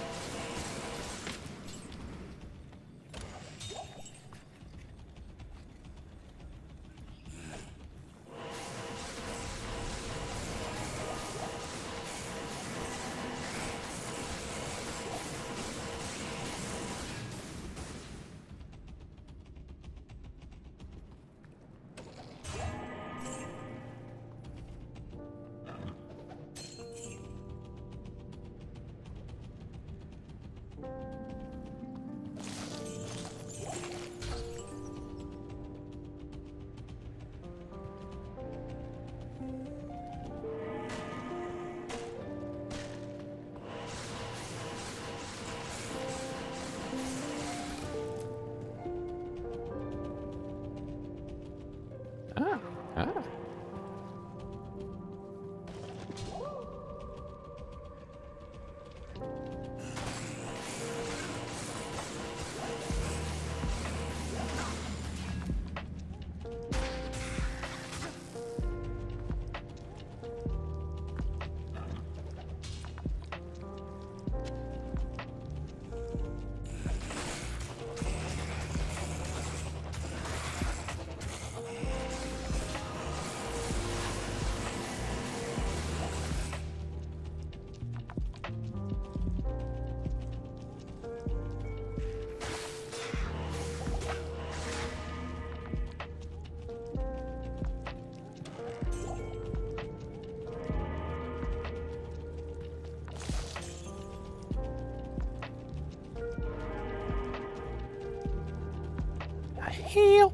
Heal.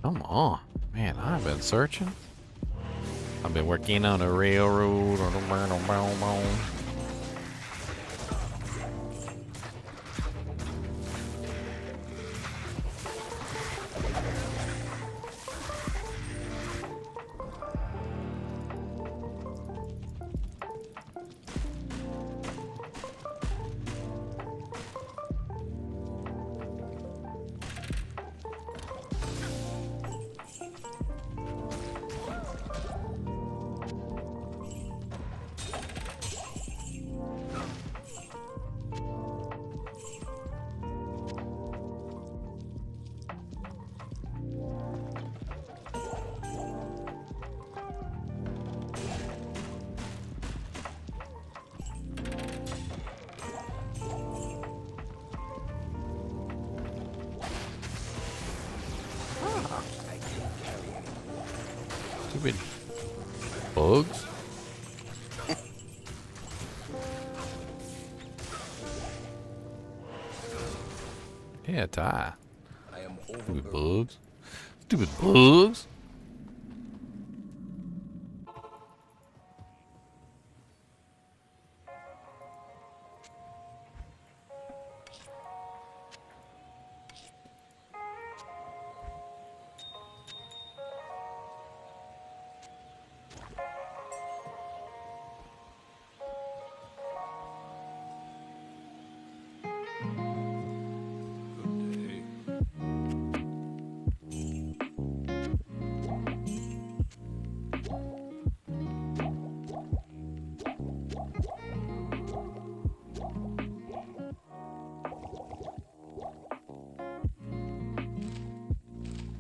Come on. Man, I've been searching. I've been working on a railroad. bugs? Yeah, die.
I am
Stupid
overburdened.
bugs. Stupid bugs.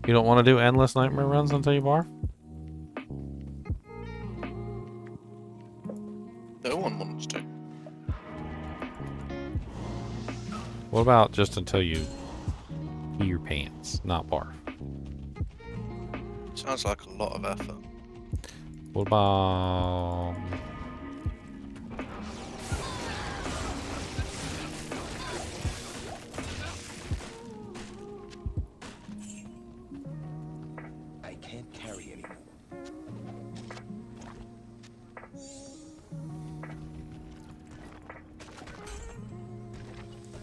You don't want to do endless nightmare runs until you barf?
No one wants to.
What about just until you pee your pants, not barf?
Sounds like a lot of effort.
What about...
I can't carry anymore.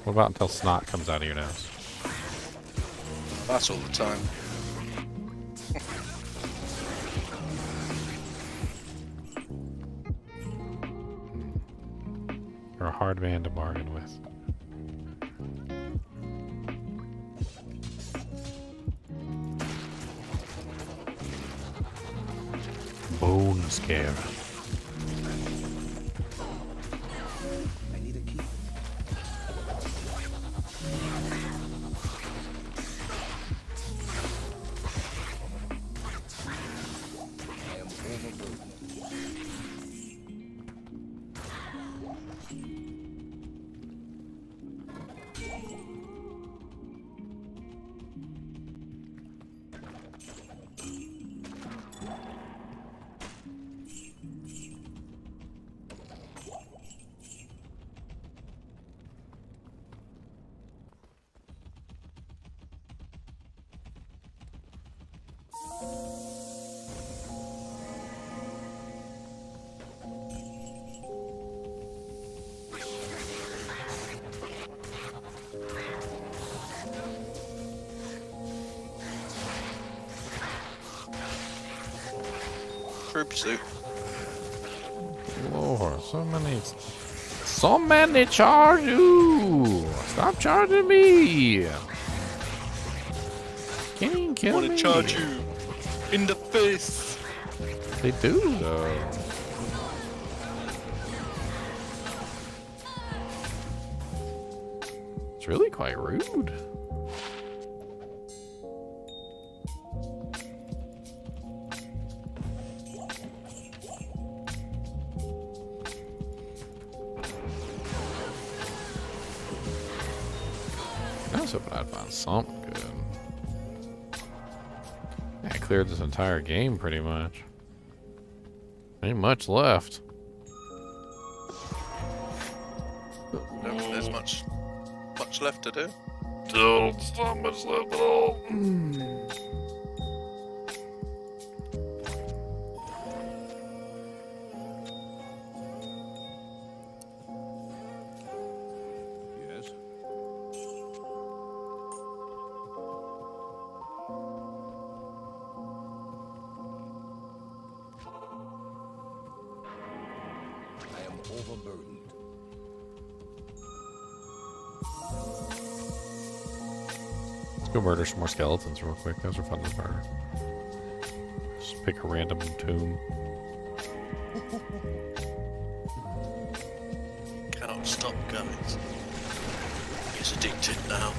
What about until snot comes out of your nose?
That's all the time.
You're a hard man to bargain with. Bone scare.
I need a key. I am overburdened.
Troop suit.
Lord, so many charge you! Stop charging me! Can't even kill me.
Want to charge you in the face.
They do though. It's really quite rude. I was hoping I'd find something good. I cleared this entire game pretty much. Ain't much left.
Don't think there's much left to do.
Don't not much left at all.
Yes. I am overburdened.
Let's go murder some more skeletons real quick. Those are fun to murder. Just pick a random tomb.
Cannot stop going. He's addicted now.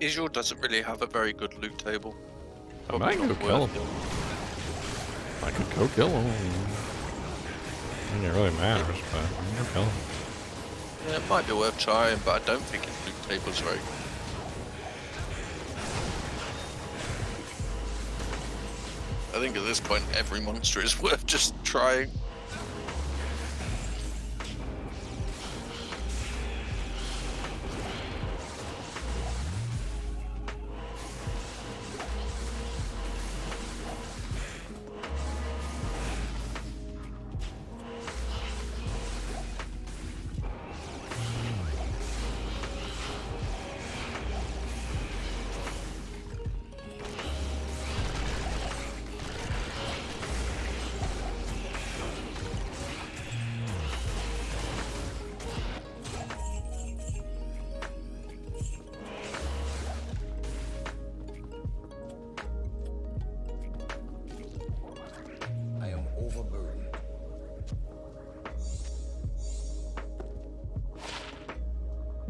Israel doesn't really have a very good loot table.
I might go kill him. I could go kill him. I mean, it really matters, but I'm gonna kill him.
Yeah, it might be worth trying, but I don't think his loot table's very good. I think at this point every monster is worth just trying.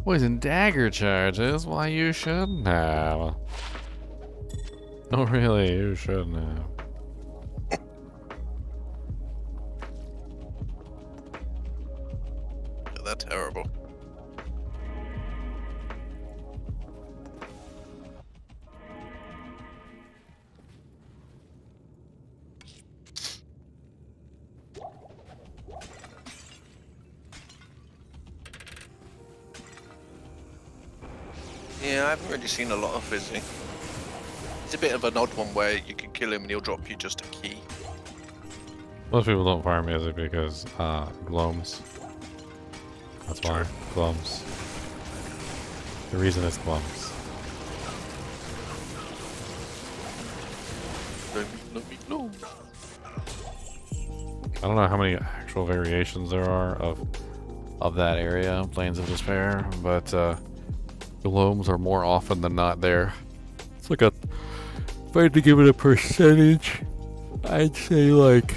Poison dagger charges? Why, you shouldn't have. No, really, you shouldn't have.
Yeah, they're terrible. Yeah, I haven't really seen a lot of Fizzy. He's a bit of an odd one where you can kill him and he'll drop you just a key.
Most people don't farm music because gloams. That's why. Gloams. The reason is gloams.
Let me gloam.
I don't know how many actual variations there are of that area, Plains of Despair, but gloams are more often than not there. It's like if I had to give it a percentage, I'd say like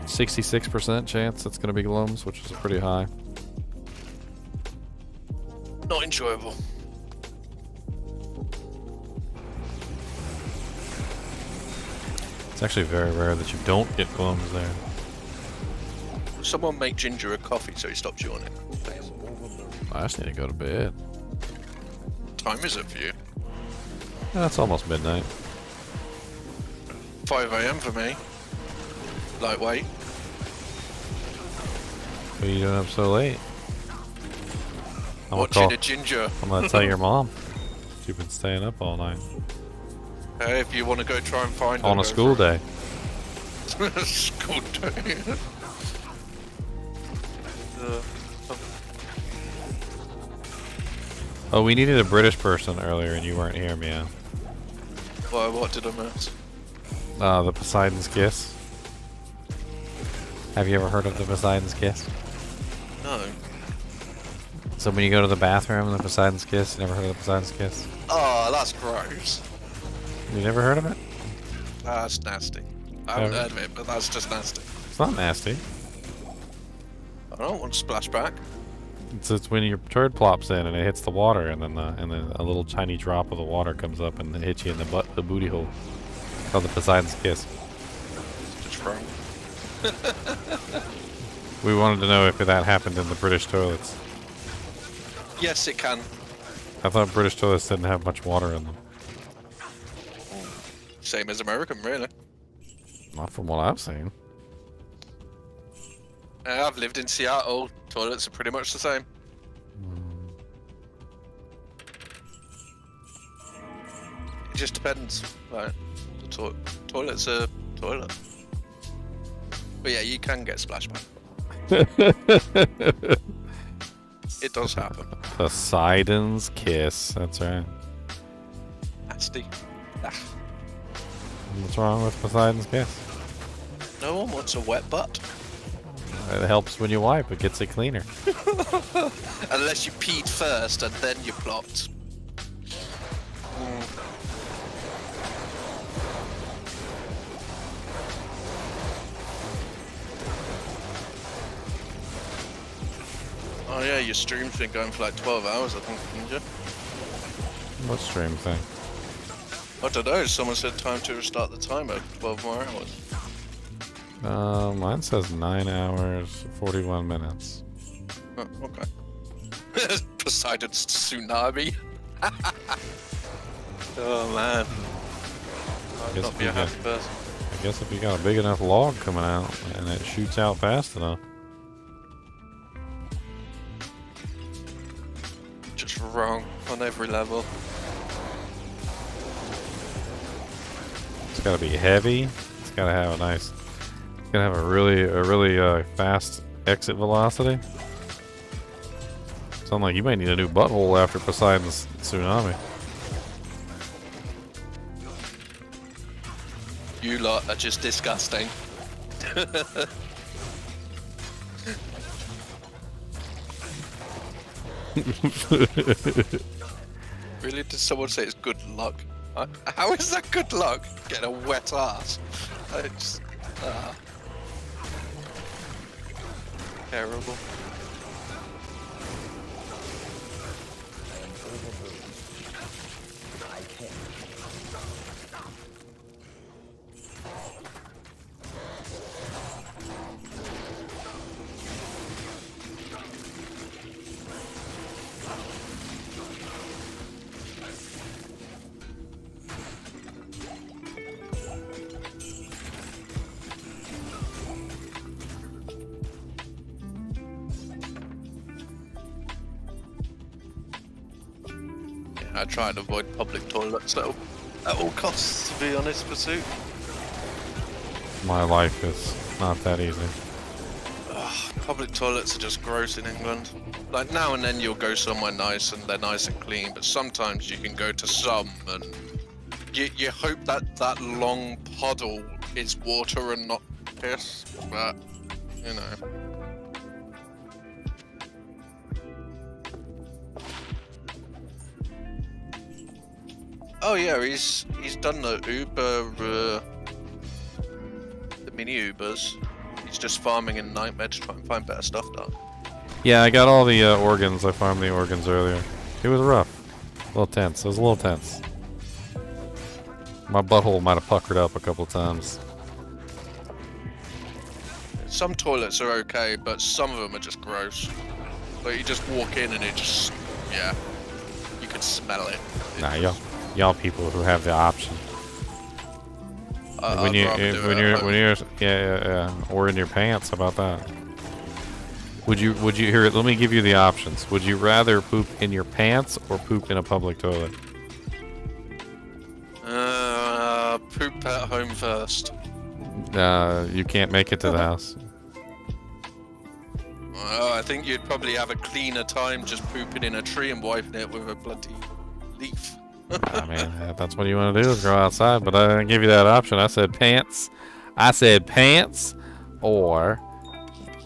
66% chance it's going to be gloams, which is pretty high.
Not enjoyable.
It's actually very rare that you don't get gloams there.
Someone make Ginger a coffee so he stops you on it. Thanks.
I just need to go to bed.
What time is it for you?
It's almost midnight.
5 AM for me. Lightweight.
What are you doing up so late?
Watching a Ginger.
I'm gonna tell your mom. You've been staying up all night.
Hey, if you want to go try and find
on
her,
a school day.
School day.
Oh, we needed a British person earlier and you weren't here, Mia.
Why, what did I miss?
The Poseidon's Kiss. Have you ever heard of the Poseidon's Kiss?
No.
So when you go to the bathroom and the Poseidon's Kiss, you never heard of the Poseidon's Kiss?
Oh, that's gross.
You never heard of it?
That's nasty. I haven't heard of it, but that's just nasty.
It's not nasty.
I don't want to splash back.
It's when your turd plops in and it hits the water, and then a little tiny drop of the water comes up and hits you in the booty hole. It's called the Poseidon's Kiss.
Just wrong.
We wanted to know if that happened in the British toilets.
Yes, it can.
I thought British toilets didn't have much water in them.
Same as American, really.
Not from what I've seen.
I've lived in Seattle. Toilets are pretty much the same. It just depends. Right. The toilets are toilet. But yeah, you can get splashback. It does happen.
Poseidon's Kiss. That's right.
Nasty. Ah.
What's wrong with Poseidon's Kiss?
No one wants a wet butt.
It helps when you wipe. It gets it cleaner.
Unless you peed first and then you plopped. Oh yeah, your stream's been going for like 12 hours, I think, Ninja.
What stream thing?
I don't know. Someone said time to restart the timer. 12 more hours.
Mine says 9 hours, 41 minutes.
Oh, okay. Poseidon's tsunami. Oh man. I'd not be a happy person.
I guess if you got a big enough log coming out and it shoots out fast enough.
Just wrong on every level.
It's got to be heavy. It's got to have a nice. It's got to have a really fast exit velocity. Sound like you might need a new butthole after Poseidon's tsunami.
You lot are just disgusting. Really? Did someone say it's good luck? How is that good luck? Getting a wet ass. It's terrible. I try and avoid public toilets at all costs, to be honest, Pursuit.
My life is not that easy.
Ugh, public toilets are just gross in England. Like now and then you'll go somewhere nice and they're nice and clean, but sometimes you can go to some and you hope that that long puddle is water and not piss, but you know. Oh yeah, he's done the Uber, the mini Ubers. He's just farming in Nightmare to try and find better stuff done.
Yeah, I got all the organs. I farmed the organs earlier. It was rough. A little tense. It was a little tense. My butthole might have puckered up a couple times.
Some toilets are okay, but some of them are just gross. Like you just walk in and it just, yeah, you can smell it.
Nah, y'all people who have the option. When you're yeah, or in your pants. How about that? Would you here? Let me give you the options. Would you rather poop in your pants or poop in a public toilet?
Poop at home first.
You can't make it to the house.
Well, I think you'd probably have a cleaner time just pooping in a tree and wiping it with a bloody leaf.
I mean, that's what you want to do is go outside, but I didn't give you that option. I said pants. I said pants or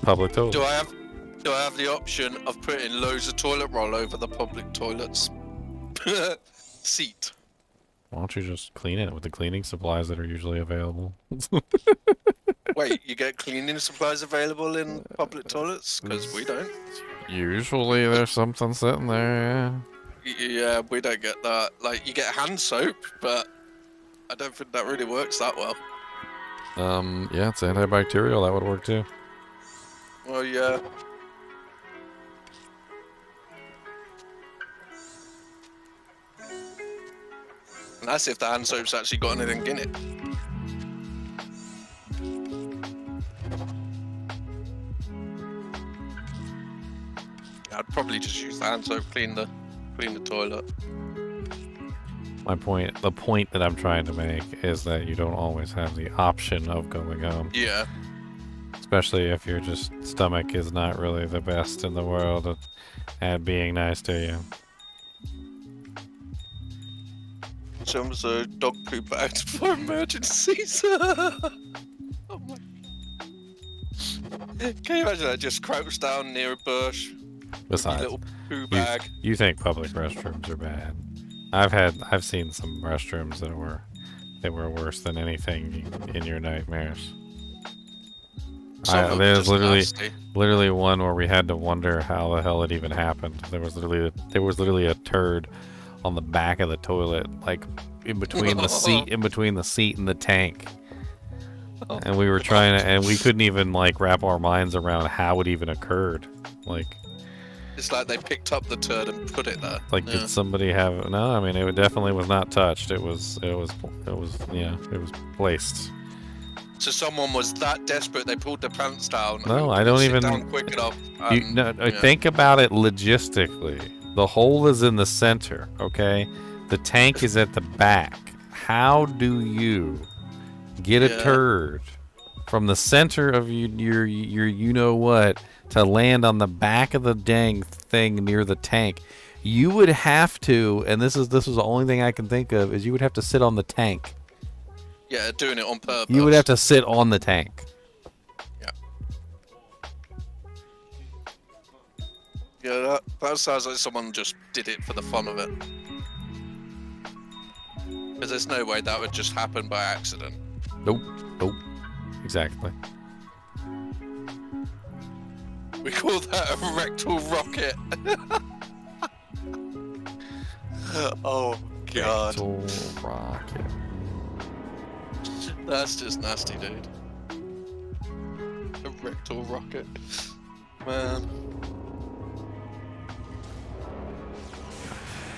public toilet.
Do I have the option of putting loads of toilet roll over the public toilets seat?
Why don't you just clean it with the cleaning supplies that are usually available?
Wait, you get cleaning supplies available in public toilets? Because we don't.
Usually there's something sitting there,
Yeah, we don't get that. Like, you get hand soap, but I don't think that really works that well.
Yeah, it's antibacterial. That would work too.
Well, yeah. And that's if the hand soap's actually got anything in it. I'd probably just use the hand soap, clean the toilet.
The point that I'm trying to make is that you don't always have the option of going home.
Yeah.
Especially if your just stomach is not really the best in the world at being nice to you.
Some dog poop out for emergencies. Oh my. Can you imagine that? Just crouch down near a bush.
Besides,
little poo bag.
You think public restrooms are bad? I've seen some restrooms that were worse than anything in your nightmares. There's literally one where we had to wonder how the hell it even happened. There was literally a turd on the back of the toilet, like in between the seat and the tank. And we were trying to, and we couldn't even like wrap our minds around how it even occurred. Like,
it's like they picked up the turd and put it there.
like, did somebody have? No, I mean, it definitely was not touched. It was placed.
So someone was that desperate they pulled the pants down.
No, I don't even.
Down quick enough.
Think about it logistically. The hole is in the center. Okay, the tank is at the back. How do you get a turd from the center of your you know what to land on the back of the dang thing near the tank? You would have to, and this is the only thing I can think of, is you would have to sit on the tank.
Yeah, doing it on purpose.
You would have to sit on the tank.
Yeah, that sounds like someone just did it for the fun of it. Because there's no way that would just happen by accident.
Nope. Exactly.
We call that a rectal rocket. Oh god.
Rectal rocket.
That's just nasty, dude. A rectal rocket. Man.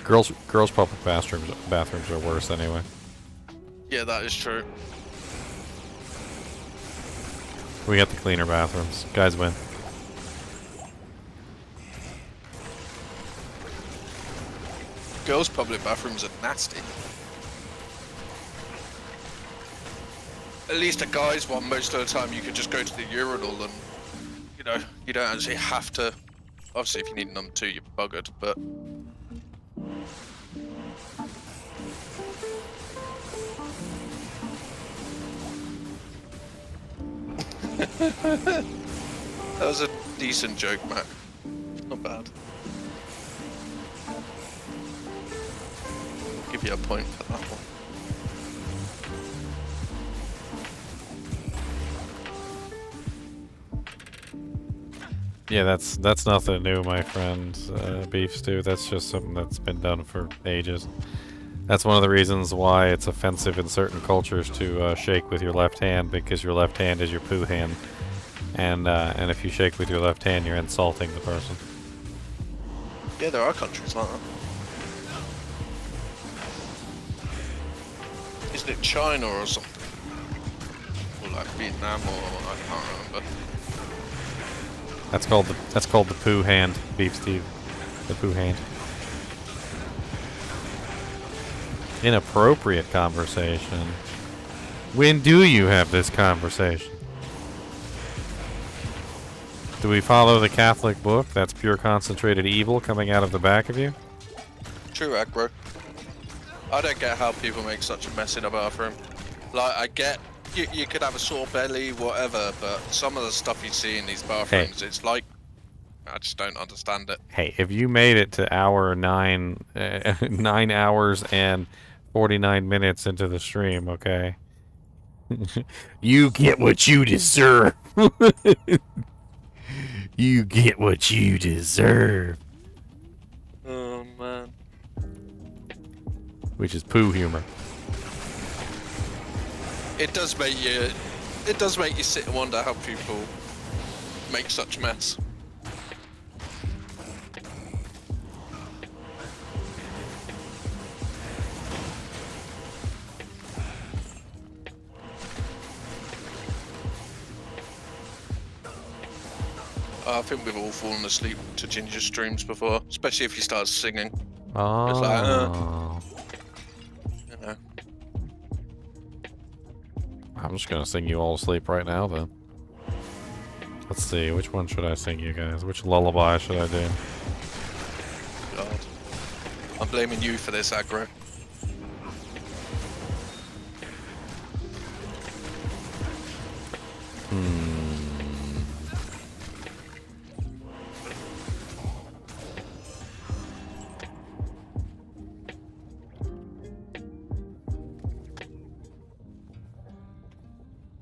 Girls' public bathrooms are worse anyway.
Yeah, that is true.
We got the cleaner bathrooms. Guys win.
Girls' public bathrooms are nasty. At least a guy's one, most of the time you could just go to the urinal and, you know, you don't actually have to. Obviously, if you need number 2, you're buggered, but. That was a decent joke, Mac. Not bad. I'll give you a point for that one.
Yeah, that's nothing new, my friend. Beef stew. That's just something that's been done for ages. That's one of the reasons why it's offensive in certain cultures to shake with your left hand, because your left hand is your poo hand, and if you shake with your left hand, you're insulting the person.
Yeah, there are countries like that. Isn't it China or something? Or like Vietnam, or I can't remember.
That's called the poo hand, Beef Steve. The poo hand. Inappropriate conversation. When do you have this conversation? Do we follow the Catholic book? That's pure concentrated evil coming out of the back of you?
True aggro. I don't get how people make such a mess in a bathroom. Like, I get you could have a sore belly, whatever, but some of the stuff you see in these bathrooms, it's like, I just don't understand it.
Hey, if you made it to hour 9 hours and 49 minutes into the stream, okay? You get what you deserve. You get what you deserve.
Oh, man.
Which is poo humor.
It does make you sit and wonder how people make such mess. I think we've all fallen asleep to Ginger streams before, especially if you start singing.
Oh.
It's like, you know.
I'm just gonna sing you all to sleep right now, then. Let's see, which one should I sing you guys? Which lullaby should I do?
God. I'm blaming you for this aggro.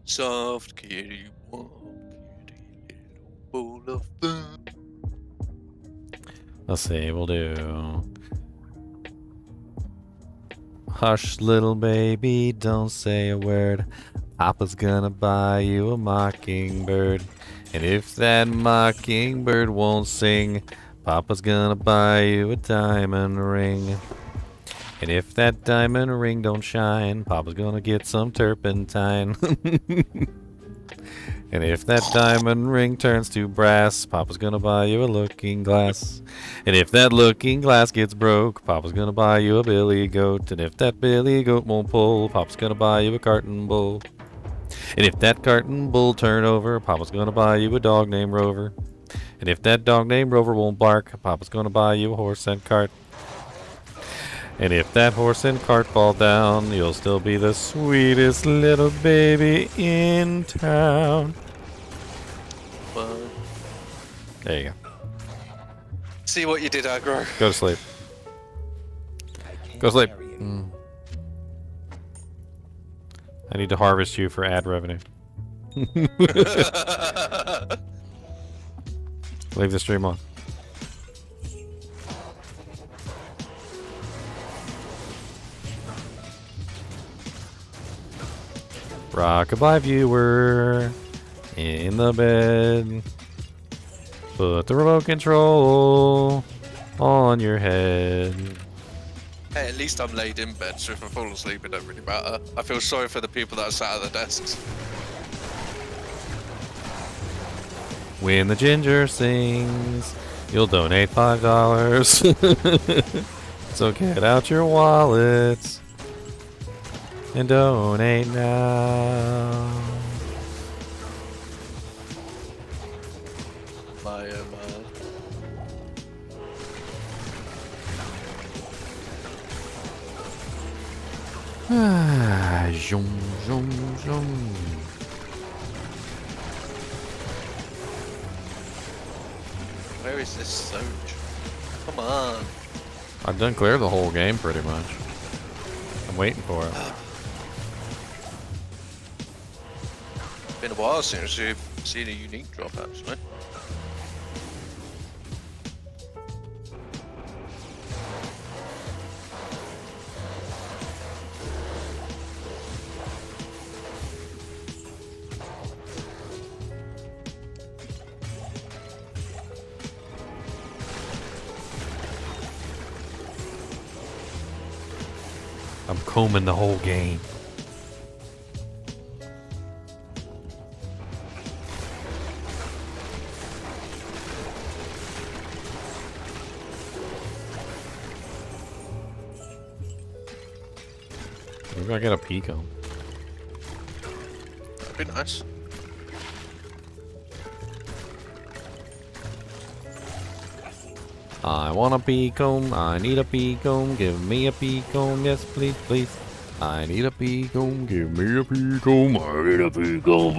Soft kitty, warm kitty, little bowl of fun.
Let's see, we'll do... Hush, little baby, don't say a word. Papa's gonna buy you a mockingbird. And if that mockingbird won't sing, Papa's gonna buy you a diamond ring. And if that diamond ring don't shine, Papa's gonna get some turpentine. And if that diamond ring turns to brass, Papa's gonna buy you a looking glass. And if that looking glass gets broke, Papa's gonna buy you a billy goat. And if that billy goat won't pull, Papa's gonna buy you a carton bull. And if that carton bull turn over, Papa's gonna buy you a dog named Rover. And if that dog named Rover won't bark, Papa's gonna buy you a horse and cart. And if that horse and cart fall down, you'll still be the sweetest little baby in town. There you go.
See what you did, Aggro.
Go to sleep. Go to sleep. I need to harvest you for ad revenue. Leave the stream on. Rockabye viewer in the bed. Put the remote control on your head.
Hey, at least I'm laid in bed, so if I fall asleep, it don't really matter. I feel sorry for the people that are sat at the desks.
When the ginger sings, you'll donate $5. So get out your wallets and donate now.
My, my.
Zoom, zoom, zoom.
Where is this Soch? Come on.
I've done clear the whole game pretty much. I'm waiting for it.
Been a while since you've seen a unique drop, actually.
I'm combing the whole game. Maybe I get a Pico.
That'd be nice.
I want a P-comb, I need a P-comb, give me a P-comb, yes please, please. I need a P-comb, give me a P-comb, I need a P-comb,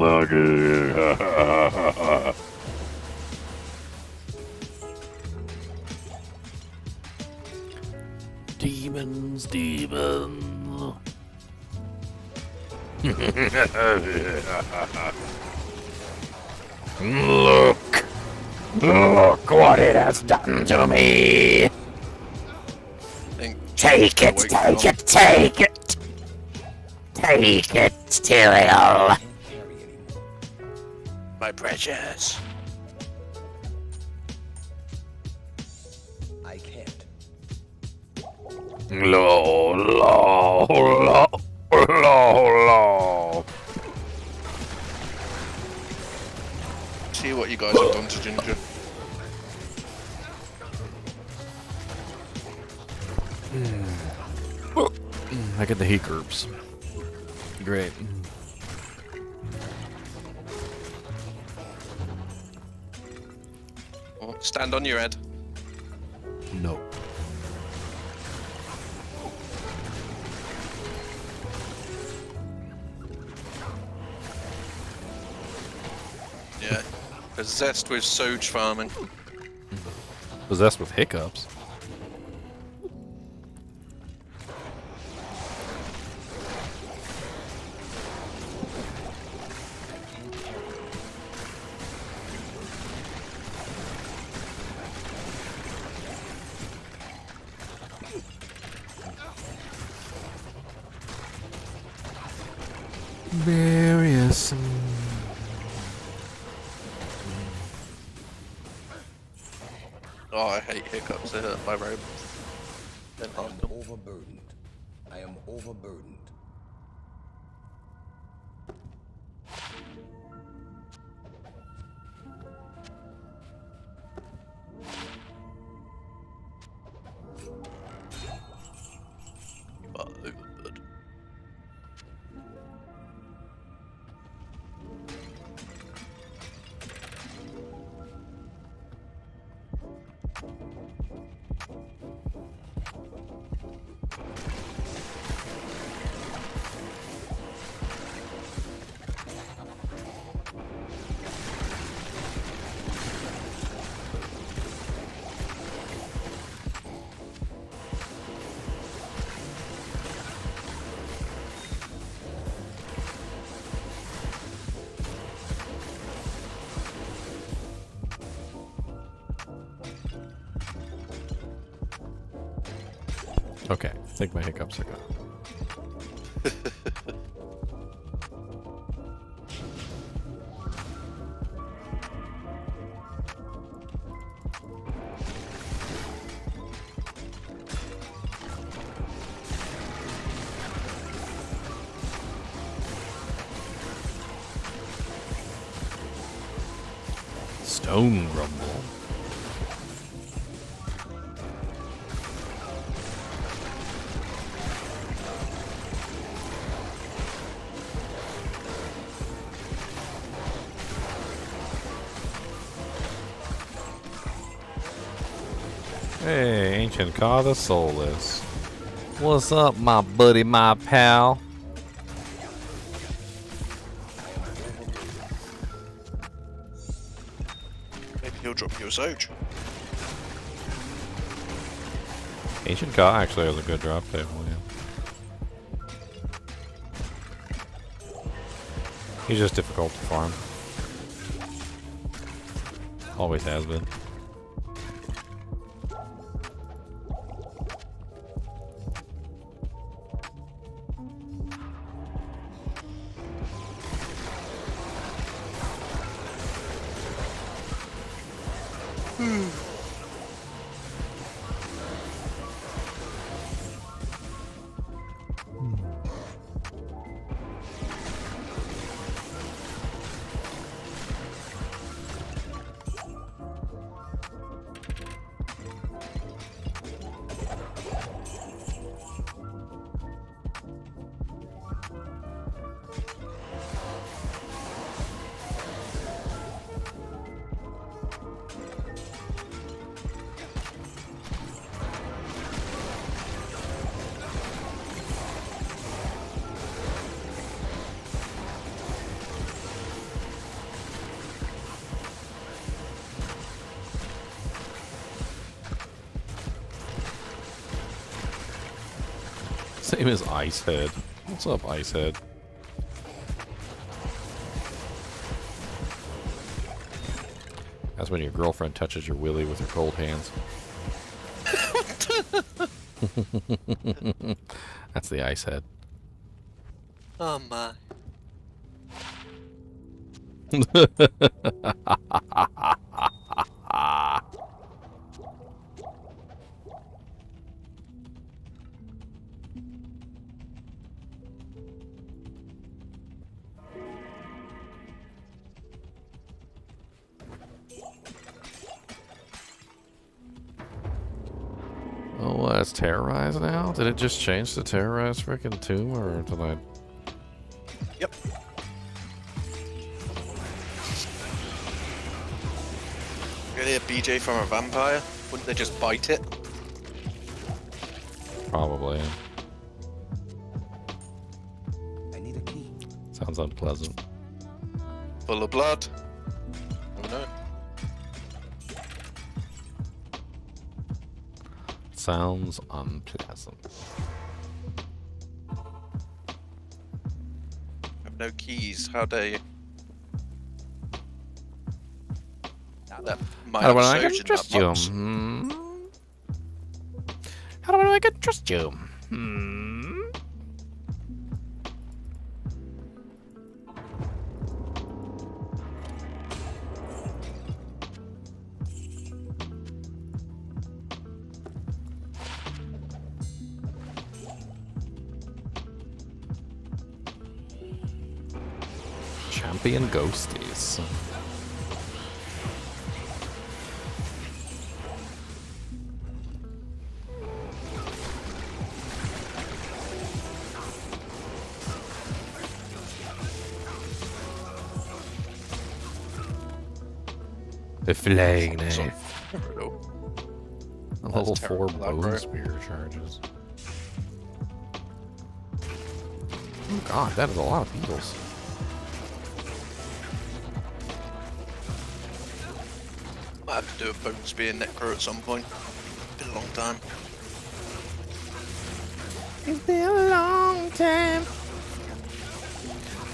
Demons, demons. Look! Look what it has done to me! Take it, take it, take it! Take it, Tyrael!
My precious.
I can't.
Lo, lo, lo, lo, lo.
See what you guys have done to Ginger.
I get the heat groups. Great.
Oh, stand on your head.
No.
Yeah. Possessed with Soch farming.
Possessed with hiccups. Various.
Oh, I hate hiccups. They hurt my brain.
I am overburdened. I am overburdened.
You are overburdened.
Okay, I think my hiccups are gone. Stone rumble. Hey, Ancient Car the Soulless. What's up, my buddy, my pal?
Maybe he'll drop you a Soch.
Ancient Car actually has a good drop table, yeah. He's just difficult to farm. Always has been. Same as Icehead. What's up, Icehead? That's when your girlfriend touches your willy with her cold hands. That's the Icehead.
Oh my.
Oh, it's Terrorize now? Did it just change to Terrorize freaking Tomb, or did I...
Yep. Really, a BJ from a vampire? Wouldn't they just bite it?
Probably.
I need a key.
Sounds unpleasant.
Full of blood? Oh no.
Sounds unpleasant.
I have no keys, how dare you? That might
How do
have
I
surgeon
can trust
that
you?
box.
How do I can trust you? champion ghosties. The flaying knife. A level 4 bone spear charges. Oh god, that is a lot of beetles.
I have to do a bone spear necro at some point. Been a long time.
It's been a long time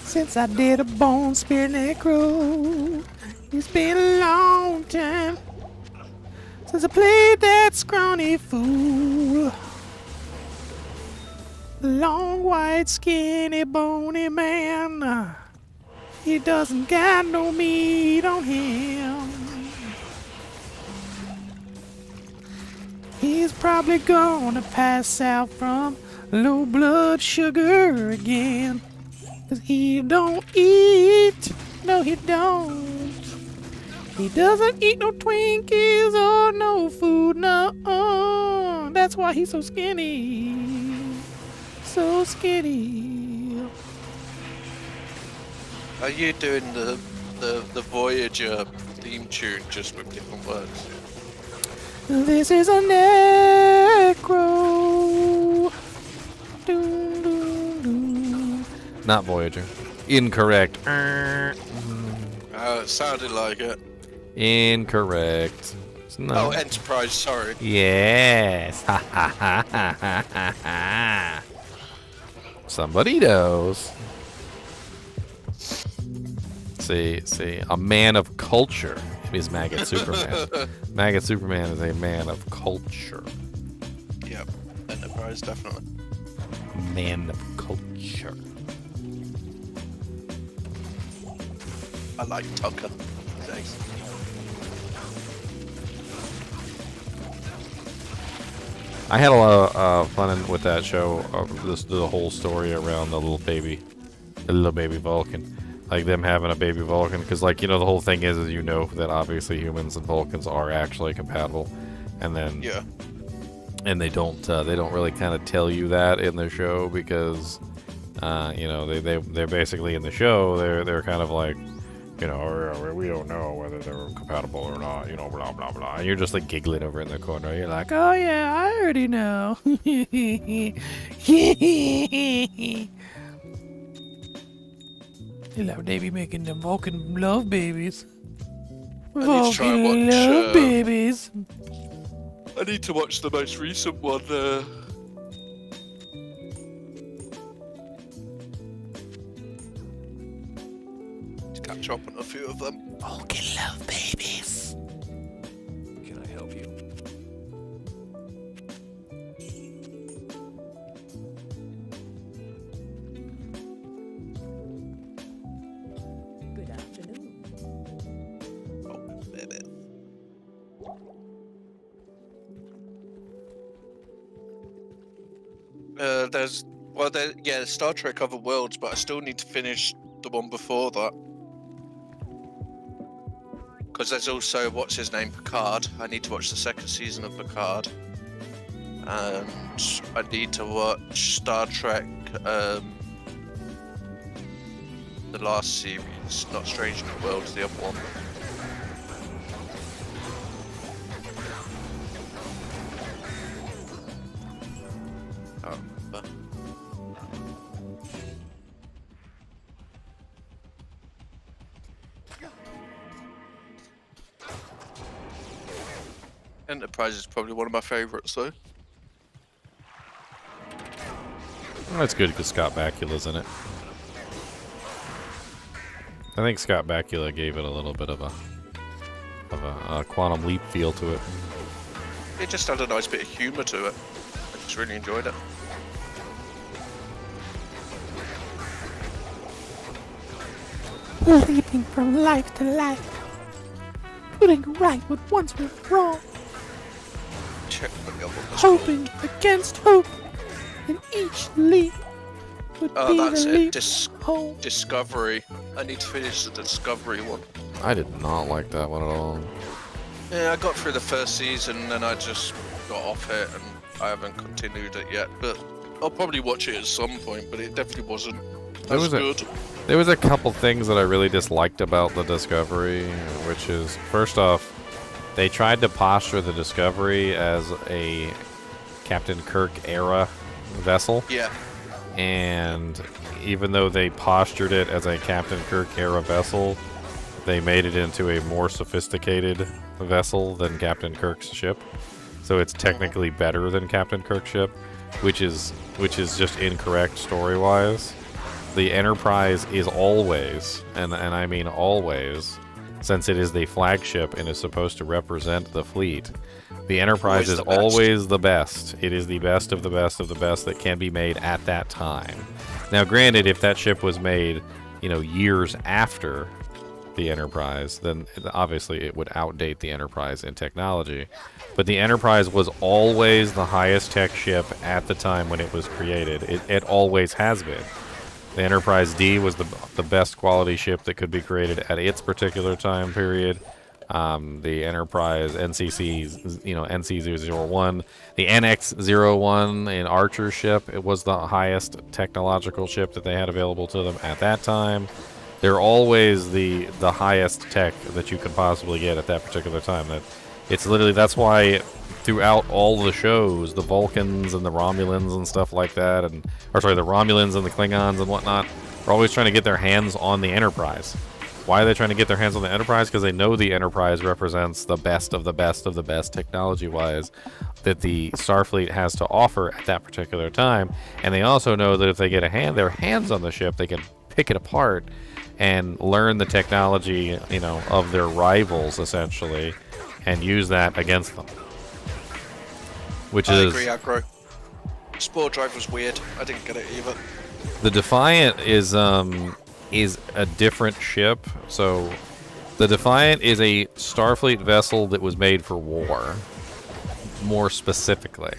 since I did a bone spear necro. It's been a long time since I played that scrawny fool. The long, white, skinny, bony man. He doesn't got no meat on him. He's probably gonna pass out from low blood sugar again. 'Cause he don't eat. No, he don't. He doesn't eat no Twinkies or no food, no. That's why he's so skinny. So skinny.
Are you doing the Voyager theme tune just with different words?
This is a necro. Doom, doom, doom.
Not Voyager. Incorrect.
It sounded like it.
Incorrect. No.
Oh, Enterprise, sorry.
Yes. Ha ha ha ha ha ha ha. Somebody knows. See, a man of culture is Maggot Superman. Maggot Superman is a man of culture.
Yep, Enterprise, definitely.
Man of culture.
I like Tucker. Thanks.
I had a lot of fun with that show. The whole story around the little baby Vulcan, like them having a baby Vulcan, because like the whole thing is that obviously humans and Vulcans are actually compatible, and then and they don't really kind of tell you that in the show because they're basically in the show they're kind of like we don't know whether they're compatible or not, blah, blah, blah. And you're just like giggling over in the corner. You're like,
Oh yeah, I already know. They be making them Vulcan love babies.
I need to try and watch,
love babies.
I need to watch the most recent one. To catch up on a few of them.
Vulcan love babies.
Can I help you?
Good afternoon.
Oh, baby. There's Star Trek Other Worlds, but I still need to finish the one before that. Because there's also, what's his name, Picard. I need to watch the second season of Picard. And I need to watch Star Trek, the last series, not Strange New Worlds, the other one. I don't remember. Enterprise is probably one of my favourites, though.
Well, that's good because Scott Bakula's in it. I think Scott Bakula gave it a little bit of a Quantum Leap feel to it.
It just had a nice bit of humour to it. I just really enjoyed it.
Leaping from life to life. Putting right what once was wrong.
Check the other one.
Hoping against hope. And each leap would be
that's
the
it.
leap home.
Discovery. I need to finish the Discovery one.
I did not like that one at all.
Yeah, I got through the first season, and then I just got off it, and I haven't continued it yet. But I'll probably watch it at some point. But it definitely wasn't as good.
There was a couple things that I really disliked about the Discovery, which is, first off, they tried to posture the Discovery as a Captain Kirk era vessel.
Yeah.
And even though they postured it as a Captain Kirk era vessel, they made it into a more sophisticated vessel than Captain Kirk's ship. So it's technically better than Captain Kirk's ship, which is just incorrect story-wise. The Enterprise is always, and I mean always, since it is the flagship and is supposed to represent the fleet, the Enterprise is always the best. It is the best of the best of the best that can be made at that time. Now, granted, if that ship was made, years after the Enterprise, then obviously it would outdate the Enterprise in technology. But the Enterprise was always the highest tech ship at the time when it was created. It always has been. The Enterprise D was the best quality ship that could be created at its particular time period. The Enterprise NCC, NC001, the NX-01 in Archer's ship, it was the highest technological ship that they had available to them at that time. They're always the highest tech that you could possibly get at that particular time. That's why throughout all the shows, the Vulcans and the Romulans and stuff like that, the Romulans and the Klingons and whatnot, are always trying to get their hands on the Enterprise. Why are they trying to get their hands on the Enterprise? Because they know the Enterprise represents the best of the best of the best technology-wise that the Starfleet has to offer at that particular time. And they also know that if they get their hands on the ship, they can pick it apart and learn the technology, of their rivals, essentially, and use that against them.
I agree, aggro. Spore Drive was weird. I didn't get it either.
The Defiant is a different ship. So the Defiant is a Starfleet vessel that was made for war, more specifically.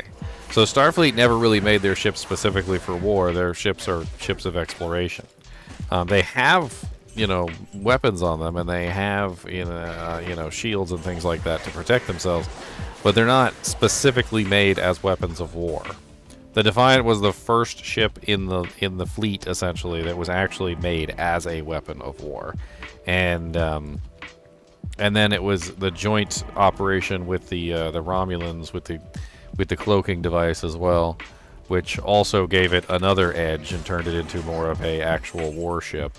So Starfleet never really made their ships specifically for war. Their ships are ships of exploration. They have, weapons on them, and they have, shields and things like that to protect themselves, but they're not specifically made as weapons of war. The Defiant was the first ship in the fleet, essentially, that was actually made as a weapon of war, and then it was the joint operation with the Romulans with the cloaking device as well, which also gave it another edge and turned it into more of a actual warship.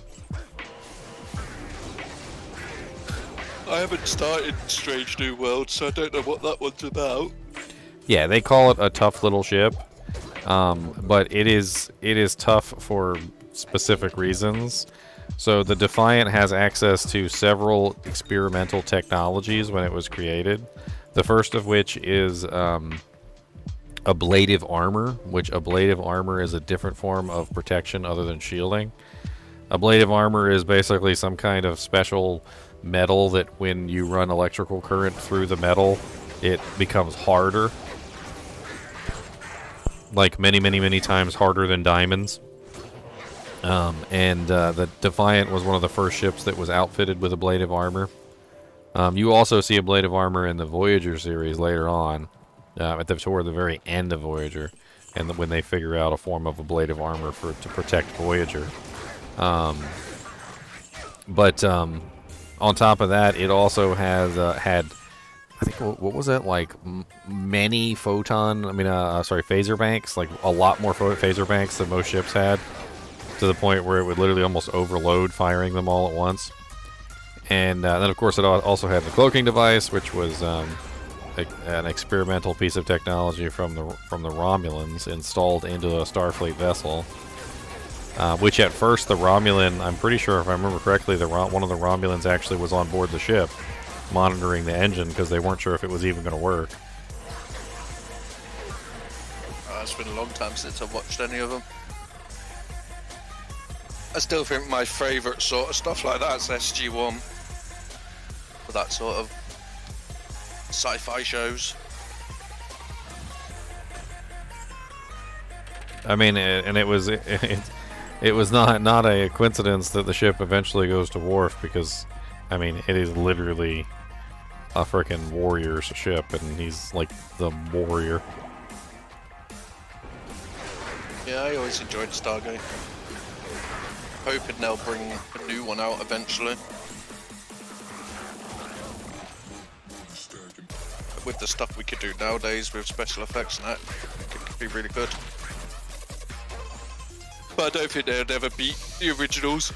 I haven't started Strange New World, so I don't know what that one's about.
Yeah, they call it a tough little ship, but it is tough for specific reasons. So the Defiant has access to several experimental technologies when it was created. The first of which is ablative armor, which ablative armor is a different form of protection other than shielding. Ablative armor is basically some kind of special metal that when you run electrical current through the metal, it becomes harder. Like many times harder than diamonds. The Defiant was one of the first ships that was outfitted with ablative armor. You also see ablative armor in the Voyager series later on, toward the very end of Voyager, and when they figure out a form of ablative armor to protect Voyager. On top of that, it also has had, I think, what was that, like many phaser banks, like a lot more phaser banks than most ships had, to the point where it would literally almost overload firing them all at once. And then, of course, it also had the cloaking device, which was an experimental piece of technology from the Romulans installed into a Starfleet vessel. Which at first the Romulan, I'm pretty sure if I remember correctly, one of the Romulans actually was on board the ship monitoring the engine because they weren't sure if it was even going to work.
It's been a long time since I've watched any of them. I still think my favourite sort of stuff like that is SG-1. For that sort of sci-fi shows.
I mean, and it was... It was not a coincidence that the ship eventually goes to Worf because, I mean, it is literally a frickin' warrior's ship, and he's like the warrior.
Yeah, I always enjoyed Stargate. Hoping they'll bring a new one out eventually. With the stuff we could do nowadays with special effects and that, it could be really good. But I don't think they'll ever beat the originals.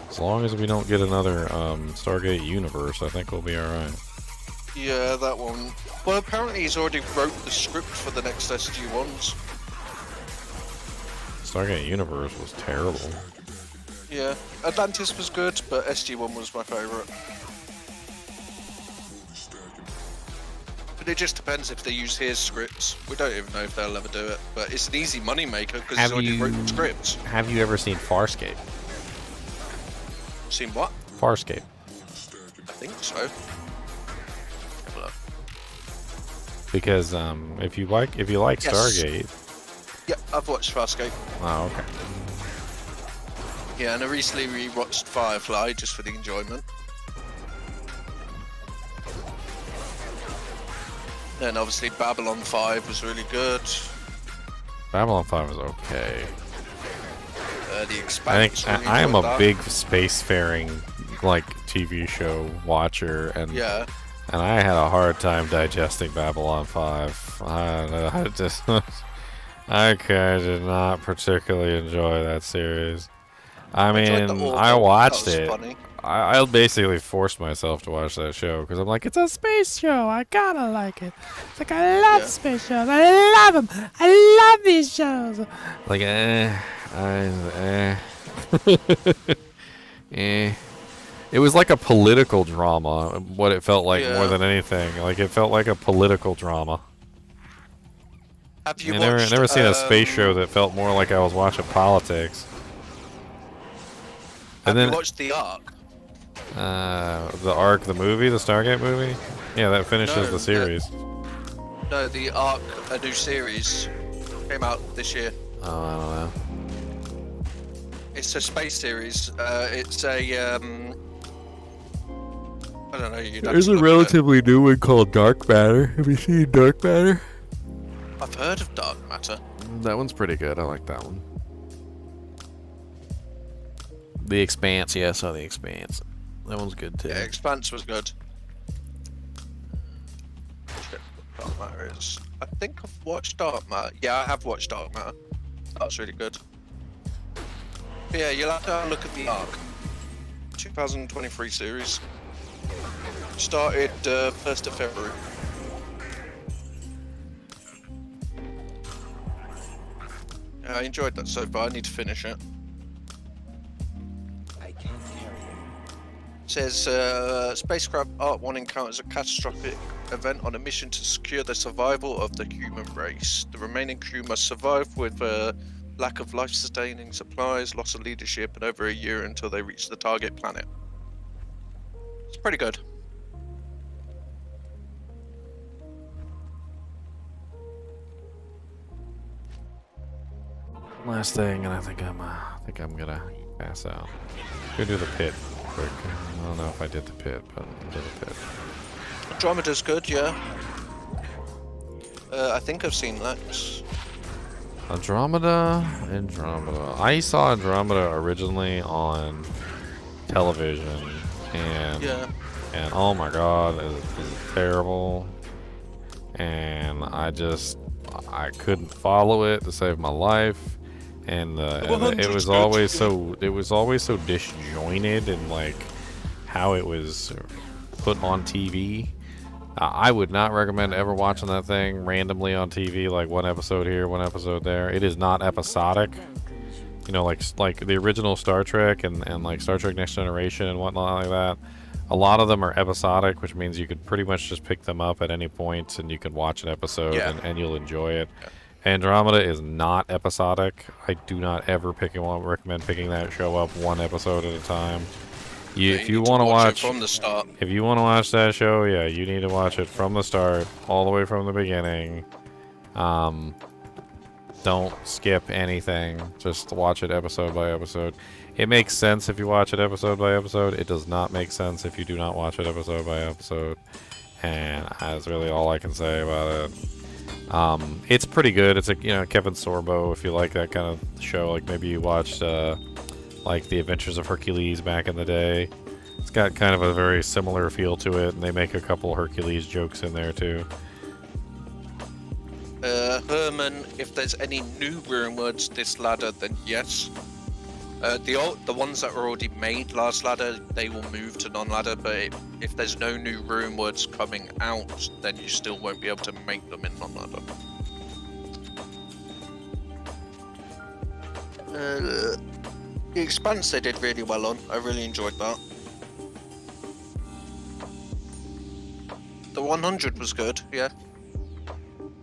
As long as we don't get another Stargate universe, I think we'll be alright.
Yeah, that one. Well, apparently he's already wrote the script for the next SG-1s.
Stargate universe was terrible.
Yeah, Atlantis was good, but SG-1 was my favourite. But it just depends if they use his scripts. We don't even know if they'll ever do it, but it's an easy money maker because he's already written the scripts.
Have you ever seen Farscape?
Seen what?
Farscape.
I think so. Have a look.
Because if you like
Yes.
Stargate.
Yeah, I've watched Farscape.
Oh, okay.
Yeah, and I recently rewatched Firefly just for the enjoyment. Then obviously Babylon 5 was really good.
Babylon 5 was okay.
The Expanse.
I am a big spacefaring like TV show watcher, and
yeah.
And I had a hard time digesting Babylon 5. I just I did not particularly enjoy that series. I mean, I watched it.
Funny.
I basically forced myself to watch that show because I'm like, it's a space show. I gotta like it. It's like, I love space shows. I love them. I love these shows. Like, It was like a political drama, what it felt like more than anything. Like, it felt like a political drama.
Have you
never seen a space show that felt more like I was watching politics.
Have you watched The Ark?
The Ark, the movie, the Stargate movie? Yeah, that finishes the series.
No, The Ark, a new series, came out this year.
Oh, I don't know.
It's a space series. It's a, I don't know.
There's a relatively new one called Dark Matter. Have you seen Dark Matter?
I've heard of Dark Matter.
That one's pretty good. I like that one. The Expanse, yeah, I saw The Expanse. That one's good too.
Yeah, Expanse was good. Dark Matter is. I think I've watched Dark Matter. Yeah, I have watched Dark Matter. That's really good. But yeah, you'll have to have a look at The Ark. 2023 series. Started 1st of February. Yeah, I enjoyed that so far. I need to finish it. Says spacecraft Art 1 encounters a catastrophic event on a mission to secure the survival of the human race. The remaining crew must survive with lack of life-sustaining supplies, loss of leadership, and over a year until they reach the target planet. It's pretty good.
Last thing, and I think I'm gonna pass out. Go do the pit quick. I don't know if I did the pit, but I'll do the pit.
Andromeda's good, yeah. I think I've seen Lex.
Andromeda. I saw Andromeda originally on television, and oh my god, it was terrible. And I couldn't follow it to save my life. And it was always so disjointed in like how it was put on TV. I would not recommend ever watching that thing randomly on TV, like one episode here, one episode there. It is not episodic, you know, like the original Star Trek and like Star Trek Next Generation and whatnot like that. A lot of them are episodic, which means you could pretty much just pick them up at any point and you can watch an episode and you'll enjoy it. Andromeda is not episodic. I do not ever recommend picking that show up one episode at a time. If you want to watch
from the start,
if you want to watch that show, yeah, you need to watch it from the start, all the way from the beginning. don't skip anything. Just watch it episode by episode. It makes sense if you watch it episode by episode. It does not make sense if you do not watch it episode by episode. And that's really all I can say about it. It's pretty good. It's a Kevin Sorbo, if you like that kind of show. Like maybe you watched like The Adventures of Hercules back in the day. It's got kind of a very similar feel to it, and they make a couple Hercules jokes in there too.
Herman, if there's any new rune words this ladder, then yes. The ones that were already made last ladder, they will move to non-ladder, but if there's no new rune words coming out, then you still won't be able to make them in non-ladder. The Expanse they did really well on. I really enjoyed that. The 100 was good, yeah.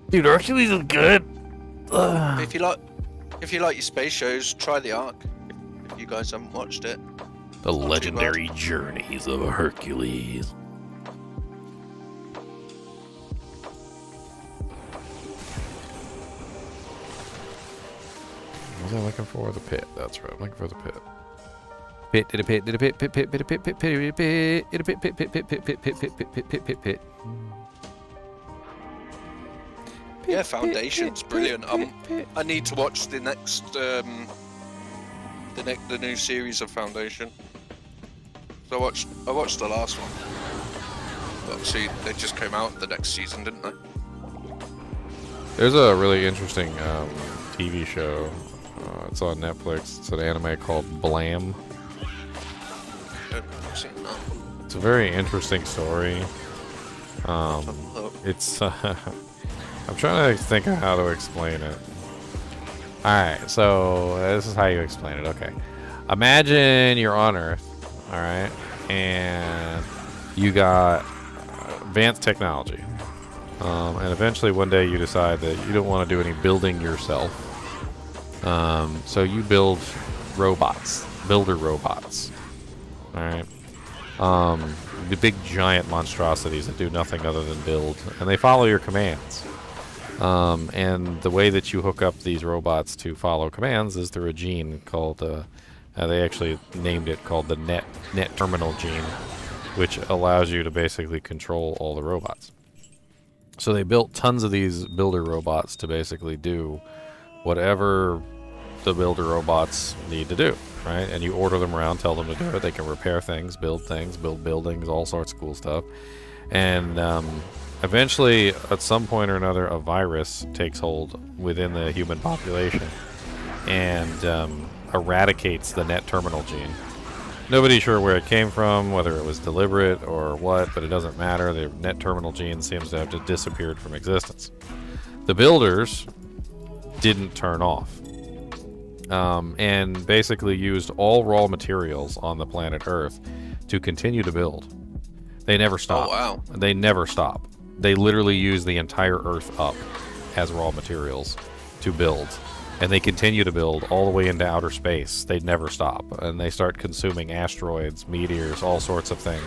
Dude, Hercules is good.
If you like your space shows, try the Ark. If you guys haven't watched it.
The legendary journeys of Hercules. What was I looking for? The pit. That's right. I'm looking for the pit. Pit, did a pit, did a pit, pit, pit, pit, pit, pit, pit, pit, pit, did a pit, pit, pit, pit, pit, pit, pit, pit, pit, pit, pit, pit.
Yeah, Foundation's brilliant. I need to watch the next, the new series of Foundation. So I watched the last one. But obviously, they just came out the next season, didn't they?
There's a really interesting TV show. It's on Netflix. It's an anime called Blam. It's a very interesting story. It's I'm trying to think of how to explain it. Alright, so this is how you explain it. Okay. Imagine you're on Earth, alright, and you got advanced technology. And eventually one day you decide that you don't want to do any building yourself. So you build robots, builder robots. Alright. The big giant monstrosities that do nothing other than build, and they follow your commands. And the way that you hook up these robots to follow commands is through a gene called, they actually named it called the net terminal gene, which allows you to basically control all the robots. So they built tons of these builder robots to basically do whatever the builder robots need to do, right? And you order them around, tell them to do it. They can repair things, build buildings, all sorts of cool stuff. And eventually, at some point or another, a virus takes hold within the human population and eradicates the net terminal gene. Nobody's sure where it came from, whether it was deliberate or what, but it doesn't matter. The net terminal gene seems to have just disappeared from existence. The builders didn't turn off. And basically used all raw materials on the planet Earth to continue to build. They never stop.
Oh, wow.
They never stop. They literally use the entire Earth up as raw materials to build. And they continue to build all the way into outer space. They never stop. And they start consuming asteroids, meteors, all sorts of things.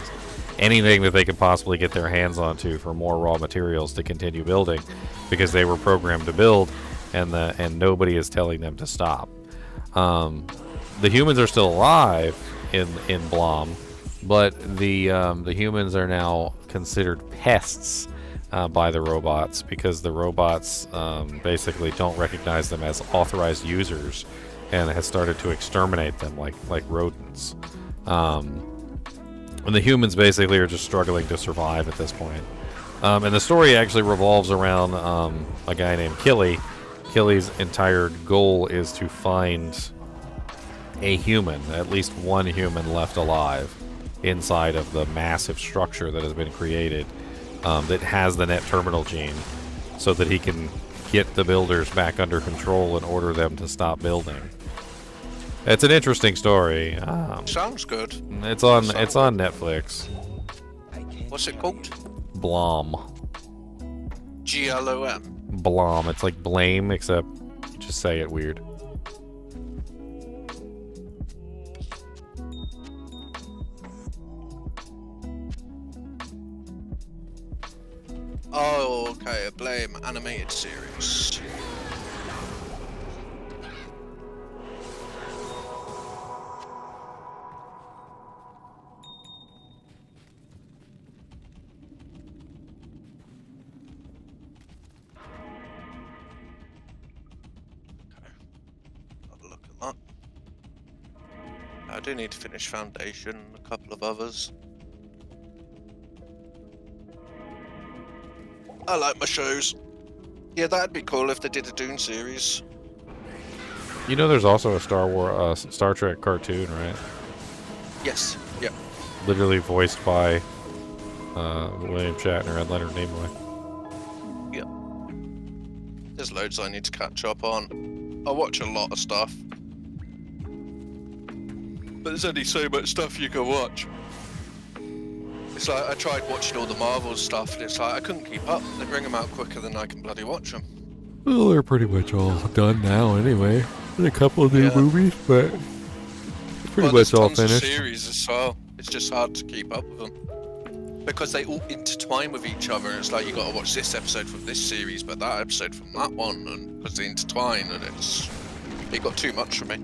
Anything that they could possibly get their hands onto for more raw materials to continue building, because they were programmed to build, and nobody is telling them to stop. The humans are still alive in Blom, but the humans are now considered pests by the robots, because the robots basically don't recognize them as authorized users and has started to exterminate them like rodents. And the humans basically are just struggling to survive at this point. And the story actually revolves around a guy named Killy. Killy's entire goal is to find a human, at least one human left alive inside of the massive structure that has been created that has the net terminal gene, so that he can get the builders back under control and order them to stop building. It's an interesting story.
Sounds good.
It's on Netflix.
What's it called?
Blom.
GLOM.
Blom. It's like blame, except you just say it weird.
Oh, okay, a Blame animated series. that. I do need to finish Foundation, a couple of others. I like my shows. Yeah, that'd be cool if they did a Dune series.
You know, there's also a Star Trek cartoon, right?
Yes. Yeah.
Literally voiced by William Shatner and Leonard Nimoy.
Yeah. There's loads I need to catch up on. I watch a lot of stuff. But there's only so much stuff you can watch. It's like I tried watching all the Marvel stuff and it's like I couldn't keep up. They bring them out quicker than I can bloody watch them.
Well, they're pretty much all done now anyway. There's a couple of new movies, but pretty much all finished.
Of series as well. It's just hard to keep up with them. Because they all intertwine with each other, and it's like you got to watch this episode from this series, but that episode from that one, and because they intertwine, and it got too much for me.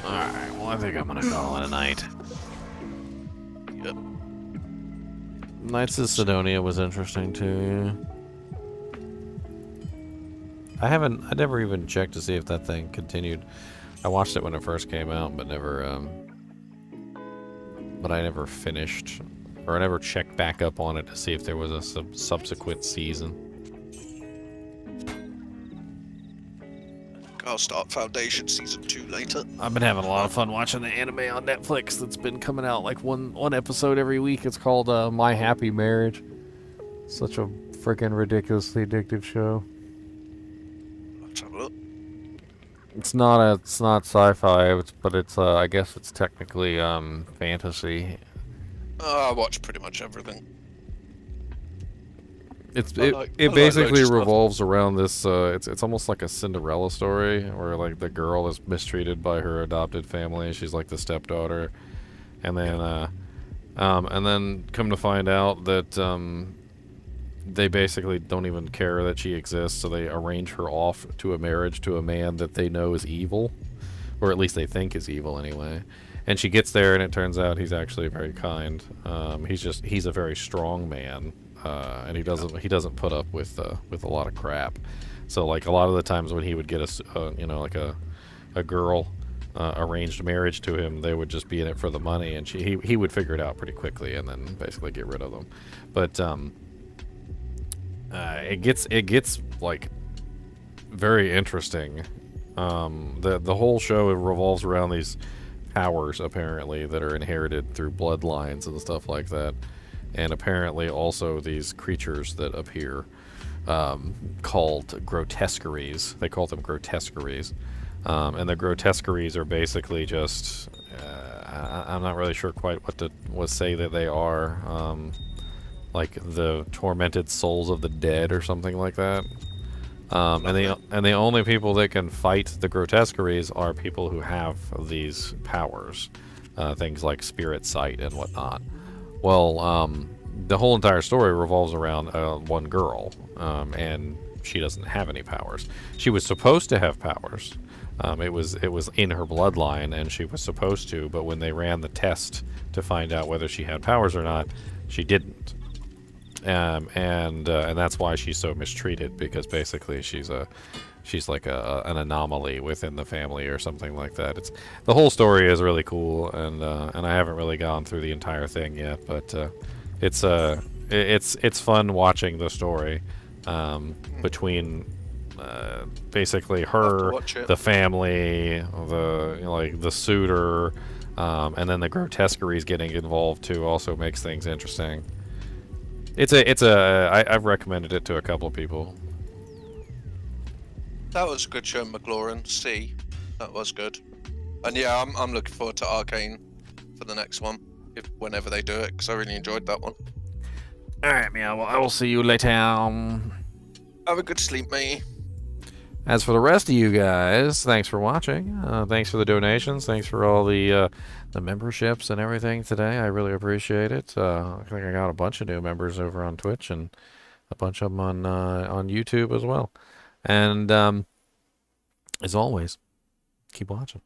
Alright, well I think I'm gonna call it a night.
Yep.
Knights of Sidonia was interesting too. I never even checked to see if that thing continued. I watched it when it first came out, but I never finished, or I never checked back up on it to see if there was a subsequent season.
I'll start Foundation Season 2 later.
I've been having a lot of fun watching the anime on Netflix that's been coming out like one episode every week. It's called My Happy Marriage. Such a freaking ridiculously addictive show.
Let's have a look.
It's not sci-fi, but it's I guess it's technically fantasy.
I watch pretty much everything.
It basically revolves around this. It's almost like a Cinderella story, where like the girl is mistreated by her adopted family. She's like the stepdaughter, and then come to find out that they basically don't even care that she exists. So they arrange her off to a marriage to a man that they know is evil, or at least they think is evil anyway. And she gets there, and it turns out he's actually very kind. He's a very strong man. And he doesn't put up with a lot of crap. So like a lot of the times when he would get a girl arranged marriage to him, they would just be in it for the money, and he would figure it out pretty quickly and then basically get rid of them. But it gets like very interesting. The whole show revolves around these powers apparently that are inherited through bloodlines and stuff like that. And apparently also these creatures that appear called grotesqueries. They call them grotesqueries. And the grotesqueries are basically just... I'm not really sure quite what to say that they are. Like the tormented souls of the dead or something like that. And the only people that can fight the grotesqueries are people who have these powers. Things like spirit sight and whatnot. Well, the whole entire story revolves around one girl, and she doesn't have any powers. She was supposed to have powers. It was in her bloodline, and she was supposed to, but when they ran the test to find out whether she had powers or not, she didn't. And that's why she's so mistreated, because basically she's like an anomaly within the family or something like that. The whole story is really cool, and I haven't really gone through the entire thing yet, but it's fun watching the story between basically her, the family, the suitor, and then the grotesqueries getting involved too also makes things interesting. I've recommended it to a couple of people.
That was a good show, McLaurin. That was good. And yeah, I'm looking forward to Arcane for the next one, whenever they do it, because I really enjoyed that one.
Alright, meow. Well, I will see you later.
Have a good sleep, mate.
As for the rest of you guys, thanks for watching. Thanks for the donations. Thanks for all the memberships and everything today. I really appreciate it. I think I got a bunch of new members over on Twitch and a bunch of them on YouTube as well. And as always, keep watching.